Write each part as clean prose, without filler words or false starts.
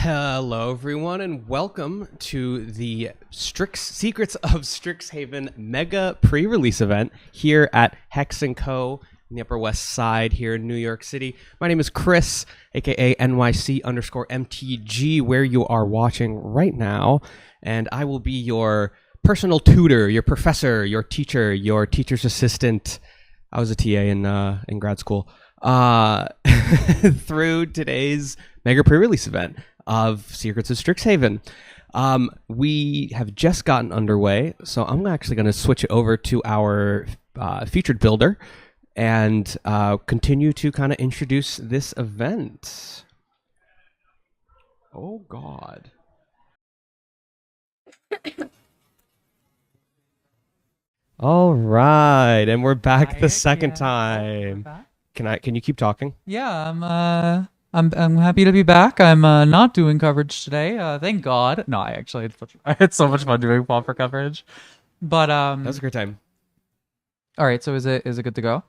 Hello, everyone, and welcome to the Secrets of Strixhaven mega pre-release event here at Hex & Co. in the Upper West Side here in New York City. My name is Chris, aka NYC_MTG, where you are watching right now, and I will be your personal tutor, your professor, your teacher, your teacher's assistant. I was a TA in grad school. Through today's mega pre-release event of Secrets of Strixhaven. We have just gotten underway, so I'm actually going to switch it over to our featured builder and continue to kind of introduce this event. Oh, God. All right, and we're back the second time. Can you keep talking? Yeah, I'm happy to be back. I'm not doing coverage today. Thank God. No, I had so much fun doing Pauper coverage. But that was a great time. All right, so is it good to go?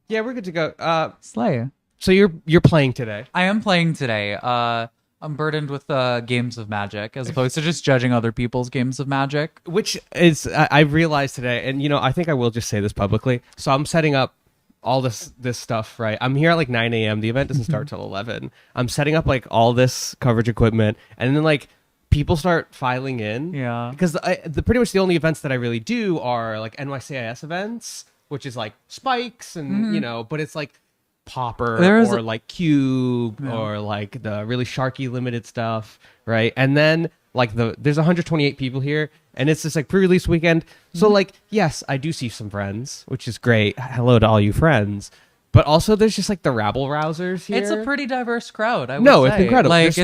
Yeah, we're good to go. Slay. So you're playing today. I am playing today. I'm burdened with games of Magic as opposed to just judging other people's games of Magic. Which is I realized today, and I think I will just say this publicly. So I'm setting up all this stuff, right? I'm here at like 9 a.m. The event doesn't start till 11. I'm setting up like all this coverage equipment, and then like people start filing in. Yeah. Because pretty much the only events that I really do are like NYCIS events, which is like spikes and but it's like Pauper or like Cube or like the really Sharky limited stuff, right? And then like there's 128 people here, and it's just like pre-release weekend. So like, yes, I do see some friends, which is great. Hello to all you friends. But also there's just like the rabble rousers here. It's a pretty diverse crowd, I would say. it's incredible. Like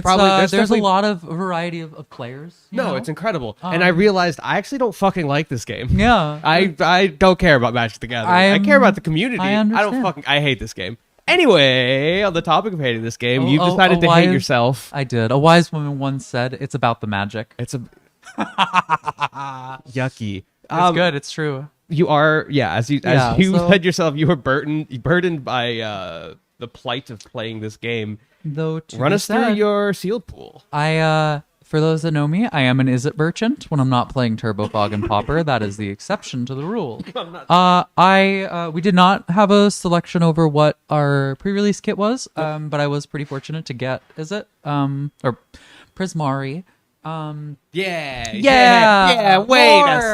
there's a lot of variety of players. It's incredible. And I realized I actually don't fucking like this game. Yeah. I don't care about Magic the Gathering. I care about the community. I understand. I hate this game. Anyway, on the topic of hating this game, you've decided to hate yourself. I did. A wise woman once said, "It's about the magic." It's a yucky. It's good. It's true. You are, as you said yourself, you were burdened by the plight of playing this game. Though, run us through your sealed pool. For those that know me, I am an Izzet merchant when I'm not playing Turbo Fog and Pauper. That is the exception to the rule. We did not have a selection over what our pre-release kit was, but I was pretty fortunate to get Izzet or Prismari. Wait a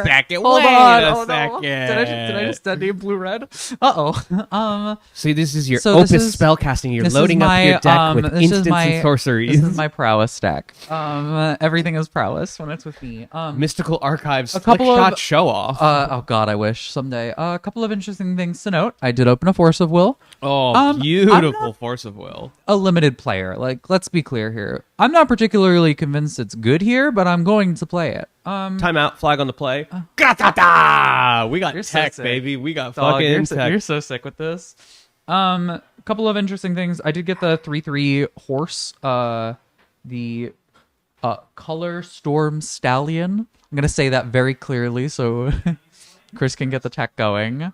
second. Hold on. No. Did I just dead name blue red? So this is your Opus spellcasting. You're loading up your deck with instants and sorceries. This is my prowess deck. Everything is prowess when it's with me. Mystical Archives shot show off. Oh god, I wish someday. A couple of interesting things to note. I did open a Force of Will. Oh, beautiful Force of Will. A limited player. Like, let's be clear here. I'm not particularly convinced it's good here, but I'm going to play it. Timeout, flag on the play. Gata-da! We got tech, so baby. We got Dog, fucking tech. You're so sick with this. A couple of interesting things. I did get the 3/3 horse. The Color Storm Stallion. I'm gonna say that very clearly so Chris can get the tech going.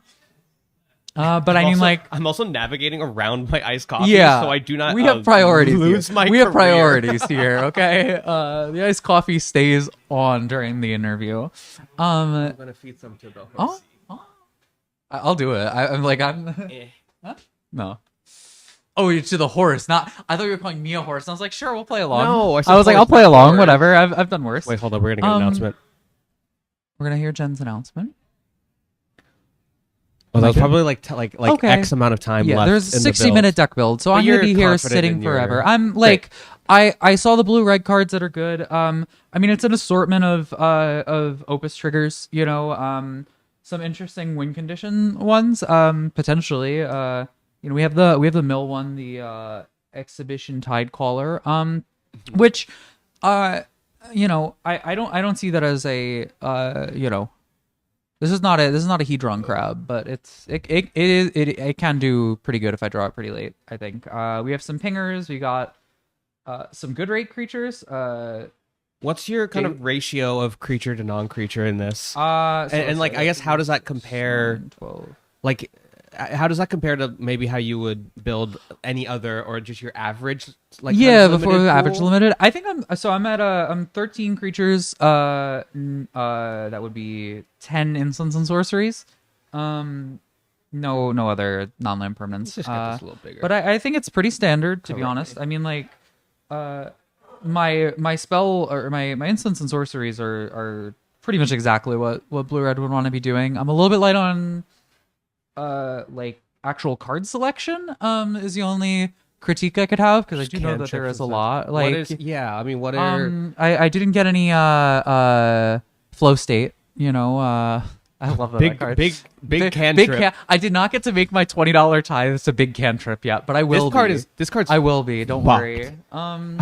But I mean, I'm also navigating around my iced coffee, so I do not. We have priorities. Lose my we career. have priorities here. Okay, the iced coffee stays on during the interview. I'm gonna feed some to the horse. I'll do it. Huh? No. Oh, to the horse. Not. I thought you were calling me a horse. And I was like, sure, we'll play along. No, I was like, I'll play along. Whatever. I've done worse. Wait, hold on. We're gonna get an announcement. We're gonna hear Jen's announcement. Oh, that was probably like okay. X amount of time left. There's a 60-minute deck build, so I'm gonna be here sitting forever. I'm like, I saw the blue-red cards that are good. I mean, it's an assortment of Opus triggers. Some interesting win condition ones. Potentially. We have the mill one, the Exhibition Tidecaller. Which, I don't see that as a This is not a Hedron crab, but it can do pretty good if I draw it pretty late. I think we have some pingers. We got some good rate creatures. What's your kind of ratio of creature to non-creature in this? I guess how does that compare? 12. Like, how does that compare to maybe how you would build any other or just your average like before average limited? I think I'm at I'm 13 creatures. That would be 10 instants and sorceries. No other non-land permanents. Just got this a little bigger. But I think it's pretty standard, to be honest. I mean, like, my spell or my instants and sorceries are pretty much exactly what blue red would want to be doing. I'm a little bit light on like actual card selection. Is the only critique I could have, because I do know that there is a lot. Like, I mean, what are I didn't get any flow state. You know, I love that card. Big cantrip. I did not get to make my $20 tithes to big cantrip yet, but I will. This card's I will be. Don't worry. I'm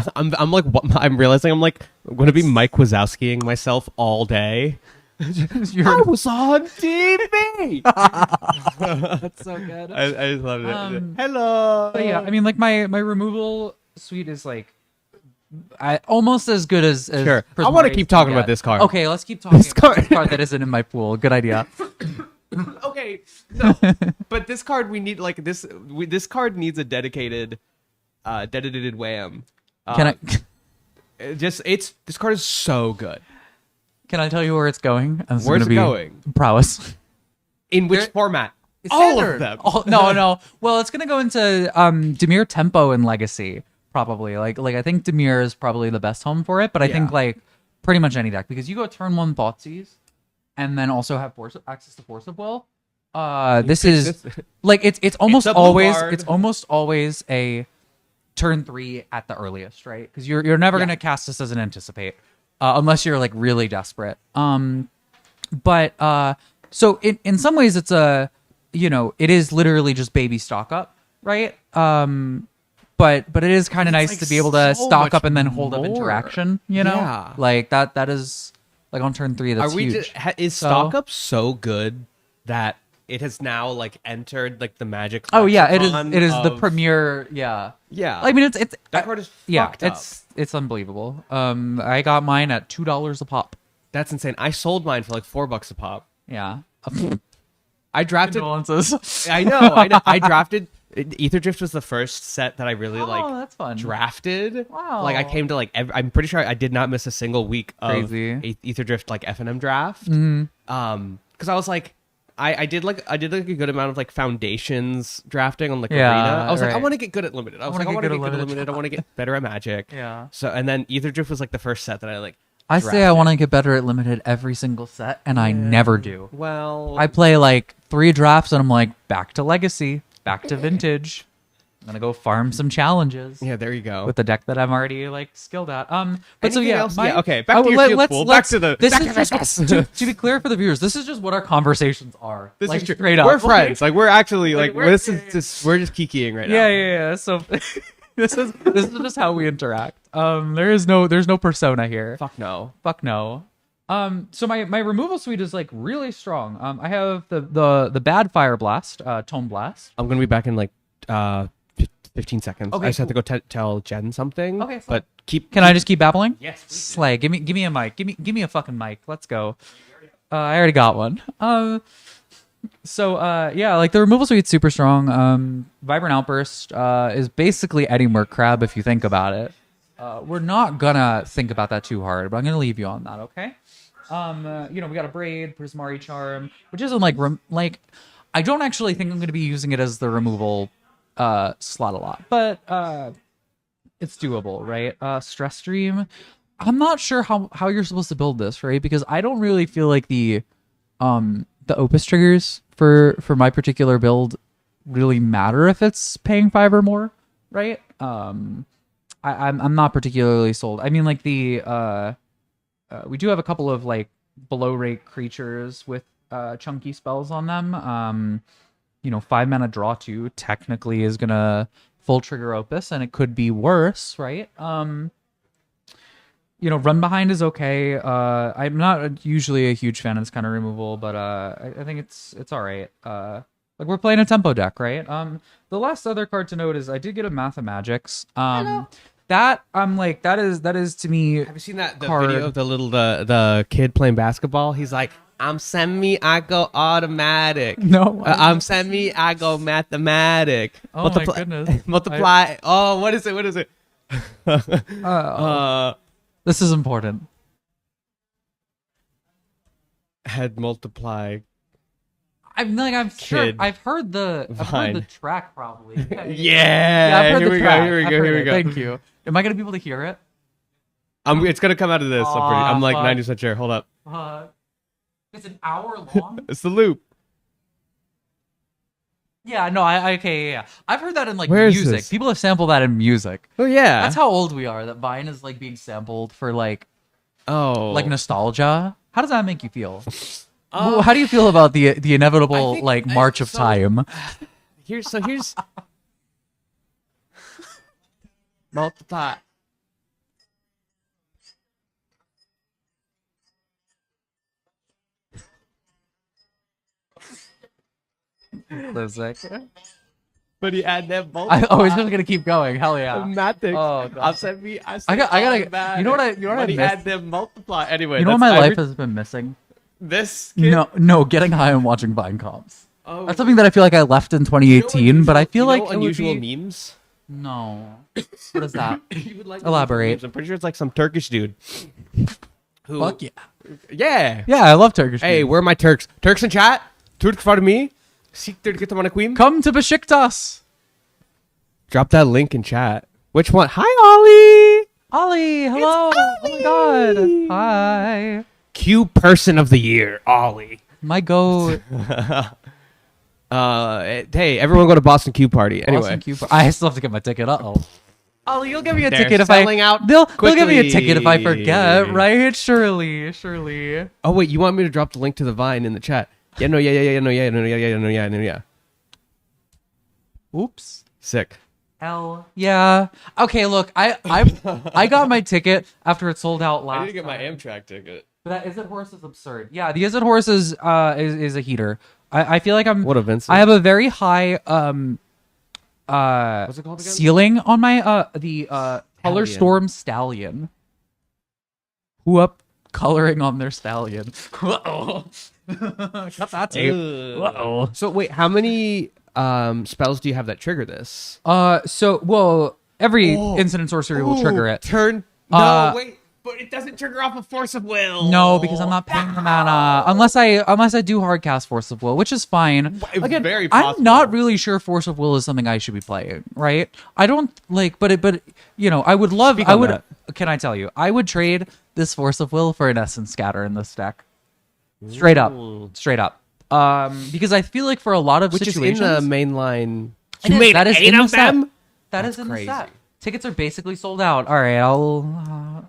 like, I'm realizing I'm like going to be Mike Wazowskiing myself all day. I was on TV. That's so good. I just love it. Hello. But yeah, I mean, like my removal suite is like almost as good as sure. I want to keep talking about this card. Okay, let's keep talking about this card that isn't in my pool. Good idea. Okay, no, but this card we need like this. This card needs a dedicated wham. Can this card is so good. Can I tell you where it's going? Where's it going? Prowess. In which format? All of them. No. Well, it's gonna go into Dimir Tempo and Legacy. Probably like I think Dimir is probably the best home for it, but I think like pretty much any deck, because you go turn 1 Thoughtseize and then also have access to Force of Will. This is like it's almost always a turn 3 at the earliest, right? Because you're never gonna cast this as an anticipate unless you're like really desperate. But so in some ways it's it is literally just baby stock up, right? But it is kind of nice to be able to stock up and then hold up interaction, you know? Yeah. Like that is like on turn 3, that's huge. Is stock up so good that it has now like entered like the Magic Oh yeah, it is the premier, yeah. I mean it's that card is fucked up. It's unbelievable. I got mine at $2 a pop. That's insane. I sold mine for like $4 a pop. Yeah. I drafted condolences. I know. I drafted Ether Drift was the first set that I really that's fun. drafted. Wow. Like I came to like I'm pretty sure I did not miss a single week of Ether Drift like FNM draft. Because I was like I did like a good amount of like foundations drafting on like Arena. I was like I want to get good at limited. I want to get good at limited. I want to get better at Magic. Yeah. So and then Ether Drift was like the first set that I like say I want to get better at limited every single set, and I never do. Well, I play like 3 drafts and I'm like back to Legacy. Back to Vintage. I'm gonna go farm some challenges. Yeah, there you go. With the deck that I'm already like skilled at. But anything so yeah, else? Okay. Back to your field pool. Back to the. This is just to be clear for the viewers. This is just what our conversations are. This like, is true. Straight up. We're friends. Like we're actually like we're just kikiing right now. Yeah. So this is just how we interact. There's no persona here. Fuck no. So my removal suite is like really strong. I have the bad Fire Blast, Tome Blast. I'm gonna be back in like 15 seconds. Okay, I just have to go tell Jen something. Okay, but Can I just keep babbling? Yes. Slay. Give me a mic. Give me a fucking mic. Let's go. I already got one. Yeah, like the removal suite's super strong. Vibrant Outburst is basically Eddie Mercrab if you think about it. We're not gonna think about that too hard, but I'm gonna leave you on that, okay? We got a Braid, Prismari Charm, which isn't like I don't actually think I'm going to be using it as the removal slot a lot, but it's doable, right? Stress Stream. I'm not sure how you're supposed to build this, right? Because I don't really feel like the Opus triggers for my particular build really matter if it's paying 5 or more, right? I'm not particularly sold. I mean, like we do have a couple of like below rate creatures with chunky spells on them. 5 mana draw 2 technically is gonna full trigger Opus, and it could be worse, right? Run Behind is okay. I'm not usually a huge fan of this kind of removal, but I think it's all right. Like we're playing a tempo deck, right? The last other card to note is I did get a Mathemagics. That I'm like that is to me. Have you seen the video of the kid playing basketball? He's like, I'm semi, I go automatic. No. I'm semi, I go mathematic. Oh my goodness. Multiply. Oh, what is it? What is it? This is important. Head multiply. I'm sure Kid. I've heard the track probably. Yeah. I've heard Here the we track. go. Here we I've go. heard Here we it. go. Thank you. Am I gonna be able to hear it? It's gonna come out of this. I'm like fuck. 90% sure. Hold up. It's an hour long. It's the loop. Yeah, no, okay, yeah. I've heard that in like Where is music. this? People have sampled that in music. Oh yeah. That's how old we are. That Vine is like being sampled for like nostalgia. How does that make you feel? How do you feel about the inevitable march of time? Here's multiply. But he had that multiply. I always just gonna keep going. Hell yeah. Mathematics. Oh god. I gotta. You know what I But he missed? had them multiply. Anyway, You know what my life has been missing? This kid? No, getting high and watching Vine comps. Oh, That's something that I feel like I left in 2018, but I feel like it unusual would be... memes. No. What is that? You would like Elaborate. memes. I'm pretty sure it's like some Turkish dude. Who? Fuck yeah. Yeah. Yeah, I love Turkish. Hey, memes. where are my Turks? Turks in chat? Turk for me? Siktir git bana koyayım. Come to Besiktas. Drop that link in chat. Which one? Hi, Ollie. Ollie, hello. Oh my god. Hi. Q person of the year, Ollie. My goat. Hey, everyone go to Boston Q party. Anyway, Boston Q I still have to get my ticket. Uh-oh. Ollie, you'll give me a They're ticket if selling out they'll give me a quickly. ticket if I forget, right? Surely. oh wait, you want me to drop the link to the Vine in the chat? Yeah. Oops. Sick. Hell yeah. Okay, look, I got my ticket after it sold out last. I need to get my time. Amtrak ticket. But that Is It Horse is absurd. Yeah, the Is It Horse is a heater. I feel like I'm. What a Vincent. I have a very high What's it called again? ceiling on my the Color Stallion. Storm Stallion. Who up coloring on their stallion? Uh-oh. Cut that tape. Uh-oh. So wait, how many spells do you have that trigger this? Every incident sorcery will trigger it. Turn. No, wait. But it doesn't trigger off a Force of Will. No, because I'm not paying the mana unless I do hard cast Force of Will, which is fine. Again, very possible. I'm not really sure Force of Will is something I should be playing, right? I don't like, but you know, I would love. I would. Can I tell you? I would trade this Force of Will for an Essence Scatter in this deck. Straight up. Because I feel like for a lot of situations, is in the main line. You made that is 8 of them. That That's is in crazy. the set. Tickets are basically sold out. All right, I'll.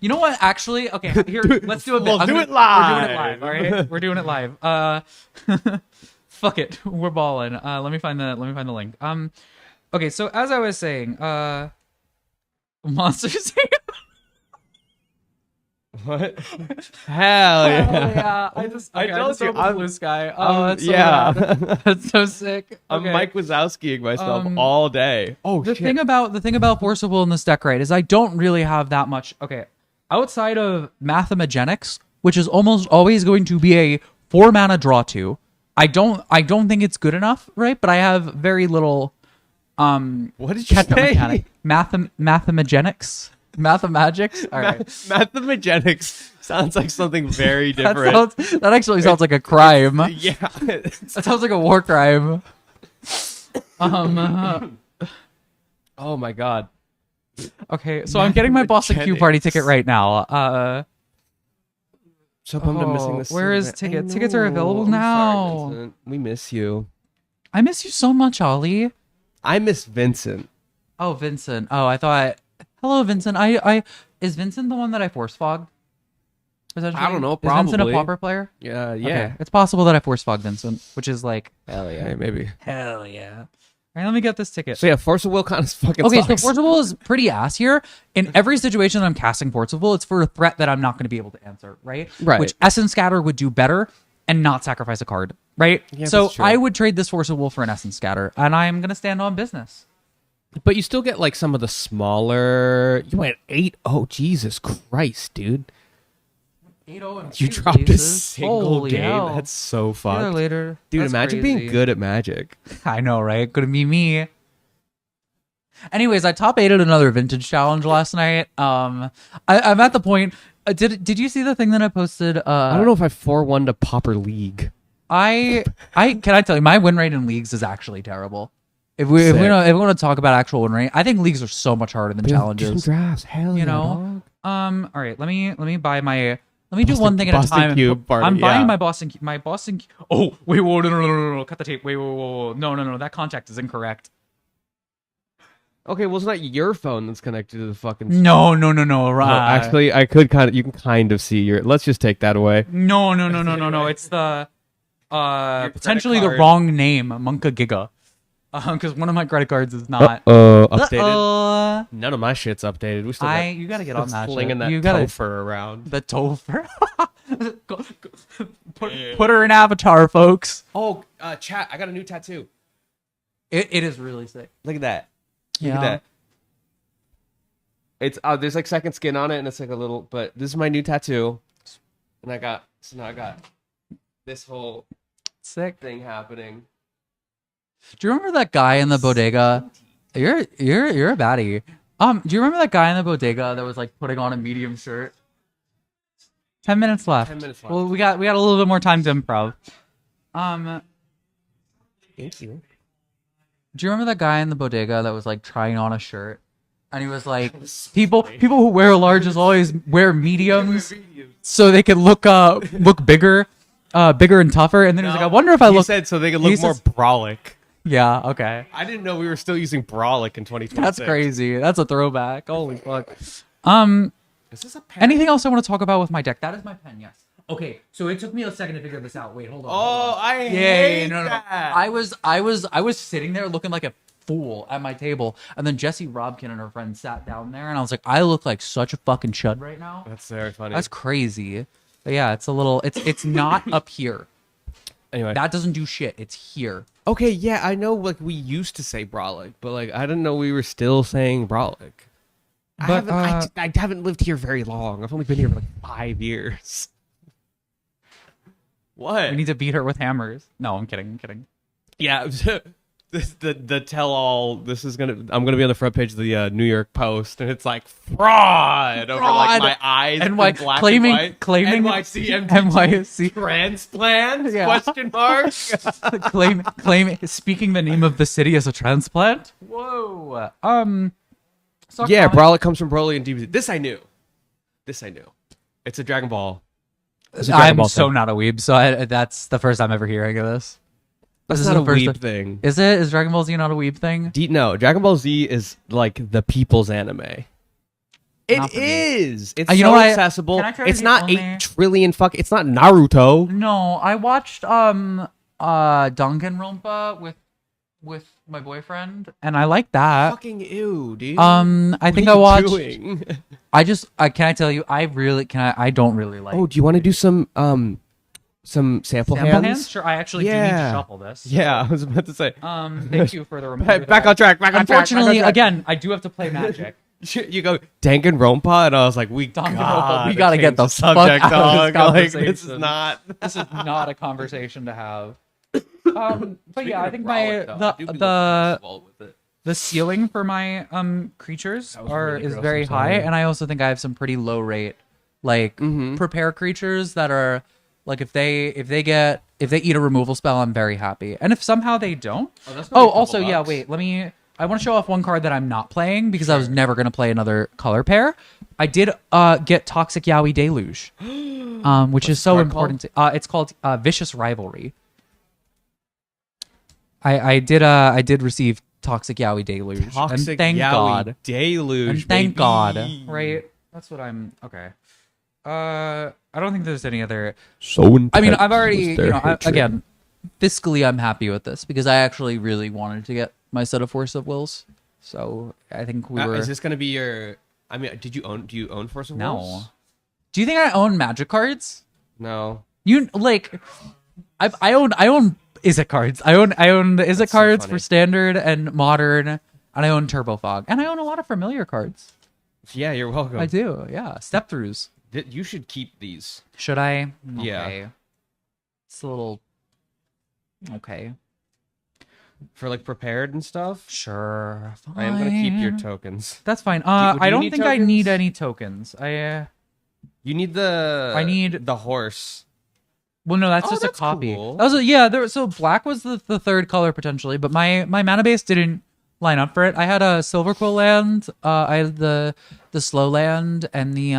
You know what? Actually, okay. Here, let's do a bit. We'll do it live. We're doing it live. All right, we're doing it live. Fuck it, we're balling. Let me find the link. Okay. So as I was saying, Monsters. What? Hell yeah! I told you, I'm blue sky. Oh, that's so bad. That's so sick. I'm Okay. Mike Wazowskiing myself all day. Oh The shit! thing about Force of Will in this deck, right, is I don't really have that much. Okay, outside of Mathemagenics, which is almost always going to be a 4-mana draw 2. I don't think it's good enough, right? But I have very little. What did you catch-up say? mechanic. Mathemagenics. Mathemagics. All right. Mathemagenics sounds like something very different. That actually sounds like a crime. Yeah. That sounds like a war crime. Oh my god. Okay, so I'm getting my Boston Q party ticket right now. So bummed I'm missing this. Where is ticket? Tickets are available now. Sorry, Vincent. We miss you. I miss you so much, Ollie. I miss Vincent. Oh, Vincent. Oh, I thought. Hello, Vincent. Is Vincent the one that I force fogged? I don't know. Is Vincent a Probably. pauper player? Yeah. Okay. It's possible that I force fogged Vincent, which is like hell yeah, Hey, maybe. hell yeah. All right, let me get this ticket. So yeah, Force of Will kind of fucking Okay, sucks. so Force of Will is pretty ass here. In every situation that I'm casting Force of Will, it's for a threat that I'm not going to be able to answer, right? Right. Which Essence Scatter would do better and not sacrifice a card, right? Yeah, so that's true. I would trade this Force of Will for an Essence Scatter, and I'm going to stand on business. But you still get like some of the smaller. You went 8. Oh Jesus Christ, dude! 8-0 and You dropped a releases. single Holy game. hell. That's so fucked. Later. Dude, That's imagine crazy. being good at Magic. I know, right? Could be me. Anyways, I top 8'd another vintage challenge last night. I'm at the point. Did you see the thing that I posted? I don't know if I 4-1 to Popper League. I can I tell you, my win rate in leagues is actually terrible. If we want to talk about actual win rate, I think leagues are so much harder than challenges. Do some drafts, hell You yeah, know. dog. All right. Let me buy my. Let me do Boston- one thing at a Boston time. Cube party, I'm buying yeah. my Boston. Oh wait, whoa, no, cut the tape. Wait, whoa, no, that contact is incorrect. Okay, well, it's not your phone that's connected to the fucking. No. Actually, I could you can kind of see your. Let's just take that away. No. It's the potentially the card. wrong name, Monka Giga. Because one of my credit cards is not. Updated. None of my shit's updated. We still You gotta get on that. slinging Shit. that You gotta topher around. the Topher. Put her in Avatar, folks. Oh, chat! I got a new tattoo. It is really sick. Look at that. Look Yeah. at that. It's there's like second skin on it, and it's like a little. But this is my new tattoo, and now I got this whole Sick. thing happening. Do you remember that guy in the bodega? You're a baddie. Do you remember that guy in the bodega that was like putting on a medium shirt? 10 minutes left. 10 minutes left. Well, we got a little bit more time to improv. Thank you. Do you remember that guy in the bodega that was like trying on a shirt? And he was like, people who wear larges always wear mediums so they can look bigger and tougher. And then he was like, I wonder if I look. He said so they could look more brolic. Yeah, okay. I didn't know we were still using brolic in 2026. That's crazy. That's a throwback. Holy fuck. Is this a pen? Anything else I want to talk about with my deck? That is my pen, yes. Okay, so it took me a second to figure this out. Wait, hold on. Oh, I hate that. I was sitting there looking like a fool at my table, and then Jessie Robkin and her friend sat down there, and I was like, I look like such a fucking chud right now. That's very funny. That's crazy. But yeah, it's not up here. Anyway, That doesn't do shit. It's here. okay, yeah, I know. Like we used to say brolic, but like I didn't know we were still saying brolic. But I haven't lived here very long. I've only been here for like 5 years. What? we need to beat her with hammers. No, I'm kidding. Yeah, the tell all. I'm gonna be on the front page of the New York Post, and it's like fraud over like my eyes And in why black claiming and white. NYC NYC transplant? Yeah. Question mark. claim speaking the name of the city as a transplant. Whoa. Yeah, Brolic comes from Broly and DBZ. This I knew. It's a Dragon Ball. It's a Dragon I'm Ball so thing. not a weeb, so that's the first time ever hearing of this. That's This not is a the first weeb thing. Is it? Is Dragon Ball Z not a weeb thing? No, Dragon Ball Z is like the people's anime. Not It for me. is. It's You so know what? accessible. Can I tell you It's the not only- 8 trillion fuck. It's not Naruto. No, I watched Danganronpa with my boyfriend, and I like that. Fucking ew, dude. I think I What are you watched. doing? Can I tell you? I don't really like. Oh, do you want to do some sample hands? Sure, I actually do need Yeah. to shuffle this. Yeah, I was about to say. Thank you for the reminder. Back on track. Back on track. Unfortunately, again, I do have to play Magic. You go Danganronpa, and I was like, we Danganronpa, we gotta gotta get change the fuck subject, out of dog. this Like, this is conversation. not. This is not a conversation to have. But yeah, I think the ceiling for my creatures really is gross, very I'm sorry. high, and I also think I have some pretty low rate like Mm-hmm. prepare creatures that are like if they eat a removal spell, I'm very happy. And if somehow they don't, also yeah, wait, I want to show off one card that I'm not playing because I was never going to play another color pair. I did get Toxic Yaoi Deluge, which is so card important. It's called Vicious Rivalry. I did receive Toxic Yaoi Deluge, Toxic and thank Yaoi God, Deluge, and thank baby. God, right? That's what I'm okay. I don't think there's any other. So intense. I mean, I've already, was their hatred. again, fiscally, I'm happy with this because I actually really wanted to get my set of Force of Wills. So I think we were. Is this gonna be your? I mean, do you own Force of No. Wolves? Do you think I own Magic cards? No. You like, I own Izzet cards. I own the Izzet That's so cards funny. for Standard and Modern, and I own Turbo Fog, and I own a lot of familiar cards. Yeah, you're welcome. I do, yeah. Step throughs. You should keep these. Should I? Yeah. Okay. It's a little. Okay. For like prepared and stuff. Sure. Fine. I am gonna keep your tokens. That's fine. Do I you don't need think tokens? I need any tokens. You need the. I need the horse. Well, no, that's Oh, just a that's copy. cool. That was yeah. So black was the third color potentially, but my mana base didn't line up for it. I had a Silver Quill land. I had the slow land and the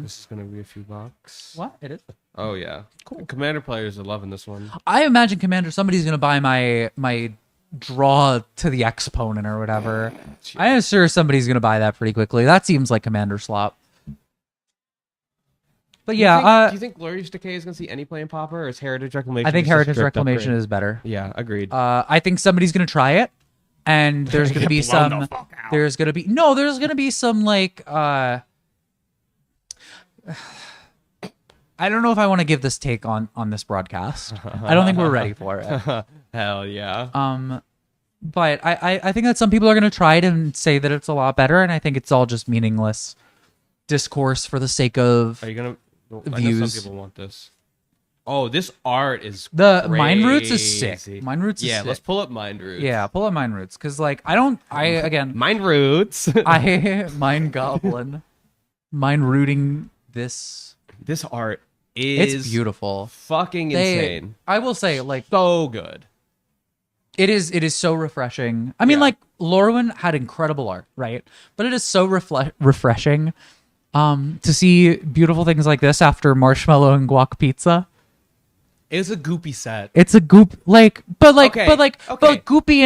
This is gonna be a few bucks. What it is? Oh yeah, cool. Commander players are loving this one. I imagine Commander somebody's gonna buy my draw to the exponent or whatever. I'm sure somebody's gonna buy that pretty quickly. That seems like Commander slop. But yeah, do you think Glorious Decay is gonna see any play in Pauper, or is Heritage Reclamation? I think just a Heritage strict Reclamation upgrade? is better. Yeah, agreed. I think somebody's gonna try it, and there's gonna be Blown the some. fuck out. There's gonna be some like. I don't know if I want to give this take on this broadcast. I don't think we're ready for it. Hell yeah. But I think that some people are gonna try it and say that it's a lot better, and I think it's all just meaningless discourse for the sake of. Are you gonna? I know views. some people want this. Oh, this art is The Mind Roots is sick. crazy. Mind Roots is Yeah, sick. let's pull up Mind Roots. Yeah, pull up Mind Roots because like again Mind Roots. I Mind Goblin, Mind Rooting this. This art is It's beautiful. fucking insane. I will say like So good. it is so refreshing. I mean Yeah. like Lorwyn had incredible art, right? But it is so refreshing to see beautiful things like this after Marshmallow and Guac Pizza. It's a goopy set. It's a goop Okay, but okay. goopy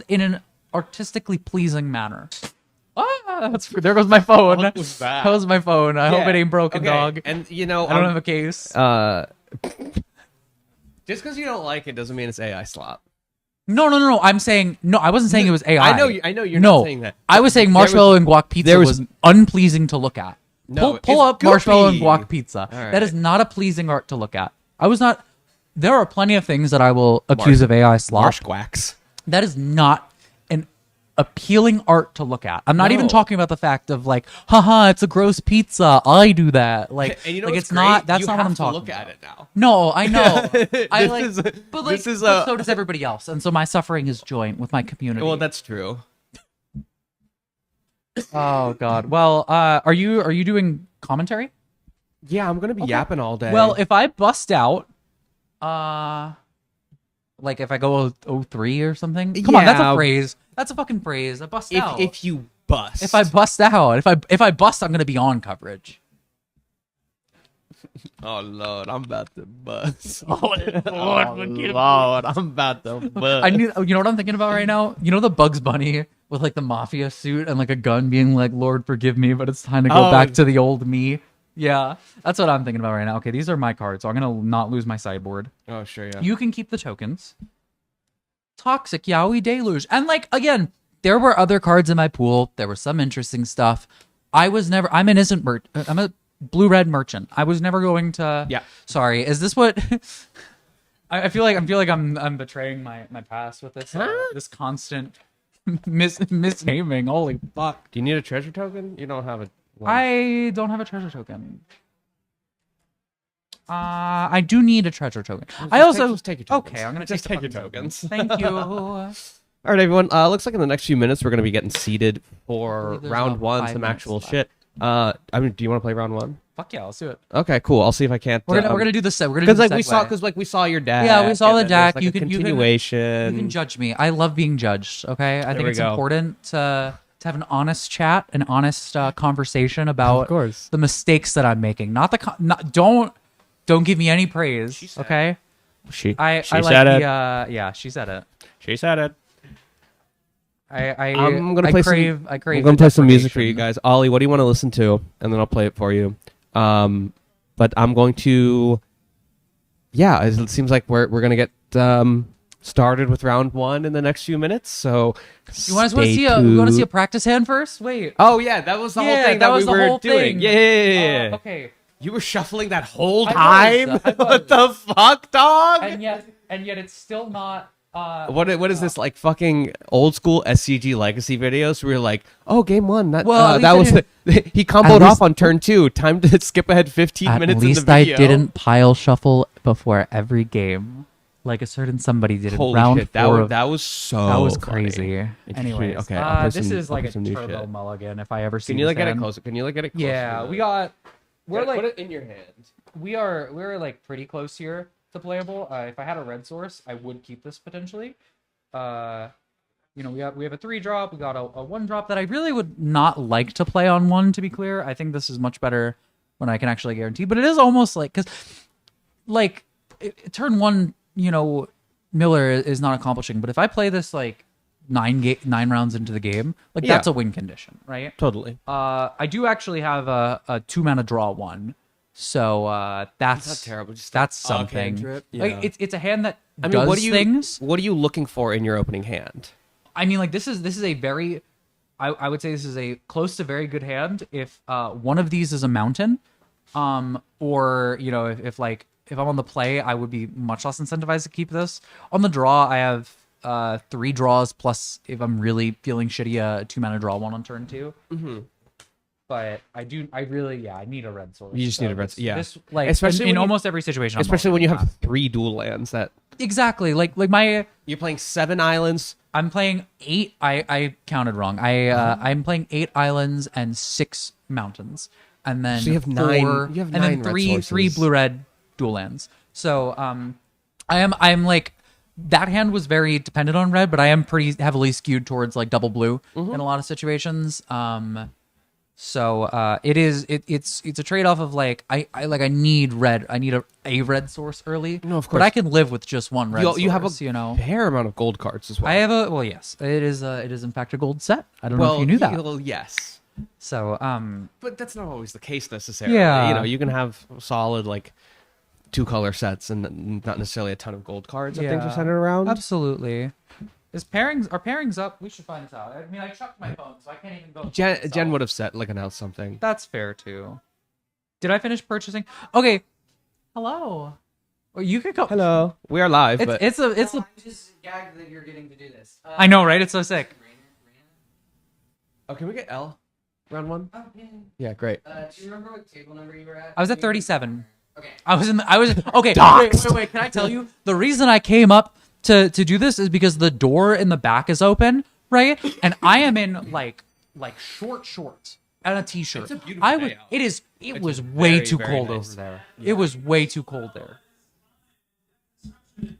in an artistically pleasing manner. There goes my phone. What was that? That was my phone. I hope it ain't broken, Okay, dog. And you know, I don't have a case. just because you don't like it doesn't mean it's AI slop. No. I'm saying no. I wasn't saying it was AI. I know you're no, not saying that. I was saying Marshmallow and Guac Pizza was unpleasing to look at. No, pull it's up Marshmallow and goopy. Guac Pizza. All right. That is not a pleasing art to look at. I was not. There are plenty of things that I will accuse of AI slop. Marsh quacks. That is not an appealing art to look at. I'm not even No. talking about the fact of like, haha, it's a gross pizza. I do that. Like, And you know like what's it's not. great? That's You not what have I'm to talking look about. at it now. No, I know. I This like, is- but like, this is but so does everybody else, and so my suffering is joint with my community. Well, that's true. Oh God. Well, are you doing commentary? Yeah, I'm gonna be yapping all day. Well, if I bust out, like if I go 03 or something. Come on, that's Yeah. a phrase. That's a fucking phrase. I bust out. if you bust, If I bust out, if I bust, I'm gonna be on coverage. oh Lord, I'm about to bust. Oh Lord, I'm about to bust. I need. You know what I'm thinking about right now? You know the Bugs Bunny with like the mafia suit and like a gun, being like, "Lord, forgive me, but it's time to go Oh. back to the old me." Yeah, that's what I'm thinking about right now. Okay, these are my cards, so I'm gonna not lose my sideboard. Oh sure, yeah. You can keep the tokens. Toxic Yaoi Deluge. And like again, there were other cards in my pool. There was some interesting stuff. I'm an innocent I'm a blue-red merchant. I was never going to Yeah. Sorry, is this what I feel like I'm betraying my past with this this constant misnaming. Holy fuck. Do you need a treasure token? You don't have a. One. I don't have a treasure token. I do need a treasure token. Just take your tokens. Okay, I'm gonna just take your the tokens. Thank you. All right, everyone. Looks like in the next few minutes we're gonna be getting seated for believe there's round about one. 5 Some minutes actual left. shit. Do you want to play round one? Fuck yeah, let's do it. Okay, cool. I'll see if I can't. We're gonna do the set. We're gonna do Because like we saw your deck. Yeah, we saw and the then there's, deck. like, You a can- continuation. You can judge me. I love being judged. Okay, I think we it's go. important to have an honest chat, an honest conversation about Of course. the mistakes that I'm making. Not don't give me any praise. said Okay, She I said like it. yeah, she said it. She said it. I'm gonna I play crave. some. I crave. I'm gonna play some music for you deprivation. guys. Ollie, what do you want to listen to? And then I'll play it for you. But I'm going to. Yeah, it seems like we're gonna get started with round one in the next few minutes. So You want to see you want to see a practice hand first? Wait. Oh yeah, that was the whole Yeah, thing that that, was we the were whole doing. thing. Yeah. Okay. You were shuffling that whole I time. was. What the fuck, dog? And yet it's still not What is this, like fucking old school SCG Legacy videos where you're like, oh, game one, that was he comboed off on turn 2. Time to skip ahead 15 minutes in the video. At least I didn't pile shuffle before every game, like a certain somebody did in round shit, 4. That was so that was funny. crazy. Anyways, okay, this is like a turbo mulligan if I ever see. Can you like get it closer? Can you like get it closer? Yeah, we're like put it in your hand. We're like pretty close here to playable. If I had a red source, I would keep this potentially. We have a 3-drop. We got a 1-drop that I really would not like to play on 1. To be clear, I think this is much better when I can actually guarantee. But it is almost like because turn 1, Miller is not accomplishing. But if I play this like 9 rounds into the game, that's a win condition, right? Totally. I do actually have a 2-mana draw 1. So that's not terrible. That's something. Yeah. It's a hand that does things. What are you looking for in your opening hand? I mean, like this is a very, I would say this is a close to very good hand if one of these is a mountain, or if I'm on the play, I would be much less incentivized to keep this. On the draw, I have 3 draws plus if I'm really feeling shitty, a 2-mana draw 1 on turn 2. Mm-hmm. But I need a red source. You just need a red source. Yeah. Especially in almost every situation. Especially when you have 3 dual lands that... Exactly. Like my... You're playing 7 islands. I'm playing 8. I counted wrong. I'm playing 8 islands and 6 mountains. And then so you have 9. You have 9 and then 3 blue-red dual lands. So I'm like... That hand was very dependent on red, but I am pretty heavily skewed towards like double blue in a lot of situations. So it's a trade-off of like I need red. I need a red source early. No, of course. But I can live with just one red source. You have a fair amount of gold cards as well. I have yes. It is in fact a gold set. I don't know if you knew that. Well, yes. So but that's not always the case necessarily. Yeah. You can have solid like 2-color sets and not necessarily a ton of gold cards that things are centered around. Absolutely. Are pairings up? We should find this out. I mean, I chucked my phone, so I can't even go. Jen would have announced something. That's fair too. Did I finish purchasing? Okay. Hello. Or you could go. Hello. We are live. I'm just gagged that you're getting to do this. I know, right? It's so sick. Oh, can we get L? Round 1? Oh, yeah. Yeah, great. Do you remember what table number you were at? I was at 37. Okay. Okay. Wait. Can I tell you the reason I came up to do this is because the door in the back is open, right? And I am in like shorts and a t-shirt. It's a beautiful day out. It was way too cold over there. Yeah. It was way too cold there.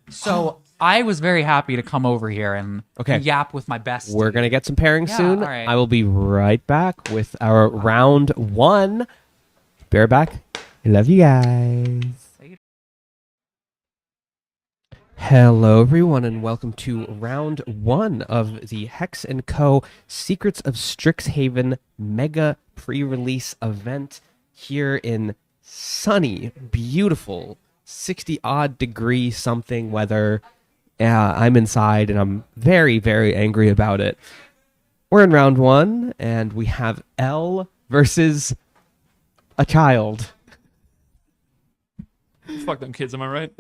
So I was very happy to come over here and yap with my best. We're gonna get some pairings soon. All right. I will be right back with our round 1. Be right back. I love you guys. Hello, everyone, and welcome to round 1 of the Hex & Co. Secrets of Strixhaven Mega Pre-Release event here in sunny, beautiful, 60-odd degree something weather. I'm inside, and I'm very, very angry about it. We're in round 1, and we have L versus a child. Fuck them kids, am I right?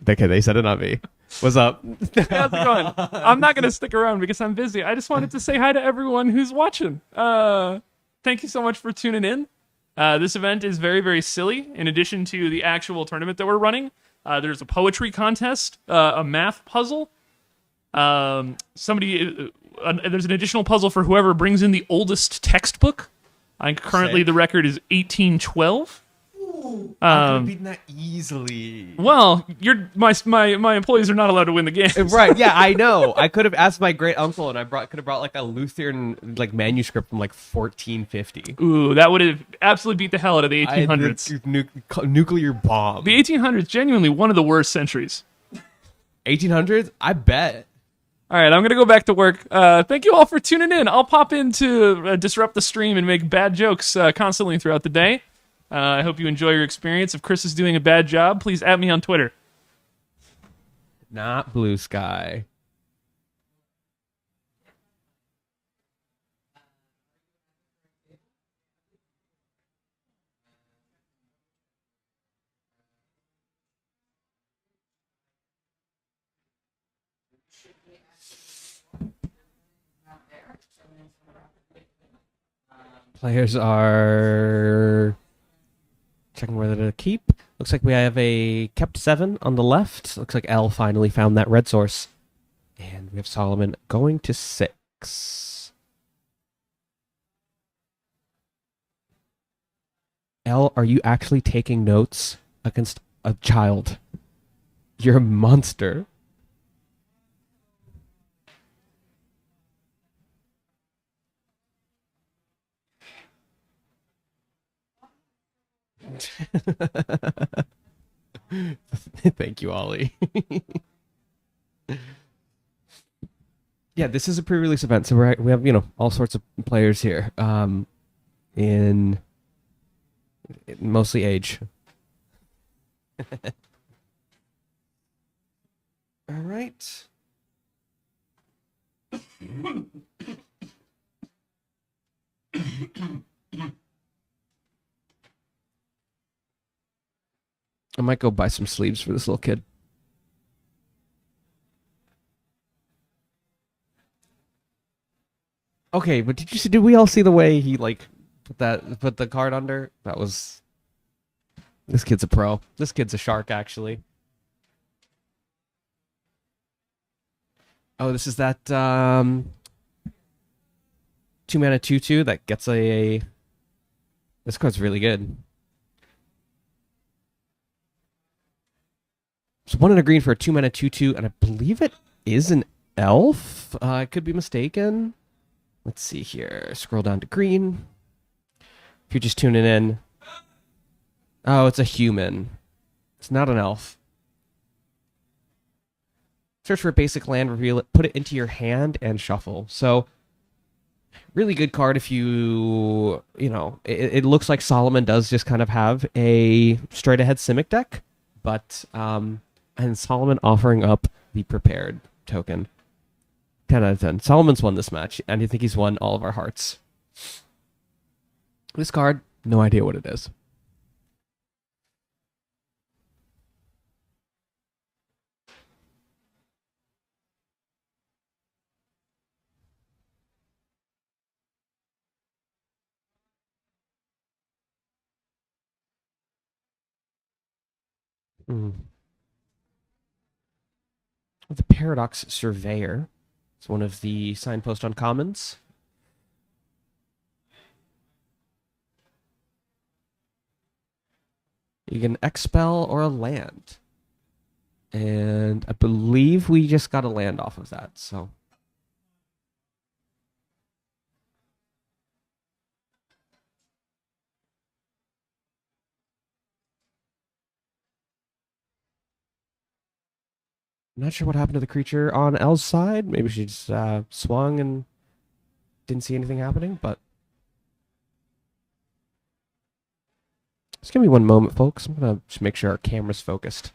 Okay, they said it, not me. What's up? How's it going? I'm not going to stick around because I'm busy. I just wanted to say hi to everyone who's watching. Thank you so much for tuning in. This event is very, very silly. In addition to the actual tournament that we're running, there's a poetry contest, a math puzzle. There's an additional puzzle for whoever brings in the oldest textbook. Currently, the record is 1812. I could have beaten that easily. Well, my employees are not allowed to win the game. Right? Yeah, I know. I could have asked my great uncle, and could have brought like a Lutheran like manuscript from like 1450. Ooh, that would have absolutely beat the hell out of the 1800s. Nuclear bomb. The 1800s, genuinely one of the worst centuries. 1800s? I bet. All right, I'm going to go back to work. Thank you all for tuning in. I'll pop in to disrupt the stream and make bad jokes constantly throughout the day. I hope you enjoy your experience. If Chris is doing a bad job, please @ me on Twitter. Not Blue Sky. Players are checking whether to keep. Looks like we have a kept 7 on the left. Looks like L finally found that red source. And we have Solomon going to 6. L, are you actually taking notes against a child? You're a monster. Thank you, Ollie. Yeah, this is a pre-release event, so we have all sorts of players here. In mostly age. All right. I might go buy some sleeves for this little kid. Okay, but did we all see the way he like put the card under? That was This kid's a pro. This kid's a shark actually. Oh, this is that 2-mana 2/2 that gets a this card's really good. So 1 and a green for a 2-mana 2/2, and I believe it is an elf. I could be mistaken. Let's see here. Scroll down to green. If you're just tuning in. Oh, it's a human. It's not an elf. Search for a basic land, reveal it, put it into your hand, and shuffle. So, really good card if it looks like Solomon does just kind of have a straight-ahead Simic deck, but, and Solomon offering up the prepared token. 10 out of 10. Solomon's won this match, and I think he's won all of our hearts. This card, no idea what it is. The Paradox Surveyor. It's one of the signpost uncommons. You can expel or a land. And I believe we just got a land off of that, so. I'm not sure what happened to the creature on L's side. Maybe she just swung and didn't see anything happening, but... Just give me one moment, folks. I'm going to just make sure our camera's focused.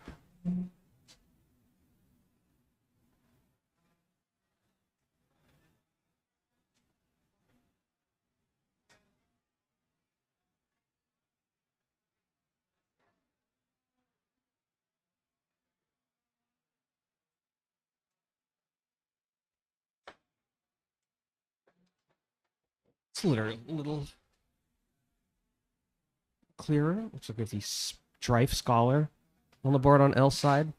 It's literally a little clearer. Looks like we have the Strife Scholar on the board on L's side.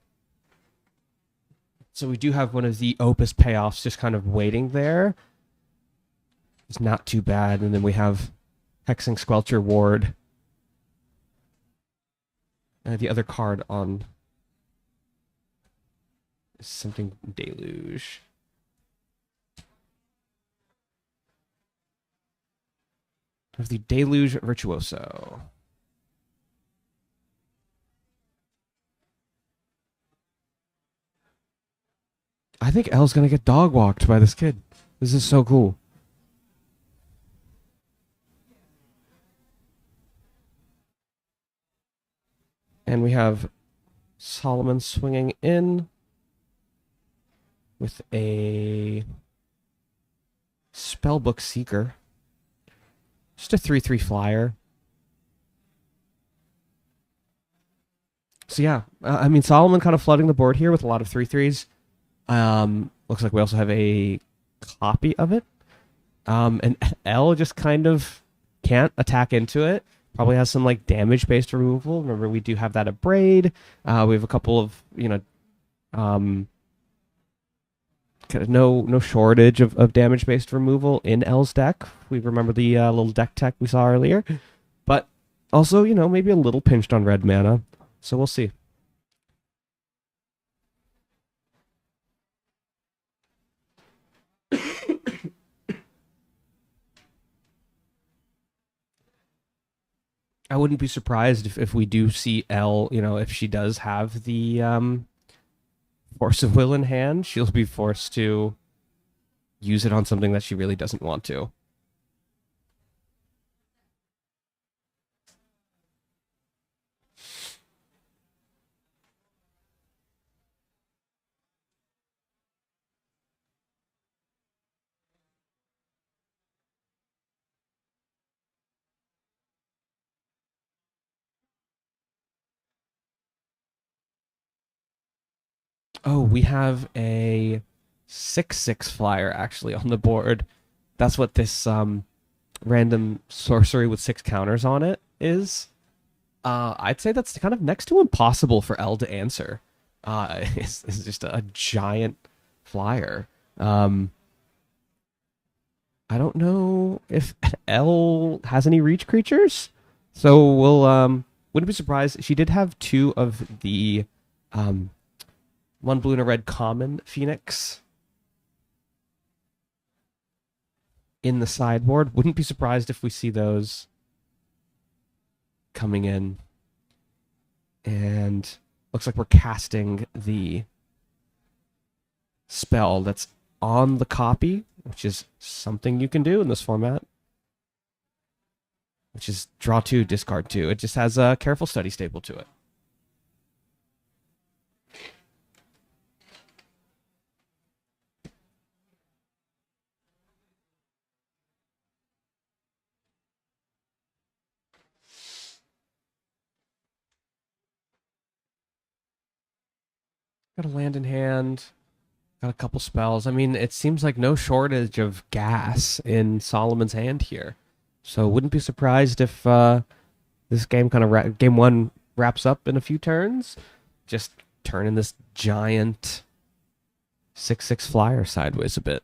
So we do have one of the Opus payoffs just kind of waiting there. It's not too bad. And then we have Hexing Squelcher Ward. The other card on is something Deluge. We have the Deluge Virtuoso. I think L's gonna get dog walked by this kid. This is so cool. And we have Solomon swinging in with a Spellbook Seeker. Just a 3/3 flyer. So yeah, I mean, Solomon kind of flooding the board here with a lot of 3/3s. Looks like we also have a copy of it. And L just kind of can't attack into it. Probably has some like damage-based removal. Remember, we do have that at Braid. We have a couple of, kind of no shortage of damage-based removal in L's deck. We remember the little deck tech we saw earlier. But also, maybe a little pinched on red mana. So we'll see. I wouldn't be surprised if we do see L, if she does have the Force of Will in hand, she'll be forced to use it on something that she really doesn't want to. Oh, we have a 6/6 flyer actually on the board. That's what this random sorcery with 6 counters on it is. I'd say that's kind of next to impossible for L to answer. It's just a giant flyer. I don't know if L has any reach creatures, so we'll wouldn't be surprised. She did have 2 of the 1 blue and a red common Phoenix in the sideboard. Wouldn't be surprised if we see those coming in. And looks like we're casting the spell that's on the copy, which is something you can do in this format. Which is draw 2, discard 2. It just has a careful study staple to it. Got a land in hand. Got a couple spells. I mean, it seems like no shortage of gas in Solomon's hand here. So wouldn't be surprised if this game kind of game 1 wraps up in a few turns. Just turning this giant 6/6 flyer sideways a bit.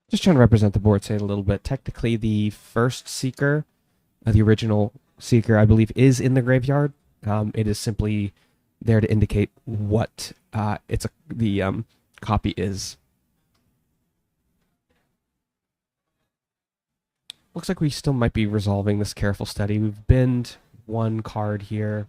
Just trying to represent the board state a little bit. Technically, the first Seeker, the original Seeker, I believe, is in the graveyard. It is simply there to indicate what the copy is. Looks like we still might be resolving this careful study. We've binned 1 card here.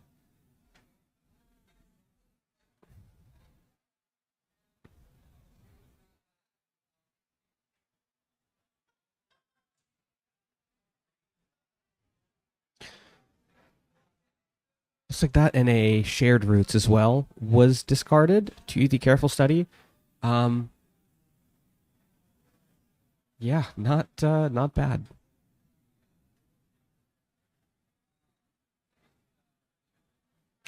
Looks like that and a shared roots as well was discarded to the careful study. Yeah, not bad.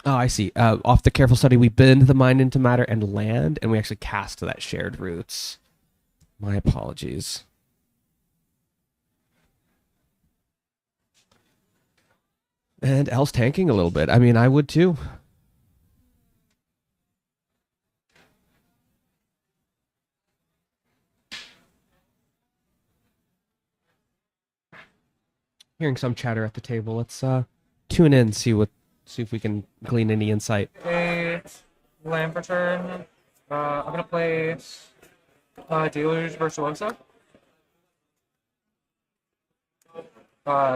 Oh, I see. Off the careful study, we bend the mind into matter and land, and we actually cast that shared roots. My apologies. And L's tanking a little bit. I mean, I would too. Hearing some chatter at the table. Let's tune in, see if we can glean any insight. A land for turn. I'm gonna play Deluge Virtuoso.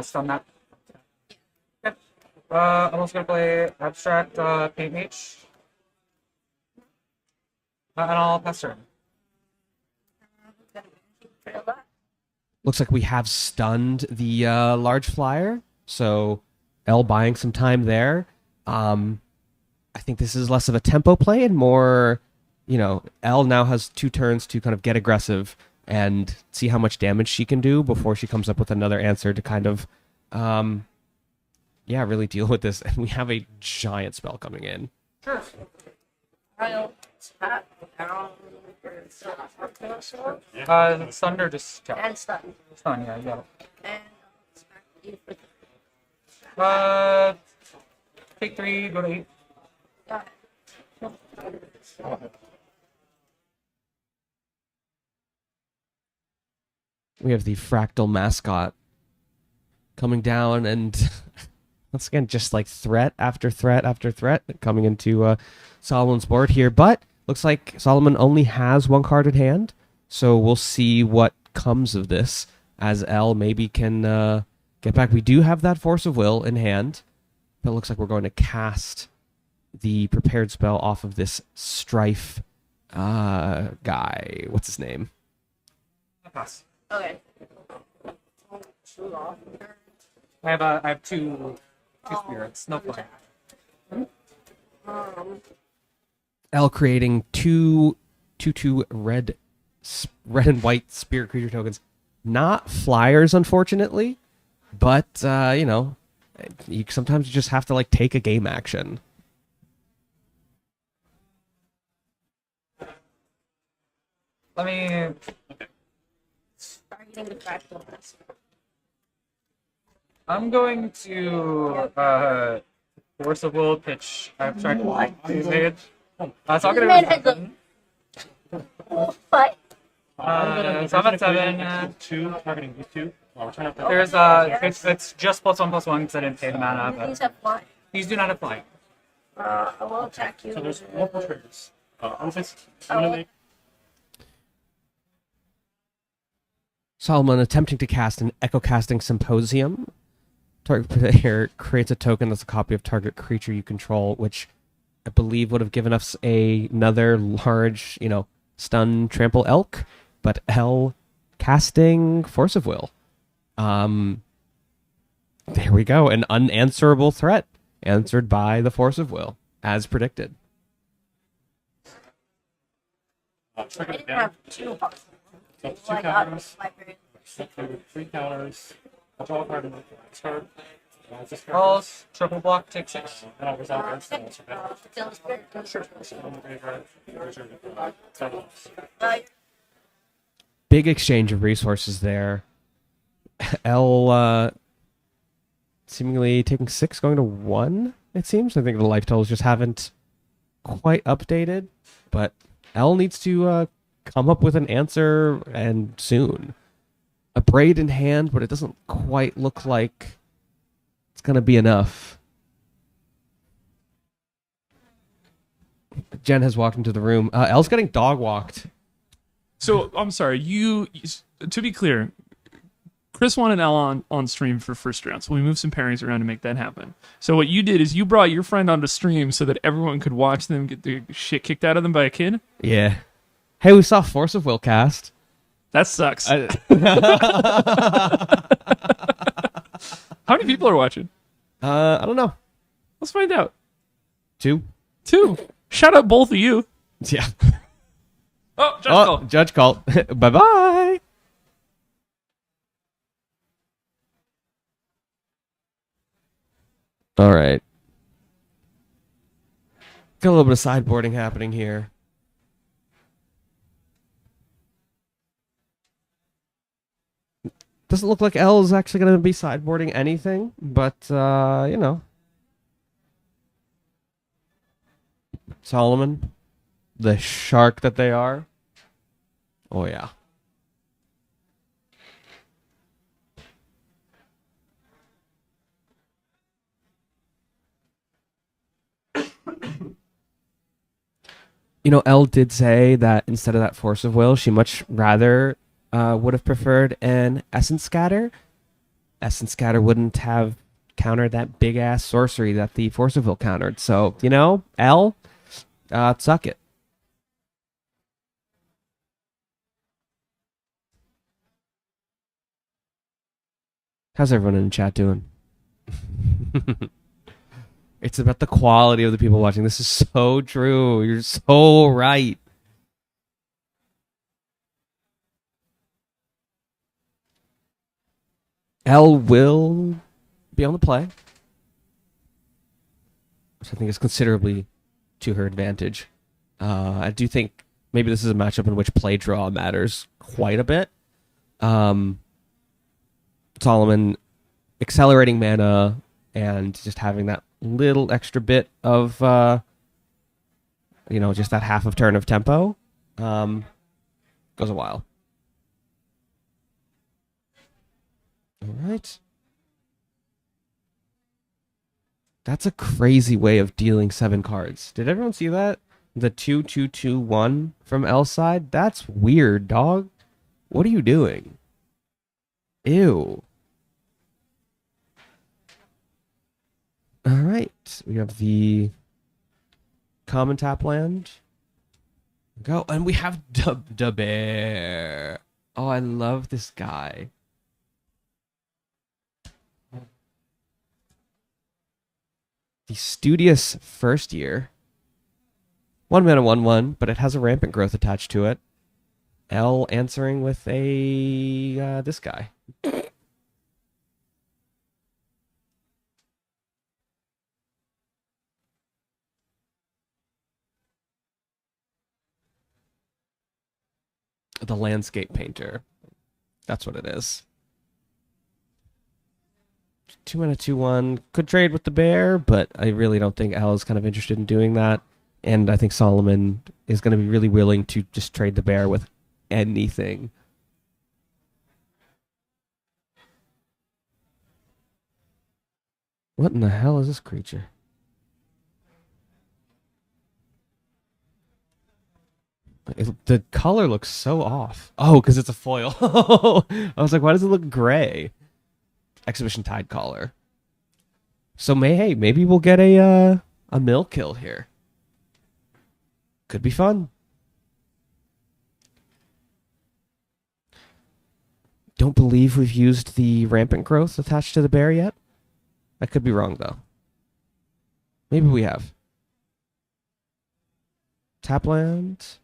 Stun that. Okay. I'm also gonna play Abstract Paint Mage. And I'll pass turn. Looks like we have stunned the large flyer, so L buying some time there. I think this is less of a tempo play and more, L now has 2 turns to kind of get aggressive and see how much damage she can do before she comes up with another answer to kind of, really deal with this. And we have a giant spell coming in. Sure. Thunder just tap. And stun. Stun, yeah, you got it. And you for Take 3, go to 8. got it. We have the fractal mascot coming down, and once again, just like threat after threat after threat coming into Solomon's board here. But looks like Solomon only has one card in hand, so we'll see what comes of this as L maybe can get back. We do have that Force of Will in hand, but it looks like we're going to cast the prepared spell off of this Strife guy. What's his name? Pass. Okay. I have two spirits. No fun. L creating two red and white spirit creature tokens. Not flyers, unfortunately, but you sometimes just have to like take a game action. Let me. Start getting the fractal mask. I'm going to Force of Will pitch. I'm trying to mage. So I'm gonna But so I'm at 7. 2 targeting these two. While we're trying up There's it's just +1/+1 because I didn't pay the mana. these But have flying. these do not have flying. I will attack you. So there's multiple triggers. Rufus, Oh. I'm gonna make Solomon attempting to cast an Echo Casting Symposium. Target player creates a token that's a copy of target creature you control, which I believe would have given us another large, stun trample elk, but L casting Force of Will. There we go. An unanswerable threat answered by the Force of Will, as predicted. I trigger didn't down. have 2 hearts. So it's So 2 I got counters. library. 3 counters. I'll draw a card in the next turn. Calls, triple block, take 6. And I'll resolve it. So Kill the spirit. I'll Big exchange of resources there. L seemingly taking 6, going to 1, it seems. I think the life totals just haven't quite updated, but L needs to come up with an answer, and soon. A braid in hand, but it doesn't quite look like it's going to be enough. Jen has walked into the room. L's getting dog walked. So I'm sorry. To be clear, Chris wanted Al on stream for first round, so we moved some pairings around to make that happen. So what you did is you brought your friend onto stream so that everyone could watch them get the shit kicked out of them by a kid. Yeah. Hey, we saw Force of Will cast. That sucks. How many people are watching? I don't know. Let's find out. 2? 2. Shout out both of you. Yeah. Oh, Judge Call. Judge call. Bye-bye. All right. Got a little bit of sideboarding happening here. Doesn't look like L is actually going to be sideboarding anything, but, Solomon, the shark that they are. Oh, yeah. Elle did say that instead of that Force of Will, she much rather would have preferred an Essence Scatter. Essence Scatter wouldn't have countered that big-ass sorcery that the Force of Will countered. So, Elle, suck it. How's everyone in the chat doing? It's about the quality of the people watching. This is so true. You're so right. L will be on the play, which I think is considerably to her advantage. I do think maybe this is a matchup in which play draw matters quite a bit. Solomon accelerating mana and just having that little extra bit of, just that half of turn of tempo goes a while. All right. That's a crazy way of dealing 7 cards. Did everyone see that? The 2-2-2-1 from L side? That's weird, dog. What are you doing? Ew. All right. We have the common tap land. Go. And we have the bear. Oh, I love this guy. The studious first year. 1 mana 1/1, but it has a rampant growth attached to it. L answering with a this guy. The landscape painter. That's what it is. 2 mana 2/1. Could trade with the bear, but I really don't think Al is kind of interested in doing that. And I think Solomon is going to be really willing to just trade the bear with anything. What in the hell is this creature? The color looks so off. Oh, because it's a foil. I was like, why does it look gray? Exhibition Tide Collar. So maybe we'll get a mill kill here. Could be fun. Don't believe we've used the rampant growth attached to the bear yet. I could be wrong though. Maybe we have. Tapland.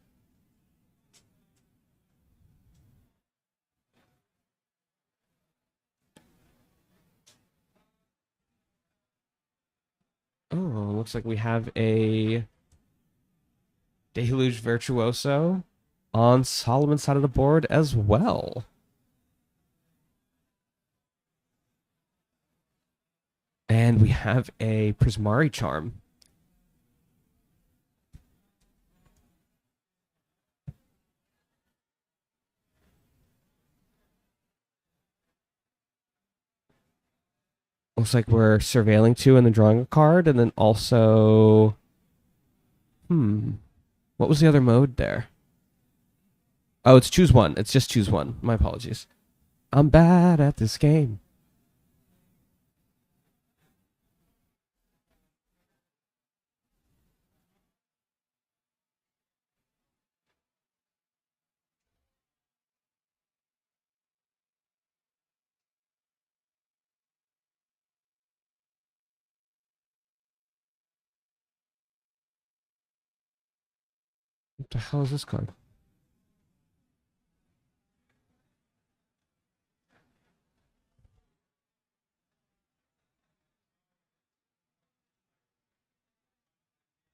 Oh, looks like we have a Deluge Virtuoso on Solomon's side of the board as well. And we have a Prismari Charm. Looks like we're surveilling 2 and then drawing a card, and then also... What was the other mode there? Oh, it's choose 1. It's just choose 1. My apologies. I'm bad at this game. What the hell is this card?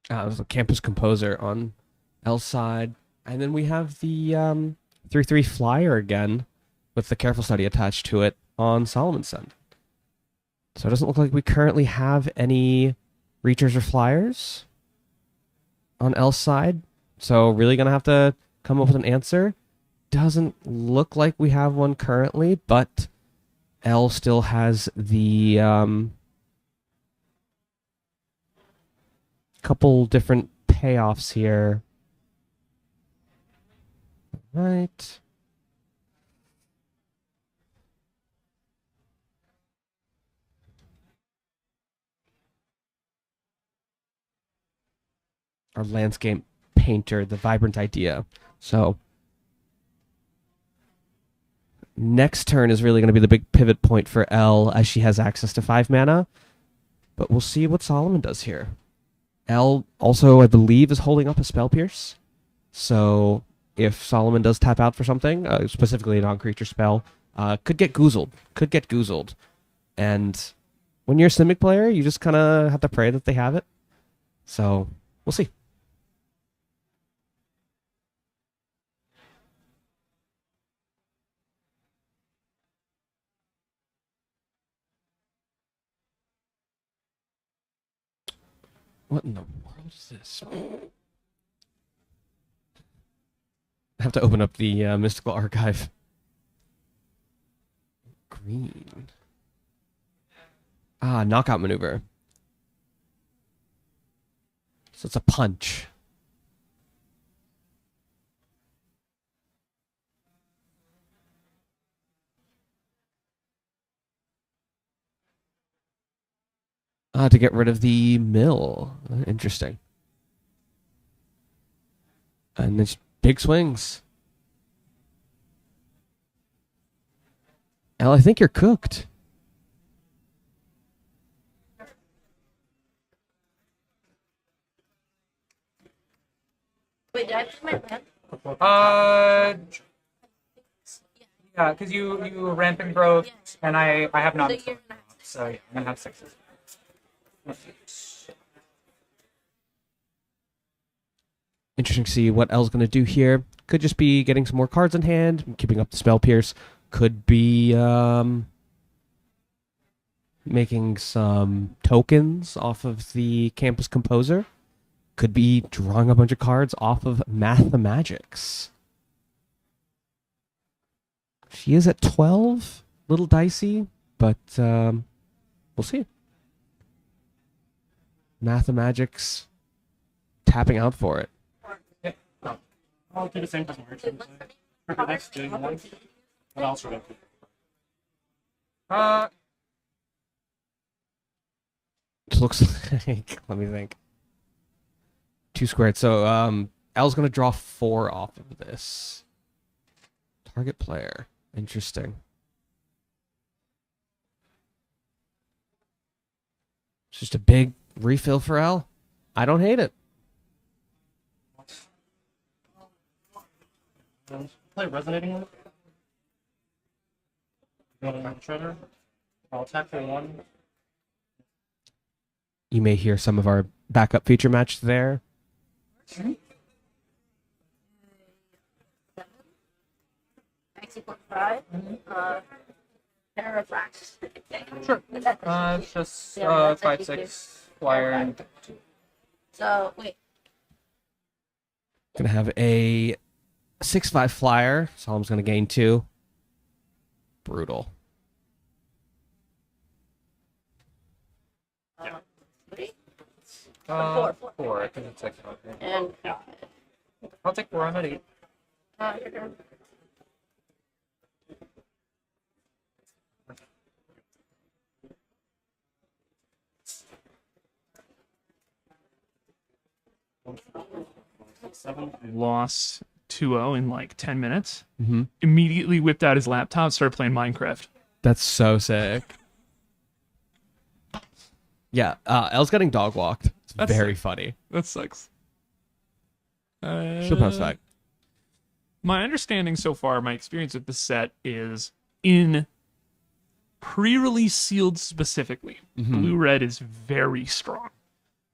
It was the Campus Composer on L side. And then we have the 3/3 Flyer again with the Careful Study attached to it on Solomon's side. So it doesn't look like we currently have any Reachers or Flyers on L's side. So really going to have to come up with an answer. Doesn't look like we have one currently, but L still has the couple different payoffs here. Right. Our landscape painter, the vibrant idea. So next turn is really going to be the big pivot point for L as she has access to 5 mana. But we'll see what Solomon does here. L also, I believe, is holding up a Spell Pierce. So if Solomon does tap out for something, specifically a non-creature spell, could get goozled. Could get goozled. And when you're a Simic player, you just kind of have to pray that they have it. So we'll see. What in the world is this? I have to open up the Mystical Archive. Green. Ah, knockout maneuver. So it's a punch. To get rid of the mill. Interesting. And it's big swings. Al, I think you're cooked. Wait, did I put my lamp? Yeah, because you ramp and growth, and I have not. So you're gonna have to- So yeah, I'm gonna have 6. Interesting to see what L's going to do here. Could just be getting some more cards in hand, keeping up the spell pierce. Could be making some tokens off of the Campus Composer. Could be drawing a bunch of cards off of Mathemagics. She is at 12. Little dicey, but we'll see. Mathemagics tapping out for it. I'll do the same presentation. For the next day, one. What else are we going to It looks like, let me think. 2 squared. So L's going to draw 4 off of this. Target player. Interesting. It's just a big refill for L. I don't hate it. play Resonating with? You want to Shredder? I'll attack for 1. You may hear some of our backup feature match there. X.5. Parafrax. Sure. It's just 5/6 flyer and So wait. Gonna have a 6/5 flyer. Solemn's gonna gain 2. Brutal. 3 4. 4. 4. I think it's 6. And I'll take 4. I'm at 8. your turn. Lost 2-0 in like 10 minutes. Mm-hmm. Immediately whipped out his laptop, started playing Minecraft. That's so sick. Yeah, L's getting dog walked. It's That's very sick. funny. That sucks. She'll bounce back. My understanding so far, my experience with the set is in pre-release sealed specifically, Blue-Red is very strong.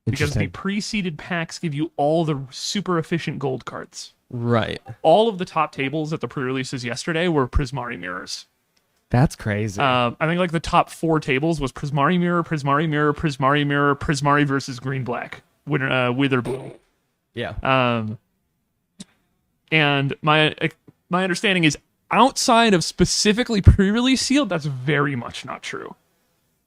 Because the Interesting. pre-seeded packs give you all the super efficient gold cards. Right. All of the top tables at the pre-releases yesterday were Prismari mirrors. That's crazy. I think like the top 4 tables was Prismari mirror, Prismari mirror, Prismari mirror, Prismari versus green black, Wither blue. Yeah. And my understanding is outside of specifically pre-release sealed, that's very much not true.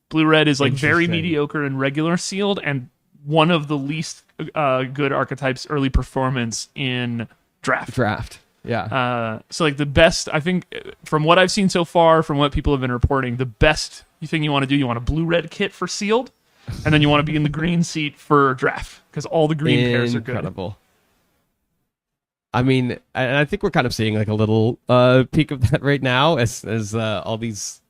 Blue-red is like very Interesting. mediocre and regular sealed, and one of the least good archetypes early performance in draft. Yeah. So like the best, I think, from what I've seen so far, from what people have been reporting, the best thing you want to do, you want a blue-red kit for sealed, and then you want to be in the green seat for draft because all the green pairs are good. Incredible. I mean, and I think we're kind of seeing like a little peak of that right now as all these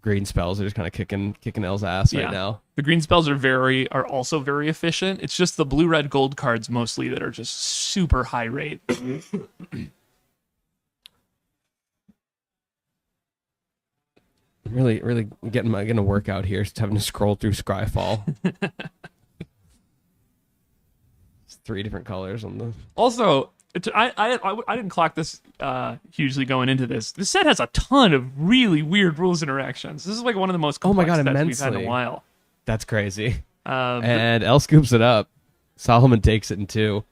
green spells are just kind of kicking L's ass right now. The green spells are also very efficient. It's just the blue, red, gold cards mostly that are just super high rate. really getting a workout here. Just having to scroll through Scryfall. It's 3 different colors on the. Also, I didn't clock this hugely going into this. This set has a ton of really weird rules interactions. This is like one of the most complex sets we've had in a while. That's crazy. And L scoops it up. Solomon takes it in 2.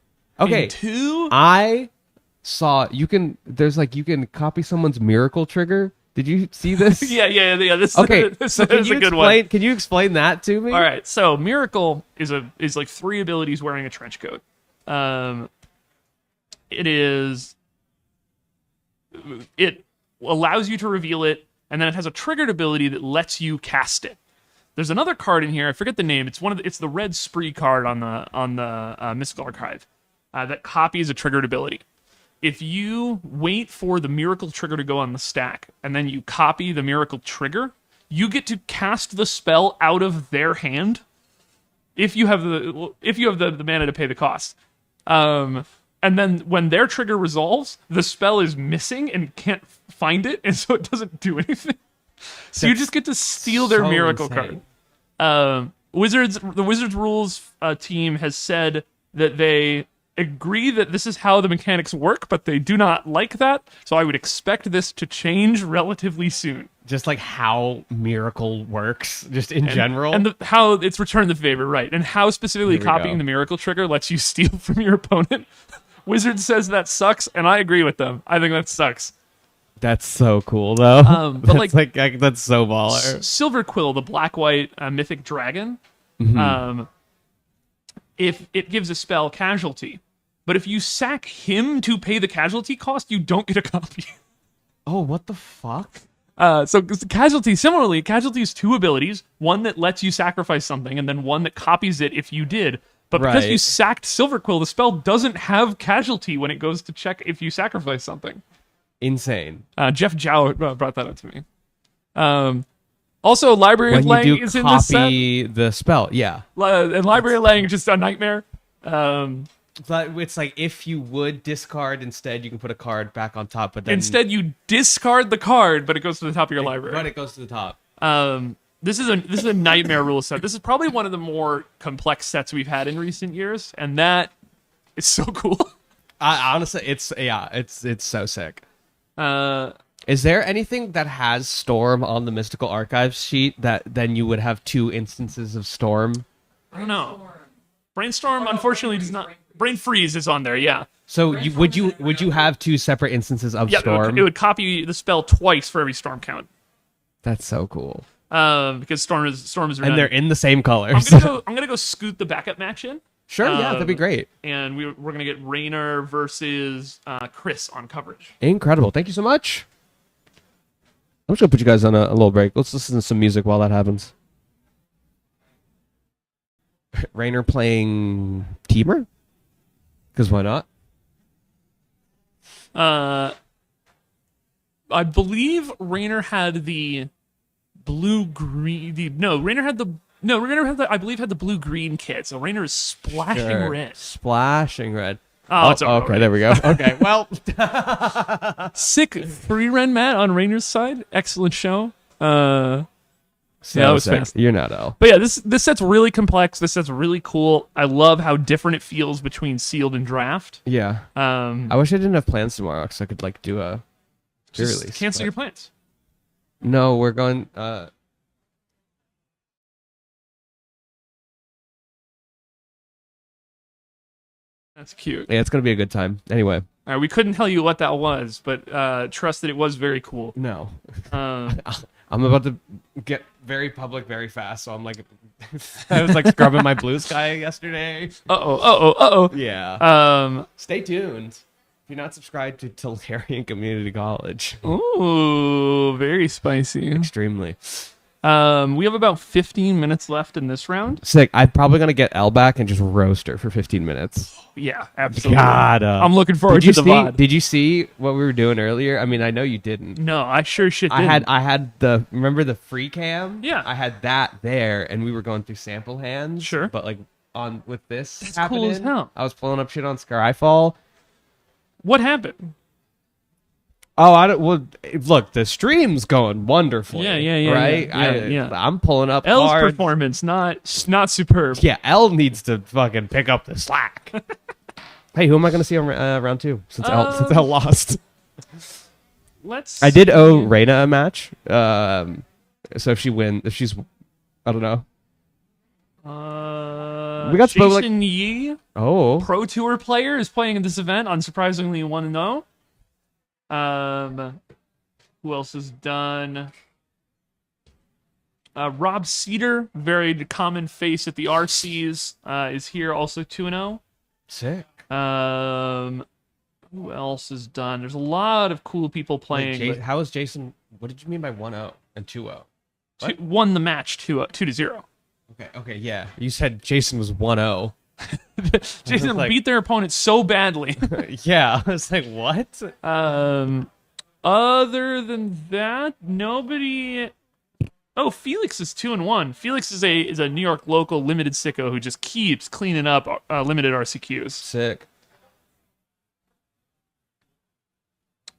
Okay, in 2? I saw you can copy someone's miracle trigger. Did you see this? yeah. This Okay, this so is a good one. Can you explain that to me? All right, so Miracle is like 3 abilities wearing a trench coat. It allows you to reveal it, and then it has a triggered ability that lets you cast it. There's another card in here. I forget the name. It's the red spree card on the Mystical Archive that copies a triggered ability. If you wait for the Miracle trigger to go on the stack, and then you copy the Miracle trigger, you get to cast the spell out of their hand. If you have the mana to pay the cost. And then when their trigger resolves, the spell is missing and can't find it, and so it doesn't do anything. So you just get to steal their Miracle insane. card. The Wizards rules team has said that they agree that this is how the mechanics work, but they do not like that. So I would expect this to change relatively soon. Just like how Miracle works, just in general. And how it's returned the favor, right. And how specifically Here we copying go. the Miracle trigger lets you steal from your opponent. Wizard says that sucks, and I agree with them. I think that sucks. That's so cool, though. But that's so baller. Silver Quill, the black-white mythic dragon, if it gives a spell casualty, but if you sack him to pay the casualty cost, you don't get a copy. Oh, what the fuck? So casualty is 2 abilities, one that lets you sacrifice something, and then one that copies it if you did. But because you sacked Silver Quill, the spell doesn't have casualty when it goes to check if you sacrifice something. Insane. Jeff Jow brought that up to me. Also, Library of Lang is in this set. Copy the spell, yeah. And Library of Lang is just a nightmare. But it's like if you would discard instead, you can put a card back on top. But then Instead, you discard the card, but it goes to the top of your library. But it goes to the top. This is a nightmare rule set. This is probably one of the more complex sets we've had in recent years, and that is so cool. Honestly, it's so sick. Is there anything that has Storm on the Mystical Archives sheet that then you would have 2 instances of Storm? I don't know. Brainstorm, unfortunately, does not. Brain Freeze is on there, yeah. So would you have 2 separate instances of Storm? It would copy the spell twice for every Storm count. That's so cool. Because Storm is redundant. And they're in the same colors. I'm gonna go scoot the backup match in. Sure, yeah, that'd be great. And we're gonna get Raynor versus Chris on coverage. Incredible. Thank you so much. I'm just gonna put you guys on a little break. Let's listen to some music while that happens. Raynor playing Teamer? Because why not? I believe Raynor had the blue-green. Raynor had the I believe had the blue-green kit. So Raynor is splashing red. Splashing red. Oh, it's over. Okay, there we go. Okay, well. Sick 3-ren Matt on Raynor's side. Excellent show. That was fast. You're not L. But yeah, this set's really complex. This set's really cool. I love how different it feels between sealed and draft. Yeah. I wish I didn't have plans tomorrow because I could like do a Prerelease. Cancel your plans. No, we're going. That's cute. Yeah, it's gonna be a good time. Anyway. We couldn't tell you what that was, but trust that it was very cool. No. Uh, I'm about to get very public very fast, so I'm like, I was like scrubbing my blue sky yesterday. Uh-oh. Yeah. Stay tuned. If you're not subscribed to Tolarian Community College. Ooh, very spicy. Extremely. We have about 15 minutes left in this round. Sick. I'm probably going to get L back and just roast her for 15 minutes. Yeah, absolutely. God. I'm looking forward to the VOD. Did you see what we were doing earlier? I mean, I know you didn't. No, I sure shit didn't. I had the, remember the free cam? Yeah. I had that there, and we were going through sample hands. Sure. But like with this That's happening, cool as hell. I was pulling up shit on Skyfall. What happened? Oh, I don't. Well, look, the stream's going wonderfully. Yeah, right. yeah. I'm pulling up L's cards. performance not superb. Yeah, L needs to fucking pick up the slack. Hey, who am I going to see on round 2 since L lost? Let's. I did owe Reina a match. So if she's, I don't know. We got Jason Yee, Oh, Pro Tour player, is playing in this event. Unsurprisingly, 1-0. Who else is done? Rob Cedar, very common face at the RCs, is here, also 2-0. sick. Who else is done? There's a lot of cool people playing. Wait, how is Jason? What did you mean by 1-0 and 2-0? Won the match 2-0. Okay, yeah. You said Jason was 1-0. Jason Like- beat their opponent so badly. Yeah, I was like, what? Other than that, nobody. Oh, Felix is 2-1. Felix is a New York local limited sicko who just keeps cleaning up limited RCQs. Sick.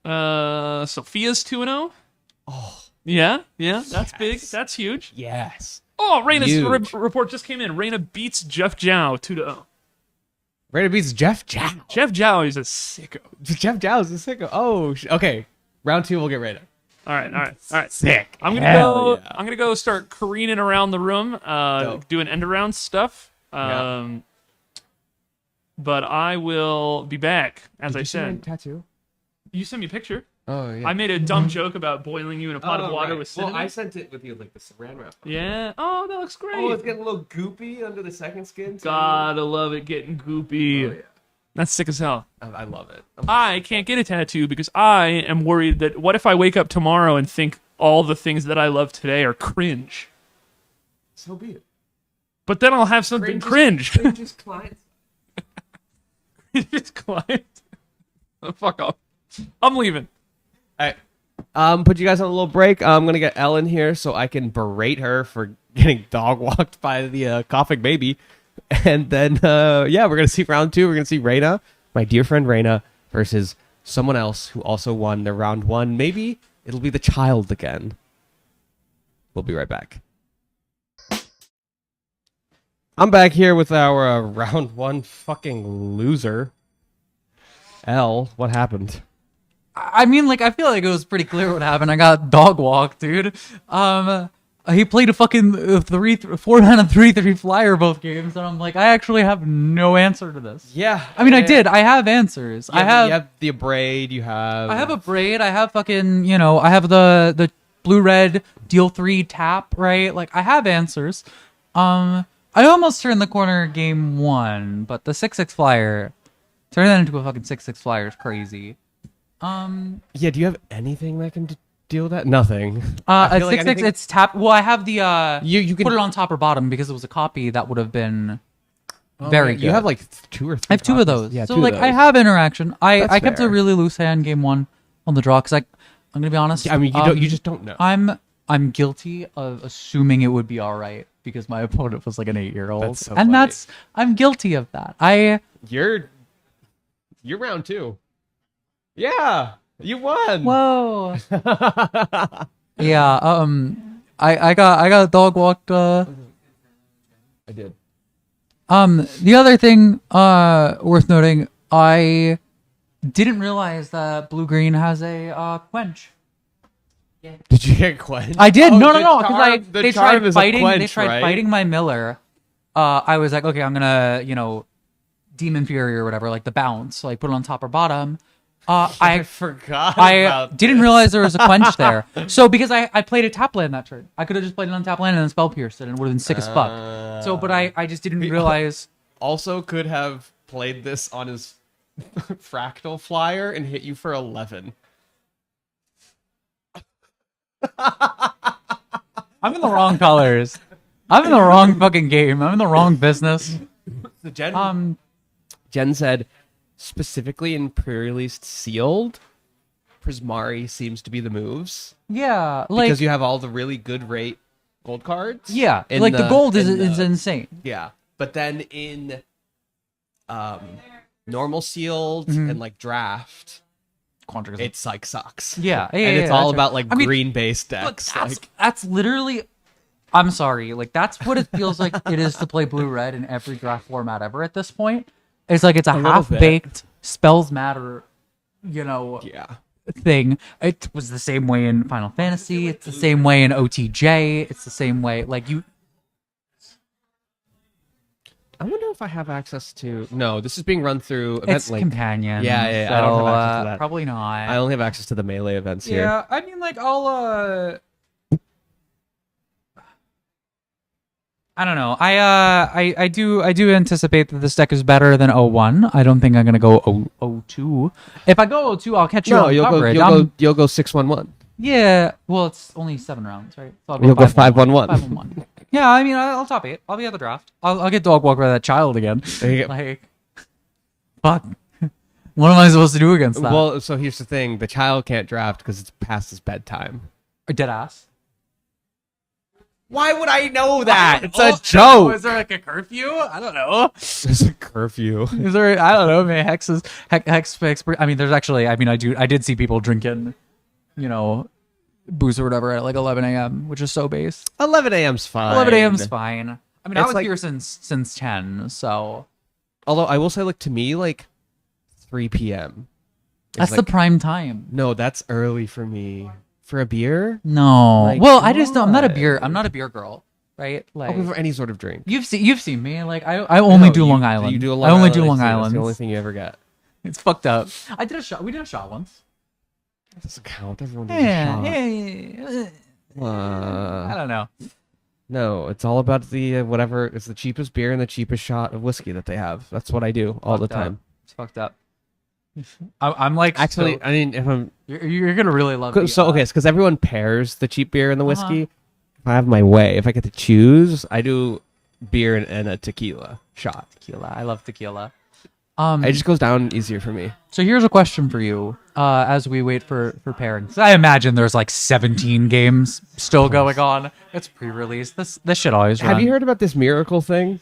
Sophia's 2-0. Oh, Yeah, that's big. That's huge. yes. Oh, Reina's Huge. report just came in. Reina beats Jeff Zhao 2-0. Reina beats Jeff Zhao. Jeff Zhao is a sicko. Jeff Zhao is a sicko. Oh, okay. Round 2, we'll get Reina. All right. Sick. I'm gonna Hell go. yeah. I'm gonna go start careening around the room, doing end around stuff. Yeah. But I will be back, as I said. Tattoo. You sent me a picture. Oh yeah. I made a dumb joke about boiling you in a pot of water with cinnamon. Well, I sent it with you like the saran wrap. Yeah. Oh, that looks great. Oh, it's getting a little goopy under the second skin. Too. Gotta love it getting goopy. Oh yeah. That's sick as hell. I love it. I can't get a tattoo because I am worried that what if I wake up tomorrow and think all the things that I love today are cringe? So be it. But then I'll have something cringe. Cringe's clients. It's client. Oh, fuck off. I'm leaving. All right. Put you guys on a little break. I'm gonna get Ellen here so I can berate her for getting dog walked by the coughing baby, and then yeah, we're gonna see round 2. We're gonna see Reina, my dear friend Reina, versus someone else who also won their round 1. Maybe it'll be the child again. We'll be right back. I'm back here with our round 1 fucking loser. L, what happened? I mean, like, I feel like it was pretty clear what happened. I got dog walked, dude. He played a fucking 4-mana 3/3 flyer both games, and I'm like, I actually have no answer to this. Yeah, I mean, I did. I have answers. You have the Abrade. You have. I have a braid. I have fucking, I have the blue-red deal 3 tap, right? Like, I have answers. I almost turned the corner game 1, but the 6/6 flyer, turning that into a fucking 6/6 flyer is crazy. Yeah, do you have anything that can deal with that? Nothing. A 6/6, it's tap. Well, I have the You can put it on top or bottom because it was a copy that would have been very good. You have like 2 or 3. I have 2 of copies. those. Yeah, so 2 of like those. I have interaction. That's I kept fair. a really loose hand game 1 on the draw because I'm gonna be honest. Yeah, I mean, you just don't know. I'm guilty of assuming it would be all right because my opponent was like an 8-year-old, That's so and funny. I'm guilty of that. You're round 2. Yeah, you won. Whoa. Yeah. I got dog walked. I did. The other thing worth noting, I didn't realize that blue green has a quench. Did you get quenched? I did. Oh, no, the because charm- the they charm tried is a fighting. They quench, tried right? fighting my Miller. I was like, okay, I'm gonna, Demon Fury or whatever, like the bounce, like put it on top or bottom. I forgot. I about didn't this. realize there was a quench there. So because I played a tap land that turn, I could have just played it on tap land and then spell pierced it, and it would have been sick as fuck. So, but I just didn't realize. Also, could have played this on his fractal flyer and hit you for 11. I'm in the wrong colors. I'm in the wrong fucking game. I'm in the wrong business. The Jen said, specifically in pre-released sealed, Prismari seems to be the moves. Yeah, like Because you have all the really good rate gold cards. yeah, in like the gold is in the- insane. Yeah. But then in normal sealed Mm-hmm. and like draft, Quandrix. it's like sucks. Yeah, yeah, and yeah, it's all that's right. about like I mean, green based Look, decks. that's literally. I'm sorry, like that's what it feels like it is to play blue red in every draft format ever at this point. It's like it's a little half bit. baked spells matter, you know, Yeah. thing. It was the same way in Final Fantasy. It's the same way in OTJ. It's the same way. Like you. I wonder if I have access to. No, this is being run through Event It's Link. companion. Yeah, So, I don't have access to that. Probably not. I only have access to the melee events here. Yeah, I mean, like I'll. I don't know. I do anticipate that this deck is better than 01. I don't think I'm gonna go 02. If I go 02, I'll catch you No, on you'll coverage. you'll go 6-1-1. Yeah, well, it's only 7 rounds, right? So I'll You'll go 5-1-1. 5-1-1. 5-1-1. Yeah, I mean, I'll top 8. I'll be at the draft. I'll get dog walked by that child again. There you go. Like, fuck. What am I supposed to do against that? Well, so here's the thing: the child can't draft because it's past his bedtime. Dead ass. Why would I know that? It's Oh, a joke. Is there like a curfew? I don't know. There's a curfew. Is there? I don't know, man. Hex expert. I mean, there's actually. I mean, I did see people drinking, you know, booze or whatever at like 11 a.m., which is so base. 11 a.m.'s fine. 11 a.m.'s fine. I mean, I It's was like- here since 10, so Although I will say, like to me, like 3 p.m. is, that's the like- prime time. No, that's early for me. For a beer? No, My well, I just don't. I'm not a God. beer girl, right? Like I'll go for any sort of drink. you've seen me. Like I only No, do you- Long Island. You do a Long I only Island do Long iced tea. That's Island. the only thing you ever get. It's fucked up. I did a shot. We did a shot once. That doesn't count. Everyone does a Yeah, shot. I don't know. No, it's all about the whatever. It's the cheapest beer and the cheapest shot of whiskey that they have. That's what I do all the Fucked up. time. It's fucked up. I'm like Actually, so- I mean, if I'm you're gonna really love the, so okay, it's because everyone pairs the cheap beer and the whiskey. Uh-huh. If I have my way, if I get to choose, I do beer and a tequila shot. tequila. I love tequila. It just goes down easier for me. So here's a question for you. As we wait for pairings, I imagine there's like 17 games still going on. It's pre-release. This shit always. Have run. you heard about this miracle thing?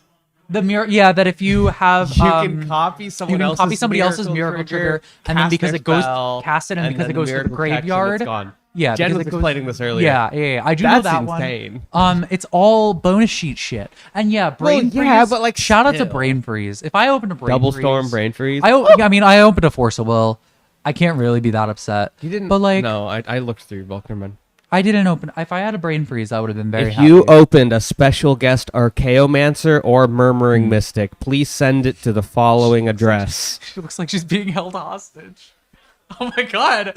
the mirror? Yeah, that if you have You can copy someone you can else's copy somebody else's miracle trigger, and then cast because their it goes spell, cast it, and because then it goes to the miracle text, and graveyard. it's gone. Yeah, Jen because was it goes- explaining this earlier. Yeah. I do That's know that insane. one. It's all bonus sheet shit. And yeah, brain freeze. yeah, but, like, shout out to still. brain freeze. If I open a brain Double freeze, storm brain freeze. I mean, I opened a Force of Will. I can't really be that upset. You didn't. But like, no, I looked through Volknerman. I didn't open. If I had a brain freeze, I would have been very If happy. you opened a special guest Archaeomancer or Murmuring Mystic, please send it to the following address. She looks like she's being held hostage. Oh my god!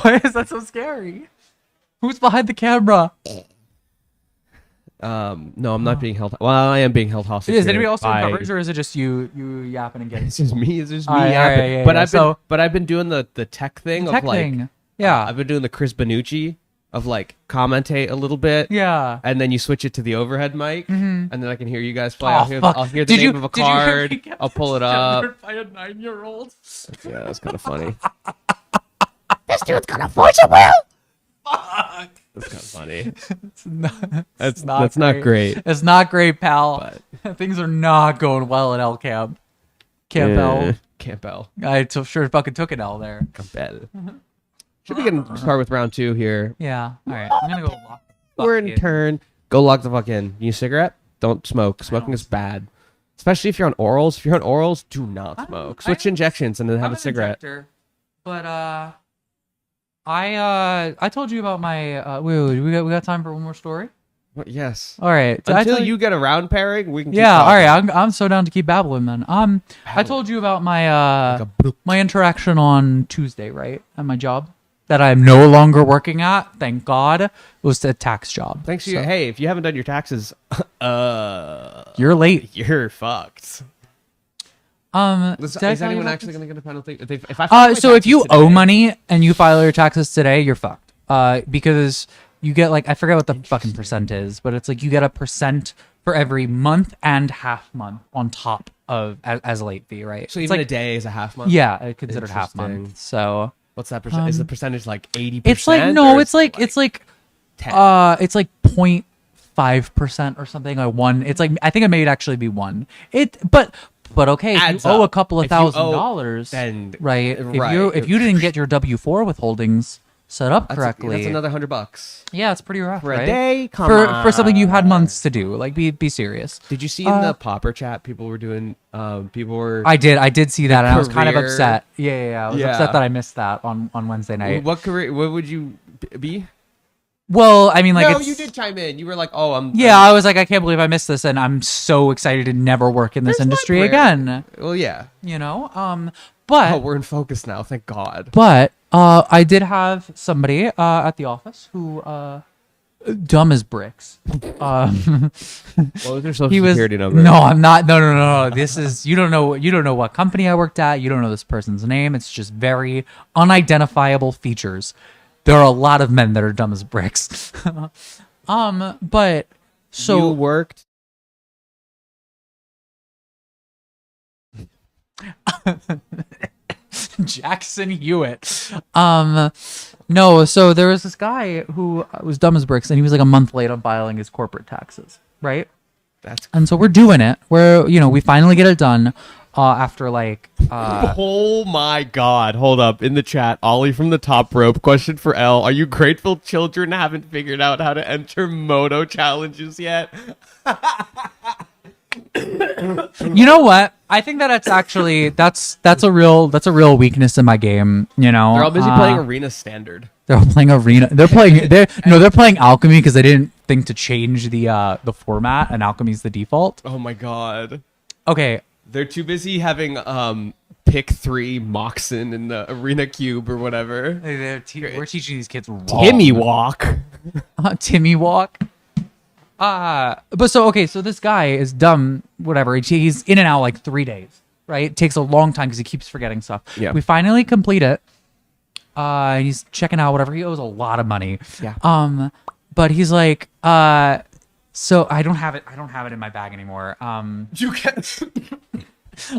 Why is that so scary? Who's behind the camera? No, I'm not being held. Well, I am being held hostage. Is here anybody else in by- coverage, or is it just you yapping and getting? It's just me. It's just me. All right, yapping. yeah, but yeah. I've been doing the tech thing Tech of like thing. Yeah, I've been doing the Chris Benucci of like commentate a little bit. yeah. And then you switch it to the overhead mic, and then I can hear you guys play. Oh, I'll hear, fuck. I'll hear the Did you- name of a did you hear card. me get I'll pull it up. gendered by a 9-year-old? Yeah, that's kind of funny. This dude's gonna force a will. Fuck. That's kind of funny. It's not. That's not great. It's not great, pal. Things are not going well at L Camp. Campbell. Campbell. Sure fucking took an L there. Campbell. Should we get start with round 2 here? Yeah. All right. I'm gonna go lock. We're in turn. Go log the fuck in. You need a cigarette? Don't smoke. Smoking is bad. Especially if you're on orals. If you're on orals, do not smoke. Switch injections and then have a cigarette. But I told you about my wait, we got time for one more story? What? Yes. All right. Did I Until tell you get a round pairing, we can keep Yeah, all talking. right. I'm so down to keep babbling then. I told you about my Like a book. my interaction on Tuesday, right? At my job that I'm no longer working at, thank God. It was a tax job. Thanks to So- you. Hey, if you haven't done your taxes, You're late. you're fucked. Is Is anyone actually going to get a penalty? If I file my so if taxes you today- owe money and you file your taxes today, you're fucked. Because you get like, I forget what the fucking percent is, but it's like you get a percent for every month and half month on top of as a late fee, right? so It's even like, a day is a half month. yeah, considered half Interesting. month. So What's that percent? Is the percentage like 80%? it's like no, or it's is like it it's like 10? it's like 0.5% or something. Like one. It's like I think it may actually be one. But But okay, if you adds owe up. a couple of If you owe, $1,000, then right? right. If you didn't get your W-4 withholdings set up correctly, That's another $100 yeah, it's pretty rough, for right? a day. Come For something you had on. months to do. Like, be serious. Did you see in the popper chat people were doing? People were. I did see that, and I was kind of career- upset. Yeah. I was Yeah. upset that I missed that on Wednesday night. What career? What would you be? Well, I mean, like, No, it's, you did chime in. You were like, "Oh, I'm." yeah, I was like, I can't believe I missed this, and I'm so excited to never work in this There's one industry prayer. again. Well, yeah. You know, Oh, but we're in focus now. Thank God. I did have somebody at the office who dumb as bricks. What was their social He was security number? no, I'm not. No. This is you don't know what company I worked at. You don't know this person's name. It's just very unidentifiable features. There are a lot of men that are dumb as bricks. But so you worked. Jackson Hewitt. No, so there was this guy who was dumb as bricks, and he was like a month late on filing his corporate taxes, right? And so we're doing it. We finally get it done after like. Oh my God! Hold up. In the chat, Ollie from the top rope. Question for L: Are you grateful children haven't figured out how to enter Moto challenges yet? You know what? I think that that's actually that's a real weakness in my game. You know, They're all busy playing Arena Standard. They're all playing Arena. They're playing Alchemy because they didn't think to change the format, and Alchemy's the default. Oh my God! Okay, They're too busy having pick 3 Moxen in the Arena Cube or whatever. we're teaching these kids wrong. Timmy walk. Timmy walk. But so this guy is dumb. Whatever. He's in and out like 3 days. Right. It takes a long time because he keeps forgetting stuff. Yeah. We finally complete it. He's checking out whatever. He owes a lot of money. Yeah. But he's like, so I don't have it. I don't have it in my bag anymore. You can't.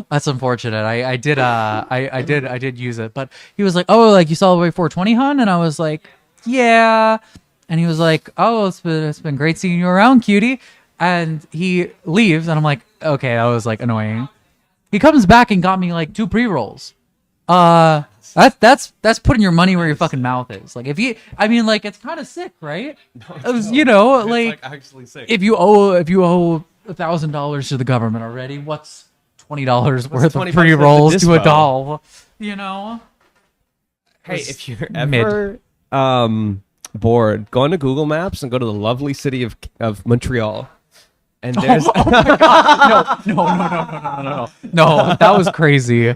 That's unfortunate. I did use it, but he was like, "Oh, like you celebrate 420, hun?" And I was like, "Yeah." And he was like, "Oh, it's been great seeing you around, cutie." And he leaves, and I'm like, "Okay, that was like annoying." He comes back and got me like 2 pre-rolls. That's putting your money where your fucking mouth is. Like like it's kind of sick, right? It's actually sick. If you owe $1,000 to the government already, what's $20 worth 20 of bucks pre-rolls worth to of a doll? You know? Hey, if you're ever bored, go into Google Maps and go to the lovely city of Montreal. And there's No, that was crazy.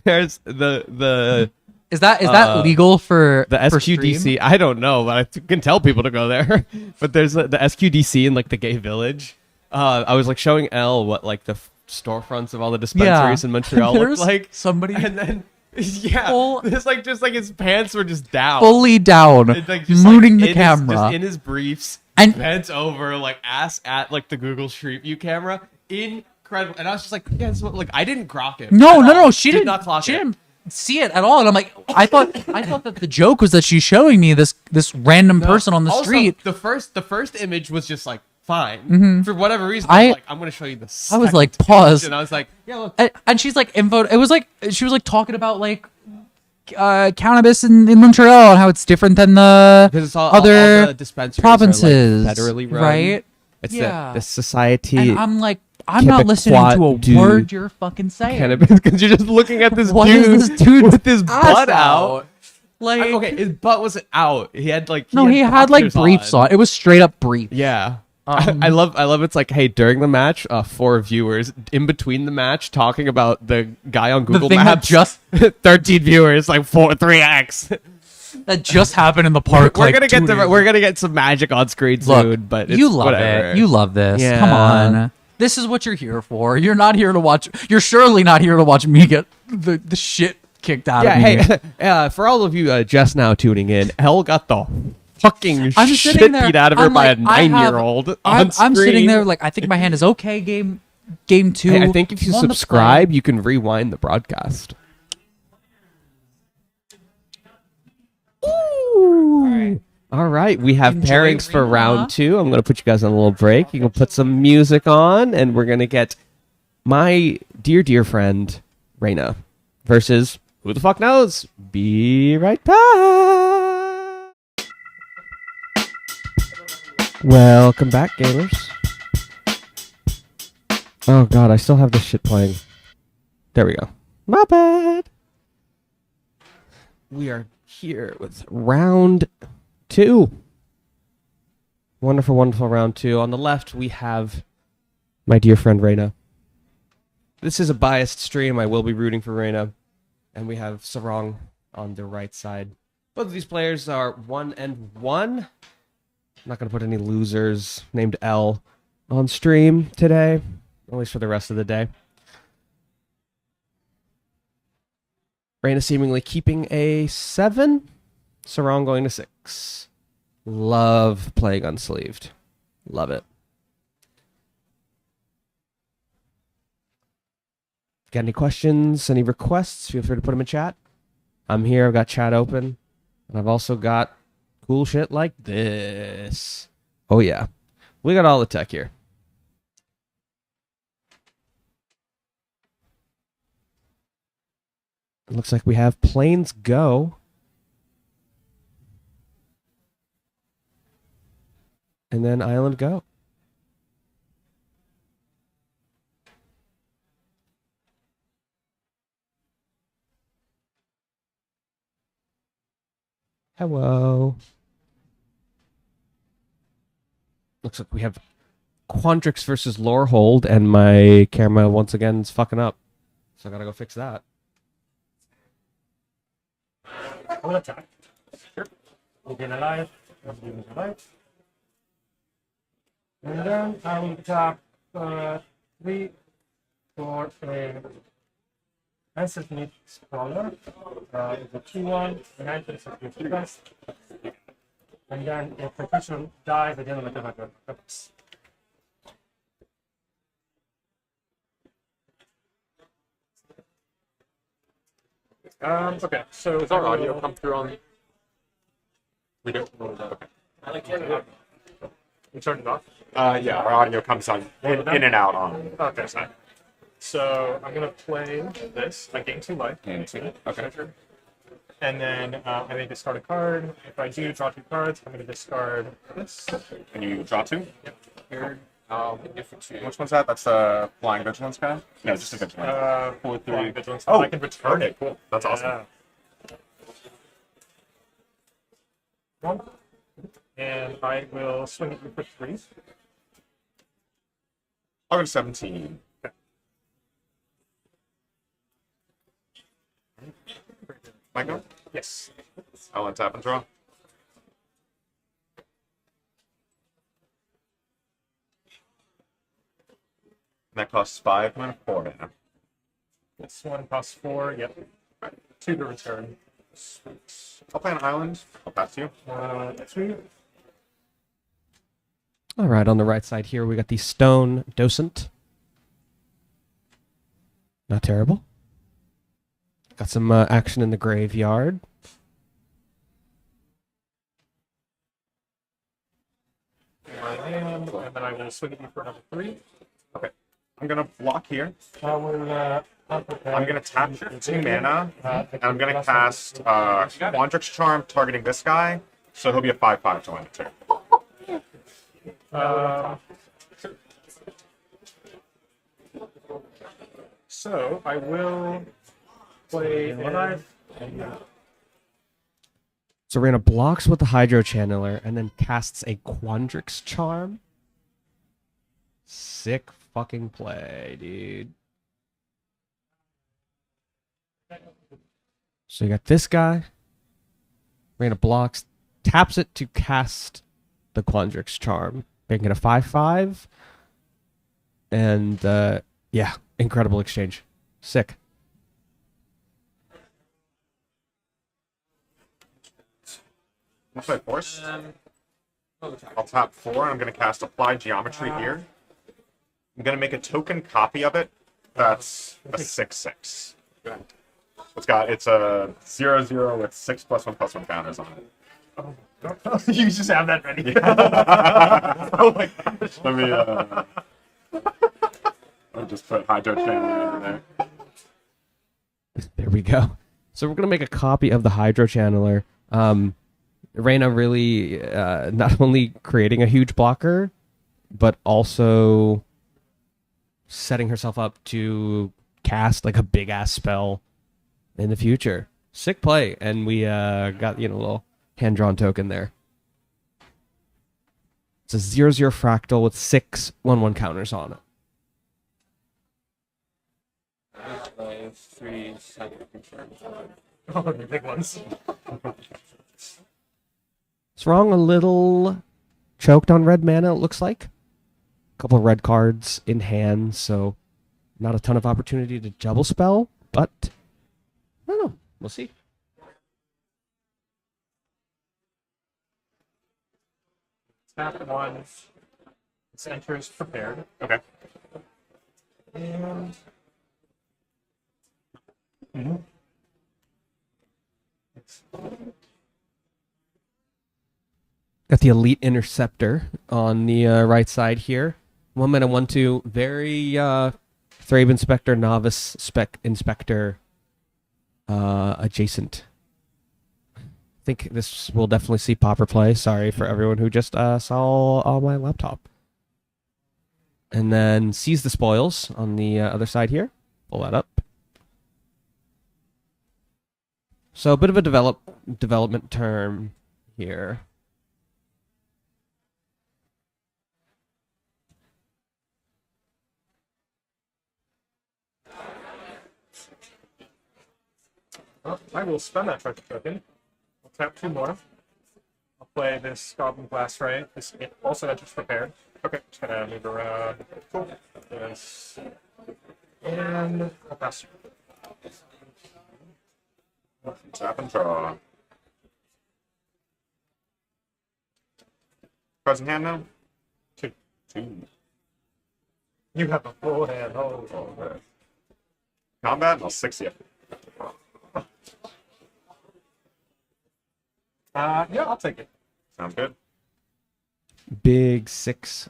there's the Is that legal for the for SQDC. stream? I don't know, but I can tell people to go there. But there's the SQDC in like the gay village. I was like showing Elle what like the storefronts of all the dispensaries in Montreal looked There's like. somebody And then Full- it's like just like his pants were just down, fully down, It's, like, just, mooning like, the in his- camera. just in his briefs, And- bent over, like ass at like the Google Street View camera. Incredible. And I was just like, yeah, like I didn't grok it. No, she Did didn't. not clock She it. didn't see it at all. And I'm like, I thought that the joke was that she's showing me this random person on the Also, street. The first image was just like fine for whatever reason. I- I was like, I'm gonna show you the. I was like, second pause. image, and I was like, yeah, look. And she's like info. It was like she was like talking about like cannabis in Montreal and how it's different than the Because it's all other the dispensaries provinces, are, like, federally run. right? It's Yeah. the society. And I'm like, I'm not listening to a Québécois word you're fucking saying. cannabis because you're just looking at this What dude is this dude's with his ass butt out. Like, Okay, his butt wasn't out. He had like he had like boxers briefs on. It was straight up brief. Yeah. I love it's like, hey, during the match, 4 viewers in between the match talking about the guy on Google thing that Maps. just 13 viewers, like 3x. that just happened in the park. We're like, gonna 2 get days we're gonna get some magic on screen Look, soon, but it's you love whatever. it. You love this. Yeah. Come on. This is what you're here for. You're not here to watch. You're surely not here to watch me get the shit kicked out of me. Hey, for all of you just now tuning in, Elle got the fucking I'm shit sitting there. beat out of her I'm by like, a I have- 9-year-old. I'm sitting screen. there like I think my hand is okay. Game 2. Hey, I think if you on the subscribe, you can rewind the broadcast. Ooh. All right, we have Enjoy pairings for Arena. round 2. I'm going to put you guys on a little break. You can put some music on, and we're going to get my dear friend Reyna versus who the fuck knows? Be right back. Welcome back, gamers. Oh god, I still have this shit playing. There we go. My bad. We are here with round 2. Wonderful, wonderful round 2. On the left, we have my dear friend Reyna. This is a biased stream. I will be rooting for Reyna. And we have Sarong on the right side. Both of these players are 1-1. I'm not going to put any losers named L on stream today. At least for the rest of the day. Reyna seemingly keeping a 7. Sarong going to 6. Love playing unsleeved. Love it. Got any questions, any requests, feel free to put them in chat. I'm here, I've got chat open. And I've also got cool shit like this. Oh yeah. We got all the tech here. It looks like we have planes go. And then island go. Hello. Looks like we have Quandrix versus Lorehold, and my camera once again is fucking up. So I gotta go fix that. I'm gonna attack. Sure. We'll gain a life. I'll gain a life. And then I will attack 3 for a Ancestry Sprawler. It's a 2-1, an Ancestry defense. And then if the creature dies, I deal with a purpose. Okay, so does our audio come through on? We do. Okay. You turned it off? Yeah, our audio comes on in and out on. Okay, fine. So I'm gonna play this. I gain 2 life. Okay. And then I may discard a card. If I do draw 2 cards, I'm gonna discard this. And you draw 2? Yep. Here. Which one's that? That's a Flying Vigilance guy? No, just a Vigilance. 4/3 vigilance. Oh, I can return okay, it. cool. That's awesome. Yeah. 1. And I will swing it for 3. I'll go to 17. Okay. Michael? Yes. I'll untap and draw. And that costs 5 mana 4 mana. This one costs 4. Yep. 2 to return. Sweet. I'll play an island. I'll pass you. 2. All right, on the right side here, we got the Stone Docent. Not terrible. Got some action in the graveyard. And then I will swing at you for another 3. Okay. I'm going to block here. I will. I'm going to tap 2 mana. And I'm going to cast Quandrix Charm targeting this guy. So he'll be a 5/5 to win the turn. So I will play live. Serena blocks with the Hydro Channeler and then casts a Quandrix Charm. Sick fucking play, dude. So you got this guy. Serena blocks, taps it to cast the Quandrix Charm, making it a 5/5. And yeah, incredible exchange. Sick. I'll play Force. I'll tap 4 and I'm going to cast Apply Geometry here. I'm going to make a token copy of it. That's a 6/6. It's a 0/0 with 6+1/+1 counters on it. Oh, you just have that ready. Yeah. Oh my gosh. Let me just put Hydro Channeler in there. There we go. So we're gonna make a copy of the Hydro Channeler. Reyna really not only creating a huge blocker, but also setting herself up to cast like a big ass spell in the future. Sick play, and we got a little hand drawn token there. It's a 0/0 fractal with 6 1/1 counters on it. 3, 7, oh, the big ones. Wrong a little choked on red mana, it looks like. A couple of red cards in hand, so not a ton of opportunity to double spell, but I don't know. We'll see. Tap 1. Its enters prepared. Okay. And Got the Elite Interceptor on the right side here. 1 mana, 1/2. Very Thrave Inspector, Novice Spec Inspector adjacent. I think this will definitely see Pauper play. Sorry for everyone who just saw on my laptop. And then Seize the Spoils on the other side here. Pull that up. So a bit of a development term here. well, I will spend that treasure token. I'll tap 2 more. I'll play this Goblin Blast Ray. This also enters prepared. Okay, just gonna move around. Cool. This. And I'll pass. Tap and draw. Present hand now? 2. 2. You have a full hand. Oh, Okay. Combat, I'll 6 you. yeah, I'll take it. Sounds good. Big 6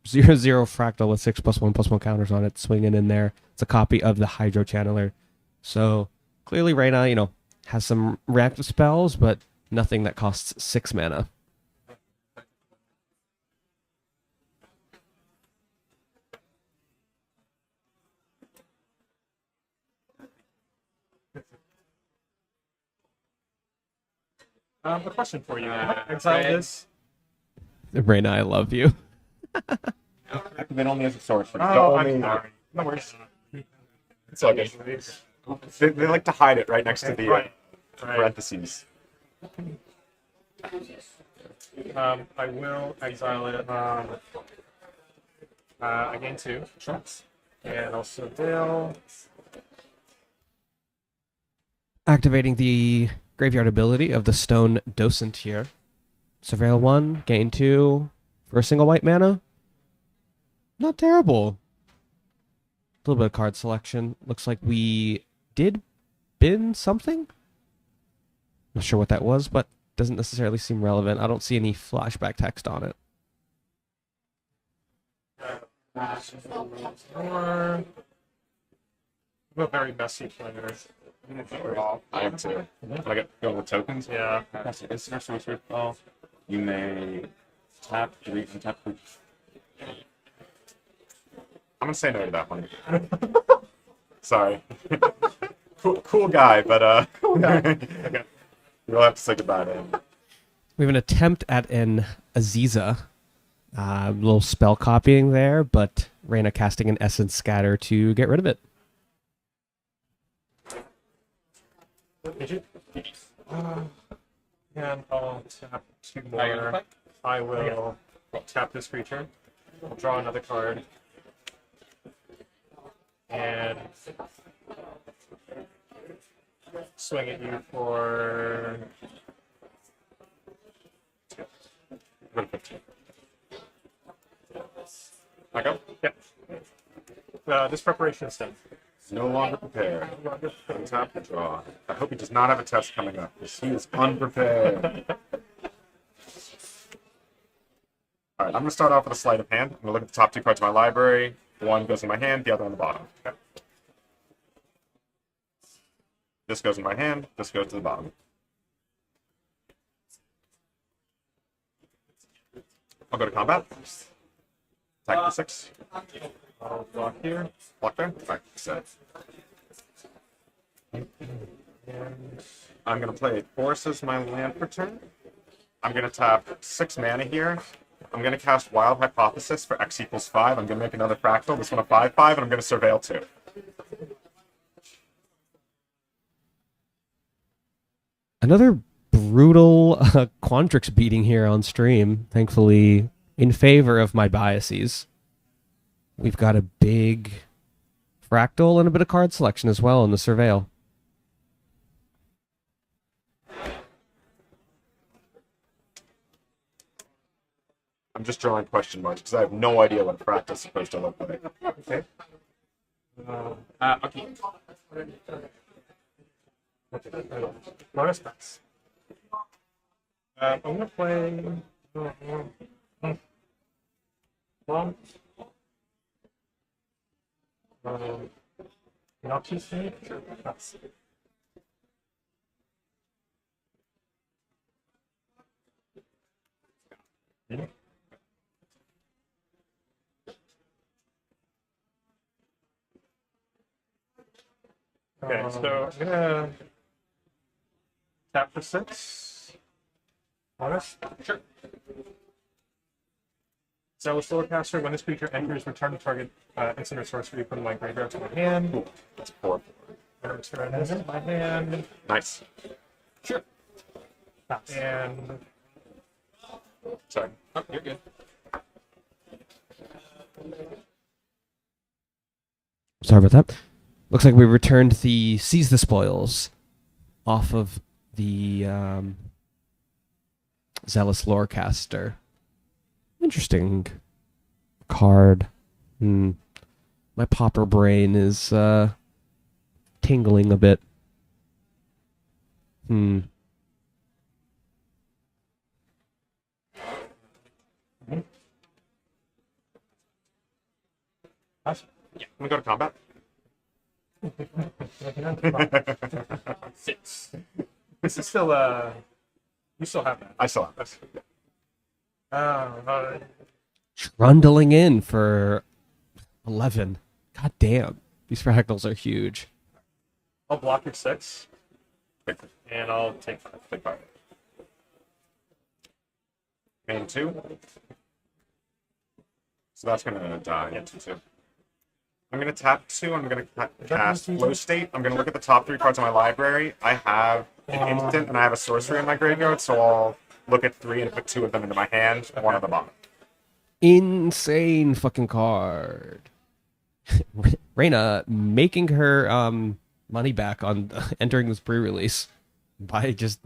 0/0 fractal with 6+1/+1 counters on it, swinging in there. It's a copy of the Hydro Channeler. So clearly Reyna, has some reactive spells, but nothing that costs 6 mana. A question for you. Exile this. Reyna, I love you. Activate only as a sorcerer. Oh, I'm sorry. No worries. It's okay. They like to hide it right next to the Right. parentheses. I will exile it. I gain 2. Sure. And also deal. Activating the graveyard ability of the Stone Docent here. Surveil 1, gain 2 for a single white mana. Not terrible. A little bit of card selection. Looks like we did bin something. Not sure what that was, but doesn't necessarily seem relevant. I don't see any flashback text on it. Or a very messy player. I am too. I get go with tokens. Yeah. It's your sorcerer spell. You may tap 3 and tap 3. I'm gonna say no to that one. Sorry. cool guy, but okay. We'll have to say goodbye to him. We have an attempt at an Aziza. Little spell copying there, but Reyna casting an Essence Scatter to get rid of it. Did you? And I'll tap 2 more. I will tap this creature. I'll draw another card. And swing at you for 15. I go? Yep. This preparation is done. No longer prepared. Untap and draw. I hope he does not have a test coming up, because he is unprepared. Alright, I'm going to start off with a sleight of hand. I'm going to look at the top 2 cards of my library, One goes in my hand, the other on the bottom. Okay. This goes in my hand, this goes to the bottom. I'll go to combat. Attack for 6. I'll block here. Block there. Attack for 7. And I'm going to play Force as my land for turn. I'm going to tap 6 mana here. I'm going to cast Wild Hypothesis for X equals 5. I'm going to make another Fractal. This one a 5/5, and I'm going to Surveil 2. Another brutal Quandrix beating here on stream, thankfully in favor of my biases. We've got a big Fractal and a bit of card selection as well in the Surveil. I'm just drawing question marks because I have no idea what a Fractal is supposed to look like. Okay. Okay. Bonus pass. I'm gonna play. Not too soon. Pass. Okay, so I'm gonna tap for 6. Honest? Sure. Zealous Lorecaster, when this creature enters, return the target instant or sorcery from my graveyard to my hand. Ooh, that's 4. I return this to my hand. Nice. Sure. And Sorry. Oh, you're good. Sorry about that. Looks like we returned the Seize the Spoils off of the Zealous Lorecaster. Interesting card. My popper brain is tingling a bit. Yeah, I'm gonna go to combat. 6. This is still you still have that. I still have this. Trundling in for 11. God damn. These fractals are huge. I'll block your 6. Take And I'll take 5. Take 5. Main 2. So that's gonna die into 2. I'm gonna tap 2. I'm gonna cast Flow State. I'm gonna look at the top 3 cards of my library. I have an instant and I have a sorcery in my graveyard, so I'll look at 3 and put 2 of them into my hand, 1 at the bottom. Insane fucking card. Reyna making her money back on entering this pre-release by just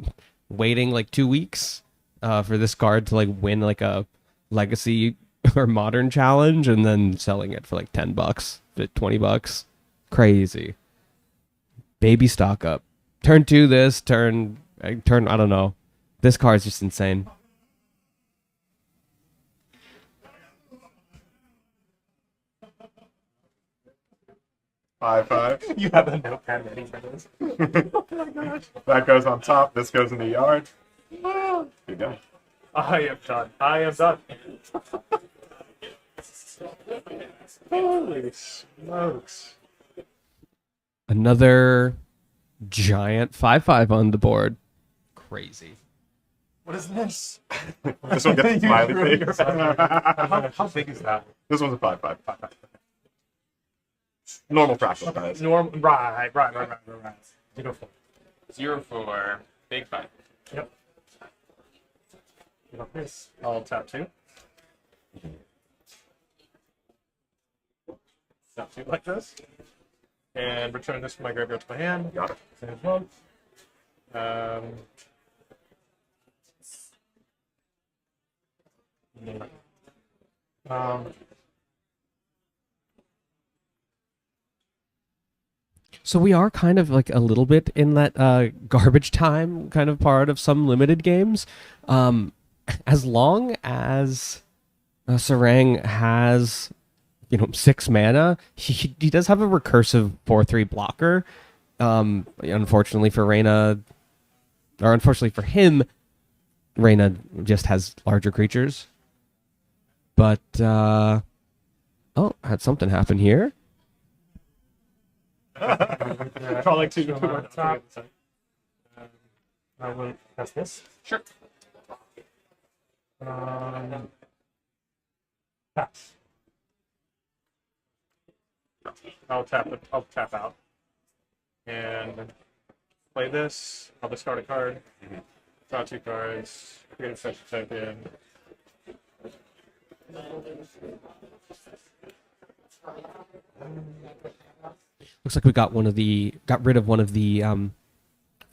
waiting like 2 weeks for this card to like win like a legacy or modern challenge and then selling it for like $10, $20. Crazy. Baby stock up. Turn 2 this, turn I don't know. This card's just insane. Five. You have a notepad ready for this. Oh my gosh. That goes on top. This goes in the yard. You're done. I am done. I am done. Holy smokes. Another giant 5/5 on the board. Crazy. What is this? This one gets a smiley face. How big is that? This one's a 5/5. Normal fractal size. Right. Beautiful. 0 for big 5. Yep. Got this. I'll tap 2. Tap 2 like this. And return this from my graveyard to my hand. Got it. Same as well. So we are kind of like a little bit in that garbage time kind of part of some limited games. As long as Sarang has 6 mana. He does have a recursive 4/3 blocker. Unfortunately for Reyna, or unfortunately for him, Reyna just has larger creatures. But had something happen here. Draw like 2 top. I will cast this. Sure. Pass. I'll tap out. And play this. I'll discard a card. Draw 2 cards. Create a special token. Looks like we got rid of one of the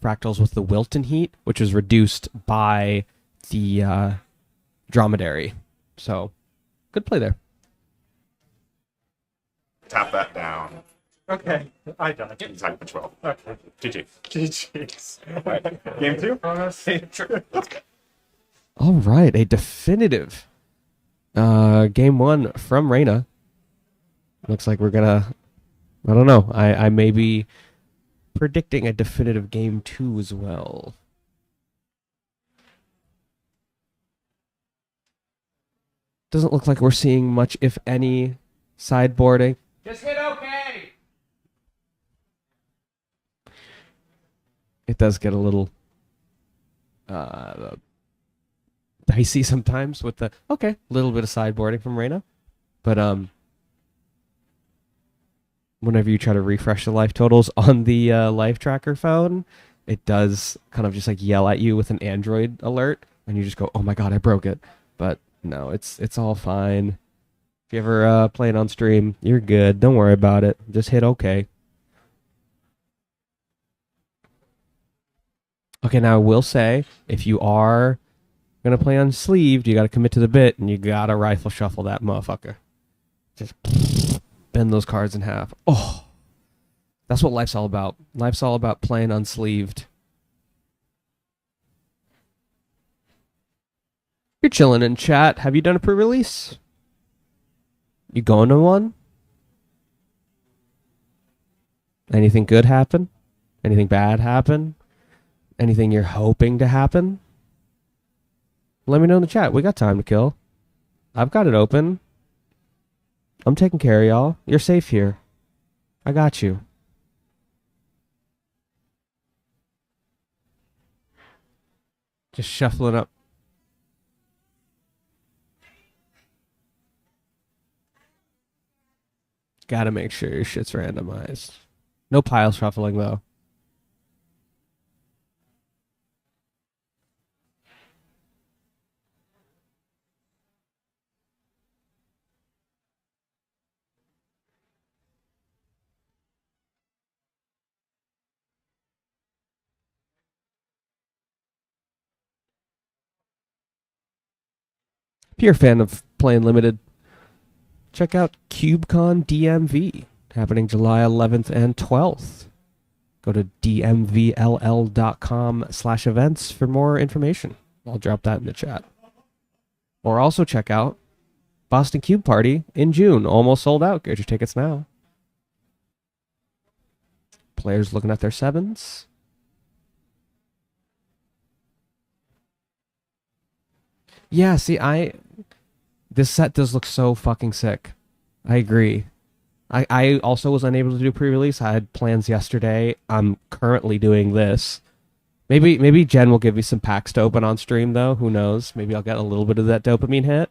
fractals with the Wilton Heat, which is reduced by the Dromedary. So, good play there. Tap that down. Okay, I died. Type 12. Okay. GG. GG's. Alright, game 2? Sure. All right, a definitive game 1 from Reyna. Looks like we're gonna. I don't know. I may be predicting a definitive game 2 as well. Doesn't look like we're seeing much, if any, sideboarding. Just hit OK. It does get a little dicey sometimes with the little bit of sideboarding from Reyna, but whenever you try to refresh the life totals on the life tracker phone, it does kind of just like yell at you with an Android alert, and you just go, "Oh my god, I broke it!" But no, it's all fine. If you ever play it on stream, you're good. Don't worry about it. Just hit OK. Okay, now I will say, if you are going to play unsleeved, you got to commit to the bit, and you got to rifle shuffle that motherfucker. Just bend those cards in half. Oh, that's what life's all about. Life's all about playing unsleeved. You're chilling in chat. Have you done a pre-release? You going to one? Anything good happen? Anything bad happen? Anything you're hoping to happen? Let me know in the chat. We got time to kill. I've got it open. I'm taking care of y'all. You're safe here. I got you. Just shuffling up. Gotta make sure your shit's randomized. No pile shuffling, though. If you're a fan of playing limited, check out CubeCon DMV, happening July 11th and 12th. Go to dmvll.com/events for more information. I'll drop that in the chat. Or also check out Boston Cube Party in June. Almost sold out. Get your tickets now. Players looking at their 7s. Yeah, see, this set does look so fucking sick. I agree. I also was unable to do pre-release. I had plans yesterday. I'm currently doing this. Maybe Jen will give me some packs to open on stream, though. Who knows? Maybe I'll get a little bit of that dopamine hit.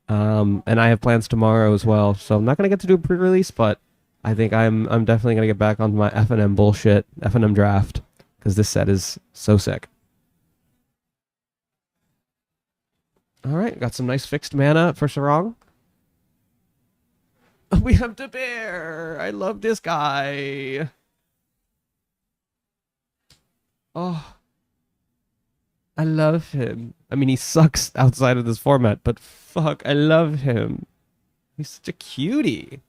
And I have plans tomorrow as well. So I'm not gonna get to do a pre-release, but I think I'm definitely gonna get back on my F&M bullshit, F&M draft, because this set is so sick. All right, got some nice fixed mana for Sarong. We have the bear. I love this guy. Oh, I love him. I mean, he sucks outside of this format, but fuck, I love him. He's such a cutie.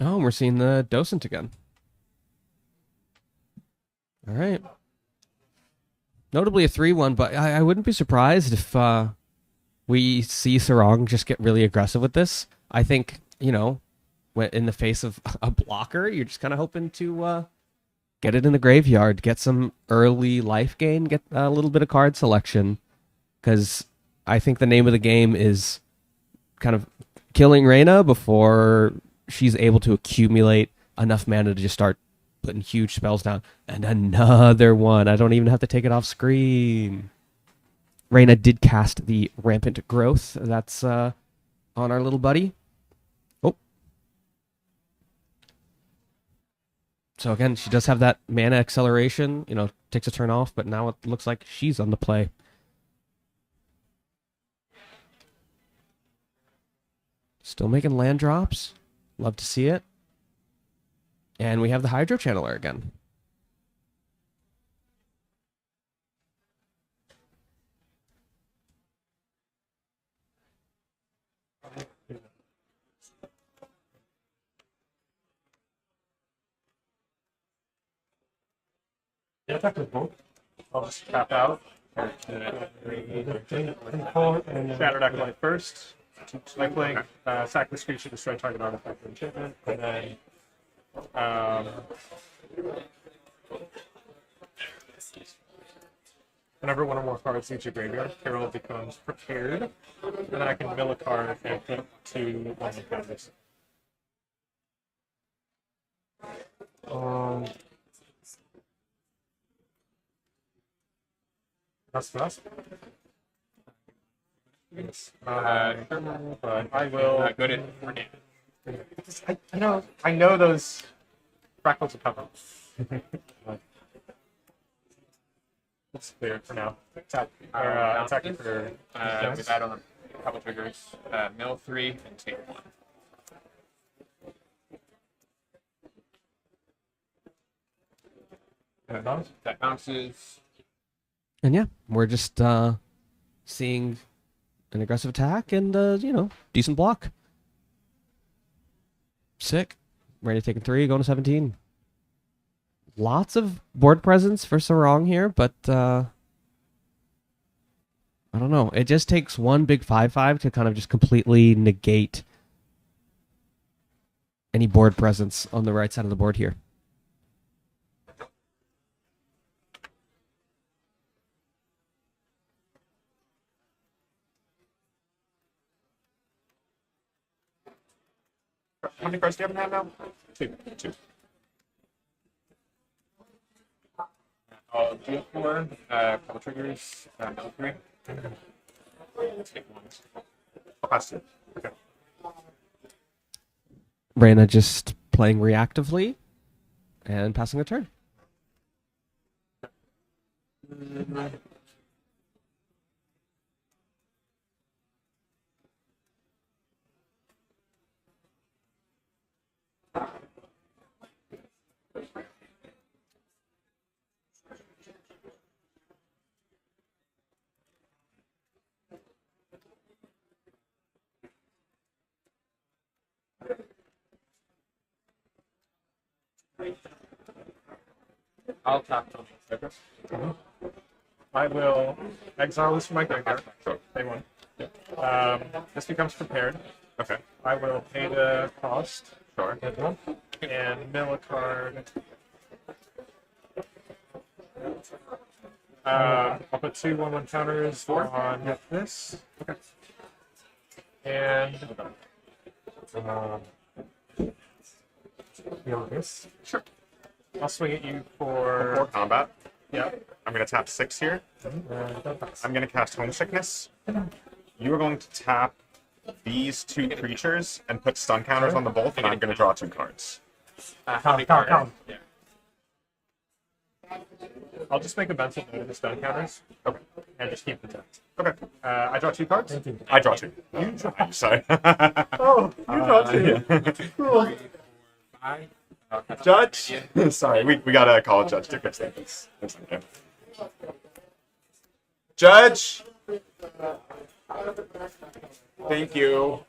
Oh, and we're seeing the docent again. All right. Notably a 3-1, but I wouldn't be surprised if we see Sarong just get really aggressive with this. I think, in the face of a blocker, you're just kind of hoping to get it in the graveyard, get some early life gain, get a little bit of card selection. Because I think the name of the game is kind of killing Reyna before she's able to accumulate enough mana to just start putting huge spells down. And another one. I don't even have to take it off screen. Reyna did cast the Rampant Growth. That's on our little buddy. Oh. So again, she does have that mana acceleration. Takes a turn off, but now it looks like she's on the play. Still making land drops. Love to see it. And we have the Hydro Channeler again. Yeah, attack with both. I'll just tap out. Shattered Acolyte first. Cycling, sack this creature, destroy target artifact or enchantment, and then whenever one or more cards leave your graveyard, Carol becomes prepared, and then I can mill a card and put to one of the counters. That's but I will Go to I know those freckles are coming. It's clear for now. Attacking for with that on a couple triggers. Mill 3 and take 1. That bounces. And yeah, we're just seeing an aggressive attack and, decent block. Sick. Ready taking 3, going to 17. Lots of board presence for Sarong here, but I don't know. It just takes one big 5/5 to kind of just completely negate any board presence on the right side of the board here. How many cards do you have in hand now? Two. I'll do 4, couple triggers, mill 3. Take 1. I'll pass 2. Okay. Reyna just playing reactively and passing a turn. I'll tap I will exile this from my graveyard. Pay 1. This becomes prepared. Okay. I will pay the cost. Sure. Hit 1. And mill a card. I'll put 2 1/1 counters on this. Okay. And this. Sure. I'll swing at you For for combat, yeah. I'm going to tap 6 here. Don't pass. I'm going to cast Homesickness. You are going to tap these 2 creatures and put stun counters on the both, and I'm going to draw 2 cards. Count. Yeah. I'll just make a mental note of the stun counters. Okay. And just keep the text. Okay. I draw 2 cards. I draw 2. I'm sorry. Oh, you draw 2. Cool. 5. Judge? Sorry, we got to call a judge to fix that. It's okay. Judge? Thank you.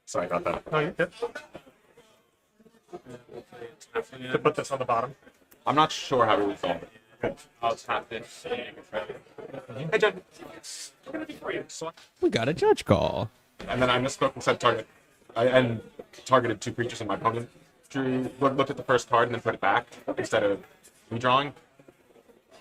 Sorry about that. No, you're good. To put this on the bottom. I'm not sure how to resolve it. I'll tap this. Hey, Jen. We're gonna do for you. We got a judge call. And then I misspoke and said target. And targeted 2 creatures in my opponent. Looked at the first card and then put it back instead of redrawing.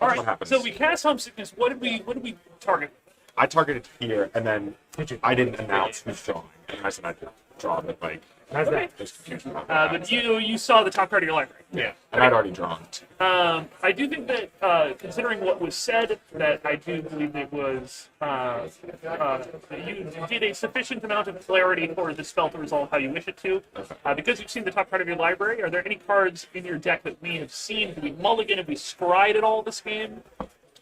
All right. What happens? So we cast Homesickness. What did we target? I targeted here, and then I didn't announce who's drawing. And I said I'd draw, but like, Okay. there's confusion about But that. you saw the top card of your library. Yeah, and I'd already drawn. I do think that, considering what was said, that I do believe it was that you did a sufficient amount of clarity for the spell to resolve how you wish it to. Because you've seen the top card of your library, are there any cards in your deck that we have seen? Have we mulligan? Have we scryed at all this game?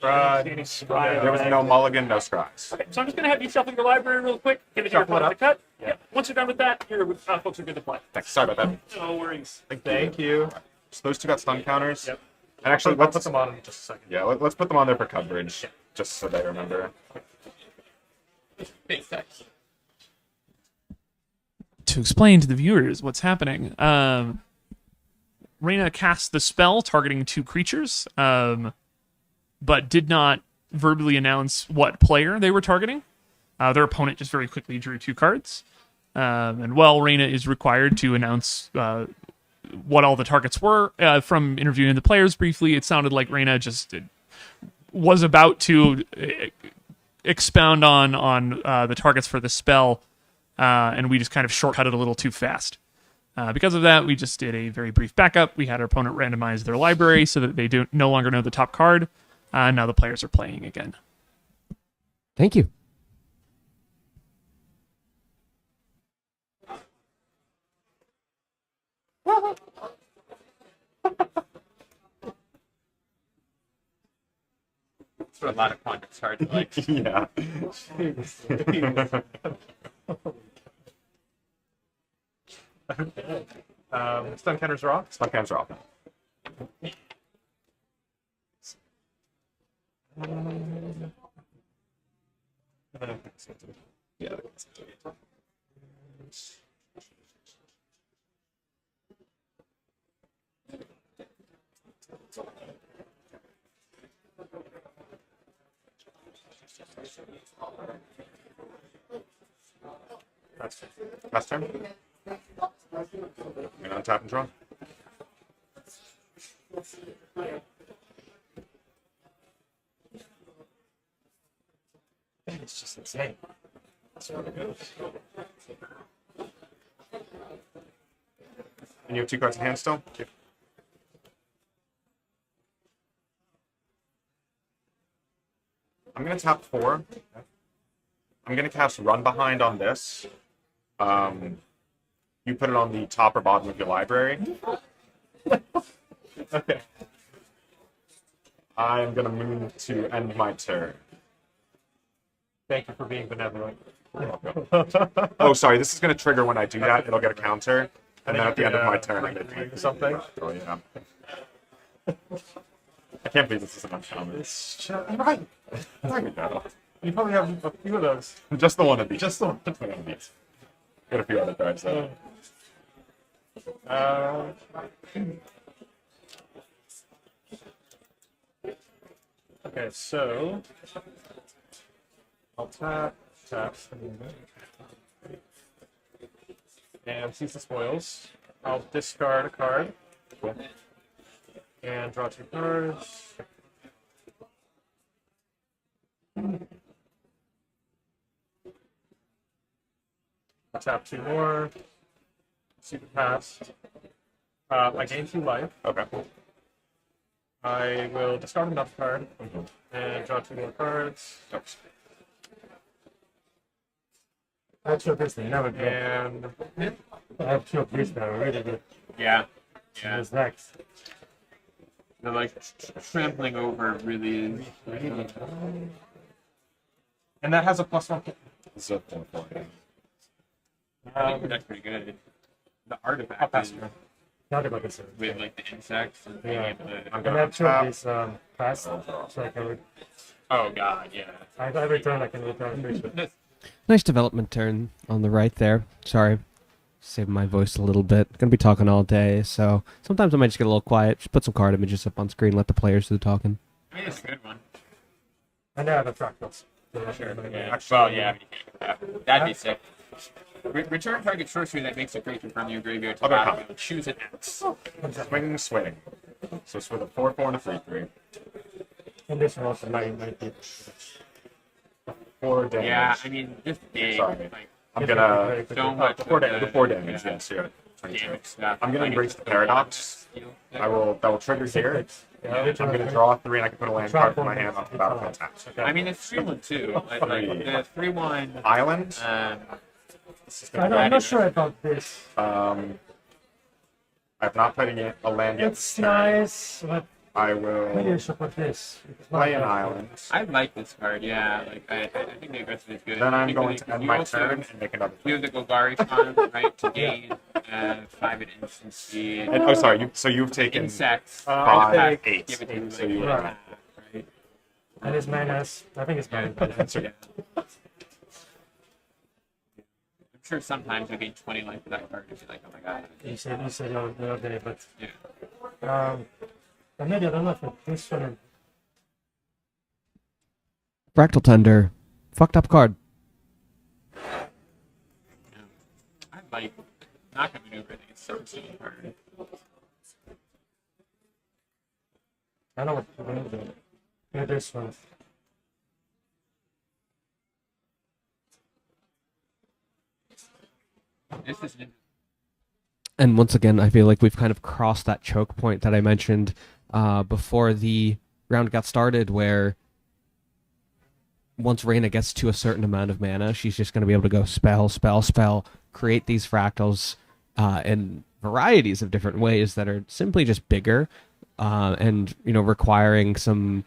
There was no mulligan, no scries. Okay, so I'm just going to have you shuffle your library real quick, give it to your opponent to cut. Yep. Once you're done with that, your folks are good to play. Thanks. Sorry about that. No worries. Thank you. So those 2 got stun counters. Yep. And actually, I'll let's put them on in just a second. Yeah, let's put them on there for coverage, just so they remember. To explain to the viewers what's happening, Reyna cast the spell targeting 2 creatures, but did not verbally announce what player they were targeting. Their opponent just very quickly drew 2 cards. And while Reyna is required to announce what all the targets were, from interviewing the players briefly, it sounded like Reyna just was about to expound on the targets for the spell, and we just kind of shortcut it a little too fast. Because of that, we just did a very brief backup. We had our opponent randomize their library so that they no longer know the top card. Now the players are playing again. Thank you. That's what a lot of context hard to like. Yeah. Stun counters are off. Stun counters are off. Yeah. Last turn. And untap and draw. It's just insane. That's what it is. And you have 2 cards in hand still? Yep. I'm going to tap 4. I'm going to cast Run Behind on this. You put it on the top or bottom of your library. Okay. I'm going to move to end my turn. Thank you for being benevolent. Oh, sorry. This is going to trigger when I do that. It'll get a counter. And then at the end of my turn, I get to something. Oh, yeah. I can't believe this is an uncommon. You're right. There we go. You probably have a few of those. Just the one of these. Just the one. Just the one of these. Got a few other cards though. Okay, so I'll tap, and seize the spoils. I'll discard a card and draw 2 cards. I'll tap 2 more. See the pass. I gain 2 life. Okay. I will discard another card and draw 2 more cards. I have 2 of this, never good. And I have 2 of these now, really good. Yeah. Yeah. Who's next? The like trampling over really is. And that has a +1. So, I think that's pretty good. The I'll artifact pass is turn. Not about this. with like the insects and being Yeah. able to. I'm And gonna I have 2 of tap. these pass, so I can. Oh god, yeah. Every turn I can return a creature. Nice development turn on the right there. Sorry. Saving my voice a little bit. Gonna be talking all day, so sometimes I might just get a little quiet. Just put some card images up on screen, let the players do the talking. I mean, it's a good one. And there are the fractals. Sure. Yeah. Well, yeah. That'd be sick. Return target sorcery that makes a creature from your graveyard to battle. Choose an X. Swing. So it's with a 4/4 and a 3/3. And this one also might be 4 damage. Yeah, I mean, just big. Sorry. Like, I'm gonna so much. 4 damage. Yeah. Yes, here. 22. Damage stuff. I'm gonna embrace the paradox. That will trigger here. I'm gonna draw 3 and I can put a land card from my hand onto the battlefield tap. I mean, it's 3/1 too. Like the 3/1 Island. I'm not sure about this. I've not played a land yet. It's nice, but I maybe I will should put this. play an island. I like this card. Yeah, like I think the aggressive is good. Then I'm Because going to end my turn and make another. You have the Golgari con, right, to gain 5 at instant speed. And, oh, sorry. So you've taken Insects. 5, I'll take- 8. Give it to So you, you like, Right. right? And his manas, I think it's Yeah. mana. Yeah. I'm sure sometimes you gain 20 life for that card if you're like, oh my god. You said the other day, but Yeah. and maybe I don't know if this one. Fractal Tender. Fucked up card. I like not gonna maneuver. I think it's so silly card. I know what we're gonna do. Yeah, this one. This is an And once again, I feel like we've kind of crossed that choke point that I mentioned before the round got started, where once Reyna gets to a certain amount of mana, she's just going to be able to go spell, create these fractals in varieties of different ways that are simply just bigger and, you know, requiring some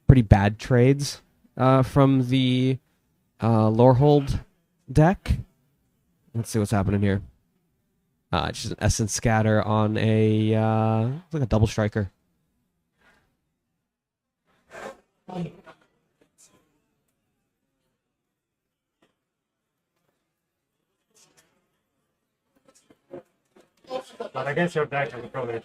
pretty bad trades from the Lorehold deck. Let's see what's happening here. Just an Essence Scatter on a it's like a double striker. But against your deck, I would probably.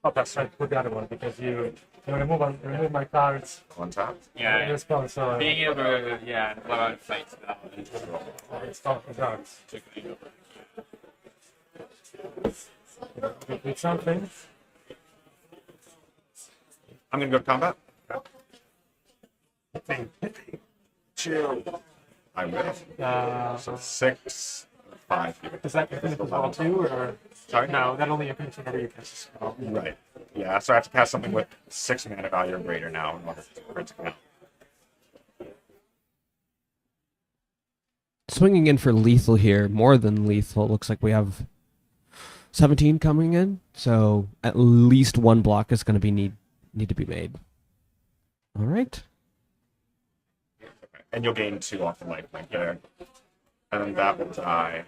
Oh, that's right. Put the other one because you remove my cards. On top. yeah. Response. So Being able to blow out fights that one. it's top the cards. With something. I'm gonna go to combat. Chill. I will. So 6, 5 here. Does that finish as well too, or Sorry? no? That only appears whenever you cast a spell. Right. Yeah, so I have to cast something with 6 mana value or greater now in order for it to count. Swinging in for lethal here, more than lethal. Looks like we have 17 coming in, so at least one block is going to be need to be made. All right. And you'll gain 2 off the life link there. And then that will die.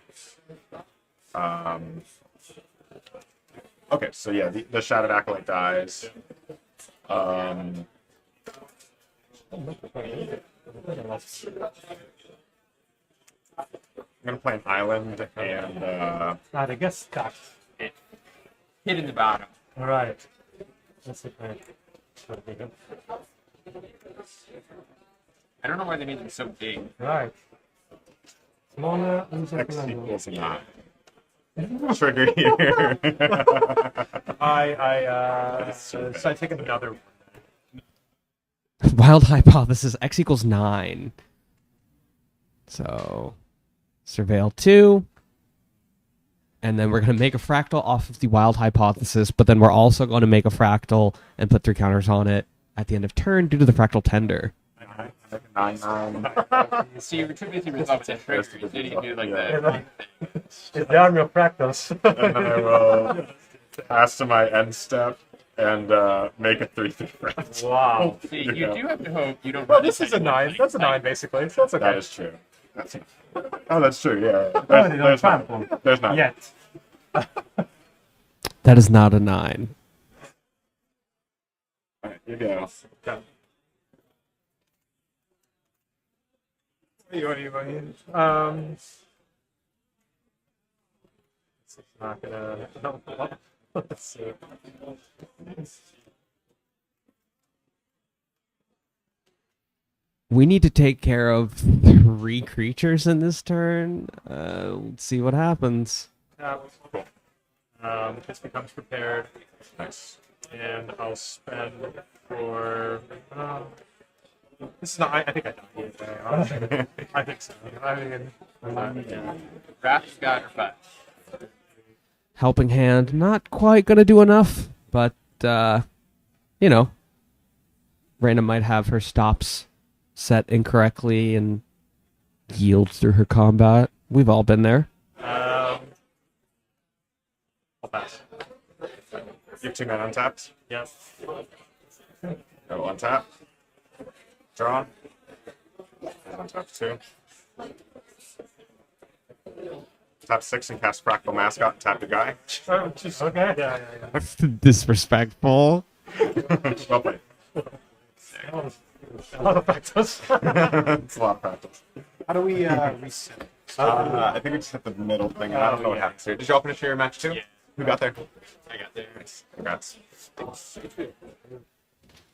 Okay, so yeah, the Shattered Acolyte dies. I'm gonna play an island and I guess stuck. Hit in the bottom. All right. That's it. I don't know why they made them so big. Right. Smaller. X equals 9. Trigger here. So I take another one. Wild Hypothesis, X equals 9. So, Surveil 2. And then we're going to make a fractal off of the Wild Hypothesis, but then we're also going to make a fractal and put 3 counters on it at the end of turn due to the Fractal Tender. 9/9. So you basically resolve it in trigger. Did you do like that? It's the army of fractals. And then I will pass to my end step and make a 3/3 fractal. Wow. See, you do have to hope you don't. Well, this is a 9. That's a 9, basically. So that's okay. That is true. Oh, that's true, yeah. Oh, they don't trample. There's not. Yet. That is not a 9. Alright, you go. It's not gonna help. Let's see. We need to take care of 3 creatures in this turn. Let's see what happens. Cool. This becomes prepared. Nice. And I'll spend for. This is not. I think I died today. Honestly. I think so. I mean, yeah. Wrath got her 5. Helping Hand, not quite gonna do enough, but you know, Raina might have her stops set incorrectly and yield through her combat. We've all been there. I'll pass. You have 2 men untapped. Yep. Go untap. Draw. Untap 2. Tap 6 and cast Fractal Mascot and tap the guy. Oh, just, okay. Yeah. Disrespectful. Well played. A lot of practice. It's a lot of practice. How do we reset? I think we just hit the middle thing. And I don't know what happens here. Did y'all finish your match too? Yeah. Who got there? I got there. Nice. Congrats.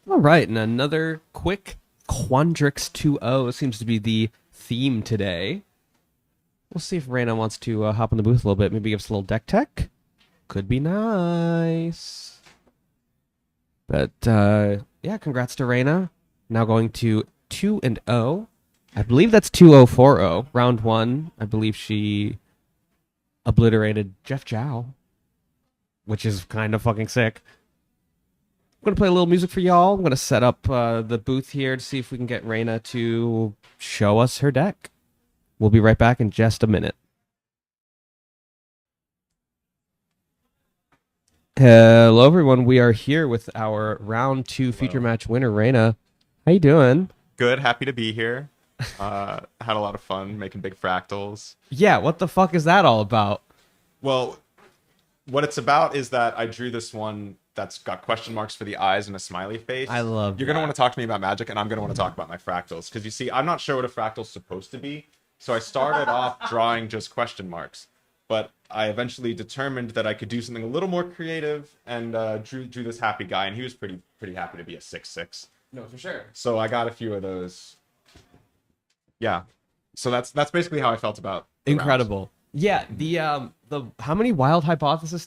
All right, and another quick Quandrix 2.0 seems to be the theme today. We'll see if Raina wants to hop in the booth a little bit. Maybe give us a little deck tech. Could be nice. But yeah, congrats to Raina. Now going to 2-0. I believe that's 2-0-4-0. Round 1, I believe she obliterated Jeff Zhao, which is kind of fucking sick. I'm going to play a little music for y'all. I'm going to set up the booth here to see if we can get Raina to show us her deck. We'll be right back in just a minute. Hello, everyone. We are here with our round 2 feature match winner, Raina. How you doing? Good. Happy to be here. Had a lot of fun making big fractals. Yeah, what the fuck is that all about? Well, what it's about is that I drew this one that's got question marks for the eyes and a smiley face. I love You're going to want to talk to me about magic, and I'm going to want to talk about my fractals. Because you see, I'm not sure what a fractal's supposed to be. So I started off drawing just question marks. But I eventually determined that I could do something a little more creative and drew this happy guy. And he was pretty happy to be a 6/6. No, for sure. So I got a few of those. Yeah. So that's basically how I felt about the Incredible. rounds. Yeah, the how many wild hypotheses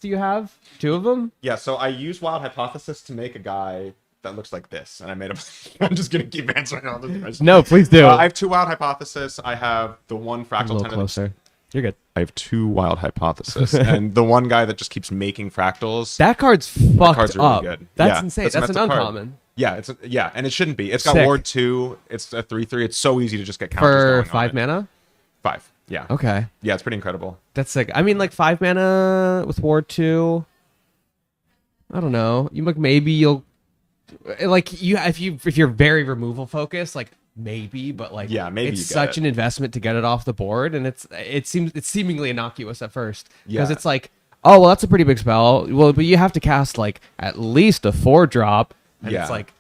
do you have? 2 of them? Yeah, so I used Wild Hypothesis to make a guy that looks like this, and I made him. I'm just gonna keep answering all this questions. No, please do. I have 2 Wild Hypothesis. I have the one a Fractal little Tenant. closer. You're good. I have 2 Wild Hypothesis, and the one guy that just keeps making fractals. That card's fucked card's really up. good. That's Yeah, insane. that's a That's an meta card. uncommon. Yeah, and it shouldn't be. It's got Sick. Ward 2. It's a 3/3. It's so easy to just get counters For going 5 on it. mana? 5. Yeah. Okay. Yeah, it's pretty incredible. That's sick. I mean, like 5 mana with Ward 2. I don't know. Maybe you'll like if you're very removal focused, like maybe, but like Yeah, maybe it's you get such it. an investment to get it off the board, and it's seemingly innocuous at first because Yeah. it's like, oh well, that's a pretty big spell. Well, but you have to cast like at least a 4-drop, and Yeah. it's like,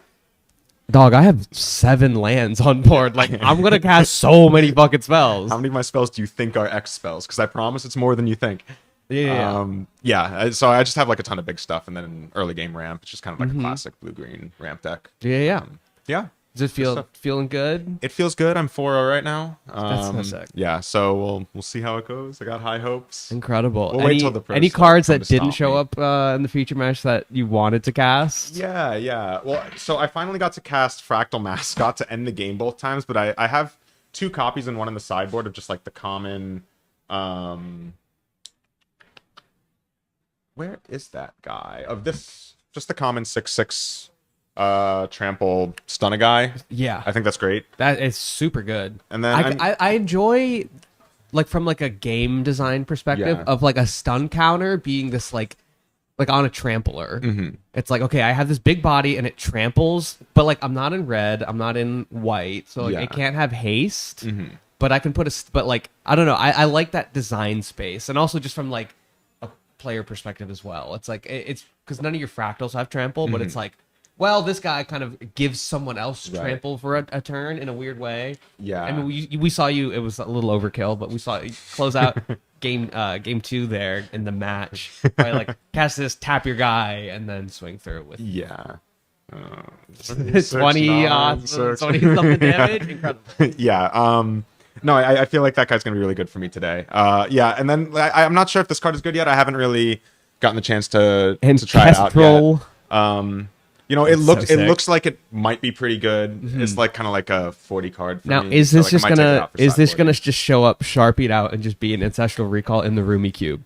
dog, I have 7 lands on board. Like I'm gonna cast so many fucking spells. How many of my spells do you think are X spells? Because I promise it's more than you think. Yeah. So I just have like a ton of big stuff, and then early game ramp. It's just kind of like a classic blue-green ramp deck. Yeah. Yeah. Does it feeling good? It feels good. I'm 4-0 right now. That's so sick. Yeah, so we'll see how it goes. I got high hopes. Incredible. We'll wait till the pros any start cards come that to didn't stomp show me. up in the feature match that you wanted to cast? Yeah. Well, so I finally got to cast Fractal Mascot to end the game both times, but I have 2 copies and one in the sideboard of just like the common. Where is that guy? Of this, just the common 6/6 trample stun a guy. Yeah, I think that's great. that is super good. And then I enjoy, like from like a game design perspective, Yeah. of like a stun counter being this like on a trampler. Mhm. It's like, okay, I have this big body and it tramples, but like I'm not in red, I'm not in white, so like, Yeah. it can't have haste. Mhm. But I can but like I don't know, I like that design space, and also just from like a player perspective as well. It's like it's because none of your fractals have trample, but it's like well, this guy kind of gives someone else Right. trample for a turn in a weird way. Yeah. I mean, we saw you. It was a little overkill, but we saw you close out game 2 there in the match by like cast this, tap your guy, and then swing through with Yeah. 20 something damage. Incredible. Yeah. No, I feel like that guy's gonna be really good for me today. Yeah, and then I'm not sure if this card is good yet. I haven't really gotten the chance to try it out Kestrel. yet. You know, That's so it sick. looks like it might be pretty good. It's like kind of like a 40 card for Now, me. is so, this like, I just might take it gonna out for is this sideboard. gonna just show up sharpied out and just be an ancestral recall in the Roomy cube?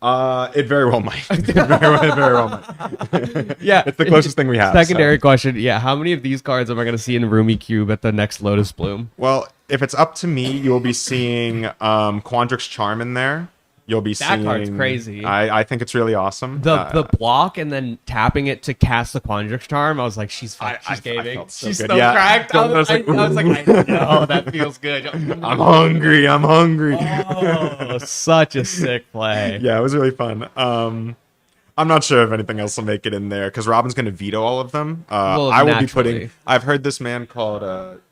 It very well might. It very well might. Yeah, It's the closest thing we have. Secondary so. question: yeah, how many of these cards am I gonna see in Roomy cube at the next Lotus Bloom? Well, if it's up to me, you'll be seeing Quandrix Charm in there. You'll be That seeing. card's crazy. I think it's really awesome. The block and then tapping it to cast the Quandrix Charm. I was like, she's gaming. felt so She's good. so Yeah. cracked. I was like, I know that feels good. I'm hungry. Oh, such a sick play. Yeah, it was really fun. I'm not sure if anything else will make it in there because Robin's going to veto all of them. Well, I will naturally. be putting. I've heard this man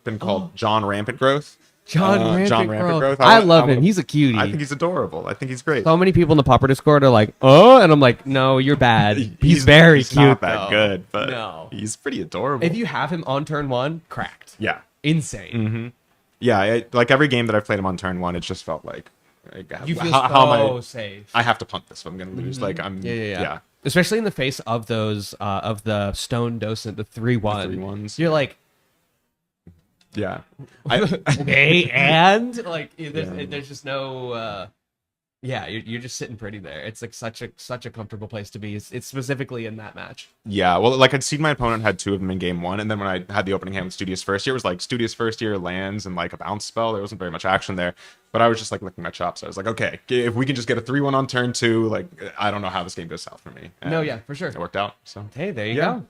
been called John Rampant Growth. John Rampant Growth. Growth. I love him. He's a cutie. I think he's adorable. I think he's great. So many people in the Popper Discord are like, oh, and I'm like, no, you're bad. He's very he's cute. Not that though. good, but No. he's pretty adorable. If you have him on turn 1, cracked. yeah, Insane. yeah. Like every game that I've played him on turn 1, it just felt like You feel how am I? safe. I have to punt this if I'm going to lose. Like I'm. Yeah. Especially in the face of those of the Stone Docent, the 3/1. 3/1s. You're like, Yeah. okay, and like there's just no you're just sitting pretty there. It's like such a comfortable place to be. It's specifically in that match. Yeah, well, like I'd seen my opponent had 2 of them in game 1, and then when I had the opening hand with Studious First Year, it was like Studious First Year lands and like a bounce spell. There wasn't very much action there, but I was just like licking my chops. I was like, okay, if we can just get a 3/1 on turn 2, like I don't know how this game goes south for me. And No, yeah, for sure. it worked out. So Hey, there you Yeah. go.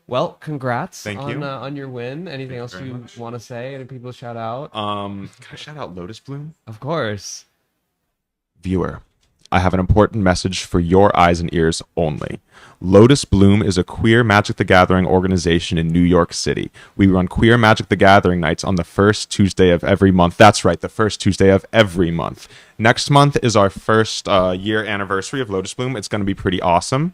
Well, congrats Thank on you. On your win. Anything else very you much. want to say? Any people to shout out? can I shout out Lotus Bloom? Of course. Viewer, I have an important message for your eyes and ears only. Lotus Bloom is a queer Magic the Gathering organization in New York City. We run queer Magic the Gathering nights on the first Tuesday of every month. That's right, the first Tuesday of every month. Next month is our first year anniversary of Lotus Bloom. It's going to be pretty awesome.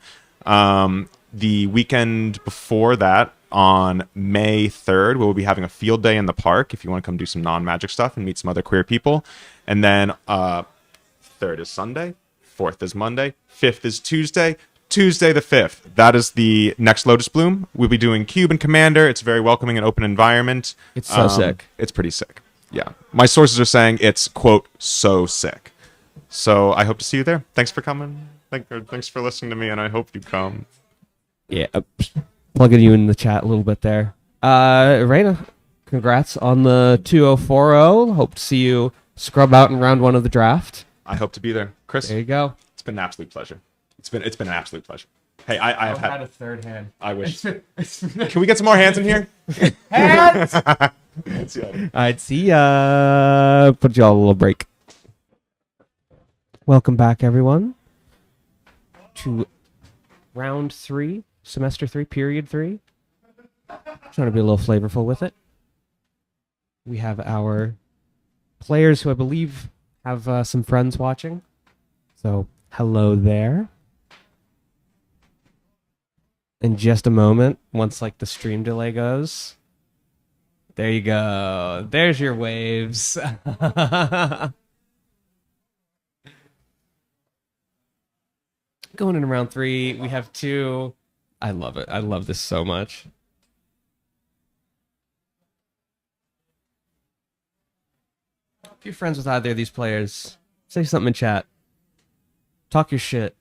The weekend before that, on May 3rd, we'll be having a field day in the park if you want to come do some non-magic stuff and meet some other queer people. And then 3rd is Sunday, 4th is Monday, 5th is Tuesday the 5th. That is the next Lotus Bloom. We'll be doing Cube and Commander. It's a very welcoming and open environment. It's so sick. It's pretty sick. Yeah. My sources are saying it's, quote, so sick. So I hope to see you there. Thanks for coming. Thanks for listening to me, and I hope you come. Yeah, plugging you in the chat a little bit there. Reina, congrats on the 2040. Hope to see you scrub out in round 1 of the draft. I hope to be there. Chris, There you go. it's been an absolute pleasure. It's been an absolute pleasure. Hey, I have had. a third hand. I wish. Can we get some more hands in here? Hands! See ya. All right, see ya. Put y'all a little break. Welcome back, everyone, to round 3, semester 3, period 3. Trying to be a little flavorful with it. We have our players who I believe have some friends watching. So, hello there. In just a moment, once like the stream delay goes. There you go. There's your waves. Going in round 3, we have 2. I love it. I love this so much. If you're friends with either of these players, say something in chat. Talk your shit.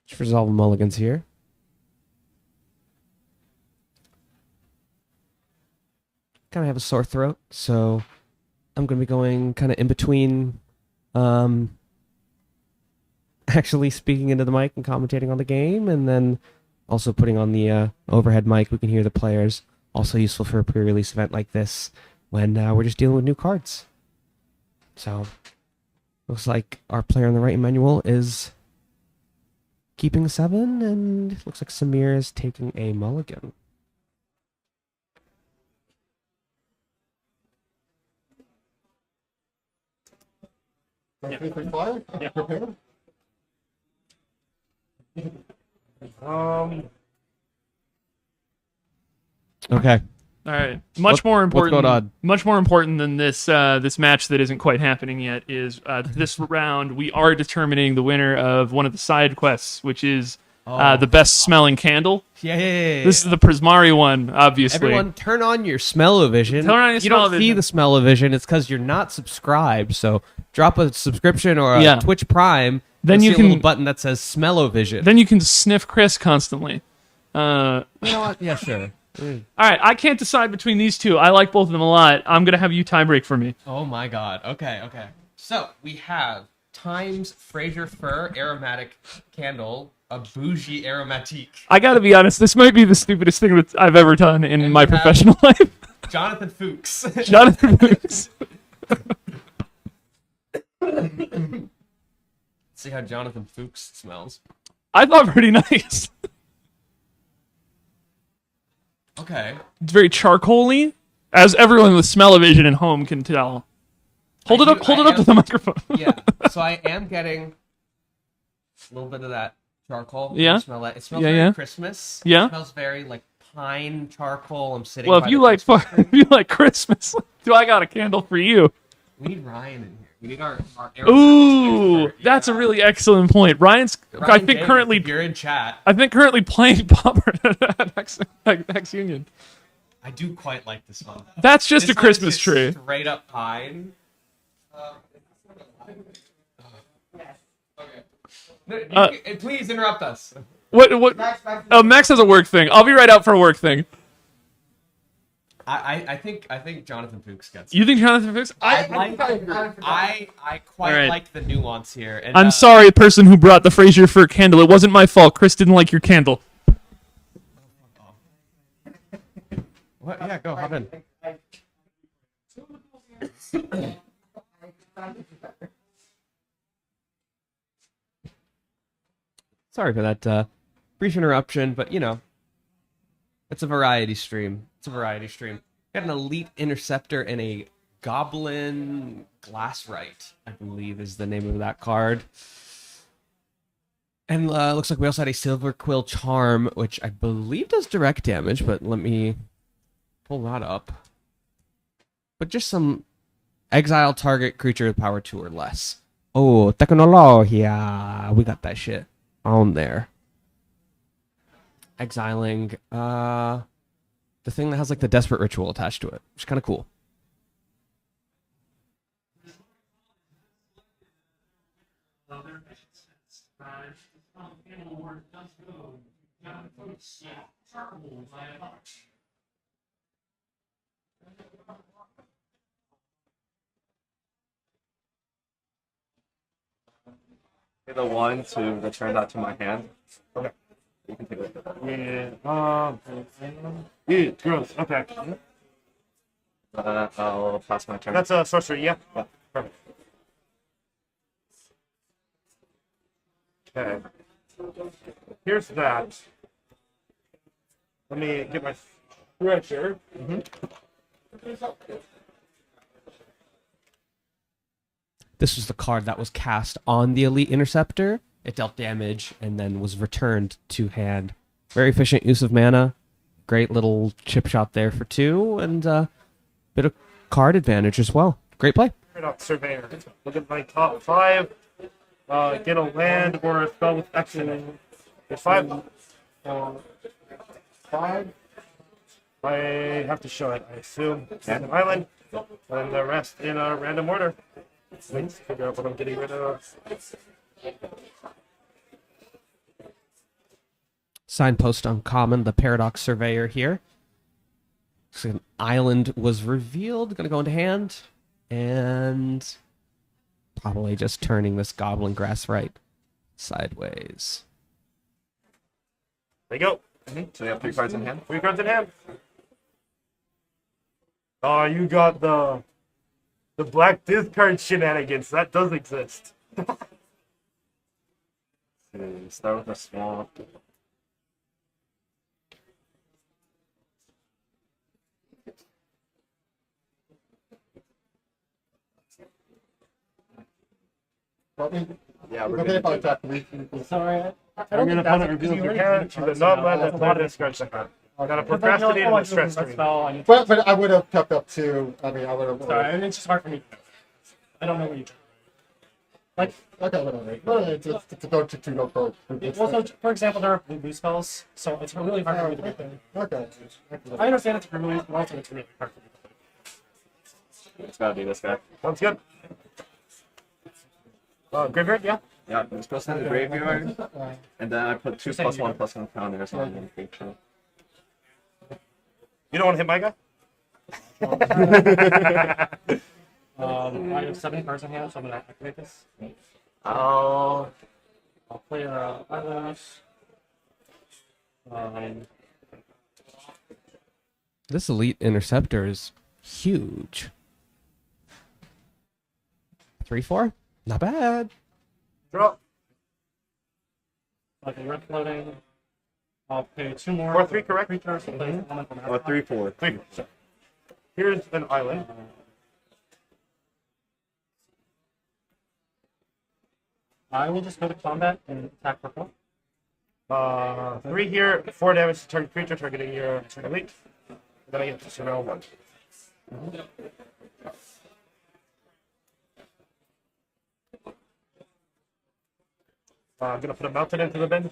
Just resolve mulligans here. Kind of have a sore throat, so I'm going to be going kind of in between actually speaking into the mic and commentating on the game, and then also putting on the overhead mic. We can hear the players. Also useful for a pre-release event like this when we're just dealing with new cards. So Looks like our player on the right, Emmanuel, is keeping 7, and looks like Samir is taking a mulligan. Yeah. Prepare. Okay. All right. Much more important. What's going on? Much more important than this this match that isn't quite happening yet is this round we are determining the winner of one of the side quests, which is the best smelling candle. Yeah. This is the Prismari one, obviously. Everyone, turn on your smell-o-vision. Turn on your you don't see smell-o-vision. the smell-o-vision. It's because you're not subscribed. So drop a subscription or a Yeah. Twitch Prime. Then you'll you see a little can- button that says smell-o-vision. Then you can sniff Chris constantly. You know what? Yeah, sure. All right, I can't decide between these two. I like both of them a lot. I'm gonna have you tiebreak for me. Oh my god. Okay. So we have Times Fraser Fir Aromatic Candle, a bougie aromatique. I gotta be honest. This might be the stupidest thing that I've ever done in And my we have- professional life. Jonathan Fuchs. Jonathan Boots. See how Jonathan Fuchs smells. I thought pretty nice. Okay. It's very charcoaly, as everyone with smell-o-vision at home can tell. Hold it up to the microphone. Yeah. So I am getting a little bit of that charcoal. Yeah? It smells Yeah, very yeah. Christmas. Yeah? It smells very like pine charcoal. I'm sitting. Well, by if you the like Christmas tree. if you like Christmas, do I got a candle for you? We need Ryan in here. We need our Ooh, expert. that's a really excellent point. Ryan's, I Ryan think James, currently, if you're in chat. I think currently playing Popper at X Union. I do quite like this one. That's just This a Christmas one's tree. just straight up pine. Please interrupt us. What? Oh, Max has a work thing. I'll be right out for a work thing. I think Jonathan Fuchs gets it. You think Jonathan Fuchs? I quite All right. like the nuance here. And, I'm sorry, person who brought the Fraser Fir candle. It wasn't my fault. Chris didn't like your candle. What? Yeah, go hop in. Sorry for that brief interruption, but you know, it's a variety stream. Got an elite interceptor and a goblin glasswright, I believe is the name of that card. And looks like we also had a silver quill charm, which I believe does direct damage, but let me pull that up. But just some exile target creature with power 2 or less. Oh, Technologia. We got that shit on there. Exiling the thing that has like the desperate ritual attached to it, which is kind of cool. The one to return that to my hand. Okay. You can take it. Yeah, gross. Okay. I'll pass my turn. That's a sorcery, yeah? Yeah. Perfect. Okay. Here's that. Let me get my stretcher. This was the card that was cast on the Elite Interceptor. It dealt damage and then was returned to hand. Very efficient use of mana. Great little chip shot there for 2, and bit of card advantage as well. Great play. Paradox Surveyor. Look at my top 5. Get a land or a spell with action. Get 5. 5. I have to show it, I assume. Random island. And the rest in a random order. Let's figure out what I'm getting rid of. Signpost uncommon, the Paradox Surveyor here. So an island was revealed, gonna go into hand, and probably just turning this Goblin Grass right sideways. There you go. So you have 3 cards in hand? 3 cards in hand. You got the The black discard shenanigans, that does exist. Start with a swamp. Yeah, we're okay if I attack Sorry, I don't think that's reveals your hand to the non-land that black discard second. I gotta procrastinate in the stress stream. But I would have kept up to. I mean, I would have. Sorry, I mean, it's just hard for me. I don't know what you. Like, okay, whatever. It's to go to no code. Well, so for example, there are blue spells, so it's really hard for me to get there. Okay. I understand it's really, but also it's really hard for me to get It's gotta be this guy. Sounds good. Graveyard, yeah? Yeah, it's supposed to have the graveyard. And then I put 2+1/+1 counters on one creature. You don't want to hit my guy? I have 7 cards in hand, so I'm going to activate this. I'll play Atlas. This Elite Interceptor is huge. 3/4? Not bad. Draw. Like a red floating. I'll pay 2 more. 4/3, correct? Creatures, Or 3/4. 3. Here's an island. I will just go to combat and attack for 4. 3 here, 4 damage to target creature targeting your elite. Then I get to surveil 1. I'm gonna put a mountain into the bin.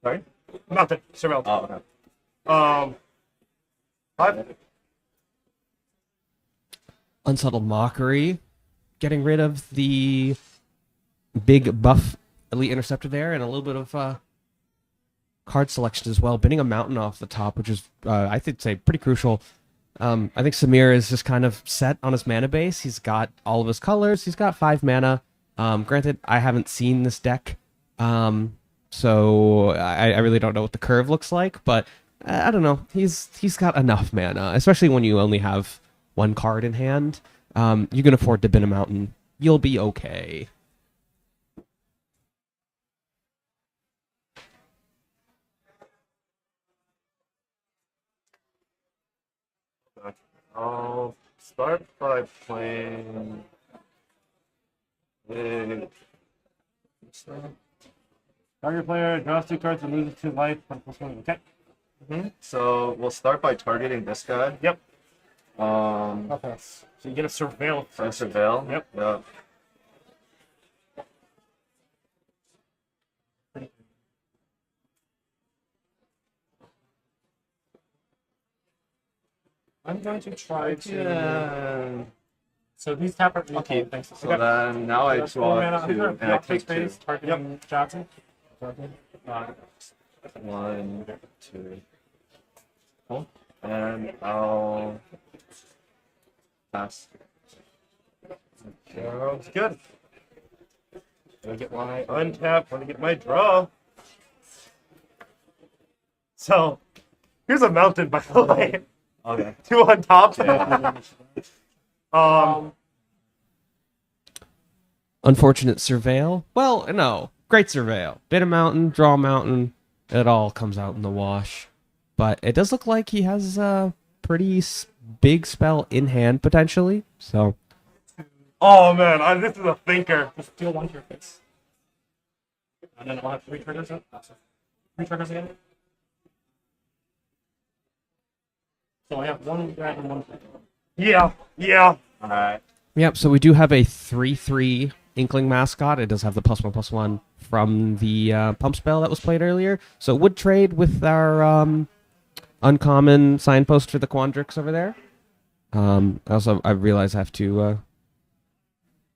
Sorry? Mountain, surveil. Oh, okay. 5. Unsubtle Mockery. Getting rid of the big buff Elite Interceptor there, and a little bit of card selection as well. Binning a mountain off the top, which is, I think, pretty crucial. I think Samir is just kind of set on his mana base. He's got all of his colors. He's got 5 mana. Granted, I haven't seen this deck, so I really don't know what the curve looks like, but I don't know. He's got enough mana, especially when you only have 1 card in hand. You can afford to bin a mountain. You'll be okay. I'll start by playing. Target player draws 2 cards and loses 2 life. Okay. So we'll start by targeting this guy. Yep. Okay. So you get a surveil. Surveil. Yep. Yep. I'm going to try to. So these tap are okay. So then now I draw 2 and I take 2. Targeting Johnson. 1, 2. Cool. And I'll pass. Sounds good. Let me get my untap. Let me get my draw. So, here's a mountain, by the way. Okay. 2 on top. Yeah. Unfortunate surveil. Well, no. Great surveil. Bit a mountain, draw a mountain. It all comes out in the wash. But it does look like he has a pretty big spell in hand, potentially. So. Oh, man. This is a thinker. Just deal 1 to your face. And then I'll have 3 triggers. 3 triggers again. So I have 1 red and 1 Yeah. Alright. Yep, so we do have a 3/3 Inkling mascot. It does have the +1/+1 from the pump spell that was played earlier. So it would trade with our uncommon signpost for the Quandrix over there. Also, I realize I have to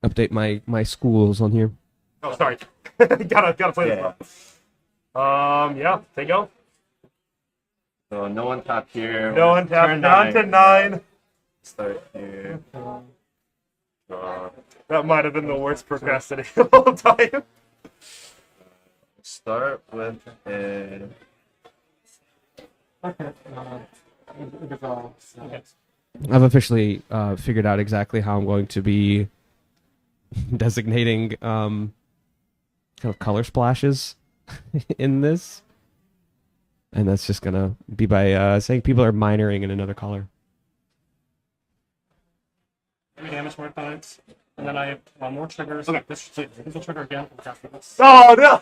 update my schools on here. Oh, sorry. gotta play this one. Yeah, there you go. So no one tap here. No one tap. Down to 9. Start here. That might have been the worst procrastination of all time. Start with a. Okay. Okay. I've officially figured out exactly how I'm going to be designating kind of color splashes in this. And that's just going to be by saying people are minoring in another color. 3 damage more times. And then I have more triggers. Okay. This will trigger again. Oh no!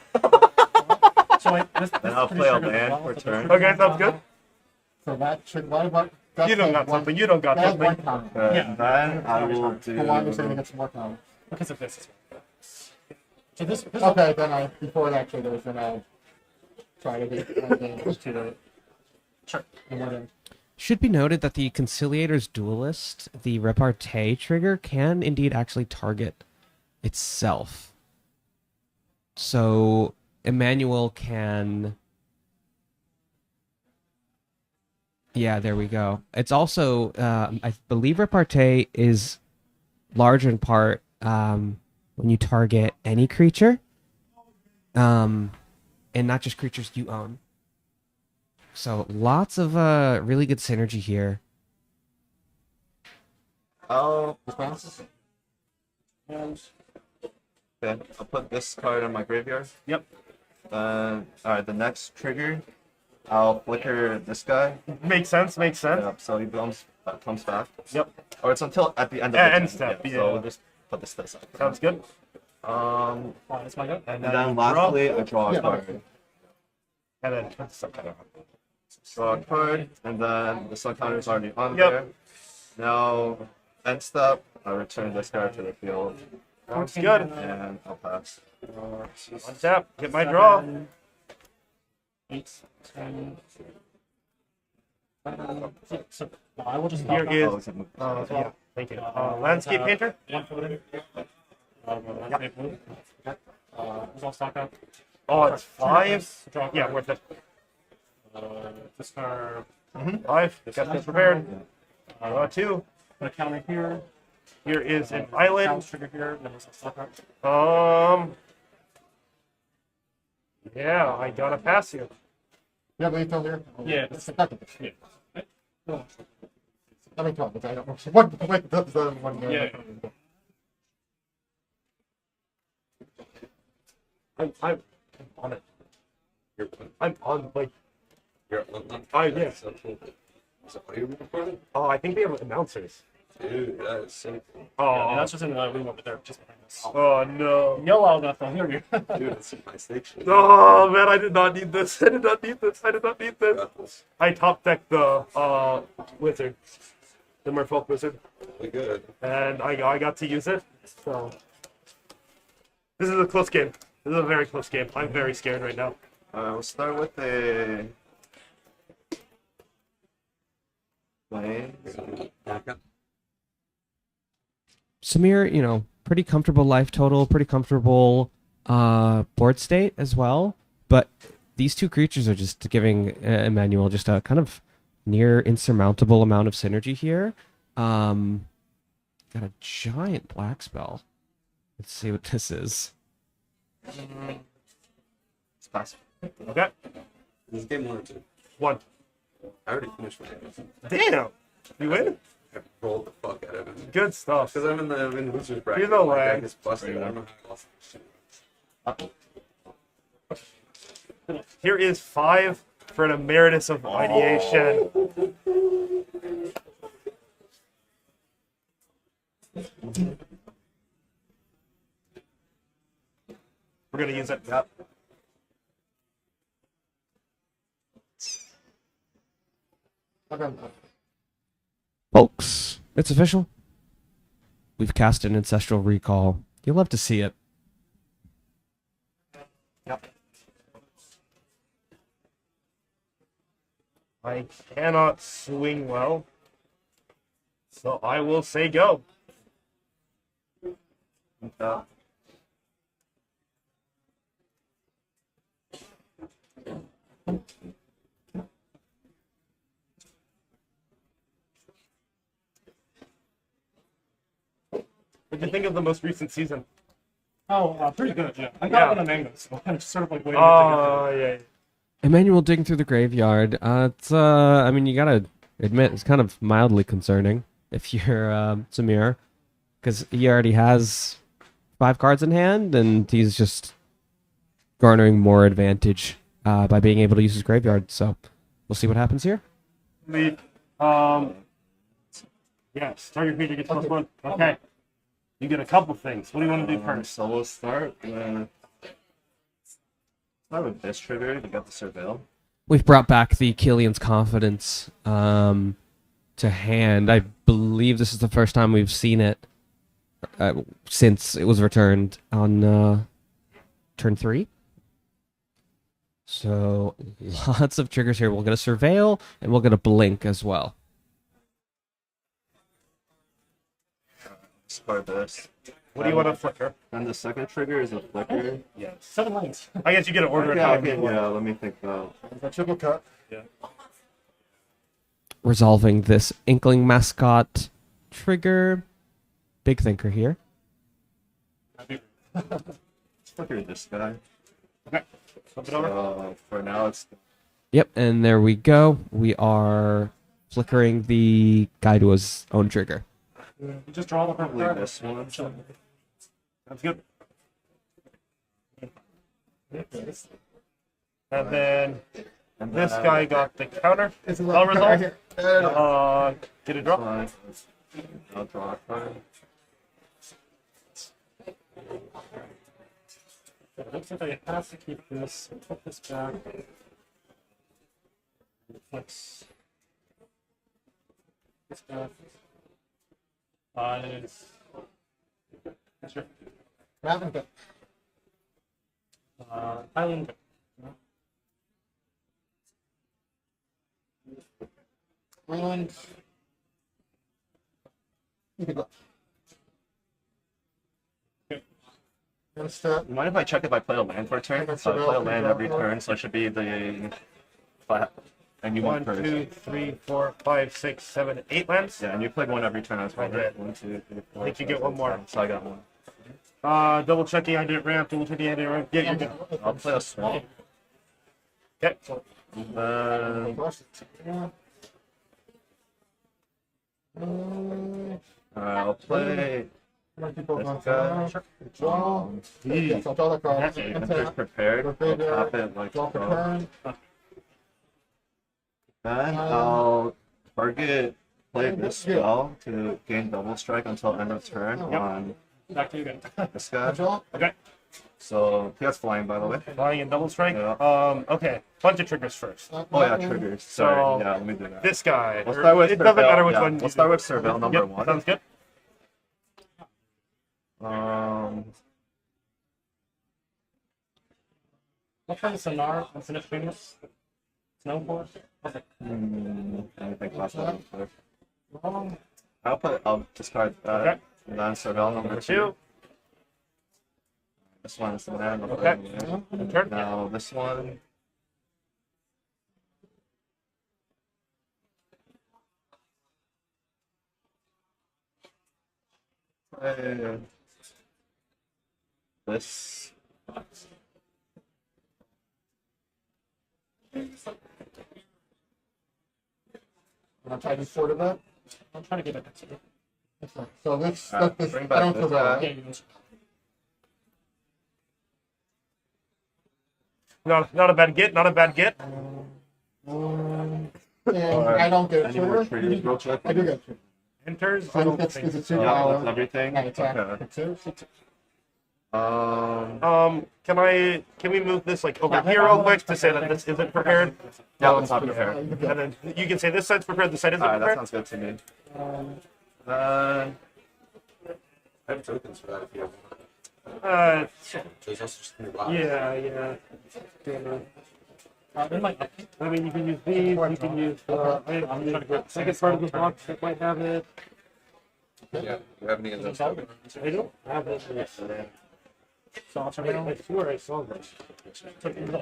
So wait, this Then I'll play a land for turn. Okay, sounds good. So that should, what, You don't got something. You don't got that's something. one counter. And then I will do. So why are you saying it's more counter? because of this. So this Okay, then before that triggers, then I'll try to beat one damage to the. Sure. And then Should be noted that the Conciliator's Duelist, the repartee trigger, can indeed actually target itself. So Emmanuel can... Yeah, there we go. It's also, I believe repartee is large in part when you target any creature, and not just creatures you own. So lots of really good synergy here. I'll put this card in my graveyard. Yep. Alright, the next trigger, I'll flicker this guy. Makes sense. Makes sense. Yep, so he comes back. Yep. Or it's until at the end of the End turn. step, Yeah, yeah. So we'll just put this aside. Sounds good. that's my go. And then lastly, I draw a card. And then some kind of. Draw a card, and then the sun counter is already on Yep. there. Now, end step, I return this card to the field. Sounds good. And I'll pass. One tap. Get my draw. 8, 10. So I will just Here knock is. Oh, it's a move. Yeah. Thank you. Landscape painter. one foot in. Landscape move. Who's all stock up? Oh, it's 5. Draw a Yeah, card. worth it. This card. 5. Got this prepared. Draw 2. Put a counter here. Here is an Sounds island. trigger here. Then who's all stock up? Yeah, I gotta pass you. you have lethal here? Yeah. It's effective. Yeah. I mean, come on, I don't know. What, wait, that's the one. Yeah. I'm on it. I'm on like. You're on. Yeah. So cool. So are you recording? Oh, I think they have announcers. Dude, that is sick. Oh, Yeah, that's just in the room over there, just behind us. oh no. Yellow enough, I'll hear you. Dude, it's in my station. Oh man, I did not need this. I did not need this. I did not need this. Got this. I top decked the wizard, the Merfolk wizard, We good. and I got to use it. So this is a close game. This is a very close game. I'm very scared right now. We'll start with a plane. Samir, pretty comfortable life total, pretty comfortable board state as well. But these two creatures are just giving Emmanuel just a kind of near insurmountable amount of synergy here. Got a giant black spell. Let's see what this is. It's pass. Okay, This is game 1 or 2. 1. I already finished my game. Damn, you win. I rolled the fuck out of it. Good stuff. Because I'm in the losers bracket. You're no My way. deck is busted. I don't know how I lost. Here is 5 for an emeritus of ideation. We're gonna use it. Yep. Folks, it's official. We've cast an Ancestral Recall. You'll love to see it. Yep. I cannot swing well, so I will say go. What do you think of the most recent season? Oh, pretty good, yeah. I got it on a mango, so I'm just sort of like waiting Oh, yeah. Emmanuel digging through the graveyard. You gotta admit is kind of mildly concerning if you're Samir, because he already has 5 cards in hand, and he's just garnering more advantage by being able to use his graveyard. So we'll see what happens here. Lead. Yes, target creature gets +1. Okay. You get a couple things. What do you want to do first? So we'll start with this trigger to get the surveil. We've brought back the Killian's Confidence to hand. I believe this is the first time we've seen it since it was returned on turn 3. So lots of triggers here. We'll get a Surveil, and we'll get a Blink as well. Discard this. What do you want to flicker? And the second trigger is a flicker. Yeah, 7 lines. I guess you get an order. Yeah, let me think about a triple cut. Yeah. Resolving this Inkling Mascot trigger. Big thinker here. Flicker this guy. Okay. Flip it over. For now, it's. Yep, and there we go. We are flickering the guy to his own trigger. You just draw the Probably this one. That's good. And then this guy got the counter. I'll resolve. Get a draw. I'll draw a card. It looks like I have to keep this. Put this back. Flex. This back. It's sure. Raven. Island. Island. You can go. You mind if I check if I play a land for a turn? So I play a land every turn, so it should be the flat. And you 1, 2, 3, 4, 5, 6, 7, 8 lands. Yeah, and you played one every turn as well. I did. 1, 2, 3, 4. I think you get one more. So I got one. Double checking. I didn't ramp. Double checking. I didn't ramp. Yeah, you're good. I'll play a swamp. Okay. I'll play. Draw. Yes, I'll draw the card. Hunter's prepared. I'll tap it like draw for turn. Then I'll target play this spell to gain double strike until end of turn on Back to you again. this guy. Okay. So he has flying, by the way. Flying and double strike. Yeah. Okay. Bunch of triggers first. Oh yeah, triggers. Sorry. Yeah, let me do that. This guy. We'll start with it doesn't Surveil, matter which yeah. one. We'll start with Surveil number 1. Sounds good. What kind of sonar? What's an famous? Snow force? Okay. I think last one. I'll discard that. Okay. And then Surveil number 2. This one is the land. Okay. Turn. Now this one. This. I'm trying to sort of that. I'm trying to get it. So this, Bring I back don't this feel guy. that. Not a bad get. Not a bad get. And I don't get a Any more trigger. triggers real quick? I do get trigger. Enters. I So don't it's think. a 2 Yeah, hour. that's everything. I attack Okay. for 2. Can we move this like over here real quick to say that this isn't prepared? Yeah, it's not prepared. And then you can say this side's prepared. This side isn't Alright, that prepared. sounds good to me. I have tokens for that if you have one. Uh, There's also just 3 blocks. yeah. I mean, you can use these. You can use. Second part of the box that might have it. Yeah. Do you have any of those tokens? I don't have this. So I'll try to. I swear I saw this.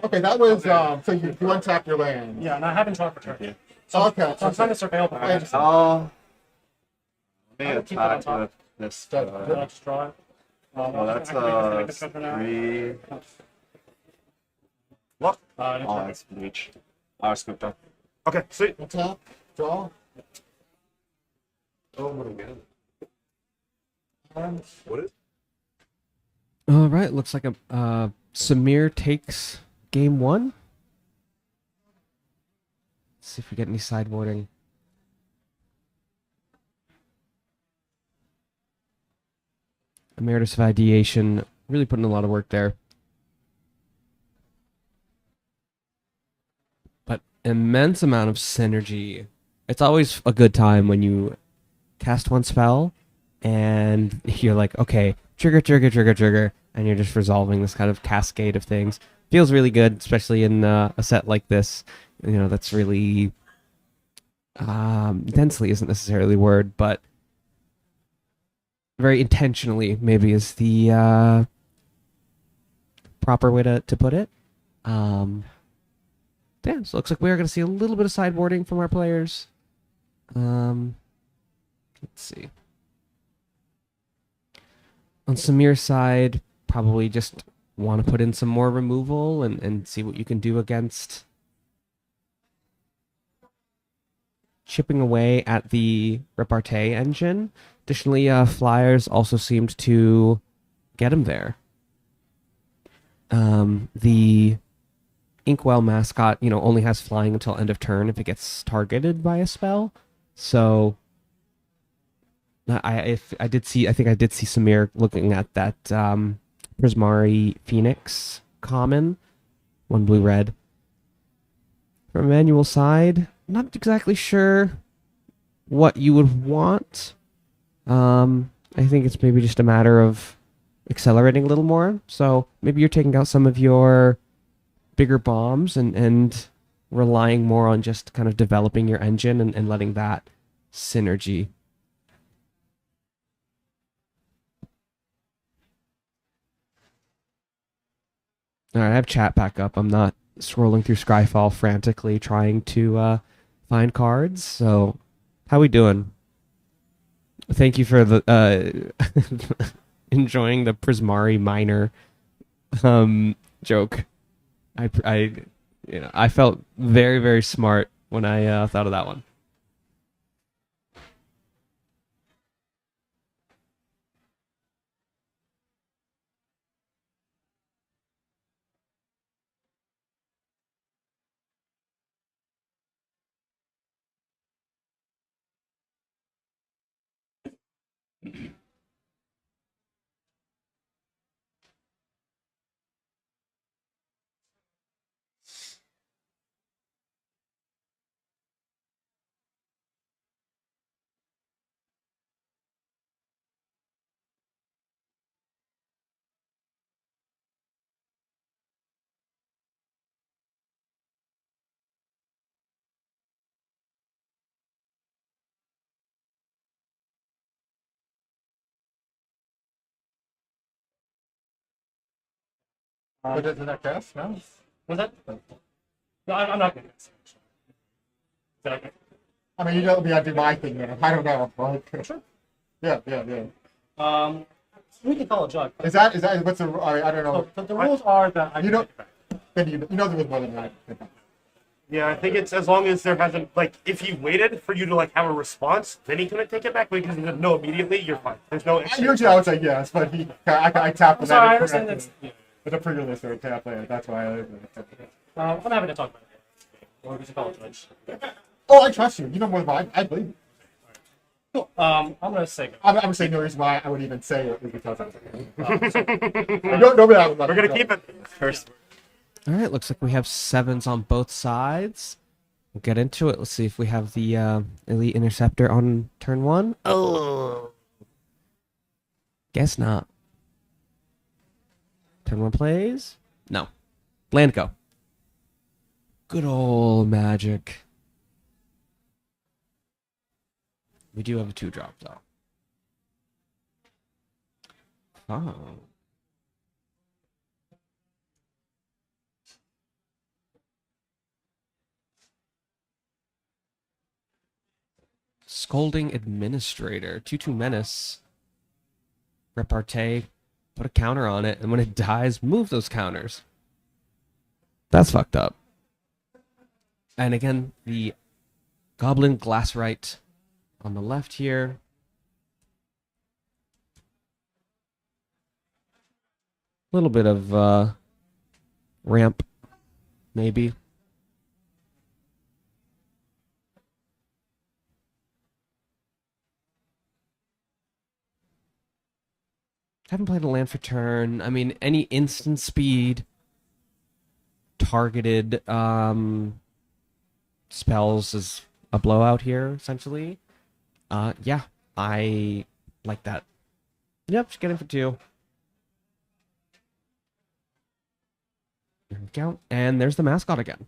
Okay, that was so you untap your land. Yeah, and I haven't talked to her. Okay. So I'm trying to surveil that. I understand. Let me I'll keep it on attack top. with this. Did I just draw it? Oh, that's I can make 3. What? Oh, that's bleach. Scooped up. Okay, sweet. Untap, draw. Oh, what again? What is? All right, looks like Samir takes game one. Let's see if we get any sideboarding. Emeritus of Ideation, really putting a lot of work there. But immense amount of synergy. It's always a good time when you cast one spell and you're like, okay, trigger, trigger, trigger, trigger, and you're just resolving this kind of cascade of things. Feels really good, especially in a set like this. You know, that's really densely isn't necessarily the word, but very intentionally maybe is the proper way to put it. Yeah, so it looks like we are going to see a little bit of sideboarding from our players. Let's see. On Samir's side, probably just want to put in some more removal and see what you can do against chipping away at the repartee engine. Additionally, Flyers also seemed to get him there. The Inkwell mascot, only has flying until end of turn if it gets targeted by a spell. So I think I did see Samir looking at that Prismari Phoenix common, 1 blue red. From Emmanuel's side, not exactly sure what you would want. I think it's maybe just a matter of accelerating a little more. So maybe you're taking out some of your bigger bombs and relying more on just kind of developing your engine and letting that synergy. All right, I have chat back up. I'm not scrolling through Skyfall frantically trying to find cards. So how we doing? Thank you for the enjoying the Prismari minor joke. I felt very, very smart when I thought of that one. But isn't that cast? No? Was that? No, I'm not going to cast. Is that okay? I mean, you know me, I do my thing, man. I don't know. Like, sure. Yeah. We can call a jug. Is that what's the? I don't know. So the rules are that you know. Then you know there was more than that. Yeah, I think it's as long as there hasn't if he waited for you to have a response, then he couldn't take it back because he didn't know immediately. You're fine. There's no. Usually I would say yes, but I tapped the sorry, I understand that's. With a pre-release or tap later. That's why I'm happy to talk about it. Or we should call it judge. Oh, I trust you. You know more than I believe you. Cool. I'm gonna say. I'm gonna say no reason why I would even say it is because I'm We're gonna keep it first. All right, looks like we have 7s on both sides. We'll get into it. Let's see if we have the Elite Interceptor on turn 1. Oh, guess not. Turn 1 plays. No. Land go. Good old Magic. We do have a 2-drop though. Oh. Scolding Administrator. 2/2 Menace. Repartee. Put a counter on it, and when it dies, move those counters. That's fucked up. And again, the Goblin Glasswright on the left here. A little bit of ramp, maybe. Haven't played a land for turn. I mean, any instant speed targeted spells is a blowout here, essentially. Yeah, I like that. Yep, just get in for 2. There we go. And there's the mascot again.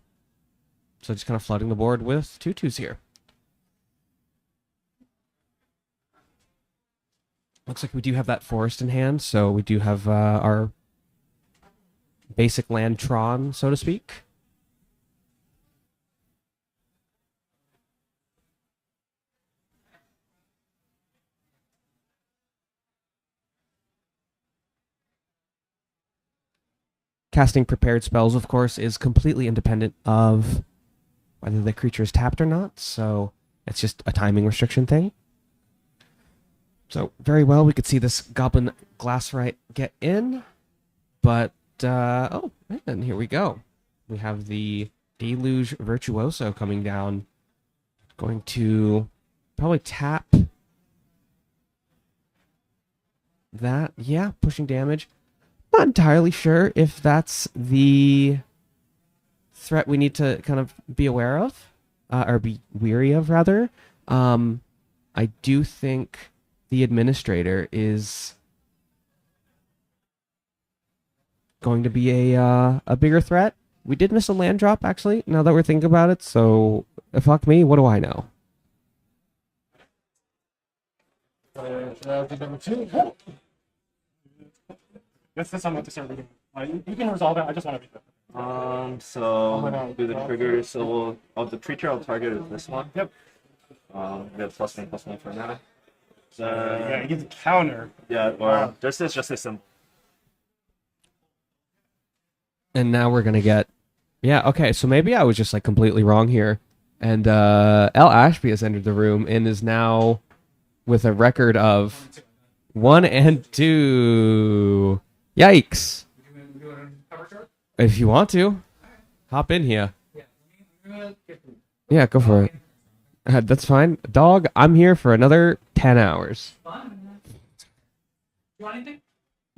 So just kind of flooding the board with 2/2s here. Looks like we do have that forest in hand, so we do have our basic land Tron, so to speak. Casting prepared spells, of course, is completely independent of whether the creature is tapped or not, so it's just a timing restriction thing. So, very well, we could see this Goblin Glasswright get in, but, oh, and here we go. We have the Deluge Virtuoso coming down, going to probably tap that. Yeah, pushing damage. Not entirely sure if that's the threat we need to kind of be aware of, or be weary of, rather. I do think the Administrator is going to be a bigger threat. We did miss a land drop, actually, now that we're thinking about it, so fuck me, what do I know? Number 2. This I'm going to start reading. You can resolve it, I just want to read it. So do the trigger. So the creature I'll target is this one. Yep. We have +1/+1 for mana. Yeah, it gives a counter. Yeah, or this is just a simple. And now we're gonna get, yeah, okay. So maybe I was just like completely wrong here, and L. Ashby has entered the room and is now with a record of 1 and 2. Yikes! If you want to, hop in here. Yeah, go for it. That's fine. Dog, I'm here for another 10 hours. You want anything?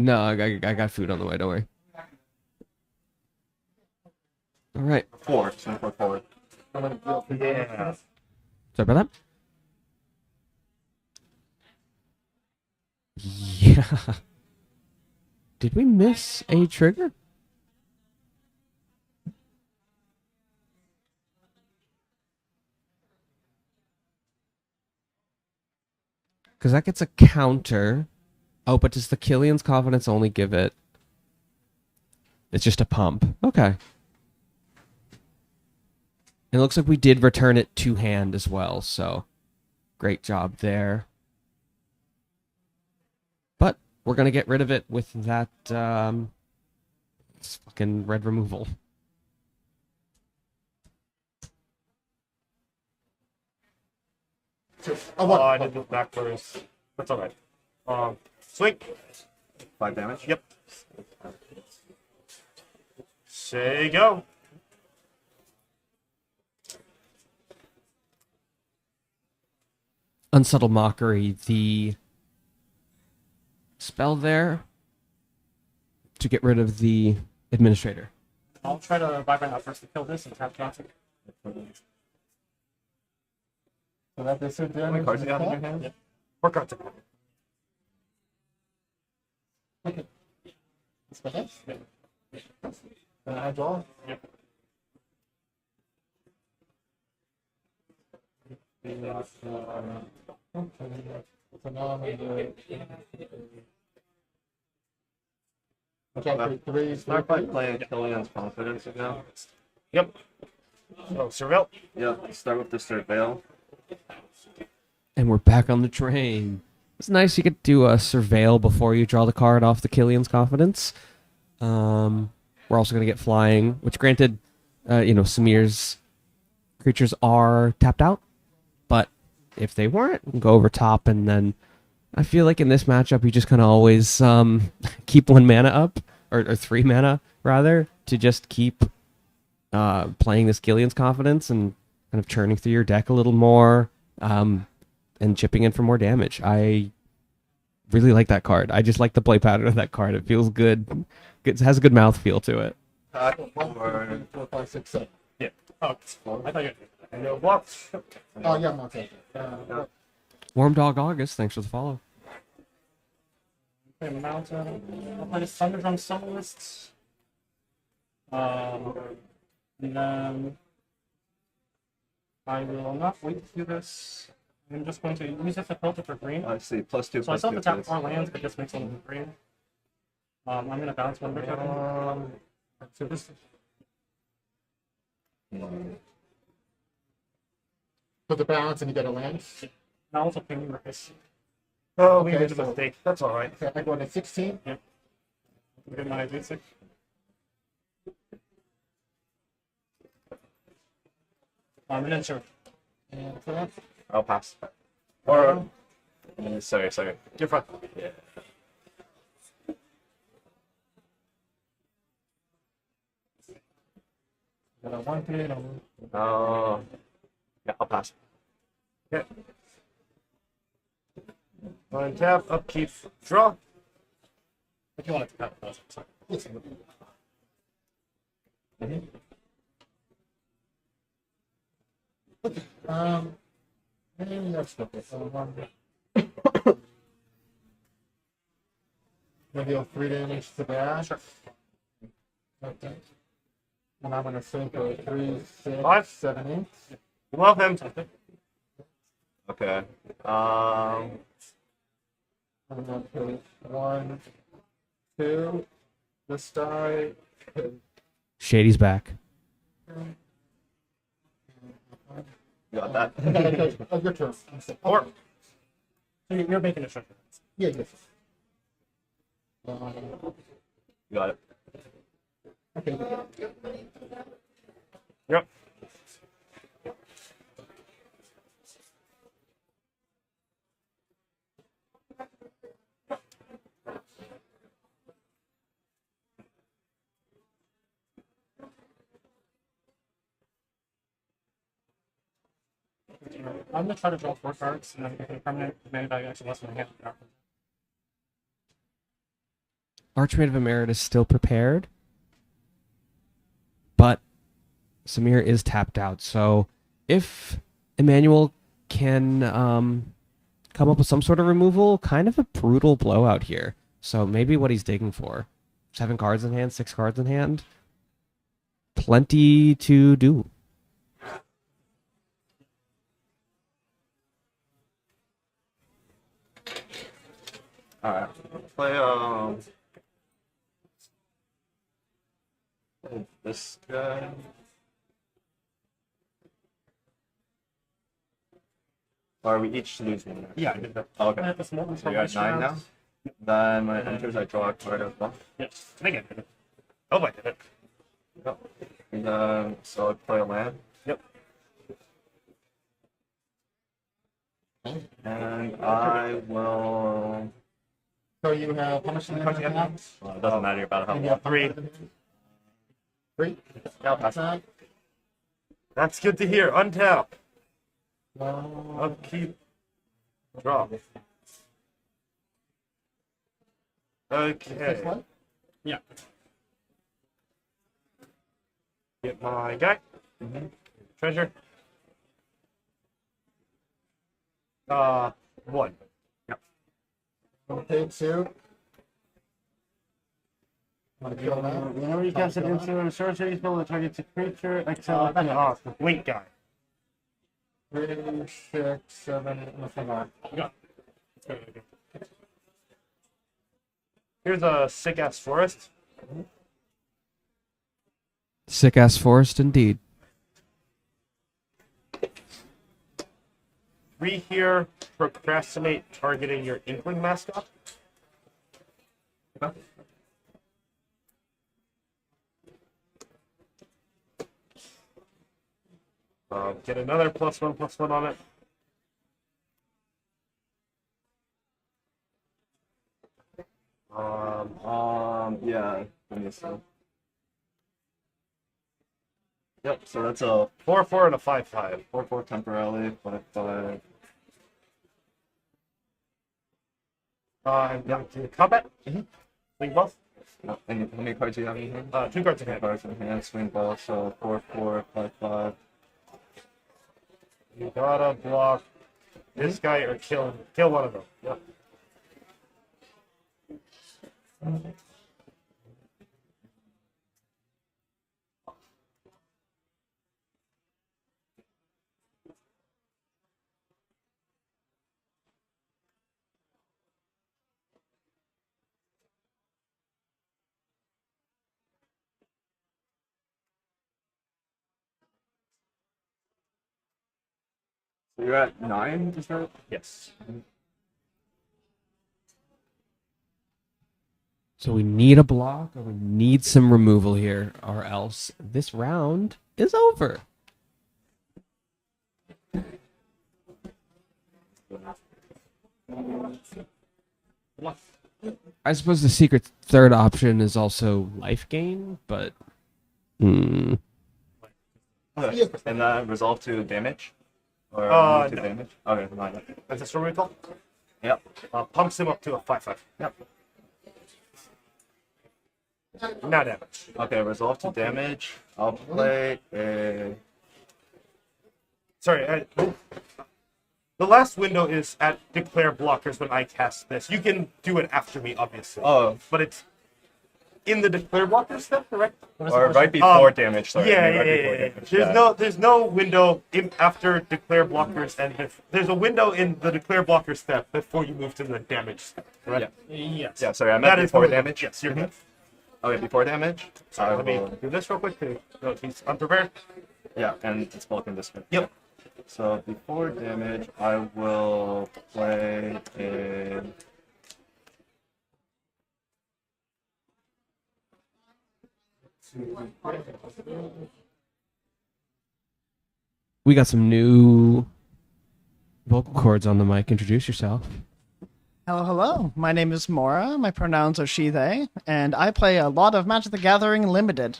No, I got food on the way, don't worry. All right. 4. So 4. Yeah. Sorry about that. Yeah. Did we miss a trigger? Because that gets a counter. Oh, but does the Killian's Confidence only give it? It's just a pump. Okay. It looks like we did return it to hand as well, so great job there. But we're going to get rid of it with that fucking red removal. Oh, I did this backwards. That's alright. Swing. 5 damage? Yep. Say go. Unsubtle Mockery, the spell there to get rid of the Administrator. I'll try to vibrate out first to kill this and tap Johnson. So that this is How many cards do you have in your hand? Yep. 4 cards. Okay. Let's go ahead. I draw. Yep. So now I'm gonna do it. Okay, 3. Start by playing Killian's Confidence again. Yep. So, Surveil. Yep, start with the Surveil. And we're back on the train. It's nice you get to do a Surveil before you draw the card off the Killian's Confidence. We're also going to get Flying, which granted, Samir's creatures are tapped out. if they weren't, go over top. And then I feel like in this matchup, you just kind of always keep 1 mana up, or 3 mana rather, to just keep playing this Gillian's Confidence and kind of churning through your deck a little more, and chipping in for more damage. I really like that card. I just like the play pattern of that card. It feels good. It has a good mouthfeel to it. 4, 5, 6, 7. Yeah. Oh, I thought you had no blocks. Oh, yeah, I'm okay. Warm Dog August, thanks for the follow. Okay, Mountain. I'll play Thunderdrum Soloists. And then I will not wait to do this. I'm just going to use this to filter for green. I see. +2. So I still have to tap 4 lands, but just makes them green. I'm going to bounce 1 bit. So this. Put the balance and you get a land. Now also ping Marcus. Oh, we made a so- mistake. That's all right. Okay, I go to 16. Yep. Get my basic. And then sure. And for that, I'll pass. Or sorry. You're fine. Yeah. Got a 1 3 Yeah, I'll pass. Okay. Untap, upkeep, draw. If you want to tap, sorry. maybe that's okay. Maybe I'll 3 damage to that. Sure. Okay. And I'm gonna sink a 3, 6, 5. 7, 8. Love him. Okay. I'm gonna put 1, 2. This die. Shady's back. Got that. Oh, your turn. Or you're making a structure. Yeah, yes. Got it. Okay. Yep. I'm gonna try to draw 4 cards and then get a permanent mana value actually less than a hand. Archmage of Emeritus still prepared, but Samir is tapped out. So if Emmanuel can come up with some sort of removal, kind of a brutal blowout here. So maybe what he's digging for. 7 cards in hand, 6 cards in hand. Plenty to do. Alright. Play this guy. Or we each lose 1. Yeah, I did that. Oh, okay. This moment So you're at 9 now? Then when it enters, I draw a card as well. Yes, I think I did it. Oh, I did it. Yep. And then, so I play a land. Yep. And I will. So you have how much land do you have? Well, it doesn't matter about how You much. have 3. 3. Yeah, I'll pass. Attack. That's good to hear. Untap. Uh, Upkeep. Draw. Okay. one? Yeah. Get my guy. Treasure. 1. Yep. Okay, 2. Want to kill that? Whenever you cast an instant or sorcery spell that targets a creature, exile it off. Wink guy. 3, 6, 7, nothing more. Yeah. Here's a sick ass forest. Sick ass forest indeed. 3 here. Procrastinate targeting your Inkling mascot. Get another +1/+1 on it. Let me see. Yep, so that's a 4/4 and a 5/5. 4/4 temporarily, 5/5. I'm going to combat. Swing both. How many cards do you have in hand? 2 cards in hand. 2 cards in hand, swing both, so 4/4, 5/5. You gotta block this guy or kill one of them. Yep. So you're at 9 to start? Yes. So we need a block or we need some removal here, or else this round is over. I suppose the secret third option is also life gain, but Okay. And resolve to damage? Or move to no. damage? Okay, fine. Is this what we call? Yep. Pumps him up to a 5/5. Yep. Now damage. Okay, resolve to damage. I'll play a... Sorry, the last window is at declare blockers when I cast this. You can do it after me, obviously. Oh. But it's in the declare blocker step, correct? Or right before damage, sorry. Yeah, I mean, yeah, right yeah, before yeah. damage. There's no window after declare blockers, and there's a window in the declare blocker step before you move to the damage step, right? Yeah. Yes. Yeah, sorry, I meant before the- damage. Yes, you're good. Okay, before damage? Sorry, I let me will- do this real quick. No, he's unprepared. Yeah, and it's blocking this way. Yep. So before damage, I will play a... we got some new vocal cords on the mic. Introduce yourself. Hello, hello. My name is Mora. My pronouns are she, they, and I play a lot of Magic the Gathering Limited.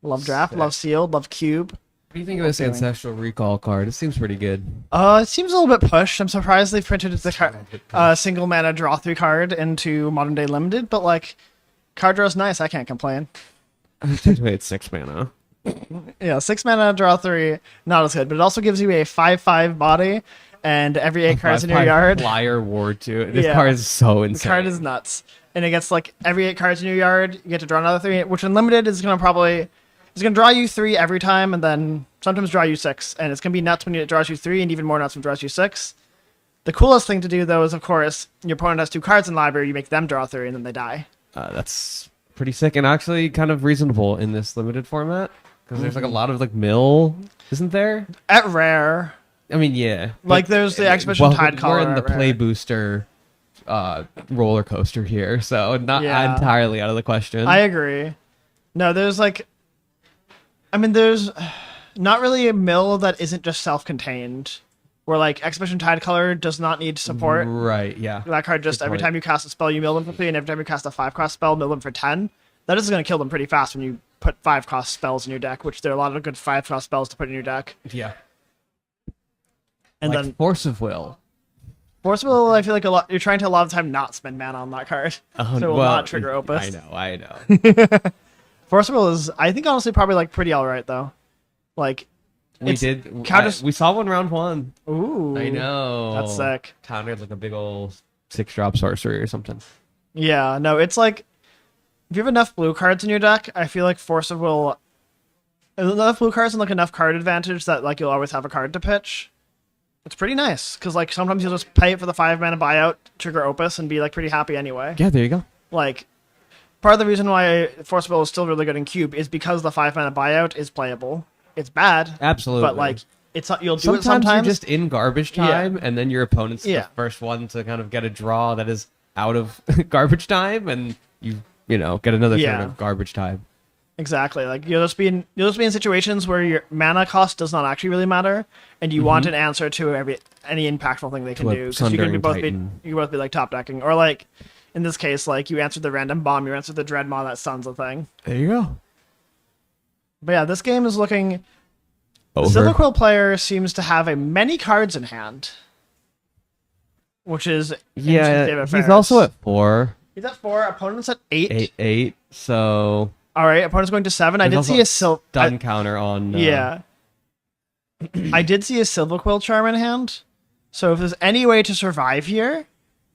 Love Draft, love Sealed, love Cube. What do you think of this Ancestral Recall card? It seems pretty good. It seems a little bit pushed. I'm surprised they printed the single mana draw 3 card into Modern Day Limited, but like, card draw's nice. I can't complain. Technically, it's 6 mana. Yeah, 6 mana draw 3, not as good, but it also gives you a 5/5 body and every 8 cards in your yard. Flyer Ward too. This card is so insane. The card is nuts, and it gets like every 8 cards in your yard. You get to draw another 3, which in limited is gonna draw you 3 every time, and then sometimes draw you 6. And it's gonna be nuts when it draws you 3, and even more nuts when it draws you 6. The coolest thing to do though is, of course, your opponent has 2 cards in library. You make them draw 3, and then they die. That's pretty sick, and actually kind of reasonable in this limited format because there's like a lot of like mill, isn't there? At rare. I mean, yeah. Like there's the Exhibition Tide Collar. We're in the at rare. play booster roller coaster here, so not entirely out of the question. I agree. No, there's not really a mill that isn't just self-contained, where like Exhibition Tide Color does not need support. Right, yeah. That card just, every time you cast a spell, you mill them for 3, and every time you cast a 5-cost spell, mill them for 10. That is going to kill them pretty fast when you put 5-cost spells in your deck, which there are a lot of good 5-cost spells to put in your deck. Yeah. And like then Force of Will. Force of Will, I feel like you're trying to a lot of the time not spend mana on that card. So it will not trigger Opus. I know. Force of Will is, I think, honestly, probably like pretty alright, though. Like, we saw one round 1. Ooh. I know. That's sick. Countered like a big old 6-drop sorcery or something. Yeah, no, it's like, if you have enough blue cards in your deck, I feel like Force of Will, enough blue cards and like enough card advantage that like you'll always have a card to pitch. It's pretty nice, because like sometimes you'll just pay it for the 5-mana buyout, trigger Opus, and be like pretty happy anyway. Yeah, there you go. Like, part of the reason why Force of Will is still really good in Cube is because the 5-mana buyout is playable. It's bad. Absolutely. But like, you'll do sometimes it sometimes. You're just in garbage time, and then your opponent's the Yeah. first one to kind of get a draw that is out of garbage time, and you get another turn of garbage time. Exactly. Like you'll just be in situations where your mana cost does not actually really matter, and you want an answer to any impactful thing they can do. Because you can both be like top decking, or like In this case, like you answered the random bomb, you answered the Dreadmaw, that stuns a thing. There you go. But yeah, this game is looking. Over. The Silver Quill player seems to have many cards in hand, which is He's also at 4. He's at 4. Opponent's at 8. 8. So all right, opponent's going to 7. I did see a stun counter on. Yeah. I did see a Silver Quill charm in hand. So if there's any way to survive here,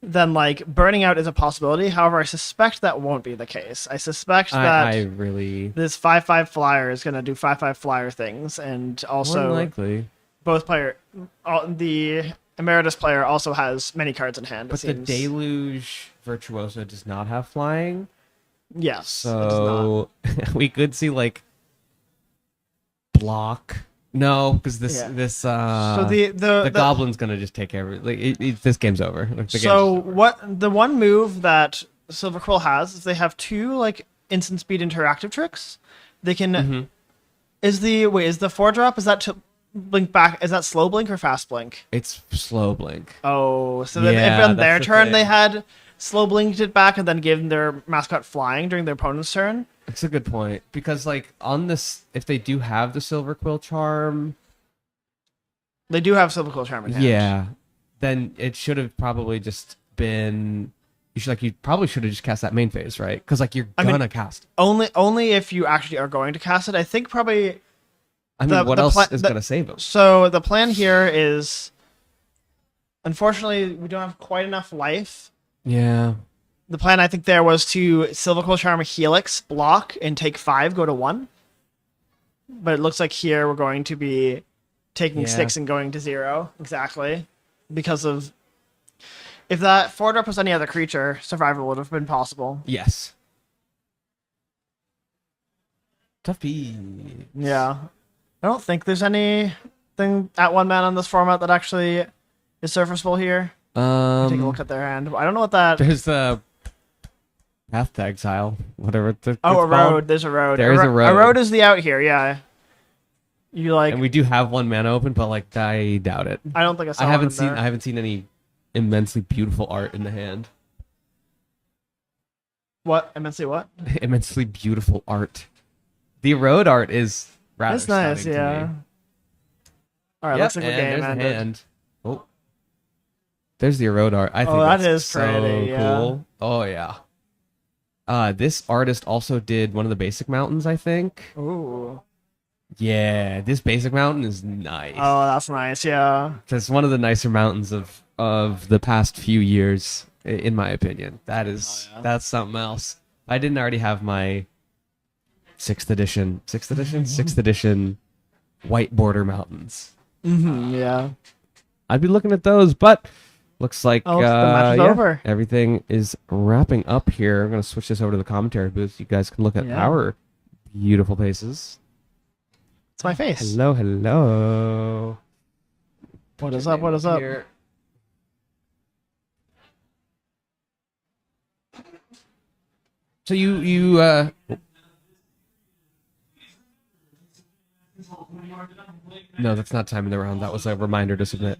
then like burning out is a possibility. However, I suspect that won't be the case. I suspect that this 5/5 flyer is going to do 5/5 flyer things, and also likely the Emeritus player also has many cards in hand. But the Deluge Virtuoso does not have flying. Yes. So we could see like block. No, because this the goblin's gonna just take this game's over. Like, the one move that Silver Quill has is they have 2 like instant speed interactive tricks. They can is the 4-drop, is that to blink back, is that slow blink or fast blink? It's slow blink. Oh, so then if on their turn they had slow blinked it back and then gave them their mascot flying during their opponent's turn. That's a good point, because like on this, if they do have the Silver Quill charm, they do have Silver Quill charm in hand. Yeah, then it should have probably just been. You probably should have just cast that main phase, right? Because like you're gonna cast only if you actually are going to cast it. I think probably. I mean, what else is gonna save them? So the plan here is, unfortunately, we don't have quite enough life. Yeah. The plan, I think, there was to Silver Quill Charm Helix, block, and take 5, go to 1. But it looks like here we're going to be taking 6 and going to 0. Exactly. Because of... If that 4-drop was any other creature, survival would have been possible. Yes. Tuffy. Yeah. I don't think there's anything at 1 mana on this format that actually is surfaceable here. Take a look at their hand. I don't know what that... There's the... Path to Exile, whatever it's a called. road. There's a road. There is a road. A road is the out here, yeah. You like... And we do have 1 mana open, but like I doubt it. I don't think I haven't seen any immensely beautiful art in the hand. What? Immensely what? Immensely beautiful art. The road art is rather It's nice, stunning to me. All right, looks like the game there's ended. a hand. Oh. There's the road art. I think that that's is so pretty, cool. Oh yeah. This artist also did one of the basic mountains, I think. Ooh. Yeah, this basic mountain is nice. Oh, that's nice, yeah. It's one of the nicer mountains of the past few years, in my opinion. That's something else. I didn't already have my 6th edition white border mountains. Yeah. I'd be looking at those, but looks like the match is over. Everything is wrapping up here. I'm going to switch this over to the commentary booth. You guys can look at our beautiful faces. It's my face. Hello, hello. What is up? What is up? Here. So you No, that's not time in the round. That was a reminder to submit.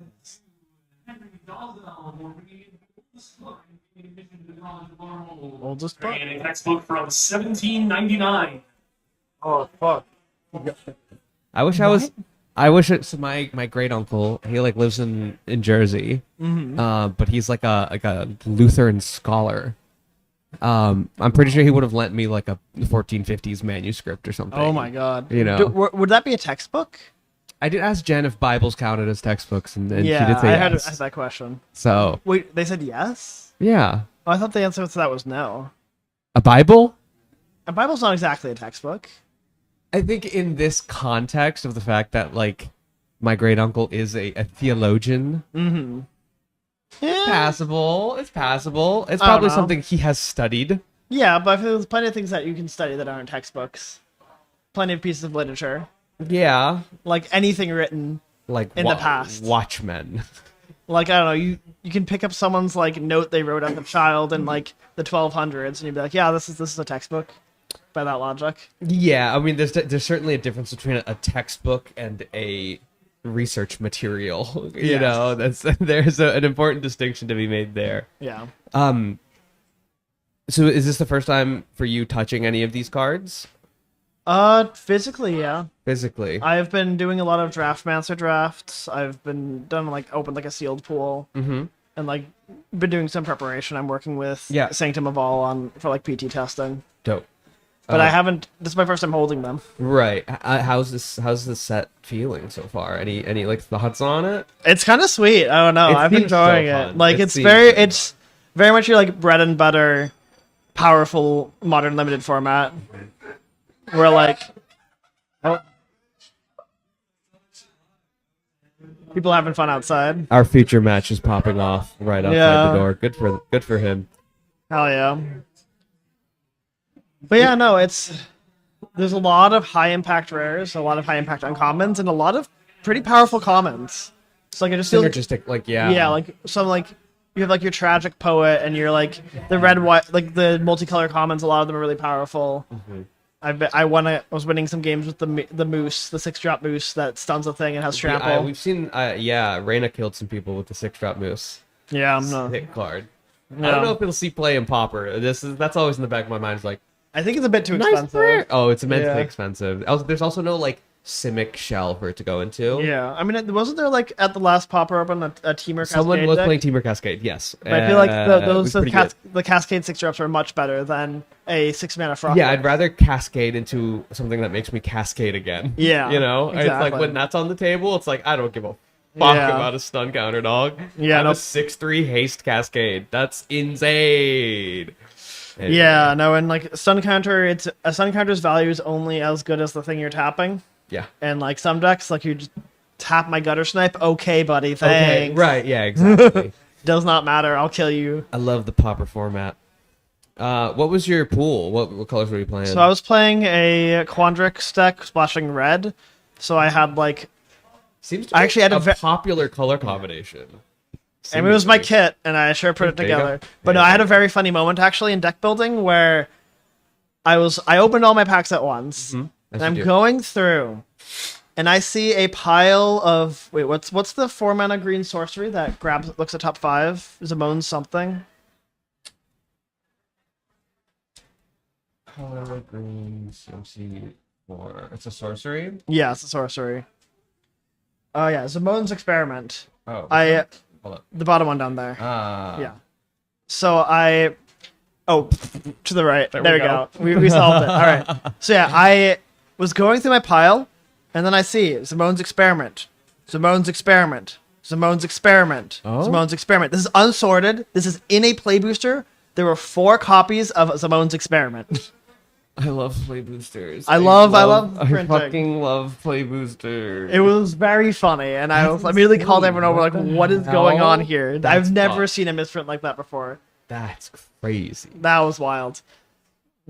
Oldest book. And a textbook from 1799. Oh fuck. I wish so my great uncle, he like lives in Jersey. But he's like a Lutheran scholar. I'm pretty sure he would have lent me like a 1450s manuscript or something. Oh my god. You know. Would that be a textbook? I did ask Jen if Bibles counted as textbooks, and she did say I had yes. asked that question. So wait, they said yes? Yeah. Oh, I thought the answer to that was no. A Bible? A Bible's not exactly a textbook. I think in this context of the fact that like my great uncle is a theologian. Mm-hmm. It's passable. It's passable. It's probably something he has studied. Yeah, but there's plenty of things that you can study that aren't textbooks. Plenty of pieces of literature. Yeah. Like anything written like in the past. Watchmen. Like, I don't know, you can pick up someone's like note they wrote as a child in like the 1200s and you'd be like, yeah, this is a textbook by that logic. Yeah, I mean there's certainly a difference between a textbook and a research material. You know, there's an important distinction to be made there. Yeah. So is this the first time for you touching any of these cards? Physically, yeah. Physically. I've been doing a lot of Draftmancer drafts. I've been opened like a sealed pool. Mm-hmm. And like been doing some preparation. I'm working with Sanctum of All for like PT testing. Dope. But I haven't. This is my first time holding them. Right. How's this set feeling so far? Any like thoughts on it? It's kind of sweet. I don't know. I've been enjoying it. Like it's very much your like bread and butter, powerful modern limited format. Where like, people having fun outside. Our future match is popping off right outside the door. Good for him. Hell yeah. But yeah, no, there's a lot of high impact rares, a lot of high impact uncommons, and a lot of pretty powerful commons. So like it just feels synergistic, like some like you have like your tragic poet and you're like the red white like the multicolor commons. A lot of them are really powerful. Mm-hmm. I was winning some games with the moose, the 6-drop moose that stuns a thing and has trample. We've seen Reyna killed some people with the 6-drop moose. Yeah, I'm not hit card. Yeah. I don't know if it'll see play in Pauper. That's always in the back of my mind. It's like I think it's a bit too expensive. Oh, it's immensely expensive. There's also no like Simic shell for it to go into. Yeah, I mean, wasn't there like at the last Pauper Open a Teamer Cascade? Someone was playing Teamer Cascade, yes. But I feel like the Cascade 6-drops are much better than a 6-mana Frost. Yeah, I'd rather Cascade into something that makes me Cascade again. Yeah, you know, exactly. It's like when that's on the table, it's like I don't give a fuck about a stun counter, dog. Yeah, a 6/3 haste Cascade. That's insane. Anyway. Yeah, no, and like a stun counter's value is only as good as the thing you're tapping. Yeah. And like some decks, like you just tap my gutter snipe. Okay, buddy, thanks. Okay, right, yeah, exactly. Does not matter. I'll kill you. I love the Pauper format. What was your pool? What colors were you playing? So I was playing a Quandrix deck, splashing red. So I had like. Seems to be actually had a popular color combination. And it was my kit, and I sure put it together. But no, I had a very funny moment actually in deck building where I opened all my packs at once, and I'm going through, and I see a pile of what's the 4-mana green sorcery that looks at top 5? Zamone's something. Color green CMC4. It's a sorcery. Yeah, it's a sorcery. Oh yeah, Zamone's Experiment. Oh. The bottom one down there. Ah. Yeah. So to the right. There we go. We solved it. All right. So yeah, I was going through my pile, and then I see Zamone's Experiment. Zamone's Experiment. Zamone's Experiment. Zamone's Experiment. This is unsorted. This is in a play booster. There were 4 copies of Zamone's Experiment. I love play boosters. I fucking love play boosters. It was very funny, and I immediately called everyone over like, "What is going on here? I've never seen a misprint like that before." That's crazy. That was wild.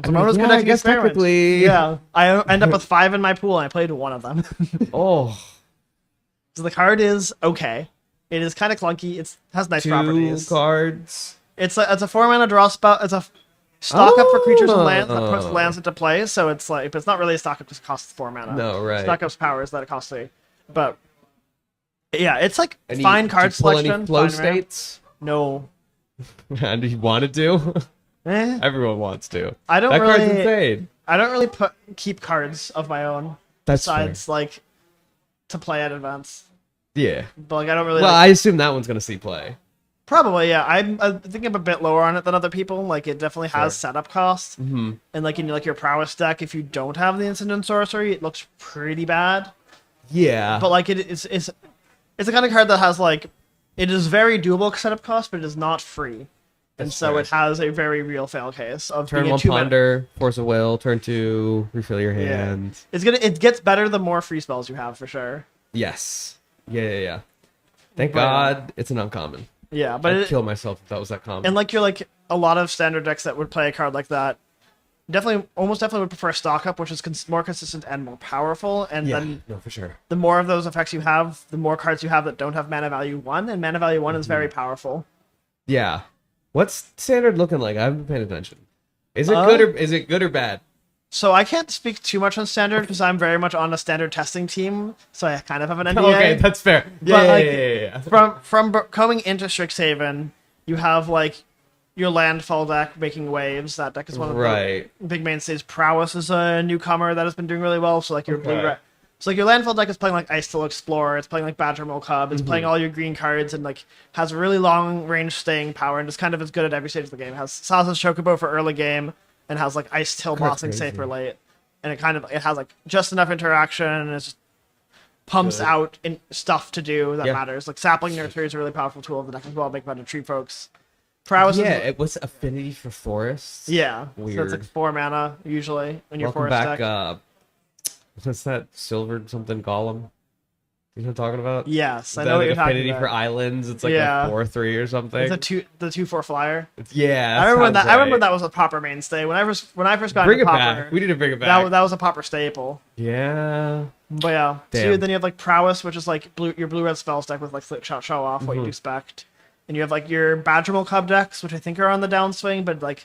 Zamone's I guess technically, yeah. I end up with 5 in my pool, and I played 1 of them. Oh, so the card is okay. It is kind of clunky. It has nice properties. 2 cards. It's a 4-mana draw spell. It's a stock up for creatures and lands that puts lands into play. So it's like, but it's not really a stock up because it costs 4 mana. No, right. Stock up's powers that it costs 3. But yeah, it's like fine card selection. Any flow states? No. And you wanted to? Everyone wants to. I don't that really. Card's insane. I don't really keep cards of my own. That's besides like to play at events. Yeah. But like I don't really. Well, I assume that one's gonna see play. Probably, yeah. I think I'm a bit lower on it than other people. Like it definitely has setup cost, and like in like your prowess deck, if you don't have the instant and sorcery, it looks pretty bad. Yeah. But like it's the kind of card that has like it is very doable setup cost, but it is not free. And so it has a very real fail case of turn being 1 ponder, force of will, turn 2, refill your hand. Yeah. It gets better the more free spells you have for sure. Yes. Yeah. Thank God it's an uncommon. Yeah, but I'd kill myself if that was that common. And like you're like a lot of standard decks that would play a card like that, almost definitely would prefer stock up, which is more consistent and more powerful. And then for sure. The more of those effects you have, the more cards you have that don't have mana value 1, and mana value 1 is very powerful. Yeah. What's standard looking like? I haven't been paying attention. Is it good or bad? So I can't speak too much on standard because I'm very much on a standard testing team, so I kind of have an NDA. Okay, that's fair. Yeah. From coming into Strixhaven, you have like your landfall deck making waves. That deck is one of the big mainstays. Prowess is a newcomer that has been doing really well. So like your blue red. So like your landfall deck is playing like Ice Steel Explorer, it's playing like Badgermill Cub, it's playing all your green cards and like has really long range staying power and just kind of is good at every stage of the game. It has Sasa's Chocobo for early game and has like Ice Tail bossing safe for late. And it has like just enough interaction and it just pumps out in stuff to do that matters. Like Sapling Nursery is a really powerful tool of the deck as well, make fun of tree folks. Prowess it was affinity for forests. Yeah. Weird. So it's like 4 mana usually in your Welcome forest back, deck. What's that silver something golem? You know what I'm talking about? Yes, I know what you're talking affinity about. for islands. It's like a 4/3 or something. It's the 2/4 flyer. Yeah, I remember that. I remember that was a proper mainstay when I first got bring into it Pauper. back. We need to bring it back. That was a Pauper staple. Yeah. But yeah. Damn. So then you have like Prowess, which is like your blue red spell deck with like show off what you'd expect, and you have like your Badgermill Cub decks, which I think are on the downswing, but like.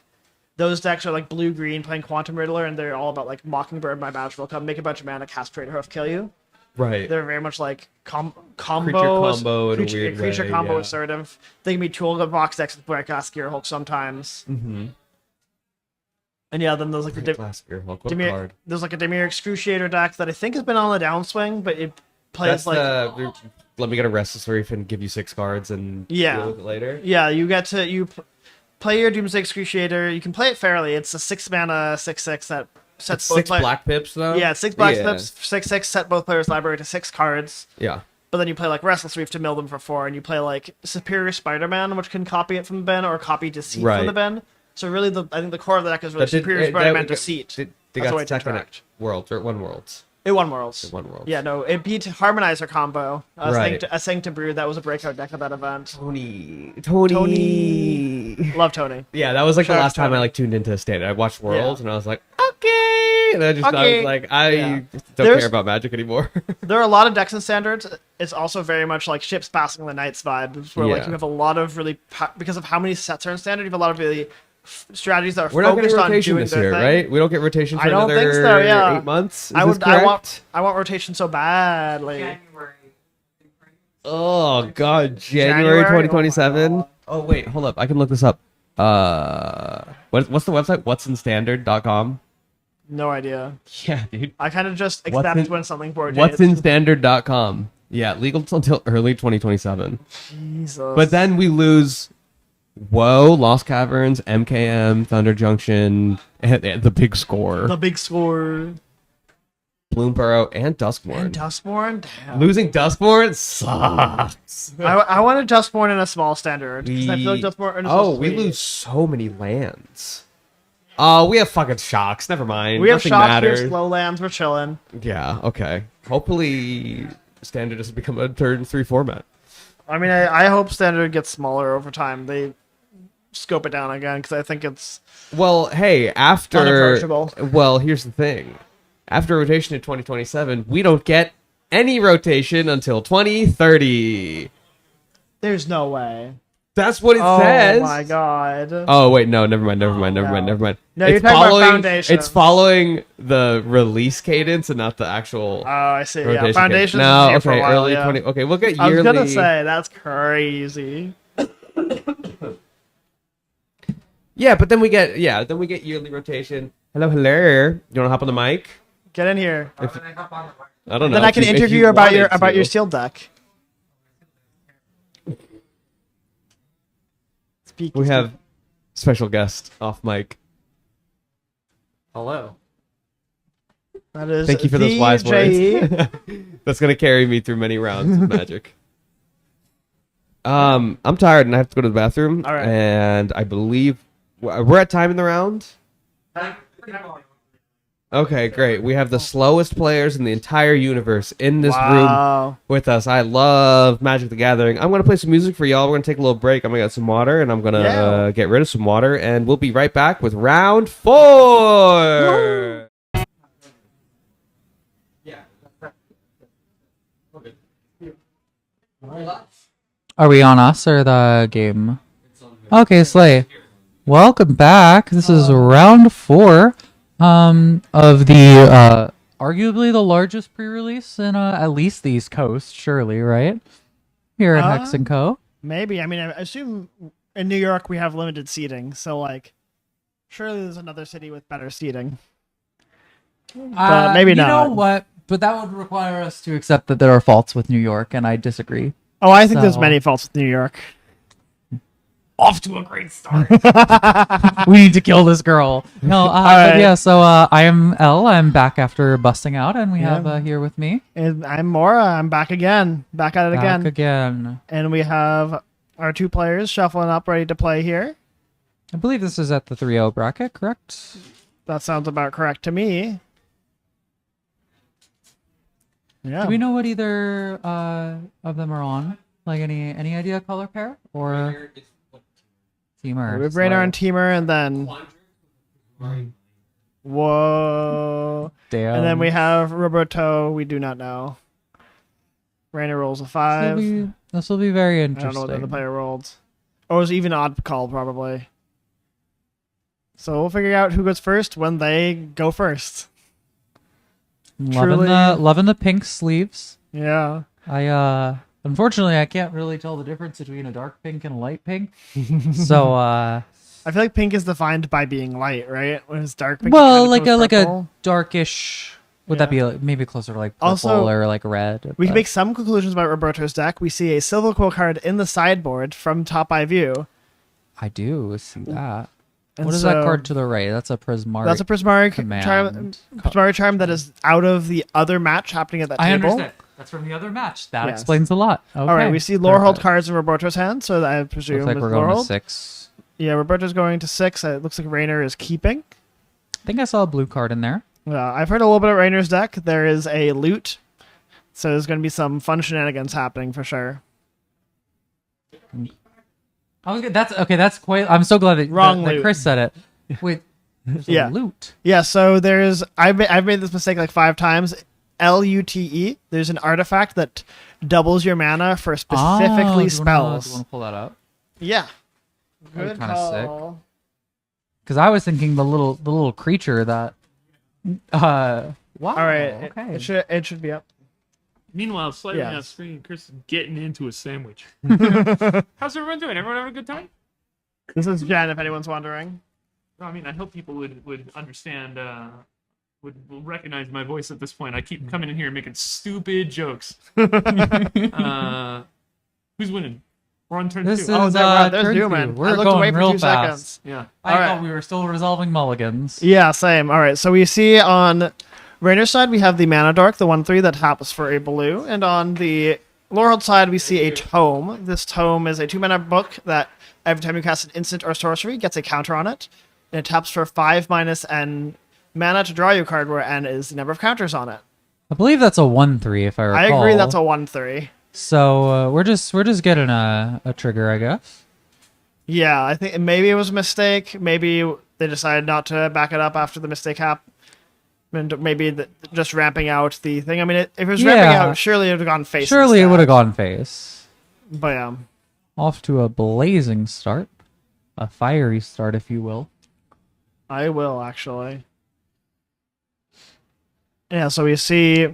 Those decks are like blue green playing Quantum Riddler, and they're all about like Mockingbird, my Badgermill Cub, make a bunch of mana, cast Trader Hoof, kill you. Right. They're very much like combo creature combo assertive. They can be toolbox decks with Black Glass Gear Hulk sometimes. And yeah, then there's like the card. There's like a Demir Excruciator deck that I think has been on the downswing, but it plays let me get a Restless Reef and give you 6 cards and deal with it later. Yeah, you get to play your Doomsday Excruciator. You can play it fairly. It's a 6 mana 6/6 that sets both 6 black pips though. Yeah, 6 black pips, 6/6 set both players' library to 6 cards. Yeah. But then you play like Restless Reef to mill them for 4, and you play like Superior Spider-Man, which can copy it from the bin or copy Deceit from the bin. So really, I think the core of the deck is really Superior Spider-Man Deceit. They got second Worlds or one Worlds. It won Worlds. It won Worlds. Yeah, no, it beat Harmonizer combo. A Sanctum Brood, that was a breakout deck at that event. Tony. Love Tony. Yeah, that was like the last time I like tuned into Standard. I watched Worlds and I was like, okay. And I was like, I don't care about Magic anymore. There are a lot of decks in Standards. It's also very much like Ships Passing the Nights vibe, where like you have a lot of really, because of how many sets are in Standard, you have a lot of really strategies that are focused on doing this year, right? We don't get rotation for another 8 months. I want rotation so badly. Oh god, January 2027. Oh wait, hold up. I can look this up. What's the website? What'sinstandard.com. No idea. Yeah, dude. I kind of just accept when something board. What'sinstandard.com. Yeah, legal until early 2027. Jesus. But then we lose Lost Caverns, MKM, Thunder Junction, and the big score. The big score. Bloomburrow and Duskborn. Damn. Losing Duskborn sucks. I wanted Duskborn in a small Standard. I feel like Duskborn we lose so many lands. Oh, we have fucking Shocks. Never mind. We have Nothing Shocks, matters. we have slow lands, we're chilling. Yeah, okay. Hopefully Standard doesn't become a turn 3 format. I mean, I hope Standard gets smaller over time. They scope it down again because I think it's unapproachable. Well, here's the thing. After rotation in 2027, we don't get any rotation until 2030. There's no way. That's what it says. Oh my god. Oh wait, no, never mind. No, you're talking about Foundation. It's following the release cadence and not the actual. Oh, I see. Rotation Yeah, Foundation. No, for a while, early 20. Okay, we'll get yearly. I was gonna say that's crazy. Yeah, but then we get yearly rotation. Hello. You wanna hop on the mic? Get in here. I don't know. Then I can interview you about your steel deck. We have special guest off mic. Hello. That is. Thank you for those wise words. That's gonna carry me through many rounds of Magic. I'm tired and I have to go to the bathroom. All right. And I believe we're at time in the round. Okay, great. We have the slowest players in the entire universe in this room with us. I love Magic the Gathering. I'm going to play some music for y'all. We're going to take a little break. I'm going to get some water, and I'm going to get rid of some water, and we'll be right back with round 4. Are we on us or the game? Okay, Slay. Welcome back. This is round 4. Of the arguably the largest pre-release in at least the East Coast, surely, right? Here at Hex & Co. Maybe. I mean, I assume in New York we have limited seating, so like surely there's another city with better seating. But maybe not. You know what? But that would require us to accept that there are faults with New York, and I disagree. Oh, I think there's many faults with New York. Off to a great start. We need to kill this girl. No, but yeah, so I am L. I'm back after busting out, and we have here with me. And I'm Mora. I'm back again. Back at it again. Back again. And we have our 2 players shuffling up, ready to play here. I believe this is at the 3-0 bracket, correct? That sounds about correct to me. Yeah. Do we know what either of them are on? Like any idea color pair or Teamer? We have Raynor and Teamer, and then whoa, damn. And then we have Roberto. We do not know. Raynor rolls a 5. This will be very interesting. I don't know what the other player rolled. Or it was even odd call probably. So we'll figure out who goes first when they go first. Loving the pink sleeves. Yeah. Unfortunately I can't really tell the difference between a dark pink and a light pink. So I feel like pink is defined by being light, right? Whereas dark pink well, like a darkish. Would that be maybe closer to like purple also, or like red? We can make some conclusions about Roberto's deck. We see a Silver Quill card in the sideboard from top eye view. I do see that. And what is that card to the right? That's a Prismark. That's a Prismark command. Prismark charm that is out of the other match happening at that table. I understand. That's from the other match. That explains a lot. Okay. All right, we see Lorehold cards in Roberto's hand, so I presume looks like we're going to 6. Yeah, Roberto's going to 6. It looks like Raynor is keeping. I think I saw a blue card in there. Yeah, I've heard a little bit of Raynor's deck. There is a loot, so there's going to be some fun shenanigans happening for sure. That's okay. That's quite. I'm so glad that Chris said it. Wait, there's a loot. Yeah, so there's. I've made this mistake like 5 times. LUTE. There's an artifact that doubles your mana for specifically spells. Do you want to pull that up? Yeah. Good kind of sick. Because I was thinking the little creature that. Wow. All right. Okay. It should be up. Meanwhile, slightly off screen, Chris is getting into a sandwich. How's everyone doing? Everyone having a good time? This is Jen, if anyone's wondering. No, I mean, I hope people would understand, would recognize my voice at this point. I keep coming in here and making stupid jokes. Who's winning? We're on turn 2. There's Newman. We're looked going away for real 2 fast. seconds. Yeah. I thought we were still resolving mulligans. Yeah, same. All right, so we see on Raynor's side, we have the Mana Dork, the 1/3 that taps for a blue. And on the Lorehold side, we see a Tome. This Tome is a 2-mana book that every time you cast an instant or sorcery, gets a counter on it. And it taps for 5 minus N mana to draw you a card where N is the number of counters on it. I believe that's a 1/3 if I recall. I agree that's a 1/3. So we're just getting a trigger, I guess. Yeah, I think maybe it was a mistake. Maybe they decided not to back it up after the mistake happened. And maybe just ramping out the thing. I mean, if it was ramping out, surely it would have gone face. Surely it would have gone face. But yeah. Off to a blazing start. A fiery start, if you will. I will, actually. Yeah, so we see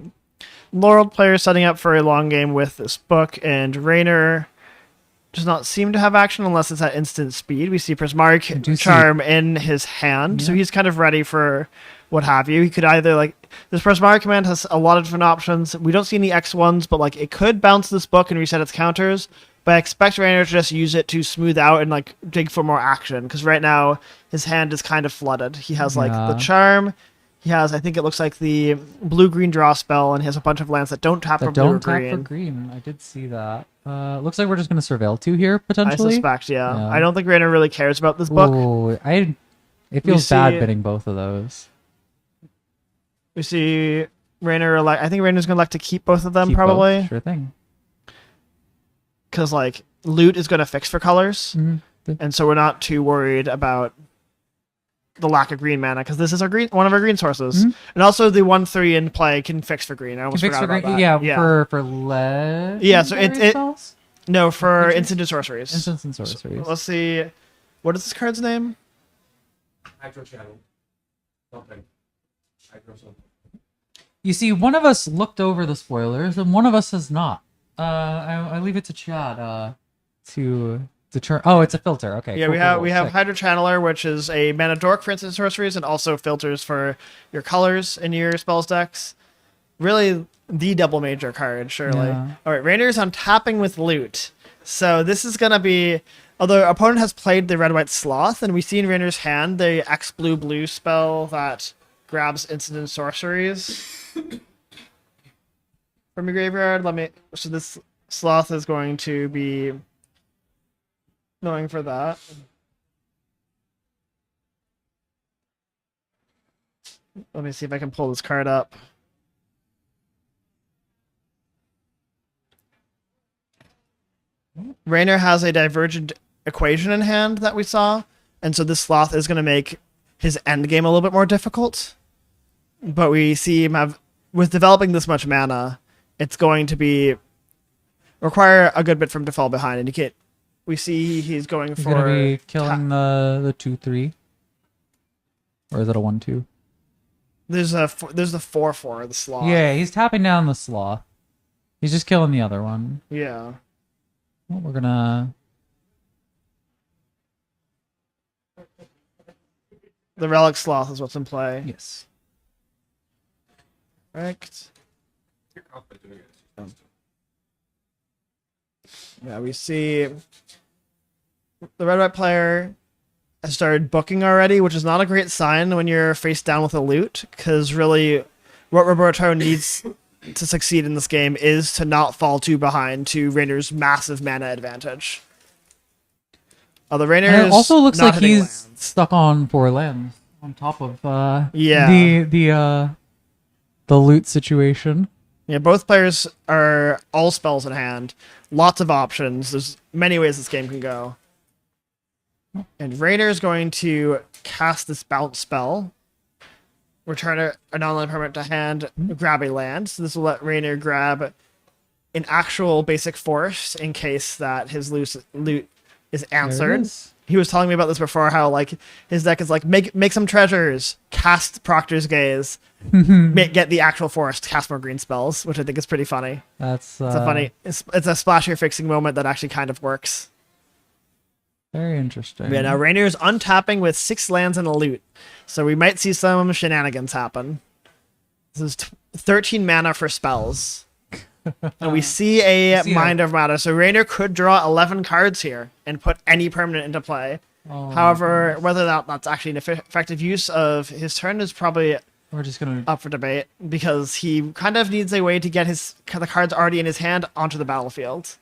Laurel players setting up for a long game with this book, and Raynor does not seem to have action unless it's at instant speed. We see Prismark Charm in his hand, so he's kind of ready for what have you. He could either, this Prismark command has a lot of different options. We don't see any X ones, but, it could bounce this book and reset its counters, but I expect Raynor to just use it to smooth out and, dig for more action, because right now his hand is kind of flooded. He has, the Charm. He has, I think it looks like the blue-green draw spell, and he has a bunch of lands that don't tap for blue or green. Don't tap for green. I did see that. Looks like we're just going to Surveil 2 here, potentially. I suspect, yeah. I don't think Raynor really cares about this book. Ooh, it feels bad bidding both of those. We see Raynor, I think Raynor's going to elect to keep both of them, probably. Both. Sure thing. Because, loot is going to fix for colors, and so we're not too worried about the lack of green mana, because this is one of our green sources. And also the 1/3 in play can fix for green. I almost forgot about that. Yeah, for lead. Yeah, so no, for instant and sorceries. Instants and sorceries. So let's see. What is this card's name? Hydro Channel. Something. Hydro something. You see, one of us looked over the spoilers, and one of us has not. I leave it to Chad to Oh, it's a filter. Okay. Yeah, cool, we have sick. Hydro Channeler, which is a mana dork for instant sorceries, and also filters for your colors in your spells decks. Really, the double major card, surely. Yeah. All right, Rainer's on tapping with loot. So this is gonna be, although opponent has played the red-white sloth, and we see in Rainer's hand the X blue spell that grabs instant sorceries from your graveyard. So this sloth is going to be going for that. Let me see if I can pull this card up. Rainer has a divergent equation in hand that we saw, and so this sloth is going to make his end game a little bit more difficult. But we see him have, with developing this much mana, it's going to require a good bit from to fall behind, and you can't. We see he's going He's for gonna be killing the 2/3, or is it a 1/2? There's the 4/4, the sloth. Yeah, he's tapping down the sloth. He's just killing the other one. Yeah. Well, we're gonna. The relic sloth is what's in play. Yes. Correct. Yeah, we see the red-white player has started booking already, which is not a great sign when you're face down with a loot, because really what Roberto needs to succeed in this game is to not fall too behind to Rainer's massive mana advantage. Although Rainer And it also looks like he's lands. stuck on 4 lands on top of yeah the loot situation. Yeah, both players are all spells in hand. Lots of options. There's many ways this game can go. And Rainer is going to cast this bounce spell. Return a non-land permanent to hand, grab a land. So this will let Rainer grab an actual basic force in case that his loot is answered. He was telling me about this before, how like his deck is like make some treasures, cast Proctor's Gaze, get the actual forest, cast more green spells, which I think is pretty funny. That's it's a funny, it's a splashier fixing moment that actually kind of works. Very interesting. Yeah, now Rainer's untapping with 6 lands and a loot, so we might see some shenanigans happen. This is 13 mana for spells. And we see a Mind of Matter, so Rainer could draw 11 cards here and put any permanent into play. Oh, however, whether that's actually an effective use of his turn is probably we're just gonna up for debate, because he kind of needs a way to get the cards already in his hand onto the battlefield.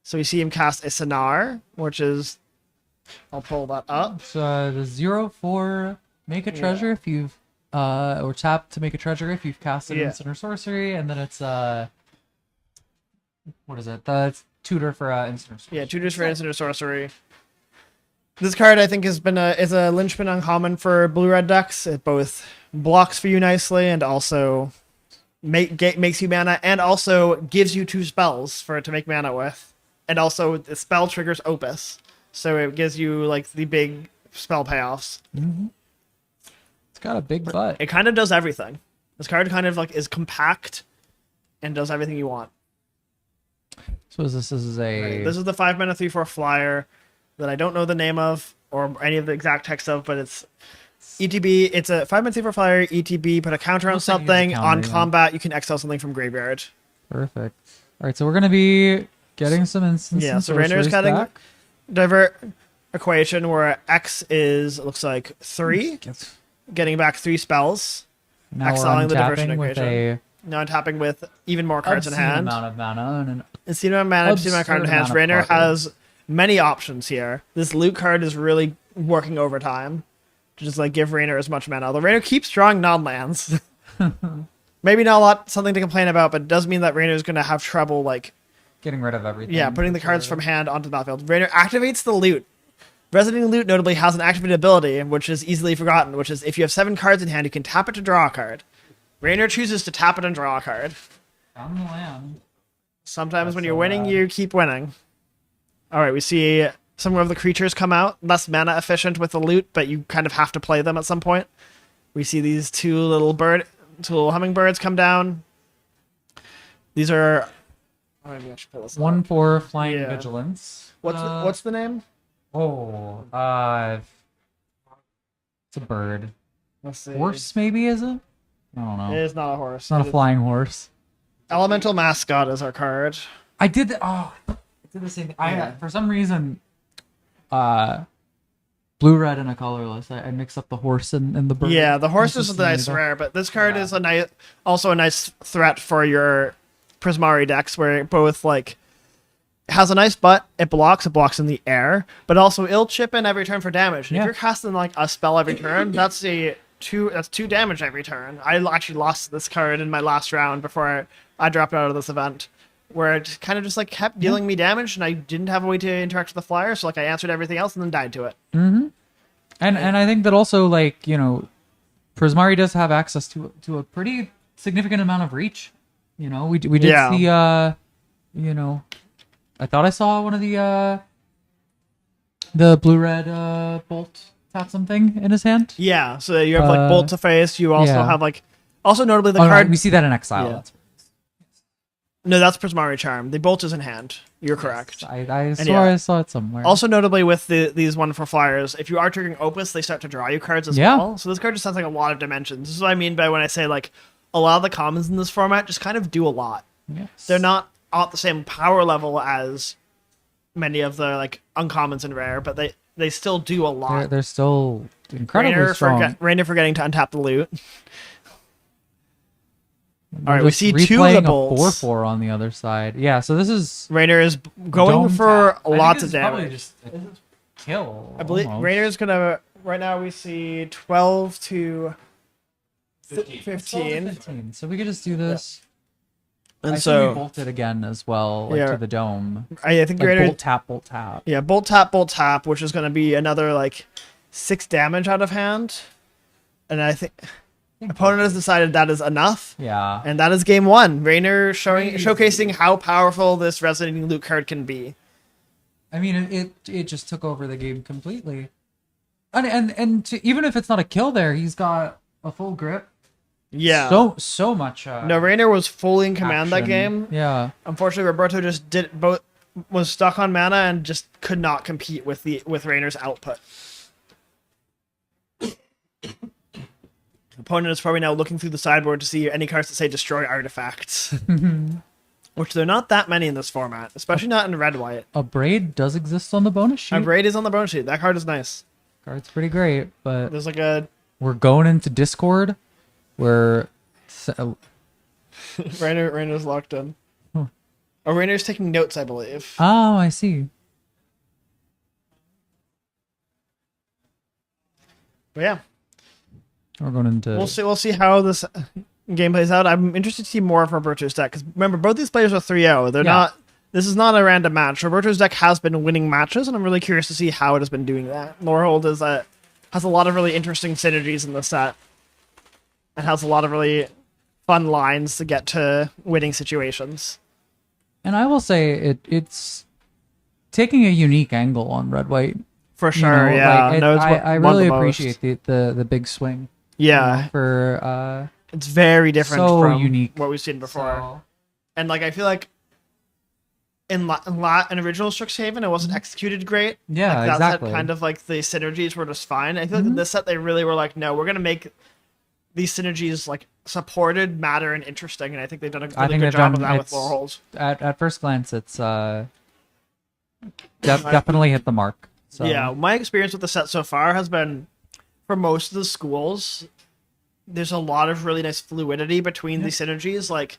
So we see him cast a Sonar, which is, I'll pull that up. So the 0/4, make a treasure if you've or tap to make a treasure if you've cast an instant or sorcery, and then it's what is it? It's tutor for instant or sorcery. Yeah, tutors for instant or sorcery. This card I think is a linchpin uncommon for blue-red decks. It both blocks for you nicely and also makes you mana, and also gives you 2 spells for it to make mana with. And also the spell triggers Opus, so it gives you like the big spell payoffs. Mm-hmm. It's got a big butt. It kind of does everything. This card kind of like is compact and does everything you want. So this is a This is the 5 mana 3/4 flyer that I don't know the name of or any of the exact text of, but it's ETB. It's a 5 mana 3/4 flyer. ETB. Put a counter on something. On combat, you can exile something from graveyard. Perfect. All right, so we're gonna be getting some instances. Yeah, so Rainer's getting divert equation where X is, it looks like 3, getting back 3 spells, now exiling the diversion with equation. Now I'm tapping with even more cards in hand. Amount of mana and an obscene amount of cards in hand. Rainer has many options here. This loot card is really working overtime to just like give Rainer as much mana. Although Rainer keeps drawing non-lands. Maybe not something to complain about, but it does mean that Rainer is going to have trouble like getting rid of everything. Yeah, putting the cards from hand onto the battlefield. Rainer activates the loot. Resonating Loot notably has an activated ability, which is easily forgotten, which is if you have 7 cards in hand, you can tap it to draw a card. Rainer chooses to tap it and draw a card. On the land. Sometimes when you're winning, you keep winning. Alright, we see some of the creatures come out. Less mana efficient with the loot, but you kind of have to play them at some point. We see these two little hummingbirds come down. These are Maybe I should pull this 1/4 flying Yeah. vigilance. What's the name? Oh, it's a bird. Let's see. Horse, maybe, is it? I don't know. It is not a horse. It's not It a is- flying horse. Elemental Mascot is our card. I did the same thing. Yeah. For some reason, blue, red, and a colorless. I mix up the horse and the bird. Yeah, the horse It's is just a nice neat. rare, but this card is also a nice threat for your Prismari decks, where it both like has a nice butt. It blocks in the air, but also it'll chip in every turn for damage. And if you're casting like a spell every turn, that's two damage every turn. I actually lost this card in my last round before I dropped out of this event, where it kind of just like kept dealing me damage, and I didn't have a way to interact with the flyer, so like I answered everything else and then died to it. Mm-hmm. And I think that also, like, you know, Prismari does have access to a pretty significant amount of reach. You know, we did see you know, I thought I saw one of the blue red bolt tap something in his hand. Yeah, so you have like Bolt to Face. You also have like, also notably the card. No, we see that in Exile. Yeah. No, that's Prismari Charm. The Bolt is in hand. You're correct. I saw it somewhere. Also notably with these wonderful flyers, if you are triggering Opus, they start to draw you cards as well. So this card just has like a lot of dimensions. This is what I mean by when I say like a lot of the commons in this format just kind of do a lot. Yes. They're not at the same power level as many of the like uncommons and rare, but they still do a lot. They're still incredibly strong. Rainer forgetting to untap the loot. All right, We're we just see two of the replaying bolts. a 4/4 on the other side. Yeah, so this is Rainer is going dome for tap. I think lots this of is probably damage. just a kill. I believe almost. Rainer's gonna. Right now we see 12 to 15. 15. So we could just do this. And I so think we bolted again as well, like to the dome. I think like Rainer bolt tap. Yeah, bolt tap, which is gonna be another like 6 damage out of hand, and I think opponent has decided that is enough. Yeah. And that is game 1. Rainer showcasing how powerful this resonating loot card can be. I mean, it just took over the game completely. And even if it's not a kill there, he's got a full grip. Yeah. So much. No, Rainer was fully in command that action. game. Yeah. Unfortunately, Roberto just was stuck on mana and just could not compete with Rainer's output. Opponent is probably now looking through the sideboard to see any cards that say destroy artifacts. Which there are not that many in this format, especially not in red-white. A braid does exist on the bonus sheet. A braid is on the bonus sheet. That card is nice. Card's pretty great, but there's like a... We're going into Discord where... Rainer's locked in. Oh, Rainer's taking notes, I believe. Oh, I see. But yeah. We're going into... We'll see how this game plays out. I'm interested to see more of Roberto's deck, because remember, both these players are 3-0. They're not... This is not a random match. Roberto's deck has been winning matches, and I'm really curious to see how it has been doing that. Lorehold has a lot of really interesting synergies in the set. It has a lot of really fun lines to get to winning situations. And I will say it's taking a unique angle on red-white. For sure, yeah. I really appreciate the big swing. Yeah. You know, for it's very different so from unique. what we've seen before. And like I feel like in original Strixhaven, it wasn't executed great. Yeah, like, that exactly. set kind of like the synergies were just fine. I feel like in this set they really were like, no, we're gonna make these synergies like supported, matter, and interesting. And I think they've done a really good job of that with Lorehold. At first glance, it's definitely hit the mark. So. Yeah, my experience with the set so far has been, for most of the schools, there's a lot of really nice fluidity between the synergies. Like,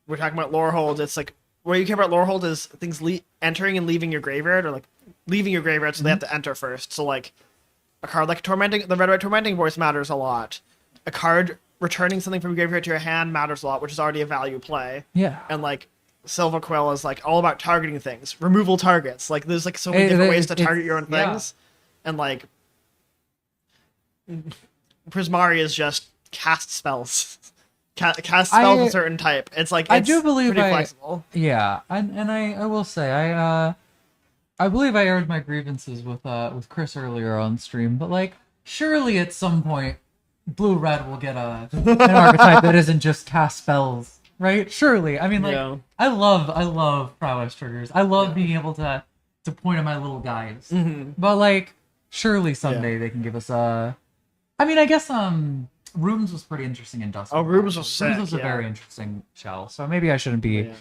we're talking about Lorehold, it's like, where you care about Lorehold is things entering and leaving your graveyard, or like, leaving your graveyard so they have to enter first. So like, a card like the red-white Tormenting Voice matters a lot. A card returning something from your graveyard to your hand matters a lot, which is already a value play. Yeah. And like, Silva Quill is like all about targeting things, removal targets. Like there's like so many different ways to target your own things, and like Prismari is just cast spells, cast spells a certain type. It's like I do believe pretty flexible. Yeah, and I will say I believe I aired my grievances with Chris earlier on stream, but like surely at some point blue red will get an archetype that isn't just cast spells. right? Surely. I mean, like, Yeah. I love prowess triggers. I love being able to point at my little guys. Mhm. But like, surely someday they can give us a. I mean, I guess Rooms was pretty interesting in Dust. Oh, Rooms was sick. Rooms was a very interesting shell. So maybe I shouldn't be.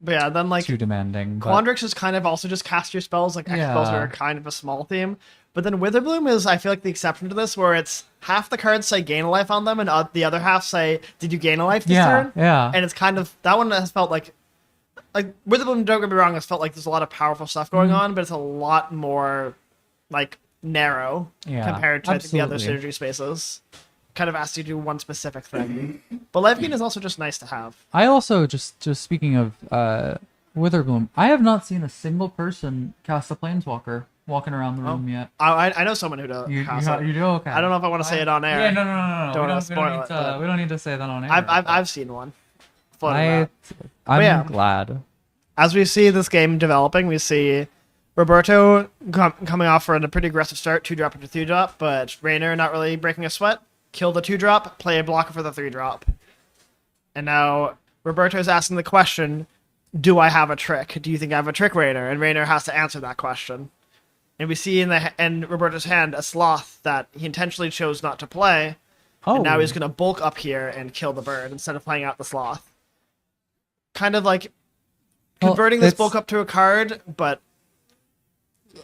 But yeah, then like too demanding. But... Quandrix is kind of also just cast your spells. Like X spells are kind of a small theme. But then Witherbloom is, I feel like, the exception to this, where it's half the cards say gain a life on them, and the other half say, did you gain a life this turn? Yeah. And it's kind of, that one has felt like Witherbloom, don't get me wrong, has felt like there's a lot of powerful stuff going on, but it's a lot more, like, narrow compared to I think, the other synergy spaces. Kind of asks you to do one specific thing. But life gain is also just nice to have. I also, just speaking of Witherbloom, I have not seen a single person cast a Planeswalker walking around the room yet. I know someone who does. You do? Okay. I don't know if I want to say it on air. Yeah, no. Don't want to spoil it. We don't need to say that on air. I've seen one. I'm glad. As we see this game developing, we see Roberto coming off for a pretty aggressive start, 2-drop into 3-drop, but Raynor not really breaking a sweat. Kill the 2-drop, play a blocker for the 3-drop. And now Roberto's asking the question, do I have a trick? Do you think I have a trick, Raynor? And Raynor has to answer that question. And we see in Roberto's hand a sloth that he intentionally chose not to play. Oh. And now he's going to bulk up here and kill the bird instead of playing out the sloth. Kind of like converting this bulk up to a card, but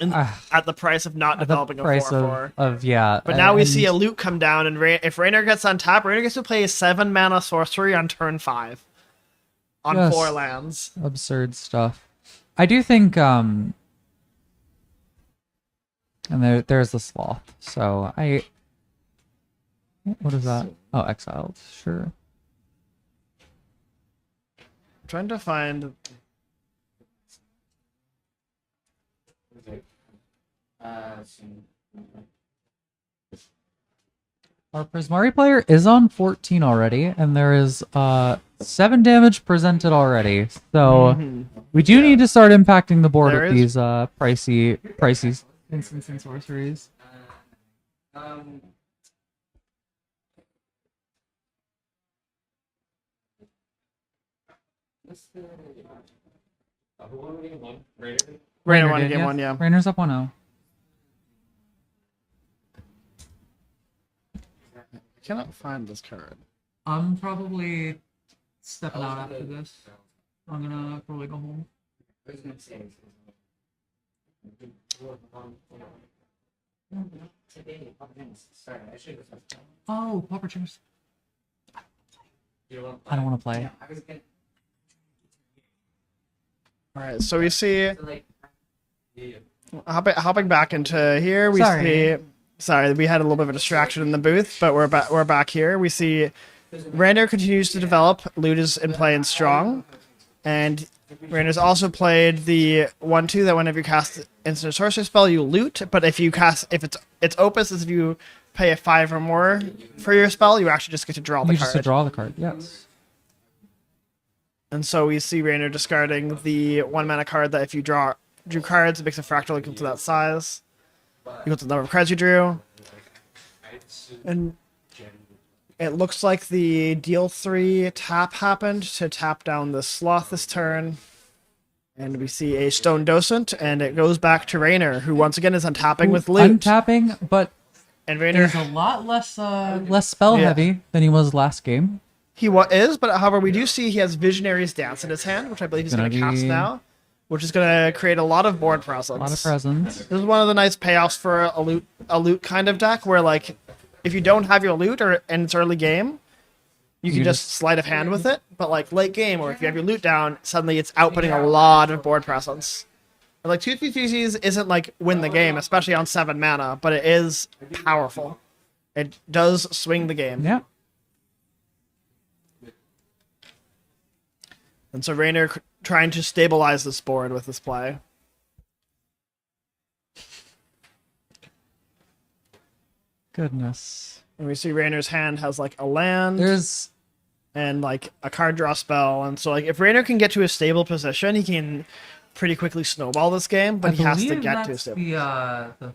at the price of not developing a 4/4. But now we see a loot come down, and if Raynor gets on top, Raynor gets to play a 7-mana sorcery on turn 5 on 4 lands. Absurd stuff. I do think and there's the sloth. So what is that? Oh, exiled. Sure. I'm trying to find. Our Prismari player is on 14 already, and there is 7 damage presented already. So we do need to start impacting the board with these pricey instants and sorceries. Raynor won game 1, yeah. Raynor's up 1-0. I cannot find this card. I'm probably stepping out after this. I'm gonna probably go home. Oh, Pauper Chairs. I don't want to play. Alright, so we see... Hopping back into here, we see... Sorry, we had a little bit of a distraction in the booth, but we're back here. We see Raynor continues to develop. Loot is in play and strong. And Raynor's also played the 1/2 that whenever you cast instant sorcery spell, you loot. But if you cast, if it's Opus, is if you pay a 5 or more for your spell, you actually just get to draw the card. You just draw the card, yes. And so we see Raynor discarding the 1-mana card that if you drew cards, it makes a fractal equal to that size. Equal to the number of cards you drew. And it looks like the deal 3 tap happened to tap down the sloth this turn. And we see a stone docent, and it goes back to Raynor, who once again is untapping with loot. Untapping, but and Raynor is a lot less spell heavy than he was last game. He is, but however, we do see he has Visionary's Dance in his hand, which I believe he's going to cast now, which is going to create a lot of board presence. A lot of presence. This is one of the nice payoffs for a loot kind of deck, where like if you don't have your loot and it's early game, you can just sleight of hand with it. But like late game, or if you have your loot down, suddenly it's outputting a lot of board presence. And, like 2/3 isn't like win the game, especially on 7 mana, but it is powerful. It does swing the game. Yeah. And so Raynor trying to stabilize this board with this play. Goodness. And we see Raynor's hand has like a land. And like a card draw spell. And so like if Raynor can get to a stable position, he can pretty quickly snowball this game, but he has to get to a stable. The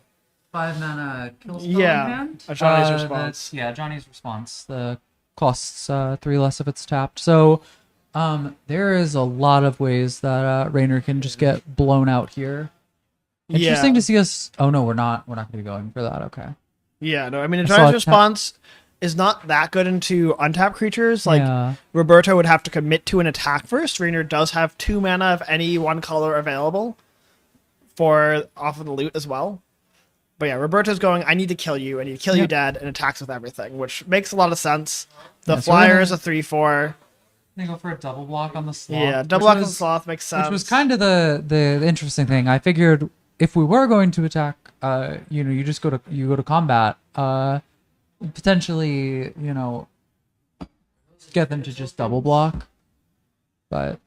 5-mana kill spell in hand? Johnny's response. Johnny's response. The costs 3 less if it's tapped. So there is a lot of ways that Raynor can just get blown out here. Interesting to see us. Oh no, we're not going to be going for that. Okay. Yeah, no, I mean, Adrena's response is not that good into untapped creatures. Like, Roberto would have to commit to an attack first. Raynor does have 2 mana of any one color available for off of the loot as well. But yeah, Roberto's going, I need to kill you, you dead, and attacks with everything, which makes a lot of sense. The flyer is a 3/4. They go for a double block on the sloth. Yeah, double block on the sloth makes sense. Which was kind of the interesting thing. I figured if we were going to attack, you just go to combat, potentially, get them to just double block. But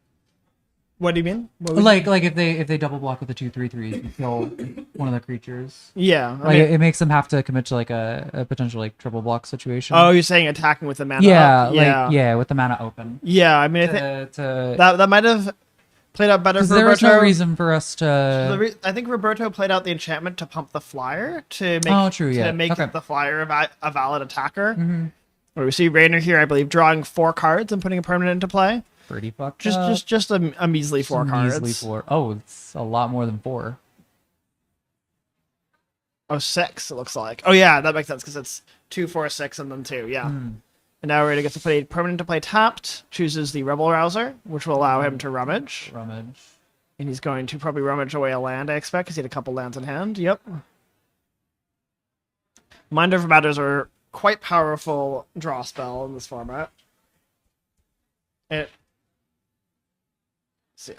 what do you mean? Like if they double block with the 2/3/3, you kill one of the creatures. Yeah, I mean, it makes them have to commit to like a potential like triple block situation. Oh, you're saying attacking with the mana? Yeah, with the mana open. Yeah, I mean, I think that might have played out better for Roberto. There was no reason for us to. I think Roberto played out the enchantment to pump the flyer to make the flyer a valid attacker. Mm-hmm. Where we see Raynor here, I believe, drawing 4 cards and putting a permanent into play. Pretty fucked just a measly 4 cards. Measly 4. Oh, it's a lot more than 4. Oh, 6, it looks like. Oh, yeah, that makes sense because it's 2, 4, 6, and then 2, yeah. And now Raynor gets to play permanent to play tapped, chooses the Rebel Rouser, which will allow him to rummage. And he's going to probably rummage away a land, I expect, because he had a couple lands in hand. Yep. Mind Over Matters are quite powerful draw spell in this format.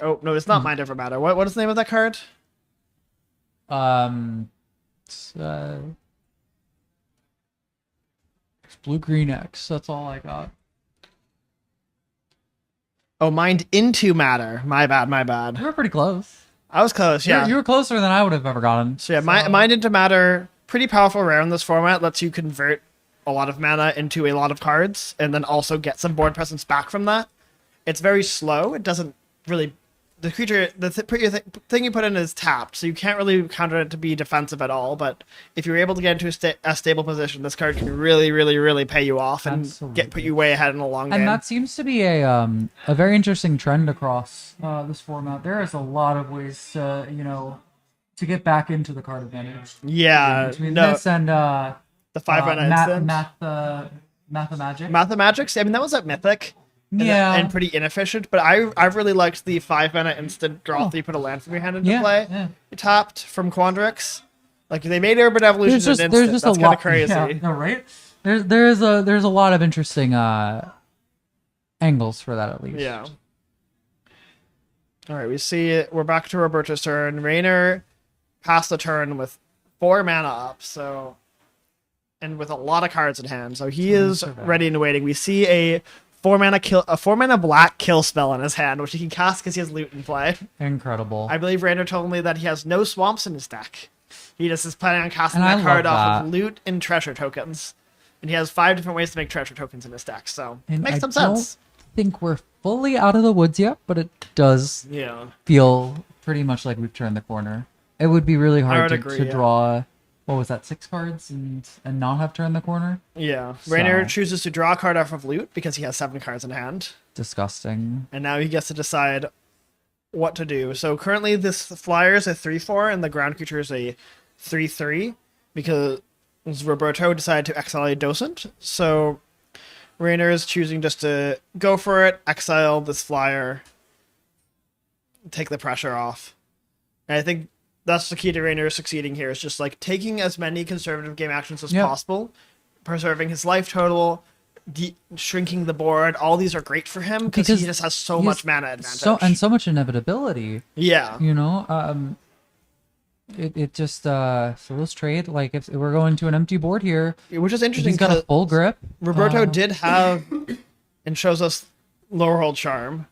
Oh, no, it's not Mind Over Matter. What is the name of that card? It's Blue-Green X. That's all I got. Oh, Mind Into Matter. My bad. You were pretty close. I was close, yeah. You were closer than I would have ever gotten. So yeah, Mind Into Matter, pretty powerful rare in this format. Lets you convert a lot of mana into a lot of cards, and then also get some board presence back from that. It's very slow. It doesn't really... The creature, thing you put in is tapped, so you can't really counter it to be defensive at all, but if you're able to get into a stable position, this card can really, really, really pay you off and put you way ahead in a long game. And that seems to be a very interesting trend across this format. There is a lot of ways to get back into the card advantage. Yeah. Between this and the 5-mana instant. Mathemagic. Mathemagics? I mean, that was at Mythic. And pretty inefficient, but I've really liked the 5-mana instant draw 3, put a land from your hand into play. Yeah. Tapped from Quandrix. Like they made Urban Evolution an instant. That's kind of crazy. Yeah, no, right? There's a lot of interesting angles for that at least. Yeah. All right, we see it. We're back to Roberto's turn. Raynor passed the turn with 4 mana up, and with a lot of cards in hand, so he is ready and waiting. We see a 4-mana black kill spell in his hand, which he can cast because he has loot in play. Incredible. I believe Raynor told me that he has no swamps in his deck. He just is planning on casting that card off of loot and treasure tokens. And he has 5 different ways to make treasure tokens in his deck, so it makes some sense. I think we're fully out of the woods yet, but it does feel pretty much like we've turned the corner. It would be really hard to draw... What was that, 6 cards and not have turned the corner? Yeah. Raynor chooses to draw a card off of loot because he has 7 cards in hand. Disgusting. And now he gets to decide what to do. So currently this flyer is a 3/4 and the ground creature is a 3/3 because Roberto decided to exile a Docent. So Raynor is choosing just to go for it, exile this flyer, take the pressure off. And I think that's the key to Raynor succeeding here, is just like taking as many conservative game actions as possible, preserving his life total, shrinking the board. All these are great for him because he just has so much mana advantage. So much inevitability. Yeah. It just so let's trade. Like if we're going to an empty board here, which is interesting. He's got a full grip. Roberto did have and shows us Lorehold Charm.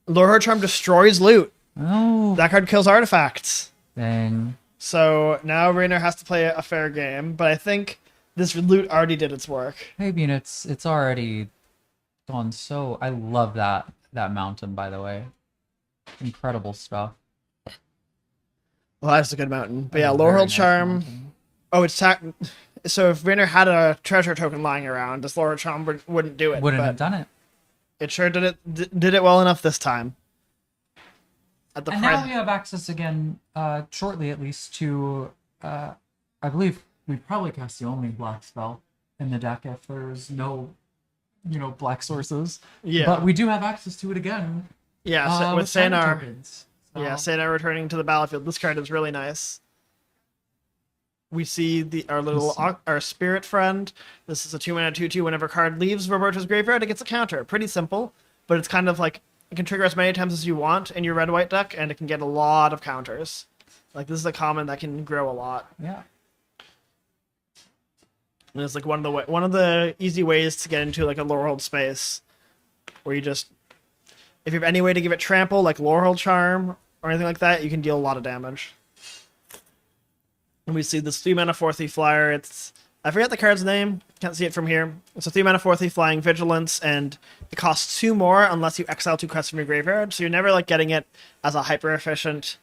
Lorehold Charm destroys loot. Oh. That card kills artifacts. Dang. So now Raynor has to play a fair game, but I think this loot already did its work. I mean, it's already gone so... I love that mountain, by the way. Incredible stuff. Well, that's a good mountain. But yeah, Lorehold Charm... Oh, it's So if Rainer had a treasure token lying around, this Laurel Charm wouldn't do it. Wouldn't but have done it. It sure did it well enough this time. And now we have access again, shortly at least, to, I believe we probably cast the only black spell in the deck if there's no, black sources. Yeah. But we do have access to it again. Yeah, with Sanar. So. Yeah, Sanar returning to the battlefield. This card is really nice. We see our spirit friend. This is a 2-mana 2/2. Whenever a card leaves Roberto's graveyard, it gets a counter. Pretty simple, but it's kind of like it can trigger as many times as you want in your red-white deck, and it can get a lot of counters. Like this is a common that can grow a lot. Yeah. And it's like one of the easy ways to get into like a Lorehold space, where you just, if you have any way to give it trample, like Lorehold Charm or anything like that, you can deal a lot of damage. And we see this 3-mana 4/3 flyer. I forget the card's name. Can't see it from here. It's a 3-mana 4/3 flying vigilance, and it costs 2 more unless you exile 2 cards from your graveyard. So you're never like getting it as a hyper efficient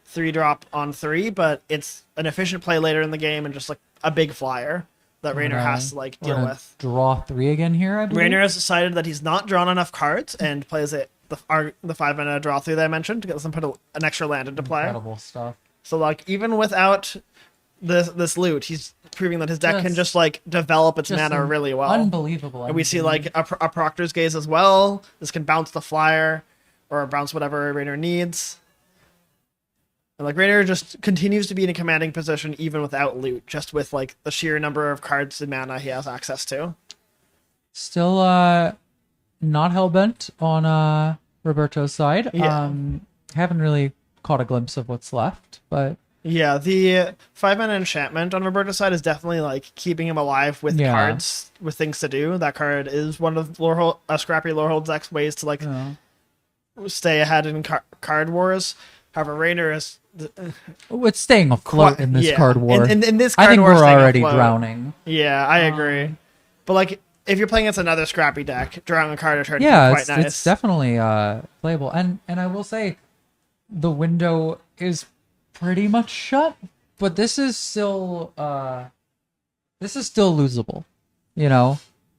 3-drop on 3, but it's an efficient play later in the game and just like a big flyer that Rainer has to like deal with. Draw 3 again here, I believe. Rainer has decided that he's not drawn enough cards and plays the 5-mana draw 3 that I mentioned to get them put an extra land into play. Incredible stuff. So like even without this loot, he's proving that his deck can just like develop its mana really well. Unbelievable. And we see like a Proctor's Gaze as well. This can bounce the flyer or bounce whatever Rainer needs. And like Rainer just continues to be in a commanding position even without loot, just with like the sheer number of cards and mana he has access to. Still not hellbent on Roberto's side. Yeah. Haven't really caught a glimpse of what's left, but yeah, the 5-mana enchantment on Roberto's side is definitely like keeping him alive with cards, with things to do. That card is one of Scrappy Lorehold's deck's ways to like stay ahead in card wars. However, Rainer is it's staying afloat in this card war. In this card I think war, we're already drowning. Yeah, I agree. But like, if you're playing against another Scrappy deck, drawing a card or turn is quite nice. It's definitely playable. And I will say, the window is pretty much shut, but this is still losable.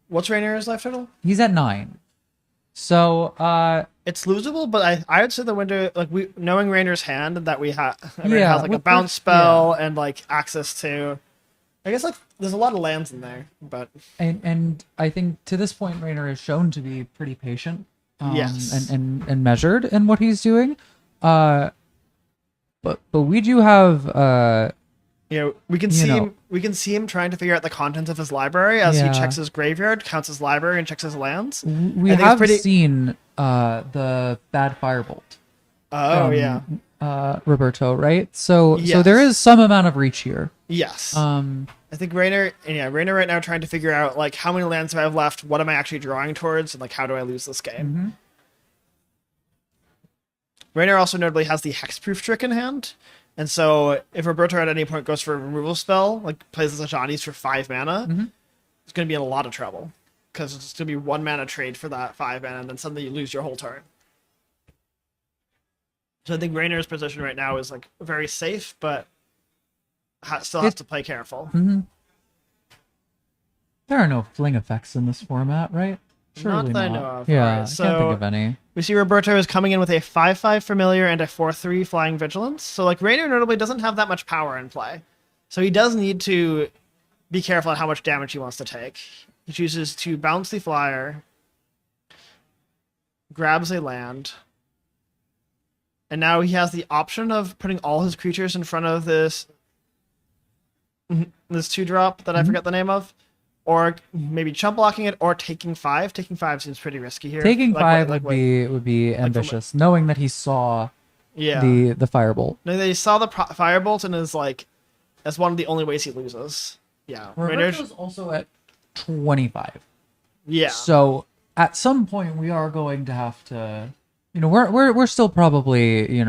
What's Rainer's life total? He's at 9. So it's losable, but I would say the window, like knowing Rainer's hand, that we has like a bounce spell and like access to, I guess like there's a lot of lands in there, but and I think to this point Rainer has shown to be pretty patient, yes, and measured in what he's doing. But we do have we can see him trying to figure out the contents of his library as he checks his graveyard, counts his library, and checks his lands. We have seen the bad firebolt. Roberto, right? So there is some amount of reach here. Yes. I think Rainer right now trying to figure out like how many lands do I have left, what am I actually drawing towards, and like how do I lose this game. Mm-hmm. Rainer also notably has the Hexproof trick in hand, and so if Roberto at any point goes for a removal spell, like plays the Ajani's for 5 mana, it's going to be in a lot of trouble because it's going to be 1 mana trade for that 5 mana, and then suddenly you lose your whole turn. So I think Rainer's position right now is like very safe, but still has to play careful. Mm-hmm. There are no fling effects in this format, right? Surely not that I know of. Yeah, right. I can't think of any. We see Roberto is coming in with a 5/5 familiar and a 4/3 flying vigilance. So like Rainer notably doesn't have that much power in play. So he does need to be careful on how much damage he wants to take. He chooses to bounce the flyer, grabs a land, and now he has the option of putting all his creatures in front of this 2-drop that I forget the name of. Or maybe chump blocking it, or taking 5. Taking 5 seems pretty risky here. Taking 5 would be ambitious, knowing that he saw the firebolt. No, they saw the firebolt and is like, that's one of the only ways he loses. Yeah. Roberto's also at 25. Yeah. So at some point we are going to have to, we're still probably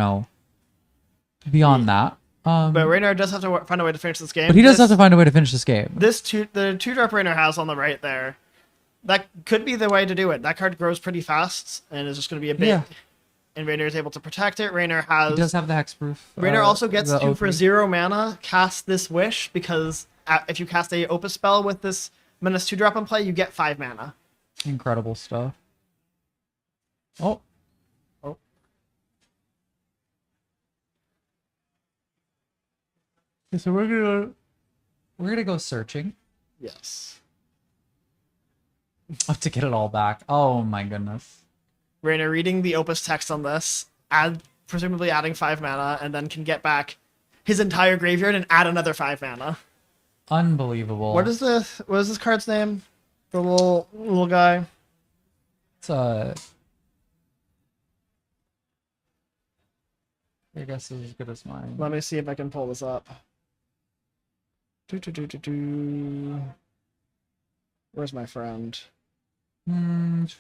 beyond that. But Rainer does have to find a way to finish this game. But he does have to find a way to finish this game. The 2-drop Rainer has on the right there, that could be the way to do it. That card grows pretty fast and is just going to be a bit. Yeah. And Rainer is able to protect it. He does have the hexproof. Rainer also gets to, for 0 mana, cast this wish because if you cast a Opus spell with this Menace 2-drop in play, you get 5 mana. Incredible stuff. Oh. Okay, so we're gonna go searching. Yes. To get it all back. Oh my goodness. Rainer reading the Opus text on this, presumably adding 5 mana, and then can get back his entire graveyard and add another 5 mana. Unbelievable. What is this card's name? The little guy. It's I guess it's as good as mine. Let me see if I can pull this up. Where's my friend? I think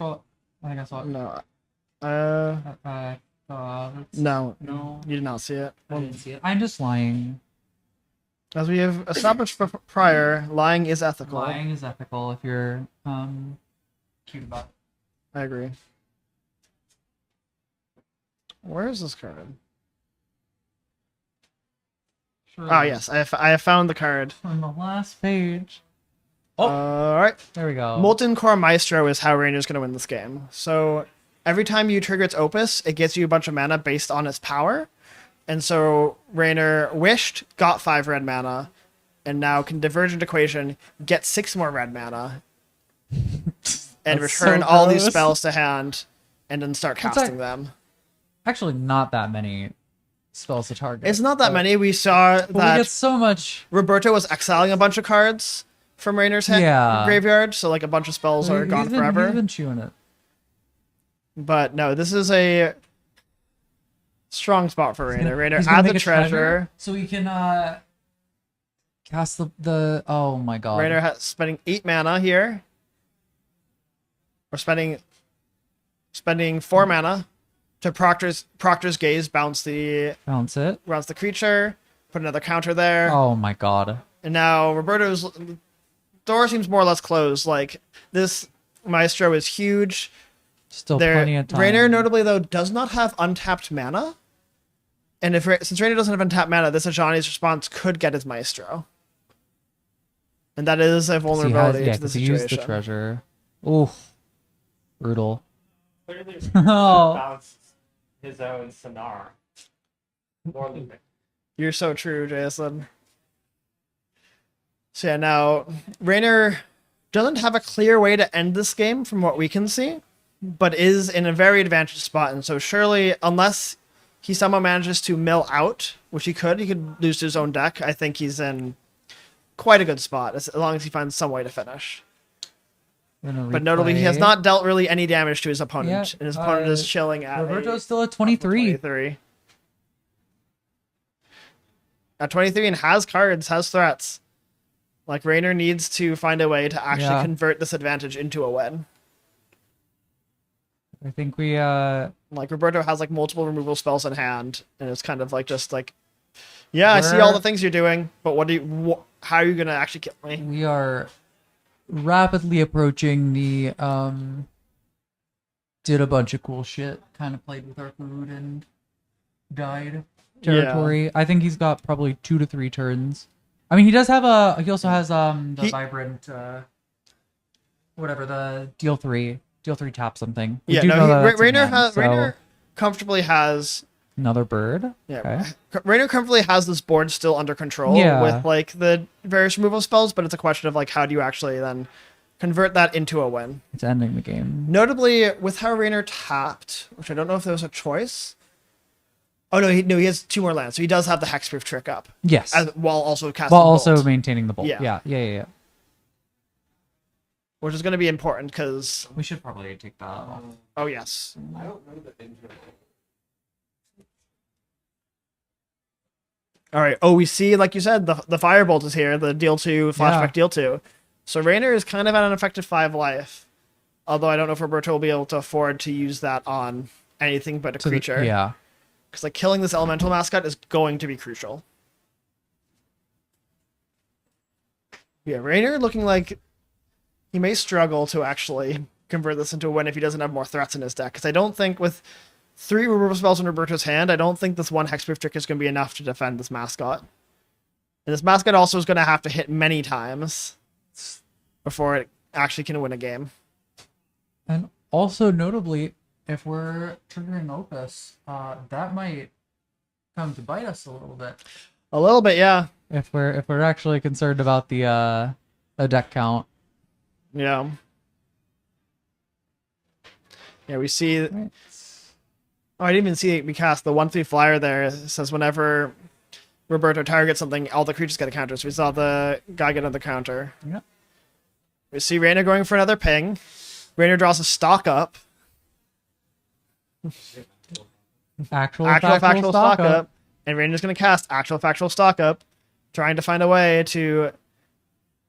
I saw it. No. No. You did not see it. I didn't see it. I'm just lying. As we have established prior, lying is ethical. Lying is ethical if you're cute about it. I agree. Where is this card? Oh yes, I have found the card on the last page. Oh, all right. There we go. Molten Core Maestro is how Rainer's going to win this game. So every time you trigger its Opus, it gets you a bunch of mana based on its power. And so Rainer wished, got 5 red mana, and now can Divergent Equation, get 6 more red mana, and return all these spells to hand, and then start casting them. Actually, not that many spells to target. It's not that many. We saw that we get so much. Roberto was exiling a bunch of cards from Rainer's graveyard, so like a bunch of spells are gone forever. He's been chewing it. But no, this is a strong spot for Rainer. Rainer adds a treasure, so we can cast the. Oh my god! Rainer spending 8 mana here. We're spending 4 mana to Proctor's Gaze, bounce the creature, put another counter there. Oh my god! And now Roberto's door seems more or less closed. Like this Maestro is huge. Still plenty of time. Rainer, notably though, does not have untapped mana. And since Rainer doesn't have untapped mana, this Ajani's response could get his Maestro. And that is a vulnerability to the situation. He used the treasure. Ooh, brutal. Clearly, Oh. bounced his own Sonar. More looping. You're so true, Jason. So yeah, now Rainer doesn't have a clear way to end this game from what we can see, but is in a very advantageous spot. And so surely, unless he somehow manages to mill out, which he could lose to his own deck. I think he's in quite a good spot as long as he finds some way to finish. But notably, he has not dealt really any damage to his opponent, and his opponent is chilling at Roberto's still at 23. 23. At 23 and has cards, has threats. Like, Rainer needs to find a way to actually convert this advantage into a win. I think we, like, Roberto has, like, multiple removal spells in hand, and it's kind of, like, just, like, yeah, I see all the things you're doing, but how are you going to actually kill me? We are rapidly approaching the, did a bunch of cool shit, kind of played with our food and died territory. Yeah. I think he's got probably 2 to 3 turns. I mean, he does have he also has, the Vibrant, whatever, the deal 3 tap something. Rainer comfortably has another bird. Yeah, okay. Rainer comfortably has this board still under control with like the various removal spells, but it's a question of like how do you actually then convert that into a win? It's ending the game. Notably, with how Rainer tapped, which I don't know if there was a choice. Oh no, he has 2 more lands, so he does have the hexproof trick up. Yes, while also casting. While also maintaining the bolt. Yeah. Which is going to be important because we should probably take that off. Oh yes. I don't know the danger. All right. Oh, we see, like you said, the firebolt is here. The deal 2 flashback deal 2. So Rainer is kind of at an effective 5 life. Although I don't know if Roberto will be able to afford to use that on anything but a creature. Because like killing this elemental mascot is going to be crucial. Yeah, Rainer looking like he may struggle to actually convert this into a win if he doesn't have more threats in his deck. Because I don't think with 3 removal spells in Roberto's hand, I don't think this 1 hexproof trick is going to be enough to defend this mascot. And this mascot also is going to have to hit many times before it actually can win a game. And also notably, if we're triggering Opus, that might come to bite us a little bit. A little bit, yeah. If we're actually concerned about the deck count. Yeah. Yeah, we see. Right. Oh, I didn't even see it. We cast the 1/3 flyer there. It says whenever Roberto targets something, all the creatures get a counter. So we saw the guy get another counter. Yeah. We see Rainer going for another ping. Rainer draws a stock up. Actual factual stock up. And Rainer's going to cast actual factual stock up, trying to find a way to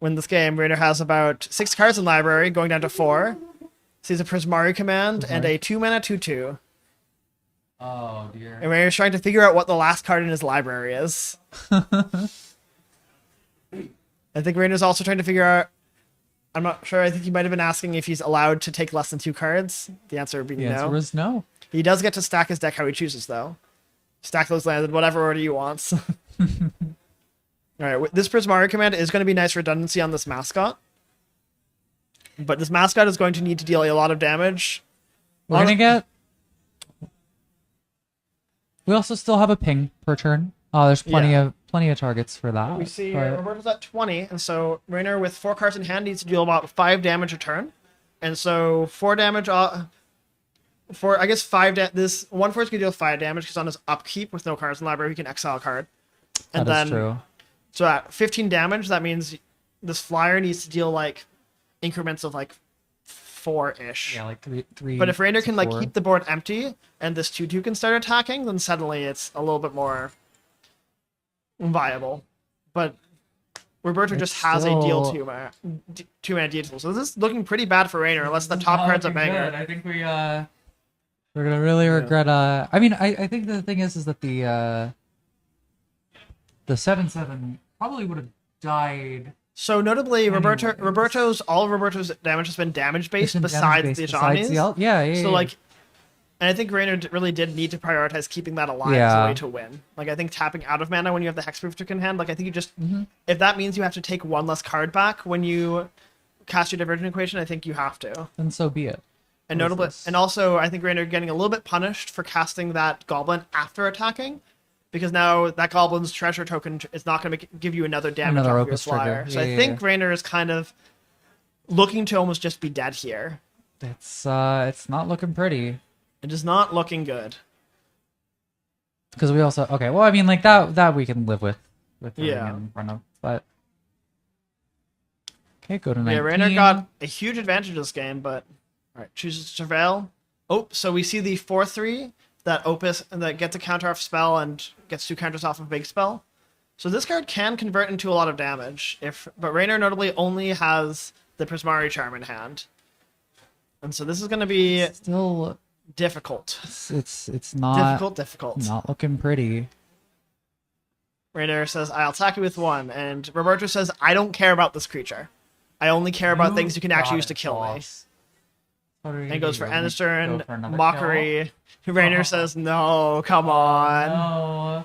win this game. Rainer has about 6 cards in library, going down to 4. Sees a Prismari command and a 2-mana 2/2. Oh dear. And Rainer's trying to figure out what the last card in his library is. I think Rainer's also trying to figure out. I'm not sure. I think he might have been asking if he's allowed to take less than 2 cards. The answer would be no. The answer is no. He does get to stack his deck how he chooses, though. Stack those lands in whatever order he wants. Alright, this Prismari command is going to be nice redundancy on this mascot. But this mascot is going to need to deal a lot of damage. We're going to get... We also still have a ping per turn. There's plenty of targets for that. We see Roberto's at 20, and so Rainer with 4 cards in hand needs to deal about 5 damage a turn. And so 4 damage... I guess 5 this 1/4 is gonna deal 5 damage because on his upkeep with no cards in the library he can exile a card. And that is true. So at 15 damage, that means this flyer needs to deal like increments of like 4-ish. Yeah, like three. But if Rainer can like 4. keep the board empty and this 2/2 can start attacking, then suddenly it's a little bit more viable. But Roberto just has a deal 2-mana deal. So this is looking pretty bad for Rainer unless the top card's a banger. I think we're gonna really regret. I mean, I think the thing is that the 7/7 probably would have died. So notably, Anyways. all of Roberto's damage has been damage based besides the Ajani's. Yeah. So like, and I think Rainer really did need to prioritize keeping that alive as a way to win. Like I think tapping out of mana when you have the Hexproof trick in hand, like I think you just if that means you have to take 1 less card back when you cast your Divergent Equation, I think you have to. Then so be it. And notably, and also I think Rainer getting a little bit punished for casting that Goblin after attacking, because now that Goblin's treasure token is not going to give you another damage off your flyer. So I think Rainer is kind of looking to almost just be dead here. It's not looking pretty. It is not looking good. Because we also well, I mean like that we can live with in front of, but okay, go to 19. Yeah, Rainer got a huge advantage this game, but all right, chooses to surveil. Oh, so we see the 4/3 that Opus that gets a counter off spell and gets 2 counters off of big spell. So this card can convert into a lot of damage. But Rainer notably only has the Prismari Charm in hand, and so this is going to be still difficult. It's not difficult. Not looking pretty. Rainer says, "I'll attack you with 1," and Roberto says, "I don't care about this creature. I only care about things you can actually use to kill me." And goes for Anister and Mockery. Rainer says, "No, come on." No.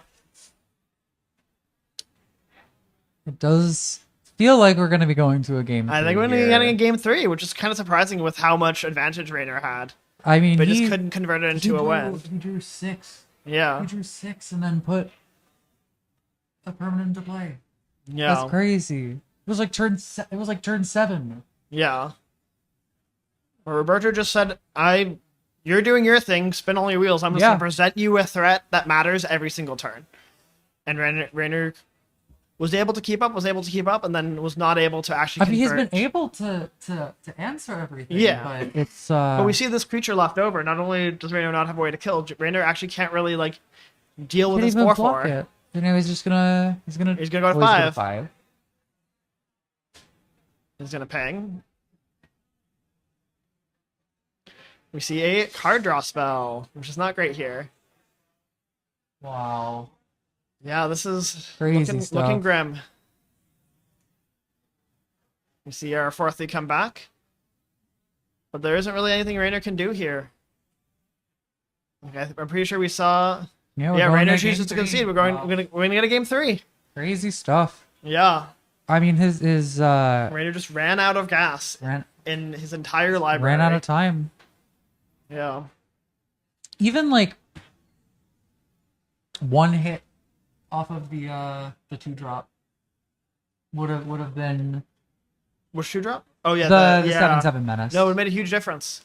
It does feel like we're going to be going to a game 3 I think we're going to be getting a game 3, which is kind of surprising with how much advantage Rainer had. I mean, but just couldn't convert it into a win. He drew 6. Yeah. He drew 6 and then put a permanent into play. Yeah. That's crazy. It was like turn 7. Yeah. Well, Roberto just said, you're doing your thing, spin all your wheels. I'm just going to present you a threat that matters every single turn. And Rainer was able to keep up, and then was not able to actually convert. He's been able to answer everything. Yeah. But it's... But we see this creature left over. Not only does Rainer not have a way to kill, Rainer actually can't really, like, deal with his 4/4. And he's just gonna... He's gonna go to 5. He's gonna ping. We see a card draw spell, which is not great here. Wow. Yeah, this is crazy looking grim. We see our 4/3 come back. But there isn't really anything Rainer can do here. Okay, I'm pretty sure we saw... Yeah, Rainer chooses to concede. We're gonna get a game 3. Crazy stuff. Yeah. I mean, his Rainer just ran out of gas in his entire library. ran out of time. Yeah. Even like one hit off of the 2-drop would have been. Which 2-drop? Oh yeah, the yeah. 7/7 menace. No, it made a huge difference.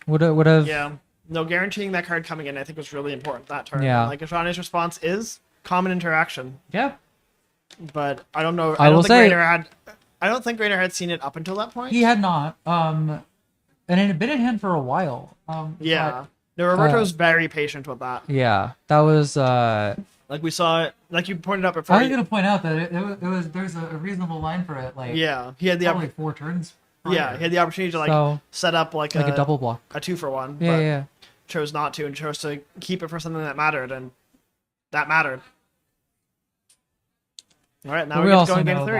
Would have. Yeah. No, guaranteeing that card coming in, I think, was really important that turn. Yeah. Like, Ajani's response is common interaction. Yeah. But I don't know. I don't think Rainer had seen it up until that point. He had not. And it had been in hand for a while. Yeah. No, Roberto was very patient with that. Yeah, that was. Like we saw it, like you pointed out before. I was gonna point out that it was there's a reasonable line for it. Like yeah, he had the probably 4 turns. Yeah, he had the opportunity to set up like a double block, a 2-for-1. Yeah, but yeah. Chose not to and chose to keep it for something that mattered, and that mattered. All right, now we get to go in game 3.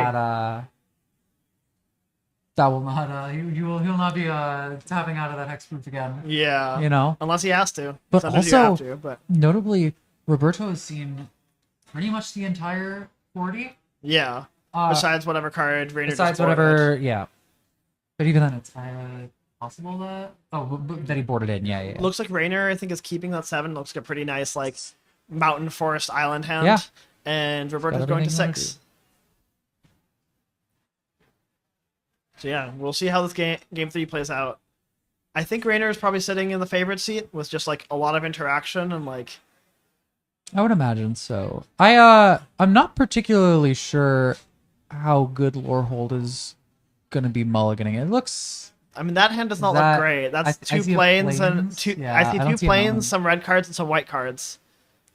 That will not. He'll not be tapping out of that hexproof again. Yeah, you know, unless he has to. But sometimes also, you have to, but notably, Roberto has seen pretty much the entire 40. Yeah. Besides whatever card Rainer Besides whatever, yeah. But even then, it's possible that that he boarded in. Yeah. Looks like Rainer, I think, is keeping that 7. Looks like a pretty nice like mountain forest island hand. Yeah. And Roberto's going to 6. So yeah, we'll see how this game 3 plays out. I think Rainer is probably sitting in the favorite seat with just like a lot of interaction and like. I would imagine so. I'm not particularly sure how good Lorehold is gonna be mulliganing. It looks. I mean, that hand does not look great. That's 2 planes and 2. Yeah, I see 2 planes, some red cards, and some white cards.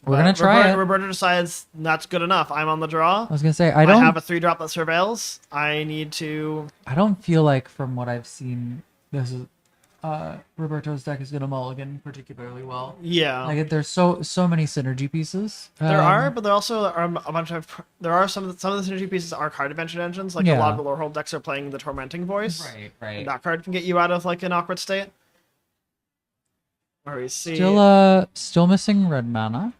We're gonna try it. Roberto decides that's good enough. I'm on the draw. I was gonna say I have a 3-drop that surveils. I need to. I don't feel like from what I've seen, this is Roberto's deck is gonna mulligan particularly well. Yeah, like there's so many synergy pieces. There are, but there also are a bunch of. There are some of the synergy pieces are card adventure engines. Like a lot of the Lorehold decks are playing the Tormenting Voice. Right. And that card can get you out of like an awkward state. Where we see still missing red mana.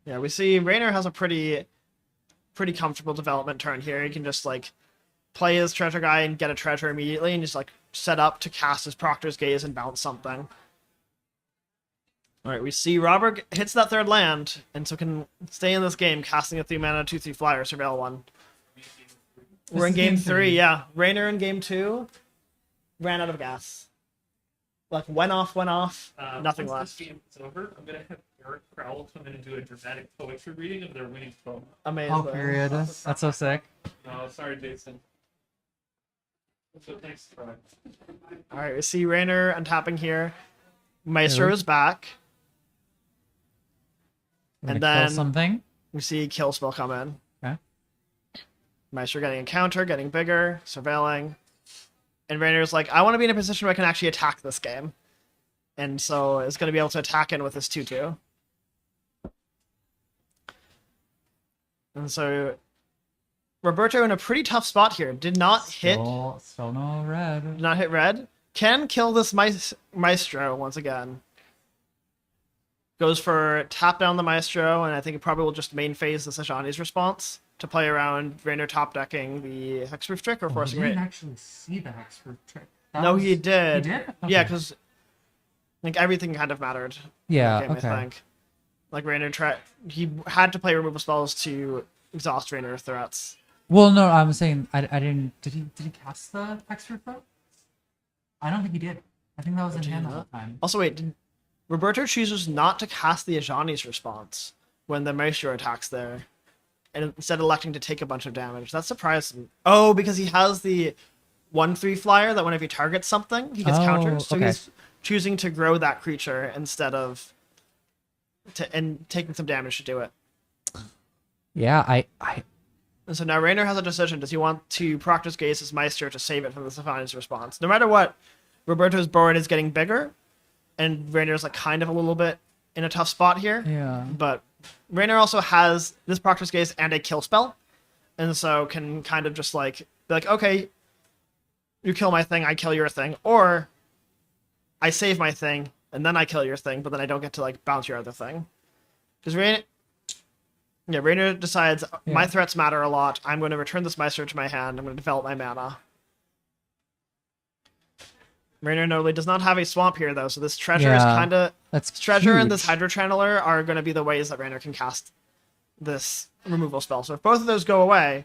Yeah, we see Rainer has a pretty comfortable development turn here. He can just like play his treasure guy and get a treasure immediately and just like set up to cast his Proctor's Gaze and bounce something. Alright, we see Robert hits that 3rd land and so can stay in this game casting a 3-mana 2/3 flyer, surveil 1. We're in game 3, yeah. Rainer in game 2 ran out of gas. Like went off, nothing once left. This game is over, I'm gonna have Eric Crowell come in and do a dramatic poetry reading of their winning poem. Amazing. Oh, period. That's so sick. No, sorry, Jason. So thanks, Troy. Alright, we see Rainer untapping here. Maestro is back. And then something. We see Kill Spell come in. Okay. Maestro getting a counter, getting bigger, surveilling. And Rainer's like, I want to be in a position where I can actually attack this game. And so it's going to be able to attack in with this 2/2. And so Roberto in a pretty tough spot here. Did not hit. Still no red. Did not hit red. Can kill this Maestro once again. Goes for tap down the Maestro, and I think it probably will just main phase the Sejani's response to play around Rainer top decking the Hexproof Trick or forcing He didn't actually see the Hexproof Trick. He did. He did? Okay. Yeah, because like everything kind of mattered. Yeah, in the game, I think. Like Rainer he had to play removal spells to exhaust Rainer threats. Well, no, I'm saying I didn't. Did he cast the Hexproof though? I don't think he did. I think that was in hand the whole time. Also, wait, Roberto chooses not to cast the Ajani's response when the Maestro attacks there, and instead electing to take a bunch of damage. That's surprising. Oh, because he has the 1/3 flyer that whenever he targets something, he gets countered. So he's choosing to grow that creature instead of taking some damage to do it. Yeah, And so now Rainer has a decision. Does he want to Proctor's Gaze his Maestro to save it from the Sylvanas response? No matter what, Roberto's board is getting bigger, and Rainer's like kind of a little bit in a tough spot here. Yeah. But Rainer also has this Proctor's Gaze and a kill spell, and so can kind of just like be like, okay, you kill my thing, I kill your thing, or I save my thing and then I kill your thing, but then I don't get to like bounce your other thing. Because Yeah, Rainer decides, my threats matter a lot. I'm going to return this Meister to my hand. I'm going to develop my mana. Rainer notably does not have a swamp here, though, so this treasure is kind of... That's treasure huge. and this Hydro Channeler are going to be the ways that Rainer can cast this removal spell. So if both of those go away,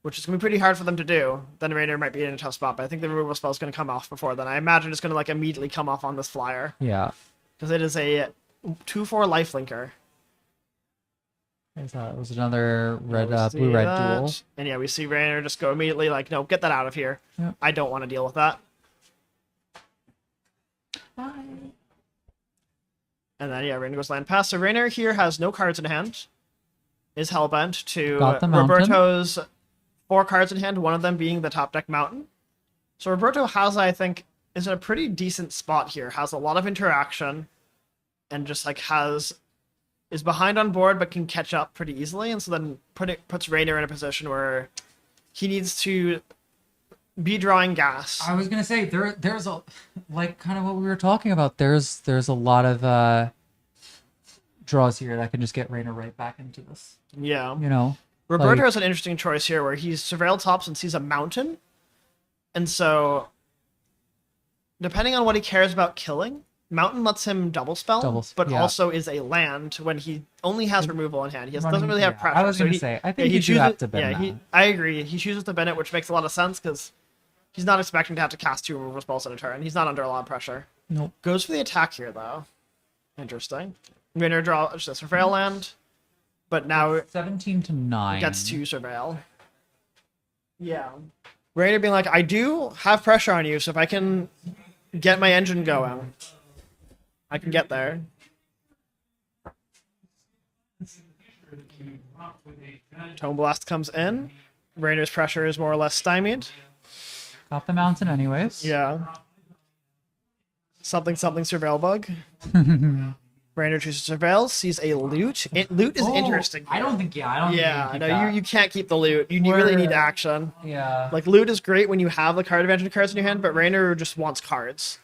which is going to be pretty hard for them to do, then Rainer might be in a tough spot. But I think the removal spell is going to come off before then. I imagine it's going to like immediately come off on this flyer. Yeah. Because it is a 2/4 lifelinker. It was another blue-red duel. And yeah, we see Rainer just go immediately like, no, get that out of here. Yep. I don't want to deal with that. Bye. And then, yeah, Rainer goes land pass. So Rainer here has no cards in hand. Is hellbent to Got the mountain. Roberto's 4 cards in hand, one of them being the top deck mountain. So Roberto has, I think, is in a pretty decent spot here. Has a lot of interaction. And just like is behind on board but can catch up pretty easily. And so then puts Rainer in a position where he needs to be drawing gas. I was gonna say there's a like kind of what we were talking about. There's a lot of draws here that can just get Rainer right back into this. Yeah. You know. Roberto has an interesting choice here where he's surveilled tops and sees a mountain. And so depending on what he cares about killing, Mountain lets him double spell, but also is a land when he only has removal in hand. He doesn't really have pressure. I was going to say, I think he should have to bend that. I agree. He chooses to bend it, which makes a lot of sense because he's not expecting to have to cast 2 removal spells in a turn. He's not under a lot of pressure. Nope. Goes for the attack here, though. Interesting. Rainer draws a Surveil land, but now 17-9 gets to Surveil. Yeah. Rainer being like, I do have pressure on you, so if I can get my engine going, I can get there. Tome Blast comes in. Rainer's pressure is more or less stymied. Got the mountain anyways. Yeah. Something Surveil bug. Rainer chooses Surveil, sees a loot. Loot is interesting. I don't think, I don't think no, you can't keep the loot. You really need action. Yeah. Like, loot is great when you have the card advantage cards in your hand, but Rainer just wants cards.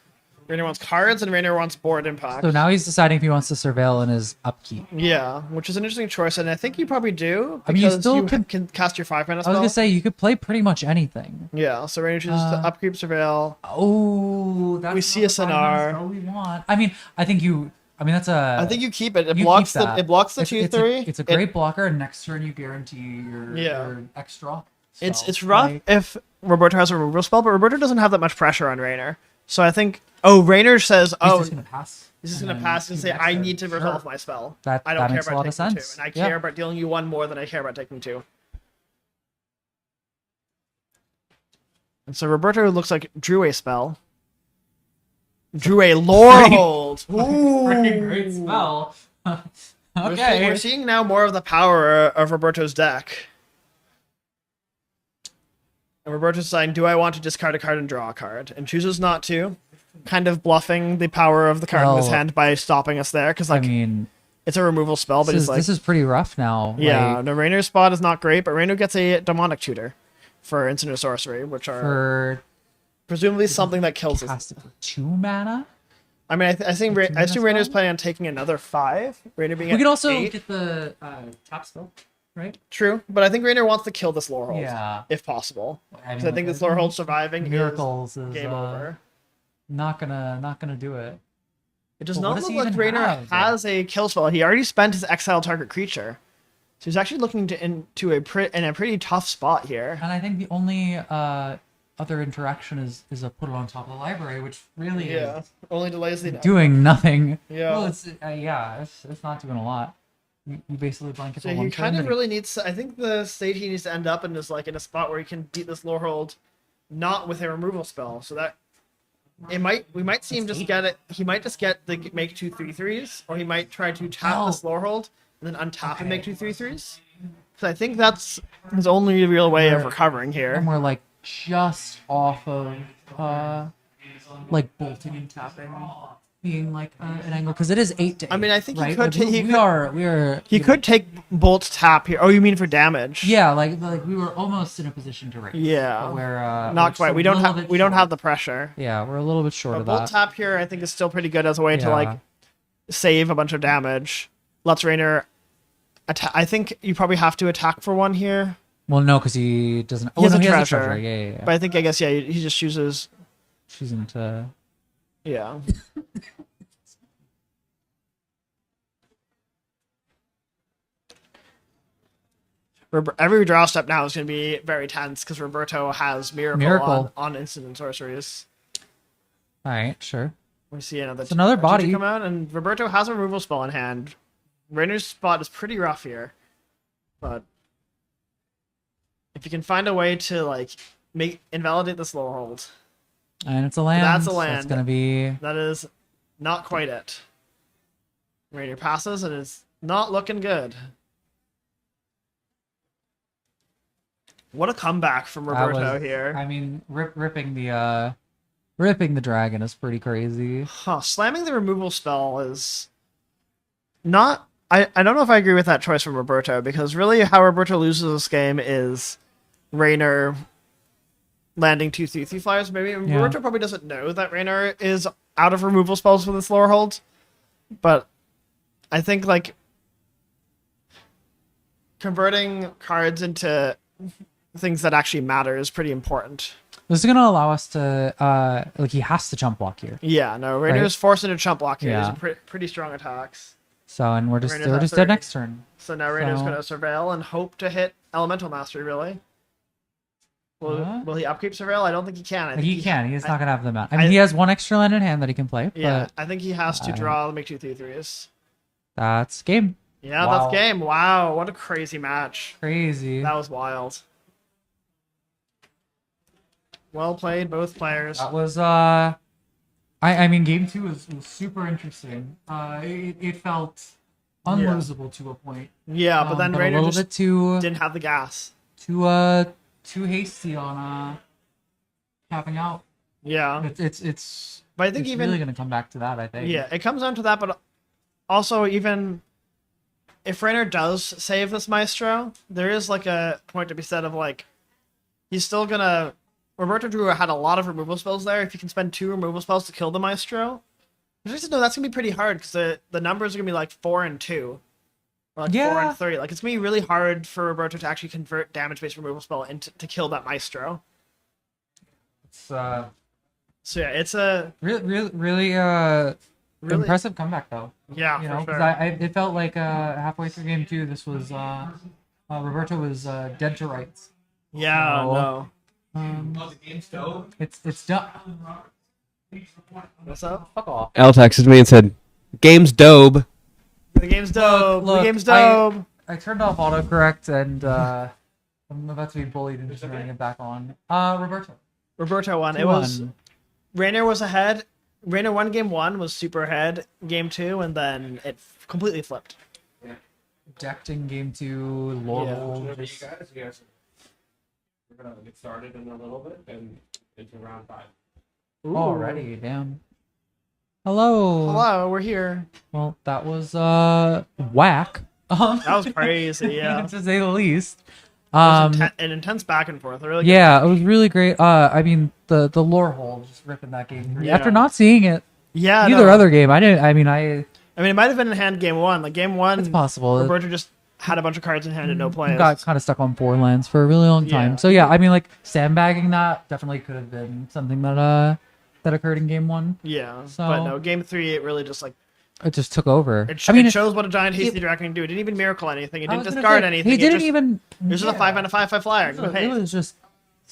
Rainer wants cards, and Rainer wants board impact. So now he's deciding if he wants to surveil in his upkeep. Yeah, which is an interesting choice, and I think you probably do. I mean, you still can cast your 5-mana spell. I was going to say, you could play pretty much anything. Yeah, so Rainer chooses to upkeep, surveil. Oh, that's we see a Sonar. We want. I mean, I think that's a... I think you keep it. It blocks the 2/3. It's a great blocker, and next turn you guarantee your extra. So, it's rough if Roberto has a removal spell, but Roberto doesn't have that much pressure on Rainer. So I think... Oh, Rainer says, he's just going to pass. He's just going to pass and say, I need to resolve my spell. I don't care makes about a lot of taking 2. sense. And I care about dealing you 1 more than I care about taking 2. And so Roberto looks like drew a spell. Drew a Lorehold. Ooh. Great spell. Okay. We're seeing now more of the power of Roberto's deck. And Roberto's saying, do I want to discard a card and draw a card? And chooses not to. Kind of bluffing the power of the card in his hand by stopping us there. Because, like, I mean, it's a removal spell, but this is pretty rough now. Yeah, no, Rainer's spot is not great, but Rainer gets a Demonic Tutor for instant or sorcery, which are presumably something that kills us. 2 mana? I mean, I assume Rainer's planning on taking another 5. Rainer being we could also 8. get the top spell, right? True, but I think Rainer wants to kill this Lorehold. Yeah. If possible. Because I think this Lorehold surviving Miracles is game over. Not gonna do it. It does not look like Rainer has a kill spell. He already spent his exile target creature. So he's actually looking into a pretty tough spot here. And I think the only other interaction is a put it on top of the library, which really is only delays the doing nothing. Yeah. Well, it's not doing a lot. You basically blanket. So he kind of really needs. I think the state he needs to end up in is like in a spot where he can beat this Lorehold, not with a removal spell. So that we might see him just get it. He might just get the make 2 3/3s, or he might try to tap this Lorehold and then untap and make 2 3/3s. So I think that's his only real way of recovering here. And we're like just off of like bolting and tapping being like an angle because it is 8 to 8. I mean, I think right? he could. Like, he could take bolt tap here. Oh, you mean for damage? Yeah, like we were almost in a position to raise. Yeah, but we're not quite. We don't have the pressure. Yeah, we're a little bit short of that. Bolt tap here, I think, is still pretty good as a way to like save a bunch of damage. Lets Rainer I think you probably have to attack for one here. Well, no, because he doesn't. He has no, a he treasure. has a treasure. Yeah. But I guess he just chooses. Choosing to. Yeah. Every draw step now is going to be very tense because Roberto has Miracle. On instant and sorceries. All right, sure. We see another body come out, and Roberto has a removal spell in hand. Rainer's spot is pretty rough here, but if you can find a way to like invalidate this lower hold, and it's a land. That's a land. So it's gonna be. That is not quite it. Rainier passes, and it's not looking good. What a comeback from Roberto here. I mean, ripping the dragon is pretty crazy. Huh, slamming the removal spell is not... I don't know if I agree with that choice from Roberto, because really how Roberto loses this game is Rainer landing 2 3/3 flyers. Maybe Roberto probably doesn't know that Rainer is out of removal spells with this lower hold, but I think like converting cards into things that actually matter is pretty important. This is going to allow us to, he has to chump block here. Yeah, no, Rainer is forced into chump block here. Yeah. These are pretty strong attacks. So, and we're just dead next turn. So now Rainer's going to surveil and hope to hit Elemental Mastery, really. Will he upkeep surveil? I don't think he can. I think he can. He's not going to have the amount. I mean, he has one extra land in hand that he can play. Yeah, but, I think he has to draw, make 2 3/3s. That's game. Yeah, that's game. Wow, what a crazy match. Crazy. That was wild. Well played, both players. That was, I mean, game 2 was super interesting. It felt unlosable to a point. Yeah, but then Rainer a little bit too didn't have the gas. Too hasty on capping out. Yeah, it's. But I think it's even really gonna come back to that. I think. Yeah, it comes down to that, but also even if Rainer does save this Maestro, there is like a point to be said of like he's still gonna. Roberto Drew had a lot of removal spells there. If you can spend 2 removal spells to kill the Maestro, no, that's gonna be pretty hard because the numbers are gonna be like 4 and 2, or like 4 and 3. Like it's gonna be really hard for Roberto to actually convert damage-based removal spell into to kill that Maestro. It's so yeah, it's a really impressive comeback though. Yeah, you know, for because sure. it felt like halfway through game 2, this was Roberto was dead to rights. Yeah, so, no. The game's dope. It's done. What's up? Fuck off. L texted me and said, "Game's dope." The game's dope. Look, the game's dope. I turned off autocorrect and I'm about to be bullied into turning it back on. Roberto won. It was Rainer was ahead. Rainer won game 1, was super ahead. Game 2, and then it completely flipped. Yeah. Decked in game 2. Laurel. Yeah. We're gonna get started in a little bit and into round 5. Already, damn. Hello, we're here. Well, that was whack. That was crazy, yeah. To say the least. An intense back and forth. Really it was really great. I mean, the lore hole just ripping that game 3. Yeah. After not seeing it, either other game, I didn't. I mean, it might have been in hand game 1. Like game 1, it's possible. Roberto just had a bunch of cards in hand and no plays. Got kind of stuck on 4 lands for a really long time. Yeah. So yeah, I mean, like sandbagging that definitely could have been something that occurred in game 1. Yeah, so, but no, game 3 it really just like it just took over. It shows what a giant hasty dragon can do. It didn't even miracle anything. It didn't discard anything. He didn't even. It was just a 5/5/5 flyer. It was just.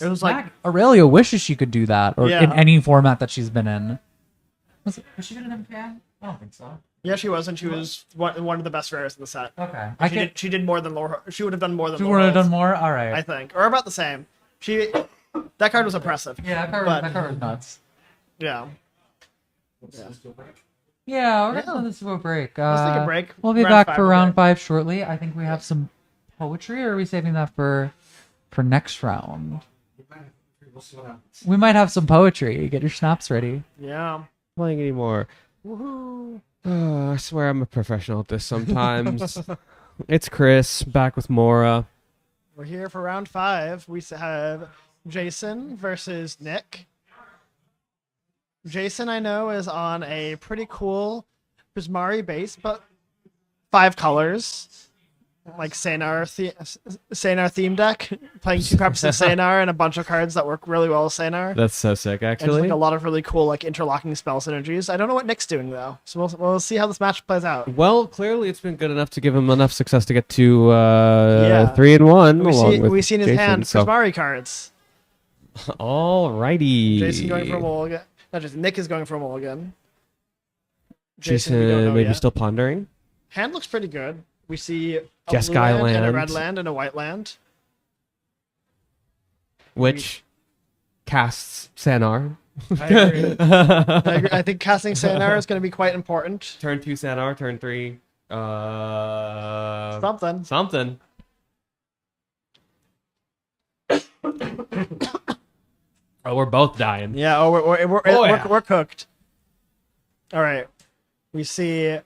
It was like Aurelia wishes she could do that, or in any format that she's been in. Was she good in MPN? I don't think so. Yeah, she was, and she was one of the best rares in the set. Okay, she did more than Lore. She would have done more than. She would have done more. All right, I think, or about the same. That card was impressive. Yeah, that card was nuts. Yeah. Yeah, we're gonna do a break. Let's take a break. We'll be back for round 5 shortly. I think we have some poetry, or are we saving that for next round? We might have some poetry. Get your snaps ready. Yeah. Playing anymore. Woohoo! Oh, I swear I'm a professional at this sometimes. It's Chris, back with Mora. We're here for round 5. We have Jason versus Nick. Jason, I know, is on a pretty cool Prismari base, but 5 colors. like Sanar theme deck, playing 2 copies of Sanar and a bunch of cards that work really well with Sanar. That's so sick, And just, actually. like, a lot of really cool like interlocking spell synergies. I don't know what Nick's doing though, so we'll see how this match plays out. Well, clearly it's been good enough to give him enough success to get to 3-1. We've seen his Jason, hand so. Prismari cards. Alrighty. Jason going for a mulligan. Not just Nick is going for a mulligan. Jason, we don't know maybe yet. still pondering. Hand looks pretty good. We see a Jeskai blue land and a land. red land and a white land. Which casts Sanar. I agree. I think casting Sanar is going to be quite important. Turn 2 Sanar, turn 3. Something. Oh, we're both dying. Yeah. Oh, we're yeah. we're cooked. All right. We see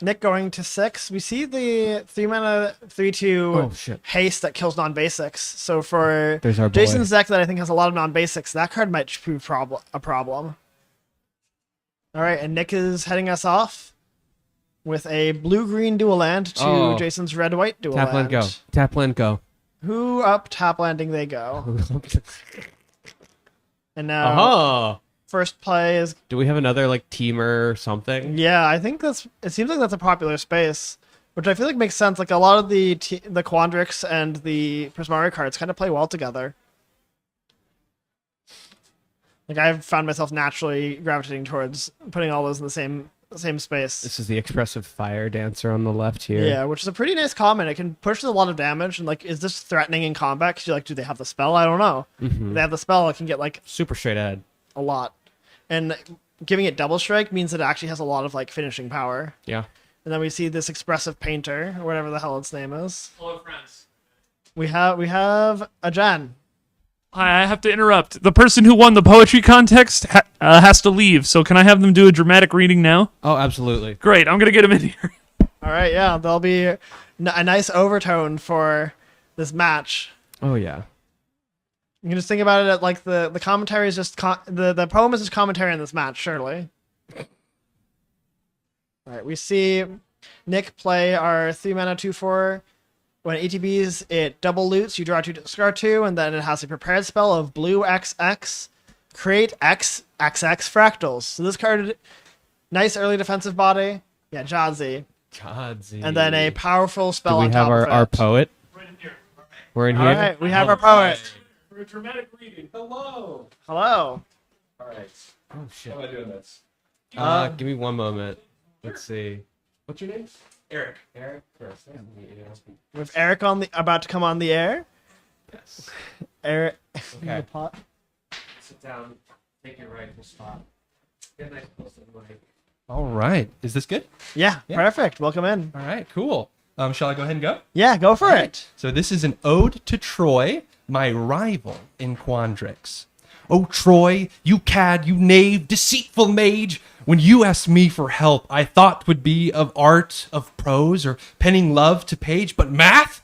Nick going to 6. We see the 3-mana 3/2 haste that kills non-basics. So for There's our boy. Jason's deck that I think has a lot of non-basics, that card might prove a problem. All right, and Nick is heading us off with a blue-green dual land to Jason's red-white dual Tap land, land. go. Tap land, go. Who up tap landing they go. And now first play is... Do we have another like teamer or something? Yeah, I think it seems like that's a popular space, which I feel like makes sense. Like a lot of the Quandrix and the Prismari cards kind of play well together. Like I've found myself naturally gravitating towards putting all those in the same space. This is the expressive fire dancer on the left here. Yeah, which is a pretty nice comment. It can push a lot of damage, and like, is this threatening in combat? Because you're like, do they have the spell? I don't know. Mhm. If they have the spell, it can get like super straight ahead. A lot, and giving it double strike means that it actually has a lot of like finishing power. Yeah. And then we see this expressive painter, or whatever the hell its name is. Hello, friends. We have a Jen. Hi, I have to interrupt. The person who won the poetry contest has to leave, so can I have them do a dramatic reading now? Oh, absolutely. Great, I'm going to get him in here. All right, yeah, there'll be a nice overtone for this match. Oh, yeah. You can just think about it like the commentary is just the poem is just commentary in this match, surely. All right, we see Nick play our 3-mana 2/4. When it ETBs, it double loots. You draw 2, discard 2, and then it has a prepared spell of blue XX. Create XX fractals. So this card, nice early defensive body. Yeah, Jadzi. And then a powerful spell on top of it. Do we have our poet? We're in here. All right, we have our poet. For a dramatic reading. Hello. Hello. All right. Oh, shit. How am I doing this? Give me one moment. Let's see. What's your name? Eric. Eric first. Nice to meet you. With Eric about to come on the air. Yes. Eric. Okay. The pot. Sit down. Take your rightful spot. Get a nice close to the mic. All right. Is this good? Yeah, perfect. Welcome in. All right, cool. Shall I go ahead and go? Yeah, go for it. So this is an ode to Troy, my rival in Quandrix. Oh, Troy, you cad, you knave, deceitful mage. When you asked me for help, I thought would be of art, of prose, or penning love to page, but math?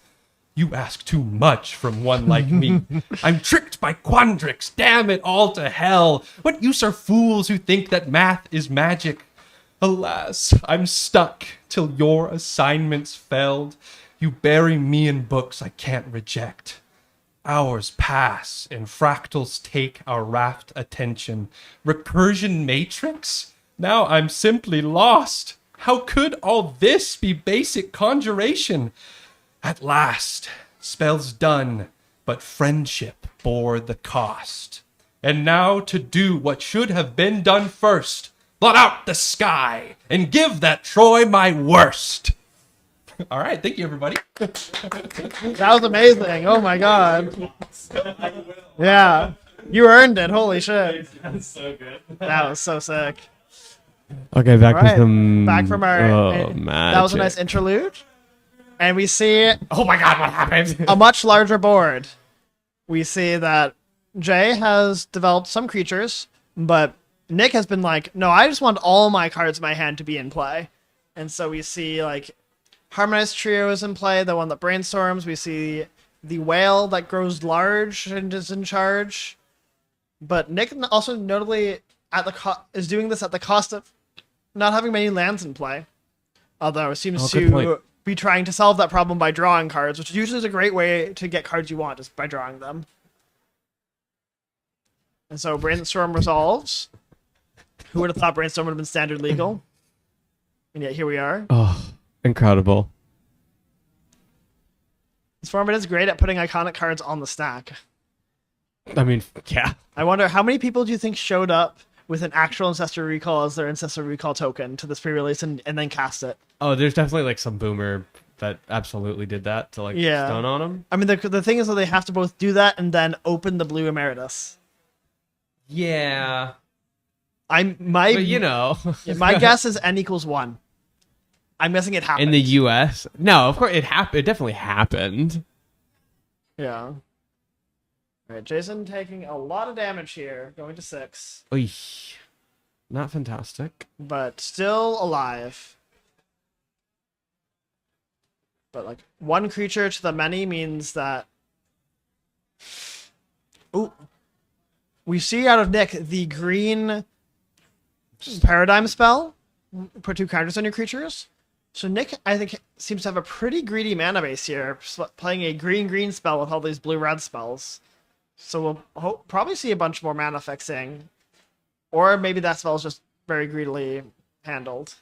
You ask too much from one like me. I'm tricked by Quandrix, damn it all to hell. What use are fools who think that math is magic? Alas, I'm stuck till your assignments failed. You bury me in books I can't reject. Hours pass and fractals take our rapt attention. Recursion matrix? Now I'm simply lost. How could all this be basic conjuration? At last, spells done, but friendship bore the cost. And now to do what should have been done first. Blot out the sky and give that Troy my worst. All right, thank you, everybody. That was amazing. Oh my god. Yeah, you earned it. Holy shit. That's so good. That was so sick. Okay, back All to right, some. back from our. That was a nice magic. interlude, and we see. Oh my god, what happened? A much larger board. We see that Jay has developed some creatures, but Nick has been like, no, I just want all my cards in my hand to be in play. And so we see like Harmonized Trio is in play, the one that brainstorms. We see the whale that grows large and is in charge. But Nick also notably is doing this at the cost of not having many lands in play. Although it seems good point. be trying to solve that problem by drawing cards, which usually is a great way to get cards you want, just by drawing them. And so Brainstorm resolves. Who would have thought Brainstorm would have been standard legal? And yet here we are. Oh, incredible. This format is great at putting iconic cards on the stack. I mean, yeah. I wonder, how many people do you think showed up with an actual Ancestral Recall as their Ancestral Recall token to this pre-release and then cast it? Oh, there's definitely like some boomer that absolutely did that to like stun on them. I mean, the thing is that they have to both do that and then open the blue Emeritus. Yeah. But my guess is N=1. I'm guessing it happened in the U.S. No, of course it happened. It definitely happened. Yeah. All right, Jason taking a lot of damage here, going to 6. Oy. Not fantastic, but still alive. But like one creature to the many means that. Ooh. We see out of Nick the green paradigm spell. Put 2 counters on your creatures. So Nick, I think, seems to have a pretty greedy mana base here, playing a green spell with all these blue-red spells. So we'll probably see a bunch more mana fixing. Or maybe that spell is just very greedily handled.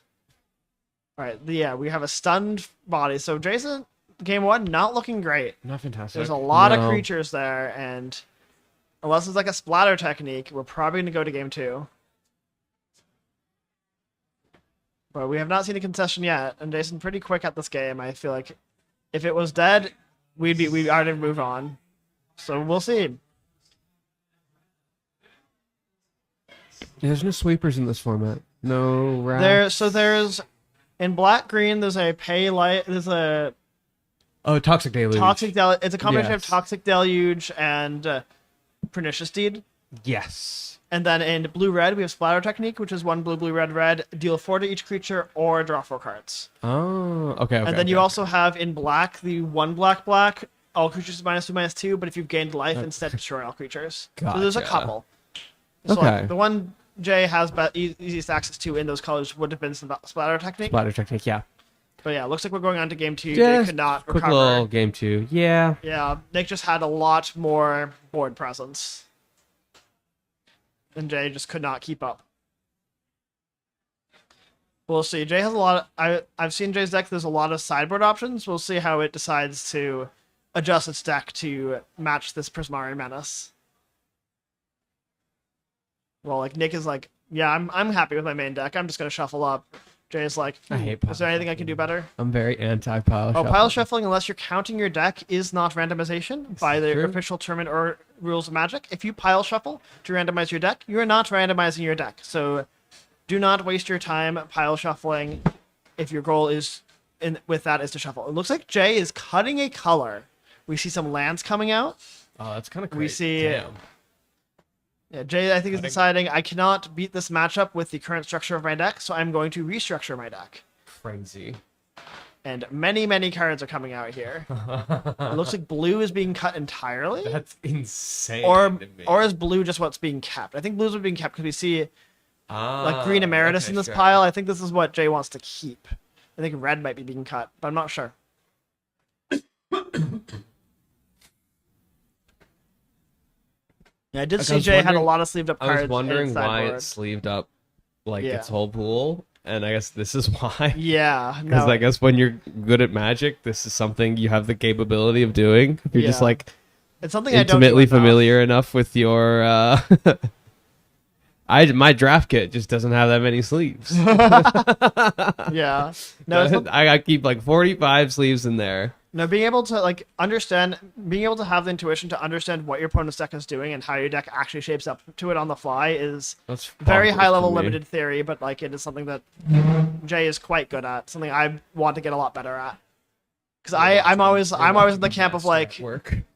Alright, yeah, we have a stunned body. So Jason, game 1, not looking great. Not fantastic. There's a lot of creatures there, and unless it's like a splatter technique, we're probably going to go to game 2. But we have not seen a concession yet, and Jason pretty quick at this game. I feel like if it was dead, we'd already moved on. So we'll see. There's no sweepers in this format. No wrath. There's in black green. There's a pay light. There's a Toxic Deluge. It's a combination of Toxic Deluge and Pernicious Deed. Yes. And then in blue-red, we have Splatter Technique, which is 1 blue, blue, red, red. Deal 4 to each creature or draw 4 cards. Oh, okay. And then you also have in black the 1 black, black. All creatures -2/-2, but if you've gained life, instead destroy all creatures. Gotcha. So there's a couple. So like, the one Jay has easiest access to in those colors would have been Splatter Technique. Splatter Technique, yeah. But yeah, looks like we're going on to game 2. Just Jay could not quick recover. little game 2. Yeah. Yeah, Nick just had a lot more board presence. And Jay just could not keep up. We'll see. Jay has a lot of... I've seen Jay's deck. There's a lot of sideboard options. We'll see how it decides to adjust its deck to match this Prismari Menace. Well, like, Nick is like, yeah, I'm happy with my main deck. I'm just going to shuffle up. Jay's like, I hate is there anything I can do better? I'm very anti-pile shuffling. Pile shuffling, unless you're counting your deck, is not randomization by the official tournament or rules of Magic. If you pile shuffle to randomize your deck, you are not randomizing your deck. So do not waste your time pile shuffling if your goal is with that is to shuffle. It looks like Jay is cutting a color. We see some lands coming out. Oh, that's kind of crazy. We see... Damn. Yeah, Jay, I think, is deciding I cannot beat this matchup with the current structure of my deck, so I'm going to restructure my deck. Crazy. And many, many cards are coming out here. It looks like blue is being cut entirely. That's insane. Or is blue just what's being kept? I think blue's what's being kept because we see like green Emeritus in this pile. I think this is what Jay wants to keep. I think red might be being cut, but I'm not sure. Yeah, I did see Jay had a lot of sleeved up cards. I was wondering why it sleeved up like its whole pool, and I guess this is why. Yeah, because I guess when you're good at Magic, this is something you have the capability of doing. If you're just like it's something intimately familiar enough with your. My draft kit just doesn't have that many sleeves. Yeah, no, I keep like 45 sleeves in there. No, being able to like understand, being able to have the intuition to understand what your opponent's deck is doing and how your deck actually shapes up to it on the fly is very high level limited theory, but like it is something that Jay is quite good at. Something I want to get a lot better at. Because I'm always in the camp of like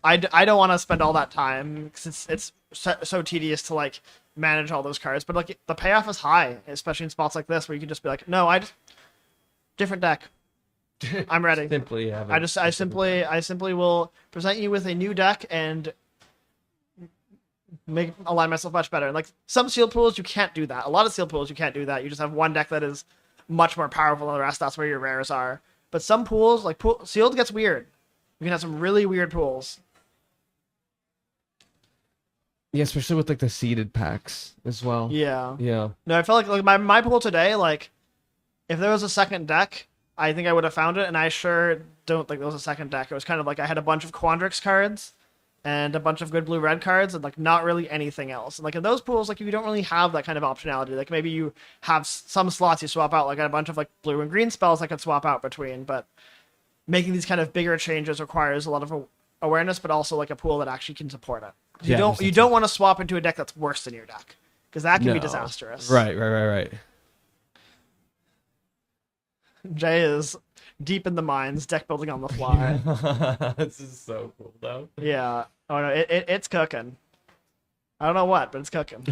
I don't want to spend all that time because it's so tedious to like manage all those cards, but like the payoff is high, especially in spots like this where you can just be like, no, different deck. I'm ready. I simply will present you with a new deck and align myself much better. Like some sealed pools, you can't do that. A lot of sealed pools, you can't do that. You just have one deck that is much more powerful than the rest. That's where your rares are. But some pools, like sealed, gets weird. You can have some really weird pools. Yeah, especially with like the seeded packs as well. Yeah. Yeah. No, I felt like my pool today, like if there was a second deck, I think I would have found it, and I sure don't think there was a second deck. It was kind of like I had a bunch of Quandrix cards and a bunch of good blue-red cards and like not really anything else. And like in those pools, like you don't really have that kind of optionality. Like maybe you have some slots you swap out, like a bunch of like blue and green spells I could swap out between, but making these kind of bigger changes requires a lot of awareness, but also like a pool that actually can support it. You don't want to swap into a deck that's worse than your deck, because that can be disastrous. Right. Jay is deep in the mines, deck building on the fly. This is so cool, though. Yeah. Oh no, it's cooking. I don't know what, but it's cooking.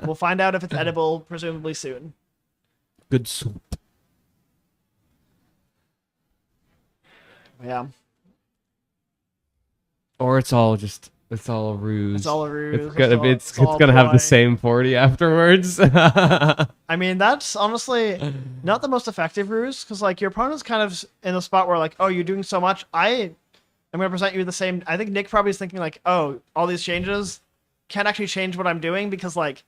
We'll find out if it's edible, presumably soon. Good soup. Yeah. Or it's all a ruse. It's all a ruse. It's gonna have the same 40 afterwards. I mean, that's honestly not the most effective ruse, because like your opponent's kind of in a spot where like, oh, you're doing so much. I'm gonna present you the same. I think Nick probably is thinking like, oh, all these changes can't actually change what I'm doing, because like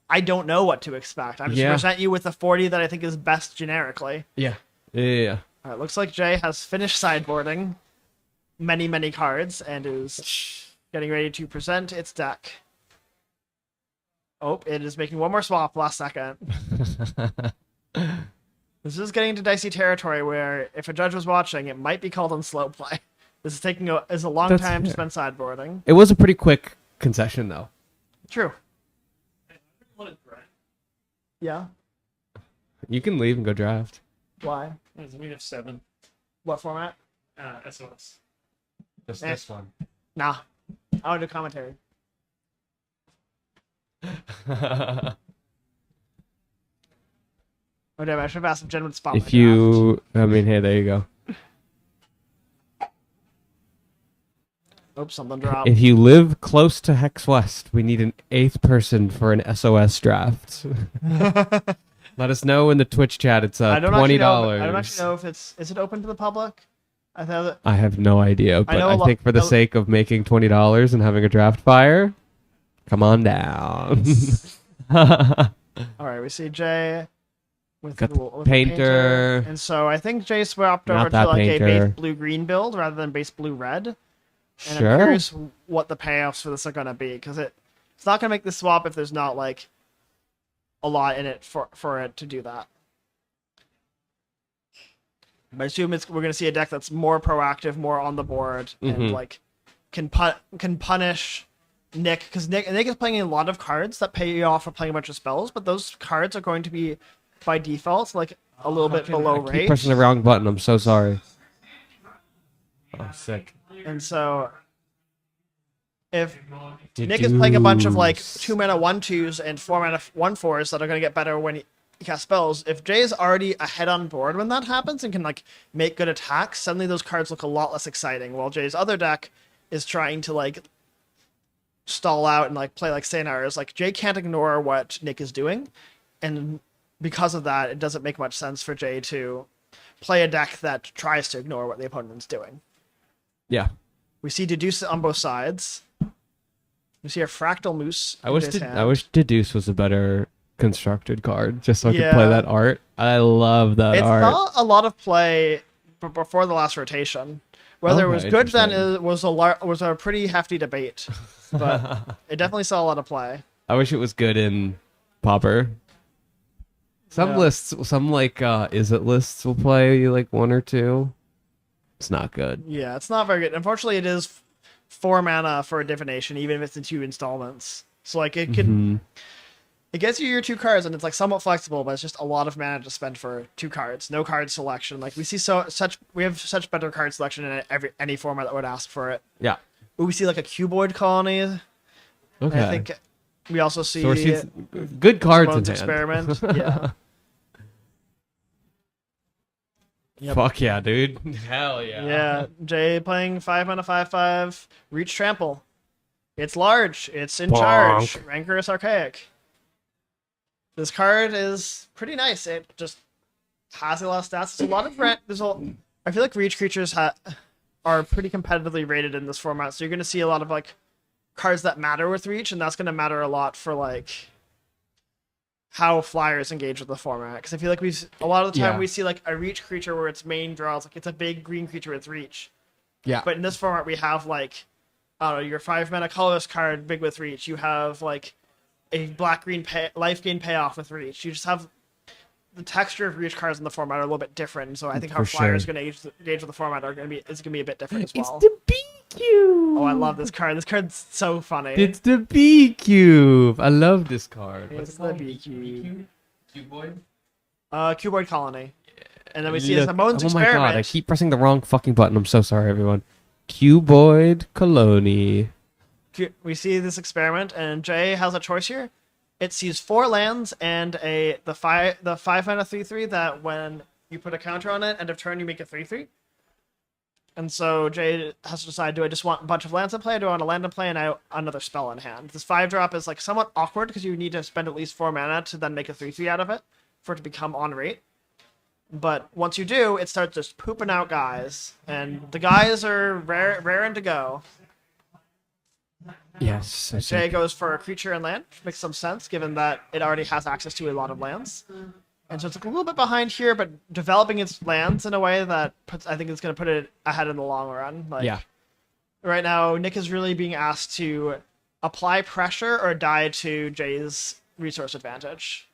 I don't know what to expect. I'm just present you with the 40 that I think is best generically. Yeah. All right, looks like Jay has finished sideboarding many cards and is getting ready to present its deck. Oh, it is making one more swap last second. This is getting into dicey territory where if a judge was watching, it might be called on slow play. This is taking a long time to spend sideboarding. It was a pretty quick concession, though. True. Yeah. You can leave and go draft. Why? We have 7. What format? SOS. Just this one. Nah. I want to do commentary. Oh, damn, I should have asked if Jen would spot If you... I mean, hey, there you go. Oops, something dropped. If you live close to Hex West, we need an 8th person for an SOS draft. Let us know in the Twitch chat. It's $20. I don't actually know if is it open to the public? I have no idea, but I think for the I- sake of making $20 and having a draft fire, come on down. All right, we see Jay with Got the the painter. and so I think Jay swapped Not over to that like painter. a base blue-green build rather than base blue-red. And Sure. I'm curious what the payoffs for this are going to be, because it's not going to make the swap if there's not like a lot in it for it to do that. I assume we're going to see a deck that's more proactive, more on the board, and like can punish Nick, because Nick is playing a lot of cards that pay you off for playing a bunch of spells, but those cards are going to be by default like a little bit below I keep rate. pressing the wrong button. I'm so sorry. Oh, sick. And so if Nick is playing a bunch of like 2-mana 1/2s and 4-mana 1/4s that are going to get better when he cast spells, if Jay is already ahead on board when that happens and can like make good attacks, suddenly those cards look a lot less exciting, while Jay's other deck is trying to like stall out and like play like Saynars. Like Jay can't ignore what Nick is doing, and because of that, it doesn't make much sense for Jay to play a deck that tries to ignore what the opponent's doing. Yeah. We see Deduce on both sides. We see a Fractal Moose. I wish Deduce was a better constructed card, just so I could Yeah. play that art. I love that It's art. not a lot of play before the last rotation. Whether it was Okay, good then interesting. was a pretty hefty debate, but it definitely saw a lot of play. I wish it was good in Pauper. Some Yeah. lists, some like is it lists will play like 1 or 2. It's not good. Yeah, it's not very good. Unfortunately, it is 4 mana for a divination, even if it's in 2 installments. So like it can, it gets you your 2 cards, and it's like somewhat flexible, but it's just a lot of mana to spend for 2 cards. No card selection. Like we see we have such better card selection in any format that would ask for it. Yeah. But we see like a cuboid colony. Okay. And I think we also see good cards in Simone's hand. Experiment. Yeah. Yep. Fuck yeah, dude. Hell yeah. Yeah, Jay playing 5 mana 5/5. Reach Trample. It's large. It's in charge. Rancorous Archaic. This card is pretty nice. It just has a lot of stats. There's a lot of I feel like reach creatures are pretty competitively rated in this format, so you're going to see a lot of like cards that matter with reach, and that's going to matter a lot for like how flyers engage with the format. Because I feel like a lot of the time we see like a reach creature where its main draw is like it's a big green creature with reach. Yeah. But in this format, we have like I don't know, your 5-mana colorless card big with reach. You have like a black-green life gain payoff with reach. You just have the texture of reach cards in the format are a little bit different. So I think how flyers are going to engage with the format is going to be a bit different as well. It's the B cube. Oh, I love this card. This card's so funny. It's the B cube. I love this card. It's the B cube. Cuboid? Cuboid Colony. And then we see a Moan's Oh my Experiment. god, I keep pressing the wrong fucking button. I'm so sorry, everyone. Cuboid Colony. We see this experiment, and Jay has a choice here. It sees 4 lands and the 5-mana 3/3 that when you put a counter on it, end of turn you make a 3/3. And so Jay has to decide: do I just want a bunch of lands in play, or do I want a land in play and another spell in hand? This 5-drop is like somewhat awkward because you need to spend at least 4 mana to then make a 3/3 out of it for it to become on rate. But once you do, it starts just pooping out guys, and the guys are raring to go. Yes. Jay goes for a creature and land, which makes some sense given that it already has access to a lot of lands. And so it's a little bit behind here, but developing its lands in a way that I think it's going to put it ahead in the long run. Right now, Nick is really being asked to apply pressure or die to Jay's resource advantage.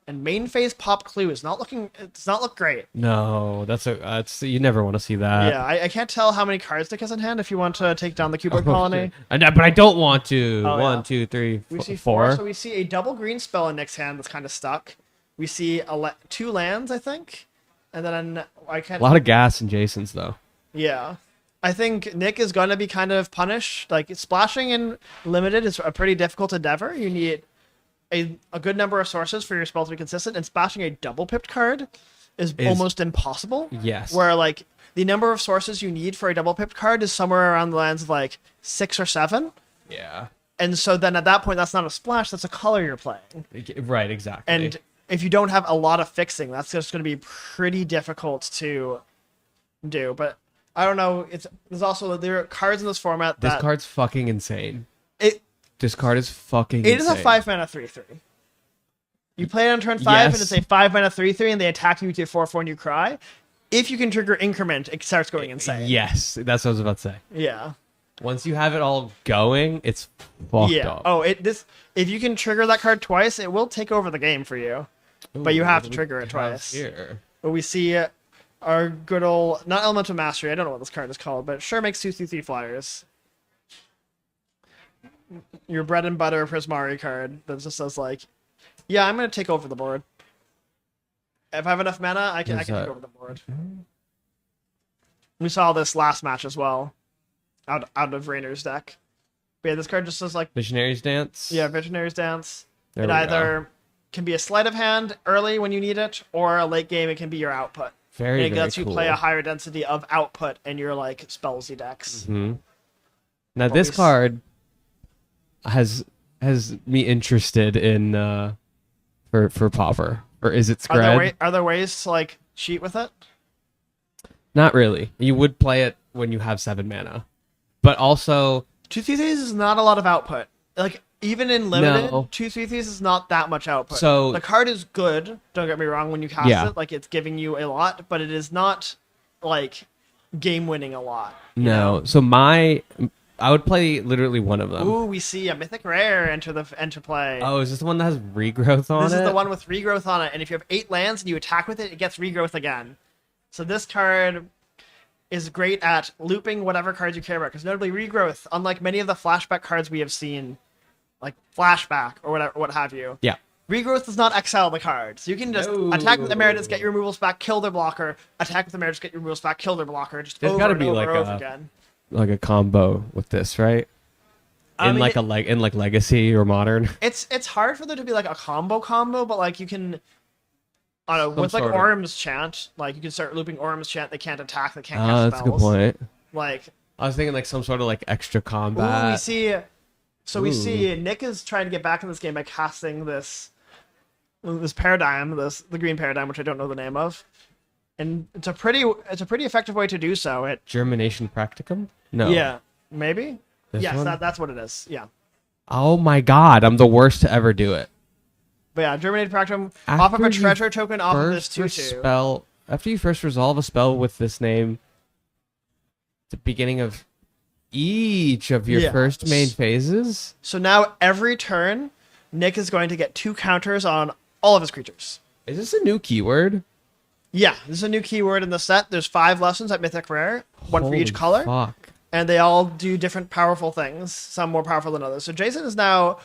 And main phase pop clue does not look great. No, that's you never want to see that. Yeah, I can't tell how many cards Nick has in hand if you want to take down the Cuboid Colony. But I don't want to. Oh, 1, 2, 3, we see 4. So we see a double green spell in Nick's hand that's kind of stuck. We see 2 lands, I think. And then I can't... A lot of gas in Jason's, though. Yeah. I think Nick is going to be kind of punished. Like, splashing in limited is a pretty difficult endeavor. You need a good number of sources for your spell to be consistent, and splashing a double pipped card is almost impossible. Yes. Where, like, the number of sources you need for a double pipped card is somewhere around the lands of, like, 6 or 7. Yeah. And so then at that point, that's not a splash, that's a color you're playing. Right, exactly. And if you don't have a lot of fixing, that's just going to be pretty difficult to do. But I don't know. There are cards in this format that... This card's fucking insane. This card is fucking It insane. is a 5-mana 3/3. You play it on turn 5, and it's a 5-mana 3/3, and they attack you with your 4/4 and you cry. If you can trigger Increment, it starts going insane. Yes, that's what I was about to say. Yeah. Once you have it all going, it's fucked up. Oh, if you can trigger that card twice, it will take over the game for you. Ooh, but you have to trigger it twice. Here? But we see our good old, not Elemental Mastery, I don't know what this card is called, but it sure makes 2/3 flyers. Your bread and butter Prismari card that just says like, yeah, I'm going to take over the board. If I have enough mana, I can take over the board. We saw this last match as well, out of Rainer's deck. But yeah, this card just says like... Visionary's Dance? Yeah, Visionary's Dance. There it either can be a sleight of hand early when you need it, or a late game it can be your output. Very, and it lets very you play cool. a higher density of output in your like spellsy decks. Mm-hmm. Now this card has me interested in for Pauper. Or is it Scred? Are there ways to like cheat with it? Not really. You would play it when you have 7 mana. But also 2/3 is not a lot of output. Like even in limited, No. 2/3 is not that much output. So- the card is good, don't get me wrong, when you cast it, like it's giving you a lot, but it is not like game winning a lot. no. So I would play literally one of them. Ooh, we see a mythic rare enter play. Oh, is this the one that has regrowth on it? This is the one with regrowth on it, and if you have 8 lands and you attack with it, it gets regrowth again. So this card is great at looping whatever cards you care about, because notably regrowth, unlike many of the flashback cards we have seen, like flashback or whatever, what have you. Yeah. Regrowth does not exile the cards. You can just attack with Emeritus, get your removals back, kill their blocker. Attack with Emeritus, get your removals back, kill their blocker. Just There's over gotta and be over, like and over a again. like a combo with this, right? I mean, In Legacy or Modern. It's hard for there to be like a combo, but like you can, I don't know, Some with like sort of- Orm's Chant, like you can start looping Orm's Chant. They can't attack, they can't cast That's a spells. good point. Like I was thinking like some sort of like extra ooh, combat. we see Nick is trying to get back in this game by casting this paradigm, the green paradigm, which I don't know the name of. and it's a pretty effective way to do so. It Germination practicum? No. Yeah, maybe. This Yes, one? that's what it is. Yeah. Oh my god, I'm the worst to ever do it. But yeah, Germinated Practicum off of a treasure token off of this First 2/2. spell, after you first resolve a spell with this name, at the beginning of each of your Yeah. first main phases. So now every turn, Nick is going to get 2 counters on all of his creatures. Is this a new keyword? Yeah, this is a new keyword in the set. There's 5 lessons at Mythic Rare, one for each Holy color. Fuck. And they all do different powerful things, some more powerful than others. So Jason is now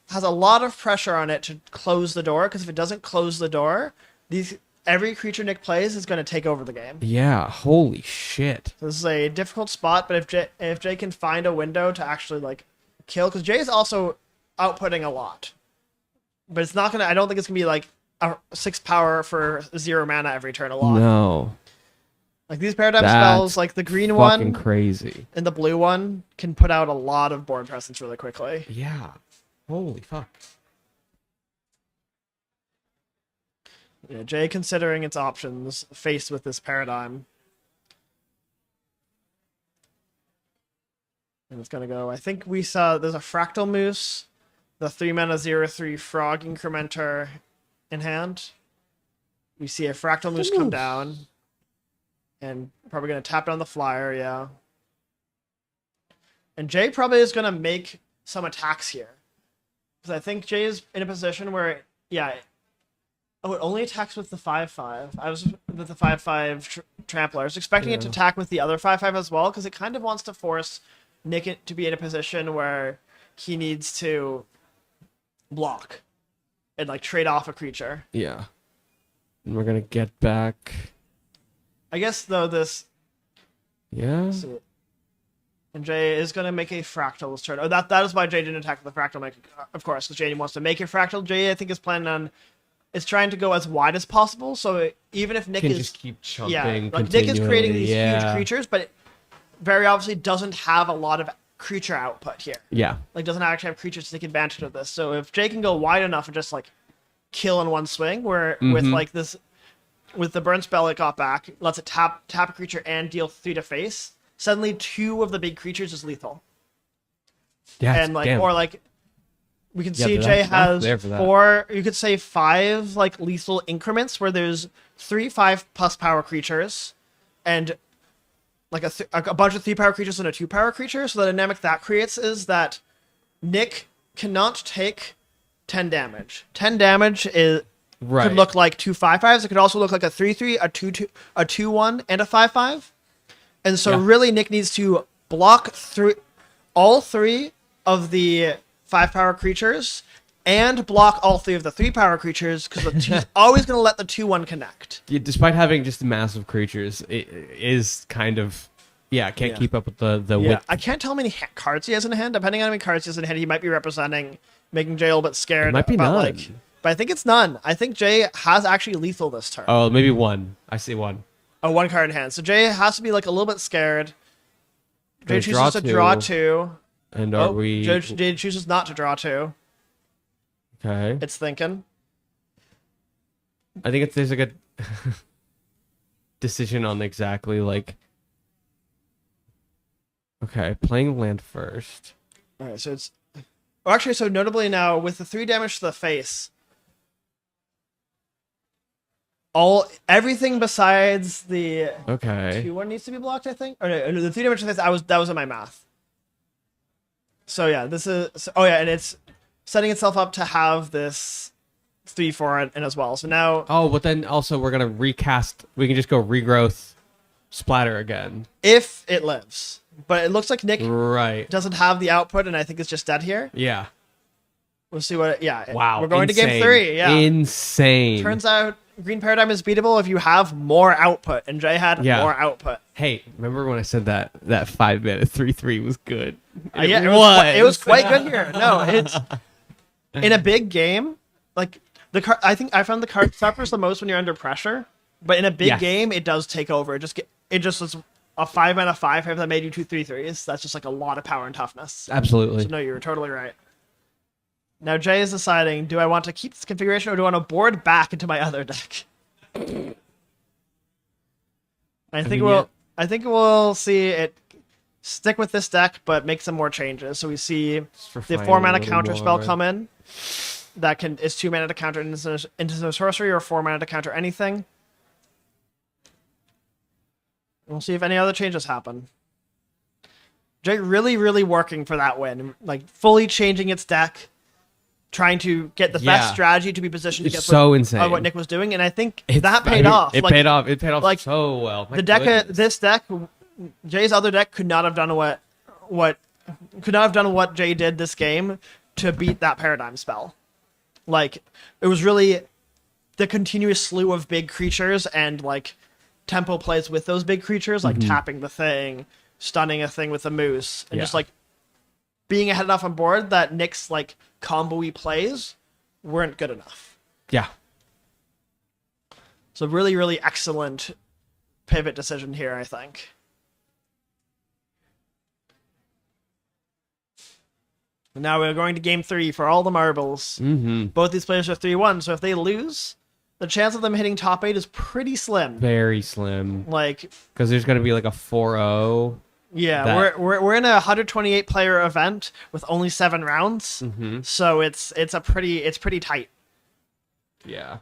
has a lot of pressure on it to close the door, because if it doesn't close the door, every creature Nick plays is going to take over the game. Yeah, holy shit. So this is a difficult spot, but if Jay can find a window to actually like kill, because Jay is also outputting a lot, but it's not gonna. I don't think it's gonna be like a 6 power for 0 mana every turn a lot. No. Like these paradigm That's spells, like the green fucking one, crazy, and the blue one can put out a lot of board presence really quickly. Yeah. Holy fuck. Yeah, Jay considering its options faced with this paradigm. And it's gonna go. I think we saw there's a Fractal Moose, the 3 mana 0/3 Frog Incrementer in hand. We see a Fractal Moose come down. And probably gonna tap down the flyer, yeah. And Jay probably is gonna make some attacks here. Because I think Jay is in a position where, yeah. Oh, it only attacks with the 5/5. I was with the 5/5 Trampler. I was expecting it to attack with the other 5/5 as well, because it kind of wants to force Nick to be in a position where he needs to block and like trade off a creature. Yeah. And we're gonna get back. I guess though this. Yeah. And Jay is going to make a fractal this turn. Oh, that is why Jay didn't attack with the fractal, of course, because Jay wants to make a fractal. Jay, I think, is planning on trying to go as wide as possible. So even if Nick Can is just keep chumping, like Nick is creating these huge creatures, but it very obviously doesn't have a lot of creature output here. Yeah. Like doesn't actually have creatures to take advantage of this. So if Jay can go wide enough and just like kill in one swing, where with like this. With the burn spell it got back, lets it tap a creature and deal 3 to face. Suddenly 2 of the big creatures is lethal. Yeah, and like damn. or like we can see Jay has 4, you could say 5 like lethal increments where there's 3 5+ power creatures and like a bunch of 3 power creatures and a 2 power creature. So the dynamic that creates is that Nick cannot take 10 damage. 10 damage could look like 2 5/5s. It could also look like a 3/3, a 2/2, a 2/1, and a 5/5. And so really Nick needs to block through all 3 of the 5 power creatures and block all 3 of the 3 power creatures, because he's always going to let the 2/1 connect. Yeah, despite having just massive creatures, it is kind of can't keep up with the width. I can't tell how many cards he has in hand. Depending on how many cards he has in hand, he might be representing, making Jay a little bit scared. It might be about, none. But I think it's none. I think Jay has actually lethal this turn. Oh, maybe 1. I see 1. Oh, 1 card in hand. So Jay has to be like a little bit scared. Jay Draw chooses to draw 2. And Jay chooses not to draw 2. Okay. It's thinking. I think there's like a decision on exactly like. Okay, playing land first. All right, so it's. Oh, actually, so notably now with the 3 damage to the face. Everything besides the 2/1 needs to be blocked, I think. Or no, the 3 damage to the face. That was in my math. So yeah, this is. And it's setting itself up to have this 3/4 and as well. So now. Oh, but then also we're gonna recast. We can just go regrowth, splatter again if it lives. But it looks like Nick doesn't have the output, and I think it's just dead here. Yeah. We'll see what. Wow. We're going to game 3. Yeah. Insane. Turns out Green Paradigm is beatable if you have more output, and Jay had more output. Hey, remember when I said that 5-mana 3/3 was good? It was quite good here. No, it's in a big game. Like I think I found the card suffers the most when you're under pressure, but in a big game, it does take over. It just was a 5-mana 5/5 that made you 2 3/3s. That's just like a lot of power and toughness. Absolutely. So no, you were totally right. Now Jay is deciding: do I want to keep this configuration, or do I want to board back into my other deck? I think we'll see it stick with this deck, but make some more changes. So we see the 4-mana counter spell come in. That is 2 mana to counter into the sorcery, or 4 mana to counter anything. We'll see if any other changes happen. Jay really, really working for that win. Like, fully changing its deck, trying to get the best strategy to be positioned It's against so insane. What Nick was doing, and I think that paid off. It paid off. It paid off like, so well. The deck, this deck, Jay's other deck could not have done what Jay did this game to beat that paradigm spell. Like, it was really the continuous slew of big creatures and like tempo plays with those big creatures, like tapping the thing, stunning a thing with the moose, and just like being ahead enough on board that Nick's like combo-y plays weren't good enough. Yeah. So really, really excellent pivot decision here, I think. And now we're going to game 3 for all the marbles. Both these players are 3-1, so if they lose, the chance of them hitting top 8 is pretty slim. Very slim. Like, because there's going to be like a 4-0. Yeah, we're in a 128 player event with only 7 rounds, so it's pretty tight. Yeah.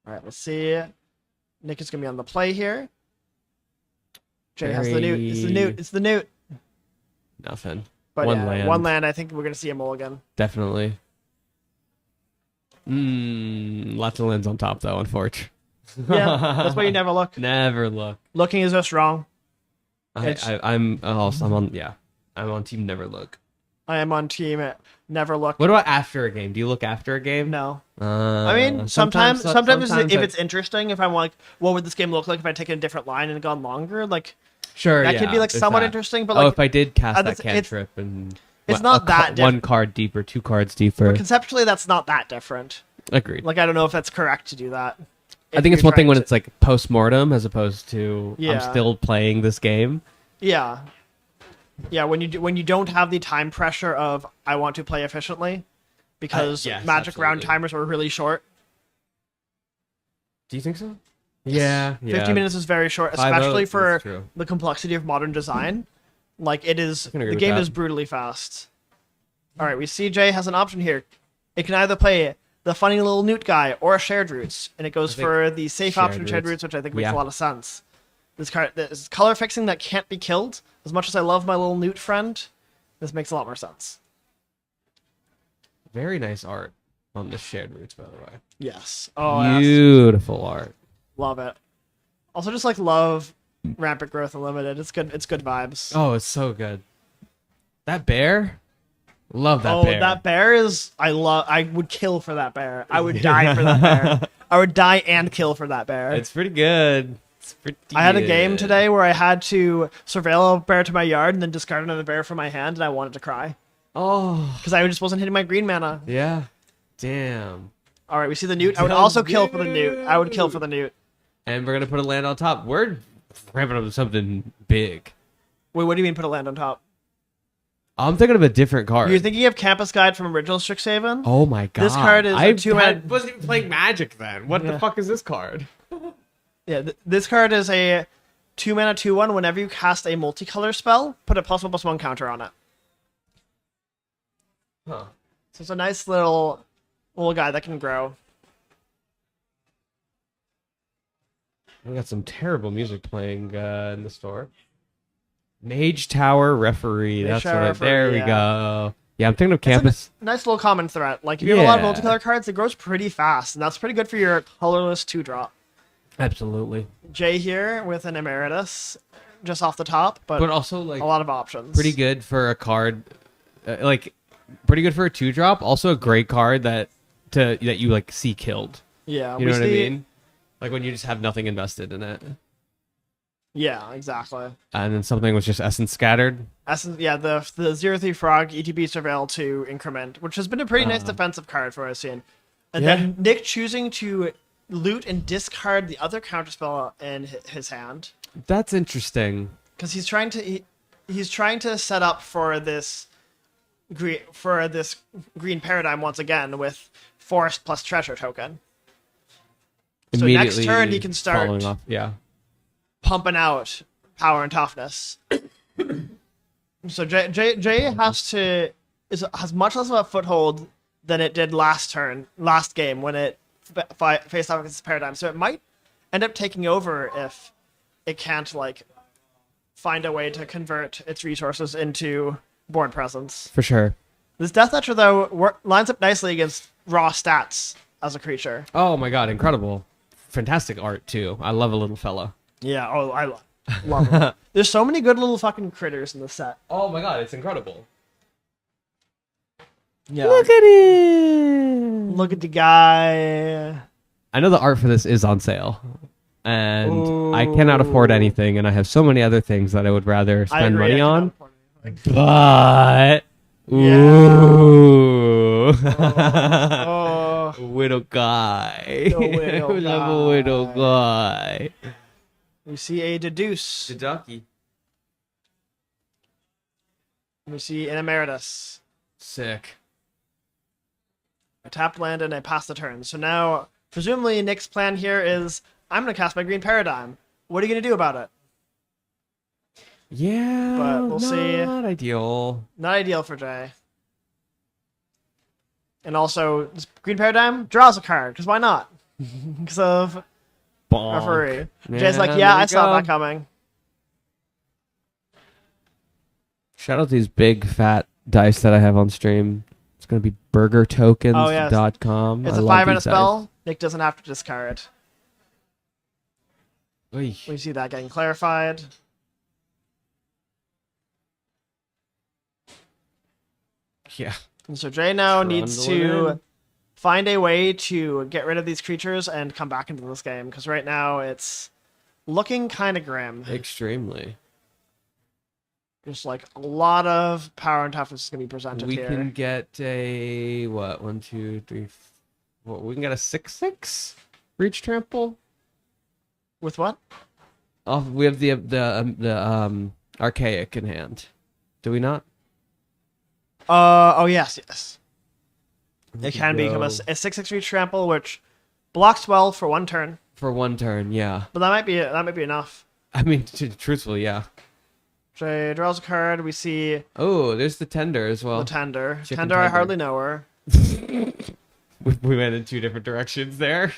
All right, let's see. Nick is gonna be on the play here. Jay has the newt. It's the newt. It's the newt. Nothing. But one land. I think we're gonna see a mulligan. Definitely. Lots of lands on top though, unfortunately. Yeah, that's why you never look. Never look. Looking is just wrong. I'm on team never look. I am on team never look. What about after a game? Do you look after a game? No. I mean, sometimes if it's interesting, if I'm like, what would this game look like if I take a different line and gone longer? Like, sure, that could be like somewhat interesting. But like, if I did cast that cantrip and it's not that different. 1 card deeper, 2 cards deeper. But conceptually, that's not that different. Agreed. Like, I don't know if that's correct to do that. I think it's one thing when it's like post-mortem as opposed to I'm still playing this game. Yeah. Yeah, when you don't have the time pressure of I want to play efficiently because Magic round timers were really short. Do you think so? Yeah. 50 minutes is very short, especially for the complexity of modern design. Like, the game is brutally fast. All right, we see Jay has an option here. It can either play the funny little newt guy or a shared roots, and it goes for the safe option shared roots, which I think makes a lot of sense. This is color fixing that can't be killed. As much as I love my little newt friend, this makes a lot more sense. Very nice art on the shared roots, by the way. Yes. Oh, beautiful art. Love it. Also, just like love Rampant Growth Unlimited. It's good. It's good vibes. Oh, it's so good. That bear. Love that bear. Oh, that bear is... I would kill for that bear. I would die for that bear. I would die and kill for that bear. It's pretty good. I had a game today where I had to surveil a bear to my yard and then discard another bear from my hand, and I wanted to cry. Oh. Because I just wasn't hitting my green mana. Yeah. Damn. All right, we see the newt. I would also kill for the newt. I would kill for the newt. And we're going to put a land on top. We're ramping up to something big. Wait, what do you mean put a land on top? I'm thinking of a different card. You're thinking of Campus Guide from original Strixhaven? Oh my god. This card is a 2-mana... I wasn't even playing Magic then. What the fuck is this card? Yeah, this card is a 2-mana 2/1. Whenever you cast a multicolor spell, put a +1/+1 counter on it. Huh. So it's a nice little guy that can grow. We got some terrible music playing in the store. Mage Tower Referee. There we go. Yeah, I'm thinking of Campus. Nice little common threat. Like, if you have a lot of multicolor cards, it grows pretty fast, and that's pretty good for your colorless 2-drop. Absolutely. Jay here with an Emeritus just off the top, but also like a lot of options. Pretty good for a card, pretty good for a 2-drop. Also a great card that you like see killed. Yeah, you know what I mean. Like when you just have nothing invested in it. Yeah, exactly. And then something was just Essence Scattered. Essence, yeah, the 0/3 Frog ETB Surveil to increment, which has been a pretty nice defensive card for us in. And then Nick choosing to loot and discard the other counterspell in his hand. That's interesting. Because he's trying to set up for this green paradigm once again with forest plus treasure token. So next turn he can falling start off. Yeah. pumping out power and toughness. So Jay has much less of a foothold than it did last game when it faced off against Paradigm. So it might end up taking over if it can't like find a way to convert its resources into board presence. For sure. This Death Etcher though lines up nicely against raw stats as a creature. Oh my god, incredible. Fantastic art too. I love a little fella. Yeah, I love it. There's so many good little fucking critters in the set. Oh my god, it's incredible. Yeah. Look at him. Look at the guy. I know the art for this is on sale. And I cannot afford anything, and I have so many other things that I would rather spend money on. But ooh. Widow guy. The widow guy. We see a deduce. The ducky. We see an emeritus. Sick. A tapped land and a pass the turn. So now, presumably, Nick's plan here is, I'm going to cast my green paradigm. What are you going to do about it? Yeah, but we'll see. Not ideal. Not ideal for Jay. And also, this green paradigm draws a card, because why not? Because of referee. Jay's like, yeah, I saw that coming. Shout out these big fat dice that I have on stream. It's going to be burgertokens.com. It's a 5-mana spell. Nick doesn't have to discard. Oy. We see that getting clarified. Yeah. And so Jay now needs to find a way to get rid of these creatures and come back into this game, because right now it's looking kind of grim. Extremely. Just like a lot of power and toughness is going to be presented here. We can get a, what, 1, 2, 3, 4, we can get a 6/6 reach trample. With what? Oh, we have the archaic in hand. Do we not? Oh yes. It can become a 6/6 reach trample, which blocks well for 1 turn. For 1 turn, yeah. But that might be enough. I mean, truthfully, yeah. Jay draws a card. We see. Oh, there's the tender as well. The tender. Tender, I hardly know her. We went in 2 different directions there.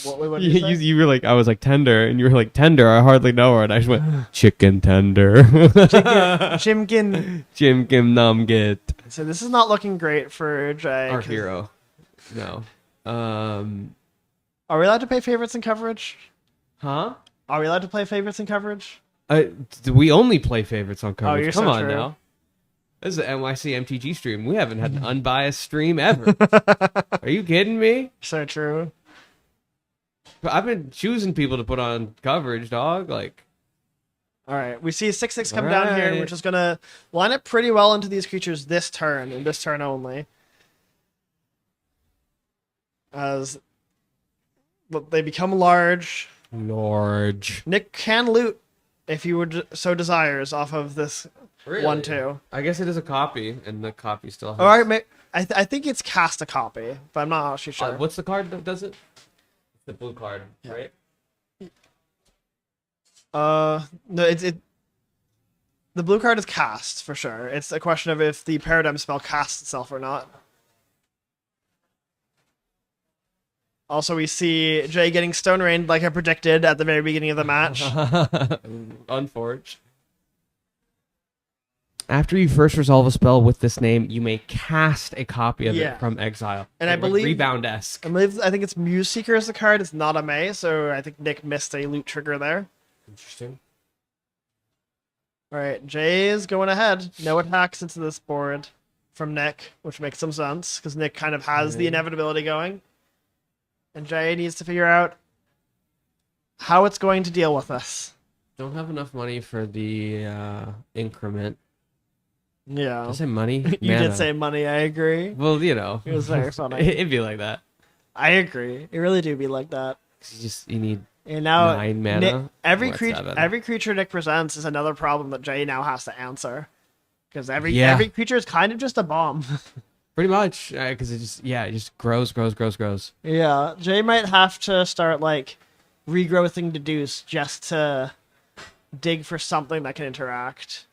What you were like, I was like tender, and you were like tender. I hardly know her, and I just went chicken tender. Chimkin. Chimkin numgit. So this is not looking great for Jay. Our hero. No. Are we allowed to play favorites in coverage? Huh? Are we allowed to play favorites in coverage? We only play favorites on coverage. You're Come so on true. now. This is an NYC MTG stream. We haven't had an unbiased stream ever. Are you kidding me? So true. But I've been choosing people to put on coverage, dog. Like, all right, we see 6/6 come down here, which is gonna line up pretty well into these creatures this turn and this turn only, as they become large. Nick can loot if he would so desires off of this. really? 1/2. I guess it is a copy, and the copy still has. All right, I think it's cast a copy, but I'm not actually sure. What's the card that does it? The blue card, right? No, the blue card is cast for sure. It's a question of if the paradigm spell casts itself or not. Also, we see Jay getting stone rained like I predicted at the very beginning of the match. Unforged. After you first resolve a spell with this name, you may cast a copy of it from exile. And I believe Rebound-esque. I think it's Muse Seeker is the card. It's not a May, so I think Nick missed a loot trigger there. Interesting. All right, Jay is going ahead. No attacks into this board from Nick, which makes some sense because Nick kind of has the inevitability going. And Jay needs to figure out how it's going to deal with this. Don't have enough money for the increment. Yeah. Did I say money? You did say money, I agree. Well, you know. It was very funny. It'd be like that. I agree. It really do be like that. You need and now 9 mana. Nick, every creature Nick presents is another problem that Jay now has to answer. Because every creature is kind of just a bomb. Pretty much, because it just grows. Yeah, Jay might have to start like regrowthing Deduce just to dig for something that can interact.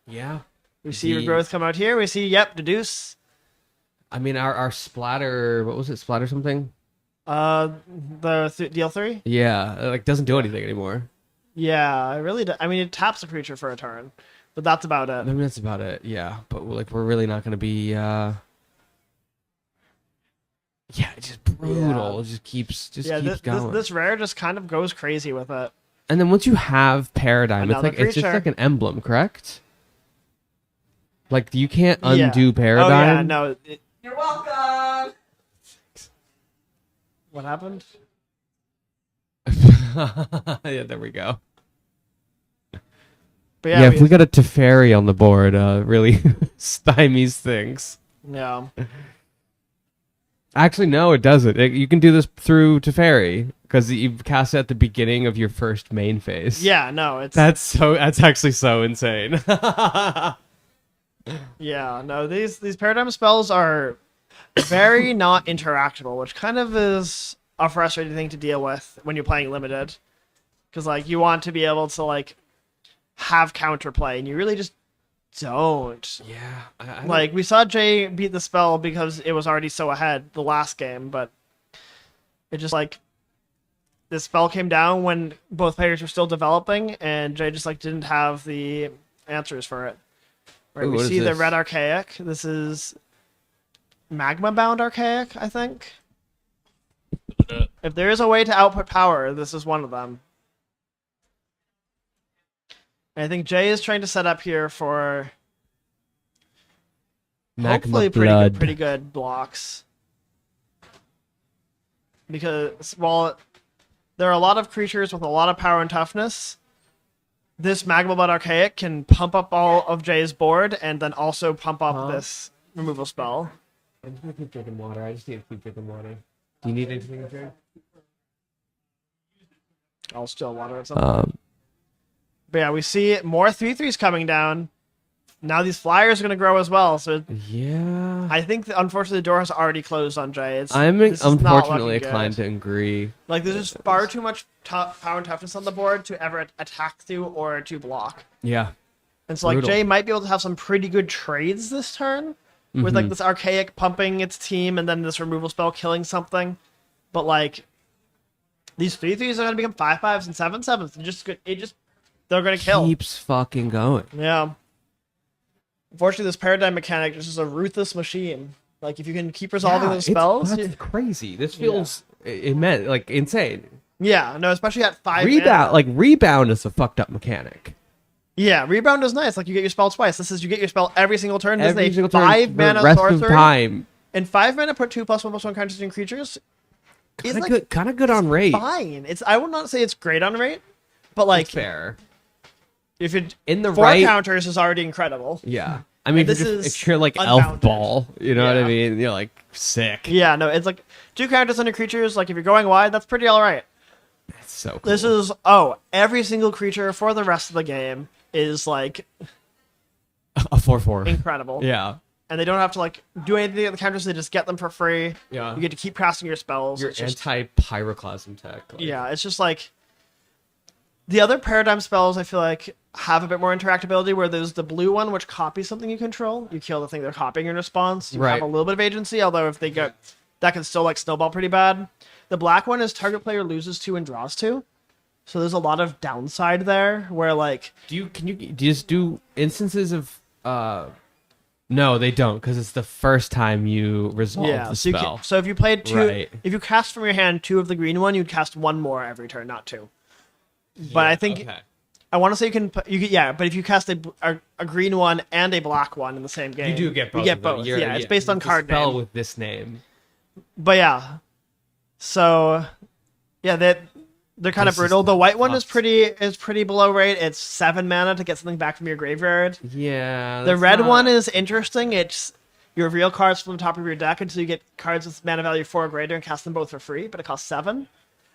Yeah. We see regrowth come out here. We see, Deduce. I mean, our splatter, what was it? Splatter something? Deal 3? Yeah, it, like, doesn't do anything anymore. Yeah, it really does. I mean, it taps the creature for a turn, but that's about it. I mean, that's about it, yeah. But, like, we're really not going to be, yeah, it's just brutal. Yeah. It just keeps this, going. This rare just kind of goes crazy with it. And then once you have Paradigm, Another it's just creature. like an emblem, correct? Like, you can't undo Paradigm. Oh, yeah, no. You're welcome. What happened? Yeah, there we go. But Yeah, if we got a Teferi on the board, really stymies things. Yeah. Actually, no, it doesn't. You can do this through Teferi because you cast it at the beginning of your first main phase. Yeah, no, it's that's actually so insane. Yeah, no, these Paradigm spells are very not interactable, which kind of is a frustrating thing to deal with when you're playing limited. Because, like, you want to be able to, like, have counterplay, and you really just don't. Yeah. I like, we saw Jay beat the spell because it was already so ahead the last game, but it just, like, the spell came down when both players were still developing, and Jay just, like, didn't have the answers for it. Right, Ooh, we what see is the this? red Archaic. This is magma-bound Archaic, I think. If there is a way to output power, this is one of them. And I think Jay is trying to set up here for hopefully pretty good blocks. Because while there are a lot of creatures with a lot of power and toughness, this Magma Blood Archaic can pump up all of Jay's board and then also pump up this removal spell. I'm just gonna keep drinking water. I just need to keep drinking water. Do you need anything to drink? I'll still water at some point. But yeah, we see more 3/3s coming down. Now these flyers are going to grow as well. So yeah, I think unfortunately the door has already closed on Jay. I'm this is not unfortunately looking inclined good. to agree. Like, there's just far too much power and toughness on the board to ever attack through or to block. Yeah. And so, like, Brutal. Jay might be able to have some pretty good trades this turn with, like, this Archaic pumping its team and then this removal spell killing something. But, like, these 3/3s are going to become 5/5s and 7/7s. They're going to kill. Keeps fucking going. Yeah. Unfortunately, this Paradigm mechanic just is a ruthless machine. Like, if you can keep resolving those spells... That's crazy. This feels immense, like, insane. Yeah, no, especially at 5 Rebound, mana. rebound is a fucked up mechanic. Yeah, rebound is nice. Like, you get your spell twice. This is you get your spell every single turn. This Every is a single turn, 5 mana the rest sorcery. of time. And 5 mana put 2+1/+1 counters in creatures. Kind of good on rate. Fine. I would not say it's great on rate, but, like, That's fair. If it in the 4 right counters is already incredible. Yeah. I mean, if you're like Elf Ball, you know what I mean? You're like sick. Yeah, no, it's like 2 counters on your creatures. Like, if you're going wide, that's pretty all right. That's so cool. This is every single creature for the rest of the game is like a 4/4. Incredible. Yeah. And they don't have to like do anything at the counters. They just get them for free. Yeah. You get to keep casting your spells. Your It's just- anti-pyroclasm tech. Yeah, it's just like the other Paradigm spells I feel like have a bit more interactability, where there's the blue one which copies something you control. You kill the thing they're copying in response. You Right. have a little bit of agency, although if they get that can still like snowball pretty bad. The black one is target player loses 2 and draws 2. So there's a lot of downside there where like do you just do instances of no, they don't, because it's the first time you resolve the so spell. so if you played 2 Right. if you cast from your hand 2 of the green one, you'd cast 1 more every turn, not 2. But I think I want to say but if you cast a green one and a black one in the same game, You do get both. You get of them. both. You're- Yeah, it's based on it's a card spell name. with this name. But yeah, so yeah, they're kind of This is brutal. The white one is pretty below rate. It's 7 mana to get something back from your graveyard. Yeah. The that's red not- one is interesting. It's you reveal cards from the top of your deck until you get cards with mana value 4 or greater and cast them both for free, but it costs 7.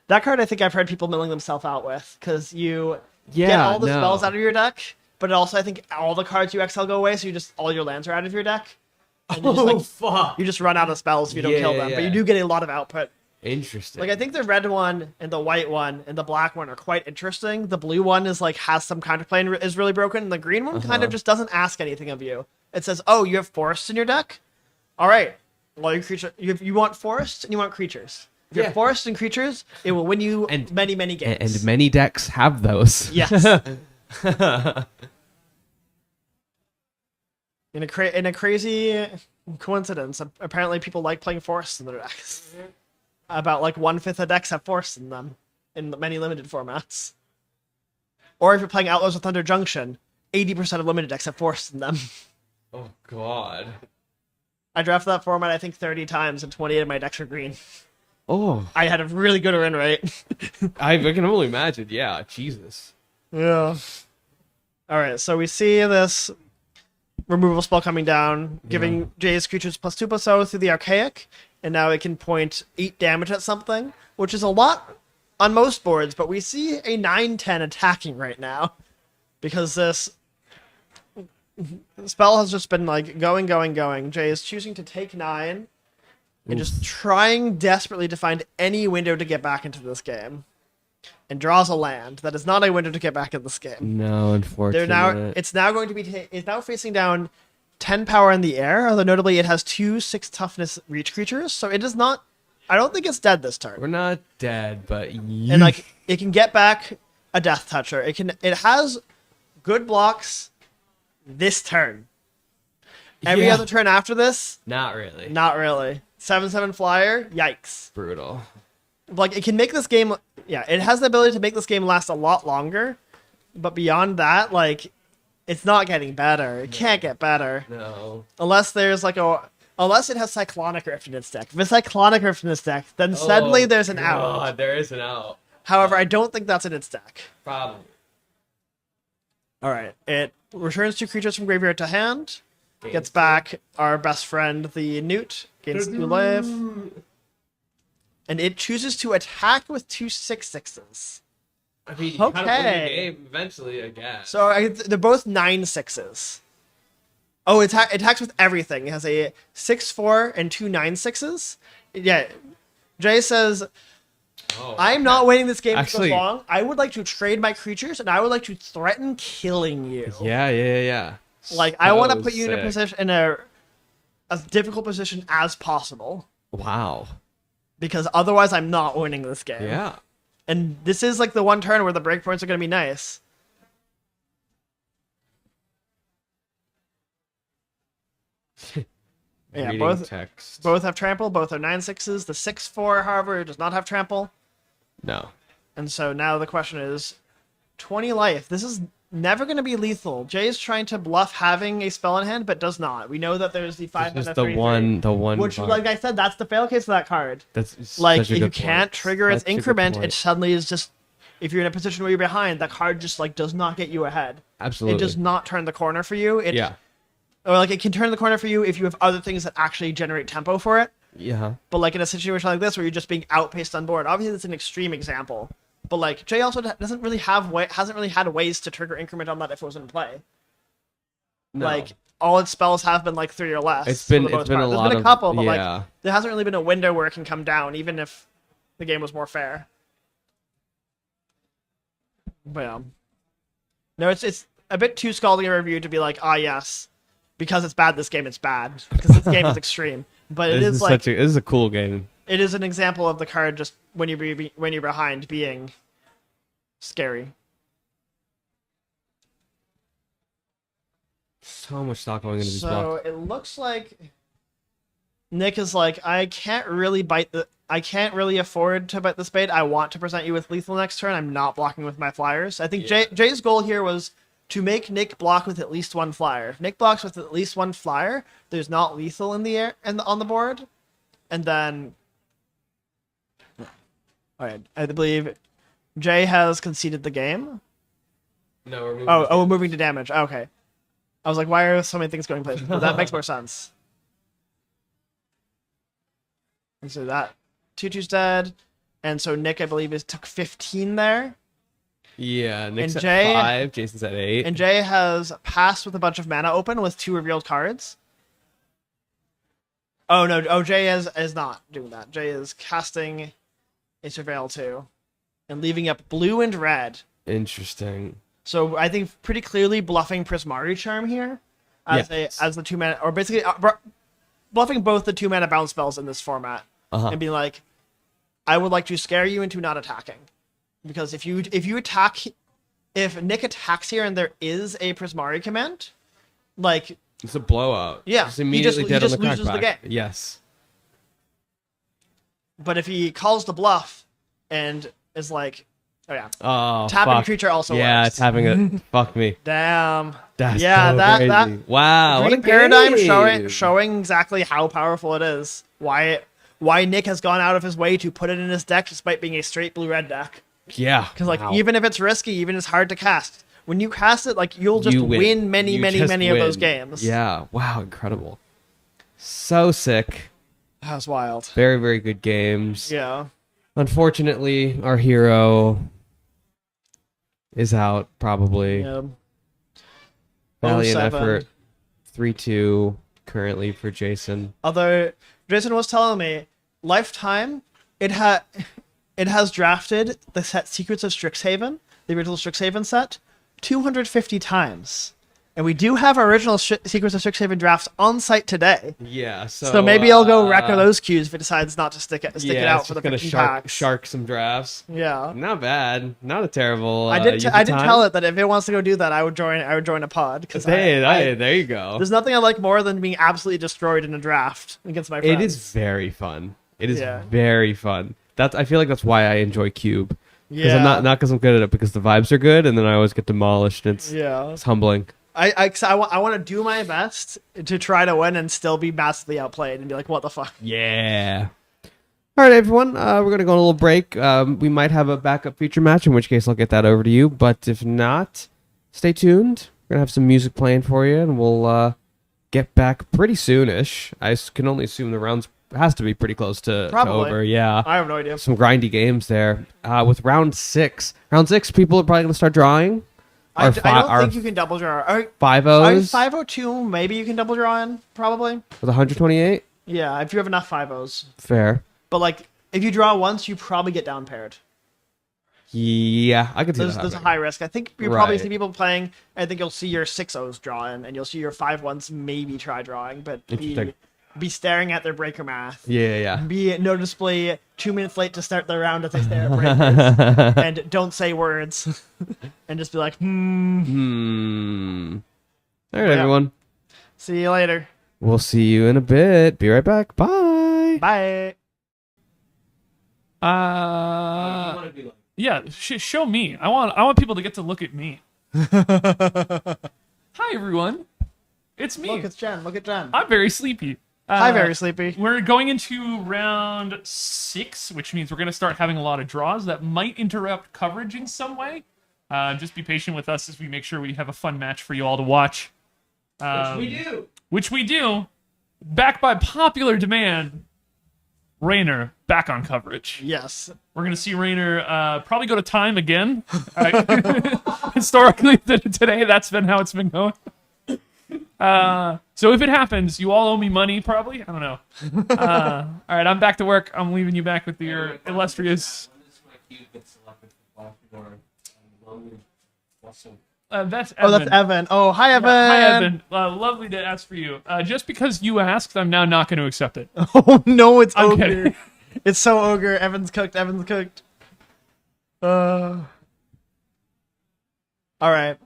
That card I think I've heard people milling themselves out with because you get all the spells out of your deck, but also I think all the cards you exile go away, so you just all your lands are out of your deck. And you just, like, fuck! You just run out of spells if you don't kill them, but you do get a lot of output. Interesting. Like I think the red one and the white one and the black one are quite interesting. The blue one is like has some counterplay and is really broken. And the green one kind of just doesn't ask anything of you. It says, "Oh, you have forests in your deck. All right. Well, your creature, you want forests and you want creatures. If you have forests and creatures, it will win you many games. And many decks have those. Yes. In a crazy coincidence, apparently people like playing forests in their decks. About like 1/5 of decks have forests in them in many limited formats. Or if you're playing Outlaws of Thunder Junction, 80% of limited decks have forests in them. Oh god. I drafted that format I think 30 times and 28 of my decks are green. Oh. I had a really good win rate. I can only imagine. Yeah, Jesus. Yeah. All right, so we see this removal spell coming down, giving Jay's creatures +2/+0 through the Archaic, and now it can point 8 damage at something, which is a lot on most boards, but we see a 9/10 attacking right now, because this spell has just been like going. Jay is choosing to take 9 and just trying desperately to find any window to get back into this game. And draws a land. That is not a window to get back in this game. No, unfortunately. It's now going to be it's now facing down 10 power in the air, although notably it has 2 6 toughness reach creatures, so it is not. I don't think it's dead this turn. We're not dead, but and like it can get back a Death Toucher. It has good blocks this turn. Every other turn after this, not really. 7/7 flyer, yikes. Brutal. Like it can make this game. Yeah, it has the ability to make this game last a lot longer, but beyond that, like, it's not getting better. It can't get better. No. Unless there's like unless it has Cyclonic Rift in its deck. If it's Cyclonic Rift in its deck, then suddenly there's an out. There is an out. However, I don't think that's in its deck. Probably. All right. It returns 2 creatures from graveyard to hand. Gets back our best friend, the Newt, gains 2 life. And it chooses to attack with 2 6/6s. I mean, you kind of win the game eventually, I guess. So they're both 9/6s. Oh, it attacks with everything. It has a 6/4 and 2 9/6s. Yeah. Jay says, I'm not winning this game for so long. I would like to trade my creatures, and I would like to threaten killing you. Yeah. Like, I want to put you in a position, in a as difficult position as possible. Wow. Because otherwise I'm not winning this game. Yeah. And this is like the one turn where the breakpoints are going to be nice. Yeah, both have trample, both are 9/6s. The 6/4, however, does not have trample. No. And so now the question is 20 life. This is never going to be lethal. Jay is trying to bluff having a spell in hand, but does not. We know that there's the 5 and the one. Which, like I said, that's the fail case of that card. That's like, if you can't trigger its increment, it suddenly is just, if you're in a position where you're behind, that card just like does not get you ahead. Absolutely. It does not turn the corner for you. Yeah. Or like it can turn the corner for you if you have other things that actually generate tempo for it. Yeah. But like in a situation like this where you're just being outpaced on board, obviously that's an extreme example. But like Jay also hasn't really had ways to trigger increment on that if it was in play. No. Like all its spells have been like 3 or less. It's been a lot. There's been a couple, but yeah. like there hasn't really been a window where it can come down, even if the game was more fair. But yeah. No, it's a bit too scalding a review to be like, yes, because it's bad. This game it's bad because this game is extreme. But it is like this is a cool game. It is an example of the card just when you're behind being scary. So much stock going into these So blocks. it looks like Nick is like, I can't really afford to bite this bait. I want to present you with lethal next turn. I'm not blocking with my flyers. I think Jay's goal here was to make Nick block with at least 1 flyer. If Nick blocks with at least 1 flyer, there's not lethal in the air and on the board. And then all right, I believe Jay has conceded the game. No, we're moving. We're moving to damage. Okay. I was like, why are so many things going places? But that makes more sense. And so that Tutu's dead. And so Nick, I believe, took 15 there. Yeah, Nick's and at 5, Jason's at 8. And Jay has passed with a bunch of mana open with 2 revealed cards. Oh no! Oh, Jay is not doing that. Jay is casting a Surveil 2 and leaving up blue and red. Interesting. So I think pretty clearly bluffing Prismari Charm here as the 2-mana, or basically bluffing both the 2-mana bounce spells in this format, and being like, I would like to scare you into not attacking, because if you attack, if Nick attacks here and there is a Prismari command, like it's a blowout. Yeah, just immediately he just dead on the loses the crackback. game. Yes. But if he calls the bluff and is like, oh yeah, Oh, tapping fuck. creature also yeah, works. tapping it. Fuck me. Damn. That's yeah, so that crazy. Wow, what a Green Paradigm game. showing exactly how powerful it is. Why Nick has gone out of his way to put it in his deck despite being a straight blue-red deck. Yeah. Because even if it's risky, even if it's hard to cast, when you cast it, like you'll just win many of those games. Yeah. Wow, incredible. So sick. That was wild. Very, very good games. Yeah. Unfortunately, our hero is out, probably. Yeah. Valiant 07. effort. 3-2 currently for Jason. Although Jason was telling me, Lifetime, it has drafted the set Secrets of Strixhaven, the original Strixhaven set, 250 times. And we do have our original Secrets of Strixhaven drafts on site today. Yeah, so maybe I'll go wreck those queues if it decides not to stick it out for the 15 packs. Shark some drafts. Yeah, not bad, not a terrible. I did tell it that if it wants to go do that, I would join a pod. Hey, there you go. There's nothing I like more than being absolutely destroyed in a draft against my friends. It is very fun. It is very fun. I feel like that's why I enjoy Cube. Because I'm not because I'm good at it, because the vibes are good, and then I always get demolished. It's humbling. I want to do my best to try to win and still be massively outplayed and be like, what the fuck? Yeah. All right, everyone. We're going to go on a little break. We might have a backup feature match, in which case I'll get that over to you. But if not, stay tuned. We're going to have some music playing for you, and we'll get back pretty soonish. I can only assume the rounds has to be pretty close to over. Yeah. I have no idea. Some grindy games there. With round 6. Round 6, people are probably going to start drawing. I don't think you can double draw. 5-0s? 502, maybe you can double draw in, probably. With 128? Yeah, if you have enough 5-0s. Fair. But, like, if you draw once, you probably get down paired. Yeah, I could see that. There's a high risk. I think you'll probably see people playing. I think you'll see your 6-0s draw in, and you'll see your 5-1s maybe try drawing, but be staring at their breaker math. Yeah. Be noticeably 2 minutes late to start the round as they stare at breakers. And don't say words. And just be like, All right, everyone. See you later. We'll see you in a bit. Be right back. Bye. Bye. Yeah, show me. I want people to get to look at me. Hi, everyone. It's me. Look, it's Jen. Look at Jen. I'm very sleepy. Hi, very sleepy. We're going into round 6, which means we're going to start having a lot of draws that might interrupt coverage in some way. Just be patient with us as we make sure we have a fun match for you all to watch. Which we do. Backed by popular demand, Rainer back on coverage. Yes. We're going to see Rainer probably go to time again. Historically, today, that's been how it's been going. So if it happens, you all owe me money, probably. I don't know. All right, I'm back to work. I'm leaving you back with your illustrious... That's Evan. Oh, that's Evan. Oh, hi, Evan. Hi, Evan. Lovely to ask for you. Just because you asked, I'm now not going to accept it. Oh, no, it's I'm ogre. kidding. It's so ogre. Evan's cooked. Evan's cooked. All right.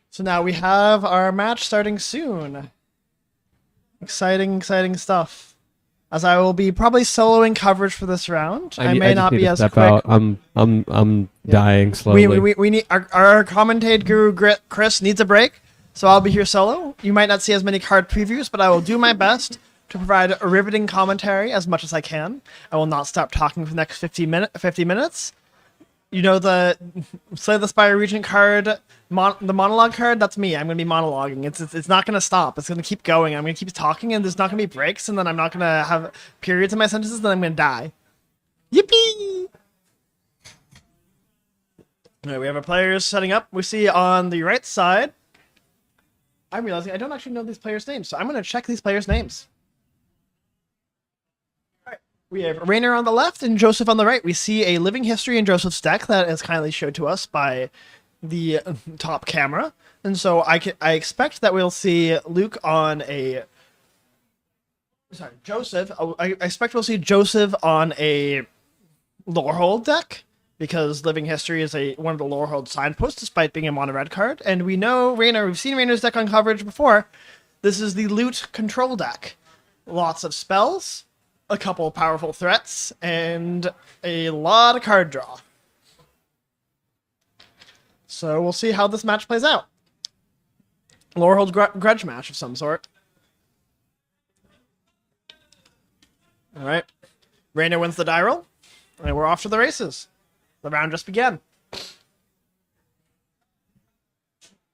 So now we have our match starting soon. Exciting stuff. As I will be probably soloing coverage for this round. I may not be as quick. Out. I'm dying slowly. We need our commentator guru Chris needs a break, so I'll be here solo. You might not see as many card previews, but I will do my best to provide a riveting commentary as much as I can. I will not stop talking for the next 50 minutes. You know the Slay the Spire Regent card, the monologue card? That's me. I'm going to be monologuing. It's not going to stop. It's going to keep going. I'm going to keep talking, and there's not going to be breaks, and then I'm not going to have periods in my sentences, then I'm going to die. Yippee! All right, we have our players setting up. We see on the right side, I'm realizing I don't actually know these players' names, so I'm going to check these players' names. We have Rainer on the left and Joseph on the right. We see a living history in Joseph's deck that is kindly showed to us by the top camera. And so I expect that we'll see Luke on a... Sorry, Joseph. I expect we'll see Joseph on a Lorehold deck, because Living History is one of the Lorehold signposts, despite being a mono red card. And we know Rainer, we've seen Rainer's deck on coverage before. This is the loot control deck. Lots of spells, a couple of powerful threats, and a lot of card draw. So we'll see how this match plays out. Lorehold grudge match of some sort. Alright. Rainer wins the die roll, and we're off to the races. The round just began.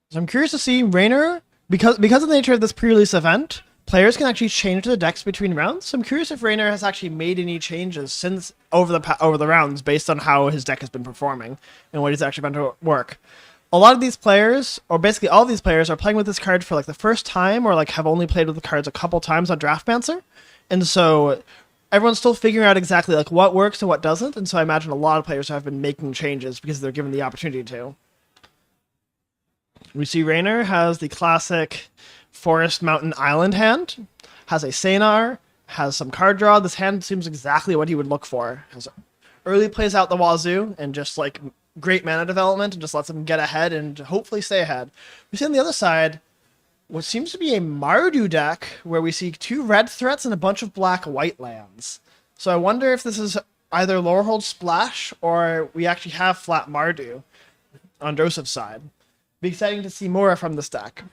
So I'm curious to see Rainer, because of the nature of this pre-release event, players can actually change the decks between rounds. So I'm curious if Rainer has actually made any changes since over the rounds based on how his deck has been performing and what he's actually been to work. A lot of these players, or basically all of these players, are playing with this card for like the first time, or like have only played with the cards a couple times on Draftmancer, and so everyone's still figuring out exactly like what works and what doesn't. And so I imagine a lot of players have been making changes because they're given the opportunity to. We see Rainer has the classic Forest Mountain Island hand, has a Sanar, has some card draw. This hand seems exactly what he would look for. Has early plays out the wazoo and just like great mana development and just lets him get ahead and hopefully stay ahead. We see on the other side what seems to be a Mardu deck where we see 2 red threats and a bunch of black-white lands. So I wonder if this is either Lorehold Splash or we actually have flat Mardu on Joseph's side. Be exciting to see more from this deck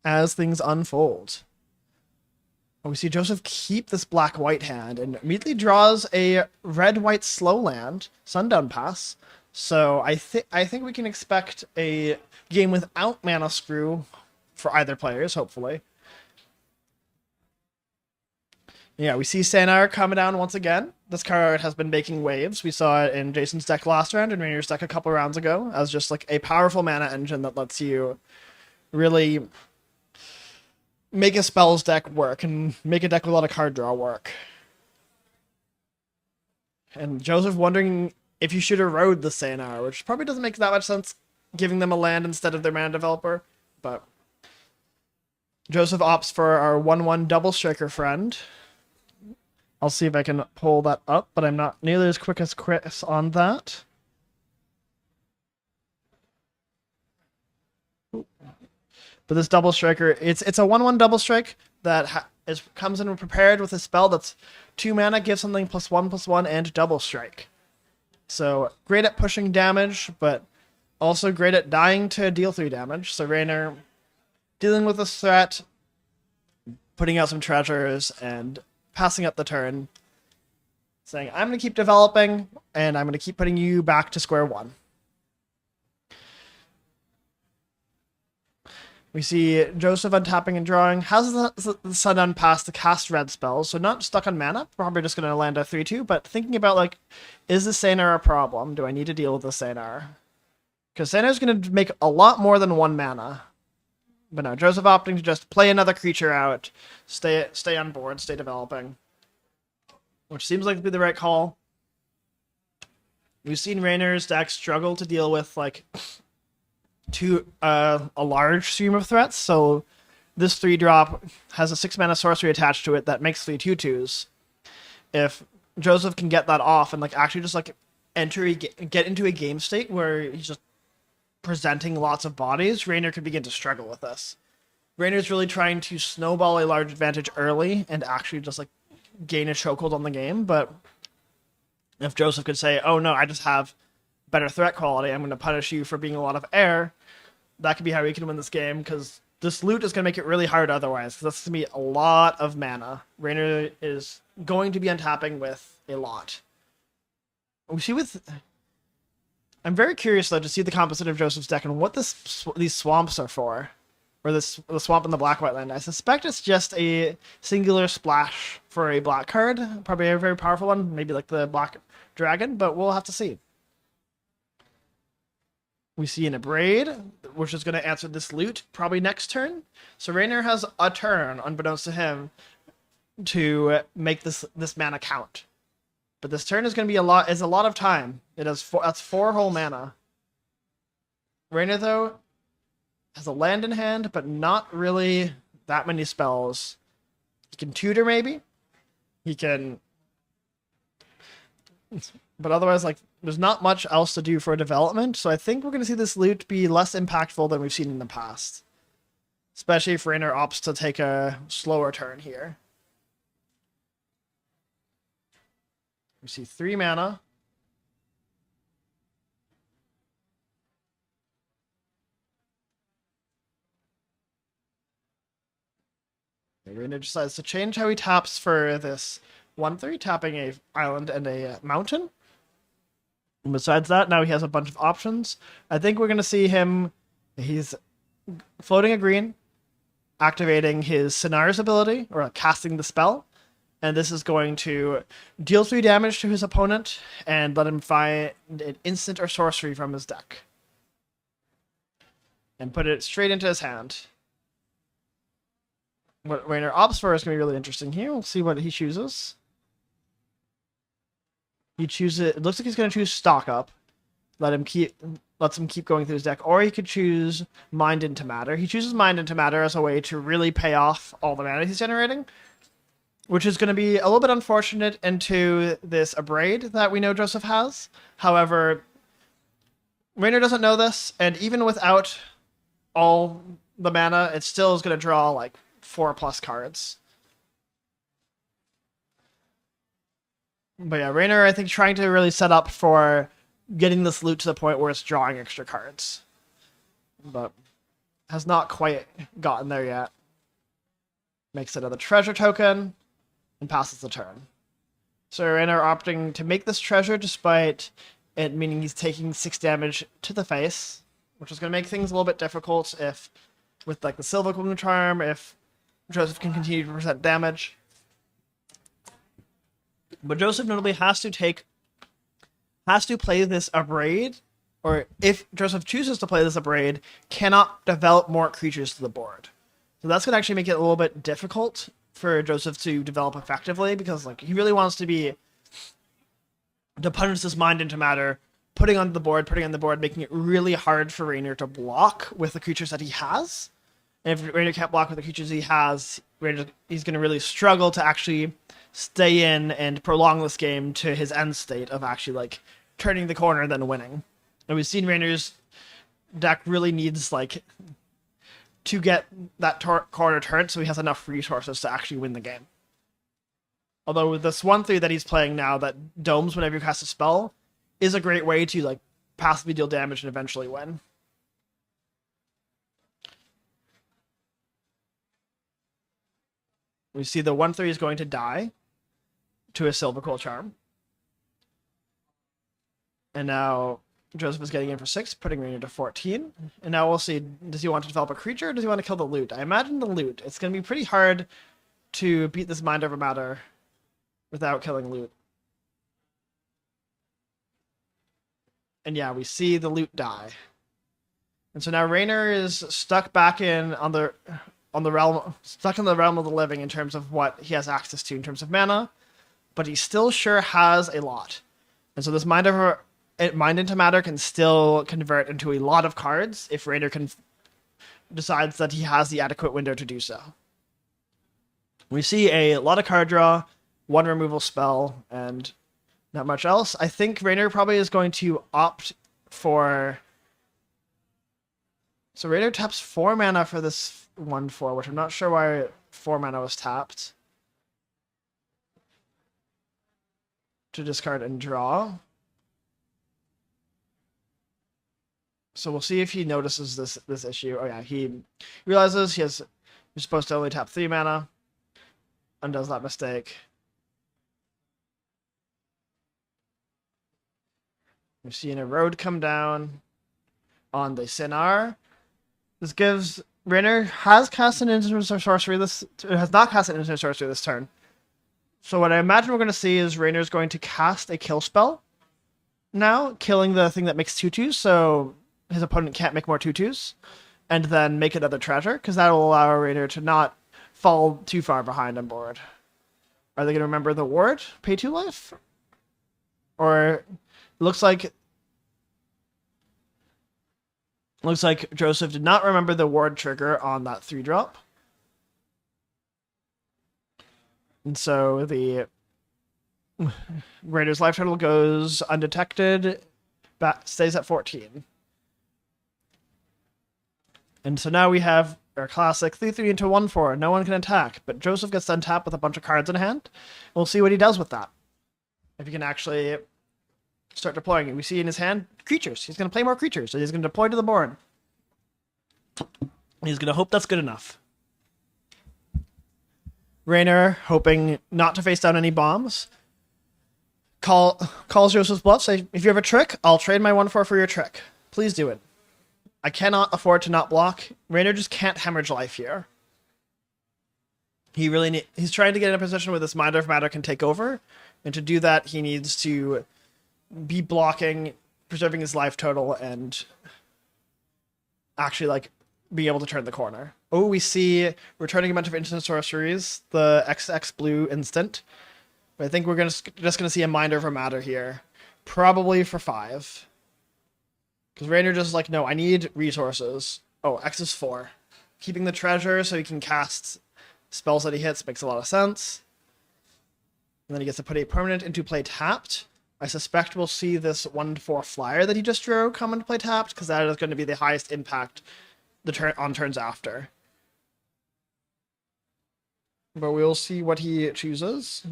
as things unfold. We see Joseph keep this black-white hand and immediately draws a red-white slow land, Sundown Pass. So I think we can expect a game without Mana Screw for either players, hopefully. Yeah, we see Sanar coming down once again. This card has been making waves. We saw it in Jason's deck last round and Rainer's deck a couple rounds ago as just like a powerful mana engine that lets you really make a spells deck work and make a deck with a lot of card draw work. And Joseph wondering if you should erode the Sanar, which probably doesn't make that much sense giving them a land instead of their mana developer, but Joseph opts for our 1/1 double striker friend. I'll see if I can pull that up, but I'm not nearly as quick as Chris on that. But this double striker, it's a 1/1 double strike that comes in prepared with a spell that's 2 mana, gives something +1/+1, and double strike. So great at pushing damage, but also great at dying to deal 3 damage. So Rainer dealing with this threat, putting out some treasures, and passing up the turn, saying, I'm going to keep developing, and I'm going to keep putting you back to square one. We see Joseph untapping and drawing. Has the Sundown Pass to cast red spells, so not stuck on mana, probably just going to land a 3/2, but thinking about, like, is the Sanar a problem? Do I need to deal with the Sanar? Because Sanar is going to make a lot more than 1 mana. But no, Joseph opting to just play another creature out, stay on board, stay developing. Which seems like to be the right call. We've seen Rainer's deck struggle to deal with, like, a large stream of threats, so this 3-drop has a 6-mana sorcery attached to it that makes 3 2/2s. If Joseph can get that off and, like, actually just, like, get into a game state where he's just presenting lots of bodies, Rainer could begin to struggle with this. Rainer's really trying to snowball a large advantage early and actually just like gain a chokehold on the game, but if Joseph could say, oh no, I just have better threat quality, I'm going to punish you for being a lot of air, that could be how he can win this game, because this loot is going to make it really hard otherwise, because that's going to be a lot of mana. Rainer is going to be untapping with a lot. We see with... I'm very curious, though, to see the composite of Joseph's deck and what these swamps are for. Or the swamp in the black-white land. I suspect it's just a singular splash for a black card. Probably a very powerful one, maybe like the black dragon, but we'll have to see. We see an Abrade, which is going to answer this loot probably next turn. So Rainer has a turn, unbeknownst to him, to make this mana count. But this turn is going to be a lot of time. That's 4 whole mana. Rainer, though, has a land in hand, but not really that many spells. He can tutor, maybe. He can... But otherwise, like, there's not much else to do for development, so I think we're going to see this loot be less impactful than we've seen in the past. Especially if Rainer opts to take a slower turn here. We see 3 mana. Rainer decides to change how he taps for this 1/3, tapping a island and a mountain. And besides that, now he has a bunch of options. I think we're going to see him... He's floating a green, activating his Sinar's ability, or casting the spell. And this is going to deal 3 damage to his opponent and let him find an instant or sorcery from his deck. And put it straight into his hand. What Rainer opts for is going to be really interesting here. We'll see what he chooses. He chooses... It looks like he's going to choose Stock Up. Lets him keep going through his deck. Or he could choose Mind into Matter. He chooses Mind into Matter as a way to really pay off all the mana he's generating, which is going to be a little bit unfortunate into this Abrade that we know Joseph has. However, Rainer doesn't know this, and even without all the mana, it still is going to draw like 4+ cards. But yeah, Rainer, I think, trying to really set up for getting this loot to the point where it's drawing extra cards. But has not quite gotten there yet. Makes another treasure token and passes the turn. So Rainer opting to make this treasure despite it meaning he's taking 6 damage to the face, which is going to make things a little bit difficult if, with like the Silver Cooling Charm, if Joseph can continue to present damage. But Joseph notably has to play this Abrade, or if Joseph chooses to play this Abrade, cannot develop more creatures to the board. So that's going to actually make it a little bit difficult for Joseph to develop effectively, because like he really wants to punish this Mind into Matter, putting on the board, making it really hard for Rainer to block with the creatures that he has. And if Rainer can't block with the creatures he has, he's going to really struggle to actually stay in and prolong this game to his end state of actually like turning the corner and then winning. And we've seen Rainer's deck really needs like to get that corner turned so he has enough resources to actually win the game. Although with this 1/3 that he's playing now that domes whenever you cast a spell is a great way to like passively deal damage and eventually win. We see the 1/3 is going to die to a Silver Coal Charm. And now Joseph is getting in for 6, putting Rainer to 14. And now we'll see, does he want to develop a creature or does he want to kill the loot? I imagine the loot. It's going to be pretty hard to beat this Mind over Matter without killing loot. And yeah, we see the loot die. And so now Rainer is stuck back in on the realm, stuck in the realm of the living in terms of what he has access to in terms of mana, but he still sure has a lot. And so this Mind into Matter can still convert into a lot of cards if Rainer decides that he has the adequate window to do so. We see a lot of card draw, 1 removal spell, and not much else. I think Rainer probably is going to opt for... So Rainer taps 4 mana for this 1/4, which I'm not sure why 4 mana was tapped. To discard and draw. So we'll see if he notices this issue. Oh yeah, he realizes he's supposed to only tap 3 mana. Undoes that mistake. We're seeing a road come down on the Sinar. This gives Rainer has cast an instant sorcery has not cast an instant sorcery this turn. So what I imagine we're going to see is Rainer's going to cast a kill spell now, killing the thing that makes 2/2s, so his opponent can't make more 2/2s, and then make another treasure, because that will allow Rainer to not fall too far behind on board. Are they going to remember the ward? Pay 2 life? Or looks like Joseph did not remember the ward trigger on that 3-drop. And so the Raider's life total goes undetected, stays at 14. And so now we have our classic 3-3 into 1-4. No one can attack, but Joseph gets untapped with a bunch of cards in hand. We'll see what he does with that. If he can actually start deploying it. We see in his hand creatures. He's going to play more creatures, so he's going to deploy to the board. He's going to hope that's good enough. Rainer, hoping not to face down any bombs, calls Joseph's bluff, say, if you have a trick, I'll trade my 1-4 for your trick. Please do it. I cannot afford to not block. Rainer just can't hemorrhage life here. He's trying to get in a position where this Minder of Matter can take over, and to do that, he needs to be blocking, preserving his life total, and actually, like, be able to turn the corner. Oh, we see returning a bunch of instant sorceries, the XX blue instant. But I think we're just going to see a Minder of Matter here. Probably for 5. Because Rainer just like, no, I need resources. Oh, X is 4. Keeping the treasure so he can cast spells that he hits makes a lot of sense. And then he gets to put a permanent into play tapped. I suspect we'll see this 1-4 flyer that he just drew come into play tapped, because that is going to be the highest impact on turns after. But we'll see what he chooses.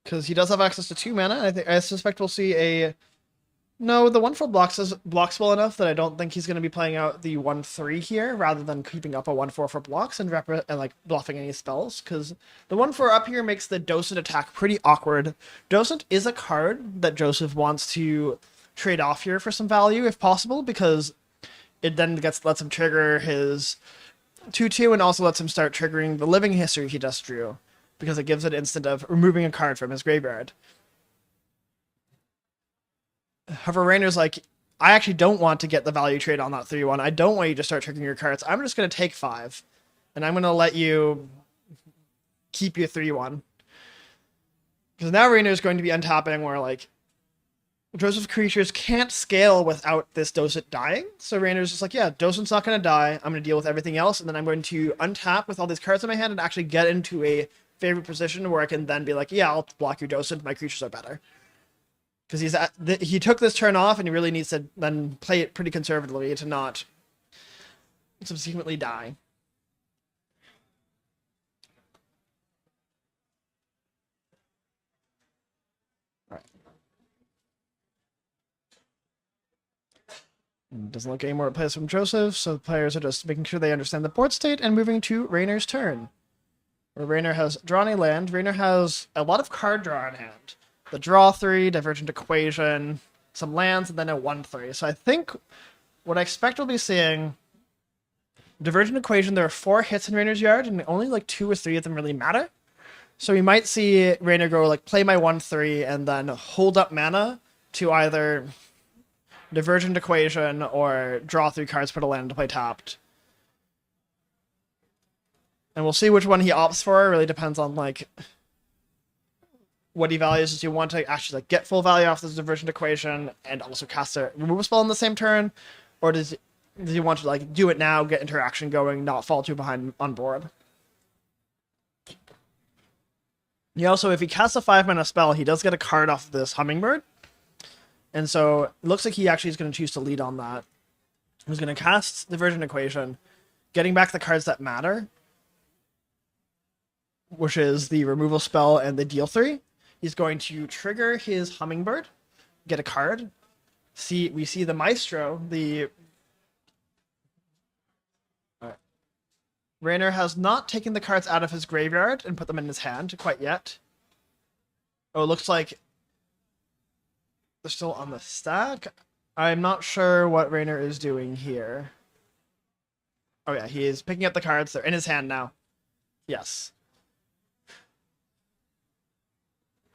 Because he does have access to 2 mana. I suspect we'll see a... No, the 1-4 blocks well enough that I don't think he's going to be playing out the 1-3 here, rather than keeping up a 1-4 for blocks and like bluffing any spells. Because the 1-4 up here makes the Docent attack pretty awkward. Docent is a card that Joseph wants to trade off here for some value, if possible, because it then lets him trigger his 2-2 and also lets him start triggering the living history he just drew, because it gives an instant of removing a card from his graveyard. However, Rainer's like, I actually don't want to get the value trade on that 3-1. I don't want you to start triggering your cards. I'm just going to take 5, and I'm going to let you keep your 3-1. Because now Rainer's going to be untapping where, like, Joseph's creatures can't scale without this Docent dying. So Rainer's just like, yeah, Docent's not going to die. I'm going to deal with everything else, and then I'm going to untap with all these cards in my hand and actually get into a favorite position where I can then be like, yeah, I'll block your Docent. My creatures are better. Because he took this turn off, and he really needs to then play it pretty conservatively to not subsequently die. Doesn't look any more plays from Joseph, so the players are just making sure they understand the board state and moving to Rainer's turn. Where Rainer has drawn a land. Rainer has a lot of card draw in hand. The draw 3, Divergent Equation, some lands, and then a 1-3. So I think what I expect we'll be seeing, Divergent Equation, there are 4 hits in Rainer's yard, and only like 2 or 3 of them really matter. So we might see Rainer go like play my 1-3 and then hold up mana to either Divergent Equation or draw 3 cards, put a land to play tapped. And we'll see which one he opts for. It really depends on like what he values. Does he want to actually like get full value off this Divergent Equation and also cast a removal spell in the same turn, or does he want to like do it now, get interaction going, not fall too behind on board? He also, if he casts a 5-mana spell, he does get a card off this Hummingbird. And so it looks like he actually is going to choose to lead on that. He's going to cast Divergent Equation, getting back the cards that matter, which is the removal spell and the deal 3. He's going to trigger his Hummingbird, get a card. We see the Maestro, Rainer has not taken the cards out of his graveyard and put them in his hand quite yet. Oh, it looks like they're still on the stack. I'm not sure what Rainer is doing here. Oh yeah, he is picking up the cards. They're in his hand now. Yes.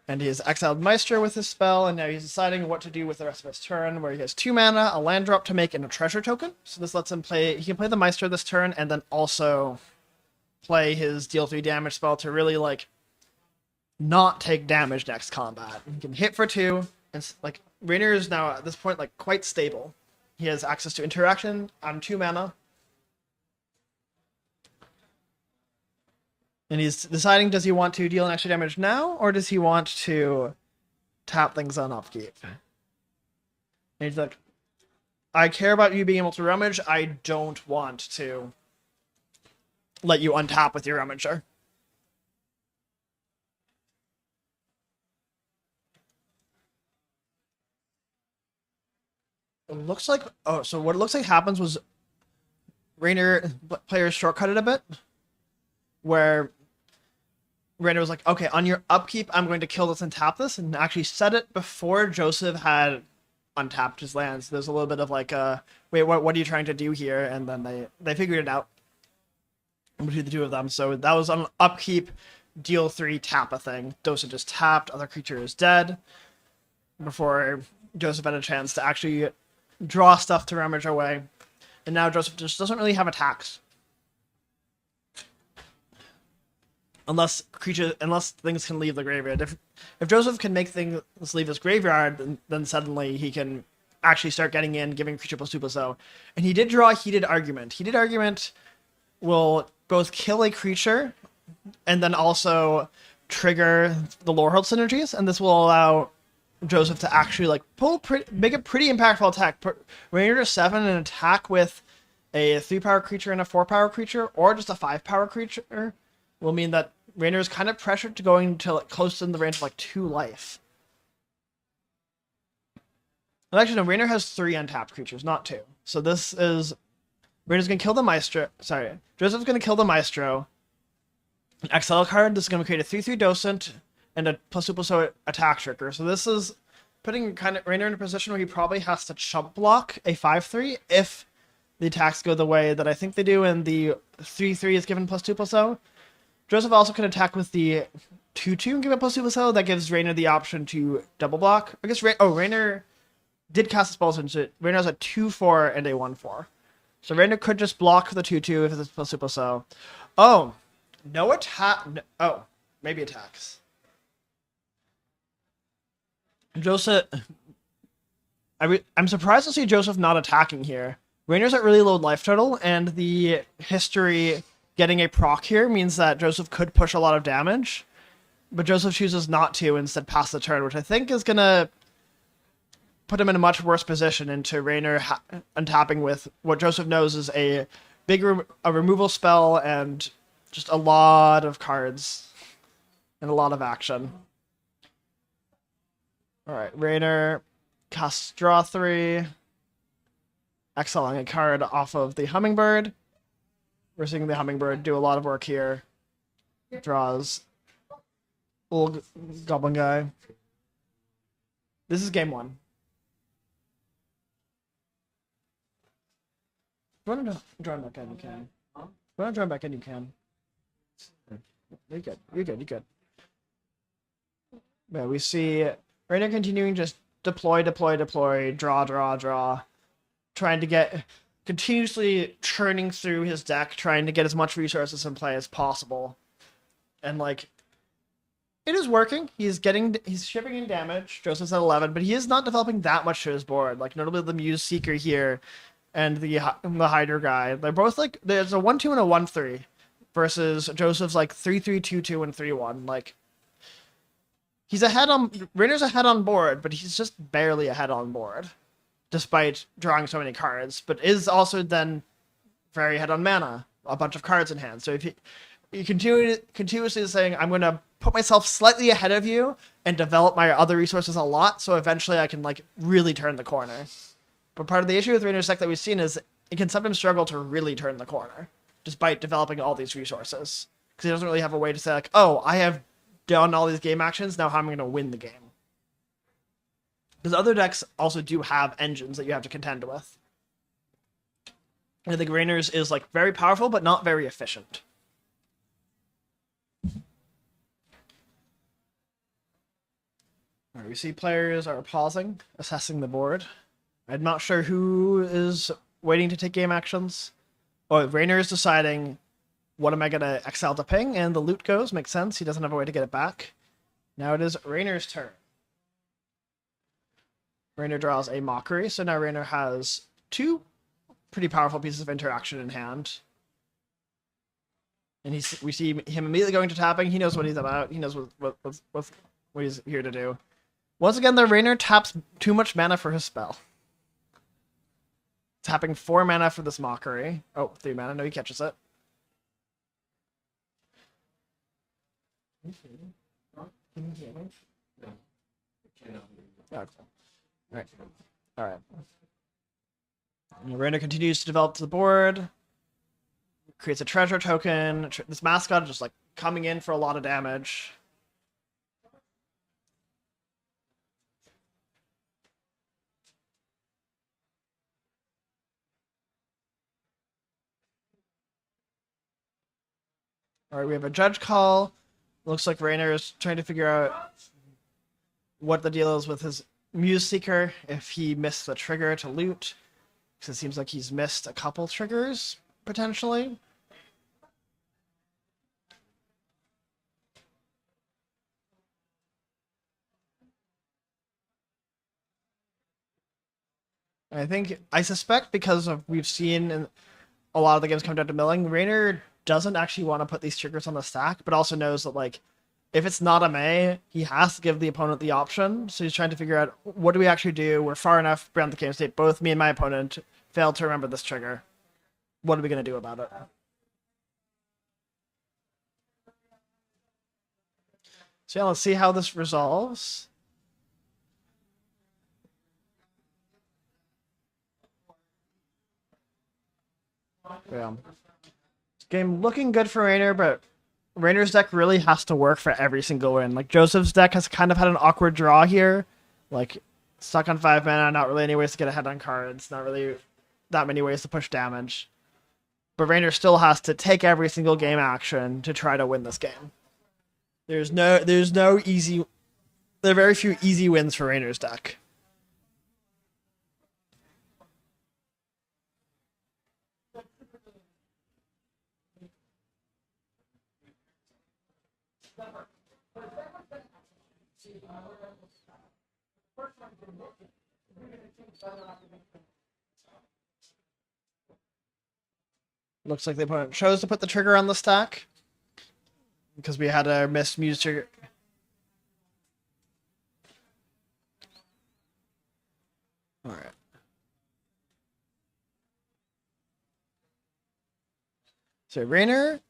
And he has exiled Maestro with his spell, and now he's deciding what to do with the rest of his turn, where he has 2 mana, a land drop to make, and a treasure token. So this lets him play... He can play the Maestro this turn, and then also play his deal 3 damage spell to really, like, not take damage next combat. He can hit for 2, and like Raynor is now at this point like quite stable. He has access to interaction on 2 mana. And he's deciding, does he want to deal an extra damage now, or does he want to tap things on upkeep? And he's like, I care about you being able to rummage. I don't want to let you untap with your rummager. It looks like... Oh, so what it looks like happens was Raynor players shortcutted a bit, where Raynor was like, okay, on your upkeep, I'm going to kill this and tap this, and actually said it before Joseph had untapped his lands. There's a little bit of like, wait, what are you trying to do here? And then they figured it out between the two of them. So that was on upkeep, deal 3, tap a thing. Joseph just tapped, other creature is dead, before Joseph had a chance to actually draw stuff to rummage away. And now Joseph just doesn't really have attacks. Unless things can leave the graveyard. If Joseph can make things leave his graveyard, then suddenly he can actually start getting in, giving creature +2/+0. And he did draw Heated Argument. Heated Argument will both kill a creature and then also trigger the Lorehold synergies, and this will allow Joseph to actually like make a pretty impactful attack. Raynor to 7 and attack with a 3-power creature and a 4-power creature, or just a 5-power creature, will mean that Raynor is kind of pressured to going to like close in the range of like 2 life. And actually, no, Raynor has 3 untapped creatures, not 2. So this is Rainor's gonna kill the Maestro. Sorry, Joseph's gonna kill the Maestro. An exile card. This is gonna create a 3/3 Docent and a +2/+0 attack trigger. So this is putting kind of Raynor in a position where he probably has to chump block a 5/3 if the attacks go the way that I think they do, and the 3/3 is given +2/+0. Joseph also can attack with the 2/2 and give it +2/+0. That gives Raynor the option to double block. I guess Raynor did cast a spell, so Raynor has a 2/4 and a 1/4. So Raynor could just block the 2/2 if it's +2/+0. Oh, no attack. No, oh, maybe attacks. Joseph, I'm surprised to see Joseph not attacking here. Raynor's at really low life total, and the history getting a proc here means that Joseph could push a lot of damage, but Joseph chooses not to, instead pass the turn, which I think is going to put him in a much worse position into Raynor untapping with what Joseph knows is a big a removal spell and just a lot of cards and a lot of action. Alright, Raynor casts draw 3, exiling a card off of the Hummingbird. We're seeing the Hummingbird do a lot of work here. Draws old Goblin guy. This is game 1. If you want to join back in, you can. If you want to join back in, you can. You're good. You're good. You're good. Yeah, we see Raynor continuing just deploy, draw. Trying to get... continuously churning through his deck, trying to get as much resources in play as possible. And, like, it is working. He's shipping in damage. Joseph's at 11, but he is not developing that much to his board. Like, notably the Muse Seeker here and the Hydra guy. They're both, like, there's a 1/2 and a 1/3 versus Joseph's, like, 3/3, 2/2, and 3/1. Like, Raynor's ahead on board, but he's just barely ahead on board, despite drawing so many cards, but is also then very ahead on mana, a bunch of cards in hand. So if you continuously saying, I'm going to put myself slightly ahead of you and develop my other resources a lot, so eventually I can like really turn the corner. But part of the issue with Raynor's deck that we've seen is it can sometimes struggle to really turn the corner, despite developing all these resources. Because he doesn't really have a way to say like, oh, I have done all these game actions, now how am I going to win the game? Because other decks also do have engines that you have to contend with. I think Raynor's is like very powerful, but not very efficient. Alright, we see players are pausing, assessing the board. I'm not sure who is waiting to take game actions. Oh, Raynor is deciding, what am I going to exile to ping? And the loot goes, makes sense. He doesn't have a way to get it back. Now it is Rainer's turn. Rainer draws a Mockery, so now Rainer has 2 pretty powerful pieces of interaction in hand. And we see him immediately going to tapping. He knows what he's about. He knows what he's here to do. Once again, the Rainer taps too much mana for his spell. Tapping 4 mana for this Mockery. Oh, 3 mana. No, he catches it. Alright. Alright. Rainer continues to develop the board. Creates a treasure token. This mascot is just like coming in for a lot of damage. Alright, we have a judge call. Looks like Rainer is trying to figure out what the deal is with his Muse Seeker, if he missed the trigger to loot. Because it seems like he's missed a couple triggers, potentially. I suspect because we've seen in a lot of the games come down to milling, Rainer doesn't actually want to put these triggers on the stack, but also knows that like if it's not a May, he has to give the opponent the option. So he's trying to figure out what do we actually do? We're far enough beyond the game state. Both me and my opponent failed to remember this trigger. What are we going to do about it? So yeah, let's see how this resolves. Yeah. Game looking good for Rainer, but Rainer's deck really has to work for every single win. Like Joseph's deck has kind of had an awkward draw here. Like stuck on 5 mana, not really any ways to get ahead on cards, not really that many ways to push damage. But Rainer still has to take every single game action to try to win this game. There are very few easy wins for Rainer's deck. Looks like the opponent chose to put the trigger on the stack because we had a missed Muse trigger. All right. So Rainer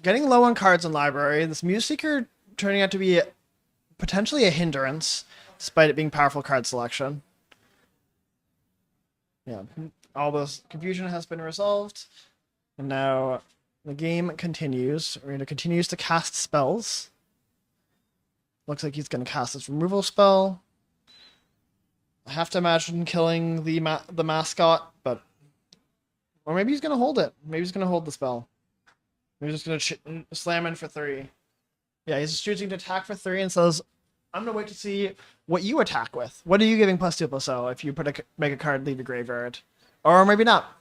getting low on cards in library. This Muse Seeker turning out to be potentially a hindrance, despite it being powerful card selection. Yeah, all this confusion has been resolved. And now the game continues. Rainer continues to cast spells. Looks like he's going to cast his removal spell. I have to imagine killing the mascot, but... Or maybe he's going to hold it. Maybe he's going to hold the spell. Maybe he's just going to slam in for 3. Yeah, he's choosing to attack for 3 and says, I'm going to wait to see what you attack with. What are you giving +2/+0 if you make a card leave your graveyard? Or maybe not.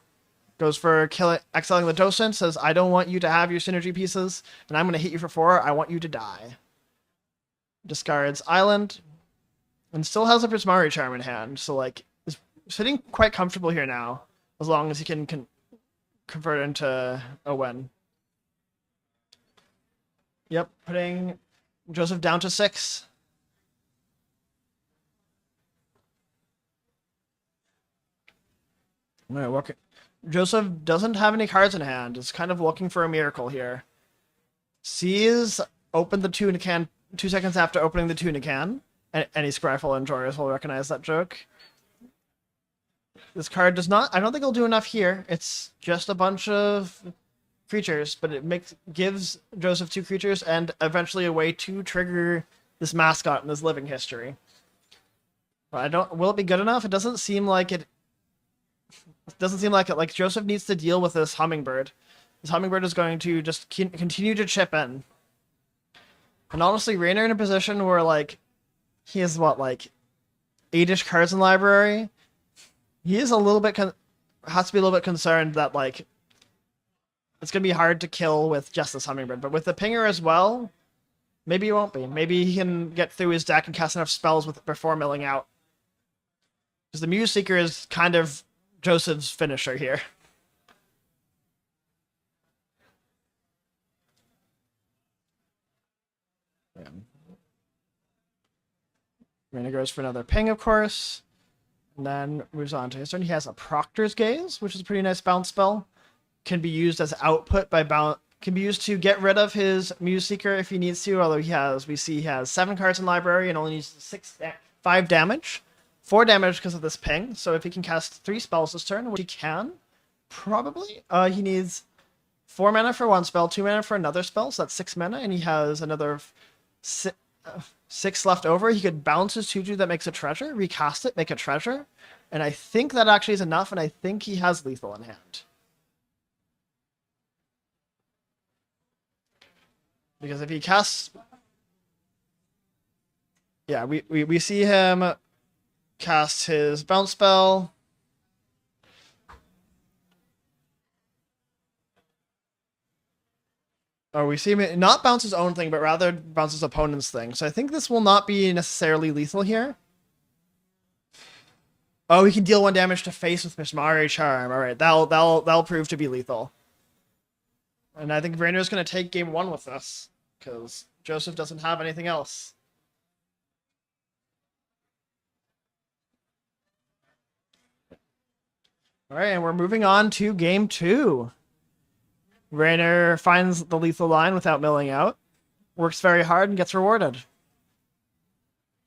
Goes for exiling the docent, says, I don't want you to have your synergy pieces, and I'm going to hit you for 4. I want you to die. Discards Island, and still has a Prismari Charm in hand, so like is sitting quite comfortable here now, as long as he can convert into a win. Yep, putting Joseph down to 6. All right, walk it. Joseph doesn't have any cards in hand. Is kind of looking for a miracle here. Sees open the tuna can 2 seconds after opening the tuna can. Any Scryfall enjoyers will recognize that joke. This card does not. I don't think it'll do enough here. It's just a bunch of creatures, but it gives Joseph 2 creatures and eventually a way to trigger this mascot in his living history. But I don't. Will it be good enough? It doesn't seem like it. It doesn't seem like it. Like Joseph needs to deal with this hummingbird. This hummingbird is going to just continue to chip in. And honestly, Rainer in a position where like he has what like 8-ish cards in library. He is a little bit has to be a little bit concerned that like it's gonna be hard to kill with just this hummingbird. But with the pinger as well, Maybe he won't be. Maybe he can get through his deck and cast enough spells before milling out. Because the Muse Seeker is kind of Joseph's finisher here. Yeah. Rainer goes for another ping, of course. And then moves on to his turn. He has a Proctor's Gaze, which is a pretty nice bounce spell. Can be used as output by bounce. Can be used to get rid of his Muse Seeker if he needs to. Although we see he has 7 cards in library and only needs 5 damage, 4 damage because of this ping. So if he can cast 3 spells this turn, which he can, probably, he needs 4 mana for 1 spell, 2 mana for another spell. So that's 6 mana, and he has another 6 left over. He could bounce his 2/2 that makes a treasure, recast it, make a treasure, and I think that actually is enough. And I think he has lethal in hand. Because if he casts... Yeah, we see him cast his bounce spell. Or we see him not bounce his own thing, but rather bounce his opponent's thing. So I think this will not be necessarily lethal here. Oh, he can deal 1 damage to face with Mishmari Charm. Alright, that'll prove to be lethal. And I think Rainer's going to take game 1 with this, because Joseph doesn't have anything else. Alright, and we're moving on to game 2. Rainer finds the lethal line without milling out, works very hard, and gets rewarded.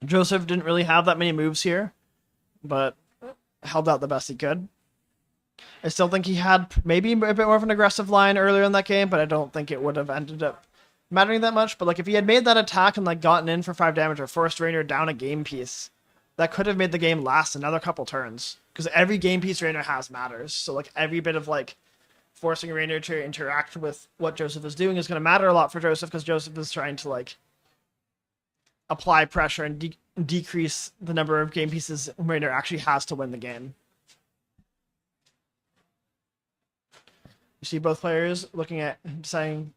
Joseph didn't really have that many moves here, but held out the best he could. I still think he had maybe a bit more of an aggressive line earlier in that game, but I don't think it would have ended up mattering that much. But like if he had made that attack and like gotten in for 5 damage or forced Rainer down a game piece, that could have made the game last another couple turns. Because every game piece Rainer has matters. So like every bit of like forcing Rainer to interact with what Joseph is doing is going to matter a lot for Joseph, because Joseph is trying to like apply pressure and decrease the number of game pieces Rainer actually has to win the game. You see both players looking at saying,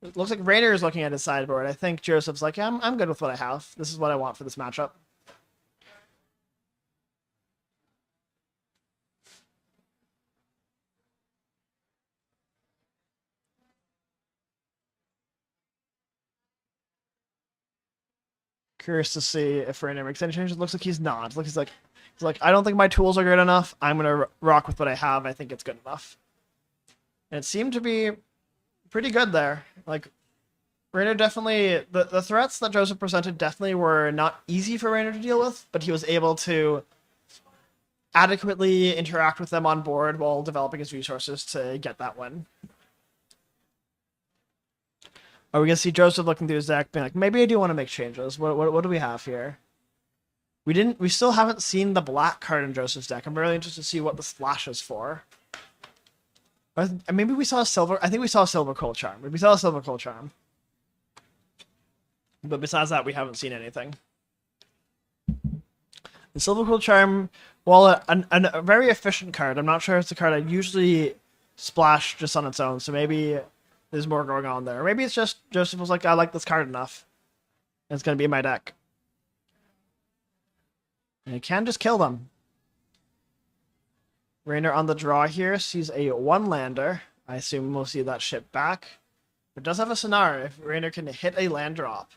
it looks like Rainer is looking at his sideboard. I think Joseph's like, yeah, I'm good with what I have. This is what I want for this matchup. Curious to see if Rainer makes any changes. It looks like he's not. He's like, I don't think my tools are good enough. I'm gonna rock with what I have. I think it's good enough. And it seemed to be pretty good there. Like, Rainer definitely, the threats that Joseph presented definitely were not easy for Rainer to deal with, but he was able to adequately interact with them on board while developing his resources to get that win. Are we gonna see Joseph looking through his deck, being like, maybe I do want to make changes. What do we have here? We still haven't seen the black card in Joseph's deck. I'm really interested to see what the splash is for. Maybe we saw a silver. I think we saw a silver cold charm. We saw a silver cold charm. But besides that, we haven't seen anything. The silver cold charm, while a very efficient card, I'm not sure it's a card I'd usually splash just on its own. So maybe there's more going on there. Maybe it's just Joseph was like, I like this card enough. It's going to be in my deck. And you can just kill them. Rainer on the draw here sees a 1-lander. I assume we'll see that ship back. It does have a Sonar if Rainer can hit a land drop.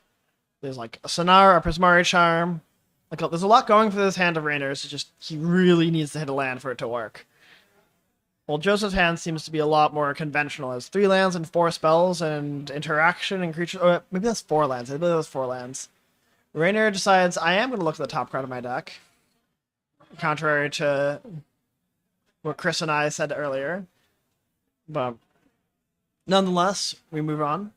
There's like a Sonar, a Prismari Charm. Like there's a lot going for this hand of Rainer's. It's just he really needs to hit a land for it to work. Well, Joseph's hand seems to be a lot more conventional. It has 3 lands and 4 spells and interaction and creatures. Oh, maybe that's 4 lands. I believe that's 4 lands. Rainer decides, I am going to look at the top card of my deck. Contrary to what Chris and I said earlier. But nonetheless, we move on.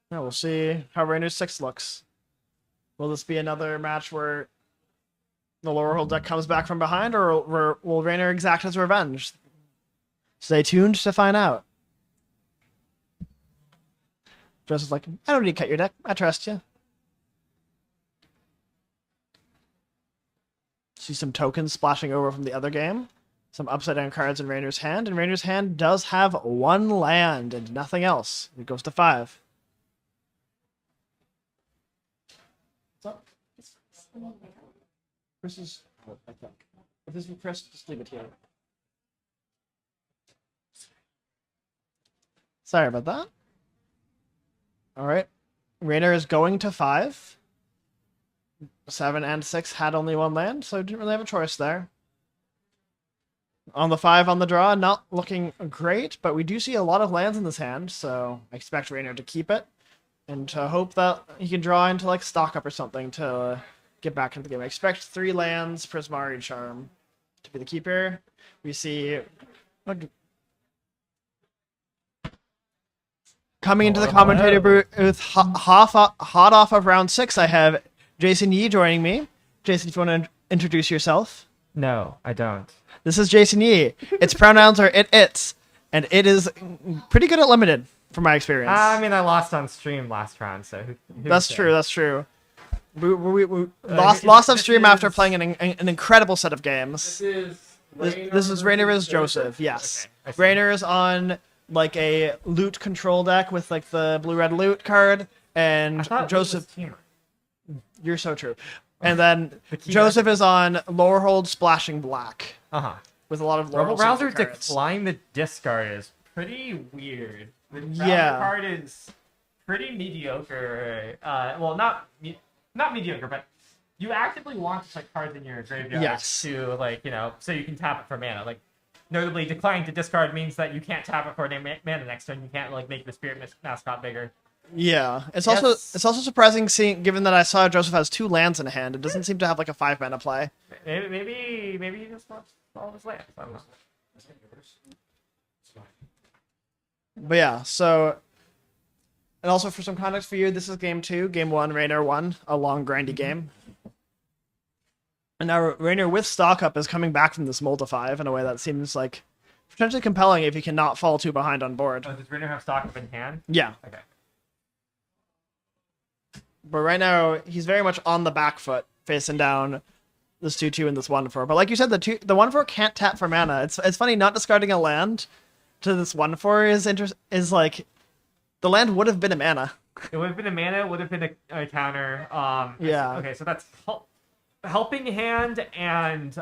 Now we'll see how Rainer's 6 looks. Will this be another match where the Lowerhold deck comes back from behind, or will Rainer exact his revenge? Stay tuned to find out. Joseph's like, I don't need to cut your deck. I trust you. See some tokens splashing over from the other game. some upside down cards in Rainer's hand, and Rainer's hand does have one land and nothing else. It goes to 5. What's up? Chris is. I think. If this is Chris, just leave it here. Sorry about that. All right. Rainer is going to 5. 7 and 6 had only one land, so didn't really have a choice there. On the 5 on the draw, not looking great, but we do see a lot of lands in this hand, so I expect Rainer to keep it and to hope that he can draw into like stock up or something to get back into the game. I expect 3 lands, Prismari Charm to be the keeper. We see coming into the commentator booth hot off of round 6, I have Jason Yee joining me. Jason, if you want to introduce yourself. No, I don't. This is Jason Yee. Its pronouns are its, and it is pretty good at limited, from my experience. I mean, I lost on stream last round, so that's true. That's true. We lost on stream after playing an incredible set of games. This is Rainer vs. Joseph. Yes, okay, Rainer is on like a loot control deck with like the blue-red loot card, and Joseph. You're so true. And then Joseph is on Lorehold Splashing Black. With a lot of Rebel Rouser decline the discard is pretty weird. The card is pretty mediocre. Well, not mediocre, but you actively want to put cards in your graveyard to, like, you know, so you can tap it for mana. Like, notably, declining to discard means that you can't tap it for mana next turn. You can't, like, make the Spirit Mascot bigger. Yeah, it's also surprising seeing, given that I saw Joseph has 2 lands in hand. It doesn't seem to have like a 5 mana play. Maybe he just wants all his lands. I don't know. But yeah, so, and also for some context for you, this is game 2. Game 1, Rainer won a long grindy game. And now Rainer with stock up is coming back from this mold to 5 in a way that seems like potentially compelling if he cannot fall too behind on board. Oh, does Rainer have stock up in hand? Yeah. Okay. But right now, he's very much on the back foot, facing down this 2/2 and this 1/4. But like you said, the 1/4 can't tap for mana. It's funny, not discarding a land to this 1/4 is like, the land would have been a mana. It would have been a mana, it would have been a counter. Yeah. Okay, so that's helping hand and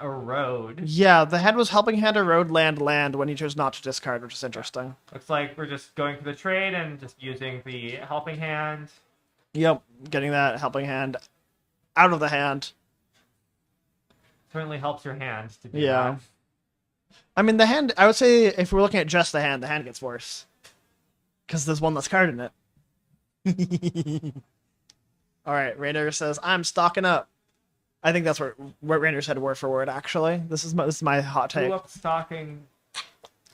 erode. Yeah, the hand was helping hand erode land when he chose not to discard, which is interesting. Looks like we're just going for the trade and just using the helping hand. Yep, getting that helping hand out of the hand. Certainly helps your hand to do that. I mean, the hand, I would say if we're looking at just the hand gets worse. Because there's one less card in it. Alright, Rainer says, I'm stocking up. I think that's what Rainer said word for word, actually. This is my hot take. Who up stocking?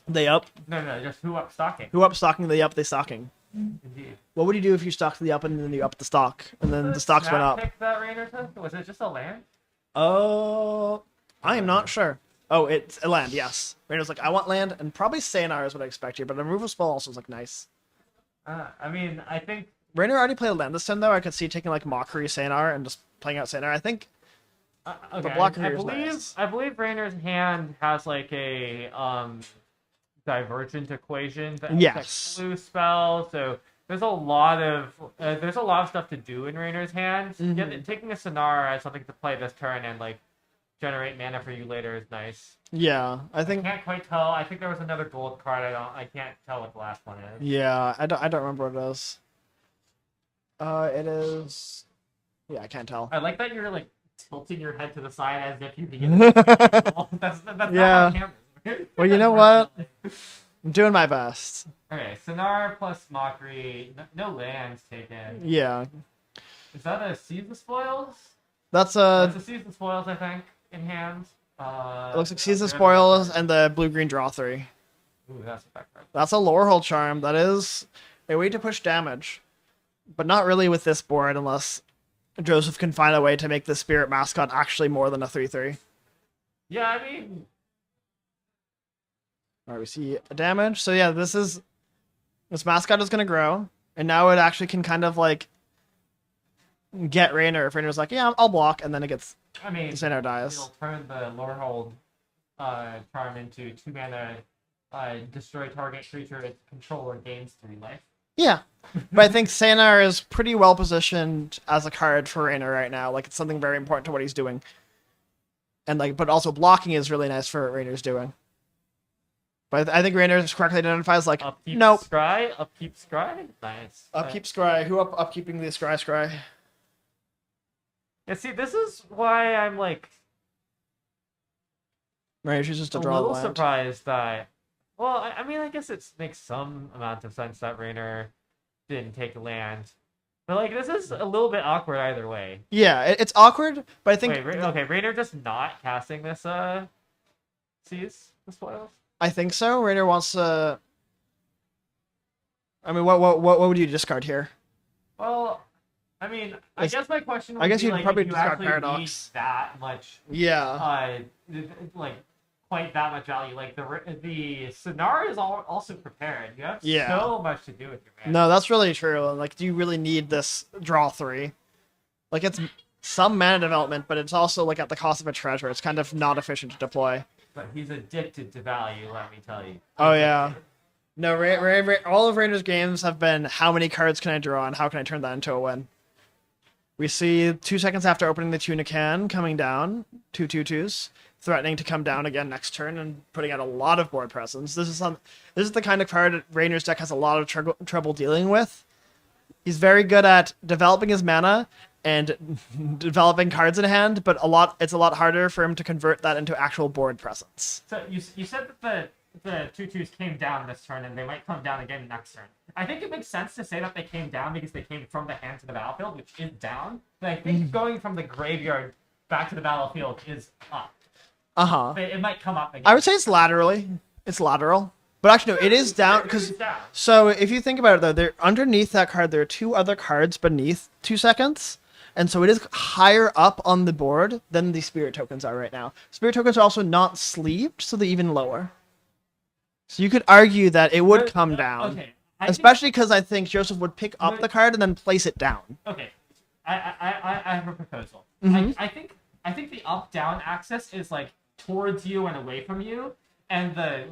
They up? No, just who up stocking? Who up stocking, they up, they stocking. Indeed. What would you do if you stocked the up and then you up the stock? And then the stocks went up? Pick that Rainer took? Was it just a land? Oh, I am not sure. Oh, it's a land, yes. Rainer's like, I want land, and probably Sanar is what I expect here, but a removal spell also is like nice. I mean, I think Rainer already played a land this time, though. I could see taking like Mockery Sanar and just playing out Sanar. I think okay, the blocker is nice. I believe Rainer's hand has like a divergent equation that affects blue spell, so there's a lot of stuff to do in Rainer's hand. Taking a Sanar as something to play this turn and like generate mana for you later is nice. Yeah, I can't quite tell. I think there was another gold card. I can't tell what the last one is. Yeah, I don't remember what it is. It is. Yeah, I can't tell. I like that you're like tilting your head to the side as if you can get it. that's not how cameras. Well, you know what? I'm doing my best. Okay, Sanar plus Mockery. No lands taken. Yeah. Is that a Seize the Spoils? That's a Seize the Spoils, I think, in hand. It looks like Seize the Spoils and the blue-green draw 3. Ooh, that's effective. That's a Lorehold Charm. That is a way to push damage. But not really with this board unless Joseph can find a way to make the Spirit Mascot actually more than a 3/3. Yeah, I mean... Alright, we see a damage. So yeah, this Mascot is going to grow. And now it actually can kind of like... get Raynor if Raynor's like, yeah, I'll block, and then it gets. I mean, Xanar dies. It'll turn the Lorehold charm into 2 mana, destroy target creature its controller gains 3 life. Yeah, but I think Xanar is pretty well positioned as a card for Raynor right now. Like, it's something very important to what he's doing, and like, but also blocking is really nice for what Raynor's doing. But I think Raynor correctly identifies like, Upkeep nope. Upkeep Scry? Nice. Upkeep Scry. Who upkeeping the Scry? Yeah, see, this is why I'm like... Raynor chooses to draw a little the land. surprised that... Well, I mean, I guess it makes some amount of sense that Raynor didn't take land. But, like, this is a little bit awkward either way. Yeah, it's awkward, but I think... Wait, okay, Raynor just not casting this, Seize the Spoils? I think so. Raynor wants to... I mean, what would you discard here? Well, I mean, I guess my question would I guess be, you'd like, probably if you discard actually Paradox. need that much... Yeah. Like, quite that much value. Like, the Sonar is also prepared. You have so much to do with your mana. No, that's really true. Like, do you really need this draw 3? Like, it's some mana development, but it's also, like, at the cost of a treasure. It's kind of not efficient to deploy. But he's addicted to value, let me tell you. Oh, yeah. No, all of Raynor's games have been how many cards can I draw and how can I turn that into a win. We see 2 seconds after opening the Tuna Can coming down, 2/2/2s, threatening to come down again next turn and putting out a lot of board presence. This is the kind of card that Raynor's deck has a lot of trouble dealing with. He's very good at developing his mana and developing cards in hand, but it's a lot harder for him to convert that into actual board presence. So you said that the 2/2s came down this turn, and they might come down again next turn. I think it makes sense to say that they came down because they came from the hand to the battlefield, which is down. But I think going from the graveyard back to the battlefield is up. Uh-huh. It might come up again. I would say it's laterally. It's lateral. But actually, no, it is down because. So if you think about it, though, there underneath that card, there are 2 other cards beneath 2 seconds. And so it is higher up on the board than the spirit tokens are right now. Spirit tokens are also not sleeved, so they're even lower. So you could argue that it would come down. Okay. Especially because I think Joseph would pick up the card and then place it down. Okay. I have a proposal. Mhm. I think the up-down axis is like towards you and away from you, and the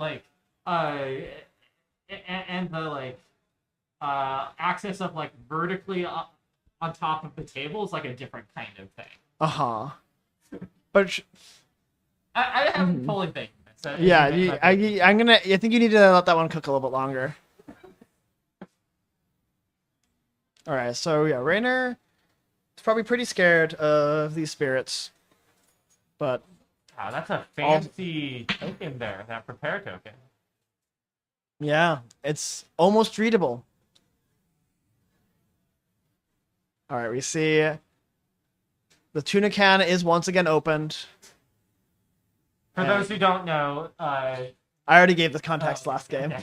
axis of like vertically up on top of the table is like a different kind of thing. Uh-huh. But I haven't fully baked it. So yeah, I think you need to let that one cook a little bit longer. All right, so yeah, Raynor is probably pretty scared of these spirits, but wow, that's a fancy token there, that prepare token. yeah, it's almost readable. All right, we see the Tuna Can is once again opened. For those who don't know, I already gave the context last game.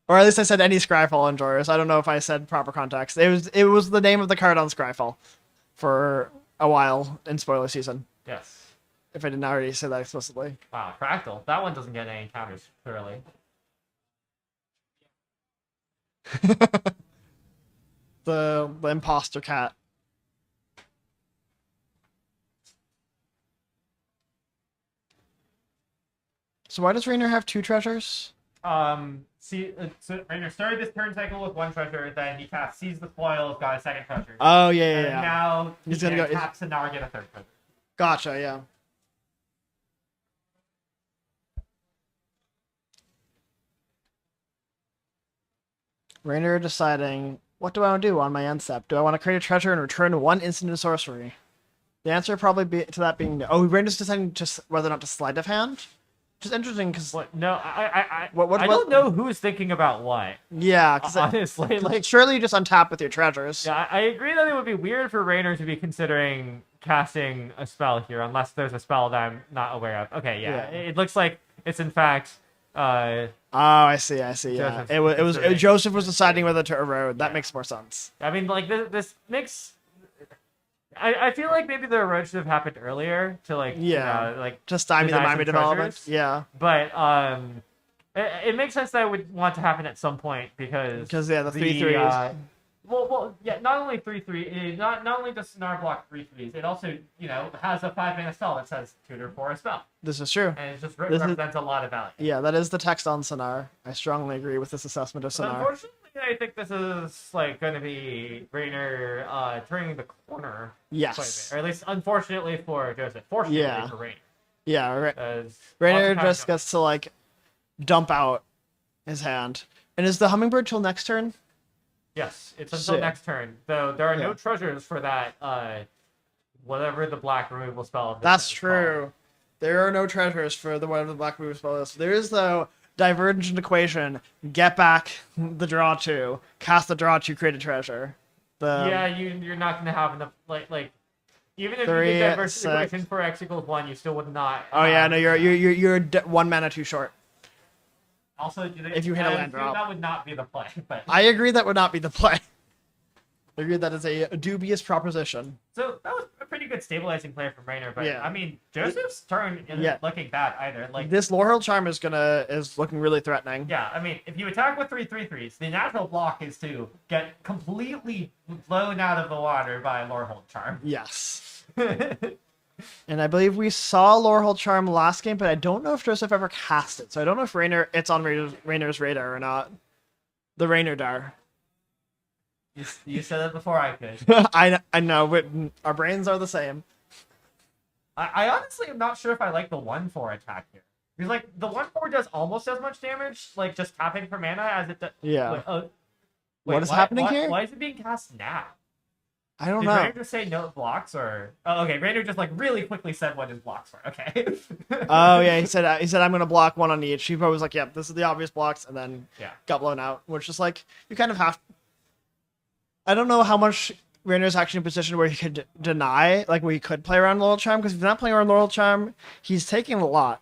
Or at least I said any Scryfall enjoyers. I don't know if I said proper context. It was the name of the card on Scryfall for a while in spoiler season. Yes. If I didn't already say that explicitly. Wow, Fractal. That one doesn't get any encounters, clearly. the imposter cat. So why does Raynor have 2 treasures? So Raynor started this turn cycle with 1 treasure, then he cast Seize the Spoils, got a 2nd treasure. Oh, yeah. And now he's gonna go tap to now get a 3rd treasure. Gotcha, yeah. Raynor deciding, what do I want to do on my end step? Do I want to create a treasure and return 1 instant and sorcery? The answer probably to that being no. Oh, Raynor's deciding just whether or not to sleight of hand? Which is interesting because no, I don't know who's thinking about what. Yeah, because honestly, like surely you just untap with your treasures. Yeah, I agree that it would be weird for Raynor to be considering casting a spell here, unless there's a spell that I'm not aware of. Okay, yeah. It looks like it's in fact. Oh, I see. Yeah, Joseph was deciding whether to erode. That makes more sense. I mean, like this makes. I feel like maybe the erosion should have happened earlier to to stymie the Miami development. Treasures. Yeah, but it makes sense that it would want to happen at some point because the 3/3s. Well, yeah. Not only 3/3, not only does Sonar block 3/3s, it also has a 5-mana spell that says tutor for a spell. This is true. And it just represents a lot of value. Yeah, that is the text on Sonar. I strongly agree with this assessment of Sonar. Unfortunately, I think this is like going to be Rainer turning the corner. Yes. Quite a bit. Or at least, unfortunately for Joseph, fortunately for Rainer. Yeah, Rainer just gets to like dump out his hand. And is the Hummingbird till next turn? Yes, it's until next turn. Though there are no treasures for that, whatever the black removal spell. That's true. There are no treasures for whatever the black removal spell is. There is, though, divergent equation. Get back the draw 2. Cast the draw 2, create a treasure. Yeah, you're not going to have enough, like even if you get divergent equation for x equals 1, you still would not. Oh yeah, no, you're 1 mana too short. Also, if you hit a land drop, that would not be the play. But I agree that would not be the play. I agree that is a dubious proposition. So that was a pretty good stabilizing play from Rainer, but I mean Joseph's turn isn't looking bad either. Like this Lorehold Charm is looking really threatening. Yeah, I mean if you attack with 3/3s, the natural block is to get completely blown out of the water by Lorehold Charm. Yes. And I believe we saw Lorehold Charm last game, but I don't know if Joseph ever cast it. So I don't know if it's on Rainer's radar or not. The Rainer Dar. You said it before I could. I know, but our brains are the same. I honestly am not sure if I like the 1/4 attack here. Because like the 1/4 does almost as much damage, like just tapping for mana as it does. Yeah. What is happening here? Why is it being cast now? I don't know. Did Rainer just say no blocks or? Oh, okay. Rainer just like really quickly said what his blocks were. Okay. Oh yeah, he said I'm gonna block 1 on each. He probably was like, "Yep, this is the obvious blocks," and then got blown out. Which is like you kind of have. I don't know how much Rainer's actually in a position where he could deny, like where he could play around Laurel Charm, because if he's not playing around Laurel Charm, he's taking a lot.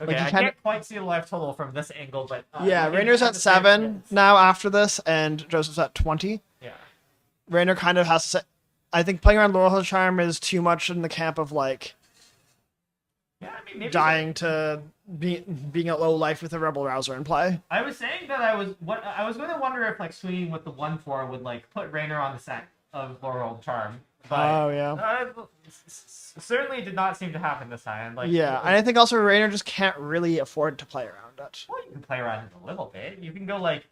Okay, I can't quite see the life total from this angle, but Rainer's at 7 now after this, and Joseph's at 20. Yeah. Rainer kind of has to. I think playing around Laurel Charm is too much in the camp of like. Yeah, I mean, maybe dying to being at low life with a Rebel Rouser in play. I was saying that I was going to wonder if like swinging with the 1/4 would like put Rainer on the scent of Laurel Charm. But, certainly did not seem to happen this time. Like and I think also Rainer just can't really afford to play around it. Well, you can play around it a little bit. You can go like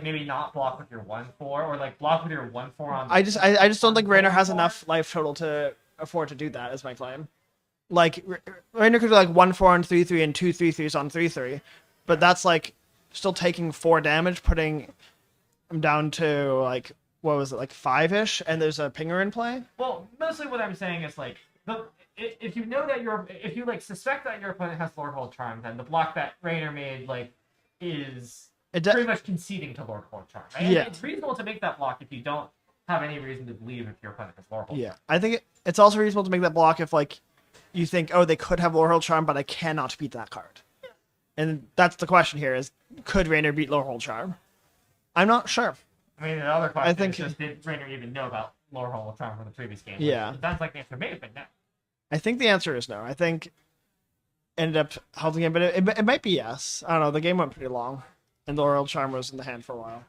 maybe not block with your 1/4 or like block with your 1/4 on. I just don't think Rainer has enough life total to afford to do that. Is my claim. Like Rainer could do like 1/4 on 3/3 and 2 3/3s on 3/3, but that's like still taking 4 damage, putting him down to like what was it, like 5-ish, and there's a pinger in play. Well, mostly what I'm saying is like if you know that if you like suspect that your opponent has Lorehold Charm, then the block that Rainer made like is pretty much conceding to Lorehold Charm. Right? Yeah, it's reasonable to make that block if you don't have any reason to believe if your opponent has Lorehold Charm. Yeah, I think it's also reasonable to make that block if like. You think, oh, they could have Lorehold Charm, but I cannot beat that card. And that's the question here: is could Rainer beat Lorehold Charm? I'm not sure. I mean, the other question is just did Rainer even know about Lorehold Charm from the previous game? Yeah. It sounds like the answer may have been no. I think the answer is no. I think ended up holding it, but it might be yes. I don't know. The game went pretty long, and Lorehold Charm was in the hand for a while.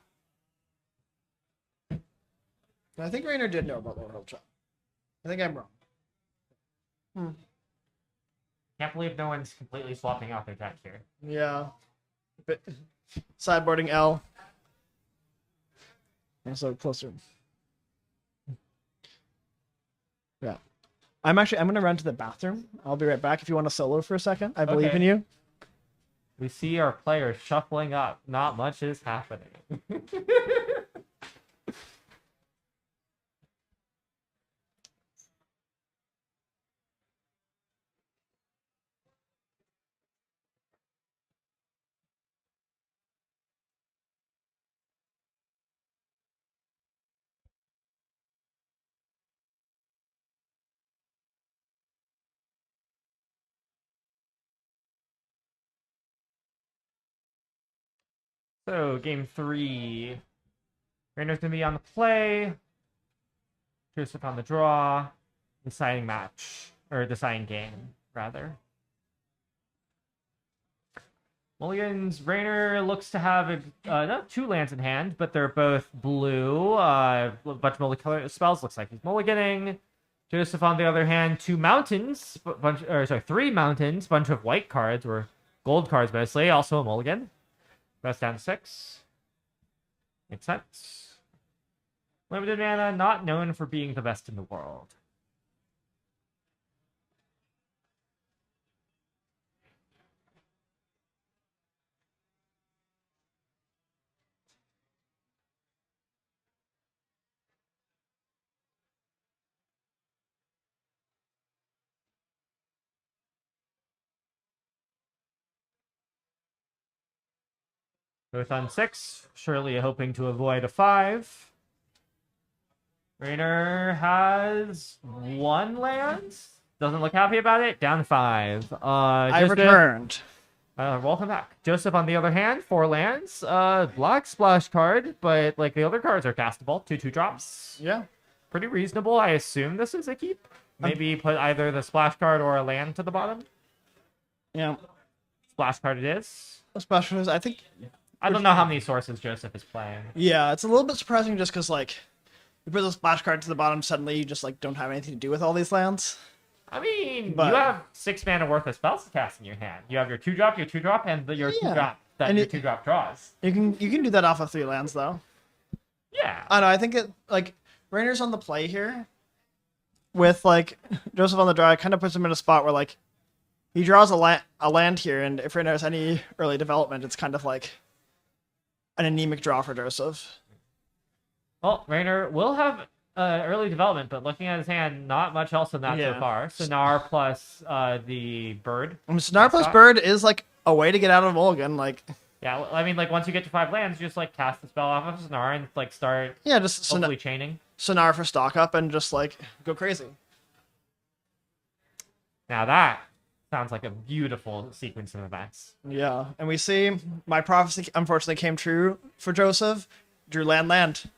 But I think Rainer did know about Lorehold Charm. I think I'm wrong. Can't believe no one's completely swapping out their deck here. Yeah. But sideboarding L. Also closer. Yeah. I'm gonna run to the bathroom. I'll be right back if you want to solo for a second. I believe in you. We see our players shuffling up. Not much is happening. So, game 3. Rainer's going to be on the play. Joseph on the draw. Deciding match. Or deciding game, rather. Mulligan's Rainer looks to have not 2 lands in hand, but they're both blue. A bunch of multicolored spells. Looks like he's mulliganing. Joseph, on the other hand, 2 mountains, 3 mountains, bunch of white cards or gold cards mostly. Also a mulligan. Rest down to 6. Makes sense. Limited mana, not known for being the best in the world. Both on 6, surely hoping to avoid a 5. Rainer has 1 land. Doesn't look happy about it. Down to 5. I returned. Welcome back. Joseph, on the other hand, 4 lands. Black splash card, but like the other cards are castable. 2/2 drops. Yeah. Pretty reasonable. I assume this is a keep. Maybe put either the splash card or a land to the bottom. Yeah. Splash card it is. Splash card, I think. I don't know how many sources Joseph is playing. Yeah, it's a little bit surprising just because, like, you put the splash card to the bottom, suddenly you just, like, don't have anything to do with all these lands. I mean, you have 6 mana worth of spells to cast in your hand. You have your 2-drop, your 2-drop, and your 2-drop that And your 2-drop draws. You can do that off of 3 lands, though. Yeah. I don't know, I think it, like, Rainer's on the play here. With, like, Joseph on the draw, it kind of puts him in a spot where, like, he draws a land here, and if Rainer has any early development, it's kind of like an anemic draw for Joseph. Well, Rainer will have early development, but looking at his hand, not much else than that so far. Sonar plus the bird. Sonar plus bird is like a way to get out of Mulligan. Like, yeah, I mean, like once you get to 5 lands, you just like cast the spell off of Sonar and like start just hopefully chaining. Sonar for stock up and just like go crazy. Now that sounds like a beautiful sequence of events. Yeah, and we see my prophecy unfortunately came true for Joseph. Drew land.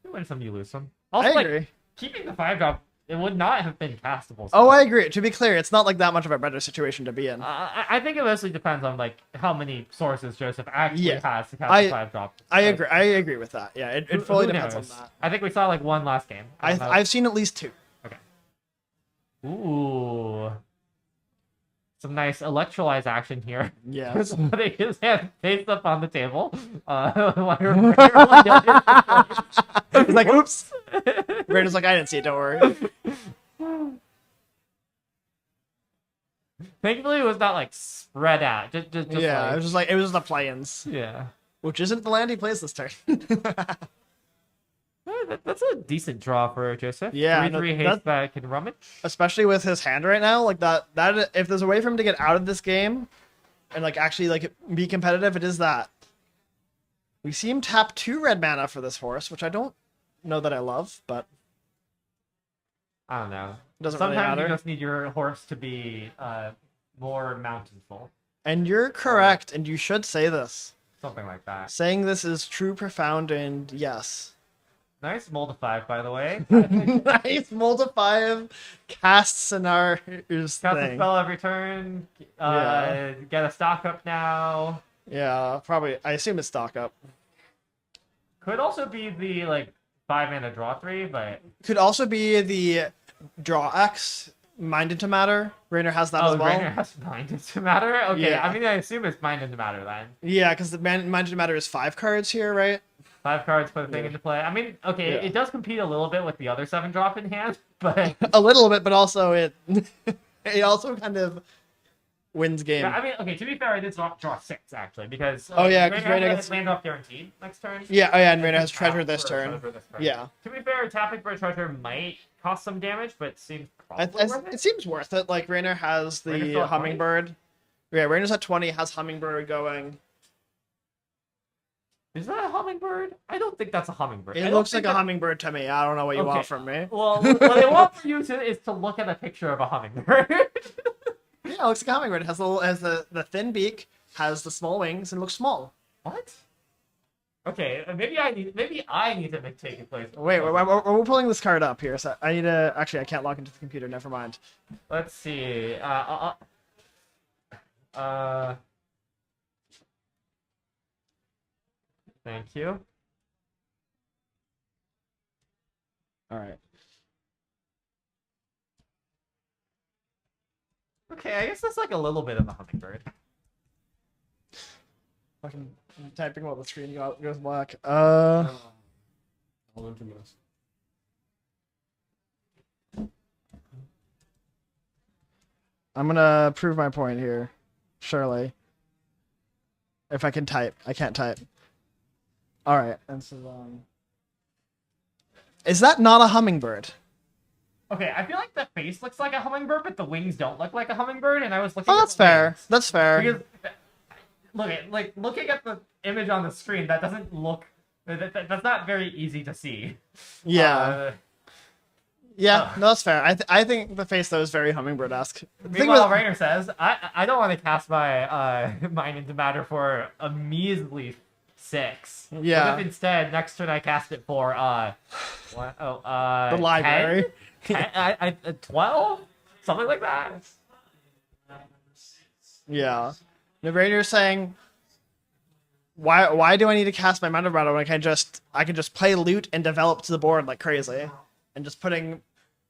You win some, you lose some. Also, I agree. Like, keeping the 5-drop, it would not have been castable. Oh, I agree. To be clear, it's not like that much of a better situation to be in. I think it mostly depends on like how many sources Joseph actually has to cast the 5-drop. I agree. I agree with that. Yeah, it fully depends on that. I think we saw like 1 last game. I've seen at least 2. Okay. Ooh. Some nice electrolyze action here. Yeah. Putting his hand face up on the table. He's like, oops. Brandon's like, I didn't see it, don't worry. Thankfully, it was not like spread out. Just yeah, like... it was the play-ins. Yeah. Which isn't the land he plays this turn. That's a decent draw for Joseph. Yeah, 3/3 haste that can rummage. Especially with his hand right now, like that if there's a way for him to get out of this game and like actually like be competitive, it is that. We see him tap 2 red mana for this horse, which I don't know that I love, but I don't know. Doesn't Sometimes really matter. you just need your horse to be more mountainful. And you're correct, and you should say this. Something like that. Saying this is true, profound, and yes. Nice Multi-5, by the way. Nice Multi-5 cast Sonar's Cast a spell every turn. Get a stock up now. Yeah, probably. I assume it's stock up. Could also be the like 5 mana draw 3, but could also be the draw X Mind into Matter. Rainer has that as well. Rainer has Mind into Matter. Okay, Yeah. I mean I assume it's Mind into Matter then. Yeah, because the Mind into Matter is 5 cards here, right? 5 cards put a thing into play. I mean, okay, it does compete a little bit with the other 7-drop in hand, but a little bit, but also it also kind of wins game. Yeah, I mean, okay, to be fair, I did draw 6 actually because Rainer gets land off guaranteed next turn. Yeah, and Rainer has treasure this turn. Yeah. To be fair, tapping for a treasure might cost some damage, but it seems probably worth it. It seems worth it. Like Rainer has the hummingbird. Yeah, Rainer's at 20, has hummingbird going. Is that a hummingbird? I don't think that's a hummingbird. It looks like a hummingbird to me. I don't know what you want from me. Well, what I want from you is to look at a picture of a hummingbird. Yeah, it looks like a hummingbird. It has the thin beak, has the small wings, and looks small. What? Okay, maybe I need to take a place. Wait, we're pulling this card up here. So I need to actually. I can't log into the computer. Never mind. Let's see. Thank you. All right. Okay, I guess that's like a little bit of a hummingbird. Fucking typing while the screen goes black. I'll infamous. I'm gonna prove my point here. Surely. If I can type. I can't type. Alright, and so is that not a hummingbird? Okay, I feel like the face looks like a hummingbird, but the wings don't look like a hummingbird, and I was looking Oh, at that's the fair. wings. That's fair. Because looking at the image on the screen, that doesn't look that's not very easy to see. Yeah. Yeah, no, that's fair. I think the face though is very hummingbird-esque. Meanwhile, Rainer says, I don't want to cast my mine into matter for a measly 6. Yeah. What if instead next turn I cast it for the library. 12? Something like that. Yeah. The Rainer's saying, why do I need to cast my mana battle when I can just play loot and develop to the board like crazy? And just putting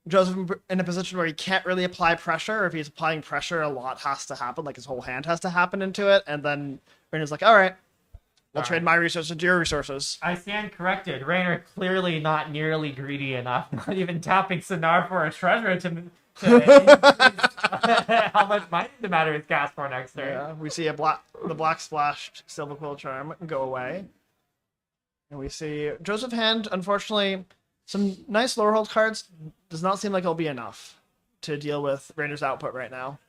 Joseph in a position where he can't really apply pressure. If he's applying pressure, a lot has to happen, like his whole hand has to happen into it, and then Rainer's like, alright, I'll trade my resources into your resources. I stand corrected. Rainer clearly not nearly greedy enough, not even tapping Sonar for a treasure to how much mine the matter is cast for next turn. Yeah, we see the black splashed Silver Quill Charm go away. And we see Joseph Hand, unfortunately, some nice lower hold cards. Does not seem like it'll be enough to deal with Rainer's output right now.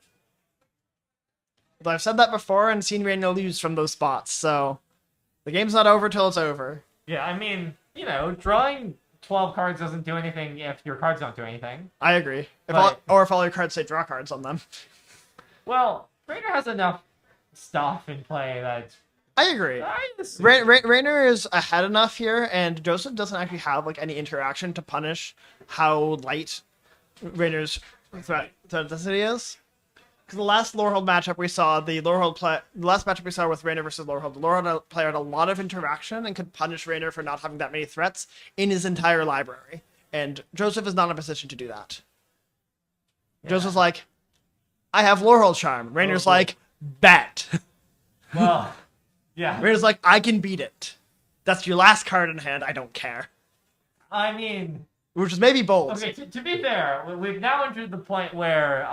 But I've said that before and seen Rainer lose from those spots, so the game's not over till it's over. Yeah, I mean, drawing 12 cards doesn't do anything if your cards don't do anything. I agree. If all your cards say draw cards on them. Well, Rainer has enough stuff in play that... I agree. Rainer is ahead enough here, and Joseph doesn't actually have like any interaction to punish how light Rainer's threat density is. Because the last Lorehold matchup we saw, the last matchup we saw with Rainer versus Lorehold, the Lorehold player had a lot of interaction and could punish Rainer for not having that many threats in his entire library. And Joseph is not in a position to do that. Yeah. Joseph's like, I have Lorehold Charm. Rainer's like, bet. Well... Yeah. Rainer's like, I can beat it. That's your last card in hand. I don't care. I mean... Which is maybe bold. Okay, to be fair, we've now entered the point where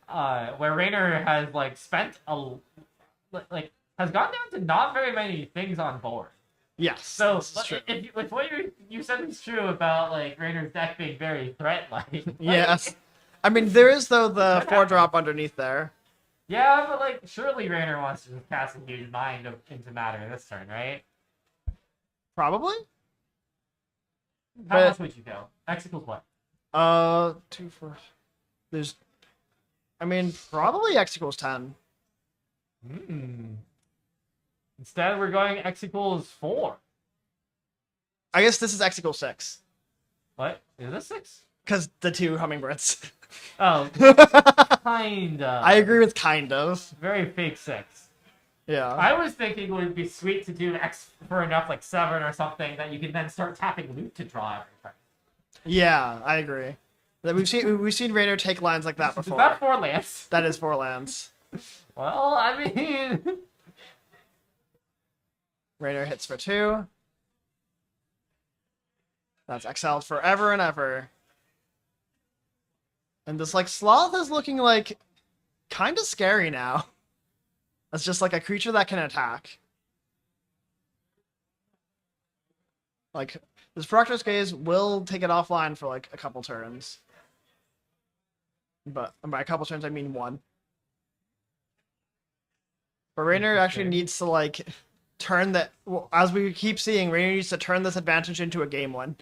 Rainer has, spent has gone down to not very many things on board. Yes, so if what you said is true about, Rainer's deck being very threat-like... Yes. I mean, there is, though, the 4-drop underneath there. Yeah, but surely Rainer wants to just cast a huge mind into matter this turn, right? Probably. How much would you go? X equals what? 2, 4. There's. I mean, probably X equals 10. Instead, we're going X equals 4. I guess this is X equals 6. What? Is this 6? Because the 2 hummingbirds. Oh, kind of. I agree with kind of. Very fake 6. Yeah. I was thinking it would be sweet to do X for enough, 7 or something, that you can then start tapping loot to draw every turn. Yeah, I agree. We've seen Rainer take lines like that before. Is that 4 lands? That is 4 lands. Well, I mean... Rainer hits for 2. That's exiled forever and ever. And this, Sloth is looking, kind of scary now. That's just, a creature that can attack. This Proctor's Gaze will take it offline for, a couple turns. But by a couple turns, I mean 1. But Rainer actually needs to, turn that... Well, as we keep seeing, Rainer needs to turn this advantage into a game one.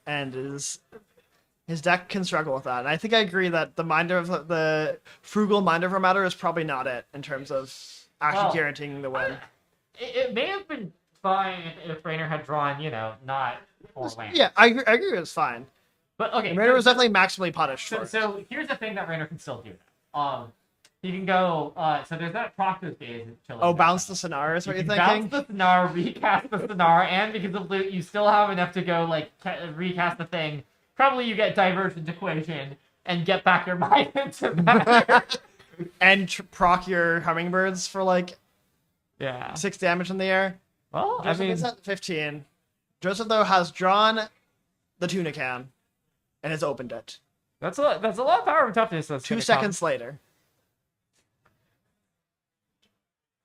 And his deck can struggle with that. And I think I agree that the frugal Mind Over Matter is probably not it in terms of actually guaranteeing the win. It may have been fine if Rainer had drawn, not 4 lands. Yeah, I agree it was fine. But okay, Rainer was definitely maximally punished for it. So here's the thing that Rainer can still do. He can go. So there's that Proctor's Gaze. Oh, bounce the Sonar is what you're Bounce thinking? the Sonar, recast the Sonar, and because of loot, you still have enough to go like recast the thing. Probably you get Divergent Equation and get back your mind into that. And proc your hummingbirds for like 6 damage in the air. Well, Joseph is at 15. Joseph though has drawn the tuna can and has opened it. That's a lot of power and toughness. 2 seconds later.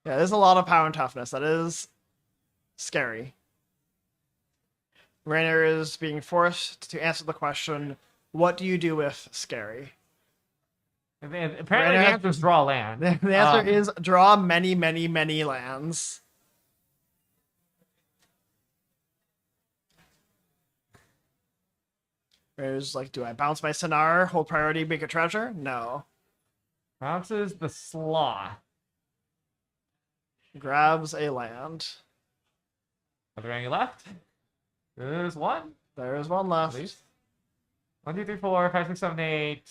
Yeah, there's a lot of power and toughness. That is scary. Rainer is being forced to answer the question, what do you do with scary? Apparently the answer is draw land. The answer is draw many, many, many lands. Rainer's like, do I bounce my Sonar, hold priority, make a treasure? No. Bounces the Slaw. Grabs a land. Are there any left? There's one. There's one left. 1, 2, 3, 4, 5, 6, 7, 8,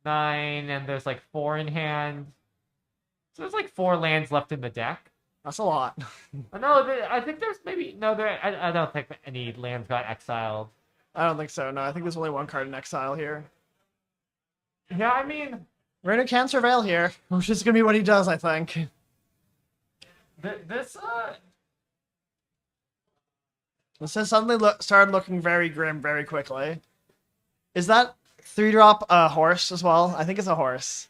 9, and there's like 4 in hand. So there's like 4 lands left in the deck. That's a lot. No, I think there's maybe I don't think any lands got exiled. I don't think so. No, I think there's only 1 card in exile here. Yeah, I mean, Rainer can surveil here, which is gonna be what he does, I think. This has suddenly started looking very grim very quickly. Is that 3-drop a horse as well? I think it's a horse.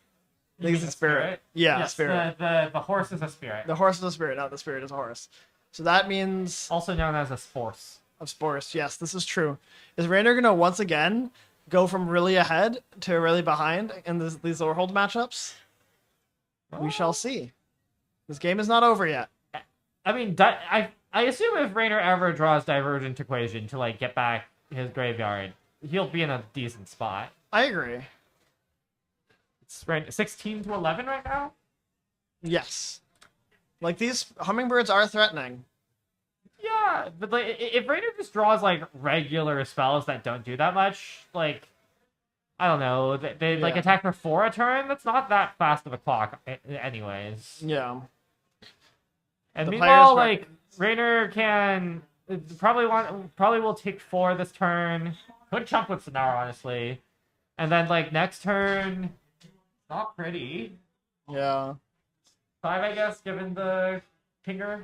I think it's a spirit. Yeah, yes, spirit. The horse is a spirit. The horse is a spirit, not the spirit is a horse. So that means... Also known as a Sporce. Of Sporce, yes, this is true. Is Rainer going to once again go from really ahead to really behind in these lower hold matchups? We shall see. This game is not over yet. I mean, I assume if Rainer ever draws Divergent Equation to like get back his graveyard, he'll be in a decent spot. I agree. It's 16 to 11 right now? Yes. Like, these hummingbirds are threatening. Yeah, but like, if Rainer just draws like regular spells that don't do that much, like, I don't know, they like attack for 4 a turn, that's not that fast of a clock anyways. Yeah. And meanwhile, like, Rainer can probably will take 4 this turn. Could chunk with Sonar, honestly. And then like next turn, not pretty. Yeah. 5, I guess, given the pinger.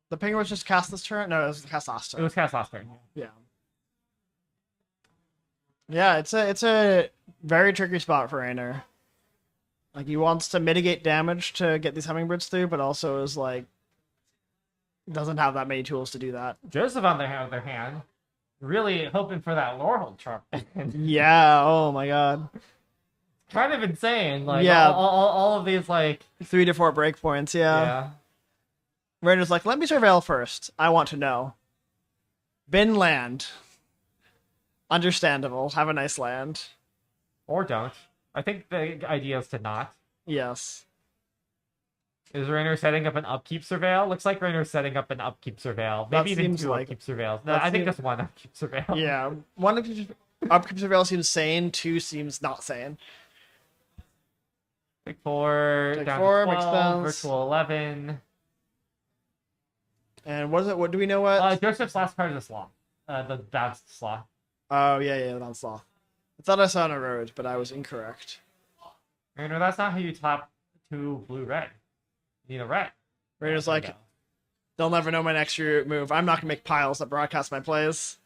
The pinger was just cast this turn? No, it was cast last turn. It was cast last turn. Yeah. Yeah, it's a very tricky spot for Rainer. Like, he wants to mitigate damage to get these hummingbirds through, but also is like doesn't have that many tools to do that. Joseph, on the other hand, really hoping for that Lorehold Charm. Yeah, oh my god. Kind of insane. Like, yeah. all of these, like... 3 to 4 breakpoints, yeah. Rainer's like, let me surveil first. I want to know. Bin land. Understandable. Have a nice land. Or don't. I think the idea is to not. Yes. Is Rainer setting up an upkeep surveil? Looks like Rainer's setting up an upkeep surveil. Maybe even 2 upkeep surveils. No, I think just 1 upkeep surveil. Yeah. 1 upkeep surveil seems sane, 2 seems not sane. Take 4, Take down 4, to 12, makes sense. virtual 11. And what is it? What do we know what? Joseph's last card is a Slaw. The bounced Slaw. Oh, yeah, that's Slaw. I thought I saw on a road, but I was incorrect. Rainer, that's not how you top 2 blue-red. You need a red. Rainer's like, they'll never know my next move. I'm not going to make piles that broadcast my plays.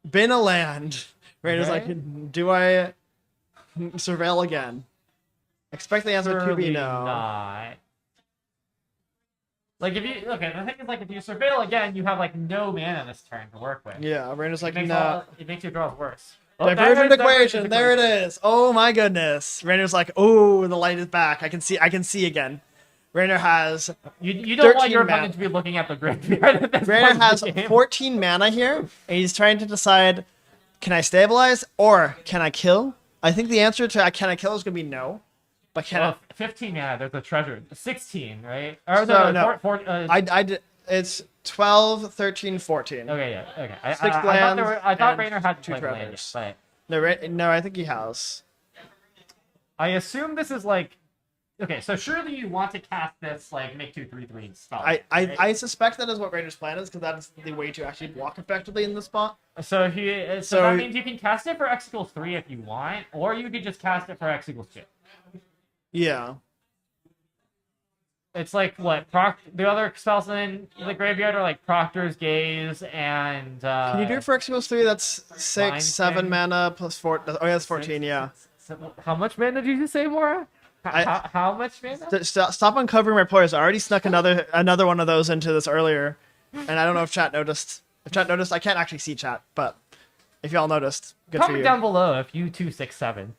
Bin a land. Rainer's like, do I surveil again? Expect the answer to be no. Not. Like, if you... Okay, the thing is, like, if you surveil again, you have, like, no mana this turn to work with. Yeah, Rainer's like, no. It makes your draws worse. Divergent equation. There it is. Oh my goodness. Rainer's like, oh, the light is back. I can see again. Rainer has you don't want your opponent to be looking at the graveyard at this Rainer point has in the game. 14 mana here, and he's trying to decide, can I stabilize or can I kill? I think the answer to can I kill is going to be no. But can I... 15 mana, there's a treasure. 16, right? Or no. I did. It's 12, 13, 14. Okay, yeah. Okay. 6 lands. I thought Rainer had 2 2 treasures. but... No, I think he has. I assume this is like. Okay, so surely you want to cast this like make 2/3/3 spell. I suspect that is what Raider's plan is, because that's the way to actually block effectively in this spot. So that means you can cast it for X equals 3 if you want, or you could just cast it for X equals 2. Yeah. It's like what the other spells in the graveyard are like Proctor's Gaze and. Can you do it for X equals 3? That's 6, Mind 7 Thing. mana plus 4. Oh yeah, that's 14. Yeah. How much mana did you say, Mora? How much mana? Stop uncovering my players. I already snuck another one of those into this earlier, and I don't know if chat noticed. If chat noticed, I can't actually see chat, but if y'all noticed, good for Comment you. down below if you 267.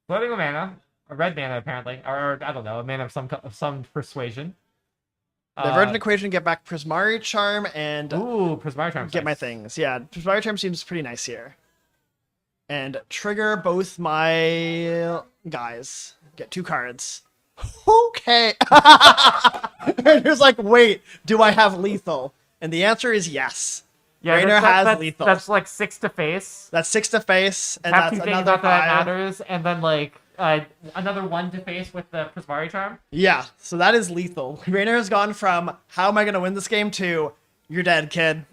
Floating a mana, a red mana apparently, or I don't know, a mana of some persuasion. The Virgin Equation, get back Prismari Charm, and Prismari Charm. Get my things. Yeah, Prismari Charm seems pretty nice here. And trigger both my guys. Get 2 cards. Okay. Rainer's like, wait, do I have lethal? And the answer is yes. Yeah, Rainer has lethal. That's like 6 to face. That's 6 to face, and Have that's two things another that 5. matters, and then like another 1 to face with the Prismari Charm. Yeah, so that is lethal. Rainer has gone from how am I going to win this game to you're dead, kid.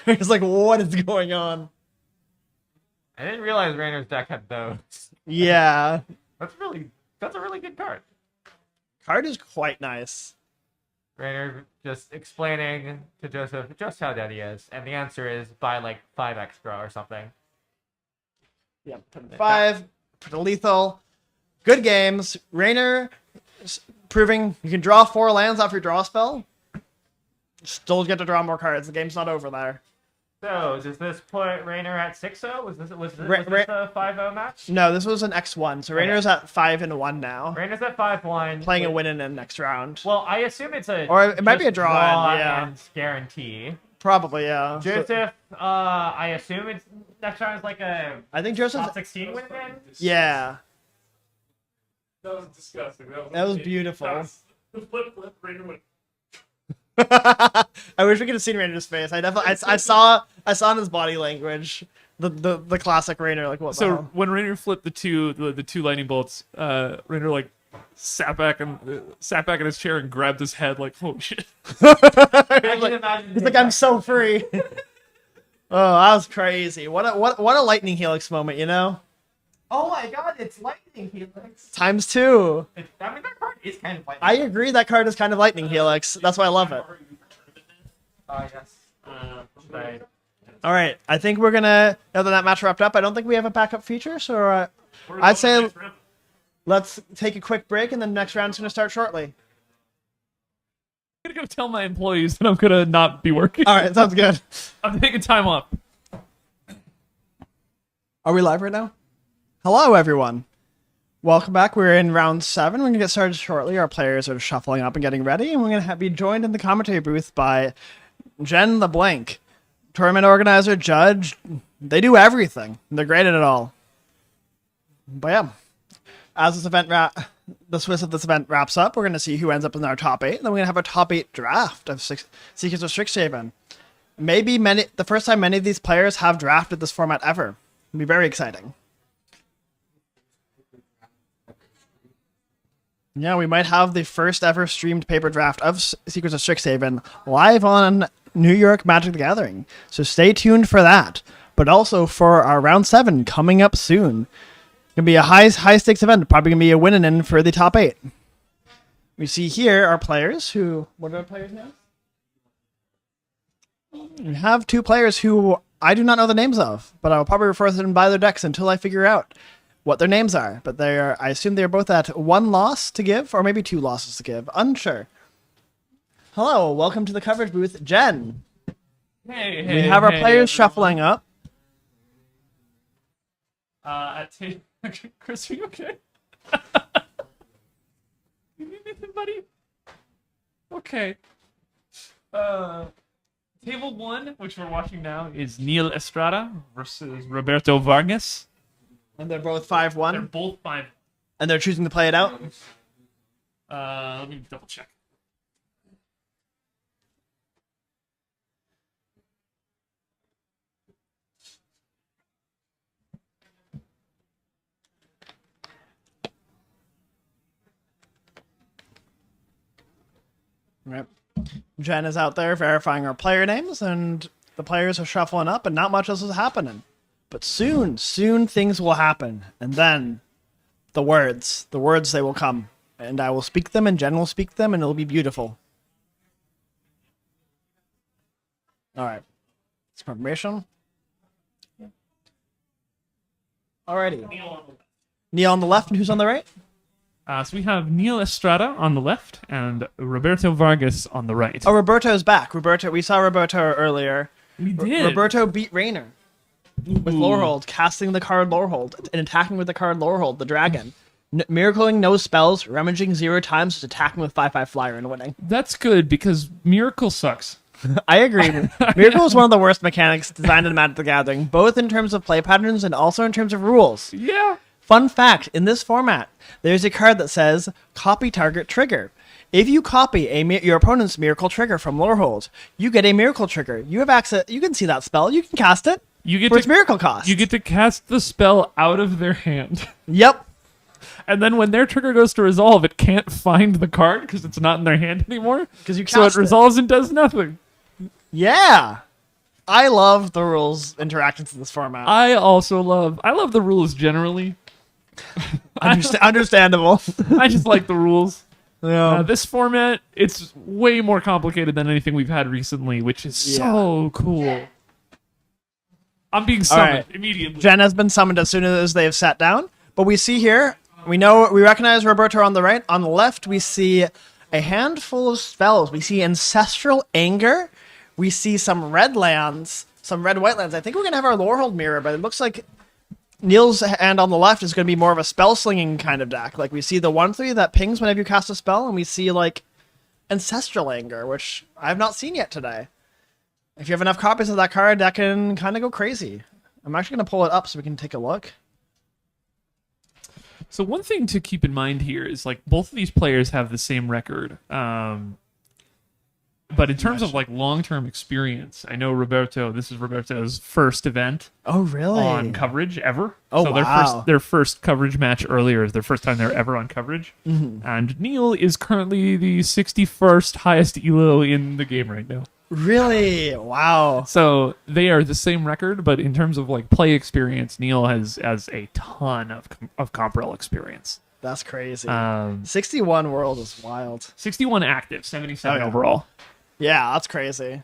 It's like, what is going on? I didn't realize Rainer's deck had those. Yeah. That's a really good card. Card is quite nice. Rainer just explaining to Joseph just how dead he is, and the answer is buy like 5 extra or something. Yeah, put in 5, put a lethal. Good games. Rainer proving you can draw 4 lands off your draw spell. Still get to draw more cards. The game's not over there. So, does this put Rainer at 6-0? Was this a 5-0 match? No, this was an X1. So Rainer's at 5-1 now. Rainer's at 5-1. Playing a win in the next round. Well, I assume it's a... Or it might be a draw, yeah. And guarantee. Probably, yeah. Joseph, I assume it's next round is like a... I think Joseph's... top 16 win then? Yeah. That was disgusting. That was beautiful. The flip, Rainer went. I wish we could have seen Rainer's face. I saw in his body language the classic Rainer, like what the hell? When Rainer flipped the two lightning bolts, Rainer like sat back in his chair and grabbed his head like, oh shit. He's like, I'm so free. Oh, that was crazy. What a lightning helix moment, you know? Oh my god, it's Lightning Helix. Times 2. I mean, that card is kind of lightning. I agree, that card is kind of lightning helix. That's why I love it. Yes. Right. All right, I think we're gonna, now that match wrapped up, I don't think we have a backup feature, so I'd say let's take a quick break, and then the next round's gonna start shortly. I'm gonna go tell my employees that I'm gonna not be working. All right, sounds good. I'm taking time off. Are we live right now? Hello, everyone. Welcome back. We're in round 7. We're going to get started shortly. Our players are shuffling up and getting ready, and we're going to be joined in the commentary booth by Jen LeBlanc, tournament organizer, judge. They do everything. They're great at it all. But yeah, as this event the Swiss of this event wraps up, we're going to see who ends up in our top 8, and then we're going to have a top 8 draft of Seekers of Strixhaven. Maybe the first time many of these players have drafted this format ever. It'll be very exciting. Yeah, we might have the first ever streamed paper draft of Secrets of Strixhaven live on New York Magic the Gathering. So stay tuned for that. But also for our round 7 coming up soon. Gonna be a high stakes event. Probably gonna be a win-in for the top 8. We see here our players who. What are our players now? We have 2 players who I do not know the names of, but I will probably refer to them by their decks until I figure out what their names are, but I assume they're both at 1 loss to give, or maybe 2 losses to give. Unsure. Hello, welcome to the coverage booth, Jen. Hey, we have our players shuffling up. Chris, are you okay? You need anything, buddy? Okay. Table 1, which we're watching now, is Neil Estrada versus Roberto Vargas. And they're both 5-1? They're both 5. And they're choosing to play it out? Let me double check. Right. Jen is out there verifying our player names, and the players are shuffling up, and not much else is happening. But soon things will happen, and then the words, they will come, and I will speak them, and Jen will speak them, and it'll be beautiful. All right. It's confirmation. Alrighty. Neil on the left, and who's on the right? So we have Neil Estrada on the left and Roberto Vargas on the right. Oh, Roberto's back. We saw Roberto earlier. We did. Roberto beat Rainer with Lorehold, casting the card Lorehold and attacking with the card Lorehold, the dragon. Miracling no spells, rummaging 0 times, just attacking with 5/5 flyer and winning. That's good because Miracle sucks. I agree. Miracle is one of the worst mechanics designed in Magic the Gathering, both in terms of play patterns and also in terms of rules. Yeah. Fun fact, in this format, there's a card that says copy target trigger. If you copy your opponent's Miracle trigger from Lorehold, you get a Miracle trigger. You have access. You can see that spell. You can cast it. You get for its Miracle cost. You get to cast the spell out of their hand. Yep. And then when their trigger goes to resolve, it can't find the card because it's not in their hand anymore. Because you so cast it resolves and does nothing. Yeah. I love the rules interactions in this format. I love the rules generally. Understandable. I just like the rules. Yeah. This format, it's way more complicated than anything we've had recently, which is so cool. I'm being summoned immediately. Jen has been summoned as soon as they have sat down. But we see here, we recognize Roberto on the right. On the left, we see a handful of spells. We see Ancestral Anger. We see some red lands, some red-white lands. I think we're going to have our Lorehold mirror, but it looks like Neil's hand on the left is going to be more of a spell-slinging kind of deck. Like, we see the 1/3 that pings whenever you cast a spell, and we see, like, Ancestral Anger, which I have not seen yet today. If you have enough copies of that card, that can kind of go crazy. I'm actually going to pull it up so we can take a look. So one thing to keep in mind here is, like, both of these players have the same record. But in terms of, like, long-term experience, I know this is Roberto's first event. Oh, really? On coverage ever. Oh, so wow. their first coverage match earlier is their first time they're ever on coverage. Mhm. And Neil is currently the 61st highest ELO in the game right now. Really? Wow. So they are the same record, but in terms of, like, play experience, Neil has a ton of Comprel experience. That's crazy. 61 world is wild. 61 active, 77 overall. Yeah, that's crazy.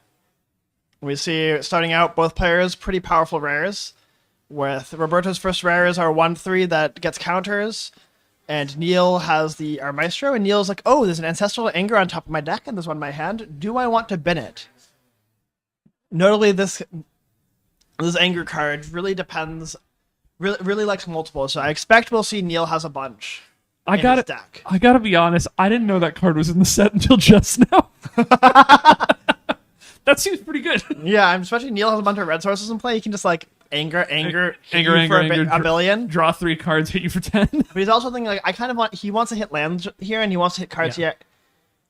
We see, starting out, both players pretty powerful rares. With Roberto's first rares are 1/3 that gets counters, and Neil has our Maestro, and Neil's like, oh, there's an Ancestral Anger on top of my deck, and there's one in my hand. Do I want to bin it? Notably, this Anger card really depends, really likes multiple, so I expect we'll see Neil has a bunch. I gotta be honest, I didn't know that card was in the set until just now. That seems pretty good. Yeah, especially Neil has a bunch of red sources in play. He can just, like, anger for a billion. Draw 3 cards, hit you for 10. But he's also thinking, like, he wants to hit lands here, and he wants to hit cards here.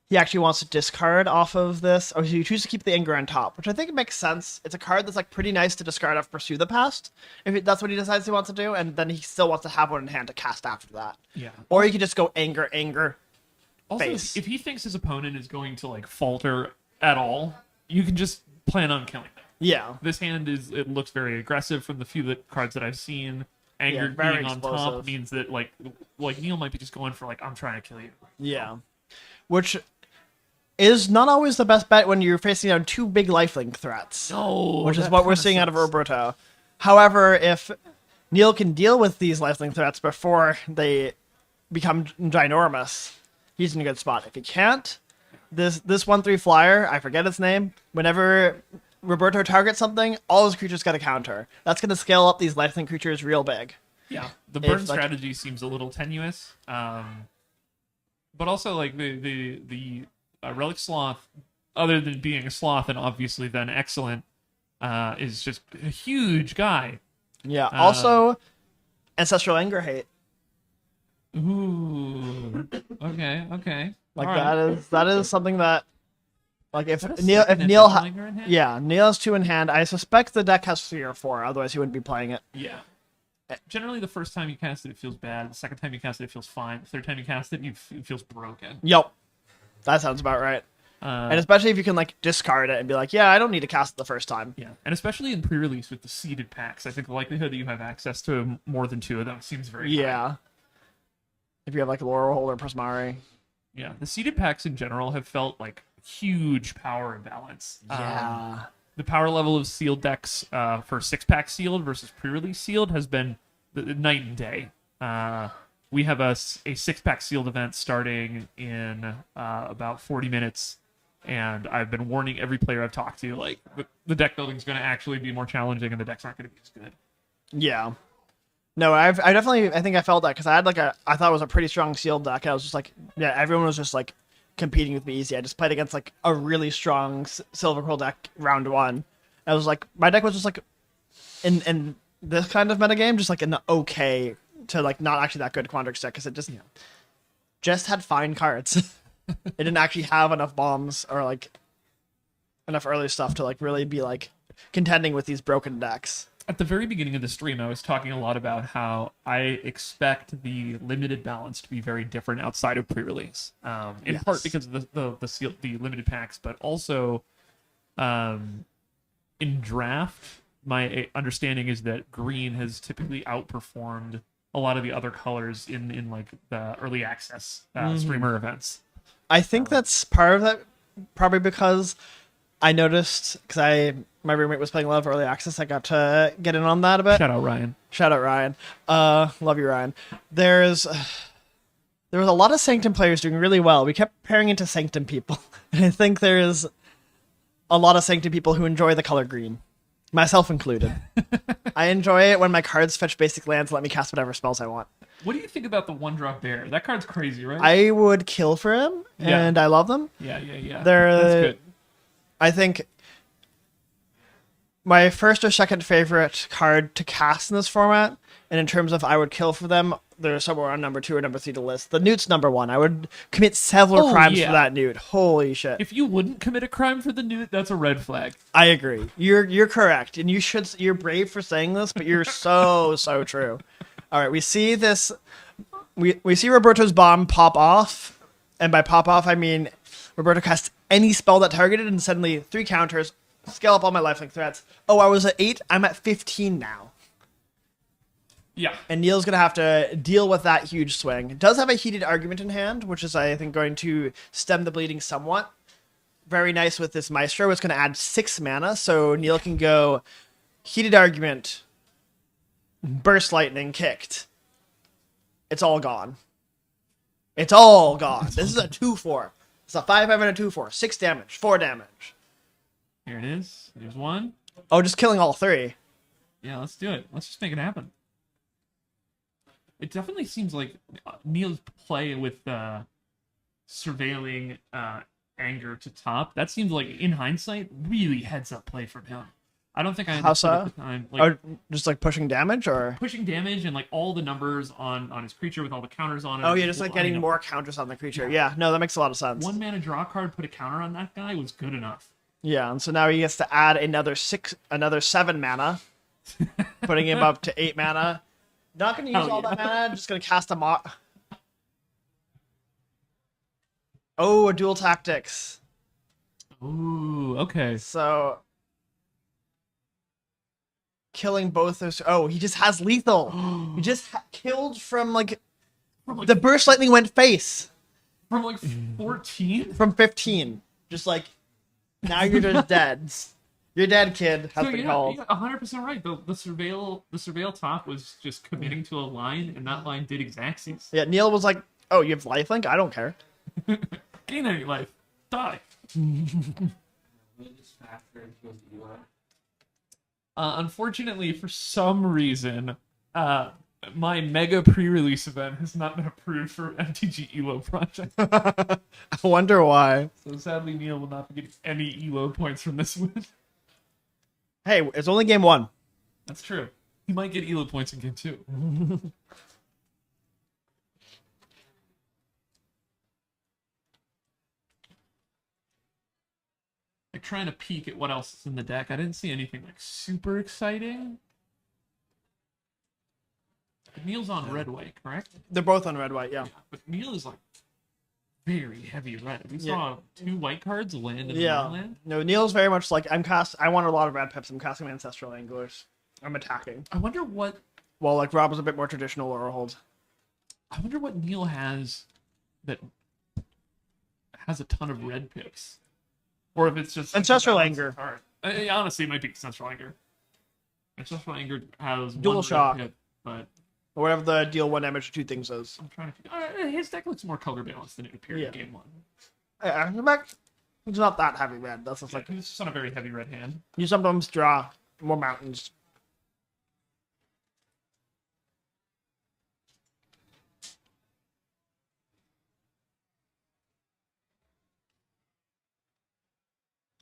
He actually wants to discard off of this, or he chooses to keep the anger on top, which I think makes sense. It's a card that's, like, pretty nice to discard off Pursue the Past, that's what he decides he wants to do, and then he still wants to have one in hand to cast after that. Yeah. Or he could just go anger, Also, face. if he thinks his opponent is going to, like, falter at all, you can just plan on killing them. Yeah. This hand it looks very aggressive from the few cards that I've seen. Anger very being on top explosive. means that, like Neil might be just going for, like, I'm trying to kill you. Yeah. Which is not always the best bet when you're facing down 2 big lifelink threats. No, which is what we're seeing out of Roberto. However, if Neil can deal with these lifelink threats before they become ginormous, he's in a good spot. If he can't, this 1/3 flyer, I forget its name, whenever Roberto targets something, all his creatures get a counter. That's going to scale up these lifelink creatures real big. Yeah, the burn strategy seems a little tenuous. But also, like, the Relic Sloth, other than being a sloth and obviously then excellent, is just a huge guy. Yeah, also Ancestral Anger hate. Ooh. Okay. Like, All that is something that, like, if that a Neil second Ancestral Anger in hand? Neil has 2 in hand. I suspect the deck has 3 or 4, otherwise he wouldn't be playing it. Yeah. Generally, the first time you cast it feels bad. The second time you cast it feels fine. The third time you cast it, it feels broken. Yep. That sounds about right. And especially if you can like discard it and be like, yeah, I don't need to cast it the first time. Yeah, and especially in pre-release with the seeded packs, I think the likelihood that you have access to more than 2 of them seems very high. If you have like Laurel or Prismari. Yeah, the seeded packs in general have felt like huge power imbalance. Yeah. The power level of sealed decks for 6-pack sealed versus pre-release sealed has been night and day. We have a 6-pack sealed event starting in about 40 minutes. And I've been warning every player I've talked to, like, the deck building is going to actually be more challenging and the decks aren't going to be as good. Yeah. No, I think I felt that because I thought it was a pretty strong sealed deck. I was just like, yeah, everyone was just like competing with me easy. I just played against like a really strong Silver Quill deck round 1. I was like, my deck was just like, in this kind of metagame, just like an okay to like not actually that good Quandrix deck because it just had fine cards. It didn't actually have enough bombs or like enough early stuff to like really be like contending with these broken decks. At the very beginning of the stream, I was talking a lot about how I expect the limited balance to be very different outside of pre-release, in part because of the limited packs, but also in draft, my understanding is that green has typically outperformed a lot of the other colors in like the early access streamer events. I think that's part of that, probably because I noticed, because my roommate was playing a lot of early access, I got to get in on that a bit. Shout out Ryan. Love you, Ryan. There was a lot of Sanctum players doing really well. We kept pairing into Sanctum people. And I think there's a lot of Sanctum people who enjoy the color green. Myself included. I enjoy it when my cards fetch basic lands and let me cast whatever spells I want. What do you think about the 1-drop bear? That card's crazy, right? I would kill for him, and I love them. Yeah. That's good. I think my first or second favorite card to cast in this format, and in terms of I would kill for them, they're somewhere on number 2 or number 3 to list. The Newt's number 1. I would commit several crimes for that Newt. Holy shit. If you wouldn't commit a crime for the Newt, that's a red flag. I agree. You're correct, and you're brave for saying this, but you're so true. All right, we see this. We see Roberto's bomb pop off, and by pop off I mean Roberto casts any spell that targeted, and suddenly 3 counters, scale up all my lifelink threats. Oh, I was at 8. I'm at 15 now. Yeah. And Neil's gonna have to deal with that huge swing. It does have a heated argument in hand, which is I think going to stem the bleeding somewhat. Very nice with this Maestro. It's gonna add 6 mana, so Neil can go heated argument. Burst lightning kicked. It's all gone. It's all gone. This is a 2/4. It's a 5/5 and a 2/4. 6 damage. 4 damage. Here it is. Here's 1. Oh, just killing all 3. Yeah, let's do it. Let's just make it happen. It definitely seems like Neil's play with surveilling anger to top. That seems like, in hindsight, really heads up play from him. I don't think I understood at the time. Like, just like pushing damage, or pushing damage and like all the numbers on his creature with all the counters on it. Oh yeah, just like getting more counters on the creature. Yeah, no, that makes a lot of sense. 1 mana draw card, put a counter on that guy was good enough. Yeah, and so now he gets to add another 7 mana, putting him up to 8 mana. Not going to use all that mana. Just going to cast a mock. Oh, a dual tactics. Ooh, okay. So killing both those. Oh, he just has lethal. He just killed from like the burst lightning went face. From like 14? From 15. Just like now you're just dead. You're dead, kid. Has been called. You're 100% right. The surveil top was just committing to a line, and that line did exactsies. Yeah, Neil was like, "Oh, you have lifelink? I don't care. Gain any life, die." Unfortunately, for some reason, my mega pre-release event has not been approved for MTG ELO project. I wonder why. So sadly, Neil will not be getting any ELO points from this win. Hey, it's only game 1. That's true. He might get ELO points in game 2. Like trying to peek at what else is in the deck. I didn't see anything like super exciting. Neil's on red white, correct? They're both on red white, yeah. But Neil is like very heavy red. We saw 2 white cards land in the land. No, Neil's very much like I want a lot of red pips. I'm casting Ancestral Anglers. I'm attacking. I wonder what. Well, like Rob was a bit more traditional or hold. I wonder what Neil has that has a ton of red pips, or if it's just Ancestral Anger. Honestly, it might be Ancestral Anger. Ancestral Anger has Dual one shock, red pip, but or whatever the deal 1 damage to 2 things is. I'm trying to. His deck looks more color balanced than it appeared in game 1. It's not that heavy red. That's just like he's just on a very heavy red hand. You sometimes draw more mountains.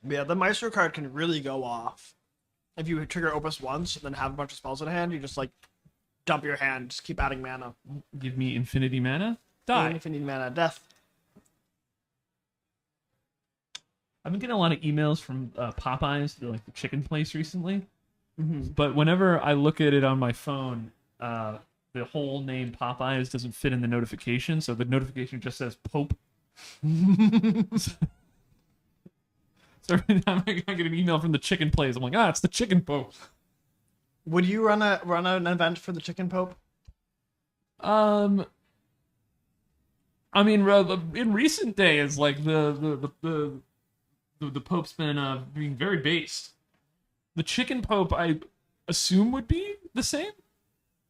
Yeah, the Maestro card can really go off. If you trigger Opus once and then have a bunch of spells in hand, you just like dump your hand, just keep adding mana. Give me infinity mana. Die. Infinity mana, death. I've been getting a lot of emails from Popeyes, like the chicken place recently. Mm-hmm. But whenever I look at it on my phone, the whole name Popeyes doesn't fit in the notification, so the notification just says Pope. So every time I get an email from the chicken place, I'm like, it's the chicken Pope. Would you run an event for the chicken Pope? I mean, in recent days, like the Pope's been being very based. The chicken Pope, I assume, would be the same,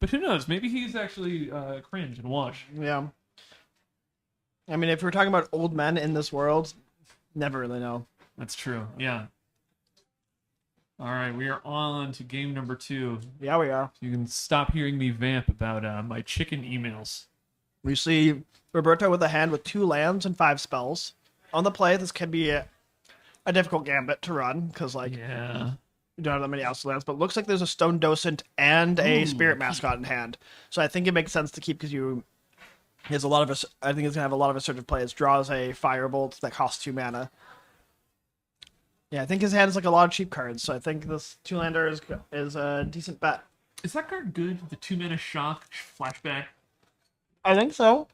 but who knows? Maybe he's actually cringe and wash. Yeah. I mean, if we're talking about old men in this world, never really know. That's true. Yeah. All right, we are on to game number 2. Yeah, we are. You can stop hearing me vamp about my chicken emails. We see Roberto with a hand with 2 lands and 5 spells. On the play, this can be a difficult gambit to run, because, like, you don't have that many outside lands, but it looks like there's a Stone Docent and a Spirit Mascot in hand. So I think it makes sense to keep, because he has a lot of, I think he's going to have a lot of assertive plays. Draws a Firebolt that costs 2 mana. Yeah, I think his hand is like a lot of cheap cards, so I think this 2-lander is a decent bet. Is that card good? The 2 mana shock flashback? I think so.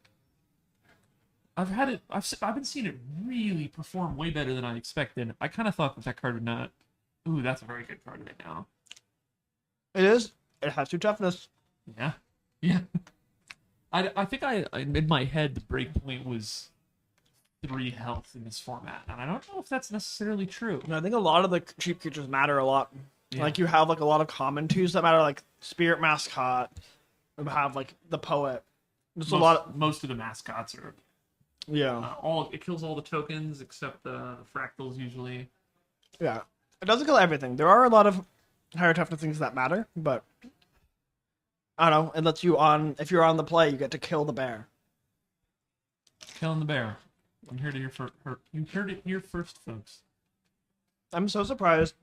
I've been seeing it really perform way better than I expected. I kind of thought that card would not. Ooh, that's a very good card right now. It is. It has 2 toughness. Yeah. Yeah. I think I in my head the breakpoint was 3 health in this format, and I don't know if that's necessarily true. I think a lot of the cheap creatures matter a lot. Yeah. Like you have like a lot of common 2s that matter, like Spirit Mascot. You have like the Poet. Just most of the mascots are. Yeah. It kills all the tokens except the fractals usually. Yeah. It doesn't kill everything. There are a lot of higher toughness things that matter, but I don't know. It lets you if you're on the play, you get to kill the bear. Killing the bear. You heard it here first, folks. I'm so surprised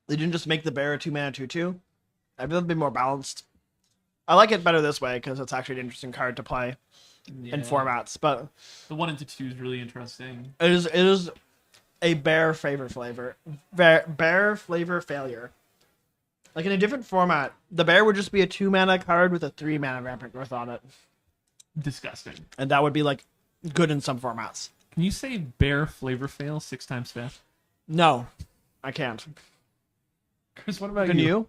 they didn't just make the bear a 2-mana 2/2. I feel it'd be more balanced. I like it better this way because it's actually an interesting card to play in formats. But the 1 into 2 is really interesting. It is a bear flavor. Bear flavor failure. Like in a different format, the bear would just be a 2-mana card with a 3-mana Rampant Growth on it. Disgusting. And that would be like good in some formats. Can you say bear flavor fail 6 times fast? No, I can't. Chris, what about Can you?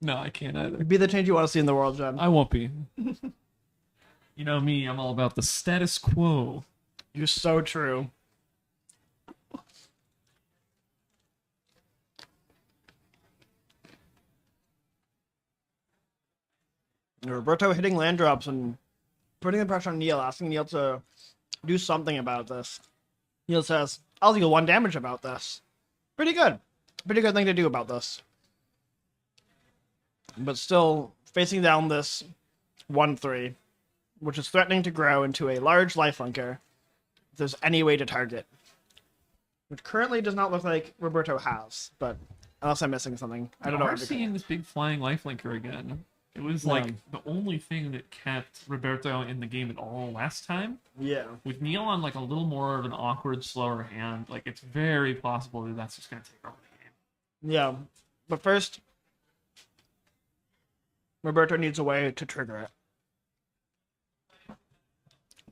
No, I can't either. Be the change you want to see in the world, John. I won't be. You know me, I'm all about the status quo. You're so true. Roberto hitting land drops and putting the pressure on Neil, asking Neil to do something about this. Neil says, I'll deal 1 damage about this. Pretty good. Pretty good thing to do about this. But still, facing down this 1/3, which is threatening to grow into a large lifelinker, if there's any way to target. Which currently does not look like Roberto has, but unless I'm missing something. I don't know. We're seeing this big flying lifelinker again. It was like the only thing that kept Roberto in the game at all last time. Yeah. With Neil on like a little more of an awkward, slower hand, like it's very possible that that's just going to take over the game. Yeah. But first, Roberto needs a way to trigger it.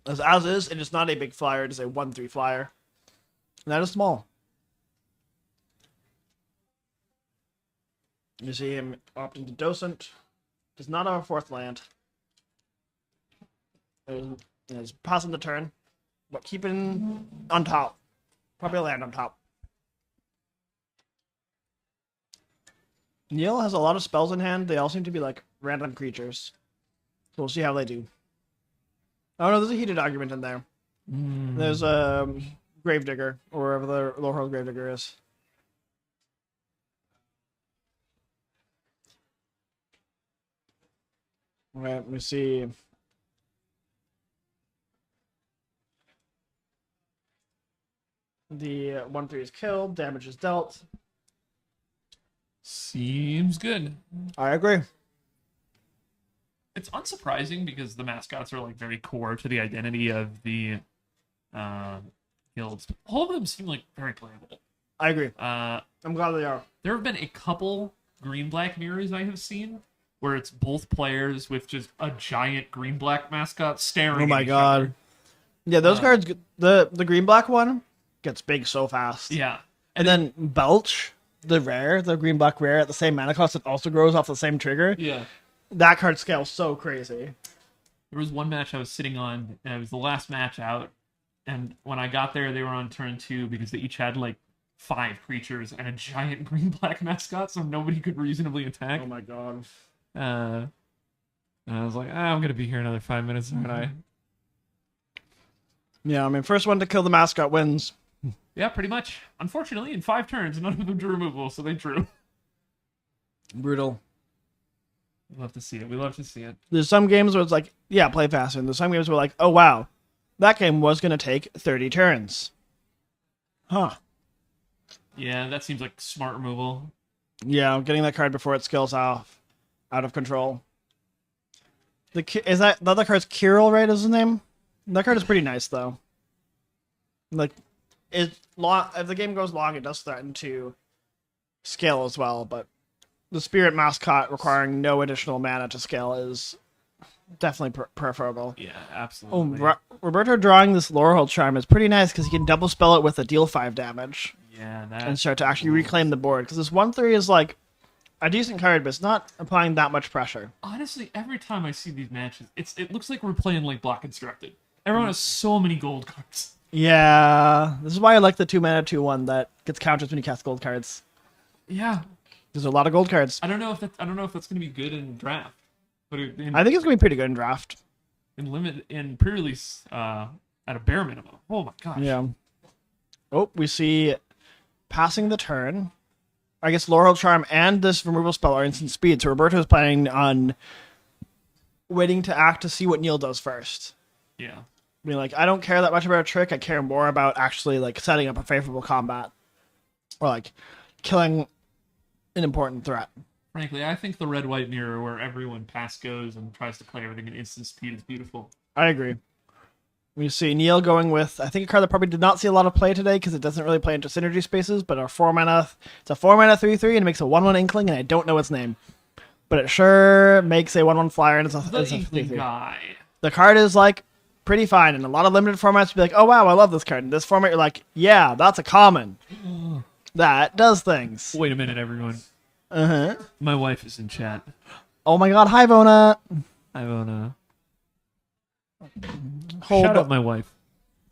As is, it is not a big flyer. It is a 1/3 flyer. And that is small. You see him opting to Docent. Does not have a 4th land. Is passing the turn, but keeping on top. Probably a land on top. Neil has a lot of spells in hand. They all seem to be like random creatures. So we'll see how they do. Oh no, there's a heated argument in there. There's a Gravedigger, or wherever the Lorehold Gravedigger is. Alright, let me see. The 1/3 is killed, damage is dealt. Seems good. I agree. It's unsurprising because the mascots are like very core to the identity of the guilds. All of them seem like very playable. I agree. I'm glad they are. There have been a couple green-black mirrors I have seen where it's both players with just a giant green-black mascot staring. Oh my at each god. other. Yeah, those cards. The green-black one gets big so fast. Yeah. And then Belch, the green-black rare at the same mana cost that also grows off the same trigger. Yeah. That card scales so crazy. There was one match I was sitting on, and it was the last match out. And when I got there, they were on turn 2 because they each had like 5 creatures and a giant green-black mascot, so nobody could reasonably attack. Oh my god. And I was like, I'm gonna be here another 5 minutes, aren't I? Yeah, I mean, first one to kill the mascot wins. Yeah, pretty much. Unfortunately, in 5 turns, none of them drew removal, so they drew. Brutal. We love to see it. We love to see it. There's some games where it's like, yeah, play faster. And there's some games where like, oh wow, that game was going to take 30 turns. Huh. Yeah, that seems like smart removal. Yeah, getting that card before it scales off, out of control. Is that the other card's Kirill, right? Is his name? That card is pretty nice though. Like, if the game goes long, it does threaten to scale as well. But the Spirit Mascot requiring no additional mana to scale is definitely preferable. Yeah, absolutely. Oh, Roberto drawing this Lorehold Charm is pretty nice because you can double spell it with a deal 5 damage. Yeah, and start to actually reclaim the board. Because this 1/3 is like a decent card, but it's not applying that much pressure. Honestly, every time I see these matches, it looks like we're playing like Block Constructed. Everyone has so many gold cards. Yeah, this is why I like the 2 mana 2/1 that gets counters when you cast gold cards. Yeah, there's a lot of gold cards. I don't know if that's gonna be good in draft, but I think it's gonna be pretty good in draft. In pre-release at a bare minimum. Oh my gosh. Yeah. Oh, we see passing the turn. I guess Lorehold Charm and this removal spell are instant speed, so Roberto's planning on waiting to act to see what Neil does first. Yeah. I mean, like, I don't care that much about a trick. I care more about actually like setting up a favorable combat, or like killing an important threat. Frankly, I think the red-white mirror where everyone pass goes and tries to play everything in instant speed is beautiful. I agree. We see Neil going with, I think, a card that probably did not see a lot of play today because it doesn't really play into synergy spaces, but it's a 4 mana 3/3 and it makes a 1/1 Inkling, and I don't know its name. But it sure makes a 1/1 flyer, and it's a 3/3. Guy. The card is like pretty fine. In a lot of limited formats, you'd be like, oh wow, I love this card. In this format, you're like, yeah, that's a common. That does things. Wait a minute, everyone. Uh-huh. My wife is in chat. Oh my god, hi Vona. Hi Vona. Hold Shout out my wife.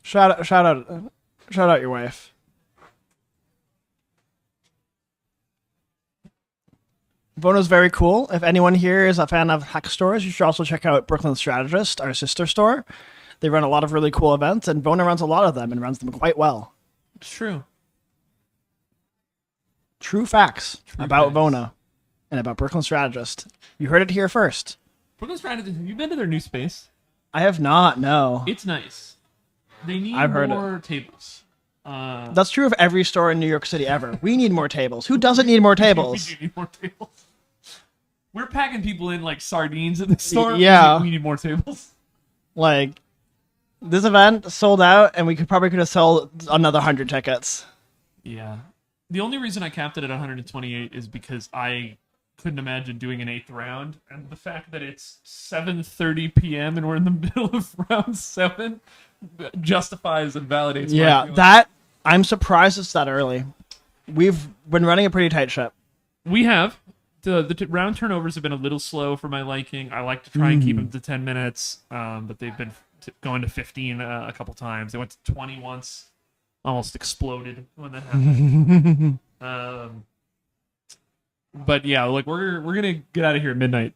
Shout out your wife. Vona's very cool. If anyone here is a fan of hack stores, you should also check out Brooklyn Strategist, our sister store. They run a lot of really cool events, and Vona runs a lot of them and runs them quite well. It's true. True facts about Vona and about Brooklyn Strategist. You heard it here first. Brooklyn Strategist, have you been to their new space? I have not, no. It's nice. They need I've heard more tables. That's true of every store in New York City ever. We need more tables. Who doesn't need more tables? We do need more tables. We're packing people in like sardines at the store. Yeah. We need more tables. Like, this event sold out, and we could have sold another 100 tickets. Yeah. The only reason I capped it at 128 is because I couldn't imagine doing an 8th round, and the fact that it's 7:30 p.m. and we're in the middle of round 7 justifies and validates. Yeah, that I'm surprised it's that early. We've been running a pretty tight ship. We have. The round turnovers have been a little slow for my liking. I like to try and keep them to 10 minutes, but they've been going to 15 a couple times. They went to 20 once, almost exploded when that happened. But yeah, like we're gonna get out of here at midnight.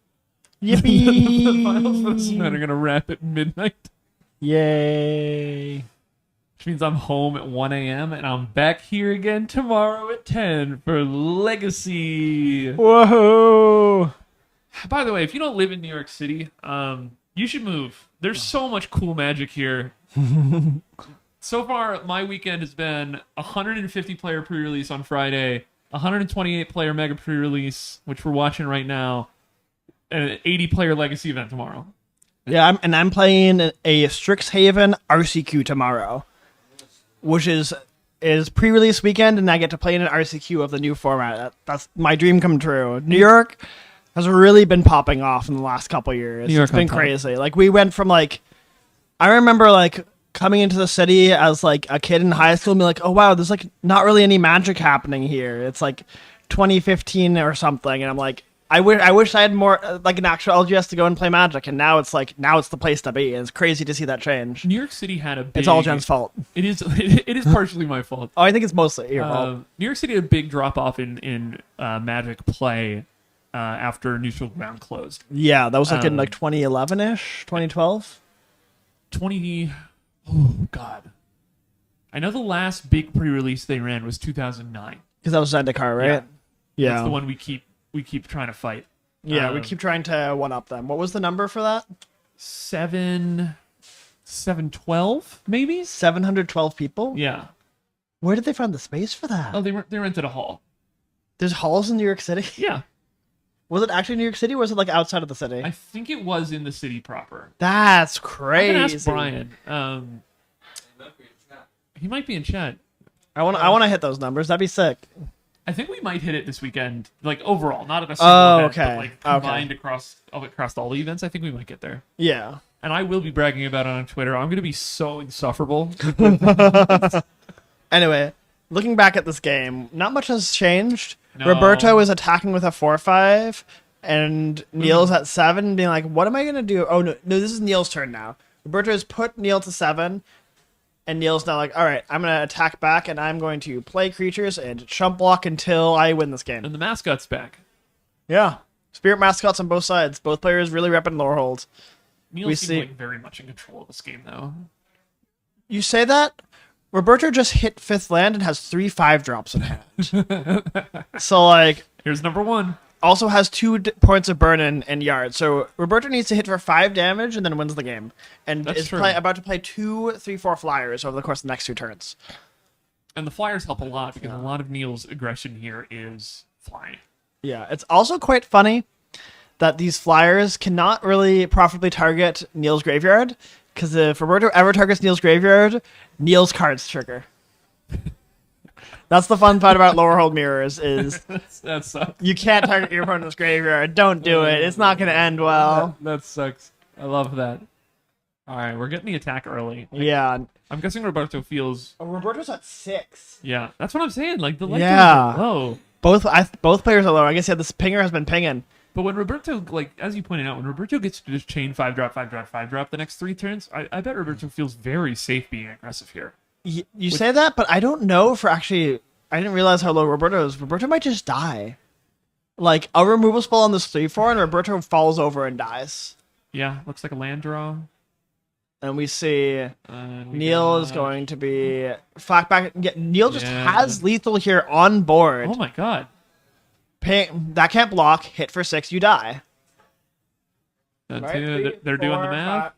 Yippee! The finals for this event are gonna wrap at midnight. Yay! Which means I'm home at 1 a.m. and I'm back here again tomorrow at 10 for Legacy. Whoa! By the way, if you don't live in New York City, you should move. There's so much cool Magic here. So far, my weekend has been 150 player pre-release on Friday, 128 player Mega pre-release, which we're watching right now, and an 80 player Legacy event tomorrow. Yeah, I'm playing a Strixhaven RCQ tomorrow, which is pre-release weekend, and I get to play in an RCQ of the new format. That's my dream come true. New York has really been popping off in the last couple years. New York It's been crazy. Like we went from I remember coming into the city as like a kid in high school and be like, oh wow, there's like not really any Magic happening here. It's like 2015 or something, and I'm like, I wish I had more like an actual LGS to go and play Magic, and now it's the place to be. And it's crazy to see that change. New York City had a big... It's all Jen's fault. It is partially my fault. Oh, I think it's mostly your fault. New York City had a big drop off in Magic play after Neutral Ground closed. Yeah, that was in 2011-ish, 2012. Oh God, I know the last big pre-release they ran was 2009. Because that was Zendikar, right? Yeah. That's the one we keep trying to fight. Yeah, we keep trying to one-up them. What was the number for that? 712, maybe? 712 people? Yeah. Where did they find the space for that? Oh, they rented a hall. There's halls in New York City? Yeah. Was it actually New York City, or was it like outside of the city? I think it was in the city proper. That's crazy. I can ask Brian. He might be in chat. I want to hit those numbers. That'd be sick. I think we might hit it this weekend, like overall, not at a single event, okay. but like combined across all the events. I think we might get there. Yeah. And I will be bragging about it on Twitter. I'm going to be so insufferable. Anyway, looking back at this game, not much has changed. No. Roberto is attacking with a 4/5, and Neil's at 7, being like, "What am I gonna do?" Oh no, this is Neil's turn now. Roberto has put Neil to 7, and Neil's now like, "All right, I'm gonna attack back, and I'm going to play creatures and chump block until I win this game." And the mascot's back. Yeah, spirit mascots on both sides. Both players really repping Lorehold. Neil seems like very much in control of this game, though. You say that? Roberto just hit 5th land and has 3 5-drops in hand. So, like... Here's number 1. Also has 2 points of burn in yard. So, Roberto needs to hit for 5 damage and then wins the game. And is about to play 2 3/4 flyers over the course of the next 2 turns. And the flyers help a lot, because a lot of Neil's aggression here is flying. Yeah, it's also quite funny that these flyers cannot really profitably target Neil's graveyard. Because if Roberto ever targets Neil's graveyard, Neil's cards trigger. That's the fun part about Lorehold Mirrors is that sucks. You can't target your opponent's graveyard. Don't do it. It's not going to end well. That sucks. I love that. All right, we're getting the attack early. Yeah. I'm guessing Roberto feels... Oh, Roberto's at 6. Yeah, that's what I'm saying. Like, the lectors are low. Both players are low. I guess this pinger has been pinging. But when Roberto, like, as you pointed out, when Roberto gets to just chain 5-drop, 5-drop, 5-drop the next 3 turns, I bet Roberto feels very safe being aggressive here. You say that, but I don't know for actually... I didn't realize how low Roberto is. Roberto might just die. Like, a removal spell on this 3/4, and Roberto falls over and dies. Yeah, looks like a land draw. And we see Neil is going to be... Flak back. Yeah, Neil just has lethal here on board. Oh my god. That can't block. Hit for 6, you die. They're doing the math. 5.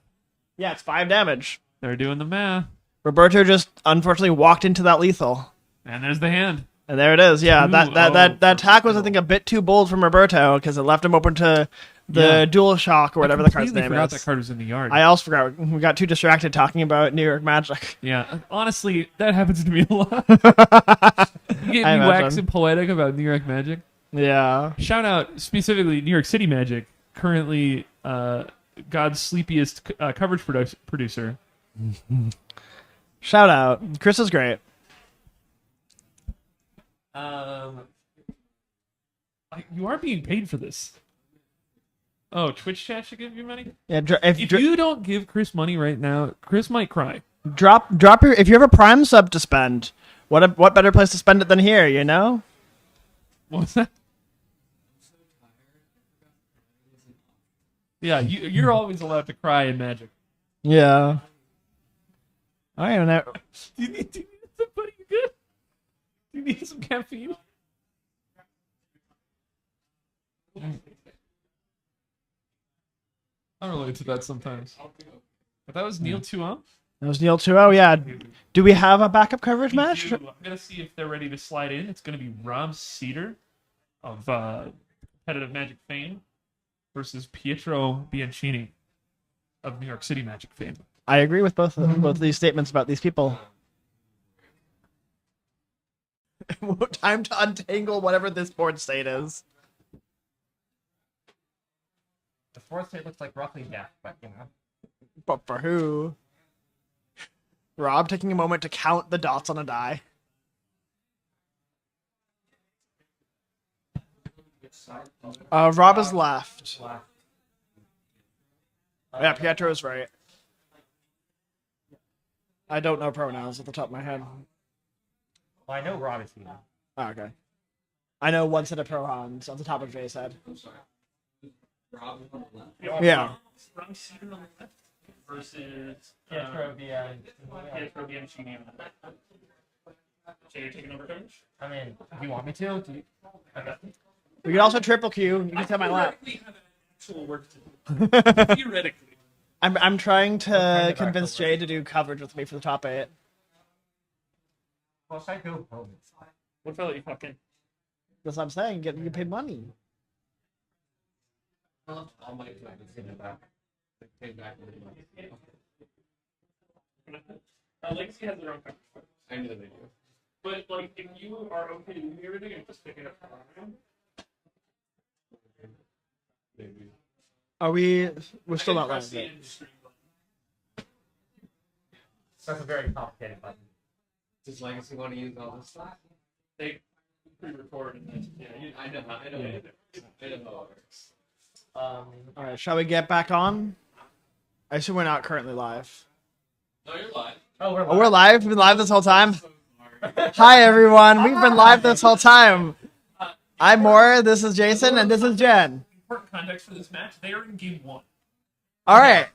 Yeah, it's 5 damage. They're doing the math. Roberto just unfortunately walked into that lethal. And there's the hand. And there it is. Yeah, that attack was, I think, a bit too bold from Roberto because it left him open to the dual shock or whatever the card's name is. I forgot that card was in the yard. I also forgot. We got too distracted talking about New York Magic. Yeah, honestly, that happens to me a lot. You get me waxing poetic about New York Magic. Yeah. Shout out specifically New York City Magic, currently God's sleepiest coverage producer. Shout out. Chris is great. You are being paid for this. Oh, Twitch chat should give you money? Yeah, if you don't give Chris money right now, Chris might cry. Drop your if you have a Prime sub to spend. What better place to spend it than here, you know? What's that? Yeah, you're always allowed to cry in Magic. Yeah. I don't know. Do you need somebody good? Do you need some caffeine? I relate to that sometimes. But that was Neil 2-0? That was Neil 2-0, yeah. Do we have a backup coverage match? I'm going to see if they're ready to slide in. It's going to be Rob Cedar of competitive Magic fame versus Pietro Bianchini of New York City Magic fame. I agree with both these statements about these people. Time to untangle whatever this board state is. The fourth state looks like roughly death, but you know. But for who? Rob taking a moment to count the dots on a die. Rob is left. Yeah, Pietro is right. I don't know pronouns at the top of my head. Well, I know Rob is here. Oh, okay. I know one set of prohans on the top of Jay's head. Yeah. Rob Cedar on the left versus Pietro Bianchini on the left. So you're taking over coverage? I mean, do you want me to? We can also triple Q. You can tell my lap. Actual work to do. Theoretically. I'm trying to convince Jay to do coverage with me for the top 8. Well, should I go home? What if I let you pop in? That's what I'm saying. You paid money. All my clients in the back. Pay back money. Legacy has their own coverage. I know they do. But like, if you are okay with everything and just pick it up from Maybe. Are we? We're still not live. That's a very complicated button. Does Legacy want to use all this stuff? They pre-record and then, I know how it works. All right, shall we get back on? I assume we're not currently live. No, you're live. Oh, we're live. Oh, we're live. We've been live this whole time. Hi, everyone. We've been live this whole time. I'm Moore. This is Jason, and this is Jen. Important context for this match: they are in game 1. All right.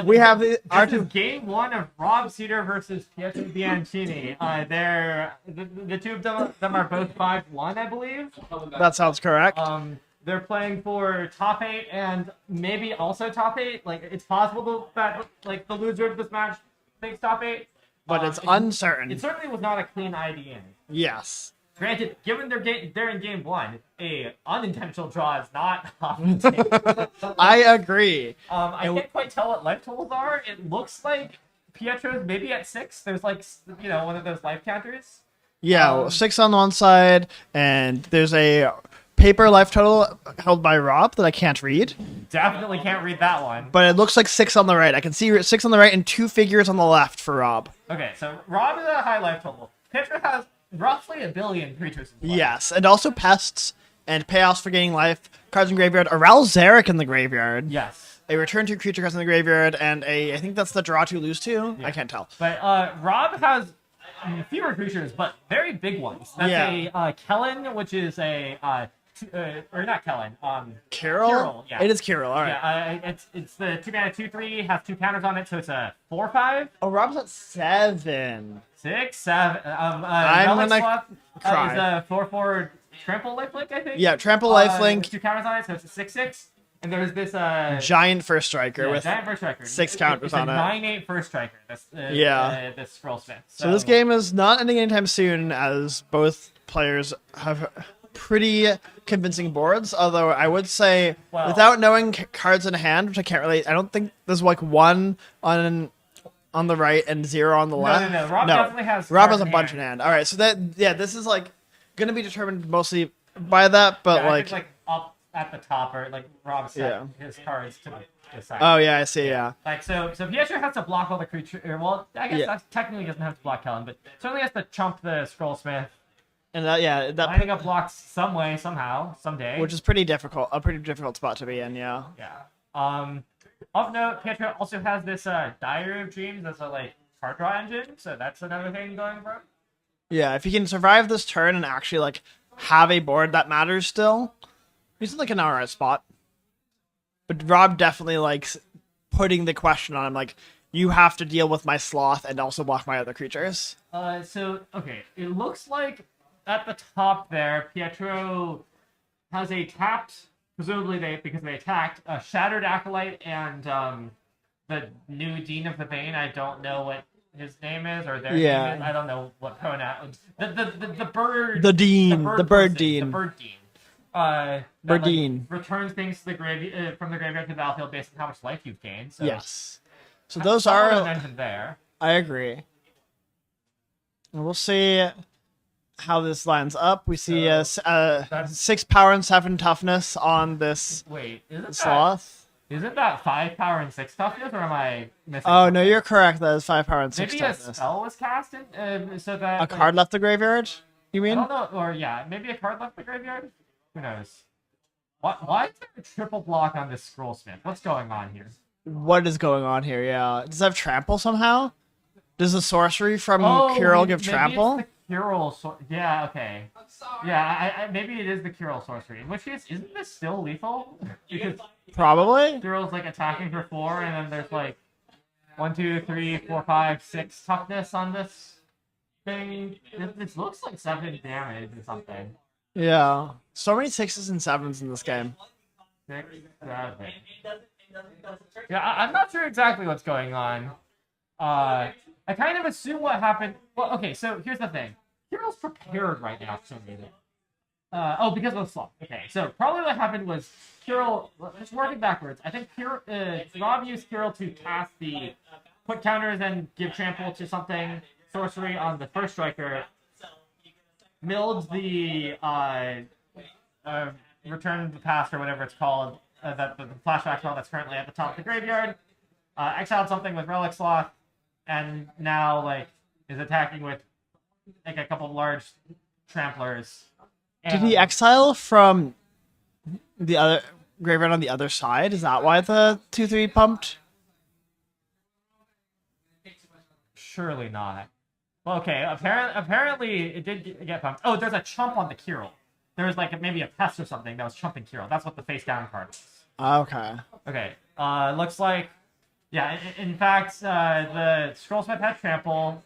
We have This is game 1 of Rob Cedar versus Pietro Bianchini. They're the two of them are both 5-1, I believe. That sounds correct. They're playing for top 8 and maybe also top 8. Like, it's possible that like the loser of this match takes top 8, but it's uncertain. It certainly was not a clean ID in. Yes. Granted, given they're in game 1, a unintentional draw is not I agree. I can't quite tell what life totals are. It looks like Pietro's maybe at 6. There's like, one of those life counters. Yeah, 6 on one side, and there's a paper life total held by Rob that I can't read. Definitely can't read that one. But it looks like 6 on the right. I can see 6 on the right and 2 figures on the left for Rob. Okay, so Rob is at a high life total. Pietro has roughly 1 billion creatures in play. Yes, and also pests and payoffs for gaining life, cards in graveyard, a Ral Zarek in the graveyard. Yes. A return 2 creature cards in the graveyard, and I think that's the draw 2, lose 2? Yeah. I can't tell. But Rob has fewer creatures, but very big ones. That's a Kellen, which is a or not Kellen. Carol? Yeah. It is Carol, alright. Yeah, it's the 2-mana 2/3, has 2 counters on it, so it's a 4/5. Oh, Rob's at 7. 6, 7. I'm Relic gonna Swap cry. is a 4/4 Trample Lifelink, I think. Yeah, Trample Lifelink. With 2 counters on it, so it's a 6/6. And there's this Giant First Striker with Giant First Striker. 6 counters on it. It's a 9/8 First Striker. This Scroll Smith. So this game is not ending anytime soon, as both players have pretty convincing boards. Although I would say, without knowing cards in hand, which I can't really, I don't think there's like 1 on the right and 0 on the left. No. Rob definitely has. Rob has a bunch in hand. All right, so this is like going to be determined mostly by that, but Yeah, I like, think, like up at the top or like Rob set his cards to the side. Oh yeah, I see. Yeah. Like so Pietro has to block all the creature. Well, I guess Yeah. that technically doesn't have to block Kellen, but certainly has to chump the Scrollsmith. And that lining up blocks some way, somehow, someday. which is pretty difficult. A pretty difficult spot to be in. Yeah. Yeah. Of note, Pietro also has this Diary of Dreams as a like card draw engine, so that's another thing going for him. Yeah, if he can survive this turn and actually like have a board that matters still, he's in like an alright spot. But Rob definitely likes putting the question on him, like, you have to deal with my sloth and also block my other creatures. Okay, it looks like at the top there, Pietro has a tapped, presumably because they attacked, a Shattered Acolyte and the new Dean of the Bane. I don't know what his name is or their name is. I don't know what pronoun. The bird. The Dean. The bird Dean. The bird Dean. Birdeen. Returns things to the from the graveyard to the battlefield based on how much life you've gained. So Yes. So those are. mentioned there. I agree. And we'll see how this lines up. We see a 6 power and 7 toughness on this sloth. Isn't that 5 power and 6 toughness, or am I missing? Oh no, you're correct. That is 5 power and 6 Maybe toughness. a spell was cast so that A card left the graveyard. You mean? I don't know, or yeah, maybe a card left the graveyard. Who knows? Why is there a triple block on this Scrollsmith? What's going on here? What is going on here? Yeah. Does it have trample somehow? Does the sorcery from Kirill give trample? It's the Kirill yeah, okay. Yeah, maybe it is the Kirill sorcery. In which case, isn't this still lethal? Because probably. Kirill's like attacking for 4, and then there's like 1, 2, 3, 4, 5, 6 toughness on this thing. It looks like 7 damage or something. Yeah. So many 6s and 7s in this game. 6, 7. Yeah, I'm not sure exactly what's going on. I kind of assume what happened. Well, okay, so here's the thing. Kirill's prepared right now for some reason. Because of the slot. Okay, so probably what happened was Kirill. Just working backwards. I think Rob used Kirill to cast the put counters and give trample to something sorcery on the first striker. Milled the Return of the Past or whatever it's called, the flashback spell that's currently at the top of the graveyard. Exiled something with Relic Sloth, and now like is attacking with like a couple of large tramplers. Did he exile from the other graveyard on the other side? Is that why the 2/3 pumped? Surely not. Well, okay, apparently it did get pumped. Oh, there's a chump on the Kirill. There was like maybe a pest or something that was chumping Kirill. That's what the face down card was. Okay. Okay. Looks like, yeah. In fact, the Scrollsmith had trample,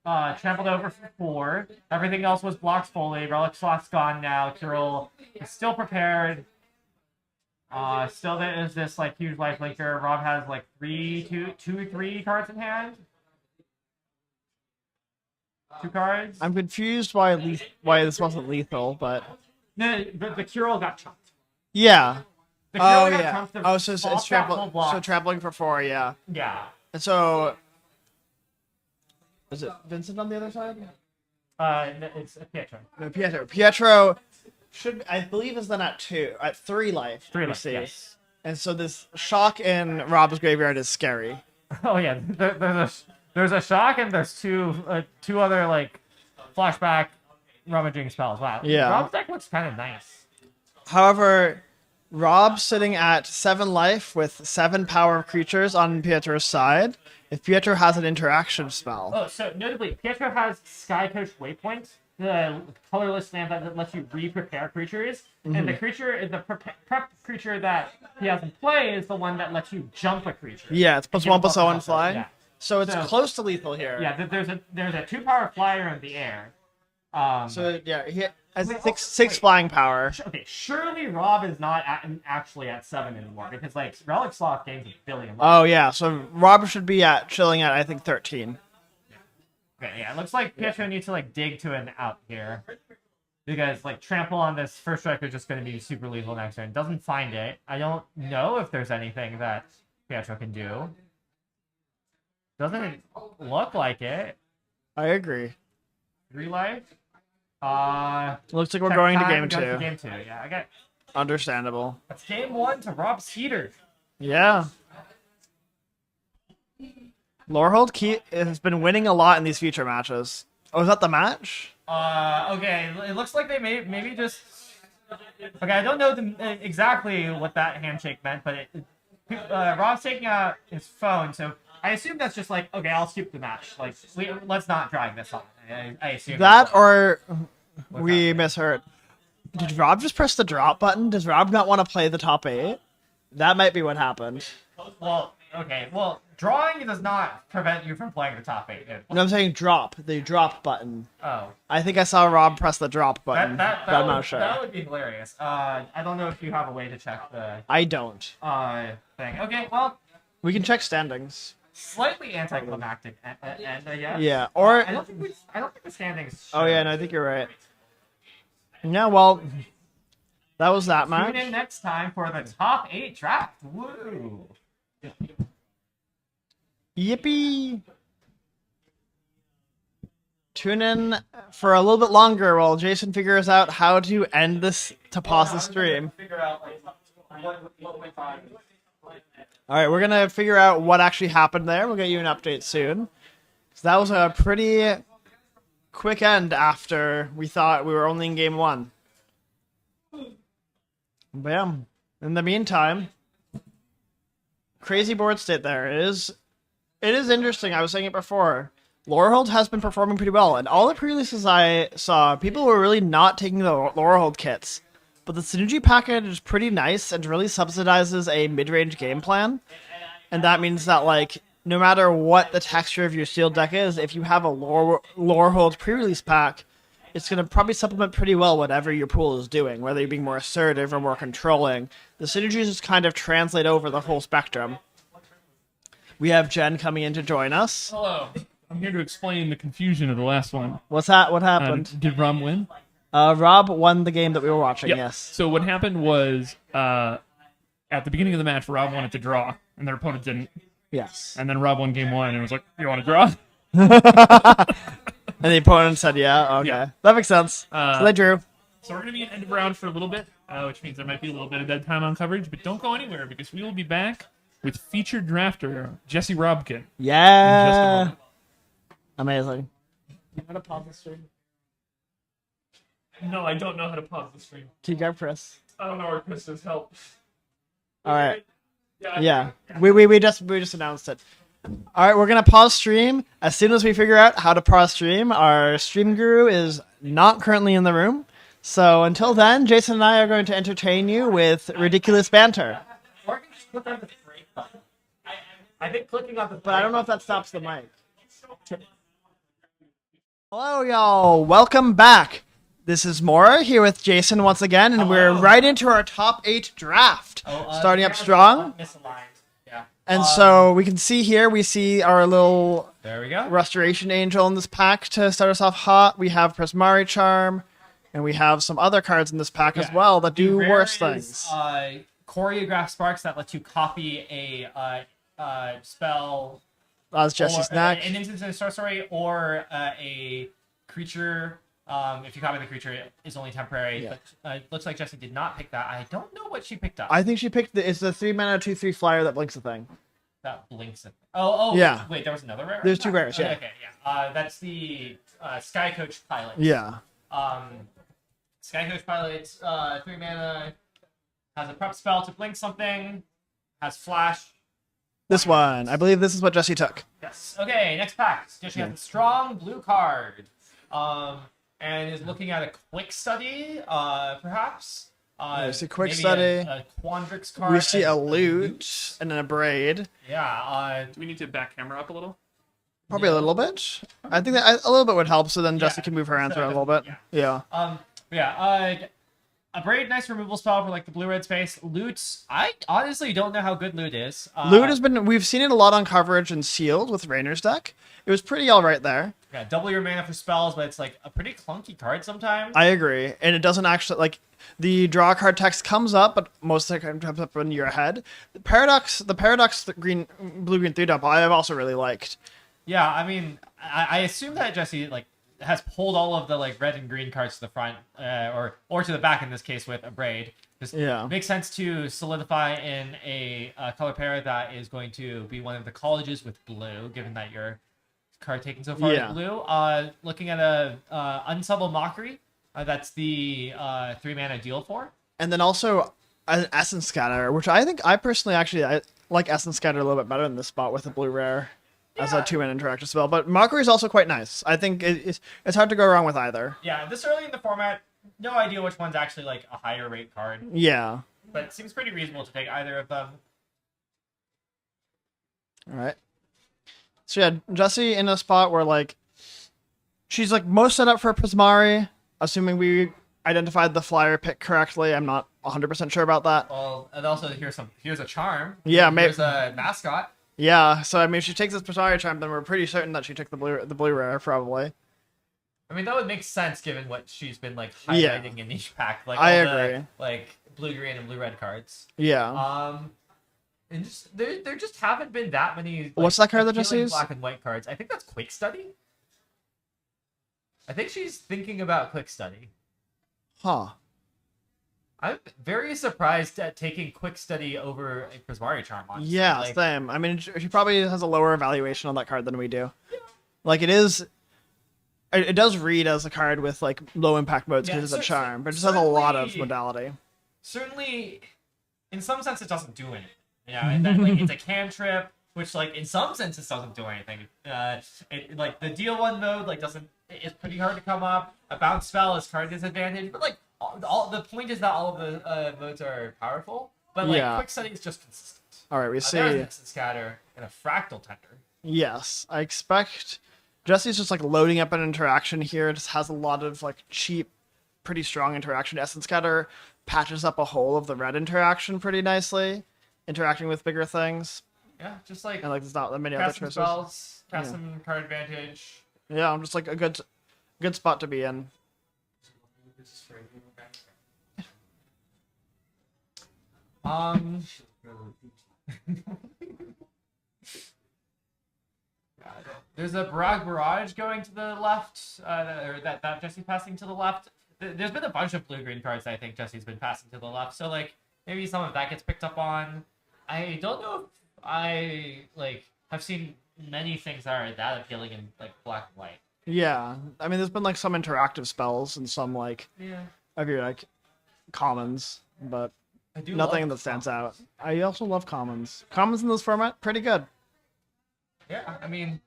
trampled over for 4. Everything else was blocked fully. Relic Sloth's gone now. Kirill is still prepared. Still there is this like huge life linker. Rob has like 3 cards in hand. 2 cards. I'm confused why this wasn't lethal, but No, the Kirill got chumped. yeah. The Kirill got Yeah. chumped. Oh, so it's Sloth got trample. full block. So trampling for 4. Yeah. Yeah. And so, is it Vincent on the other side? It's Pietro. No, Pietro. Pietro should, I believe, is then at 3 life. 3 we life, see. yes. And so this shock in Rob's graveyard is scary. Oh yeah, there's a shock and there's two other like flashback rummaging spells. Wow. Yeah. Rob's deck looks kind of nice. However, Rob's sitting at 7 life with 7 power creatures on Pietro's side. If Pietro has an interaction spell. Oh, so notably, Pietro has Sky Coach Waypoint, the colorless land that lets you re-prepare creatures, and the prep creature that he has in play is the one that lets you jump a creature. Yeah, it's +1/+0 and flying. Yeah. So it's close to lethal here. Yeah, there's a 2-power flyer in the air. So yeah, he has 6 flying power. Okay, surely Rob is not actually at 7 anymore because like Relic Sloth gains a billion. Oh yeah, so Rob should be chilling at I think 13. Okay, yeah, it looks like Pietro needs to like dig to an out here because like trample on this first striker is just going to be super lethal next turn. Doesn't find it. I don't know if there's anything that Pietro can do. Doesn't look like it. I agree. 3 life. Looks like we're going to game Goes to two. Game 2, yeah. Okay. Understandable. That's game 1 to Rob's heater. Yeah. Lorehold has been winning a lot in these feature matches. Oh, is that the match? Okay. It looks like they maybe just. Okay, I don't know exactly what that handshake meant, but Rob's taking out his phone, so I assume that's just like, okay, I'll skip the match. Like, let's not drag this on. I assume that, or we misheard. Did Rob just press the drop button? Does Rob not want to play the top 8? That might be what happened. Well, okay. Well, drawing does not prevent you from playing the top 8. No, I'm saying drop. The drop button. Oh. I think I saw Rob press the drop button, but I'm not sure. That would be hilarious. I don't know if you have a way to check the... I don't. Thing. Okay, well... We can check standings. Slightly anticlimactic end, I guess. Yeah, or... I don't think the standings... Oh, yeah, no, I think you're right. Yeah, well... That was that match. Tune in next time for the top 8 draft. Woo! Yippee! Tune in for a little bit longer while Jason figures out how to end this, to pause the stream. Alright, we're gonna figure out what actually happened there. We'll get you an update soon. So that was a pretty quick end after we thought we were only in game 1. But yeah, in the meantime, crazy board state there. It is interesting. I was saying it before. Lorehold has been performing pretty well, and all the pre-releases I saw, people were really not taking the Lorehold kits. But the synergy package is pretty nice and really subsidizes a mid-range game plan. And that means that, like, no matter what the texture of your sealed deck is, if you have a Lorehold pre-release pack, it's going to probably supplement pretty well whatever your pool is doing, whether you're being more assertive or more controlling. The synergies just kind of translate over the whole spectrum. We have Jen coming in to join us. Hello. I'm here to explain the confusion of the last one. What's that? What happened? Did Rob win? Rob won the game that we were watching, Yep. yes. So what happened was, at the beginning of the match, Rob wanted to draw, and their opponent didn't. Yes. And then Rob won game 1, and was like, you want to draw? And the opponent said, yeah, okay. Yeah. That makes sense. So they drew. So we're going to be in end of round for a little bit, which means there might be a little bit of dead time on coverage, but don't go anywhere, because we will be back with featured drafter Jesse Robkin. Yeah. In just a moment. Amazing. You know how to pause the stream? No, I don't know how to pause the stream. Can you grab Chris? I don't know where Chris is. Help. All right. Yeah. We just announced it. All right, we're gonna pause stream as soon as we figure out how to pause stream. Our stream guru is not currently in the room, so until then, Jason and I are going to entertain you with ridiculous banter. Or I can just click on the break button. I think clicking on the But I don't know if that stops the mic. Hello, y'all. Welcome back. This is Mora here with Jason once again, and we're right into our top 8 draft. Starting up strong. Misaligned. Yeah. And so we can see here, we see our little There we go. Restoration Angel in this pack to start us off hot. We have Prismari Charm, and we have some other cards in this pack as well that do The worse rare is, things. Choreograph Sparks that lets you copy a spell. That's Jesse's neck. An instant and sorcery, or a creature. If you copy the creature, it is only temporary. Yeah. But it looks like Jessie did not pick that. I don't know what she picked up. I think she picked it's the 3-mana 2/3 flyer that blinks the thing. That blinks it. Oh, yeah. Wait, there was another rare? There's 2 rares, yeah. Okay, yeah. That's the Sky Coach Pilot. Yeah. Sky Coach Pilot, 3 mana, has a prep spell to blink something, has flash. This one. I believe this is what Jesse took. Yes. Okay, next pack. Jesse has a strong blue card. And is looking at a quick study, perhaps. There's a quick maybe study. A Quandrix card. We see a loot and then a braid. Yeah. Do we need to back camera up a little? Probably a little bit. I think that a little bit would help, so then Jesse can move her hands around a little bit. Yeah. A braid, nice removal spell for like the blue-red space. Loot, I honestly don't know how good loot is. Loot has been, we've seen it a lot on coverage and sealed with Rainer's deck. It was pretty alright there. Yeah, double your mana for spells, but it's like a pretty clunky card sometimes. I agree. And it doesn't actually, like, the draw card text comes up, but most of the time comes up when you're ahead. The Paradox blue-green 3-dump, I've also really liked. Yeah, I mean, I assume that Jesse, like, has pulled all of the like red and green cards to the front, or to the back in this case with a braid. Just makes sense to solidify in a color pair that is going to be one of the colleges with blue, given that your card taken so far is blue. Looking at a Unsubtle Mockery, that's the 3-mana deal for. And then also an Essence Scatter, which I personally I like Essence Scatter a little bit better in this spot with the blue rare as a 2-mana interactive spell. But Mockery is also quite nice. I think it's hard to go wrong with either. Yeah, this early in the format, no idea which one's actually like a higher rate card. Yeah. But it seems pretty reasonable to take either of them. All right. So yeah, Jessie in a spot where like she's like most set up for Prismari, assuming we identified the flyer pick correctly. I'm not 100% sure about that. Well, and also here's a charm. Yeah, here's a mascot. Yeah, so I mean, if she takes this Prismari charm, then we're pretty certain that she took the blue rare probably. I mean, that would make sense given what she's been like highlighting in each pack. Like I agree. Like blue green and blue red cards. Yeah. And just there just haven't been that many. Like, what's that card that Jessie is? Black and white cards. I think that's Quick Study. I think she's thinking about Quick Study. Huh. I'm very surprised at taking Quick Study over a Prismari charm. Honestly. Yeah, like, same. I mean, she probably has a lower evaluation on that card than we do. Yeah. Like it does read as a card with like low impact modes because it's a charm, but it just has a lot of modality. Certainly, in some sense, it doesn't do anything. Yeah, and then, like, it's a cantrip, which like in some senses doesn't do anything. It like the deal 1 mode like doesn't. It's pretty hard to come up. A bounce spell is card disadvantage, but like all the point is that all of the modes are powerful. But like Quick Study is just consistent. All right, we see there's an Essence Scatter and a Fractal Tender. Yes, I expect Jessie's just like loading up an interaction here. It just has a lot of like cheap, pretty strong interaction. Essence Scatter patches up a hole of the red interaction pretty nicely, interacting with bigger things. Yeah, just like and like there's not that many cast other some choices. spells, cast some card advantage. Yeah, I'm just like a good spot to be in. There's a Barrage going to the left, or that Jessie's passing to the left. There's been a bunch of blue-green cards I think Jessie's been passing to the left, so like maybe some of that gets picked up on. I don't know if I like have seen many things that are that appealing in like black and white. Yeah, I mean, there's been like some interactive spells and some like of your like commons, but nothing that stands out. I also love commons. Commons in this format, pretty good. Yeah, I mean,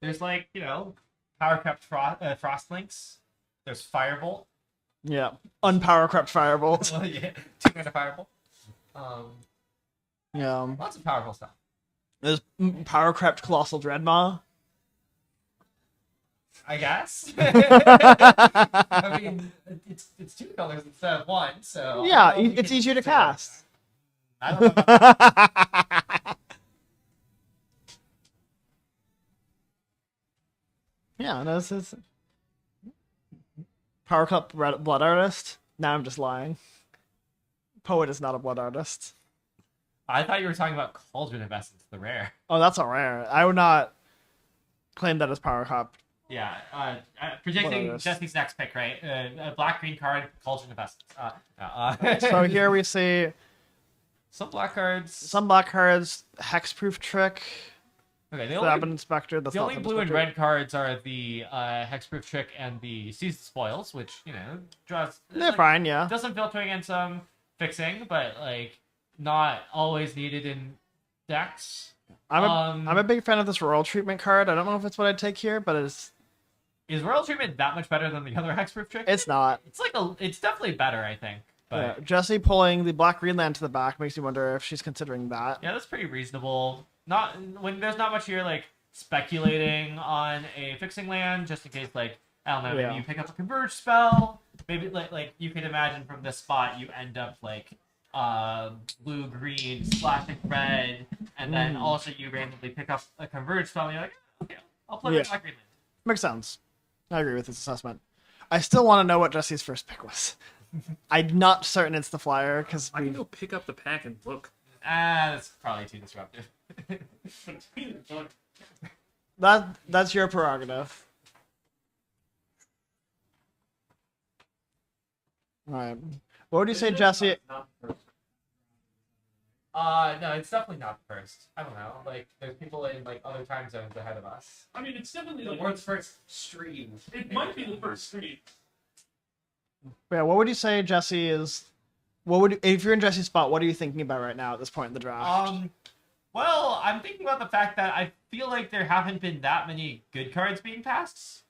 there's like power crept Frostlinks. There's Firebolt. Yeah, unpower crept Firebolt. Well, yeah, 2-mana Firebolt. Yeah, lots of powerful stuff. There's power crept Colossal Dreadmaw. I guess. I mean, it's 2 colors instead of 1, so yeah, it's easier to cast. I don't know. Yeah, no, this is Power Cup Blood Artist. Now I'm just lying. Poet is not a blood artist. I thought you were talking about Cauldron of Essence, the rare. Oh, that's a rare. I would not claim that as Power Cup. Yeah, predicting Jesse's next pick, right? A black-green card, Cauldron of Essence. So here we see some black cards. Some black cards. Hexproof Trick. Okay, Inspector. The only blue and red cards are the Hexproof Trick and the Seized Spoils, which draws. They're fine, yeah. Doesn't filter against some fixing, but like not always needed in decks. I'm a big fan of this Royal Treatment card. I don't know if it's what I'd take here, but it's. Is Royal Treatment that much better than the other Hexproof Trick? It's not. It's definitely better, I think. But yeah, Jessie pulling the black green land to the back makes you wonder if she's considering that. Yeah, that's pretty reasonable. Not when there's not much here like speculating on a fixing land, just in case like I don't know, maybe you pick up a converge spell. Maybe like you can imagine from this spot you end up like blue green splashing red, and then also you randomly pick up a converge spell and you're like, okay, I'll play my black green land. Makes sense. I agree with this assessment. I still want to know what Jessie's first pick was. I'm not certain it's the flyer because I can go pick up the pack and look. That's probably too disruptive. That's your prerogative. All right. What would you say, Jesse? No, it's definitely not the first. I don't know. Like, there's people in like other time zones ahead of us. I mean, it's definitely The like world's first stream. it might be the first stream. Yeah. What would you say, Jesse? What would if you're in Jesse's spot? What are you thinking about right now at this point in the draft? Well, I'm thinking about the fact that I feel like there haven't been that many good cards being passed.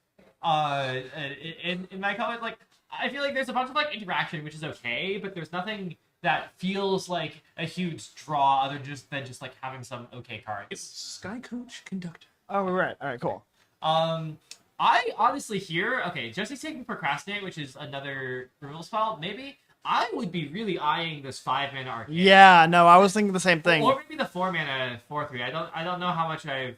In my color, like I feel like there's a bunch of like interaction, which is okay, but there's nothing that feels like a huge draw other than just like having some okay cards. It's Sky Coach Conductor. Oh, we're right. All right, cool. I honestly here, okay, Jesse's taking Procrastinate, which is another removal spell. Maybe I would be really eyeing this 5-mana arcade. Yeah, no, I was thinking the same thing. Or maybe the 4-mana 4/3. I don't know how much I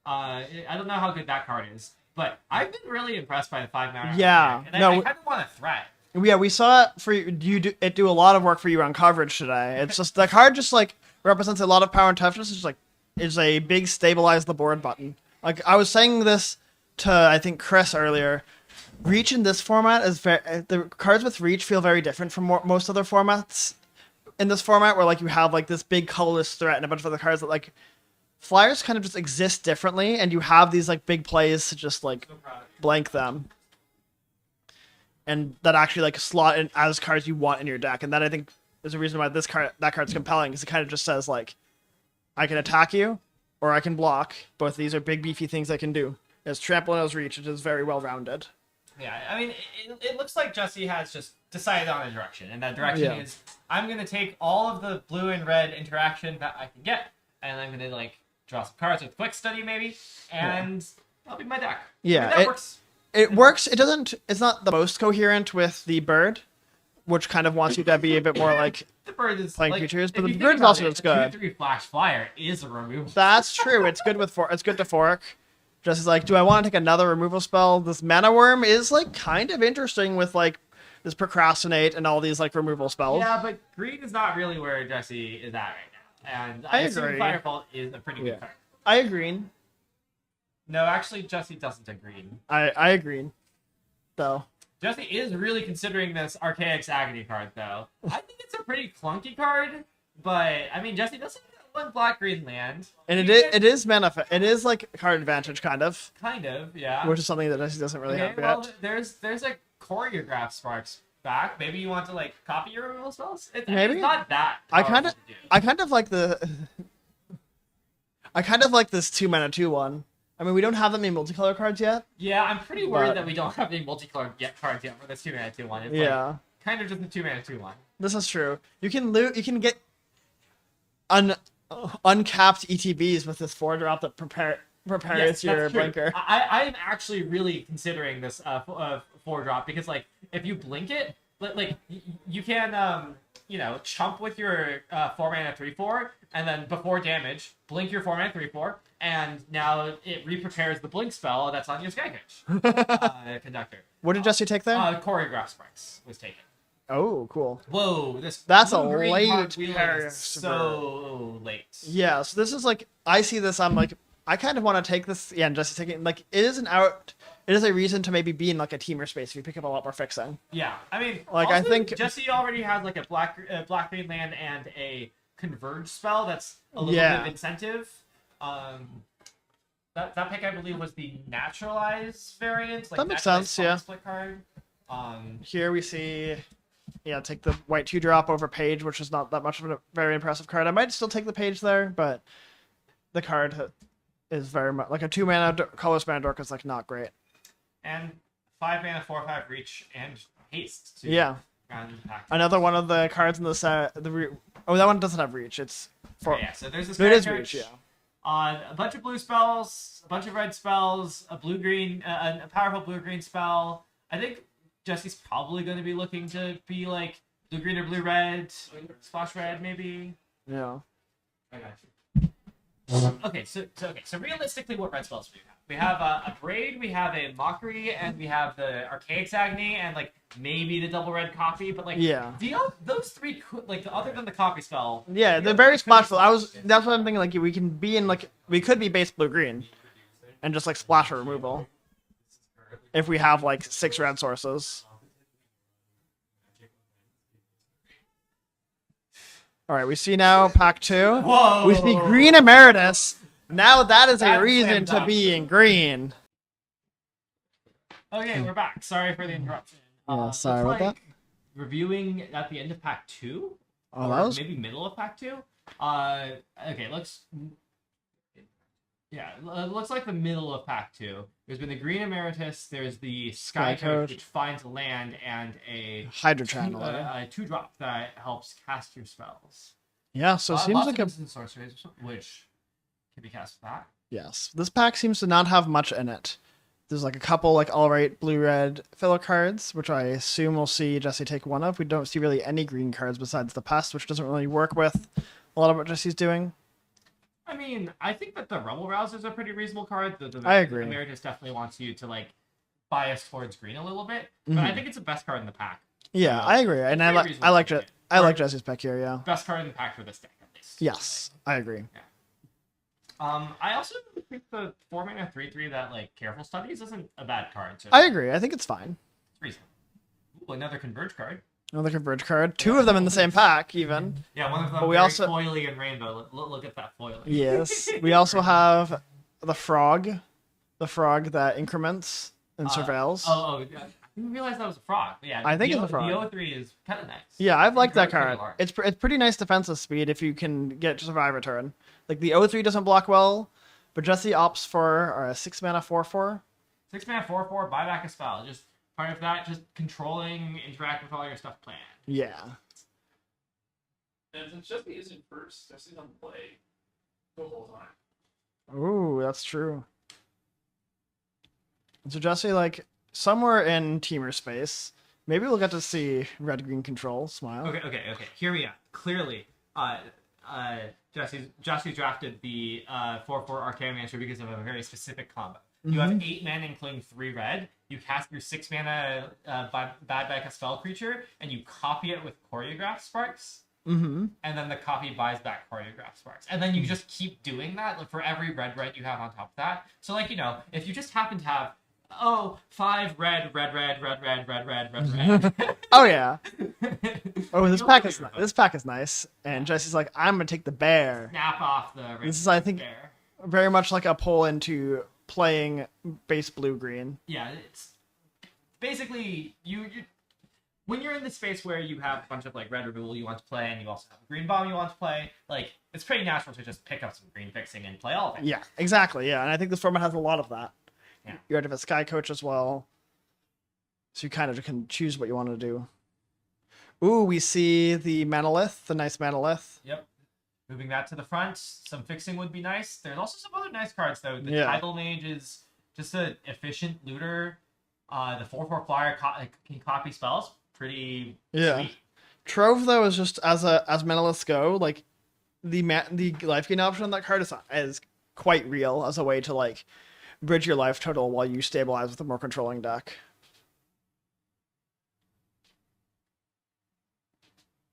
don't know how good that card is, but I've been really impressed by the 5-mana. Yeah, and I kind of want a threat. Yeah, we saw it for you. Do a lot of work for you on coverage today. It's just the card just like represents a lot of power and toughness. It's like is a big stabilize the board button. Like I was saying this to I think Chris earlier. Reach in this format is the cards with reach feel very different from most other formats. In this format, where like you have like this big colorless threat and a bunch of other cards that like flyers kind of just exist differently, and you have these like big plays to just like blank them, and that actually like slot in as cards you want in your deck. And that I think is the reason why that card's compelling, because it kind of just says like, I can attack you, or I can block. Both of these are big beefy things I can do. It's trample and it's reach. It is very well rounded. Yeah, I mean, it looks like Jesse has just decided on a direction, and that direction is I'm going to take all of the blue and red interaction that I can get, and I'm going to, like, draw some cards with Quick Study, maybe, and that'll be my deck. Yeah, I mean, that works. It works. It doesn't. It's not the most coherent with the bird, which kind of wants you to be a bit more like the bird is playing like, creatures, but if the you bird think is about also it, it's good. 2/3 flash flyer is a removal. That's true. It's good with it's good to fork. Just as like, do I want to take another removal spell? This mana worm is like kind of interesting with like this procrastinate and all these like removal spells. Yeah, but green is not really where Jesse is at right now, and I assume agree. Firefall is a pretty good card. I agree. No, actually, Jesse doesn't agree. I agree. Though. Jesse is really considering this Archaic's Agony card, though. I think it's a pretty clunky card, but I mean, Jesse doesn't have one black-green land. And it is like card advantage kind of. Kind of, yeah. Which is something that Jesse doesn't really have well, yet. there's a choreograph sparks back. Maybe you want to like copy your removal spells. Maybe it's not that. I kind of like this 2-mana 2/1. I mean, we don't have that many multicolor cards yet. Yeah, I'm pretty worried that we don't have any multicolored cards yet for this 2-mana 2/1. It's like kind of just a 2-mana 2/1. This is true. You can get uncapped ETBs with this 4-drop that prepares your blinker. I am actually really considering this 4-drop because like if you blink it, like you can chump with your 4-mana 3/4 and then before damage blink your 4-mana 3/4 and now it re-prepares the blink spell that's on your Skycoach Conductor. What did Jesse take there? Choreograph Sparks was taken. Oh, cool. Whoa, that's a blue-green late card wheeling pair. is so late. Yeah, so this is like I see this. I'm like I kind of want to take this. Yeah, and Jesse's taking like it is a reason to maybe be in like a teamer space if you pick up a lot more fixing. Yeah, I mean, like also, I think Jesse already has like a black green land and a converge spell that's a little bit of incentive. That pick I believe was the naturalize variant. Like that makes sense. Yeah. Split card. Here we see. Yeah, take the white 2-drop over page, which is not that much of a very impressive card. I might still take the page there, but the card is very much like a 2-mana colorless mana dork is like not great. And 5-mana 4/5 reach and haste. Too. Yeah. Another one of the cards in the set. That one doesn't have reach. It's yeah. So there's this. It is reach. Yeah. A bunch of blue spells, a bunch of red spells, a blue-green, a powerful blue-green spell. I think Jesse's probably going to be looking to be like blue-green or blue-red, splash red maybe. Yeah. I got you. Okay, so realistically, what red spells do we have? We have a Braid, we have a Mockery, and we have the Archaic's Agony, and like maybe the double red copy, but like those three could, like other than the copy spell. Yeah, they're very splashful. That's what I'm thinking. Like we can be in like we could be base blue-green, and just like splash or removal. If we have like 6 red sources. All right, we see now pack 2. Whoa. We see green emeritus. Now that is a That's reason slam to be in green. Okay, we're back. Sorry for the interruption. Yeah, sorry about that. Reviewing at the end of pack 2, Oh, or that was... maybe middle of pack 2. Okay, it looks like the middle of pack 2. There's been the green emeritus. There's the sky coach, which finds land and a Hydro Channeler. a 2-drop that helps cast your spells. Yeah, so it seems lots like of a... instant sorceries, which can be cast with that. Yes, this pack seems to not have much in it. There's like a couple like alright blue-red filler cards, which I assume we'll see Jesse take one of. We don't see really any green cards besides the pest, which doesn't really work with a lot of what Jesse's doing. I mean, I think that the Rebel Rouser is a pretty reasonable card. I agree. Emeritus definitely wants you to like bias towards green a little bit, but I think it's the best card in the pack. Yeah, I agree, and I like Jesse's pick here. Yeah, best card in the pack for this deck at least. Yes, I agree. Yeah. I also think the 4-mana 3/3 that like Careful Studies isn't a bad card. So I agree. I think it's fine. It's reasonable. Ooh, another Converge card. Another Converge card. 2 of them in the same pack, even. Yeah, one of them but we very also... foily and rainbow. Look at that foiling. Yes. We also have the frog. The frog that increments and surveils. I didn't realize that was a frog. But yeah, I think it's a frog. The 0/3 is kind of nice. Yeah, I've liked that card. Large. It's pretty nice defensive speed if you can get to survive a turn. Like the 0/3 doesn't block well, but Jesse opts for a 6-mana 4/4. 6-mana 4/4, buy back a spell. Just part of that, just controlling, interact with all your stuff planned. Yeah. And since Jesse isn't first, Jesse's on play the whole time. Ooh, that's true. So Jesse, like, somewhere in teamer space, maybe we'll get to see red-green control. Smile. Okay. Hear me out. Clearly, Jesse drafted the 4/4 Archaeomancer because of a very specific combo. You have 8 mana, including 3 red. You cast your 6 mana bad back a spell creature, and you copy it with Choreograph Sparks. Mm-hmm. And then the copy buys back Choreograph Sparks. And then you just keep doing that for every red you have on top of that. So, like, if you just happen to have 5 red. Oh yeah. Oh, this pack is nice. And Jesse's like, I'm gonna take the bear. Snap off the. This is, I think, bear. Very much like a pull into playing base blue-green. Yeah, it's basically you. When you're in the space where you have a bunch of like red removal you want to play, and you also have a green bomb you want to play, like it's pretty natural to just pick up some green fixing and play all of it. Yeah, exactly. Yeah, and I think this format has a lot of that. Yeah. You have a Sky Coach as well, so you kind of can choose what you want to do. Ooh, we see the Manolith, the nice Manolith. Yep. Moving that to the front, some fixing would be nice. There's also some other nice cards though. The Tidal Mage is just an efficient looter. The 4/4 flyer can copy spells. Pretty sweet. Trove though is just as Manoliths go, like the life gain option on that card is quite real as a way to like bridge your life total while you stabilize with a more controlling deck.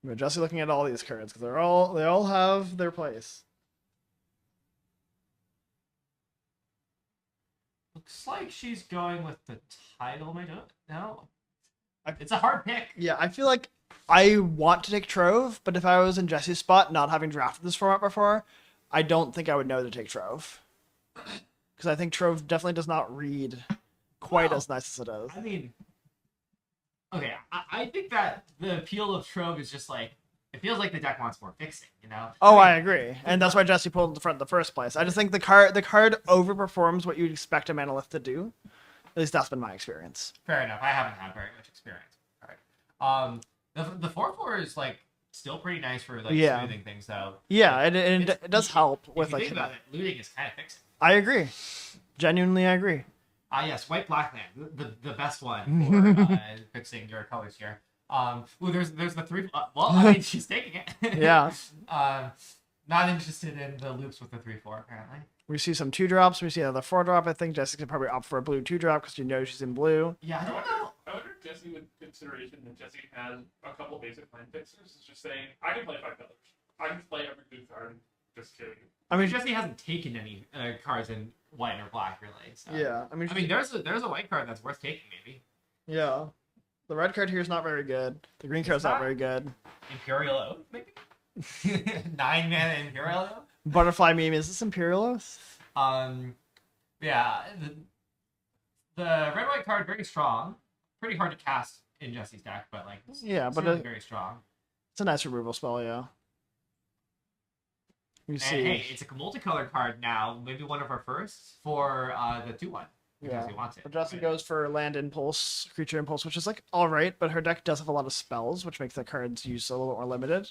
But Jesse looking at all these cards because they all have their place. Looks like she's going with the Tidal Mage. No, it's a hard pick. Yeah, I feel like I want to take Trove, but if I was in Jesse's spot, not having drafted this format before, I don't think I would know to take Trove. Because I think Trove definitely does not read quite as nice as it does. I mean, okay, I think that the appeal of Trove is just like, it feels like the deck wants more fixing, Oh, I agree. And that's why Jesse pulled the front in the first place. I just think the card overperforms what you'd expect a Manolith to do. At least that's been my experience. Fair enough. I haven't had very much experience. All right. The 4/4 is like still pretty nice for like smoothing things though. Yeah, it does help with like. Think about it, looting is kind of fixing. I agree. Genuinely, I agree. Yes, white black land, the best one for fixing your colors here. There's the 3. Well, I mean, she's taking it. Yeah. Not interested in the loops with the 3/4 apparently. We see some 2-drops. We see another 4-drop. I think Jessica could probably opt for a blue 2-drop because she's in blue. Yeah, I don't know. I wonder if Jesse would consideration that Jesse has a couple basic land fixers. It's just saying, I can play 5 colors. I can play every blue card. Just kidding. I mean, Jesse hasn't taken any cards in white or black really. So. Yeah, I mean, there's a white card that's worth taking maybe. Yeah, the red card here is not very good. The green card is not very good. Imperial Oath maybe. 9-mana Imperial. Butterfly meme. Is this Imperialos? Yeah. The red-white card very strong. Pretty hard to cast in Jesse's deck, but like Yeah, but certainly very strong. It's a nice removal spell, yeah. You see. Hey, it's a multicolored card now. Maybe one of our firsts for the 2/1. Yeah. He wants it. But Jesse goes for land impulse, creature impulse, which is like all right, but her deck does have a lot of spells, which makes the card's use a little bit more limited.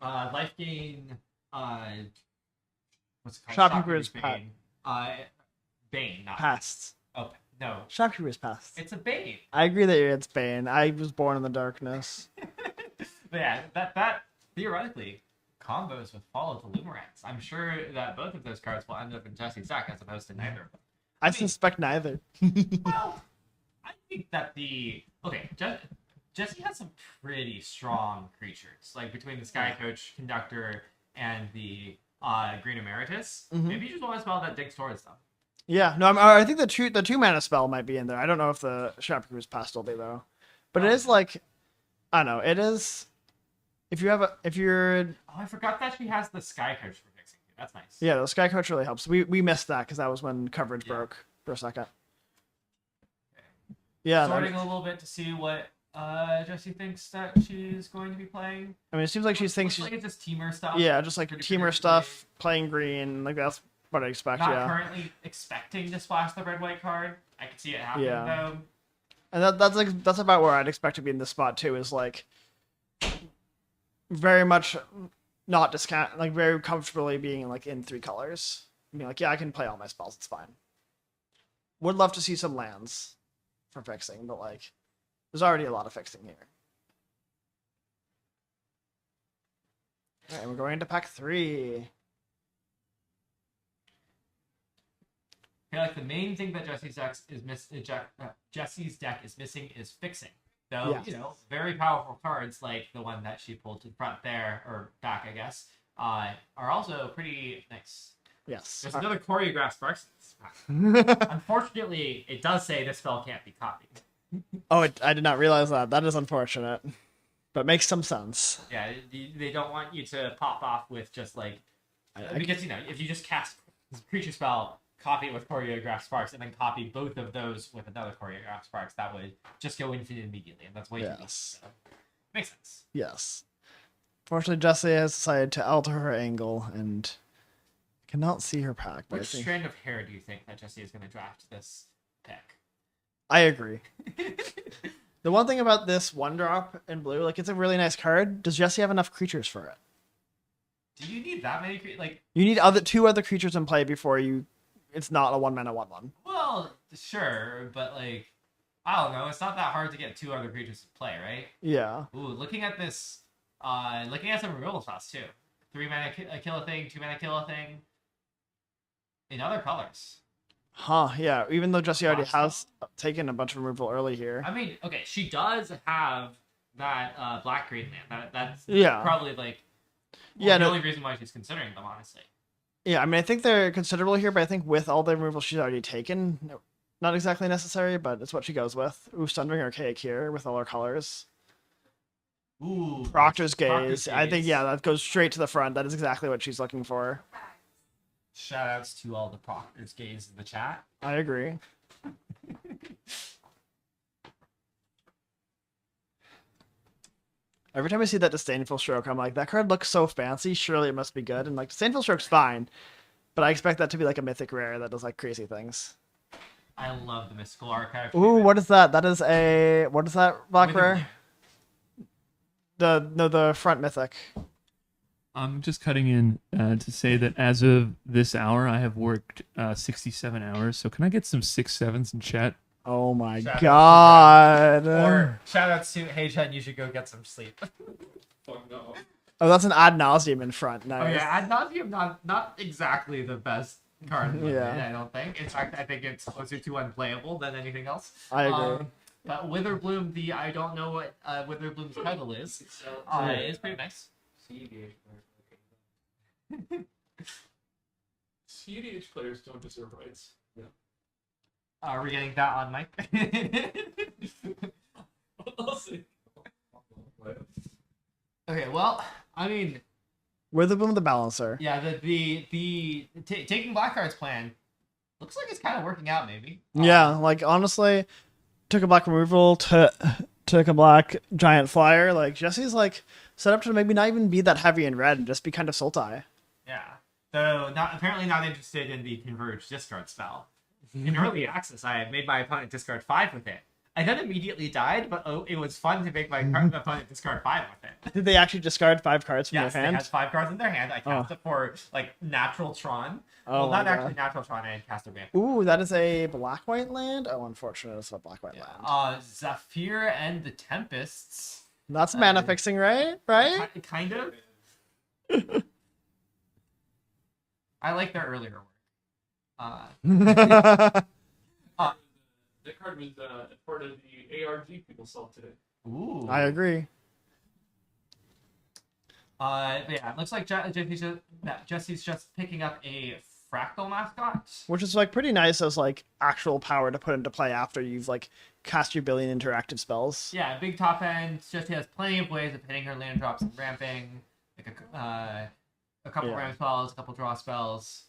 Life gain. What's it called? Shopkeeper's Bane. Bane, not Past. Oh no. Shopkeeper's Past. It's a Bane. I agree that it's Bane. I was born in the darkness. But yeah, that theoretically combos with Follow to Lumerance. I'm sure that both of those cards will end up in Jesse's deck as opposed to neither of them. I suspect neither. Well, I think that Jesse has some pretty strong creatures, like between the Sky Coach, Conductor, and the Green Emeritus. Mhm. Maybe you just want to spell that digs towards them. Yeah, no, I think the two mana spell might be in there. I don't know if the Shopkeeper's Past will be though, but it is like, I don't know, it is. If you're. Oh, I forgot that she has the Sky Coach for fixing you. That's nice. Yeah, the Sky Coach really helps. We missed that because that was when coverage broke for a second. Yeah, Sorting a little bit to see what Jesse thinks that she's going to be playing. I mean, it seems like she thinks she's like it's just teamer stuff. Yeah, just like teamer stuff, playing green. Like that's what I expect. Not yeah. currently expecting to splash the red white card. I could see it happening though. And that's about where I'd expect to be in this spot too. Is like very much not discount, like very comfortably being like in 3 colors. I mean, like yeah, I can play all my spells. It's fine. Would love to see some lands for fixing, but like there's already a lot of fixing here. All right, we're going into pack 3. I feel like the main thing that Jesse's deck is missing is fixing. Though, Yes. you know, very powerful cards like the one that she pulled to the front there, or back, I guess, are also pretty nice. Yes. There's another choreographed Sparks. Unfortunately, it does say this spell can't be copied. Oh, I did not realize that. That is unfortunate, but makes some sense. Yeah, they don't want you to pop off with just like... because, you know, if you just cast creature spell, copy it with choreographed sparks, and then copy both of those with another choreographed sparks, that would just go infinite immediately, and that's way too easy. So, makes sense. Yes. Fortunately, Jessie has decided to alter her angle and cannot see her pack. But Which I think... strand of hair do you think that Jessie is going to draft this pick? I agree. The one thing about this 1-drop in blue, like it's a really nice card. Does Jessie have enough creatures for it? Do you need that many creatures? Like, You need two other creatures in play before you. It's not a 1-mana 1/1. well, sure, but like, I don't know. It's not that hard to get 2 other creatures to play, right? Yeah. Ooh, looking at this, looking at some removal spots too. 3-mana kill a thing, 2-mana kill a thing. In other colors. Huh? Yeah. Even though Jessie already has taken a bunch of removal early here. I mean, okay, she does have that black green land. That's Yeah. probably like Yeah, the no- only reason why she's considering them, honestly. Yeah, I mean, I think they're considerable here, but I think with all the removal she's already taken, not exactly necessary, but it's what she goes with. Ooh, Sundering Archaic here with all her colors. Ooh. Proctor's Gaze. Proctor's I think, Gaze. yeah, that goes straight to the front. That is exactly what she's looking for. Shoutouts to all the Proctor's Gaze in the chat. I agree. Every time I see that Disdainful Stroke, I'm like, that card looks so fancy. Surely it must be good. And like, Disdainful Stroke's fine, but I expect that to be like a mythic rare that does like crazy things. I love the Mystical Archive. Ooh, what is that? That is a what is that black Wither rare? The front mythic. I'm just cutting in to say that as of this hour, I have worked 67 hours. So can I get some 6-7s in chat? Oh my Shout out to god. Or shoutouts to Hey Jen, you should go get some sleep. Fuck no. Oh, that's an ad nauseum in front. Nice. Oh yeah, Ad Nauseam not exactly the best card in Yeah. Limited, I don't think. In fact, I think it's closer to unplayable than anything else. I agree. But Witherbloom, I don't know what Witherbloom's title is. It's pretty nice. CEDH players don't deserve rights. Yeah. Are we getting that on mic? I'll see. Okay, well, I mean, Witherbloom the Balancer. yeah, taking black card's plan looks like it's kind of working out. Maybe. Yeah, like honestly, took a black removal, took a black giant flyer. Like Jesse's like set up to maybe not even be that heavy in red and just be kind of Sultai. Yeah. So apparently not interested in the Converge discard spell. In early access, I made my opponent discard 5 with it. I then immediately died, but it was fun to make my opponent discard 5 with it. Did they actually discard 5 cards from Yes, their hand? they had 5 cards in their hand. I cast it for like natural Tron. Oh Well, not my actually God. natural Tron. I cast a Vampire. Ooh, that is a black-white land? Oh, unfortunate. It's a black-white land. Zephyr and the Tempests. That's mana fixing, right? Right? Kind of. I like their earlier work. The card was part of the ARG people sold today. Ooh. I agree. But yeah, it looks like Jesse's just picking up a Fractal Mascot. Which is like pretty nice as like actual power to put into play after you've like cast your billion interactive spells. Yeah, big top end. Jesse has plenty of ways of hitting her land drops and ramping. Like a couple ramp spells, a couple draw spells.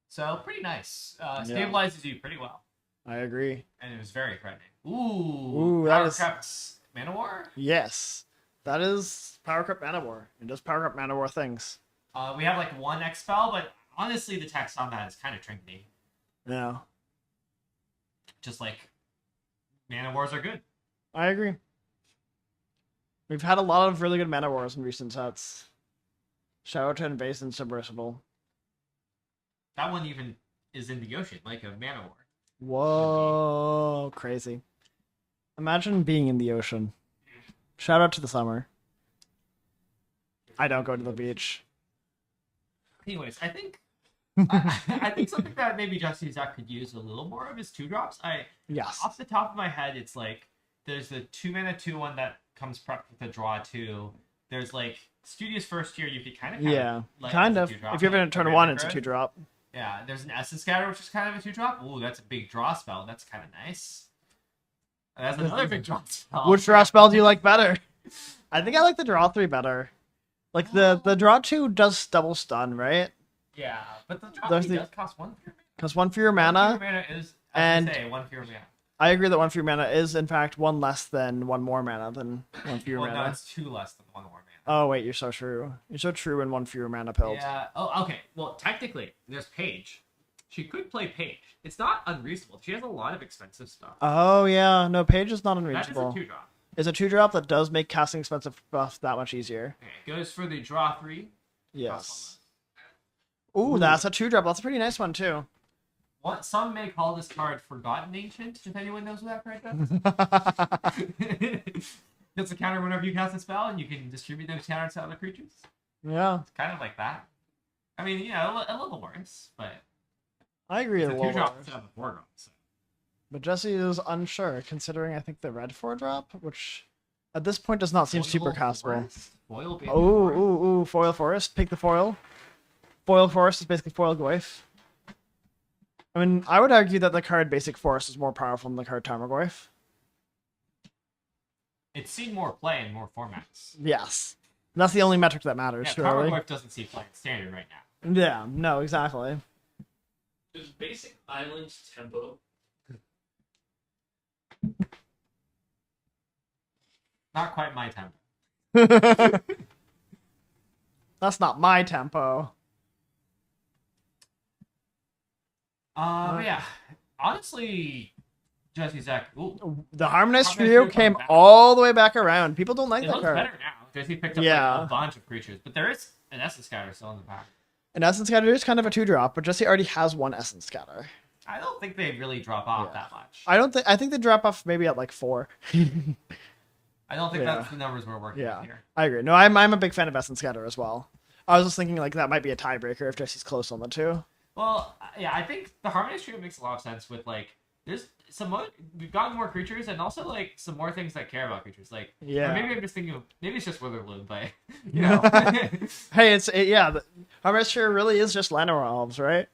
So pretty nice. Stabilizes you pretty well. I agree. And it was very threatening. Ooh, that Power is Crept Mana War? Yes. That is Power Crept Mana War. It does Power Crept Mana War things. We have like one X spell, but honestly the text on that is kind of trinkety. Yeah. Just like Mana Wars are good. I agree. We've had a lot of really good Mana Wars in recent sets. Shout out to Invase and Submersible. That one even is in the ocean, like a Mana War. Whoa, crazy. Imagine being in the ocean. Shout out to the summer. I don't go to the beach. Anyways, I think I think something that maybe Jesse Zach could use a little more of is 2-drops. Yes. Off the top of my head, it's like there's the 2-mana 2/1 that comes prepped with a draw 2. There's like Studious First Tier, you could kind of kind of. If you're going to turn 1, it's a 2-drop. Yeah, there's an Essence Scatter, which is kind of a 2-drop. Ooh, that's a big draw spell. That's kind of nice. And that's another big draw spell. Which draw spell do you like better? I think I like the draw 3 better. Like the draw 2 does double stun, right? Yeah, but the draw 3 does cost 1 fewer mana. Costs 1 fewer mana. 1 fewer mana is, as I say, 1 fewer mana. I agree that 1 fewer mana is in fact 1 less than 1 more mana than 1 fewer Well, mana. no, it's 2 less than 1 more mana. Oh wait, you're so true. You're so true in 1 fewer mana build. Yeah. Oh, okay. Well, technically, there's Paige. She could play Paige. It's not unreasonable. She has a lot of expensive stuff. Oh yeah, no, Page is not That is unreachable. a 2-drop. It's a 2-drop that does make casting expensive buff that much easier. Okay, goes for the draw 3. Yes. Ooh, that's a 2-drop. That's a pretty nice one too. What some may call this card Forgotten Ancient, if anyone knows what that card does. It's a counter whenever you cast a spell, and you can distribute those counters to other creatures. Yeah. It's kind of like that. I mean, yeah, a little worse, but I agree it's a a little 2-drop more. instead of a 4-drop. So. But Jesse is unsure, considering I think the red 4-drop, which at this point does not seem super castable. Foil, baby. Ooh, foil forest. Pick the foil. Foil forest is basically foil Goyf. I mean, I would argue that the card basic forest is more powerful than the card Tarmogoyf. It's seen more play in more formats. Yes. And that's the only metric that matters, Yeah, really. Tarmogoyf doesn't see play in standard right now. Yeah, no, exactly. Does basic island tempo? Not quite my tempo. That's not my tempo. But yeah, honestly, Jesse Zach. Ooh, The Harmonized Harmonized Trio Trio came comes back. all the way back around. People don't like It that looks card. better now. Jesse picked up Yeah. like, a bunch of creatures, but there is an Essence Scatter still in the back. An Essence Scatter is kind of a 2-drop, but Jesse already has 1 Essence Scatter. I don't think they really drop off that much. I think they drop off maybe at like 4. I don't think Yeah. that's the numbers we're working Yeah, with here. I agree. No, I'm a big fan of Essence Scatter as well. I was just thinking like that might be a tiebreaker if Jesse's close on the 2. Well, yeah, I think the Harmonized Trio makes a lot of sense with like there's some more, we've gotten more creatures and also like some more things that care about creatures. Like Yeah. or maybe I'm just thinking of maybe it's just Witherbloom, but you know. Hey, the Harmonized Trio really is just Llanowar Elves, right?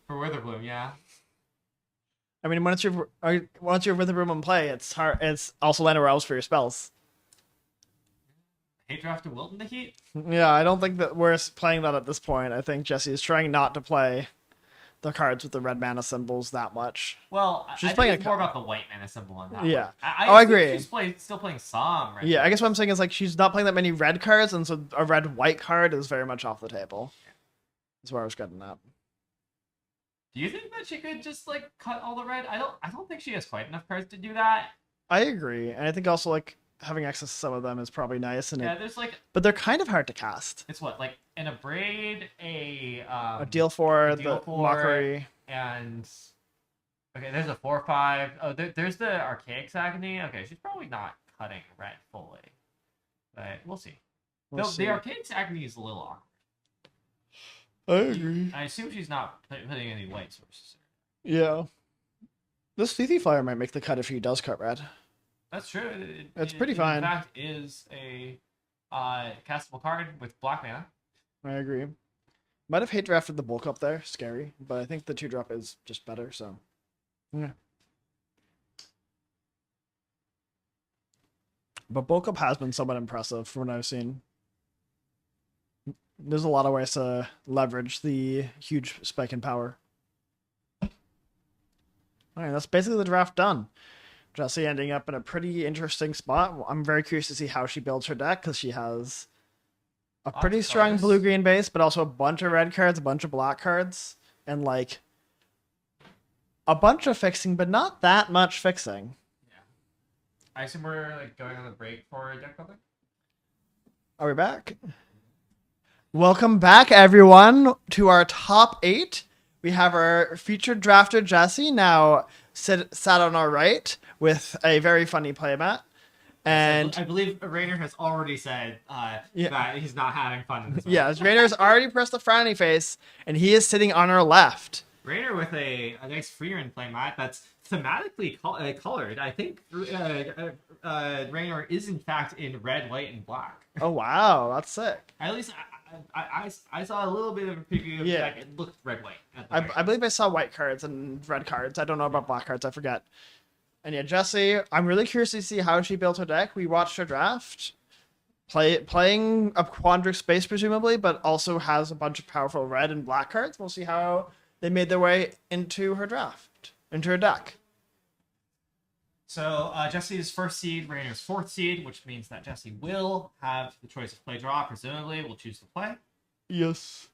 For Witherbloom, yeah. I mean, once you're Witherbloom in play, it's also Llanowar Elves for your spells. hate draft to Wilton the Heat. Yeah, I don't think that we're playing that at this point. I think Jesse is trying not to play the cards with the red mana symbols that much. Well, she's I playing think it's more about the white mana symbol on that. Yeah. One. I agree. She's still playing some. Right Yeah, now. I guess what I'm saying is like she's not playing that many red cards, and so a red-white card is very much off the table. That's where I was getting at. Do you think that she could just like cut all the red? I don't think she has quite enough cards to do that. I agree, and I think also like having access to some of them is probably nice. And Yeah, there's like, but they're kind of hard to cast. It's what, like an Abrade, a Deal 4, a Deal the 4, Mockery, and okay, there's a 4/5. Oh, there's the Archaic Agony. Okay, she's probably not cutting red fully, but we'll see. We'll No, see. the Archaic Agony is a little awkward. I agree. I assume she's not putting any white sources. Yeah. This Thief Flyer might make the cut if he does cut red. That's true. It's pretty in fine. fact, is a castable card with black mana. I agree. Might have hate drafted the bulk up there, scary, but I think the 2-drop is just better, so yeah. But bulk up has been somewhat impressive from what I've seen. There's a lot of ways to leverage the huge spike in power. Alright, that's basically the draft done. Jessie ending up in a pretty interesting spot. I'm very curious to see how she builds her deck, because she has a pretty strong blue-green base, but also a bunch of red cards, a bunch of black cards, and like a bunch of fixing, but not that much fixing. I assume we're like going on the break for deck building. Are we back? Welcome back, everyone, to our top 8. We have our featured drafter, Jesse, now sat on our right with a very funny playmat. And I believe Rainer has already said that he's not having fun in this. Yes, Rainer's already pressed the frowny face, and he is sitting on our left. Rainer with a nice Freeman playmat that's thematically colored. I think Rainer is in fact in red, white, and black. Oh wow, that's sick. At least I saw a little bit of a preview of the deck. It looked red, white. I believe I saw white cards and red cards. I don't know about black cards. I forget. And yeah, Jessie, I'm really curious to see how she built her deck. We watched her draft, playing a Quandrix space presumably, but also has a bunch of powerful red and black cards. We'll see how they made their way into her draft, into her deck. So Jesse's first seed, Rainer's fourth seed, which means that Jesse will have the choice of play draw. Presumably, will choose to play. Yes.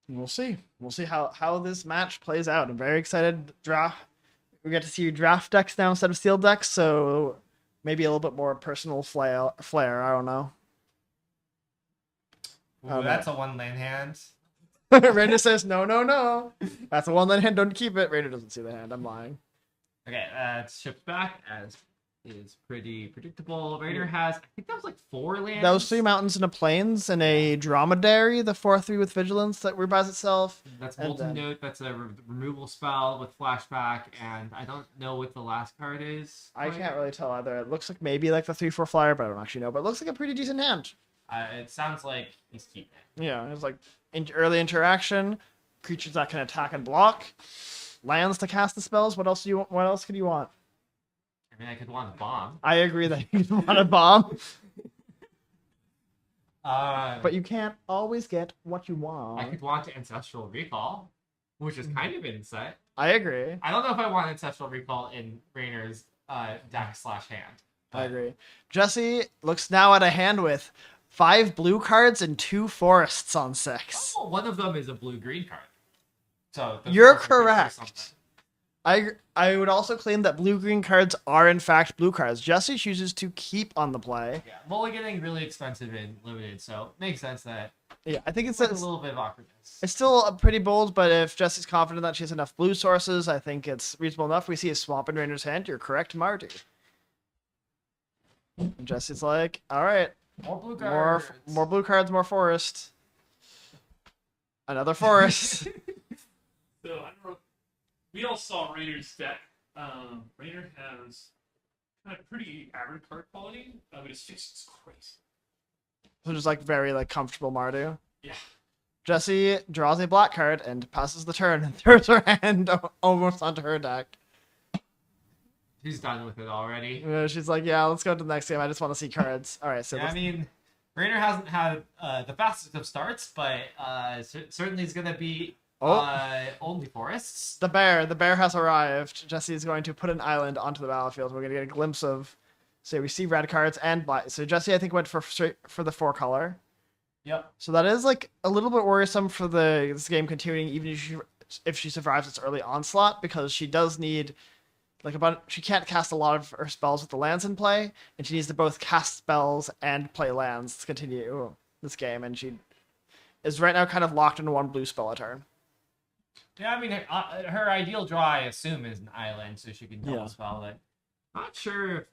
We'll see. We'll see how this match plays out. I'm very excited. We get to see draft decks now instead of sealed decks, so maybe a little bit more personal flair. I don't know. Ooh, that's a one-lane hand. Rainer says, no. That's a one-lane hand. Don't keep it. Rainer doesn't see the hand. I'm lying. Okay, it's shipped back as is pretty predictable. Rainer has, I think that was like 4 lands. That was 3 mountains and a plains and a dromedary, the 4/3 with vigilance that rebuys itself. That's Molten Note. That's a removal spell with flashback, and I don't know what the last card is. I can't really tell either. It looks like maybe like the 3/4 flyer, but I don't actually know. But it looks like a pretty decent hand. It sounds like he's keeping it. Yeah, it's like early interaction, creatures that can attack and block, lands to cast the spells. What else could you want? I mean, I could want a bomb. I agree that you want a bomb. But you can't always get what you want. I could want Ancestral Recall, which is kind of insight. I agree. I don't know if I want Ancestral Recall in Rainer's deck/hand. I agree. Jesse looks now at a hand with 5 blue cards and 2 forests on 6. Oh, one of them is a blue-green card. So You're correct. I would also claim that blue-green cards are in fact blue cards. Jesse chooses to keep on the play. Yeah, mulliganing really expensive and limited, so it makes sense that. Yeah, I think it's a little bit of awkwardness. It's still pretty bold, but if Jesse's confident that she has enough blue sources, I think it's reasonable enough. We see a swamp in Rainer's hand. You're correct, Marty. And Jesse's like, all right, more blue cards, more blue cards, more forest. Another forest. So I don't know. We all saw Rainer's deck. Rainer has kind of pretty average card quality, but his fix is crazy. So just like very like comfortable Mardu. Yeah. Jesse draws a black card and passes the turn and throws her hand almost onto her deck. She's done with it already. She's like, yeah, let's go to the next game. I just want to see cards. All right, so yeah, I mean, Rainer hasn't had the fastest of starts, but certainly is going to be only forests. The bear has arrived. Jesse is going to put an island onto the battlefield. We're going to get a glimpse of, so we see red cards and black. So Jesse, I think, went for the 4-color. Yep. So that is like a little bit worrisome for this game continuing, even if she survives its early onslaught, because she does need she can't cast a lot of her spells with the lands in play, and she needs to both cast spells and play lands to continue this game, and she is right now kind of locked into 1 blue spell a turn. Yeah, I mean, her ideal draw, I assume, is an island, so she can double spell it. Not sure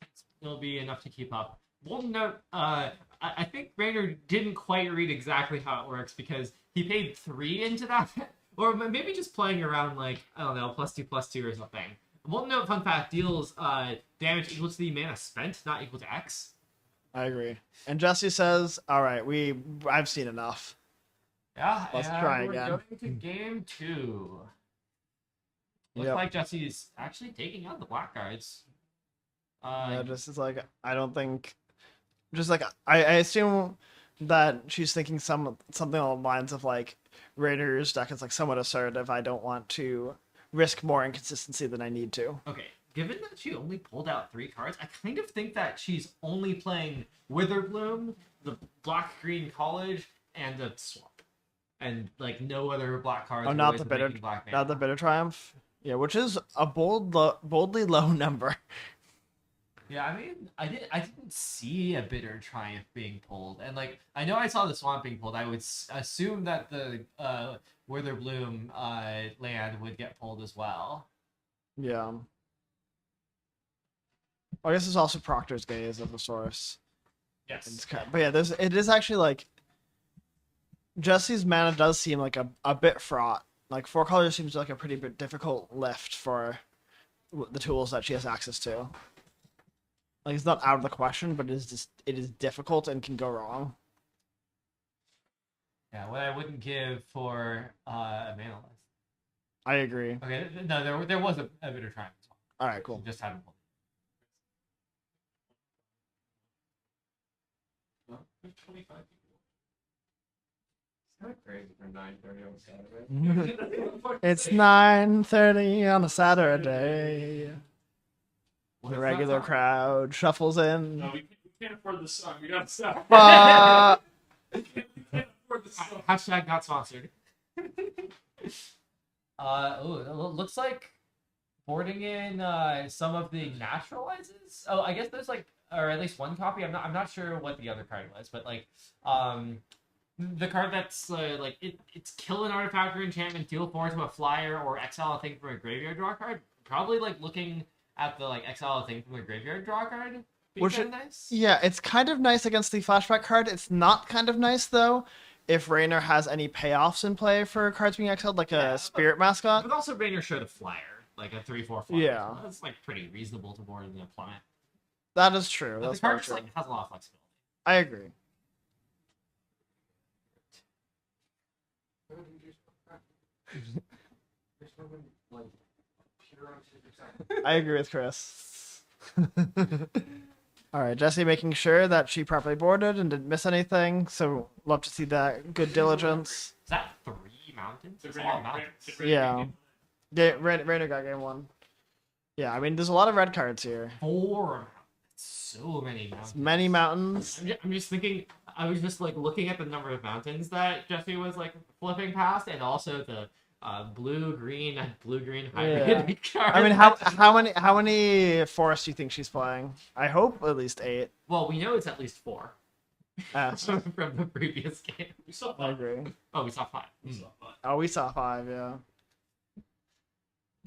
if it'll be enough to keep up. One note, I think Rainer didn't quite read exactly how it works, because he paid 3 into that, or maybe just playing around, like, I don't know, +2/+2 or something. One note, fun fact, deals damage equal to the mana spent, not equal to X. I agree. And Jesse says, all right, I've seen enough. Yeah, let's try again. We're going to game 2. Looks like Jesse's actually taking out the black cards. Just is like, I don't think, just like, I assume that she's thinking something along the lines of like, Rainer's deck is like somewhat assertive. I don't want to risk more inconsistency than I need to. Okay, given that she only pulled out 3 cards, I kind of think that she's only playing Witherbloom, the Black-Green College, and the Swamp. And, like, no other black cards. Oh, not the Bitter Triumph? Yeah, which is a boldly low number. Yeah, I mean, I didn't see a Bitter Triumph being pulled. And, like, I know I saw the Swamp being pulled. I would assume that the Witherbloom land would get pulled as well. Yeah. I guess it's also Proctor's Gaze as a source. Yes. But yeah, it is actually like Jesse's mana does seem like a bit fraught. Like 4 colors seems like a pretty difficult lift for the tools that she has access to. Like it's not out of the question, but it is difficult and can go wrong. Yeah, what I wouldn't give for a mana list. I agree. Okay, no, there was a Bitter Triumph as well. All right, cool. Just haven't pulled. 25 people. It's kind of crazy for 9:30 on Saturday. It's 9:30 on a Saturday. The regular crowd shuffles in. No, we can't afford this song. We gotta stop. We can't afford this song. Hashtag not sponsored. It looks like boarding in some of the naturalizes. Oh, I guess there's like, or at least 1 copy. I'm not sure what the other card was, but like the card that's like it's kill an artifact or enchantment, deal 4 to a flyer, or exile a thing from a graveyard draw card. Probably like looking at the like exile a thing from a graveyard draw card. Which is nice. Yeah, it's kind of nice against the flashback card. It's not kind of nice though if Rainer has any payoffs in play for cards being exiled, like a Spirit Mascot. But also Rainer showed a flyer, like a 3/4 flyer. Yeah, so that's like pretty reasonable to board in the opponent. That is true. But That's the card true. just like has a lot of flexibility. I agree. I agree with Chris. All right, Jesse making sure that she properly boarded and didn't miss anything. So love to see that. Good diligence. Is that 3 mountains? It's a lot of mountains. Yeah. Rainer got game 1. Yeah, I mean, there's a lot of red cards here. 4 mountains. So many mountains. Many mountains. I'm just thinking, I was just like looking at the number of mountains that Jesse was like flipping past, and also the blue-green hybrid card. I mean, how many forests do you think she's playing? I hope at least 8. Well, we know it's at least 4. From the previous game. We saw 5. I agree. Oh, we saw 5. Oh, we saw 5, yeah.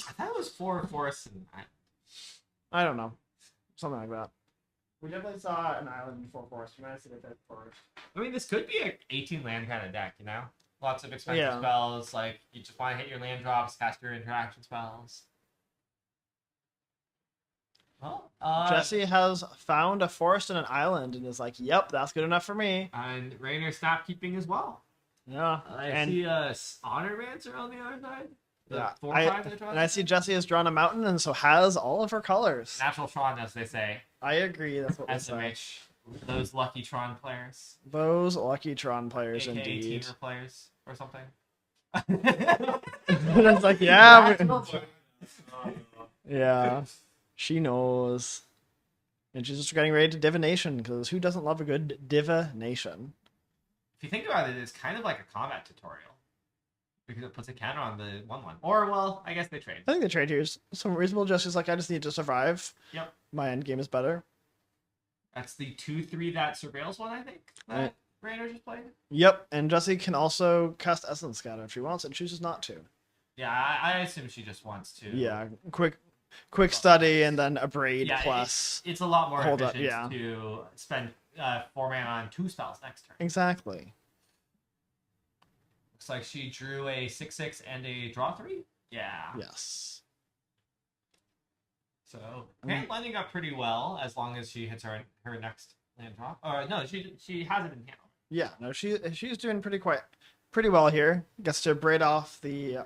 I thought it was 4 forests and 9. I don't know. Something like that. We definitely saw an island before forest. You might have seen it there first. I mean, this could be an 18 land kind of deck, you know? Lots of expensive spells, like you just want to hit your land drops, cast your interaction spells. Well, Jesse has found a forest and an island and is like, yep, that's good enough for me. And Rainer snap keeping as well. Yeah. I see Honormancer on the other side. Yeah, 4/5 that draws and I see Jessie has drawn a mountain, and so has all of her colors. natural Tron, as they say. I agree. That's what we say. SMH. Those lucky Tron players. Those lucky Tron players, AKA indeed. teamer players or something. It's like, yeah. Yeah. She knows. And she's just getting ready to divination, because who doesn't love a good divination? If you think about it, it's kind of like a combat tutorial. Because it puts a counter on the 1/1. Or, well, I guess they trade. I think the trade here is some reasonable. Jesse's like, I just need to survive. Yep. My end game is better. That's the 2/3 that surveils one, I think, that Rainer just played. Yep, and Jessie can also cast Essence Scatter if she wants and chooses not to. Yeah, I assume she just wants to. Yeah, quick study and then a braid Yeah, plus. it's a lot more hold efficient up, yeah. to spend 4 mana on 2 spells next turn. Exactly. Looks like she drew a 6/6 and a draw 3. Yeah. Yes. So hand lining up pretty well as long as she hits her next land drop. Or no, she has it in hand. Yeah, no, she's doing pretty well here. Gets to braid off the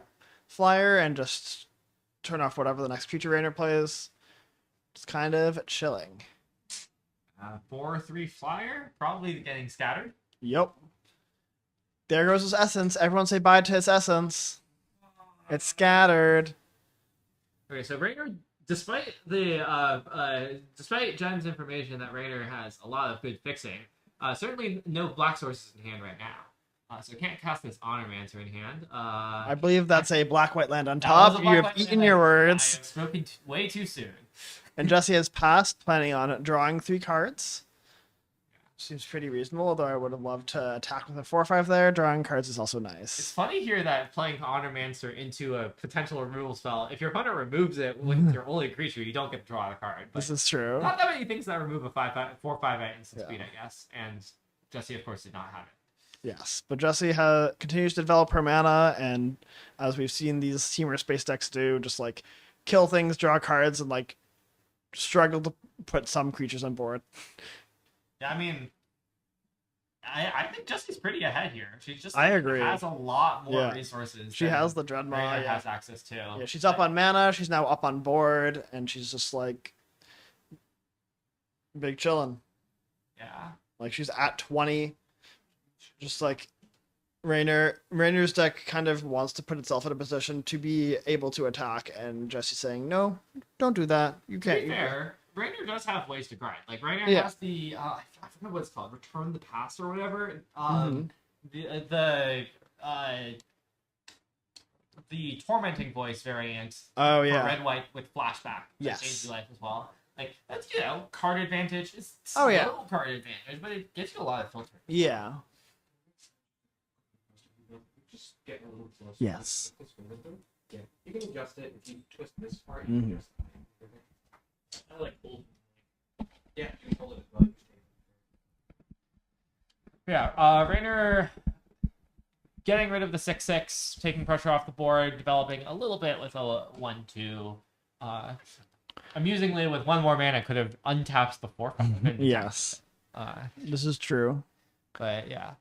flyer and just turn off whatever the next creature Rainer plays. It's kind of chilling. 4/3 flyer, probably getting scattered. Yep. There goes his essence. Everyone say bye to his essence. It's scattered. Okay, so Rainer, despite Jen's information that Rainer has a lot of good fixing, certainly no black sources in hand right now. So can't cast this Honormancer in hand. I believe that's a black-white land on top. You have eaten your words. I have spoken way too soon. And Jessie has passed, planning on drawing 3 cards. Seems pretty reasonable, although I would have loved to attack with a 4/5 there. Drawing cards is also nice. It's funny here that playing Honormancer into a potential removal spell, if your opponent removes it with your only creature, you don't get to draw a card. But this is true. Not that many things that remove a 4/5 instant speed, I guess. And Jessie, of course, did not have it. Yes, but Jessie continues to develop her mana, and as we've seen these Teamer Space decks do, just like kill things, draw cards, and like struggle to put some creatures on board. Yeah, I mean, I think Jessie's pretty ahead here. She just I agree. has a lot more resources. She has the Dreadmaw. Rainer has access to. Yeah, she's up on mana. She's now up on board, and she's just like big chillin'. Yeah. Like she's at 20. Just like Rainer's deck kind of wants to put itself in a position to be able to attack, and Jessie's saying, no, don't do that. You can't. To be fair, Rainer does have ways to grind. Like Rainer has the I forget what it's called, Return the Past or whatever. The Tormenting Voice variant. Oh yeah. For red white with flashback. Yes. Change life as well. Like that's card advantage. It's slow card advantage, but it gets you a lot of filter. Yeah. Just get a little closer. Yes. Yeah, you can adjust it if you twist this part. Mhm. I like old. Yeah, you can hold it as well. Yeah, Rainer getting rid of the 6/6, taking pressure off the board, developing a little bit with a 1/2. Amusingly, with 1 more mana, could have untapped the 4/5. Yes. This is true. But yeah.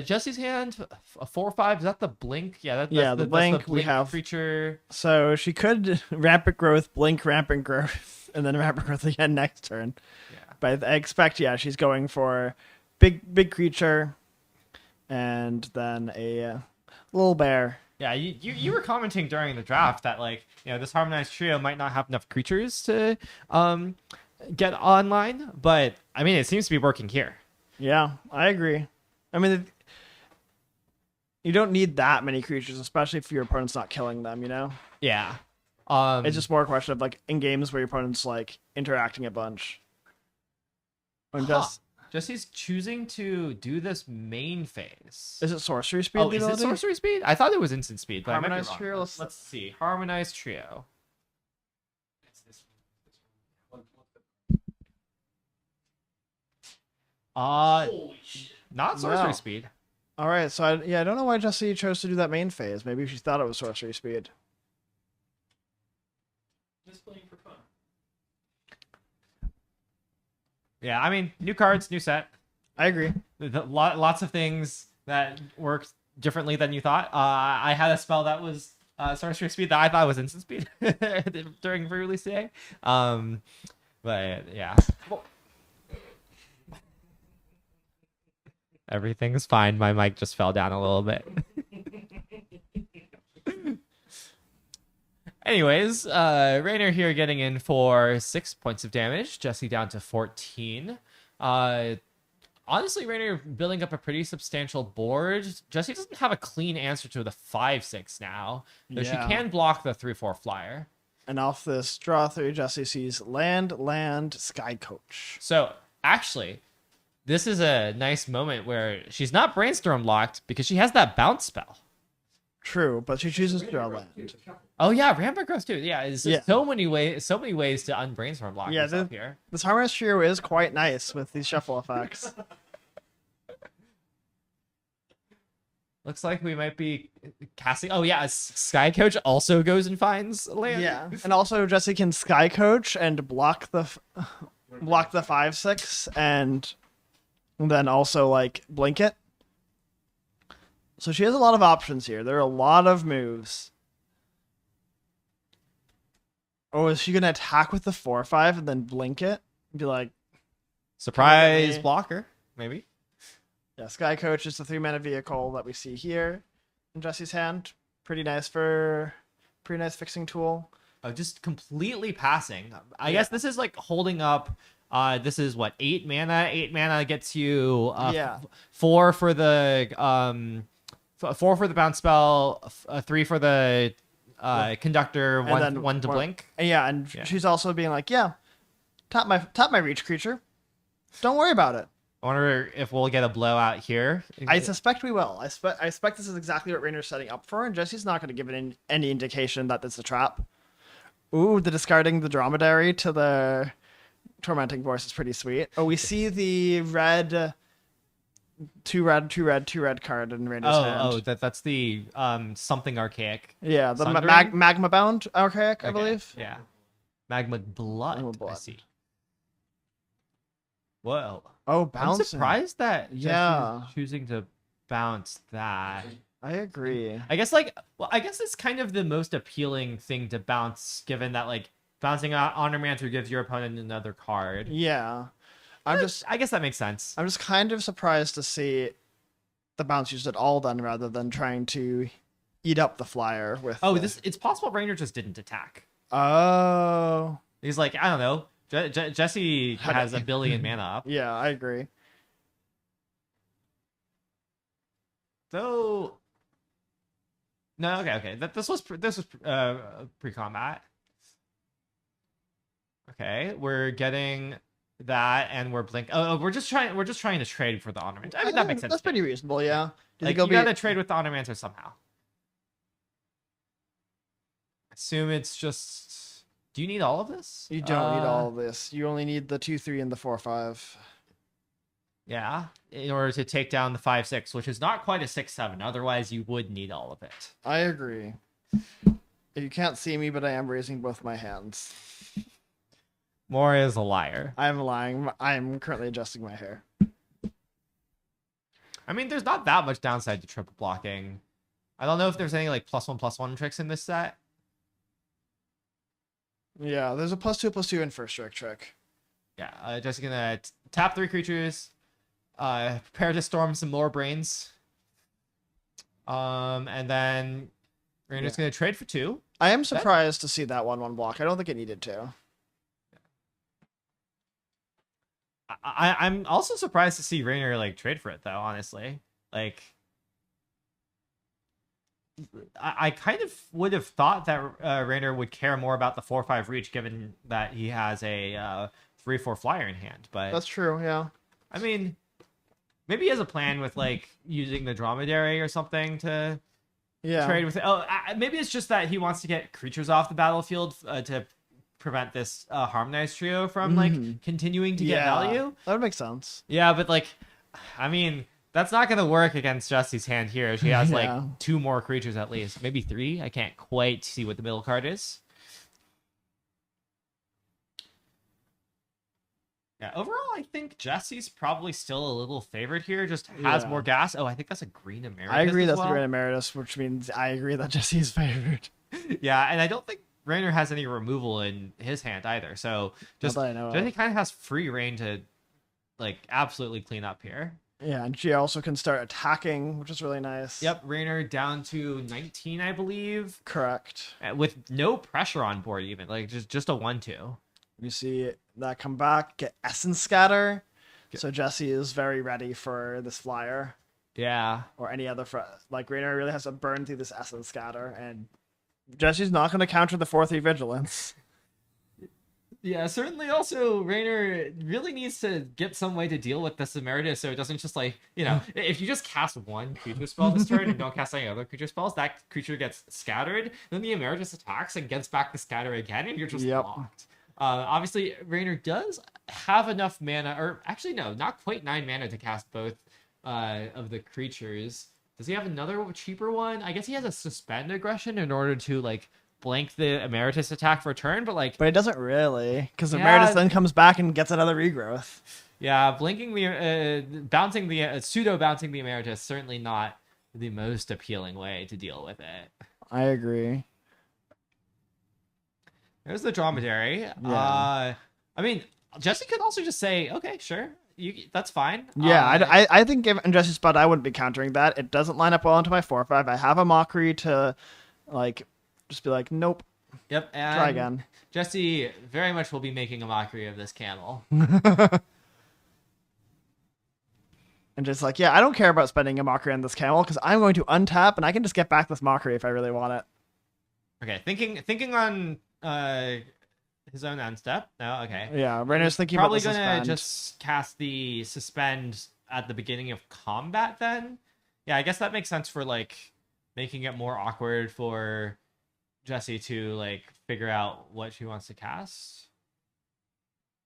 Jesse's hand, a 4/5. Is that the blink? Yeah, the blink we have creature. So she could rampant growth, blink rampant growth, and then rampant growth again next turn. Yeah. But I expect she's going for big creature, and then a little bear. Yeah, you were commenting during the draft that this harmonized trio might not have enough creatures to get online, but I mean it seems to be working here. Yeah, I agree. I mean, you don't need that many creatures, especially if your opponent's not killing them, Yeah. It's just more a question of in games where your opponent's interacting a bunch. Jesse's choosing to do this main phase. Is it sorcery speed? Oh, is it sorcery speed? I thought it was instant speed, but Harmonized I might be trio. wrong. Let's see. Harmonized trio. Not sorcery speed. All right, so I don't know why Jessie chose to do that main phase. Maybe she thought it was sorcery speed. Just playing for fun. Yeah, I mean, new cards, new set. I agree. Lots of things that worked differently than you thought. I had a spell that was sorcery speed that I thought was instant speed during pre-release today. But yeah. Everything's fine. My mic just fell down a little bit. Anyways, Raynor here getting in for 6 points of damage. Jesse down to 14. Honestly, Raynor building up a pretty substantial board. Jesse doesn't have a clean answer to the 5/6 now, though she can block the 3/4 flyer. And off this draw 3, Jesse sees land, Sky Coach. So, actually, this is a nice moment where she's not Brainstorm locked because she has that bounce spell. True, but she chooses to draw land. Oh yeah, Rampant Growth too. Yeah, so many ways to unbrainstorm block yourself here. This Harmonious Trio is quite nice with these shuffle effects. Looks like we might be casting. Oh yeah, Sky Coach also goes and finds land. Yeah, and also Jesse can Sky Coach and block the 5/6, and then also like blink it. So she has a lot of options here. There are a lot of moves. Oh, is she gonna attack with the 4/5 and then blink it? Be like, surprise blocker, maybe. Yeah, Sky Coach is the 3-mana vehicle that we see here in Jesse's hand. Pretty nice fixing tool. Oh, just completely passing. I guess this is like holding up. This is what, 8 mana. 8 mana gets you 4 for the 4 for the bounce spell, 3 for the conductor, one to blink. Yeah, and she's also being like, tap my reach creature. Don't worry about it. I wonder if we'll get a blowout here. I suspect we will. I expect this is exactly what Raynor's setting up for, and Jesse's not going to give it any indication that it's a trap. Ooh, the discarding the Dromedary to the Tormenting Force is pretty sweet. Oh, we see the red... two red card in Rainer's hand. Oh, that's the something archaic. Yeah, the magma bound archaic, I believe. Yeah, magma blood. I see. Whoa. Oh, bouncing. I'm surprised that Jesse's choosing to bounce that. I agree. I guess it's kind of the most appealing thing to bounce, given that like bouncing Honor Mancer gives your opponent another card. Yeah. I guess that makes sense. I'm just kind of surprised to see the bounce used at all then, rather than trying to eat up the flyer with. Oh, it's possible Raynor just didn't attack. Oh. He's like, I don't know. Jesse has a billion mana up. Yeah, I agree. Though. No, okay. This was pre-combat. Okay, we're getting that, and we're blink. Oh, we're just trying to trade for the ornament. I mean, that makes sense. That's pretty reasonable, yeah. You gotta trade with the ornamentor somehow. Assume it's just. Do you need all of this? You don't need all of this. You only need the 2/3 and the 4/5. Yeah, in order to take down the 5/6, which is not quite a 6/7. Otherwise, you would need all of it. I agree. You can't see me, but I am raising both my hands. More is a liar. I'm lying. I'm currently adjusting my hair. I mean, there's not that much downside to triple blocking. I don't know if there's any like +1/+1 tricks in this set. Yeah, there's a +2/+2 in first strike trick. Yeah, just gonna tap 3 creatures. Prepare to storm some more brains. And then we're just gonna trade for 2. I am surprised to see that 1/1 block. I don't think it needed to. I'm also surprised to see Raynor like trade for it though, honestly. Like I kind of would have thought that Raynor would care more about the 4/5 reach, given that he has a 3/4 flyer in hand. But that's true, yeah. I mean, maybe he has a plan with like using the Dromedary or something to trade with it. Oh, maybe it's just that he wants to get creatures off the battlefield to prevent this harmonized trio from like continuing to get value. That would make sense. Yeah, but like, I mean, that's not gonna work against Jesse's hand here. She has like 2 more creatures at least, maybe 3. I can't quite see what the middle card is. Yeah, overall, I think Jesse's probably still a little favored here. Just has more gas. Oh, I think that's a green emeritus. I agree that's well. a green emeritus, which means I agree that Jesse's favored. Yeah, and I don't think Rainer has any removal in his hand either. So just Jesse kind of has free reign to like absolutely clean up here. Yeah, and she also can start attacking, which is really nice. Yep, Rainer down to 19, I believe. Correct. With no pressure on board, even like just a 1-2. You see that come back, get Essence Scatter. So Jesse is very ready for this flyer. Yeah. Or any other like Rainer really has to burn through this Essence Scatter, and Jesse's not going to counter the 4/3 Vigilance. Yeah, certainly also Rainer really needs to get some way to deal with this Emeritus so it doesn't just like, if you just cast one creature spell this turn and don't cast any other creature spells, that creature gets scattered, then the Emeritus attacks and gets back the scatter again and you're just locked. Obviously, Rainer does have enough mana, or actually no, not quite 9 mana to cast both of the creatures. Does he have another cheaper one? I guess he has a Suspend Aggression in order to like blank the Emeritus attack for a turn, but it doesn't really, because the Emeritus then comes back and gets another regrowth. Yeah, blinking the bouncing the pseudo bouncing the Emeritus certainly not the most appealing way to deal with it. I agree. There's the Dromedary. Yeah. I mean, Jesse could also just say, okay, sure, that's fine. Yeah, I think given Jesse's spot, I wouldn't be countering that. It doesn't line up well into my 4/5. I have a Mockery to, just be like, nope. Yep. And try again. Jesse very much will be making a mockery of this camel. And just like, yeah, I don't care about spending a Mockery on this camel because I'm going to untap and I can just get back this Mockery if I really want it. Okay, thinking on his own end step. No, okay. Yeah, Rainer's thinking probably about the gonna suspend. just cast the suspend at the beginning of combat. Then, yeah, I guess that makes sense for making it more awkward for Jesse to figure out what she wants to cast.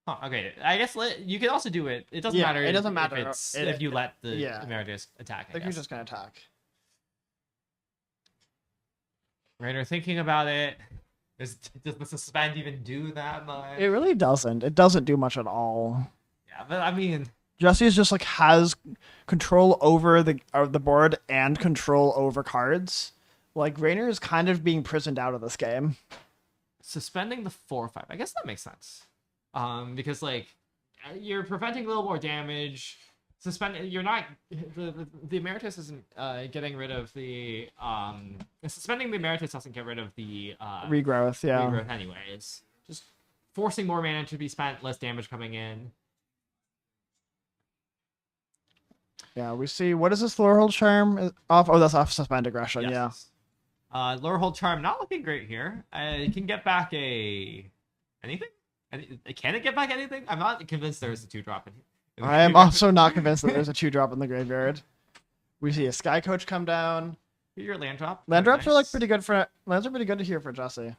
Huh, okay, I guess you can also do it. It doesn't matter. It doesn't matter if you let the Emeritus attack. I think you're just gonna attack. Rainer thinking about it. Does the suspend even do that much? It really doesn't. It doesn't do much at all. Yeah, but I mean, Jesse's just has control over the board and control over cards. Rainer is kind of being prisoned out of this game. Suspending the 4/5. I guess that makes sense. Because you're preventing a little more damage. You're not the Emeritus isn't getting rid of the suspending the Emeritus doesn't get rid of the regrowth. Yeah. Regrowth anyways. Just forcing more mana to be spent, less damage coming in. Yeah, we see. What is this Lorehold Charm off? Oh, that's off Suspend Aggression. Yes. Yeah. Lorehold Charm not looking great here. It can get back anything. Can it get back anything? I'm not convinced there's a 2-drop in here. I am also not convinced that there's a 2-drop in the graveyard. We see a Sky Coach come down. Your land drop. Land drops are pretty good for lands are pretty good to hear for Jesse.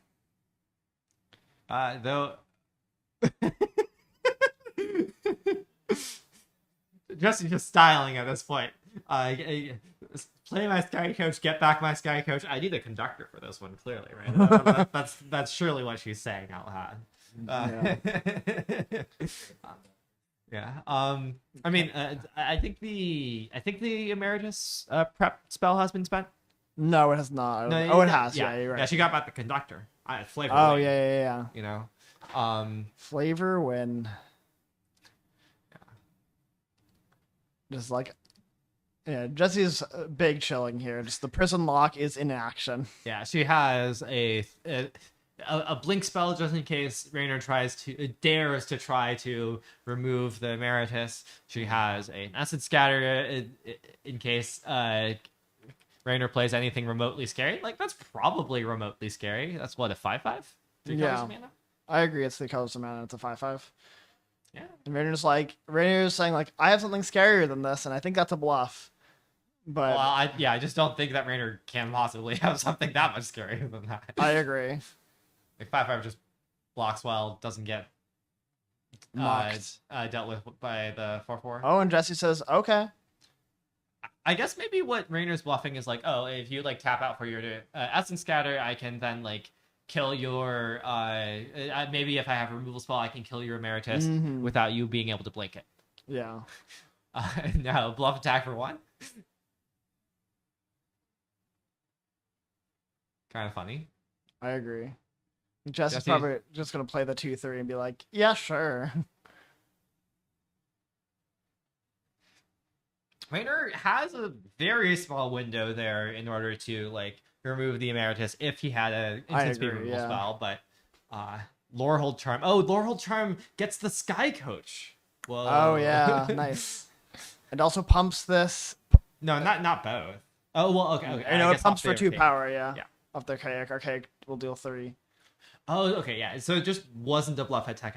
Though Jesse's just styling at this point. Play my Sky Coach, get back my Sky Coach. I need a conductor for this one, clearly, right? That's surely what she's saying out loud. Yeah. I mean, I think the Emeritus prep spell has been spent. No, it has not. No, it has. Yeah, you're right. Yeah, she got back the conductor. Flavor. Oh, win, yeah. You know, Flavor win. Yeah. Just Jesse's big chilling here. Just the prison lock is in action. Yeah, she has a blink spell just in case Rainer dares to try to remove the Emeritus. She has an Acid Scatter in case Rainer plays anything remotely scary. That's probably remotely scary. That's what, a 5/5? 3 colors of mana? I agree. It's 3 colors of mana. It's a 5/5. Yeah. And Rainer's saying I have something scarier than this, and I think that's a bluff. But well, I just don't think that Rainer can possibly have something that much scarier than that. I agree. 5/5 just blocks well, doesn't get dealt with by the 4/4. Oh, and Jesse says, okay. I guess maybe what Rainer's bluffing is if you tap out for your Essence Scatter, I can then kill your maybe if I have a removal spell, I can kill your Emeritus Mhm. without you being able to blink it. Yeah. No, bluff attack for 1. Kind of funny. I agree. Jesse's Jesse's- probably just gonna play the 2/3 and be like, yeah, sure. Raynor has a very small window there in order to like remove the Emeritus if he had an instant speed agree, removal yeah. spell, but Lorehold Charm. Oh, Lorehold Charm gets the Sky Coach. Whoa. Oh yeah, nice. It also pumps this. No, not both. Oh well, okay. I know I it guess pumps off for the 2 Archaic. power. Yeah. Yeah. Off the Archaic. Archaic will deal 3. Oh, okay, yeah. So it just wasn't a bluff attack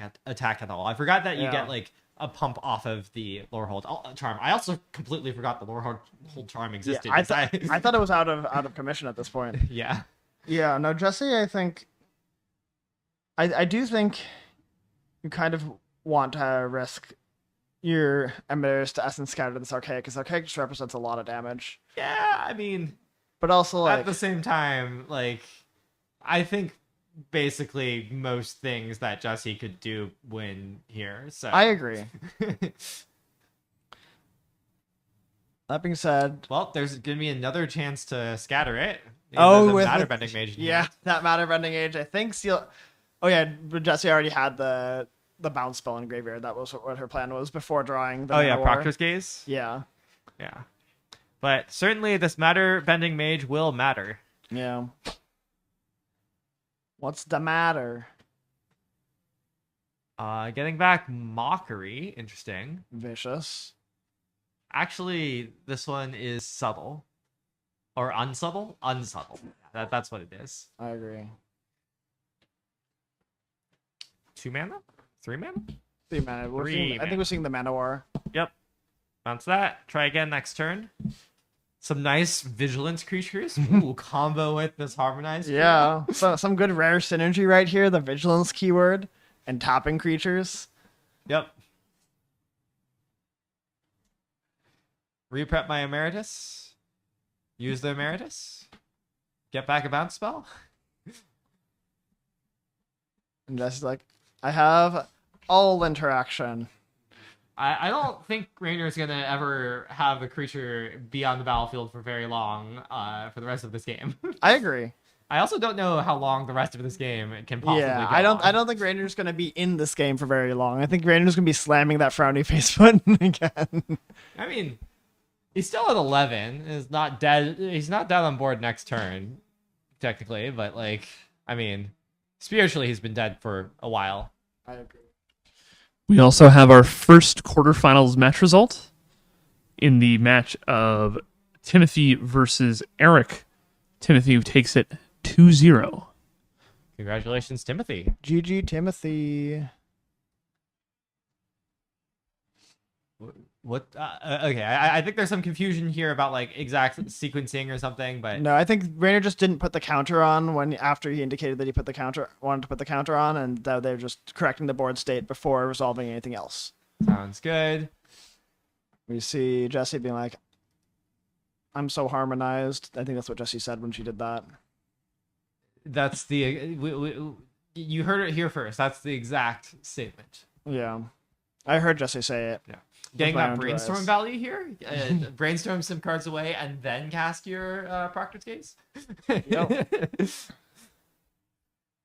at all. I forgot that you Yeah. get like a pump off of the Lorehold Charm. I also completely forgot the Lorehold Charm Yeah, existed. I 'cause I thought it was out of commission at this point. Yeah. Yeah. No, Jesse. I think. I do think you kind of want to risk your Emeritus to Essence Scatter this Archaic, because Archaic just represents a lot of damage. Yeah, I mean, but also like at the same time, like I think basically most things that Jesse could do win here. So I agree. That being said, well, there's gonna be another chance to scatter it. with Matter Bending Mage. in yeah, hand. that Matter Bending Age. I think Seal. Oh yeah, but Jesse already had the bounce spell in graveyard. That was what her plan was before drawing. The Oh yeah, Manowar. Proctor's Gaze. Yeah. Yeah. But certainly this Matter Bending Mage will matter. Yeah. What's the matter? Getting back Mockery, interesting. Vicious. Actually, this one is subtle. Or unsubtle? Unsubtle. That's what it is. I agree. 2 mana? 3 mana? 3 mana. Three I think we're seeing the Manowar. Yep. Bounce that. Try again next turn. Some nice Vigilance creatures. Ooh, combo with this Harmonized. Yeah. So some good rare synergy right here. The Vigilance keyword and tapping creatures. Yep. Reprep my Emeritus. Use the Emeritus. Get back a bounce spell. And Jesse's like, I have all interaction. I don't think Raynor's gonna ever have a creature be on the battlefield for very long for the rest of this game. I agree. I also don't know how long the rest of this game can possibly Yeah, go I on. don't think Ranger's gonna be in this game for very long. I think Ranger's gonna be slamming that frowny face button again. I mean, he's still at 11. He's not dead. He's not dead on board next turn, technically. But like, I mean, spiritually, he's been dead for a while. I agree. We also have our first quarterfinals match result in the match of Timothy versus Eric. Timothy takes it 2-0. Congratulations, Timothy. GG, Timothy. What? Okay, I think there's some confusion here about like exact sequencing or something, but No, I think Rainer just didn't put the counter on after he indicated that he wanted to put the counter on, and they're just correcting the board state before resolving anything else. Sounds good. We see Jesse being like, "I'm so harmonized." I think that's what Jesse said when she did that. That's the you heard it here first. That's the exact statement. Yeah, I heard Jesse say it. Yeah. Getting With my that own brainstorm eyes. value here, brainstorm some cards away, and then cast your Proctor's Gaze. Yep.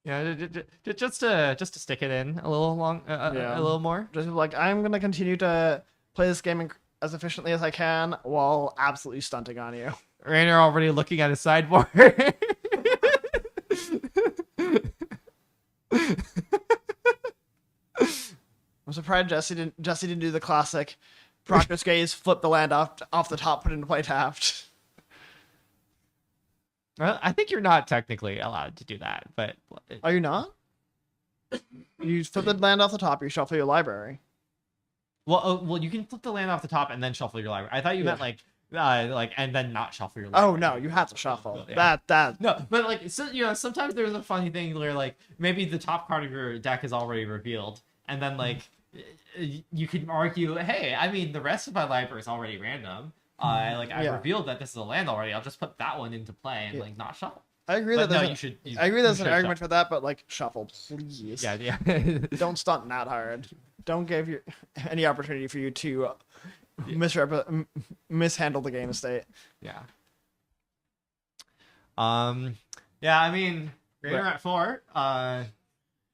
Yeah, just to stick it in a little long, a little more. Just like, I'm gonna continue to play this game as efficiently as I can while absolutely stunting on you. Rainer already looking at his sideboard. I'm surprised Jesse didn't do the classic Proctor's Gaze, flip the land off the top, put into play tapped. Well, I think you're not technically allowed to do that, but Are you not? You flip the land off the top, you shuffle your library. well, you can flip the land off the top and then shuffle your library. I thought you meant like and then not shuffle your library. Oh no, you have to shuffle. Yeah. That No, but like sometimes there's a funny thing where like maybe the top card of your deck is already revealed, and then like you can argue, hey, I mean the rest of my library is already random. I Yeah. revealed that this is a land already. I'll just put that one into play and like not shuffle. I agree But that no, there's you should. I agree there's you an should argument shuffle. for that, but like shuffle, please. Yeah, yeah. Don't stunt that hard. Don't give you any opportunity for you to mishandle the game state. Yeah. Yeah, I mean, Rainer Right. at 4.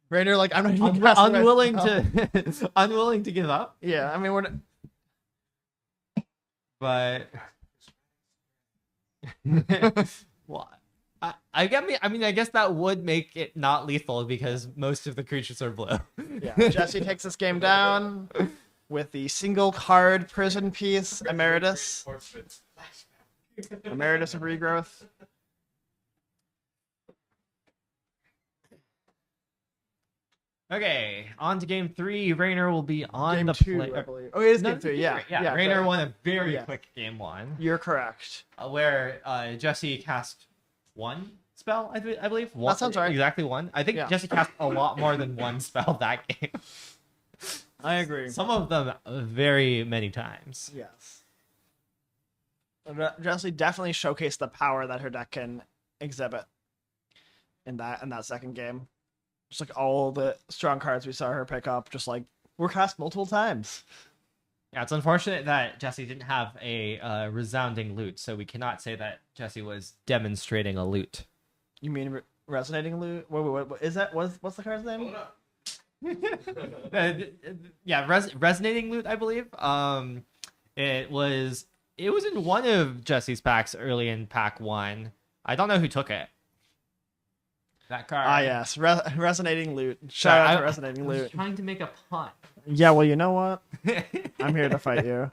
Rainer, like I'm not even casting unwilling myself. to unwilling to give up. Yeah, I mean we're. But well, I guess that would make it not lethal because most of the creatures are blue. Yeah, Jesse takes this game down with the single card prison piece Emeritus. Emeritus of Regrowth. Okay, on to game 3. Rainer will be on Game the 2, play. I believe. Oh, it is No, game 3. Yeah, yeah. Rainer fair. won a very Yeah. quick game 1. You're correct. Where Jesse cast 1 spell, I believe. That sounds right. Exactly 1. I think Yeah. Jesse cast a lot more than 1 spell that game. I agree. Some of them very many times. Yes. Jesse definitely showcased the power that her deck can exhibit in that second game. Just like all the strong cards we saw her pick up, just like were cast multiple times. Yeah, it's unfortunate that Jesse didn't have a resounding loot, so we cannot say that Jesse was demonstrating a loot. You mean resonating loot? What is that? What's the card's name? Yeah, resonating loot, I believe. It was in one of Jesse's packs early in pack 1. I don't know who took it. That card. Ah, yes, resonating loot. Shout out to resonating I was loot. trying to make a pun. Yeah, well, you know what? I'm here to fight you.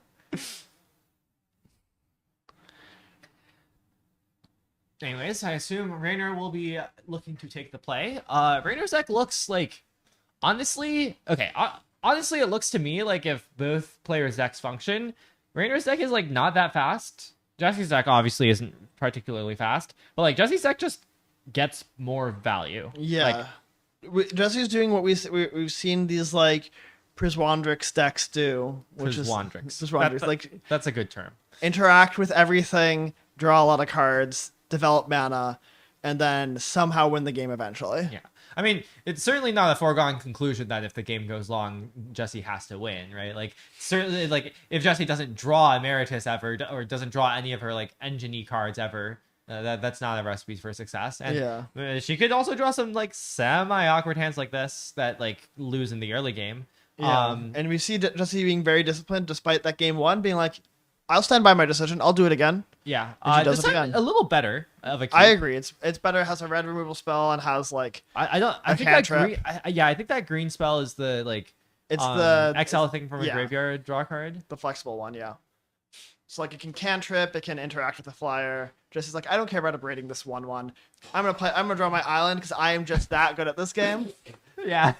Anyways, I assume Rainer will be looking to take the play. Rainer's deck looks like, honestly, okay. Honestly, it looks to me like if both players' decks function, Rainer's deck is like not that fast. Jesse's deck obviously isn't particularly fast, but like Jesse's deck just gets more value. Yeah, Jesse's doing what we've seen these like Priswandrix decks do, which Priswandrix. That's a good term. Interact with everything, draw a lot of cards, develop mana, and then somehow win the game eventually. Yeah. I mean, it's certainly not a foregone conclusion that if the game goes long, Jesse has to win, right? Like, certainly, like, if Jesse doesn't draw Emeritus ever, or doesn't draw any of her, like, engine-y cards ever, that's not a recipe for success. And she could also draw some, like, semi-awkward hands like this that, like, lose in the early game. Yeah. And we see Jesse being very disciplined despite that game 1 being like, I'll stand by my decision. I'll do it again. Yeah. And she does this it time again. a little better of a keep. I agree. It's better. It has a red removal spell and has like I think that green, I think that green spell is the like it's the exile thing from a graveyard draw card. The flexible one, yeah. So like it can cantrip, it can interact with the flyer. Jesse's like, I don't care about upgrading this 1/1. I'm gonna draw my island because I am just that good at this game. Yeah.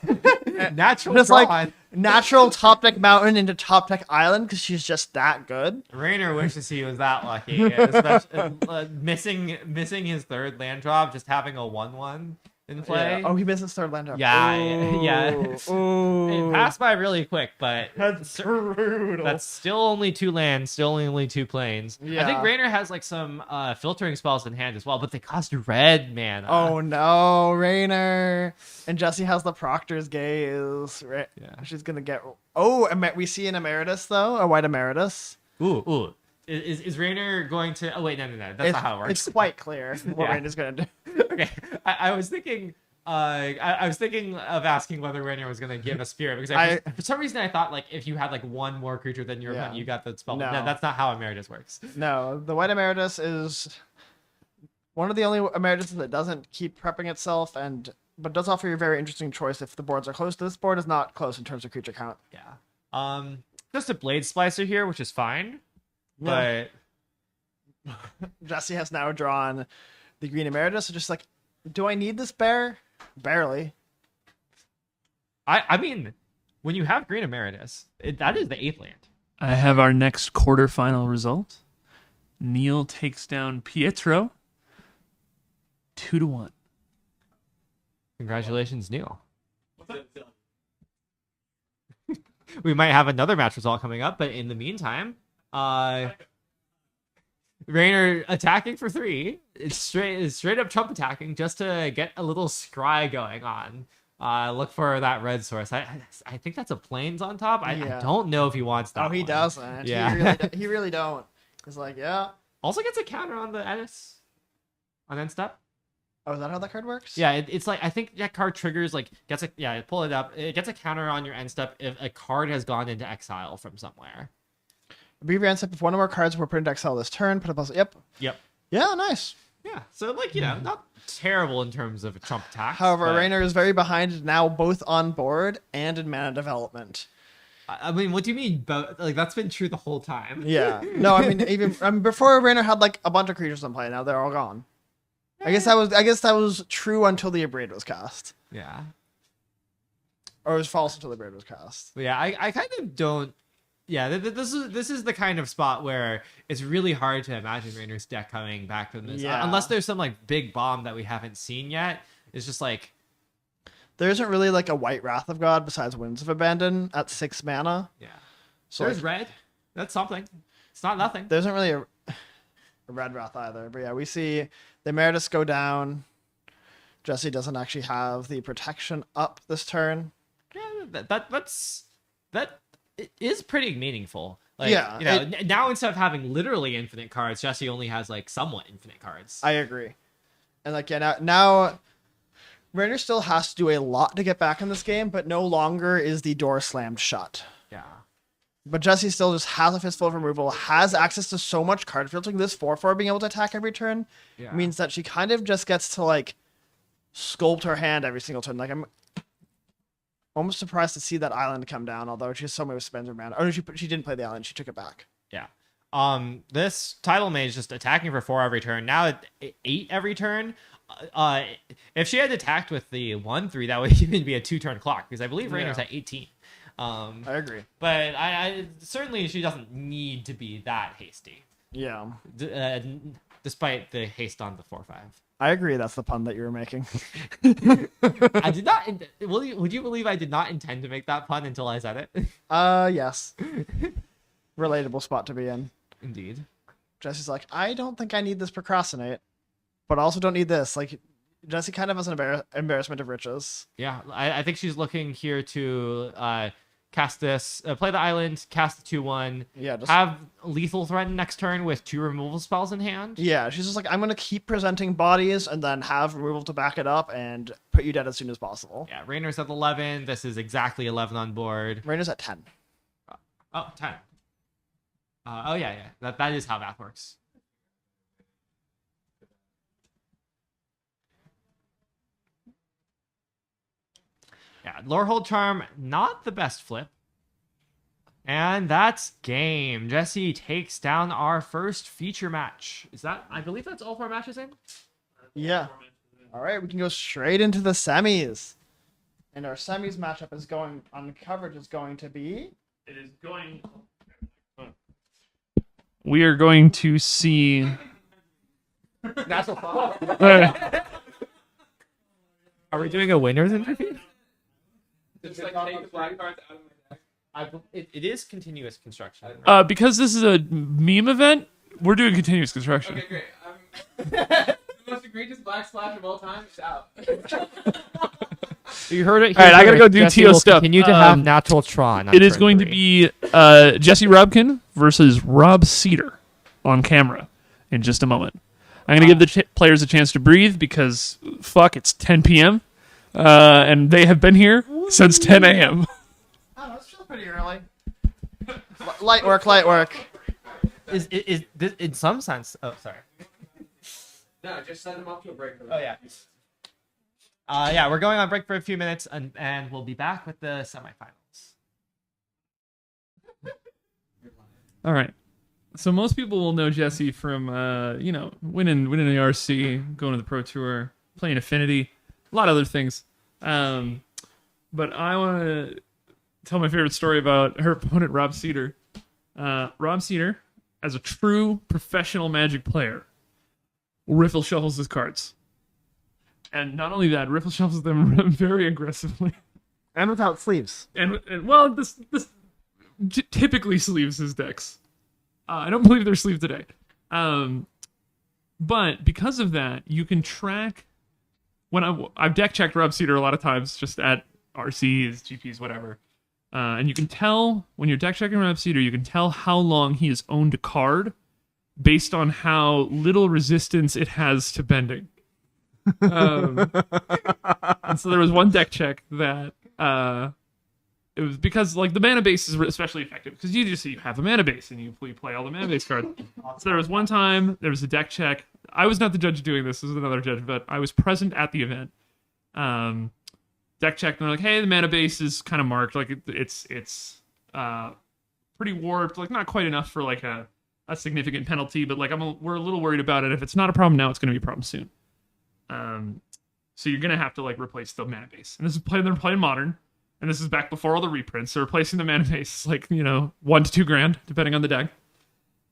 Natural just draw. like natural top deck mountain into top deck island because she's just that good. Rainer wishes he was that lucky. Especially, missing his third land drop, just having a 1/1 in play. Yeah. Oh, he missed his third land drop. Yeah, Ooh. yeah. Ooh. It passed by really quick, but that's brutal. That's still only 2 lands, still only 2 planes. Yeah. I think Rainer has like some filtering spells in hand as well, but they cost red mana. Oh no, Rainer. And Jesse has the Proctor's Gaze. Right? Yeah. She's gonna get. Oh, we see an Emeritus though, a white Emeritus. Ooh. Is Rainer going to? Oh wait, no. That's not how it works. It's quite clear what Yeah. Rainer's gonna do. Okay, I was thinking. I was thinking of asking whether Rainer was going to give a spirit because for some reason I thought like if you had like 1 more creature than your opponent, you got the spell. No. No, that's not how Emeritus works. No, the white Emeritus is one of the only Emerituses that doesn't keep prepping itself, but does offer you a very interesting choice if the boards are close. This board is not close in terms of creature count. Yeah. Just a Blade Splicer here, which is fine, Yeah. but Jesse has now drawn the green Emeritus. So just like, do I need this bear? Barely. I mean, when you have green Emeritus, that is the 8th land. I have our next quarterfinal result. Neil takes down Pietro 2-1. Congratulations, Neil. We might have another match result coming up, but in the meantime, Rainer attacking for 3. It's straight up Trump attacking just to get a little scry going on. Look for that red source. I think that's a plains on top. I don't know if he wants that. Oh, he one. doesn't. Yeah, he really don't. He's like, yeah. Also gets a counter on the Ennis on end step. Oh, is that how that card works? Yeah, it's like, I think that card triggers, like, pull it up. It gets a counter on your end step if a card has gone into exile from somewhere. Beaver end step, if one of our cards were put into exile this turn, put a plus. Yep. Yep. Yeah, nice. Yeah, so, like, not terrible in terms of Trump attacks. However, but... Rainer is very behind now, both on board and in mana development. I mean, what do you mean? Like, that's been true the whole time. Yeah. No, I mean, before Rainer had like a bunch of creatures in play. Now they're all gone. I guess that was true until the Abrade was cast. Yeah. Or it was false until the Abrade was cast. But yeah, I kind of don't. Yeah, this is the kind of spot where it's really hard to imagine Rainer's deck coming back from this, unless there's some like big bomb that we haven't seen yet. It's just like there isn't really like a white Wrath of God besides Winds of Abandon at 6 mana. Yeah. So there's red. That's something. It's not nothing. There isn't really a red Wrath either. But yeah, we see the Emeritus go down. Jesse doesn't actually have the protection up this turn. Yeah, that is pretty meaningful. Like, yeah, now instead of having literally infinite cards, Jesse only has like somewhat infinite cards. I agree. And like, yeah, now Rainer still has to do a lot to get back in this game, but no longer is the door slammed shut. Yeah. But Jesse still just has a fistful of removal, has access to so much card filtering. This 4/4 being able to attack every turn means that she kind of just gets to like sculpt her hand every single turn. Like, I'm almost surprised to see that island come down, although she has so many spends her mana. Oh no, she didn't play the island, she took it back. Yeah. This title mage just attacking for 4 every turn. Now at 8 every turn. If she had attacked with the 1/3, that would even be a 2-turn clock, because I believe Rainer's at 18. I agree. But I certainly she doesn't need to be that hasty. Yeah. Despite the haste on the 4/5. I agree. That's the pun that you were making. I did not. Would you believe I did not intend to make that pun until I said it? Yes. Relatable spot to be in. Indeed. Jesse's like, I don't think I need this procrastinate, but I also don't need this. Like, Jesse kind of has an embarrassment of riches. Yeah, I think she's looking here to cast this, play the island, cast the 2/1. Yeah, have lethal threaten next turn with 2 removal spells in hand. Yeah, she's just like, I'm gonna keep presenting bodies and then have removal to back it up and put you dead as soon as possible. Yeah, Rainer's at 11. This is exactly 11 on board. Rainer's at 10. 10. Oh yeah. That is how math works. Yeah, Lorehold Charm, not the best flip. And that's game. Jesse takes down our first feature match. Is that, I believe that's all 4 matches in? Yeah. All right, we can go straight into the semis. And our semis matchup is going, on coverage is going to be... It is going... We are going to see... Natural Are we doing a winners interview? Just like take the black cards out of my deck. It is continuous construction. Because this is a meme event, we're doing continuous construction. Okay, great. The most egregious black splash of all time is out. You heard it. All right, I gotta go do Jesse TO will stuff. Continue to have natural Tron. It is going to be Jesse Robkin versus Rob Cedar on camera in just a moment. I'm gonna give the players a chance to breathe because fuck, it's 10 p.m. And they have been here since 10 a.m. Oh, that's still pretty early. Light work. Is this in some sense? Oh, sorry. No, just send them off to a break. Oh yeah. Yeah, we're going on break for a few minutes, and we'll be back with the semifinals. All right. So most people will know Jesse from winning the RC, going to the Pro Tour, playing Affinity, a lot of other things. But I want to tell my favorite story about her opponent, Rob Cedar. Rob Cedar, as a true professional Magic player, riffle shuffles his cards. And not only that, riffle shuffles them very aggressively. And without sleeves. And well, this typically sleeves his decks. I don't believe they're sleeved today. But because of that, you can track. When I've deck checked Rob Cedar a lot of times, just at RCs, GPs, whatever, and you can tell when you're deck checking Rob Cedar, you can tell how long he has owned a card based on how little resistance it has to bending. And so there was one deck check that it was because like the mana base is especially effective because you have a mana base and you play all the mana base cards. So there was one time there was a deck check. I was not the judge doing this. This was another judge, but I was present at the event. Deck check and they're like, hey, the mana base is kind of marked like it's pretty warped, like not quite enough for like a significant penalty, but like we're a little worried about it. If it's not a problem now, it's going to be a problem soon. So you're going to have to like replace the mana base. And they're playing modern, and this is back before all the reprints. So replacing the mana base is like, $1 to $2 grand, depending on the deck.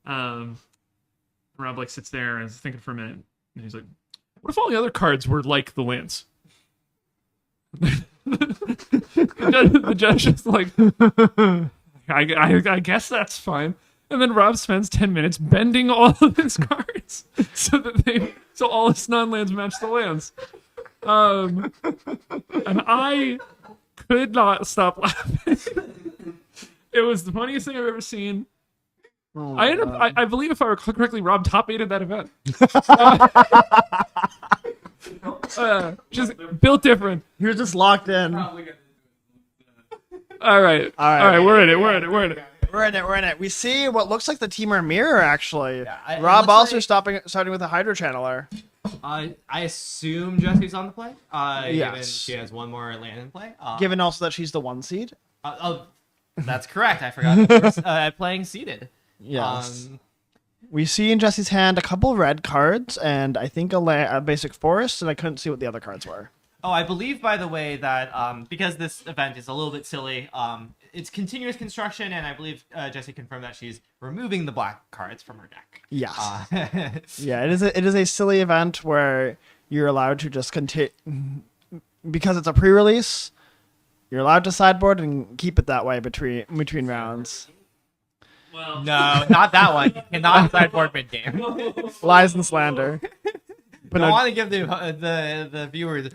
Rob like sits there and is thinking for a minute, and he's like, what if all the other cards were like the lands? the judge is like, I guess that's fine. And then Rob spends 10 minutes bending all of his cards so all his non-lands match the lands. And I could not stop laughing. It was the funniest thing I've ever seen. Oh, I believe if I recall correctly, Rob top 8 at that event. Just built different. He was just locked in. All right. We're in it. We're in it. We see what looks like the Temur mirror, actually. Yeah, Rob also starting with a Hydro Channeler. I assume Jesse's on the play. Given Yes. she has one more land in play. Given also that she's the 1 seed. That's correct. I forgot. Playing seeded. Yes. We see in Jesse's hand a couple red cards and I think a basic forest, and I couldn't see what the other cards were. Oh, I believe, by the way, that because this event is a little bit silly, it's continuous construction, and I believe Jesse confirmed that she's removing the black cards from her deck. Yes. Yeah, it is a silly event where you're allowed to just continue because it's a pre-release. You're allowed to sideboard and keep it that way between rounds. Well, no, not that one. You cannot sideboard mid game. Lies and slander. But I don't want to give the viewers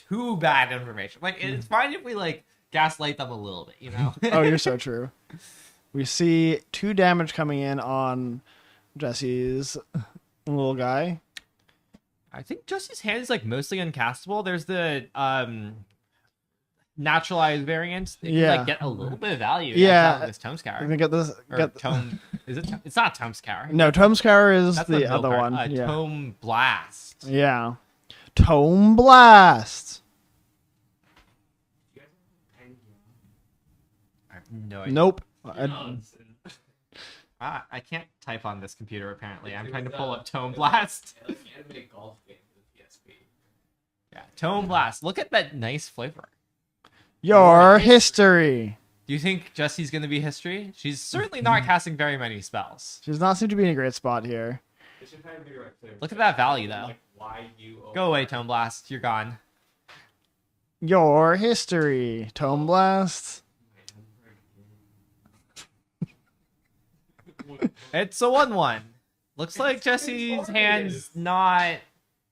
too bad information. Like it's fine if we like gaslight them a little bit, Oh, you're so true. We see 2 damage coming in on Jesse's little guy. I think Jesse's hand is like mostly uncastable. There's the naturalized variant. You can, like, get a little bit of value. Yeah, this Tome Scour. You can get this. Tome. Is it? It's not Tome Scour. No, Tome Scour is That's the other one. Yeah. Tome Blast. Yeah, Tome Blast. I have no idea. Nope. I can't type on this computer. Apparently, I'm trying to pull up Tome Blast. Yeah, Tome Blast. Look at that nice flavor. Your history. Do you think Jesse's going to be history? She's certainly not casting very many spells. She does not seem to be in a great spot here. Look at that value, though. Go away, Tome Blast. You're gone. Your history. Tome Blast. It's a 1/1. Looks like Jesse's hand's not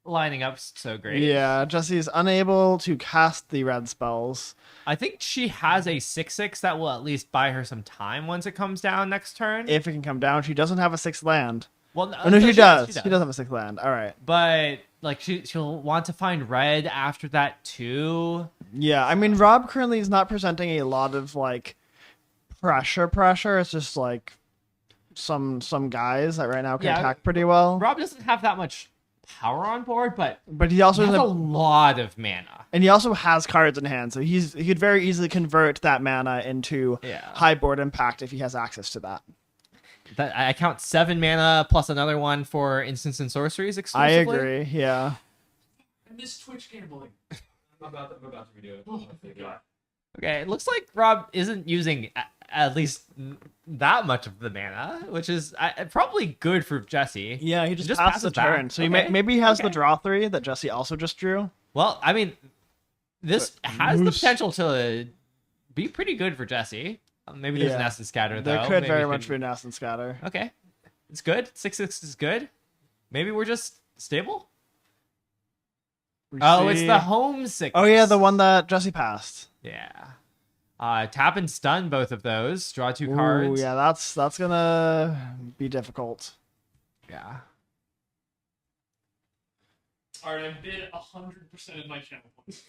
lining up so great. Yeah, Jesse's unable to cast the red spells. I think she has a 6/6 that will at least buy her some time once it comes down next turn. If it can come down, she doesn't have a 6th land. Well, no, she does. She does have a 6th land. All right. But like she'll want to find red after that too. Yeah, I mean Rob currently is not presenting a lot of like pressure. It's just like some guys that right now can attack pretty well. Rob doesn't have that much power on board, but he also has a lot of mana, and he also has cards in hand, so he could very easily convert that mana into high board impact if he has access to that. That I count 7 mana plus another one for instants and sorceries exclusively. I agree. Yeah. I miss Twitch gambling. I'm about to redo it. Oh my god. Okay, it looks like Rob isn't using at least that much of the mana, which is probably good for Jesse. Yeah, he just passed the turn. So maybe he has the draw 3 that Jesse also just drew. Well, I mean, this has the potential to be pretty good for Jesse. Maybe there's an Nest and Scatter, though. There could very much be a Nest and Scatter. Okay. It's good. 6/6 is good. Maybe we're just stable. It's the home 6. Oh yeah, the one that Jesse passed. Yeah. Tap and stun both of those. Draw 2 Ooh, cards. yeah, that's gonna be difficult. Yeah. All right, I bid 100% of my channel points.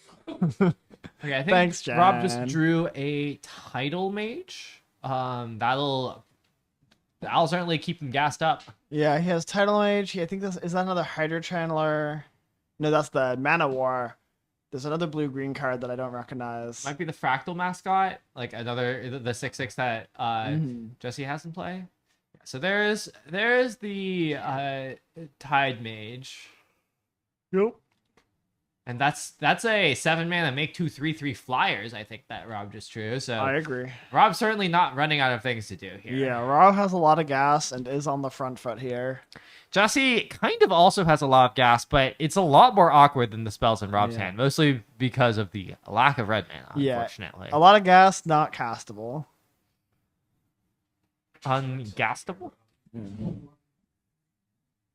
Okay, I think Thanks, Jan. Rob just drew a Tidal Mage. That'll certainly keep him gassed up. Yeah, he has Tidal Mage. I think this is that another Hydra Channeler. No, that's the Mana War. There's another blue-green card that I don't recognize. Might be the Fractal Mascot, like another the 6/6 that Jesse has in play. So there's the Tide Mage. Yep. And that's a 7-mana make 2 3/3 flyers. I think that Rob just drew. So I agree. Rob's certainly not running out of things to do here. Yeah, Rob has a lot of gas and is on the front foot here. Jesse kind of also has a lot of gas, but it's a lot more awkward than the spells in Rob's hand, mostly because of the lack of red mana, unfortunately. A lot of gas, not castable. Ungastable?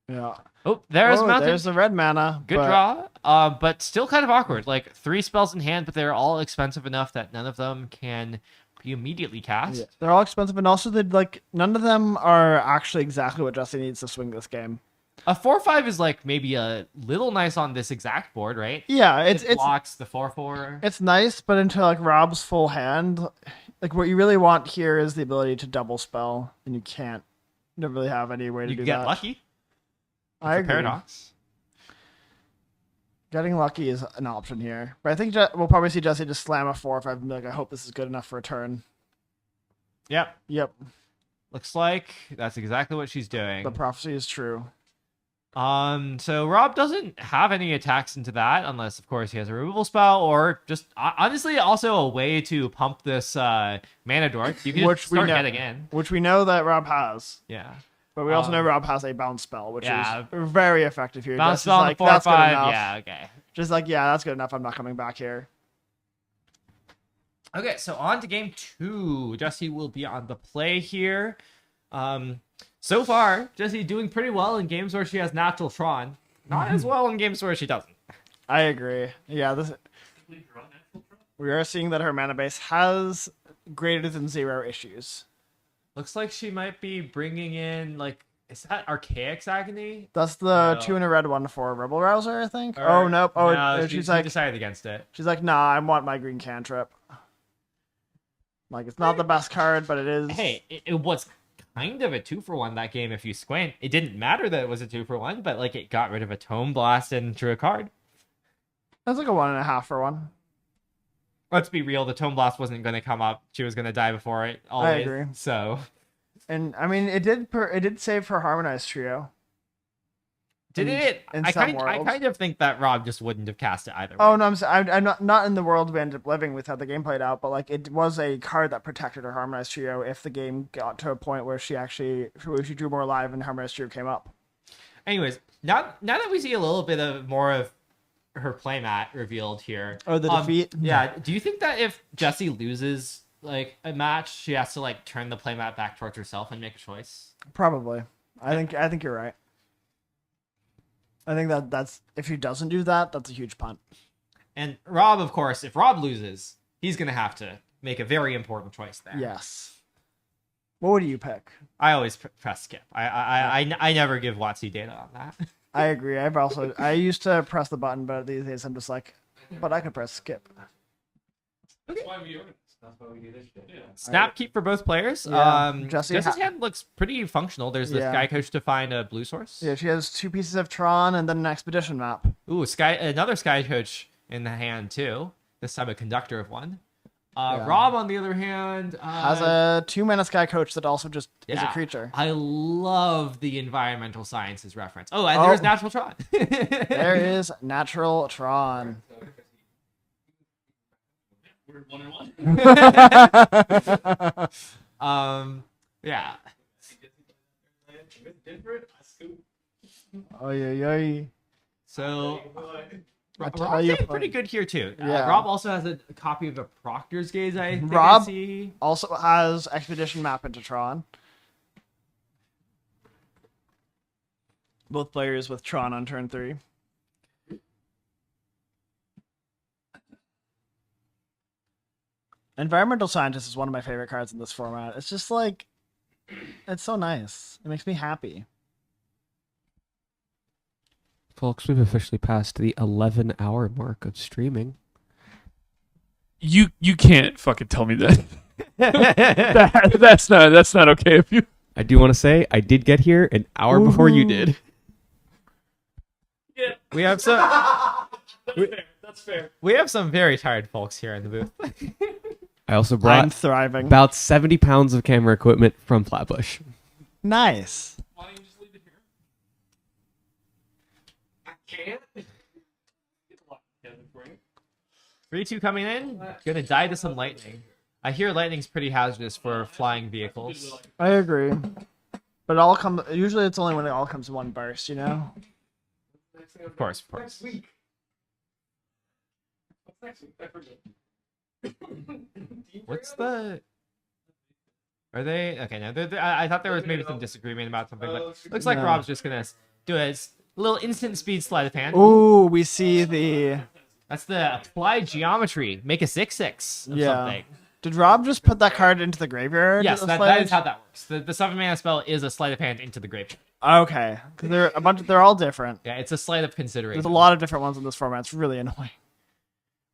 Yeah. Oh, there's Mountain. There's the red mana. Good draw, but still kind of awkward. Like 3 spells in hand, but they're all expensive enough that none of them can be immediately cast. Yeah. They're all expensive, and also none of them are actually exactly what Jesse needs to swing this game. A 4/5 is like maybe a little nice on this exact board, right? Yeah, it blocks the 4/4. It's nice, but into like Rob's full hand, like what you really want here is the ability to double spell, and you can't. You don't really have any way to do that. You get lucky. I agree. Paradox. Getting lucky is an option here, but I think we'll probably see Jesse just slam a 4/5 and be like, "I hope this is good enough for a turn." Yep. Yep. Looks like that's exactly what she's doing. The prophecy is true. So Rob doesn't have any attacks into that, unless of course he has a removal spell, or just honestly also a way to pump this mana dork. You can just start getting in, which we know that Rob has. Yeah. But we also know Rob has a bounce spell, which yeah. is very effective here. Bounce Just spell like, on that's 4/5. good enough. Yeah, okay. Just like, yeah, that's good enough. I'm not coming back here. Okay, so on to game 2. Jesse will be on the play here. So far, Jesse doing pretty well in games where she has natural Tron. Not as well in games where she doesn't. I agree. Yeah, we are seeing that her mana base has greater than 0 issues. Looks like she might be bringing in, like, is that Archaic Agony? That's the 2 and a red one for Rebel Rouser, I think. Or, oh, nope. Oh, no, she's she like decided against it. She's like, nah, I want my green cantrip. Like, it's not the best card, but it is. Hey, it was kind of a 2-for-1 that game if you squint. It didn't matter that it was a 2-for-1, but like it got rid of a Tome Blast and drew a card. That's like a 1.5 for 1. Let's be real, the Tome Blast wasn't going to come up. She was going to die before it. Always. I agree. So, and I mean, it did save her Harmonized Trio. Did it? I kind of think that Rob just wouldn't have cast it either. Oh no, I'm not in the world we ended up living with how the game played out, but like it was a card that protected her Harmonized Trio if the game got to a point where she drew more live and Harmonized Trio came up. Anyways, now that we see a little bit of more of her playmat revealed here. Oh, the defeat. Yeah. Do you think that if Jesse loses like a match, she has to like turn the playmat back towards herself and make a choice? Probably. I think you're right. I think that's if he doesn't do that, that's a huge punt. And Rob, of course, if Rob loses, he's gonna have to make a very important choice there. Yes. What would you pick? I always press skip. I never give WotC data on that. I agree. I used to press the button, but these days I'm just like, but I could press skip. That's why we organize. That's why we do this shit. Yeah. Snap keep for both players. Yeah. Jesse's hand looks pretty functional. There's this Sky Coach to find a blue source. Yeah, she has 2 pieces of Tron and then an expedition map. Ooh, another Sky Coach in the hand too. This time a conductor of 1. Rob, on the other hand, has a 2-mana Sky Coach that also just is a creature. I love the environmental sciences reference. Oh, and there's Natural Tron. There is Natural Tron. We're 1-1. Yeah. Oh yeah. So Rob's pretty good here too. Yeah. Rob also has a copy of a Proctor's Gaze. I think Rob also has Expedition Map into Tron. Both players with Tron on turn 3. Environmental Scientist is one of my favorite cards in this format. It's just like, it's so nice. It makes me happy. Folks, we've officially passed the 11-hour mark of streaming. You can't fucking tell me that. That's not okay if you. I do want to say I did get here an hour before you did. Yeah. We have some. That's fair. We have some very tired folks here in the booth. I also brought I'm thriving. about 70 pounds of camera equipment from Flatbush. Nice. Why don't you just leave it here? I can't. 3-2 coming in. Gonna die to some lightning. I hear lightning's pretty hazardous for flying vehicles. I agree. But it all comes. Usually, it's only when it all comes in one burst. You know. Of course, of course. Next week. What's next week? I forget. What's the? Are they okay? Now, I thought there was maybe some disagreement about something, but looks like No. Rob's just gonna do a little instant speed sleight of hand. Ooh, we see the. That's the applied geometry. Make a 6/6 of something. Did Rob just put that card into the graveyard? Yes, that is how that works. The 7-mana spell is a sleight of hand into the graveyard. Okay, because they're a bunch. They're all different. Yeah, it's a sleight of consideration. There's a lot of different ones in this format. It's really annoying.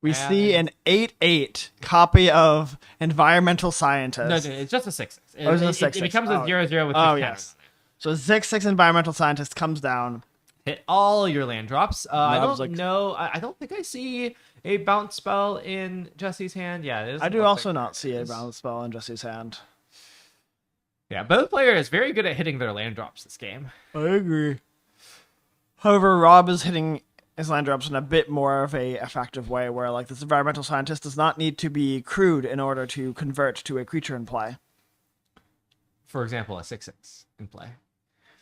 We see an 8/8 copy of Environmental Scientist. No, it's just a 6/6. Oh, it's just a 6/6. It becomes a 0/0 with 6 yes. So 6/6 Environmental Scientist comes down. Hit all your land drops. I Rob's don't know. I don't think I see a bounce spell in Jesse's hand. Yeah, it is. I do also not see a bounce spell in Jesse's hand. Yeah, both players very good at hitting their land drops this game. I agree. However, Rob is hitting his land drops in a bit more of a effective way, where like this Environmental Scientist does not need to be crude in order to convert to a creature in play. For example, a 6/6 in play.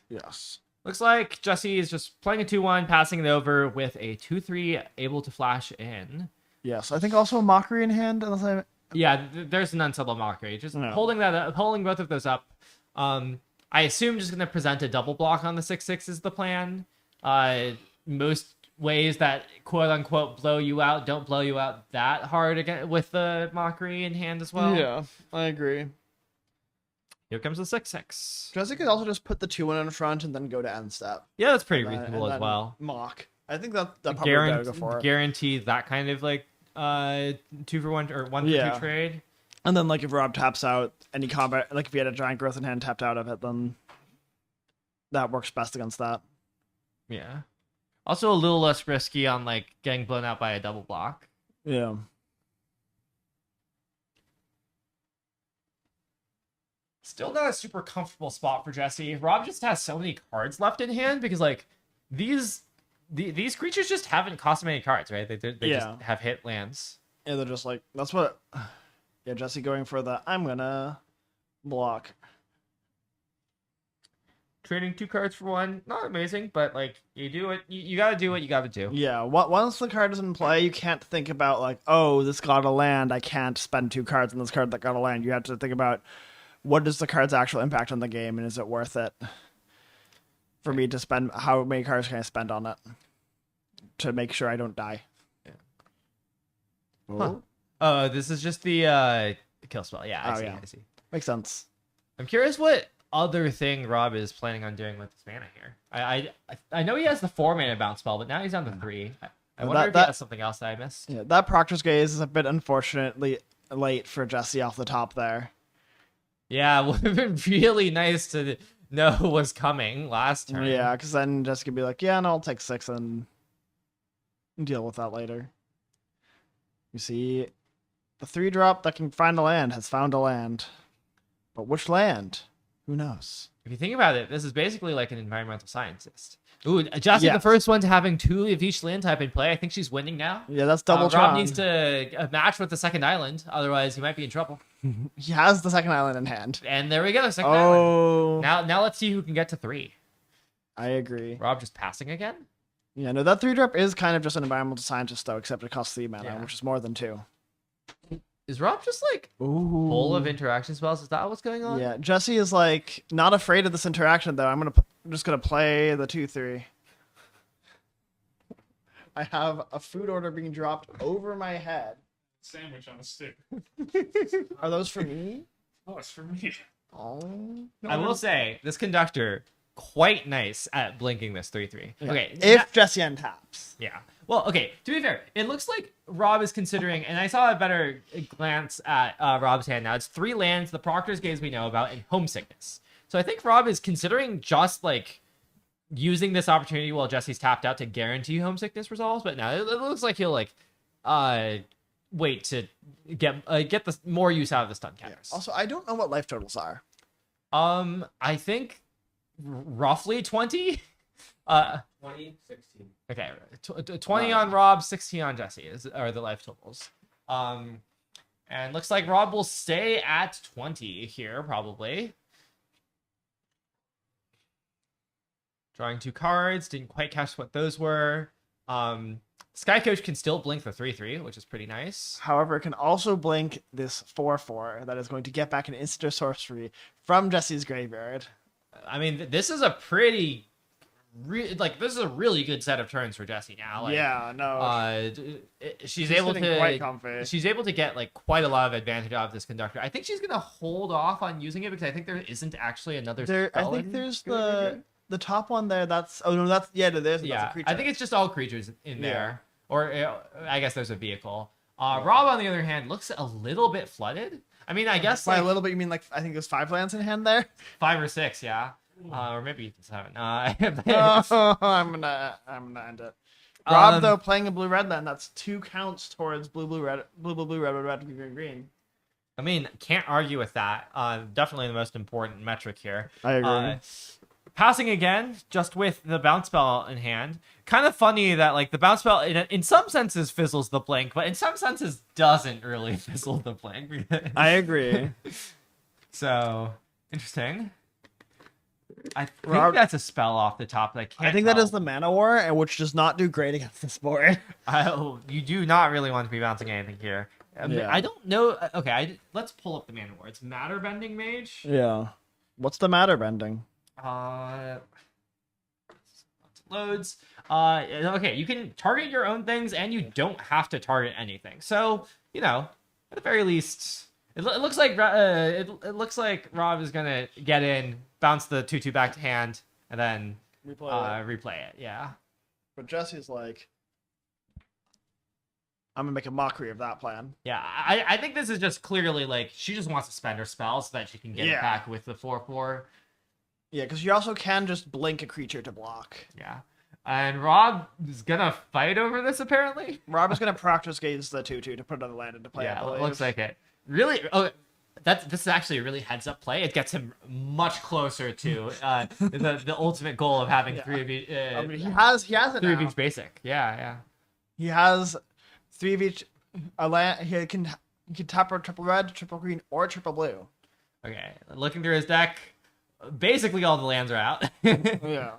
Yes. Looks like Jesse is just playing a 2/1, passing it over with a 2/3 able to flash in. Yes, I think also a Mockery in hand. Unless I... Yeah, there's an unsubtle Mockery. Just holding that up, holding both of those up. I assume just going to present a double block on the 6/6 is the plan. Most ways that quote unquote blow you out don't blow you out that hard again with the Mockery in hand as well. Yeah, I agree. Here comes the 6/6. Jesse could also just put the 2/1 in front and then go to end step. Yeah, that's pretty And reasonable as then well. Mock. I think that probably would go for it. Guarantee that kind of like 2-for-1 or 1-for-2 trade. And then like if Rob taps out any combat, like if he had a Giant Growth in hand tapped out of it, then that works best against that. Yeah. Also a little less risky on like getting blown out by a double block. Yeah. Still not a super comfortable spot for Jesse. Rob just has so many cards left in hand because like these creatures just haven't cost many cards, right? They just have hit lands. Yeah, they're just like that's what. Yeah, Jesse going for the I'm gonna block. Trading 2 cards for 1, not amazing, but like you do it. You gotta do what you gotta do. Yeah, once the card is in play, you can't think about like, oh, this got a land. I can't spend 2 cards on this card that got a land. You have to think about what is the card's actual impact on the game, and is it worth it for me to spend? How many cards can I spend on it to make sure I don't die? Yeah. Huh. This is just the kill spell. Yeah, I see. I see. Makes sense. I'm curious what other thing Rob is planning on doing with this mana here. I know he has the 4-mana bounce spell, but now he's on the 3. I wonder if he has something else that I missed. Yeah, that Proctor's Gaze is a bit unfortunately late for Jesse off the top there. Yeah, it would have been really nice to know what's coming last turn. Yeah, because then Jesse could be like, yeah, no, I'll take 6 and deal with that later. You see, the 3-drop that can find a land has found a land. But which land? Who knows? If you think about it, this is basically like an environmental scientist. Ooh, Jesse, the first one to having 2 of each land type in play. I think she's winning now. Yeah, that's double Rob Tron. needs to match with the second island, otherwise he might be in trouble. He has the second island in hand. And there we go, second island. Now let's see who can get to 3. I agree. Rob just passing again? Yeah, no, that 3-drop is kind of just an environmental scientist though, except it costs 3 mana, which is more than 2. Is Rob just like full of interaction spells? Is that what's going on? Yeah, Jesse is like not afraid of this interaction though. I'm just gonna play the 2/3. I have a food order being dropped over my head. Sandwich on a stick. Are those for me? Oh, it's for me. Oh. I will say this conductor quite nice at blinking this 3/3. Yeah. Okay, If Jesse untaps. Yeah. Well, okay. To be fair, it looks like Rob is considering, and I saw a better glance at Rob's hand now. It's 3 lands, the Proctor's Gaze we know about, and Homesickness. So I think Rob is considering just like using this opportunity while Jesse's tapped out to guarantee Homesickness resolves. But now it looks like he'll like wait to get the more use out of the stun counters. Also, I don't know what life totals are. I think roughly 20. 20, 16. Okay, 20 on Rob, 16 on Jesse are the life totals. And looks like Rob will stay at 20 here, probably. Drawing 2 cards, didn't quite catch what those were. Sky Coach can still blink the 3/3, which is pretty nice. However, it can also blink this 4/4 that is going to get back an instant sorcery from Jesse's graveyard. I mean, this is a pretty... this is a really good set of turns for Jesse now. Like, yeah, no. She's able to quite comfy. She's able to get like quite a lot of advantage out of this conductor. I think she's gonna hold off on using it because I think there isn't actually another. I think there's the top one there. That's there's Yeah, that's a creature. I think it's just all creatures in there, or I guess there's a vehicle. Rob, on the other hand, looks a little bit flooded. I mean, I guess by a little bit you mean like I think there's 5 lands in hand there. 5 or 6, yeah. Or maybe even 7. I'm gonna end it. Rob though playing a blue-red land, that's 2 counts towards blue red green green. I mean, can't argue with that. Definitely the most important metric here. I agree. Passing again, just with the bounce spell in hand. Kind of funny that like the bounce spell in some senses fizzles the blink, but in some senses doesn't really fizzle the blink. I agree. So interesting. I think that's a spell off the top that I can't. I think that is the Mana War, which does not do great against this board. You do not really want to be bouncing anything here. I don't know. Okay, let's pull up the Mana War. It's Matter Bending Mage. Yeah. What's the Matter Bending? Loads. Okay, you can target your own things, and you don't have to target anything. So at the very least, it looks like it looks like Rob is gonna get in, bounce the 2/2 back to hand, and then replay it. Yeah. But Jesse's like, I'm gonna make a mockery of that plan. Yeah, I think this is just clearly like she just wants to spend her spell so that she can get it back with the 4/4. Yeah, because you also can just blink a creature to block. Yeah. And Rob is gonna fight over this apparently. Rob is gonna Proctor's Gaze the 2/2 to put another land into play. Yeah, it looks like it. Really? Oh, this is actually a really heads up play. It gets him much closer to the ultimate goal of having 3 of each. I mean, he has it 3 of now. each basic. Yeah. He has 3 of each. A land. He can tap a triple red, triple green, or triple blue. Okay, looking through his deck, basically all the lands are out. Yeah.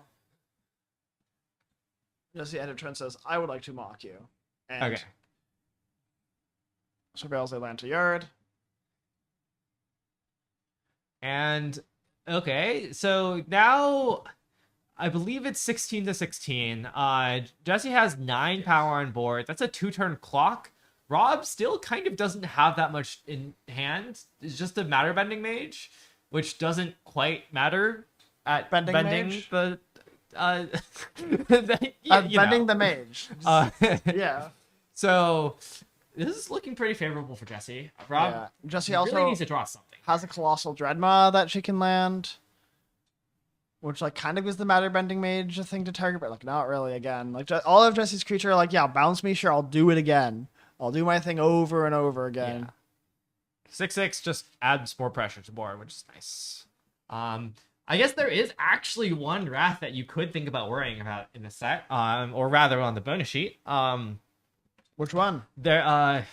Jesse end of turn says, "I would like to mock you." And okay. Surveils a land to yard. And okay, so now I believe it's 16-16. Jesse has 9 power on board. That's a 2-turn clock. Rob still kind of doesn't have that much in hand. It's just a Matter Bending Mage, which doesn't quite matter at bending mage? the Bending the mage. Yeah. So this is looking pretty favorable for Jesse. Rob, Jesse really also needs to draw something. has a Colossal Dreadmaw that she can land, which like kind of gives the Matter Bending Mage a thing to target, but like not really. Again, like all of Jesse's creature are like, yeah, bounce me, sure, I'll do it again. I'll do my thing over and over again. 6/6 just adds more pressure to the board, which is nice. I guess there is actually one Wrath that you could think about worrying about in the set, or rather on the bonus sheet. Which one? There,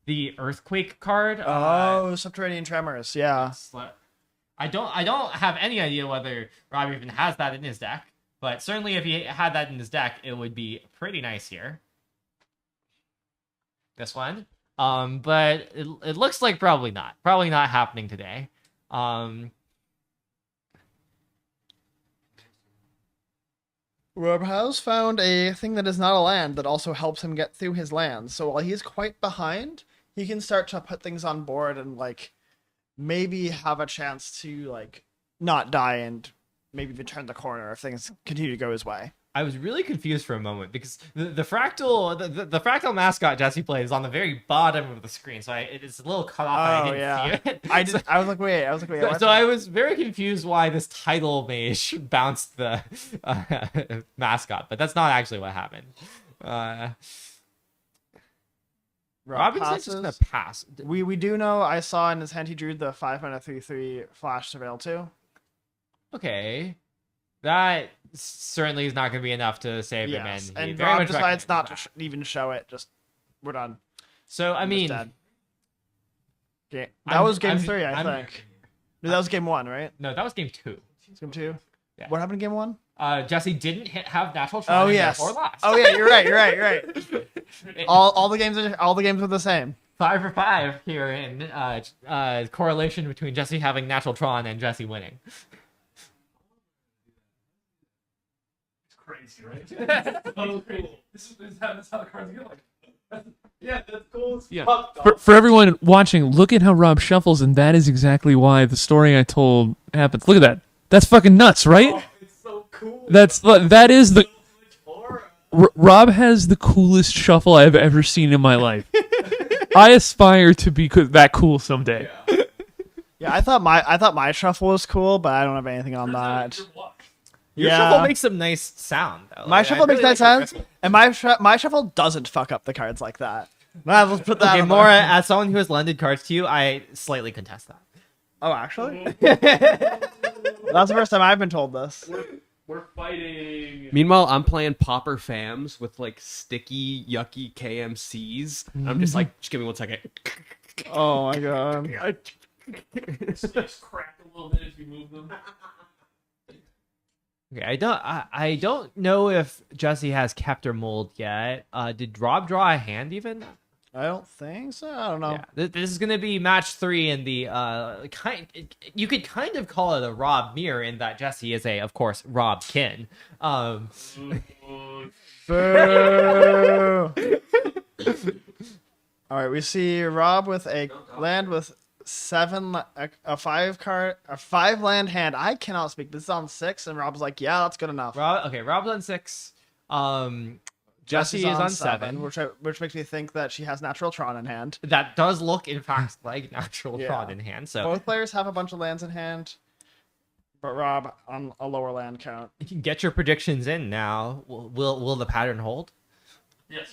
the Earthquake card. Subterranean Tremors. Yeah. I don't have any idea whether Rob even has that in his deck, but certainly if he had that in his deck, it would be pretty nice here. This one. But it looks like probably not. Probably not happening today. Rob has found a thing that is not a land that also helps him get through his lands. So while he's quite behind, he can start to put things on board and like maybe have a chance to like not die and maybe even turn the corner if things continue to go his way. I was really confused for a moment because the fractal mascot Jesse plays is on the very bottom of the screen, so it's a little cut off. I didn't see it. I was like, wait. So I was very confused why this title mage bounced the mascot, but that's not actually what happened. Robinson's just gonna pass. We do know. I saw in his hand he drew the 5-mana 3/3 flash surveil too. Okay. That certainly is not going to be enough to save him, and Rob decides not to even show it. Just we're done. So I mean, that was game 3, I think. No, that was game 1, right? No, that was game 2. It's game 2. Yeah. What happened in game 1? Jesse didn't have natural tron. Oh yes. Or lost. Oh yeah, you're right. all the games are the same. 5 for 5 here in correlation between Jesse having natural tron and Jesse winning. Crazy, right? Oh, cool. This is how the cards get like. Yeah, that's cool. Yeah. For everyone watching, look at how Rob shuffles, and that is exactly why the story I told happens. Look at that. That's fucking nuts, right? Oh, it's so cool. That is the. Rob has the coolest shuffle I've ever seen in my life. I aspire to be that cool someday. Yeah, I thought my shuffle was cool, but I don't have anything on that. Your shuffle makes some nice sound, though. My shuffle makes nice sounds, and my shuffle doesn't fuck up the cards like that. Let's put that. Okay, more as someone who has lended cards to you, I slightly contest that. Oh, actually, that's the first time I've been told this. We're fighting. Meanwhile, I'm playing Pauper Fams with like sticky, yucky KMCs. And I'm just like, just give me 1 second. Oh my god. Sticks crack a little bit as you move them. Okay, I don't know if Jesse has kept or mold yet. Did Rob draw a hand even? I don't think so. I don't know. Yeah, this is gonna be match 3 in the you could kind of call it a Rob mirror in that Jesse is of course Rob Kin. Boo! All right, we see Rob with a land with a 5 land hand. I cannot speak. This is on 6, and Rob's like, yeah, that's good enough. Rob's on 6. Jesse is on 7, which makes me think that she has natural tron in hand. That does look, in fact, like natural tron in hand. So both players have a bunch of lands in hand, but Rob on a lower land count. You can get your predictions in now. Will the pattern hold? Yes.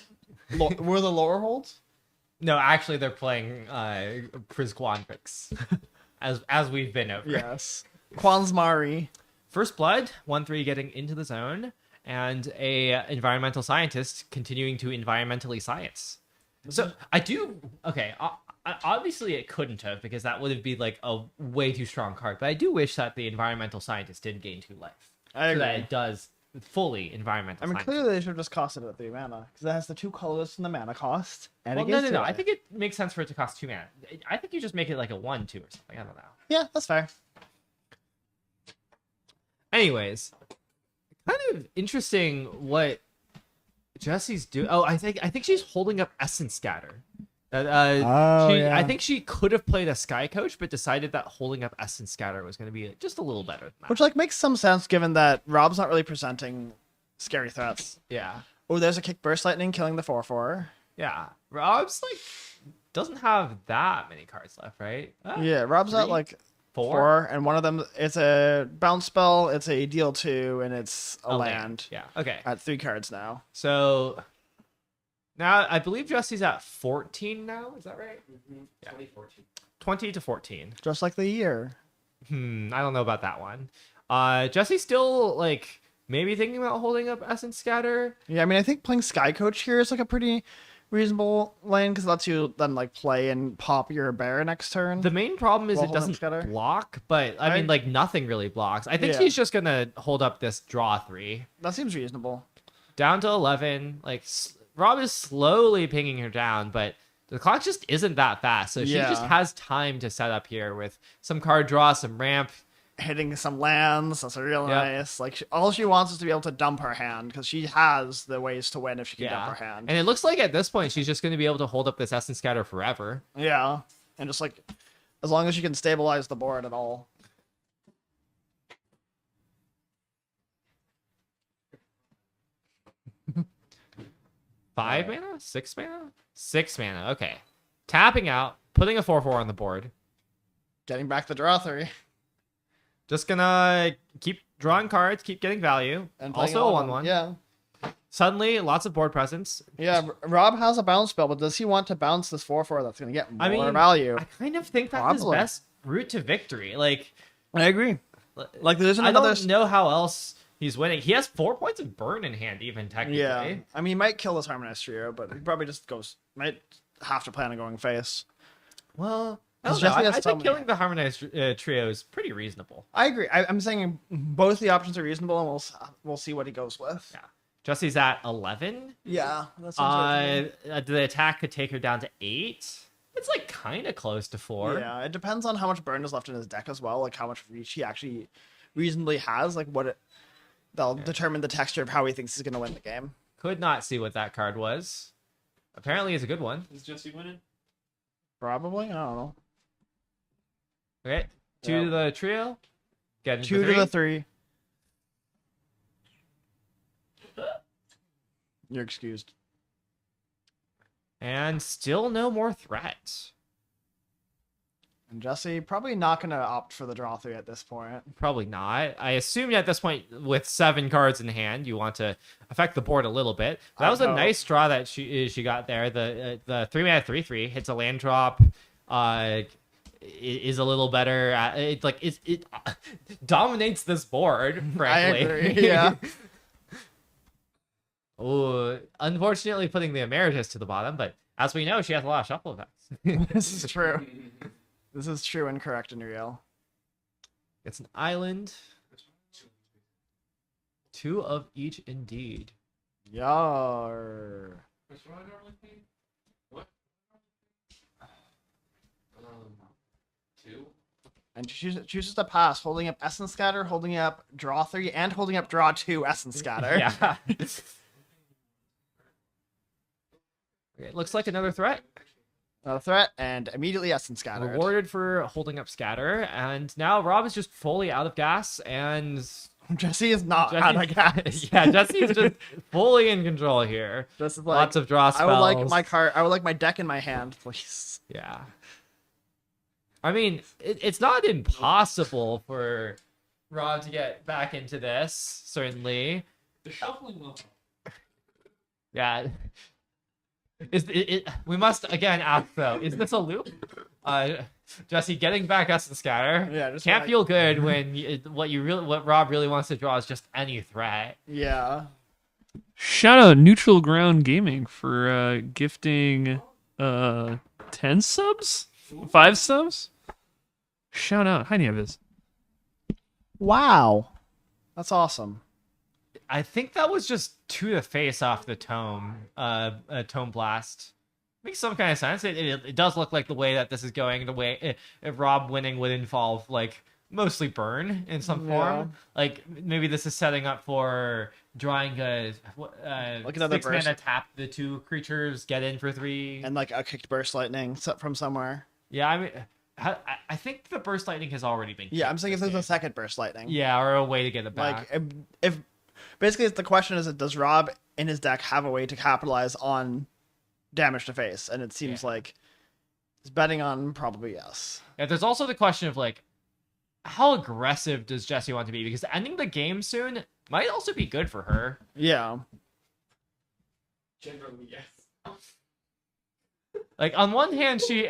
Were the lower holds? No, actually, they're playing Quandrix, as we've been over. Yes. Quansmari. First Blood, 1/3 getting into the zone, and a environmental scientist continuing to environmentally science. So I do okay. Obviously, it couldn't have because that would have been like a way too strong card. But I do wish that the environmental scientist did gain 2 life, I agree. so that it does fully environmental. I mean, scientist. clearly they should have just costed it at 3 mana because it has the 2 colors and the mana cost. And Well, it gets no. to I it. think it makes sense for it to cost 2 mana. I think you just make it like a 1/2 or something. I don't know. Yeah, that's fair. Anyways, kind of interesting what Jesse's doing. Oh, I think she's holding up Essence Scatter. I think she could have played a Sky Coach, but decided that holding up Essence Scatter was going to be just a little better than that. Which like makes some sense given that Rob's not really presenting scary threats. Yeah. Oh, there's a kick Burst Lightning killing the 4/4. Yeah. Rob's like doesn't have that many cards left, right? Yeah, Rob's at like 4, and one of them it's a bounce spell, it's a deal 2, and it's a land. Yeah. Okay. At 3 cards now. So now I believe Jesse's at 14 now. Is that right? Mm-hmm. Yeah. 20 to 14. Just like the year. I don't know about that one. Jesse's still like maybe thinking about holding up Essence Scatter. Yeah, I mean I think playing Sky Coach here is like a pretty reasonable lane because it lets you then like play and pop your bear next turn. The main problem is it doesn't block, but I mean like nothing really blocks. I think he's just gonna hold up this draw 3. That seems reasonable. Down to 11. Like Rob is slowly pinging her down, but The clock just isn't that fast, so she just has time to set up here with some card draw, some ramp. Hitting some lands, that's real nice. Like, all she wants is to be able to dump her hand, because she has the ways to win if she can dump her hand. And it looks like at this point, she's just going to be able to hold up this Essence Scatter forever. Yeah, and just like, as long as she can stabilize the board at all. Five mana? 6 mana? 6 mana, okay. Tapping out, putting a 4/4 on the board. Getting back the draw 3. Just gonna keep drawing cards, keep getting value. And also a 1/1. Yeah. Suddenly, lots of board presence. Yeah, Rob has a bounce spell, but does he want to bounce this 4/4 that's gonna get more value? I kind of think that's his best route to victory. Like, I agree. Like, there's I don't know how else he's winning. He has 4 points of burn in hand, even technically. Yeah, I mean, he might kill this Harmonized Trio, but he probably just might have to plan on going face. Well, I think killing the Harmonized Trio is pretty reasonable. I agree. I'm saying both the options are reasonable, and we'll see what he goes with. Yeah. Jesse's at 11. Yeah, that sounds right. The attack could take her down to 8. It's like kind of close to 4. Yeah, it depends on how much burn is left in his deck as well, like how much reach he actually reasonably has, like they'll determine the texture of how he thinks he's going to win the game. Could not see what that card was. Apparently it's a good one. Is Jesse winning? Probably, I don't know. Okay, 2 to the trio. Get into 2 to the 3. You're excused. And still no more threats. And Jesse probably not going to opt for the draw 3 at this point. Probably not. I assumed at this point, with 7 cards in hand, you want to affect the board a little bit. That was a nice draw that she got there. The 3-mana 3/3 hits a land drop. Is a little better at it dominates this board, frankly. I agree, yeah. Oh, unfortunately putting the Emeritus to the bottom, but as we know, she has a lot of shuffle effects. This is true. This is true and correct and real. It's an island. 2 of each indeed. Yar. What? 2. And she chooses to pass, holding up Essence Scatter, holding up draw 3, and holding up draw 2 Essence Scatter. Yeah. Okay, looks like another threat. Another threat, and immediately Essence Scatter. Rewarded for holding up Scatter, and now Rob is just fully out of gas, and Jesse is not out of gas. Yeah, Jesse is just fully in control here. This is like, lots of draw spells. I would like my deck in my hand, please. Yeah. I mean, it's not impossible for Rob to get back into this, certainly. The shuffling will. Yeah. We must again ask though, is this a loop? Jesse getting back us the scatter. Yeah, can't feel good when what Rob really wants to draw is just any threat. Yeah. Shout out Neutral Ground Gaming for gifting 10 subs? 5 subs? Shout out. Hi, Nieves. Wow. That's awesome. I think that was just to the face off the tome, tome blast. Makes some kind of sense. It does look like the way that this is going, the way if Rob winning would involve like mostly burn in some form. Like maybe this is setting up for drawing a like another 6 mana tap the 2 creatures, get in for 3, and like a kicked burst lightning from somewhere. Yeah, I mean, I think the burst lightning has already been. Yeah, I'm saying if there's a second burst lightning. Yeah, or a way to get it back. Like if basically the question is, does Rob in his deck have a way to capitalize on damage to face? And it seems like he's betting on probably yes. Yeah, there's also the question of like, how aggressive does Jessie want to be? Because ending the game soon might also be good for her. Yeah. Generally, yes. Like on one hand, she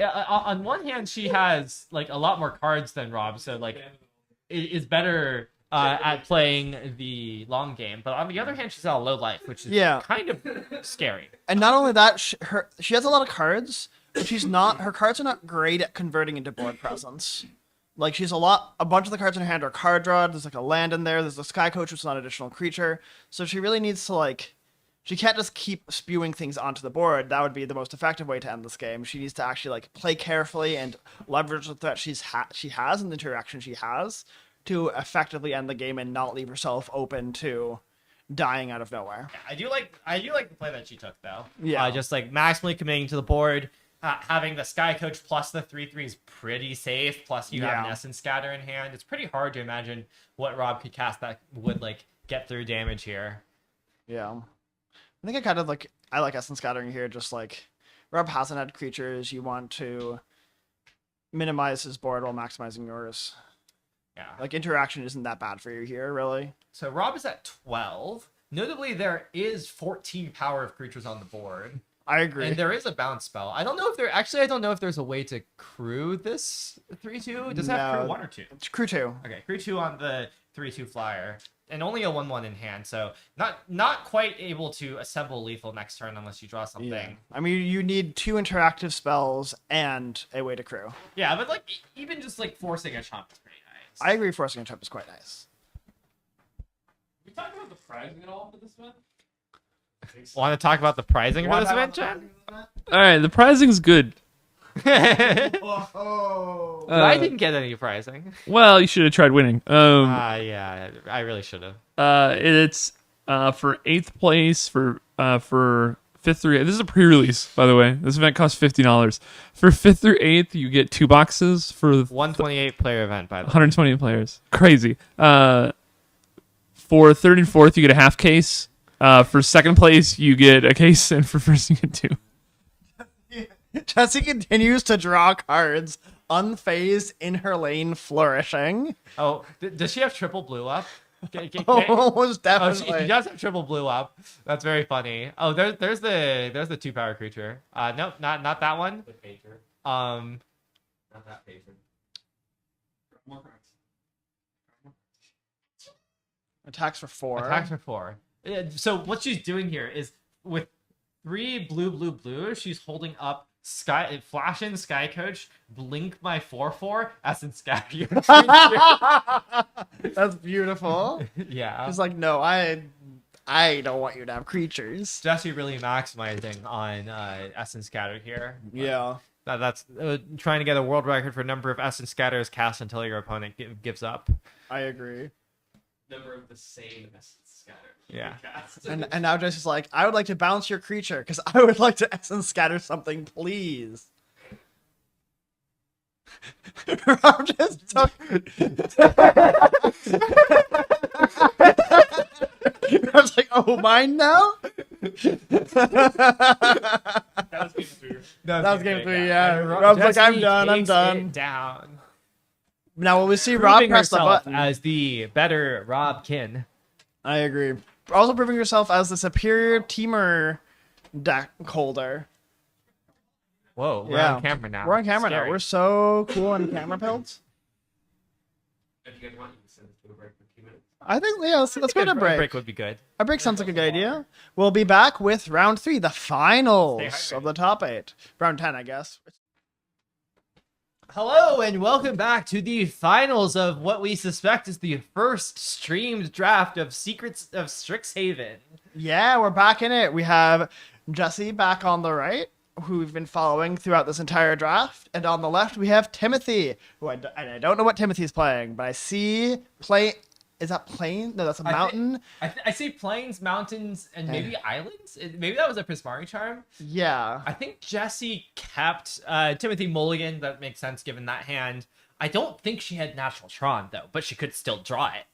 has like a lot more cards than Rob, so like is better at playing the long game. But on the other hand, she's got a low life, which is kind of scary. And not only that, she has a lot of cards, but her cards are not great at converting into board presence. Like she's a bunch of the cards in her hand are card draw. There's like a land in there. There's the Sky Coach, which is not an additional creature. So she really needs to like she can't just keep spewing things onto the board. That would be the most effective way to end this game. She needs to actually like play carefully and leverage the threat she has and the interaction she has to effectively end the game and not leave herself open to dying out of nowhere. I do like the play that she took though. Yeah, just like maximally committing to the board. Having the Sky Coach plus the 3/3 is pretty safe. Plus you have an Essence Scatter in hand. It's pretty hard to imagine what Rob could cast that would like get through damage here. Yeah. I think I like Essence Scattering here, just like Rob hasn't had creatures, you want to minimize his board while maximizing yours. Yeah. Like interaction isn't that bad for you here, really. So Rob is at 12. Notably, there is 14 power of creatures on the board. I agree. And there is a bounce spell. I don't know if there's a way to crew this 3/2. Does it have crew 1 or 2? It's crew 2. Okay, crew 2 on the 3/2 flyer. And only a 1/1 in hand, so not quite able to assemble lethal next turn unless you draw something. Yeah. I mean, you need 2 interactive spells and a way to crew. Yeah, but like even just like forcing a chomp is pretty nice. I agree, forcing a chomp is quite nice. We talked about the pricing at all for this event? Want to talk about the pricing for this event, Jen? All right, the pricing's good. I didn't get any pricing. Well, you should have tried winning. Yeah, I really should have. It's for 8th place for 5th through 8th. This is a pre-release, by the way. This event costs $50. For 5th through 8th, you get 2 boxes for 128 player event, by the way. 128 players. Crazy. For 3rd and 4th, you get a half case. For 2nd place, you get a case, and for 1st, you get 2. Jessie continues to draw cards, unfazed in her lane, flourishing. Oh, does she have triple blue up? Almost definitely. Oh, she does have triple blue up. That's very funny. Oh, there's the 2 power creature. Nope, not that one. The pager. Not that pager. More cards. Attacks for 4. Attacks for 4. So what she's doing here is with 3 blue, she's holding up Flash in Sky Coach, blink my 4/4, Essence Scatter. That's beautiful. Yeah. She's like, no, I don't want you to have creatures. Jessie really maximizing on Essence Scatter here. Yeah. That's trying to get a world record for number of Essence Scatters cast until your opponent gives up. I agree. Number of the same Essence Scatter. Yeah. And now Jesse's like, I would like to bounce your creature because I would like to Essence Scatter something, please. Rob just took. I was like, oh, mine now? That was game 3. That was game 3, yeah. Rob's like, I'm done. Down. Now, will we see Rob press the button? As the better Rob Kin. I agree. Also proving yourself as the superior teamer deck holder. Whoa, we're on camera now. We're on camera now. We're so cool on camera builds. If you guys want, you can send us to a break for 2 minutes. I think, yeah, let's go to break. A break would be good. A break sounds like a good idea. We'll be back with round 3, the finals of the top 8. Round 10, I guess. Hello and welcome back to the finals of what we suspect is the first streamed draft of Secrets of Strixhaven. Yeah, we're back in it. We have Jessie back on the right, who we've been following throughout this entire draft. And on the left, we have Timothy, who I don't know what Timothy's playing, but I see Is that plain? No, that's a mountain. I see plains, mountains, and maybe islands. Maybe that was a Prismari charm. Yeah. I think Jessie kept Timothy Mulligan. That makes sense given that hand. I don't think she had Natural Tron, though, but she could still draw it.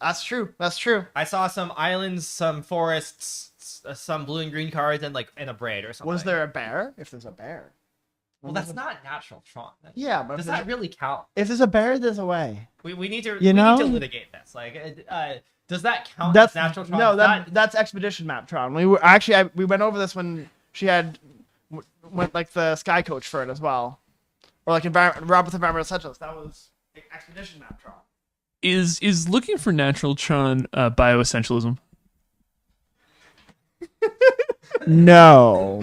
That's true. That's true. I saw some islands, some forests, some blue and green cards, and a braid or something. Was there a bear? If there's a bear. Well, that's not Natural Tron. Yeah, but does that really count? If there's a bear, there's a way. We need to need to litigate this. Like, does that count That's as Natural Tron? No, that's Expedition Map Tron. We went over this when she went like the Sky Coach for it as well, or like Rob with Environmental Essentials. That was Expedition Map Tron. Is looking for Natural Tron bioessentialism? No.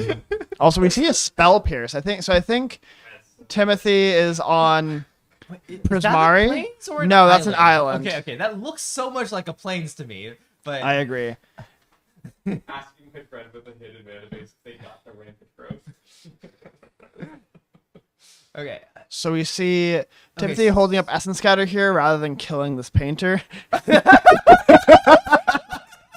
Also, we see a Spell Pierce. I think Timothy is on Prismari. No, that's an island. Okay. That looks so much like a plains to me. But I agree. Asking my friend with a hidden mana base. They got the rampant growth. Okay. So we see Timothy holding up Essence Scatter here rather than killing this painter.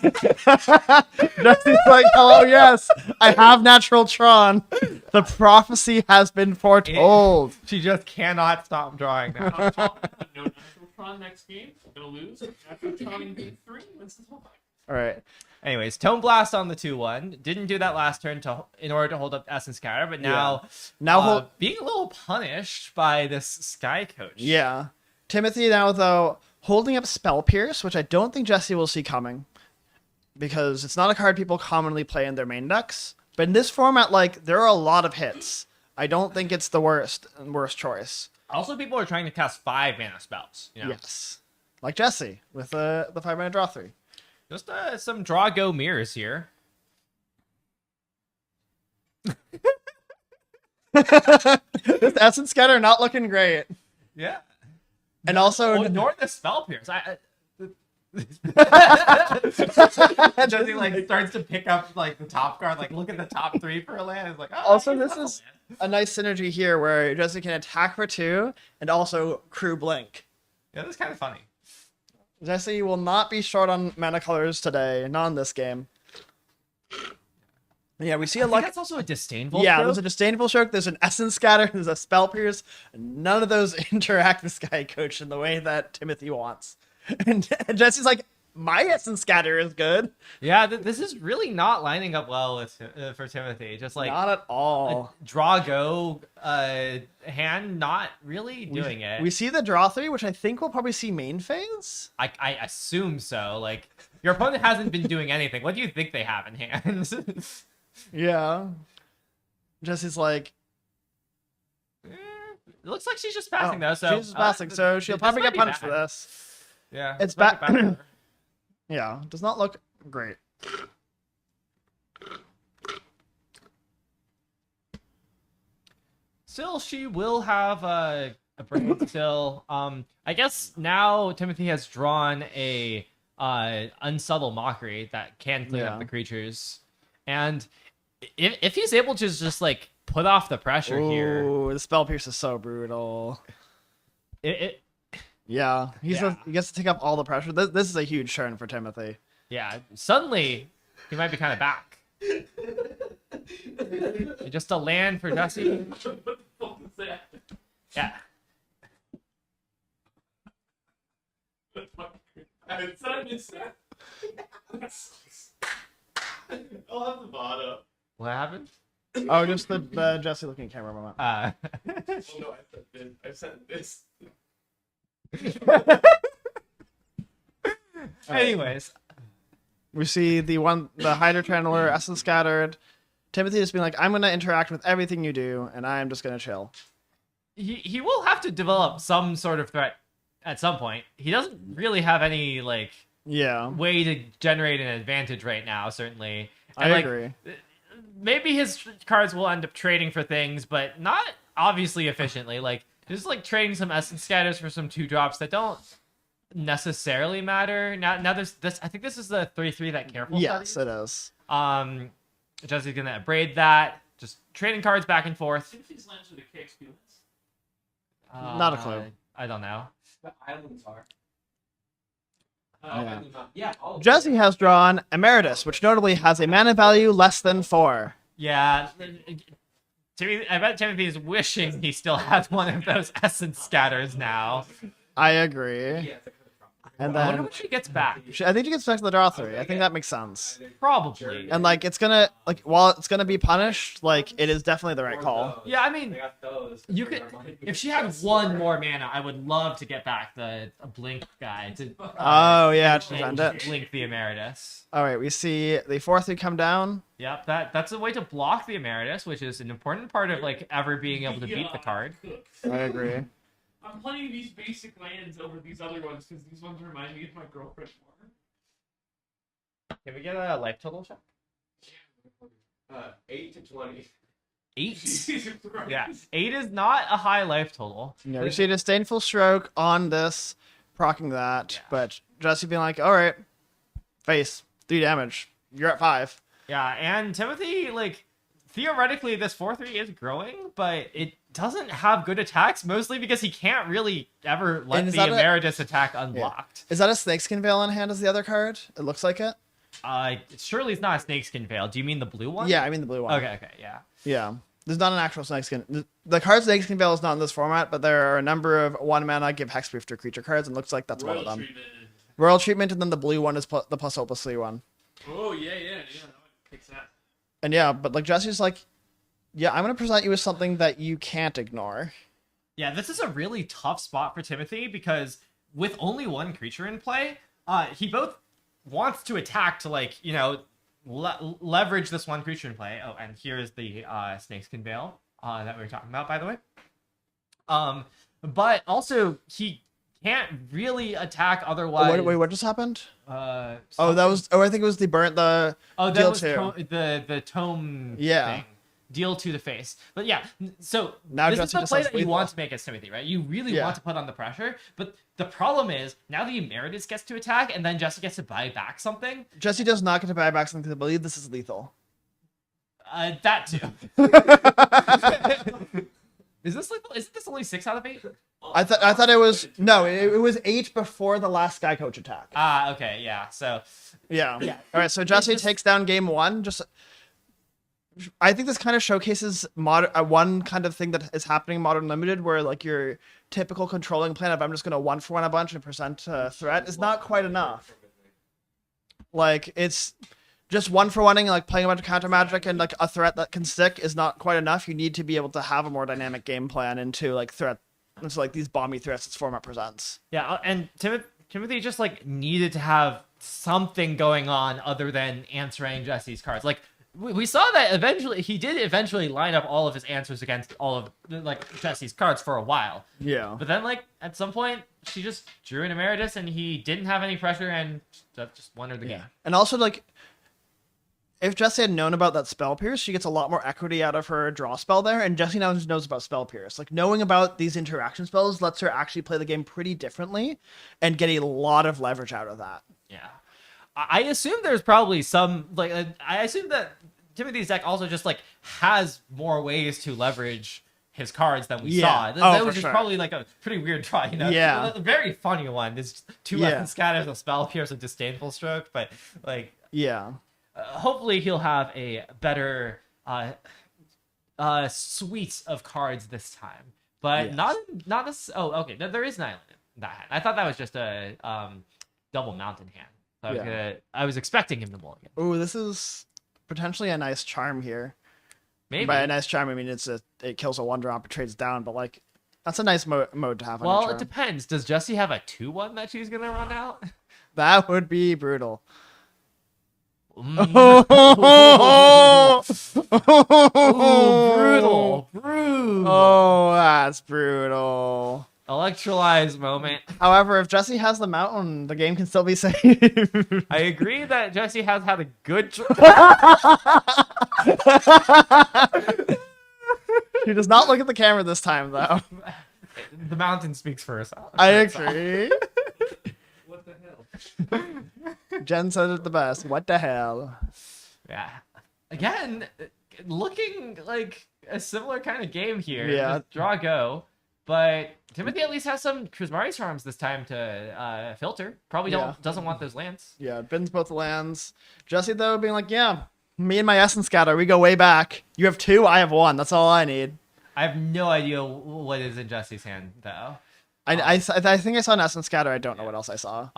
Jesse's like, hello, yes, I have natural Tron. The prophecy has been foretold. She just cannot stop drawing now. No natural Tron next game. We're gonna lose. Natural Tron in game 3 wins this whole fight. All right. Anyways, Tone Blast on the 2/1. Didn't do that last turn in order to hold up Essence Scatter, but now being a little punished by this Sky Coach. Yeah. Timothy now, though, holding up Spell Pierce, which I don't think Jesse will see coming. Because it's not a card people commonly play in their main decks. But in this format, like, there are a lot of hits. I don't think it's the worst choice. Also, people are trying to cast 5 mana spells. You know? Yes. Like Jesse with the 5 mana draw 3. Just some draw go mirrors here. This Essence Scatter not looking great. Yeah. And also... ignore the Spell Pierce. Jesse like starts to pick up like the top card, like look at the top 3 for a land. It's like, oh, also, this is a nice synergy here where Jesse can attack for 2 and also crew blink. Yeah, that's kind of funny. Jesse will not be short on mana colors today, not in this game. Yeah, we see a lot. That's also a disdainful. Yeah, stroke. there's a disdainful stroke. There's an Essence Scatter. There's a Spell Pierce. None of those interact with Sky Coach in the way that Timothy wants. And Jesse's like, my Essence Scatter is good. Yeah, this is really not lining up well with for Timothy. Just like not at all. A draw go hand, not really doing it. We see the draw 3, which I think we'll probably see main phase. I assume so. Like your opponent hasn't been doing anything. What do you think they have in hand? Yeah. Jesse's like, it looks like she's just passing though. So she's just passing, so she'll probably get punished for this. Yeah, it's bad. Yeah, does not look great. Still, she will have a brain still. I guess now Timothy has drawn a unsubtle mockery that can clean up the creatures, and if he's able to just like put off the pressure here, the Spell Pierce is so brutal. Yeah, he gets to take up all the pressure. This is a huge turn for Timothy. Yeah, suddenly he might be kind of back. Just a land for Jesse. Yeah. I'll have the VOD up. What happened? Oh, just the Jesse looking camera moment. Oh no, I sent this. Anyways, we see the Hydra Channeler, Essence Scattered. Timothy just being like, I'm gonna interact with everything you do, and I'm just gonna chill. He will have to develop some sort of threat at some point. He doesn't really have any way to generate an advantage right now. Certainly, and, I agree. Maybe his cards will end up trading for things, but not obviously efficiently. Like just like trading some Essence Scatters for some 2-drops that don't necessarily matter. Now there's this. I think this is the 3/3 that Careful. Yes, studies. it is. Jesse's gonna braid that. Just trading cards back and forth. These lands are the KXP lands. Not a clue. I don't know. The islands are. Jesse has drawn Emeritus, which notably has a mana value less than 4. Yeah. I bet Timothy is wishing he still had one of those Essence Scatters now. I agree. And then I wonder what she gets back. I think she gets back to the draw 3. I think that makes sense. Probably. And it's gonna while it's gonna be punished, it is definitely the right call. Yeah, I mean, you could if she had one more mana, I would love to get back the blink guy to. Oh yeah, to defend it. Blink the Emeritus. All right, we see the 4/3 come down. Yep, that's a way to block the Emeritus, which is an important part of ever being able to beat the card. I agree. I'm playing these basic lands over these other ones because these ones remind me of my girlfriend more. Can we get a life total check? 8 to 20. 8? Yeah, 8 is not a high life total. Yeah, we see a disdainful stroke on this, proccing that, but Jesse being like, all right, face, 3 damage. You're at 5. Yeah, and Timothy, like, theoretically, this 4-3 is growing, but it doesn't have good attacks, mostly because he can't really ever let the Emeritus attack unblocked. Is that a Snakeskin Veil in hand as the other card? It looks like it. Surely it's not a Snakeskin Veil. Do you mean the blue one? Yeah, I mean the blue one. Okay, yeah. Yeah. There's not an actual Snakeskin. The card Snakeskin Veil is not in this format, but there are a number of 1 mana give Hexproof to creature cards, and looks like that's one of them. Royal Treatment, and then the blue one is the plus +3 one. Oh, yeah. That one kicks ass. And yeah, but like Jesse's like, yeah, I'm going to present you with something that you can't ignore. Yeah, this is a really tough spot for Timothy because with only one creature in play, he both wants to attack to, like, you know, leverage this one creature in play. Oh, and here's the Snakeskin Veil that we were talking about, by the way. But also, he can't really attack otherwise. Wait, what just happened? That was. I think it was the that deal was the tome thing. Deal to the face. But yeah, so now this Jesse is the play that you lethal. want to make as Timothy, right? You really want to put on the pressure, but the problem is now the Emeritus gets to attack, and then Jesse gets to buy back something. Jesse does not get to buy back something because I believe this is lethal. That too. Is this lethal? Isn't this only 6 out of 8? I thought it was no. It was 8 before the last Sky Coach attack. Okay, yeah. So yeah. All right. So Jesse takes down game 1. I think this kind of showcases one kind of thing that is happening in Modern Limited, where like your typical controlling plan of I'm just going to 1-for-1 a bunch and present threat is not quite enough. Like it's just 1-for-1ing, like playing a bunch of counter magic and like a threat that can stick is not quite enough. You need to be able to have a more dynamic game plan into like like these bomby threats this format presents. Yeah, and Timothy just like needed to have something going on other than answering Jesse's cards. Like we saw that he did eventually line up all of his answers against all of like Jesse's cards for a while. Yeah. But then like at some point she just drew an Emeritus and he didn't have any pressure and that just won her the game. And also like if Jesse had known about that Spell Pierce, she gets a lot more equity out of her draw spell there, and Jesse now knows about Spell Pierce. Like knowing about these interaction spells lets her actually play the game pretty differently and get a lot of leverage out of that. Yeah. I assume there's probably some like I assume that Timothy's deck also just like has more ways to leverage his cards than we saw. That was just probably like a pretty weird draw, you know. Yeah. A very funny one. There's 2 weapon scatters, a Spell Pierce, a Disdainful Stroke, but like hopefully he'll have a better suite of cards this time. But not this. Oh, okay. There is an island in that hand. I thought that was just a double mountain hand. So I was expecting him to mulligan. Ooh, this is potentially a nice charm here. Maybe. By a nice charm, I mean it kills a 1-drop, it trades down, but like that's a nice mode to have. Well, it depends. Does Jesse have a 2/1 that she's gonna run out? That would be brutal. Ooh, brutal. Oh, that's brutal. Electrolyze moment. However, if Jesse has the mountain, the game can still be saved. I agree that Jesse has had a good. He does not look at the camera this time, though. The mountain speaks for herself. I agree. What the hell? Jen said it the best. What the hell? Yeah. Again, looking like a similar kind of game here. Yeah. Just draw go. But Timothy at least has some Prismari charms this time to filter. Probably doesn't want those lands. Yeah, bins both the lands. Jesse, though, being like, yeah, me and my Essence Scatter, we go way back. You have 2, I have 1. That's all I need. I have no idea what is in Jesse's hand, though. I think I saw an Essence Scatter. I don't know what else I saw.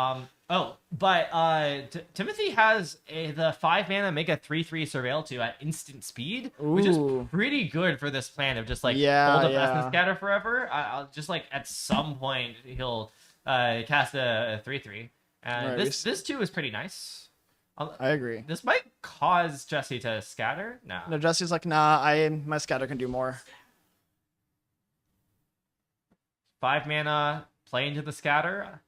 Timothy has the 5-mana make a 3/3 Surveil 2 at instant speed, which is pretty good for this plan of just like hold up Essence Scatter forever. I'll just like at some point he'll cast a 3/3, and Right, this too is pretty nice. I agree. This might cause Jesse to scatter. No, Jesse's like, nah. My Scatter can do more. 5 mana, play into the scatter.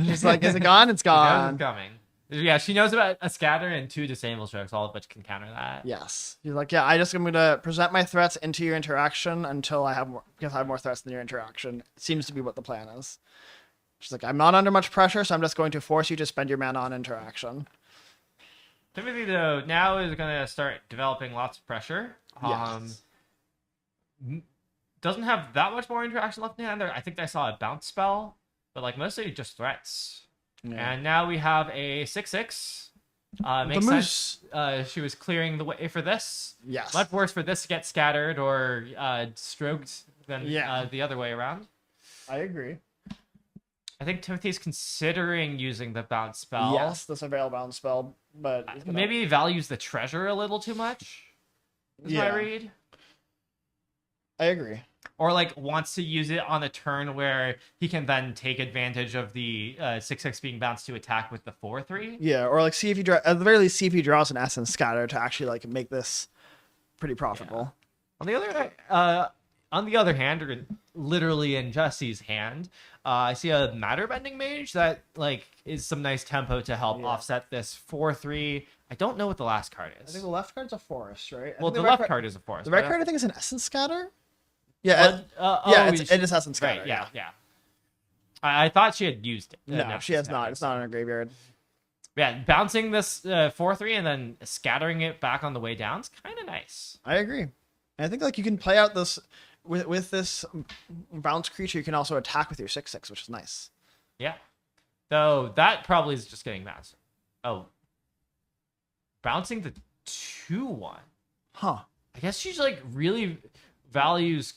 She's like, is it gone? It's gone. It's coming. Yeah, she knows about a scatter and 2 Disdainful Strokes, all of which can counter that. Yes. She's like, yeah, I'm going to present my threats into your interaction until I have more threats than your interaction. It seems to be what the plan is. She's like, I'm not under much pressure, so I'm just going to force you to spend your mana on interaction. Timothy, though, now is going to start developing lots of pressure. Yes. Doesn't have that much more interaction left in hand. I think I saw a bounce spell, but like mostly just threats. Yeah. And now we have a 6/6. Makes sense. She was clearing the way for this. Yes. Much worse for this to get scattered or stroked than the other way around. I agree. I think Timothy's considering using the bounce spell. Yes, this avail bounce spell, but maybe he values the treasure a little too much. Is my read. I agree. Or like wants to use it on a turn where he can then take advantage of the 6/6 being bounced to attack with the 4/3. Yeah, or like see if he draw at the very least see if he draws an Essence Scatter to actually like make this pretty profitable. Yeah. On the other hand, or literally in Jesse's hand, I see a Matter Bending Mage that like is some nice tempo to help offset this 4/3. I don't know what the last card is. I think the left card's a forest, right? Well, the left card is a forest. The right card I think is an Essence Scatter. Yeah, it is Essence Scatter. Right, yeah. I thought she had used it. No, she has not. It's not in her graveyard. Yeah, bouncing this 4/3 and then scattering it back on the way down is kind of nice. I agree. And I think like you can play out this with this bounce creature. You can also attack with your 6/6, which is nice. Yeah, though that probably is just getting bounced. Oh, bouncing the 2/1. Huh. I guess she's like really values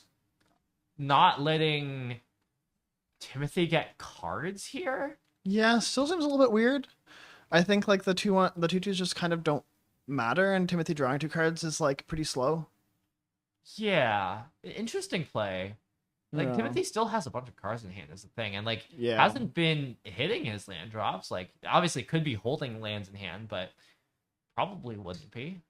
not letting Timothy get cards here. Yeah, still seems a little bit weird. I think like the 2/2s just kind of don't matter, and Timothy drawing 2 cards is like pretty slow. Yeah, interesting play. Like Yeah. Timothy still has a bunch of cards in hand is the thing, and like Yeah. hasn't been hitting his land drops. Like obviously could be holding lands in hand, but probably wouldn't be.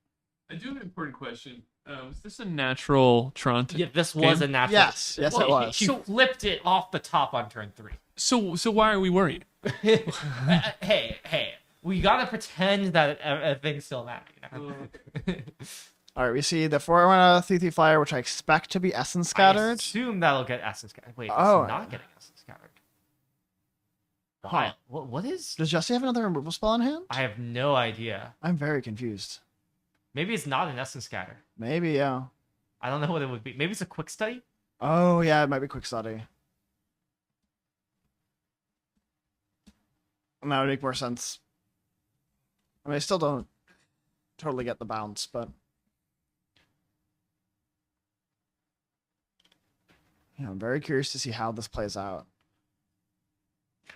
I do have an important question. Was this a natural Tron? Yeah, this was a natural. Yes, it was. She flipped it off the top on turn 3. So why are we worried? Hey, we gotta pretend that things still matter. You know? All right, we see the 4/1 3/3 flyer, which I expect to be Essence I Scattered. assume that'll get Essence Scattered. Wait, it's not getting Essence Scattered. Why? What is? Does Jesse have another removal spell in hand? I have no idea. I'm very confused. Maybe it's not an Essence Scatter. Maybe, yeah. I don't know what it would be. Maybe it's a Quick Study? Oh, yeah, it might be Quick Study. And that would make more sense. I mean, I still don't totally get the bounce, but... Yeah, I'm very curious to see how this plays out.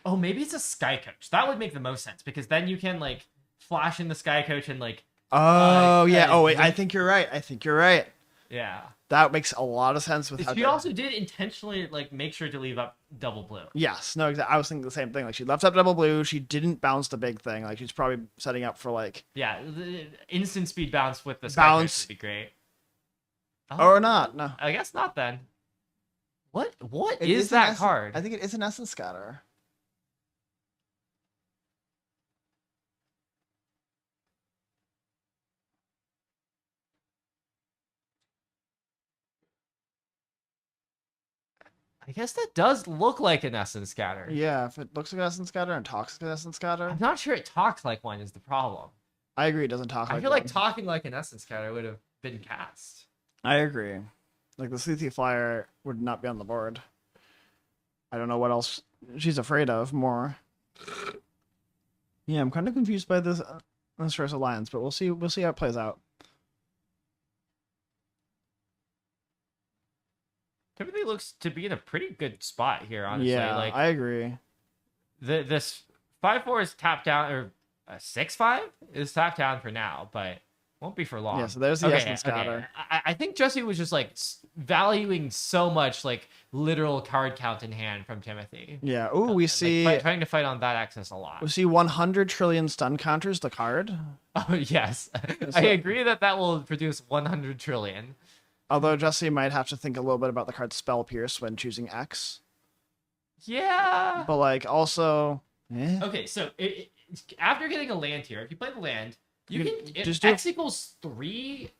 Oh, maybe it's a Sky Coach. That would make the most sense, because then you can, like, flash in the Sky Coach and, like... Oh, yeah. Oh, wait, I think you're right. Yeah. That makes a lot of sense with how... She also did intentionally, like, make sure to leave up double blue. Yes, no, exactly. I was thinking the same thing. Like, she left up double blue. She didn't bounce the big thing. Like, she's probably setting up for, like... Yeah, the instant speed bounce with the Sky Coach would be great. Or not, no. I guess not, then. What It is that card? I think it is an Essence Scatter. I guess that does look like an Essence Scatter. Yeah, if it looks like an Essence Scatter and talks like an Essence Scatter. I'm not sure it talks like one is the problem. I agree, it doesn't talk like I feel one. like talking like an Essence Scatter would have been cast. I agree. Like, the Sleuthy Flyer would not be on the board. I don't know what else she's afraid of more. Yeah, I'm kind of confused by this Stress Alliance, but we'll see how it plays out. Timothy looks to be in a pretty good spot here, honestly. Yeah, like, I agree. This 5/4 is tapped down, or 6/5 is tapped down for now, but won't be for long. Yeah, so there's the Essence Scatter. I think Jesse was just like valuing so much like literal card count in hand from Timothy. Yeah. Ooh, we see trying to fight on that access a lot. We see 100 trillion stun counters the card. Oh yes, I agree that will produce 100 trillion. Although Jesse might have to think a little bit about the card Spell Pierce when choosing X. Yeah. But like also. Okay, so after getting a land here, if you play the land, You can just do X equals 3.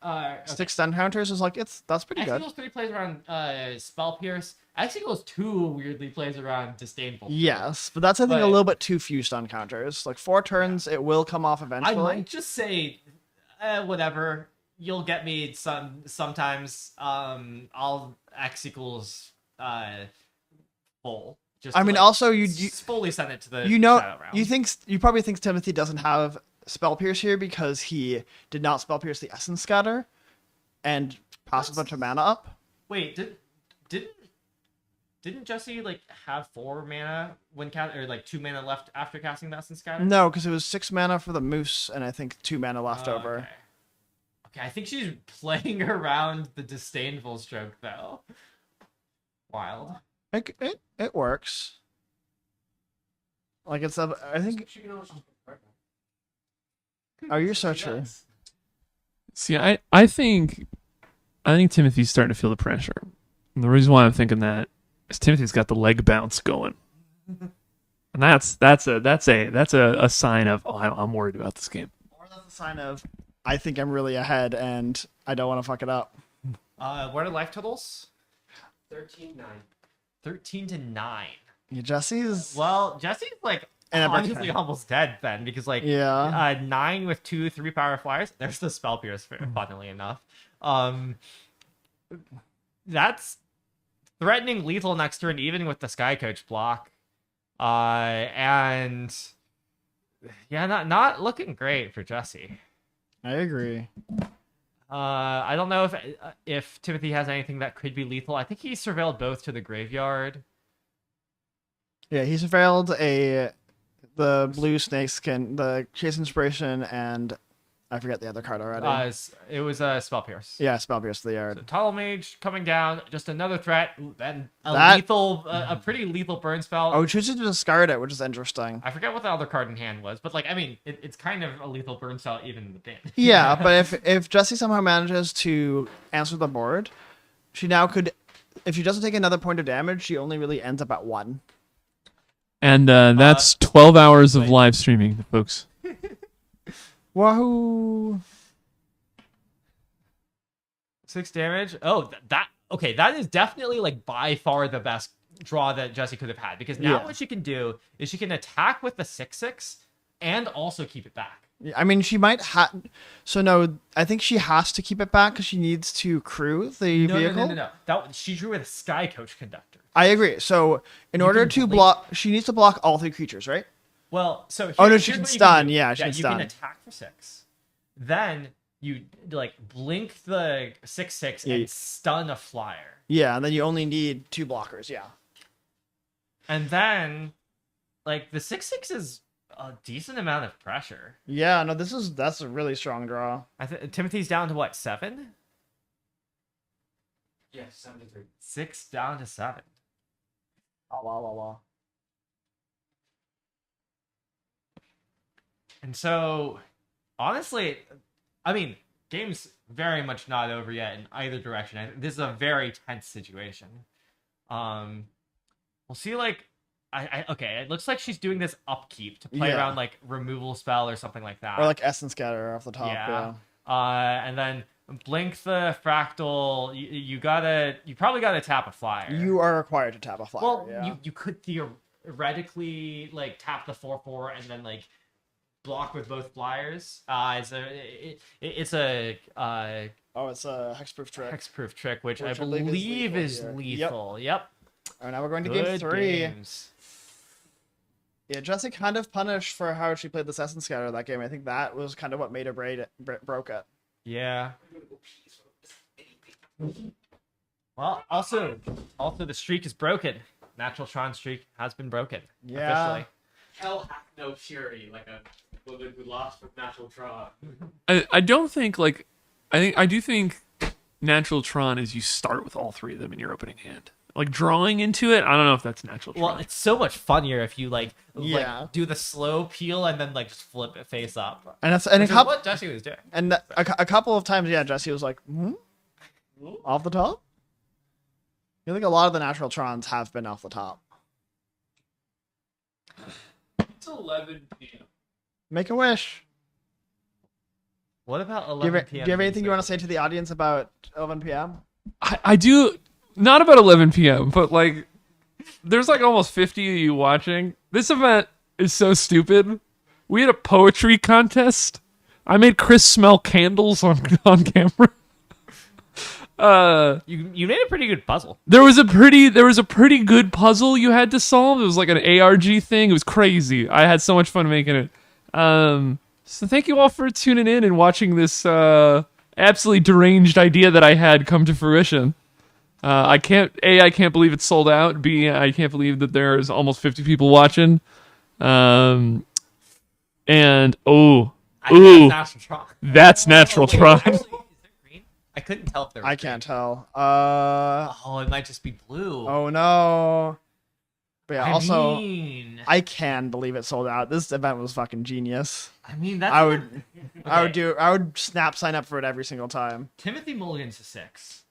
6 stun counters is like that's pretty X good. equals 3 plays around Spell Pierce. X equals 2 weirdly plays around Disdainful. Yes, but that's I think a little bit too few stun counters. Like 4 turns, it will come off eventually. I might just say, whatever. You'll get me sometimes. I'll X equals full. Just I mean, also you fully send it to the shadow realm. You probably think Timothy doesn't have Spell Pierce here because he did not Spell Pierce the Essence Scatter and pass a bunch of mana up. Wait, didn't Jesse like have 4 mana when or like 2 mana left after casting the Essence Scatter? No, because it was 6 mana for the Moose and I think 2 mana left over. Okay, I think she's playing around the Disdainful Stroke though. Wild. It works. Like I think. Oh, you're so true. See, I think Timothy's starting to feel the pressure. And the reason why I'm thinking that is Timothy's got the leg bounce going. And that's a sign of I'm worried about this game. Or that's a sign of I think I'm really ahead and I don't want to fuck it up. What are life totals? 13-9. 13-9. Yeah, Jesse's like obviously almost dead then because 9 with 2/3 power flyers. There's the Spell Pierce, funnily enough. That's threatening lethal next turn, even with the Sky Coach block. And yeah, not looking great for Jesse. I agree. I don't know if Timothy has anything that could be lethal. I think he surveilled both to the graveyard. Yeah, he surveilled the blue snakeskin, the Chase Inspiration, and I forget the other card already. It was Spell Pierce. Yeah, Spell Pierce to the yard. So Tunnel Mage coming down, just another threat, then a pretty lethal burn spell. Oh, chooses to discard it, which is interesting. I forget what the other card in hand was, but it's kind of a lethal burn spell even within. Yeah, but if Jessie somehow manages to answer the board, she now could. If she doesn't take another point of damage, she only really ends up at 1. And that's 12 hours of live streaming, folks. Wahoo! 6 damage. Oh, that is definitely like by far the best draw that Jesse could have had because now what she can do is she can attack with the 6/6 and also keep it back. I mean, she might have. So no, I think she has to keep it back because she needs to crew the vehicle. No. She drew with a Sky Coach Conductor. I agree. So in order to block, she needs to block all 3 creatures, right? Well, so she can stun. Yeah, she can stun. You can attack for 6. Then you blink the 6/6 and stun a flyer. Yeah, and then you only need 2 blockers. Yeah. And then, the 6/6 is a decent amount of pressure. Yeah, no, that's a really strong draw. Timothy's down to what, 7? Yeah, 7-3. 6 down to 7. Oh, wow. And so, honestly, I mean, game's very much not over yet in either direction. This is a very tense situation. We'll see, okay, it looks like she's doing this upkeep to play around, removal spell or something like that. Or, Essence Scatter off the top, yeah. And then blink the fractal. You probably gotta tap a flyer. You are required to tap a flyer. Well, you could theoretically tap the 4/4 and then block with both flyers. It's a hexproof trick. Hexproof trick, which I believe is lethal. Yep. All right, now we're going to game 3. Games. Yeah, Jesse kind of punished for how she played the Essence Scatter that game. I think that was kind of what made her broke it. Yeah. Well, also the streak is broken. Natural Tron streak has been broken. Yeah. Officially. Hell hath no fury, like a woman who lost with Natural Tron. I don't think I do think Natural Tron is you start with all 3 of them in your opening hand. Drawing into it, I don't know if that's Natural Tron. Well, it's so much funnier if you do the slow peel and then just flip it face up. And that's what Jesse was doing. And a couple of times, Jesse was like, off the top. I think a lot of the Natural Trons have been off the top. It's 11 p.m. Make a wish. What about Do 11 p.m.? you have anything you want to say to the audience about 11 p.m.? I do, not about 11 p.m., but like, there's like almost 50 of you watching. This event is so stupid. We had a poetry contest. I made Chris smell candles on camera. You made a pretty good puzzle. There was a pretty good puzzle you had to solve. It was like an ARG thing. It was crazy. I had so much fun making it. So thank you all for tuning in and watching this absolutely deranged idea that I had come to fruition. I can't believe it's sold out. B, I can't believe that there's almost 50 people watching. And that's natural Tron. I couldn't tell if there was I can't tell. it might just be blue. Oh no. But yeah, I I can believe it sold out. This event was fucking genius. I mean, that's I would snap sign up for it every single time. Timothy Mulligan's a 6.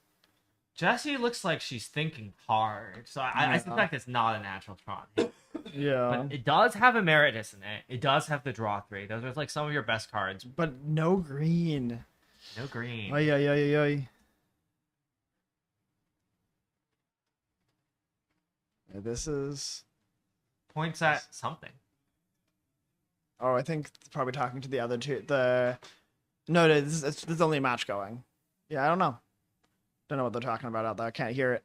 Jessie looks like she's thinking hard, so I suspect it's not a natural Tron. Yeah. But it does have Emeritus in it. It does have the draw 3. Those are like some of your best cards. But no green. No green. Oy, oy, oy, oy. This is points at something. Oh, I think it's probably talking to the other two. No, there's only a match going. Yeah, I don't know. Don't know what they're talking about out there. I can't hear it.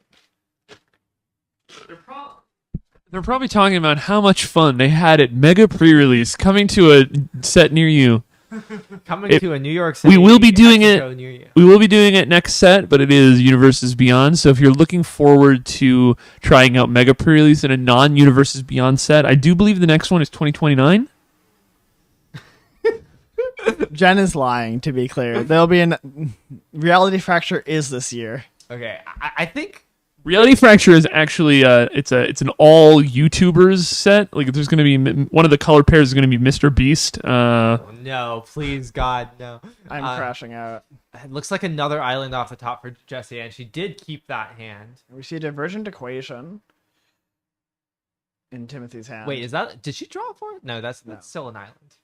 They're probably talking about how much fun they had at Mega Pre-Release, coming to a set near you. Coming to a New York City. We will be doing it. Near you. We will be doing it next set, but it is Universes Beyond. So if you're looking forward to trying out Mega Pre-Release in a non-Universes Beyond set, I do believe the next one is 2029. Jen is lying, to be clear. There'll be Reality Fracture is this year. Okay, I think Reality Fracture is actually it's an all YouTubers set. Like there's going to be one of the color pairs is going to be Mr. Beast. No, please God, no. I'm crashing out. It looks like another island off the top for Jessie, and she did keep that hand. We see a Divergent Equation in Timothy's hand. Wait, did she draw for it? No, that's still an island.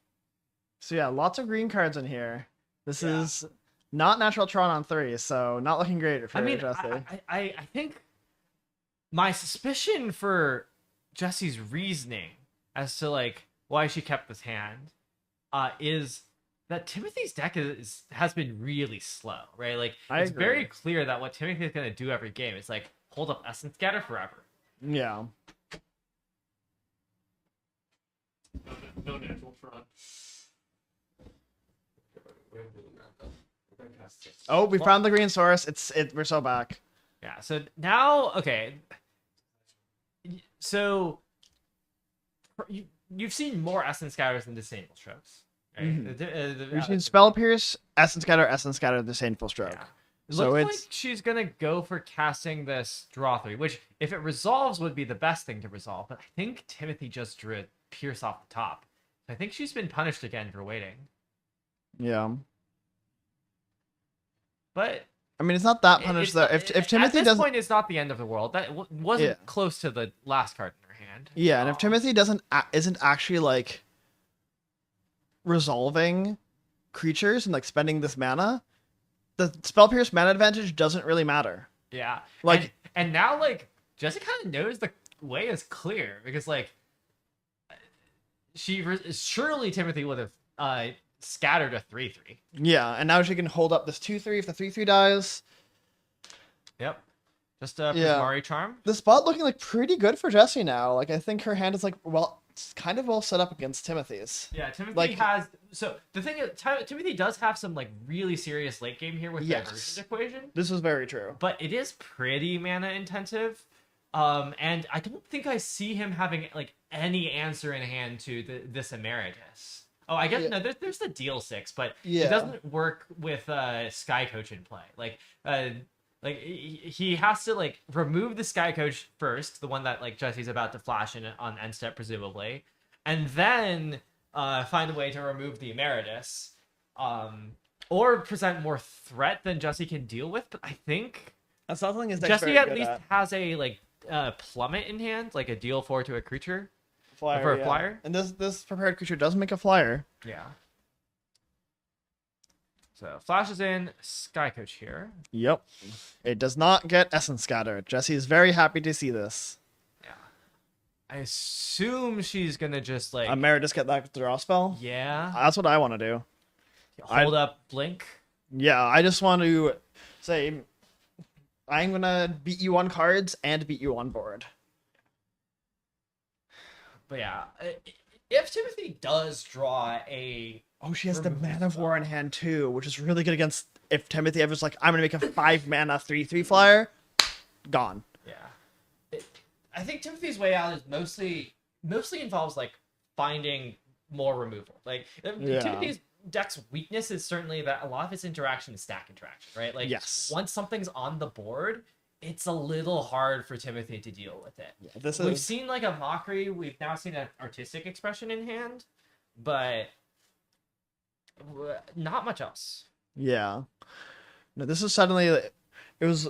So yeah, lots of green cards in here. This is not natural Tron on 3, so not looking great for Jessie. I think my suspicion for Jessie's reasoning as to like why she kept this hand is that Timothy's deck has been really slow, right? Like it's very clear that what Timothy is going to do every game is like hold up Essence Scatter forever. Yeah. No natural Tron. Oh, we found the green source. We're so back. Yeah. So now, okay. So you've seen more Essence Scatters than Disdainful Strokes. Right? Mm-hmm. We've seen Spell Pierce, Essence Scatter, Disdainful Stroke. Yeah. So looks like she's gonna go for casting this draw 3, which if it resolves would be the best thing to resolve. But I think Timothy just drew a Pierce off the top. I think she's been punished again for waiting. Yeah. But I mean, it's not that punished though. If Timothy at this doesn't, point, it's not the end of the world. That wasn't close to the last card in her hand. Yeah, and if Timothy isn't actually like resolving creatures and like spending this mana, the Spell Pierce mana advantage doesn't really matter. Yeah, like and now like Jessie kind of knows the way is clear because like surely Timothy would have scattered a 3/3. Yeah, and now she can hold up this 2/3 if the 3/3 dies. Yep. Just a Prismari Charm. The spot looking like pretty good for Jessie now. Like I think her hand is like it's kind of well set up against Timothy's. Yeah, Timothy has. So the thing is, Timothy does have some like really serious late game here with the Divergent Equation. This is very true. But it is pretty mana intensive. And I don't think I see him having like any answer in hand to this Emeritus. Oh, I guess no. There's the deal 6, but it doesn't work with Sky Coach in play. Like he has to like remove the Sky Coach first, the one that like Jessie's about to flash in on end step presumably, and then find a way to remove the Emeritus, or present more threat than Jessie can deal with. But I think that's not something Jessie at least has a like plummet in hand, like a deal 4 to a creature. For a flyer. And this prepared creature does make a flyer. Yeah. So flashes in Sky Coach here. Yep. It does not get Essence Scatter. Jesse is very happy to see this. Yeah. I assume she's gonna just like Emeritus get that draw spell? Yeah. That's what I want to do. Hold up Blink. Yeah, I just want to say I'm gonna beat you on cards and beat you on board. But yeah, if Timothy does draw a she has the Man of War in hand too, which is really good against if Timothy ever's like, I'm gonna make a 5 mana 3/3 flyer, gone. Yeah. I think Timothy's way out is mostly involves like finding more removal. Like Timothy's deck's weakness is certainly that a lot of its interaction is stack interaction, right? Like once something's on the board, it's a little hard for Timothy to deal with it. Yeah, we've seen like a Mockery, we've now seen an Artistic Expression in hand, but not much else. Yeah. No, this is suddenly it was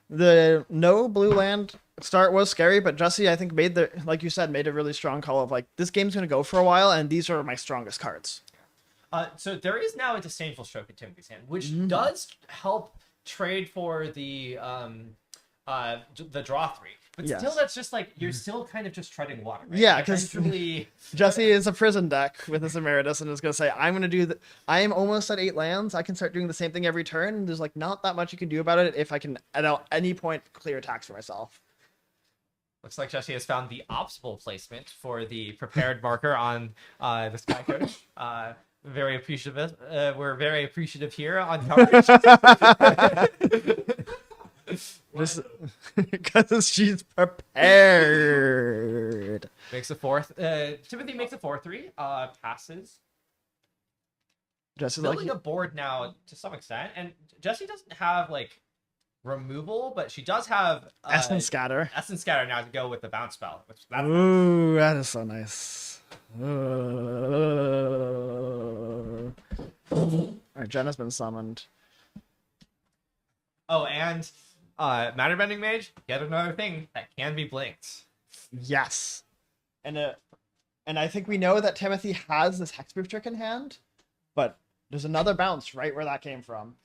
the no blue land start was scary, but Jesse I think made like you said made a really strong call of like this game's gonna go for a while and these are my strongest cards. So there is now a Disdainful Stroke in Timothy's hand, which does help trade for the draw 3. But still, that's just like you're still kind of just treading water. Right? Yeah, because eventually Jesse is a prison deck with his Emeritus and is gonna say, I'm gonna do I am almost at 8 lands. I can start doing the same thing every turn. There's like not that much you can do about it if I can at any point clear attacks for myself. Looks like Jesse has found the optimal placement for the prepared marker on the Sky Coach. Very appreciative. We're very appreciative here on coverage. Because she's prepared. Makes a 4th. Timothy makes a 4/3. Passes. Jesse's building a board now to some extent, and Jesse doesn't have like removal, but she does have Essence Scatter. Essence Scatter now to go with the bounce spell. Ooh, that is so nice. Alright, Jen has been summoned. Oh, and Matter Bending Mage, yet another thing that can be blinked. Yes. And I think we know that Timothy has this Hexproof trick in hand, but there's another bounce right where that came from.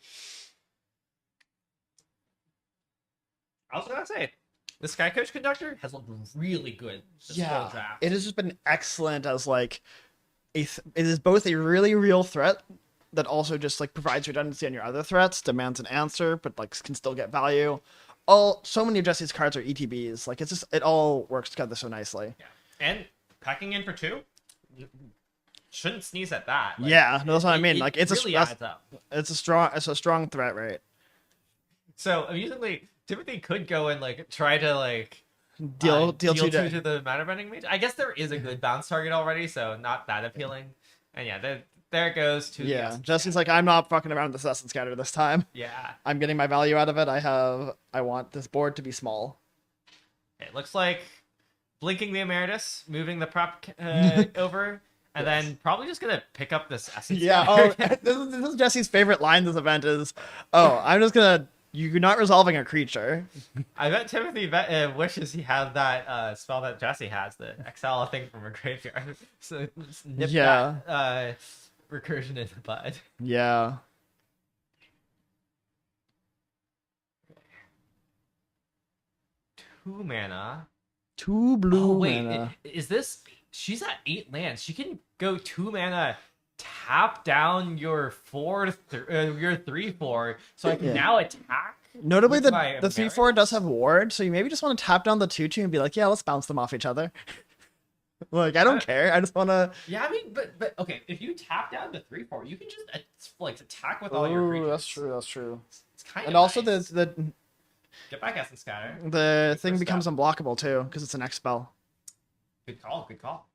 I was gonna say, the Sky Coach Conductor has looked really good this whole draft. It has just been excellent as like it is both a really real threat that also just like provides redundancy on your other threats, demands an answer, but like can still get value. So many of Jesse's cards are ETBs. Like it's just it all works together so nicely. Yeah. And packing in for 2, shouldn't sneeze at that. Like, yeah, no, that's what I mean. Like it's really adds up. It's a strong threat rate. So amusingly, Timothy could go and like try to like deal 2 to the Matter Bending Mage. I guess there is a good bounce target already, so not that appealing. And yeah, there it goes to Jesse's like, I'm not fucking around with this Essence Scatter this time. Yeah. I'm getting my value out of it. I want this board to be small. It looks like blinking the Emeritus, moving the prop over, and then probably just gonna pick up this Essence Scatter. This is Jesse's favorite line this event is, I'm just gonna you're not resolving a creature. I bet Timothy wishes he had that spell that Jesse has, the exile a thing from a graveyard. So nip that recursion in the bud. Yeah. 2 mana. 2 blue mana. Is this... She's at 8 lands. She can go 2 mana, tap down your 3/4, so I can now attack. Notably, the 3/4 does have ward, so you maybe just want to tap down the 2/2 and be like, yeah, let's bounce them off each other. Like, I don't care. I just want to. Yeah, I mean, but okay, if you tap down the 3/4, you can just like attack with all your creatures. That's true. That's true. It's kind of and also nice. the get back Essence Scatter. The thing becomes unblockable too because it's an X spell. Good call. Good call.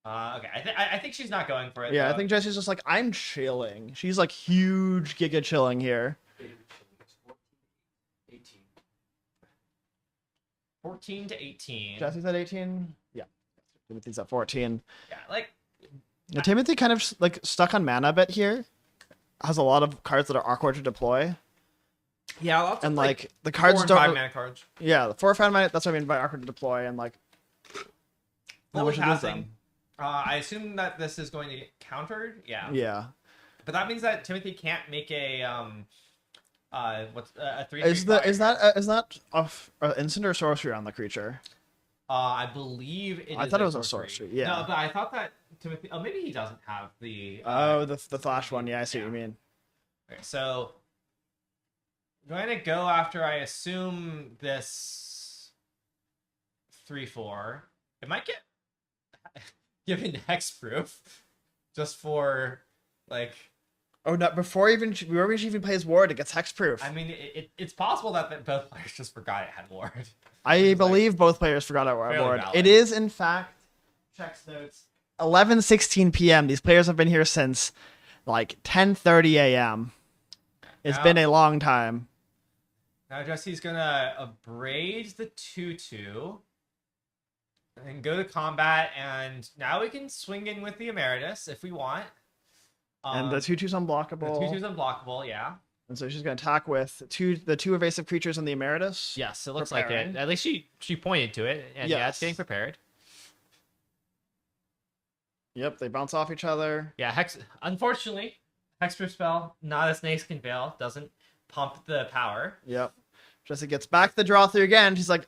Okay, I think she's not going for it. Yeah, though. I think Jesse's just like, I'm chilling. She's like huge giga chilling here. 14 to 18. Jesse's at 18. Yeah, Timothy's at 14. Yeah, like now, Timothy kind of like stuck on mana a bit here. Has a lot of cards that are awkward to deploy. Yeah, lots and of, like the cards 4 and don't. 5 mana cards. Yeah, the 4 or 5 mana. That's what I mean by awkward to deploy, and like. Fully passing. I assume that this is going to get countered. Yeah. Yeah. But that means that Timothy can't make a what's a 3/3 Is that fire. a instant or sorcery on the creature? I believe I thought it was a sorcery. Yeah. No, but I thought that Timothy. Oh, maybe he doesn't have the. The flash one. Yeah, I see what you mean. Okay, so I'm going to go after I assume this 3/4. It might get given hexproof just for like. Oh no! Before we even play his ward, it gets hexproof. I mean, it's possible that both players just forgot it had ward. I believe both players forgot our ward. valid. It is, in fact, checks notes. 11:16 p.m. These players have been here since like 10:30 a.m. It's been a long time. Now Jesse's gonna abrade the 2/2 and go to combat, and now we can swing in with the Emeritus if we want. And the 2/2's unblockable. The 2/2's unblockable, yeah. And so she's going to attack with the two evasive creatures and the Emeritus. Yes, it looks like it. At least she pointed to it, and yeah, it's getting prepared. Yep, they bounce off each other. Yeah, unfortunately, hexproof spell, not as Snake's can fail, doesn't pump the power. Yep. Jesse gets back the draw through again. She's like,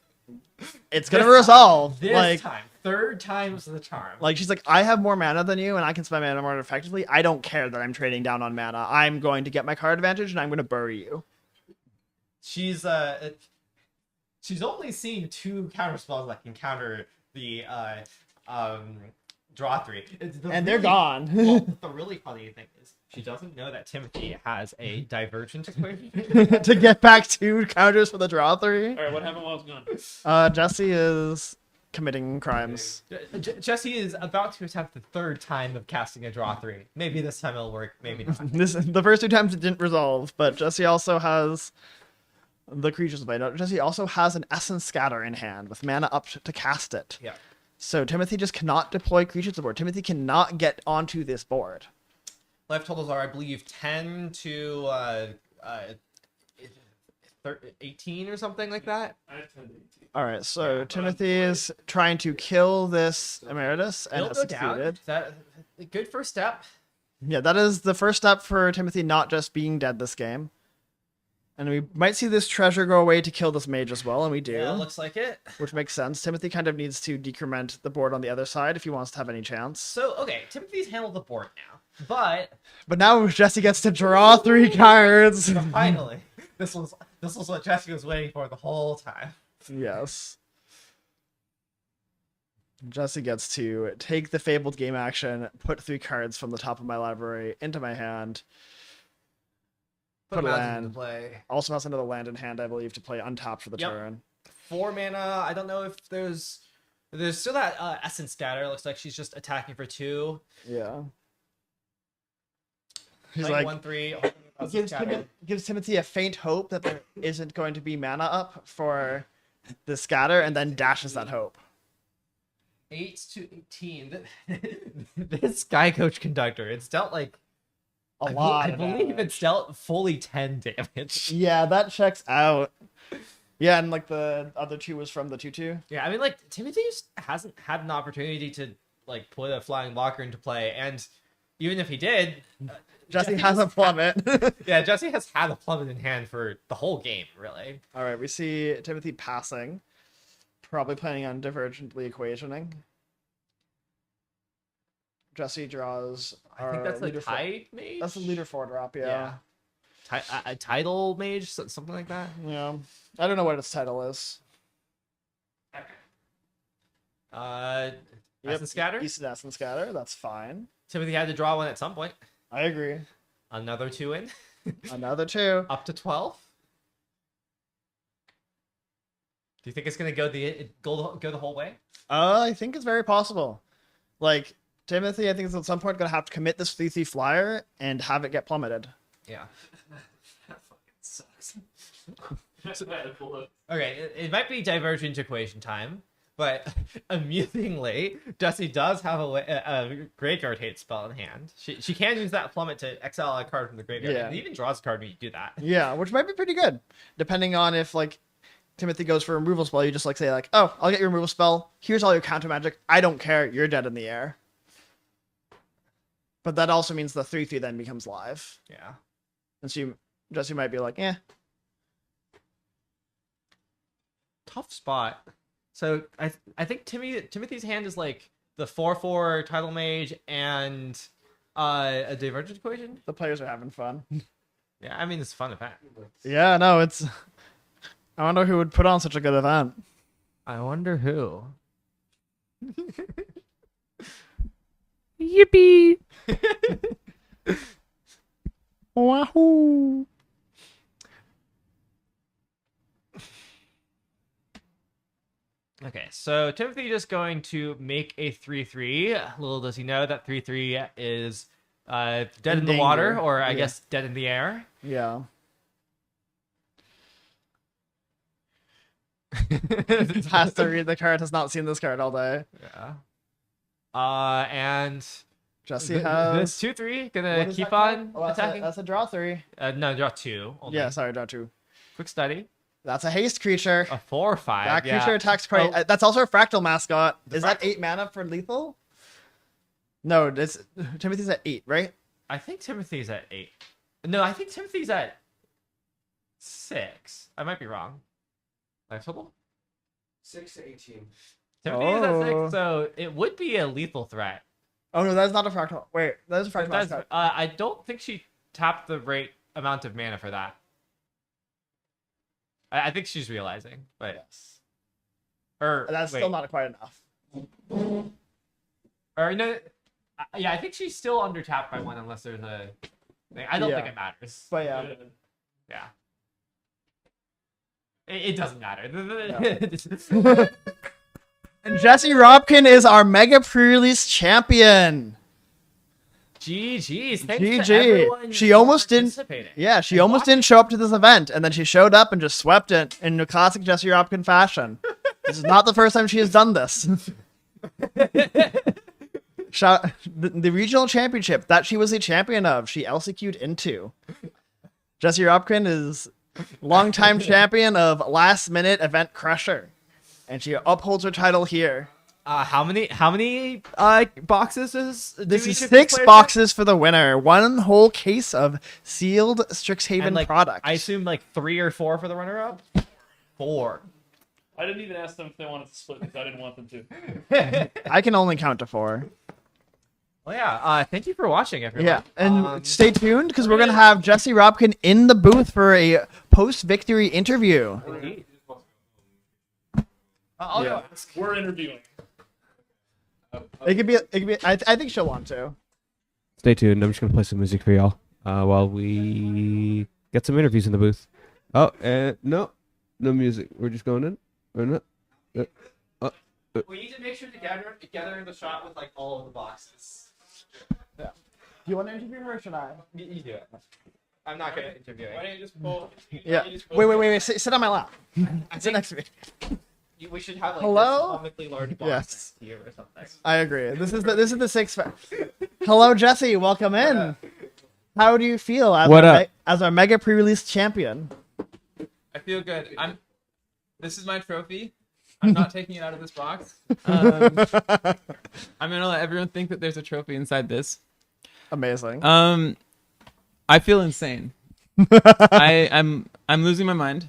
it's going to resolve. This time. Third time's the charm. Like, she's like, I have more mana than you, and I can spend mana more effectively. I don't care that I'm trading down on mana. I'm going to get my card advantage, and I'm going to bury you. She's only seen 2 counter spells that can counter the draw 3. And they're gone. Well, the really funny thing is she doesn't know that Timothy has a divergent equation to get back 2 counters for the draw 3. All right, what happened while I was gone? Jesse is committing crimes. Jesse is about to attempt the 3rd time of casting a draw 3. Maybe this time it'll work, maybe not. The first 2 times it didn't resolve, but Jesse also has the creatures to play. Jesse also has an Essence Scatter in hand with mana up to cast it. Yeah. So Timothy just cannot deploy creatures to the board. Timothy cannot get onto this board. Life totals are, I believe, 10 to 18 or something like that. I have 10 to 18. All right, so Timothy is trying to kill this Emeritus and has succeeded. That a good first step. Yeah, that is the first step for Timothy not just being dead this game. And we might see this treasure go away to kill this mage as well, and we do. Yeah, it looks like it. Which makes sense. Timothy kind of needs to decrement the board on the other side if he wants to have any chance. So, okay, Timothy's handled the board now, but now Jesse gets to draw 3 cards. Finally, this was what Jesse was waiting for the whole time. Yes. Jesse gets to take the Fabled game action, put 3 cards from the top of my library into my hand. Put a land. Into play. Also has another land in hand, I believe, to play untapped for the turn. 4 mana. I don't know if there's still that Essence Scatter. Looks like she's just attacking for 2. Yeah. He's Playing like 1/3. Gives Timothy a faint hope that there isn't going to be mana up for the scatter, and then dashes that hope. 8 to 18. This Sky Coach Conductor. It's dealt like a lot. I believe it's dealt fully 10 damage. Yeah, that checks out. Yeah, and like the other 2 was from the 2/2. Yeah, I mean, like Timothy just hasn't had an opportunity to like put a flying blocker into play, and even if he did, Jesse has a plummet. Yeah, Jesse has had a plummet in hand for the whole game, really. All right, we see Timothy passing, probably planning on divergently equationing. Jesse draws. I think that's a Tide Mage. That's a leader 4 drop, yeah. A Tidal Mage, something like that. Yeah, I don't know what its title is. Essence Scatter. Essence Scatter. That's fine. Timothy had to draw one at some point. I agree. Another 2 in. Another 2. Up to 12. Do you think it's gonna go the whole way? I think it's very possible. Like Timothy, I think is at some point gonna have to commit this 3/3 flyer and have it get plummeted. Yeah. That fucking sucks. Okay, it might be divergent equation time, but amusingly, Jesse does have a graveyard hate spell in hand. She can use that plummet to exile a card from the graveyard, and even draws a card when you do that. Yeah, which might be pretty good, depending on if like Timothy goes for a removal spell. You just like say like, oh, I'll get your removal spell. Here's all your counter magic. I don't care. You're dead in the air. But that also means the 3-3 then becomes live. Yeah. And so Jesse might be like, eh. Tough spot. So I think Timothy's hand is like the 4/4 Tidal Mage and a Divergent Equation. The players are having fun. Yeah, I mean it's a fun event. Yeah, no, it's. I wonder who would put on such a good event. I wonder who. Yippee! Wahoo! Okay, so Timothy just going to make a 3/3. Little does he know that 3/3 is dead in the water, or I guess dead in the air. Yeah. Has to read the card. Has not seen this card all day. Yeah. And Jesse has this 2/3 gonna keep on attacking. That's a draw 3. No, draw 2. Only. Yeah, sorry, draw 2. Quick study. That's a haste creature. A 4/5. That creature attacks quite. That's also a fractal mascot. Is that 8 mana for lethal? No, Timothy's at 8, right? I think Timothy's at 8. No, I think Timothy's at 6. I might be wrong. Life total? 6 to 18. Timothy's at 6, so it would be a lethal threat. Oh no, that's not a fractal. Wait, that is a fractal mascot. I don't think she tapped the right amount of mana for that. I think she's realizing, but yes. Or that's still not quite enough. Or no, yeah, I think she's still under tapped by 1 unless there's a thing. I don't think it matters. But yeah. Yeah. It doesn't matter. No. And Jesse Robkin is our Mega Pre-Release champion. GG's. Thanks GG. to everyone She almost didn't. participating. Yeah, she almost didn't show up to this event, and then she showed up and just swept it in a classic Jesse Robkin fashion. This is not the first time she has done this. The regional championship that she was a champion of, she LCQ'd into. Jesse Robkin is longtime champion of last minute event crusher, and she upholds her title here. How many boxes is this is 6 boxes for the winner. 1 whole case of sealed Strixhaven product. I assume like 3 or 4 for the runner-up. 4. I didn't even ask them if they wanted to split because I didn't want them to. I can only count to 4. Well, yeah. Thank you for watching, everyone. Yeah, and stay tuned because we're gonna have Jesse Robkin in the booth for a post-victory interview. I'll go ask. We're interviewing. It could be. I think she'll want to. Stay tuned. I'm just gonna play some music for y'all while we get some interviews in the booth. Oh, no music. We're just going in. We're not. We need to make sure to gather in the shot with like all of the boxes. Yeah. Do you want to interview her or should I? You do it. I'm not gonna interview it. Why don't you just pull? Yeah. Wait. Sit on my lap. Sit next to me. We should have like Hello? this comically large box Yes. here or something. I agree. This is the 6. Hello, Jesse. Welcome in. How do you feel as our Mega Pre-Release champion? I feel good. This is my trophy. I'm not taking it out of this box. I'm gonna let everyone think that there's a trophy inside this. Amazing. I feel insane. I'm losing my mind.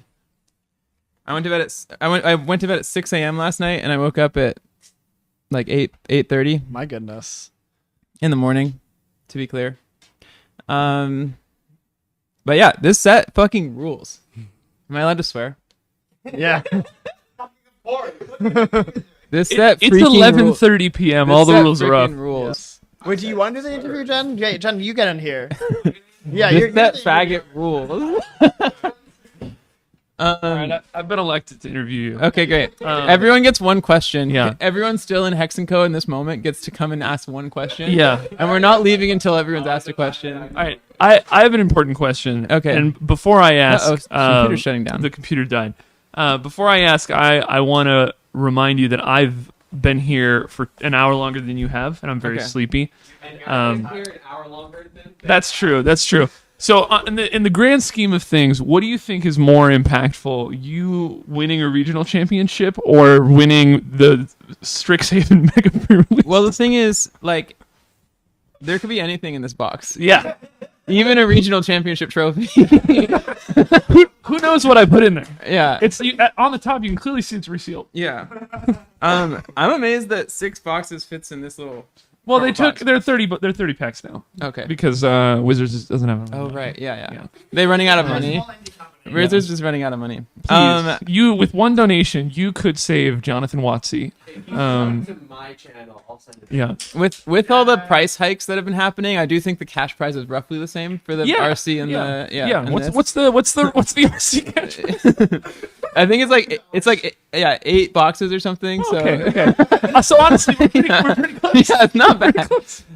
I went to bed at 6 a.m. last night, and I woke up at like 8:30. My goodness. In the morning, to be clear. But yeah, this set fucking rules. Am I allowed to swear? Yeah. This set It's 11:30 p.m. All the rules are up. Rules. Yes. Wait, do you want to do the interview, Jen? Yeah, Jen, you get in here. Yeah, this set faggot rules. All right, I've been elected to interview you. Okay, great. Everyone gets one question. Yeah. Everyone still in Hex & Co. in this moment gets to come and ask one question. Yeah. And we're not leaving until everyone's asked a question. All right. I have an important question. Okay. And before I ask, computer's shutting down. The computer died. Before I ask, I want to remind you that I've been here for an hour longer than you have, and I'm very sleepy. And you're here an hour longer than. That's true. That's true. So, in the grand scheme of things, what do you think is more impactful? You winning a regional championship or winning the Strixhaven Mega Pre-Release? Well, the thing is, like, There could be anything in this box. Yeah. Even a regional championship trophy. Who knows what I put in there? Yeah. It's on the top. You can clearly see it's resealed. Yeah. I'm amazed that 6 boxes fits in this little. Well, they're 30 packs now. Okay. Because Wizards doesn't have them. Oh right, yeah. They're running out of money. Wizards just running out of money. You with one donation, you could save Jonathan Watsy. If you come to my channel, I'll send it. Yeah. With all the price hikes that have been happening, I do think the cash prize is roughly the same for the RC and the and What's the RC cash? I think it's like 8 boxes or something. So Okay. So honestly, we're pretty close. Yeah, it's not bad.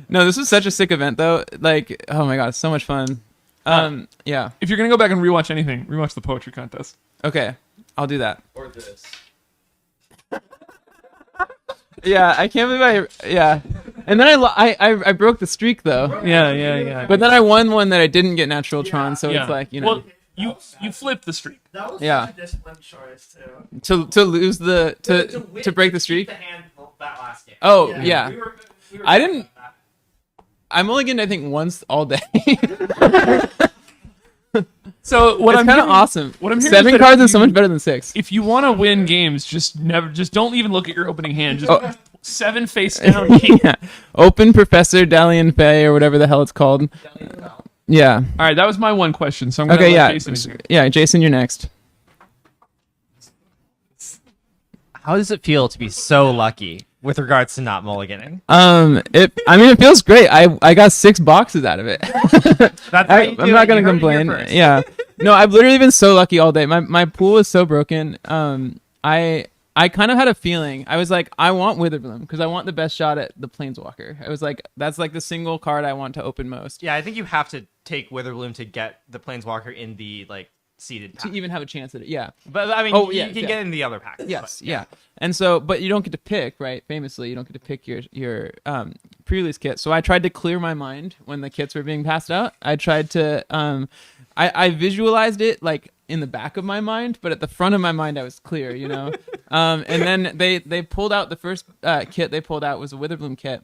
No, this was such a sick event though. Like, oh my god, it's so much fun. Yeah. If you're gonna go back and rewatch anything, rewatch the poetry contest. Okay, I'll do that. Or this. Yeah, I can't believe and then I broke the streak though. Yeah. But then I won one that I didn't get natural Tron, so it's like, you know. Well, you flipped the streak. That was Yeah. such a disciplined choice too. To lose the to break the streak. The hand that last game. Oh yeah. We were I didn't. I'm only getting I think once all day. So what it's I'm kind of hearing- awesome. What I'm hearing 7 is that cards if is so you- much better than 6. If you want to win games, just don't even look at your opening hand. Just 7 face down. Yeah. Open Professor Dalian Fay or whatever the hell it's called. Yeah. All right, that was my one question. So I'm gonna Okay. let Yeah. Jason. Yeah. Jason, you're next. How does it feel to be so lucky with regards to not mulliganing? It feels great. I got 6 boxes out of it. That's how you do I'm not it. gonna You heard it here complain. first. Yeah. No, I've literally been so lucky all day. My pool is so broken. I kind of had a feeling. I was like, I want Witherbloom because I want the best shot at the Planeswalker. I was like, that's like the single card I want to open most. Yeah, I think you have to take Witherbloom to get the Planeswalker in the seeded pack. To even have a chance at it, yeah. But I mean, you can get in the other pack. Yes, yeah. And so, but you don't get to pick, right? Famously, you don't get to pick your pre-release kit. So I tried to clear my mind when the kits were being passed out. I tried to, I visualized it like in the back of my mind, but at the front of my mind, I was clear, you know. And then they pulled out the first kit they pulled out was a Witherbloom kit.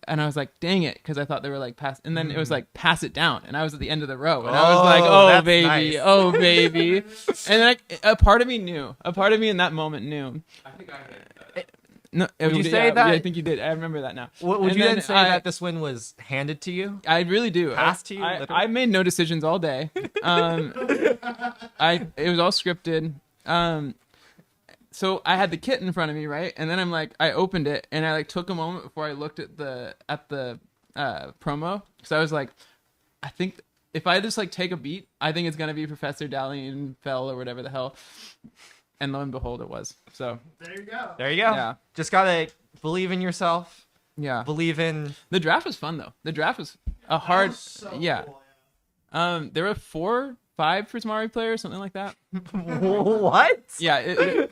And I was like, dang it, because I thought they were like pass, and then it was like pass it down, and I was at the end of the row, and I was like, oh baby, nice. oh baby, and then a part of me knew, a part of me in that moment knew. I think I hit that. No, Would you say yeah, that? Yeah, I think you did. I remember that now. Would And you then say I- that this win was handed to you? I really do. Passed to you, I literally? made no decisions all day. It was all scripted. So I had the kit in front of me, right? And then I'm like, I opened it and I like took a moment before I looked at the promo because I was like, I think if I just like take a beat, I think it's gonna be Professor Dalian Fell or whatever the hell. And lo and behold, it was. So There you go. There you go. Yeah. Just gotta believe in yourself. Yeah. Believe in. The draft was fun though. The draft was a hard. Yeah. There were 4, 5 Prismari players, something like that. What? Yeah.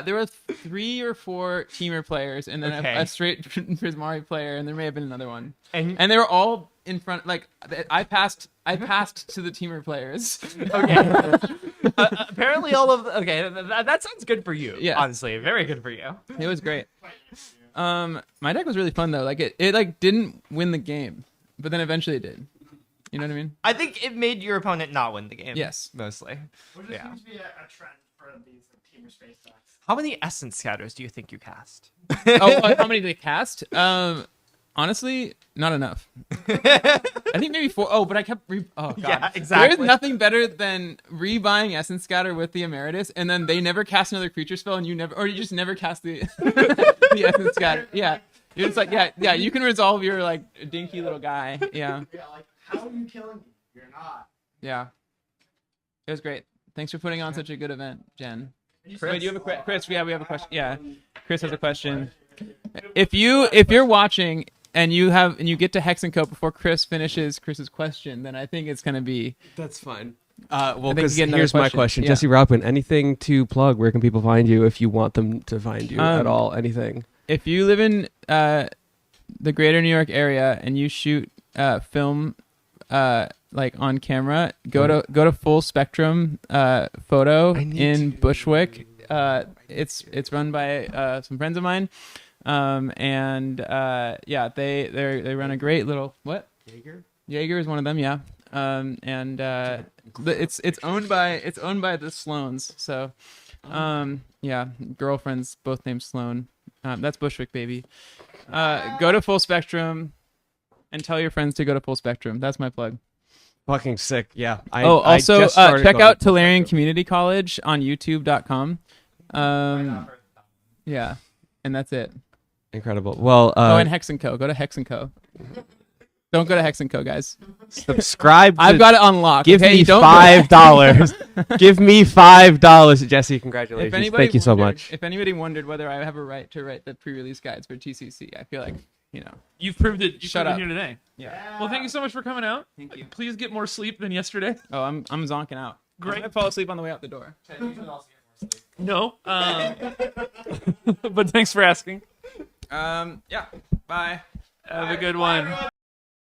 There were 3 or 4 teamer players, and then a straight Prismari player, and there may have been another one. And they were all in front. Like I passed to the teamer players. Okay. Apparently, all of that sounds good for you. Yeah. Honestly, very good for you. It was great. My deck was really fun though. Like it like didn't win the game, but then eventually it did. You know what I mean? I think it made your opponent not win the game. Yes. Mostly. Which just seems to be a trend for these teamer space decks. How many Essence Scatters do you think you cast? How many did they cast? Honestly, not enough. I think maybe 4. Oh, but I kept oh god. Yeah, exactly. There's nothing better than rebuying Essence Scatter with the Emeritus, and then they never cast another creature spell, and you just never cast the the Essence Scatter. Yeah, you're just like yeah. You can resolve your like dinky little guy. Yeah. Yeah, like how are you killing me? You're not. Yeah. It was great. Thanks for putting on such a good event, Jen. Chris? Wait, do you have a Chris? Yeah, we have a question. Yeah, Chris has a question. If you're watching and you get to Hex and Co before Chris finishes Chris's question, then I think it's gonna be. That's fine. I Well, think because you get another here's my question. question, Yeah. Jesse Robin. Anything to plug? Where can people find you if you want them to find you at Um, all? Anything? If you live in the greater New York area and you shoot film like on camera, go to Full Spectrum Photo in Bushwick. It's run by some friends of mine. Yeah, they run a great little what? Jaeger is one of them, yeah. It's owned by the Sloans, so yeah, girlfriends both named Sloan. That's Bushwick, baby. Go to Full Spectrum and tell your friends to go to Full Spectrum. That's my plug. Fucking sick, yeah. Also check out Tolarian Community College on YouTube.com. Yeah, and that's it. Incredible. Well, and Hex & Co. Go to Hex & Co. Don't go to Hex & Co, guys. Subscribe. I've got it unlocked. Give me $5. Give me $5, Jesse. Congratulations. Thank you so much. If anybody wondered whether I have a right to write the pre-release guides for TCC, I feel like, you've proved it. Shut up Here today. Yeah. Well, thank you so much for coming out. Thank you. Please get more sleep than yesterday. Oh, I'm zonking out. Great. I fall asleep on the way out the door. No. But thanks for asking. Yeah. Bye. Have a good one.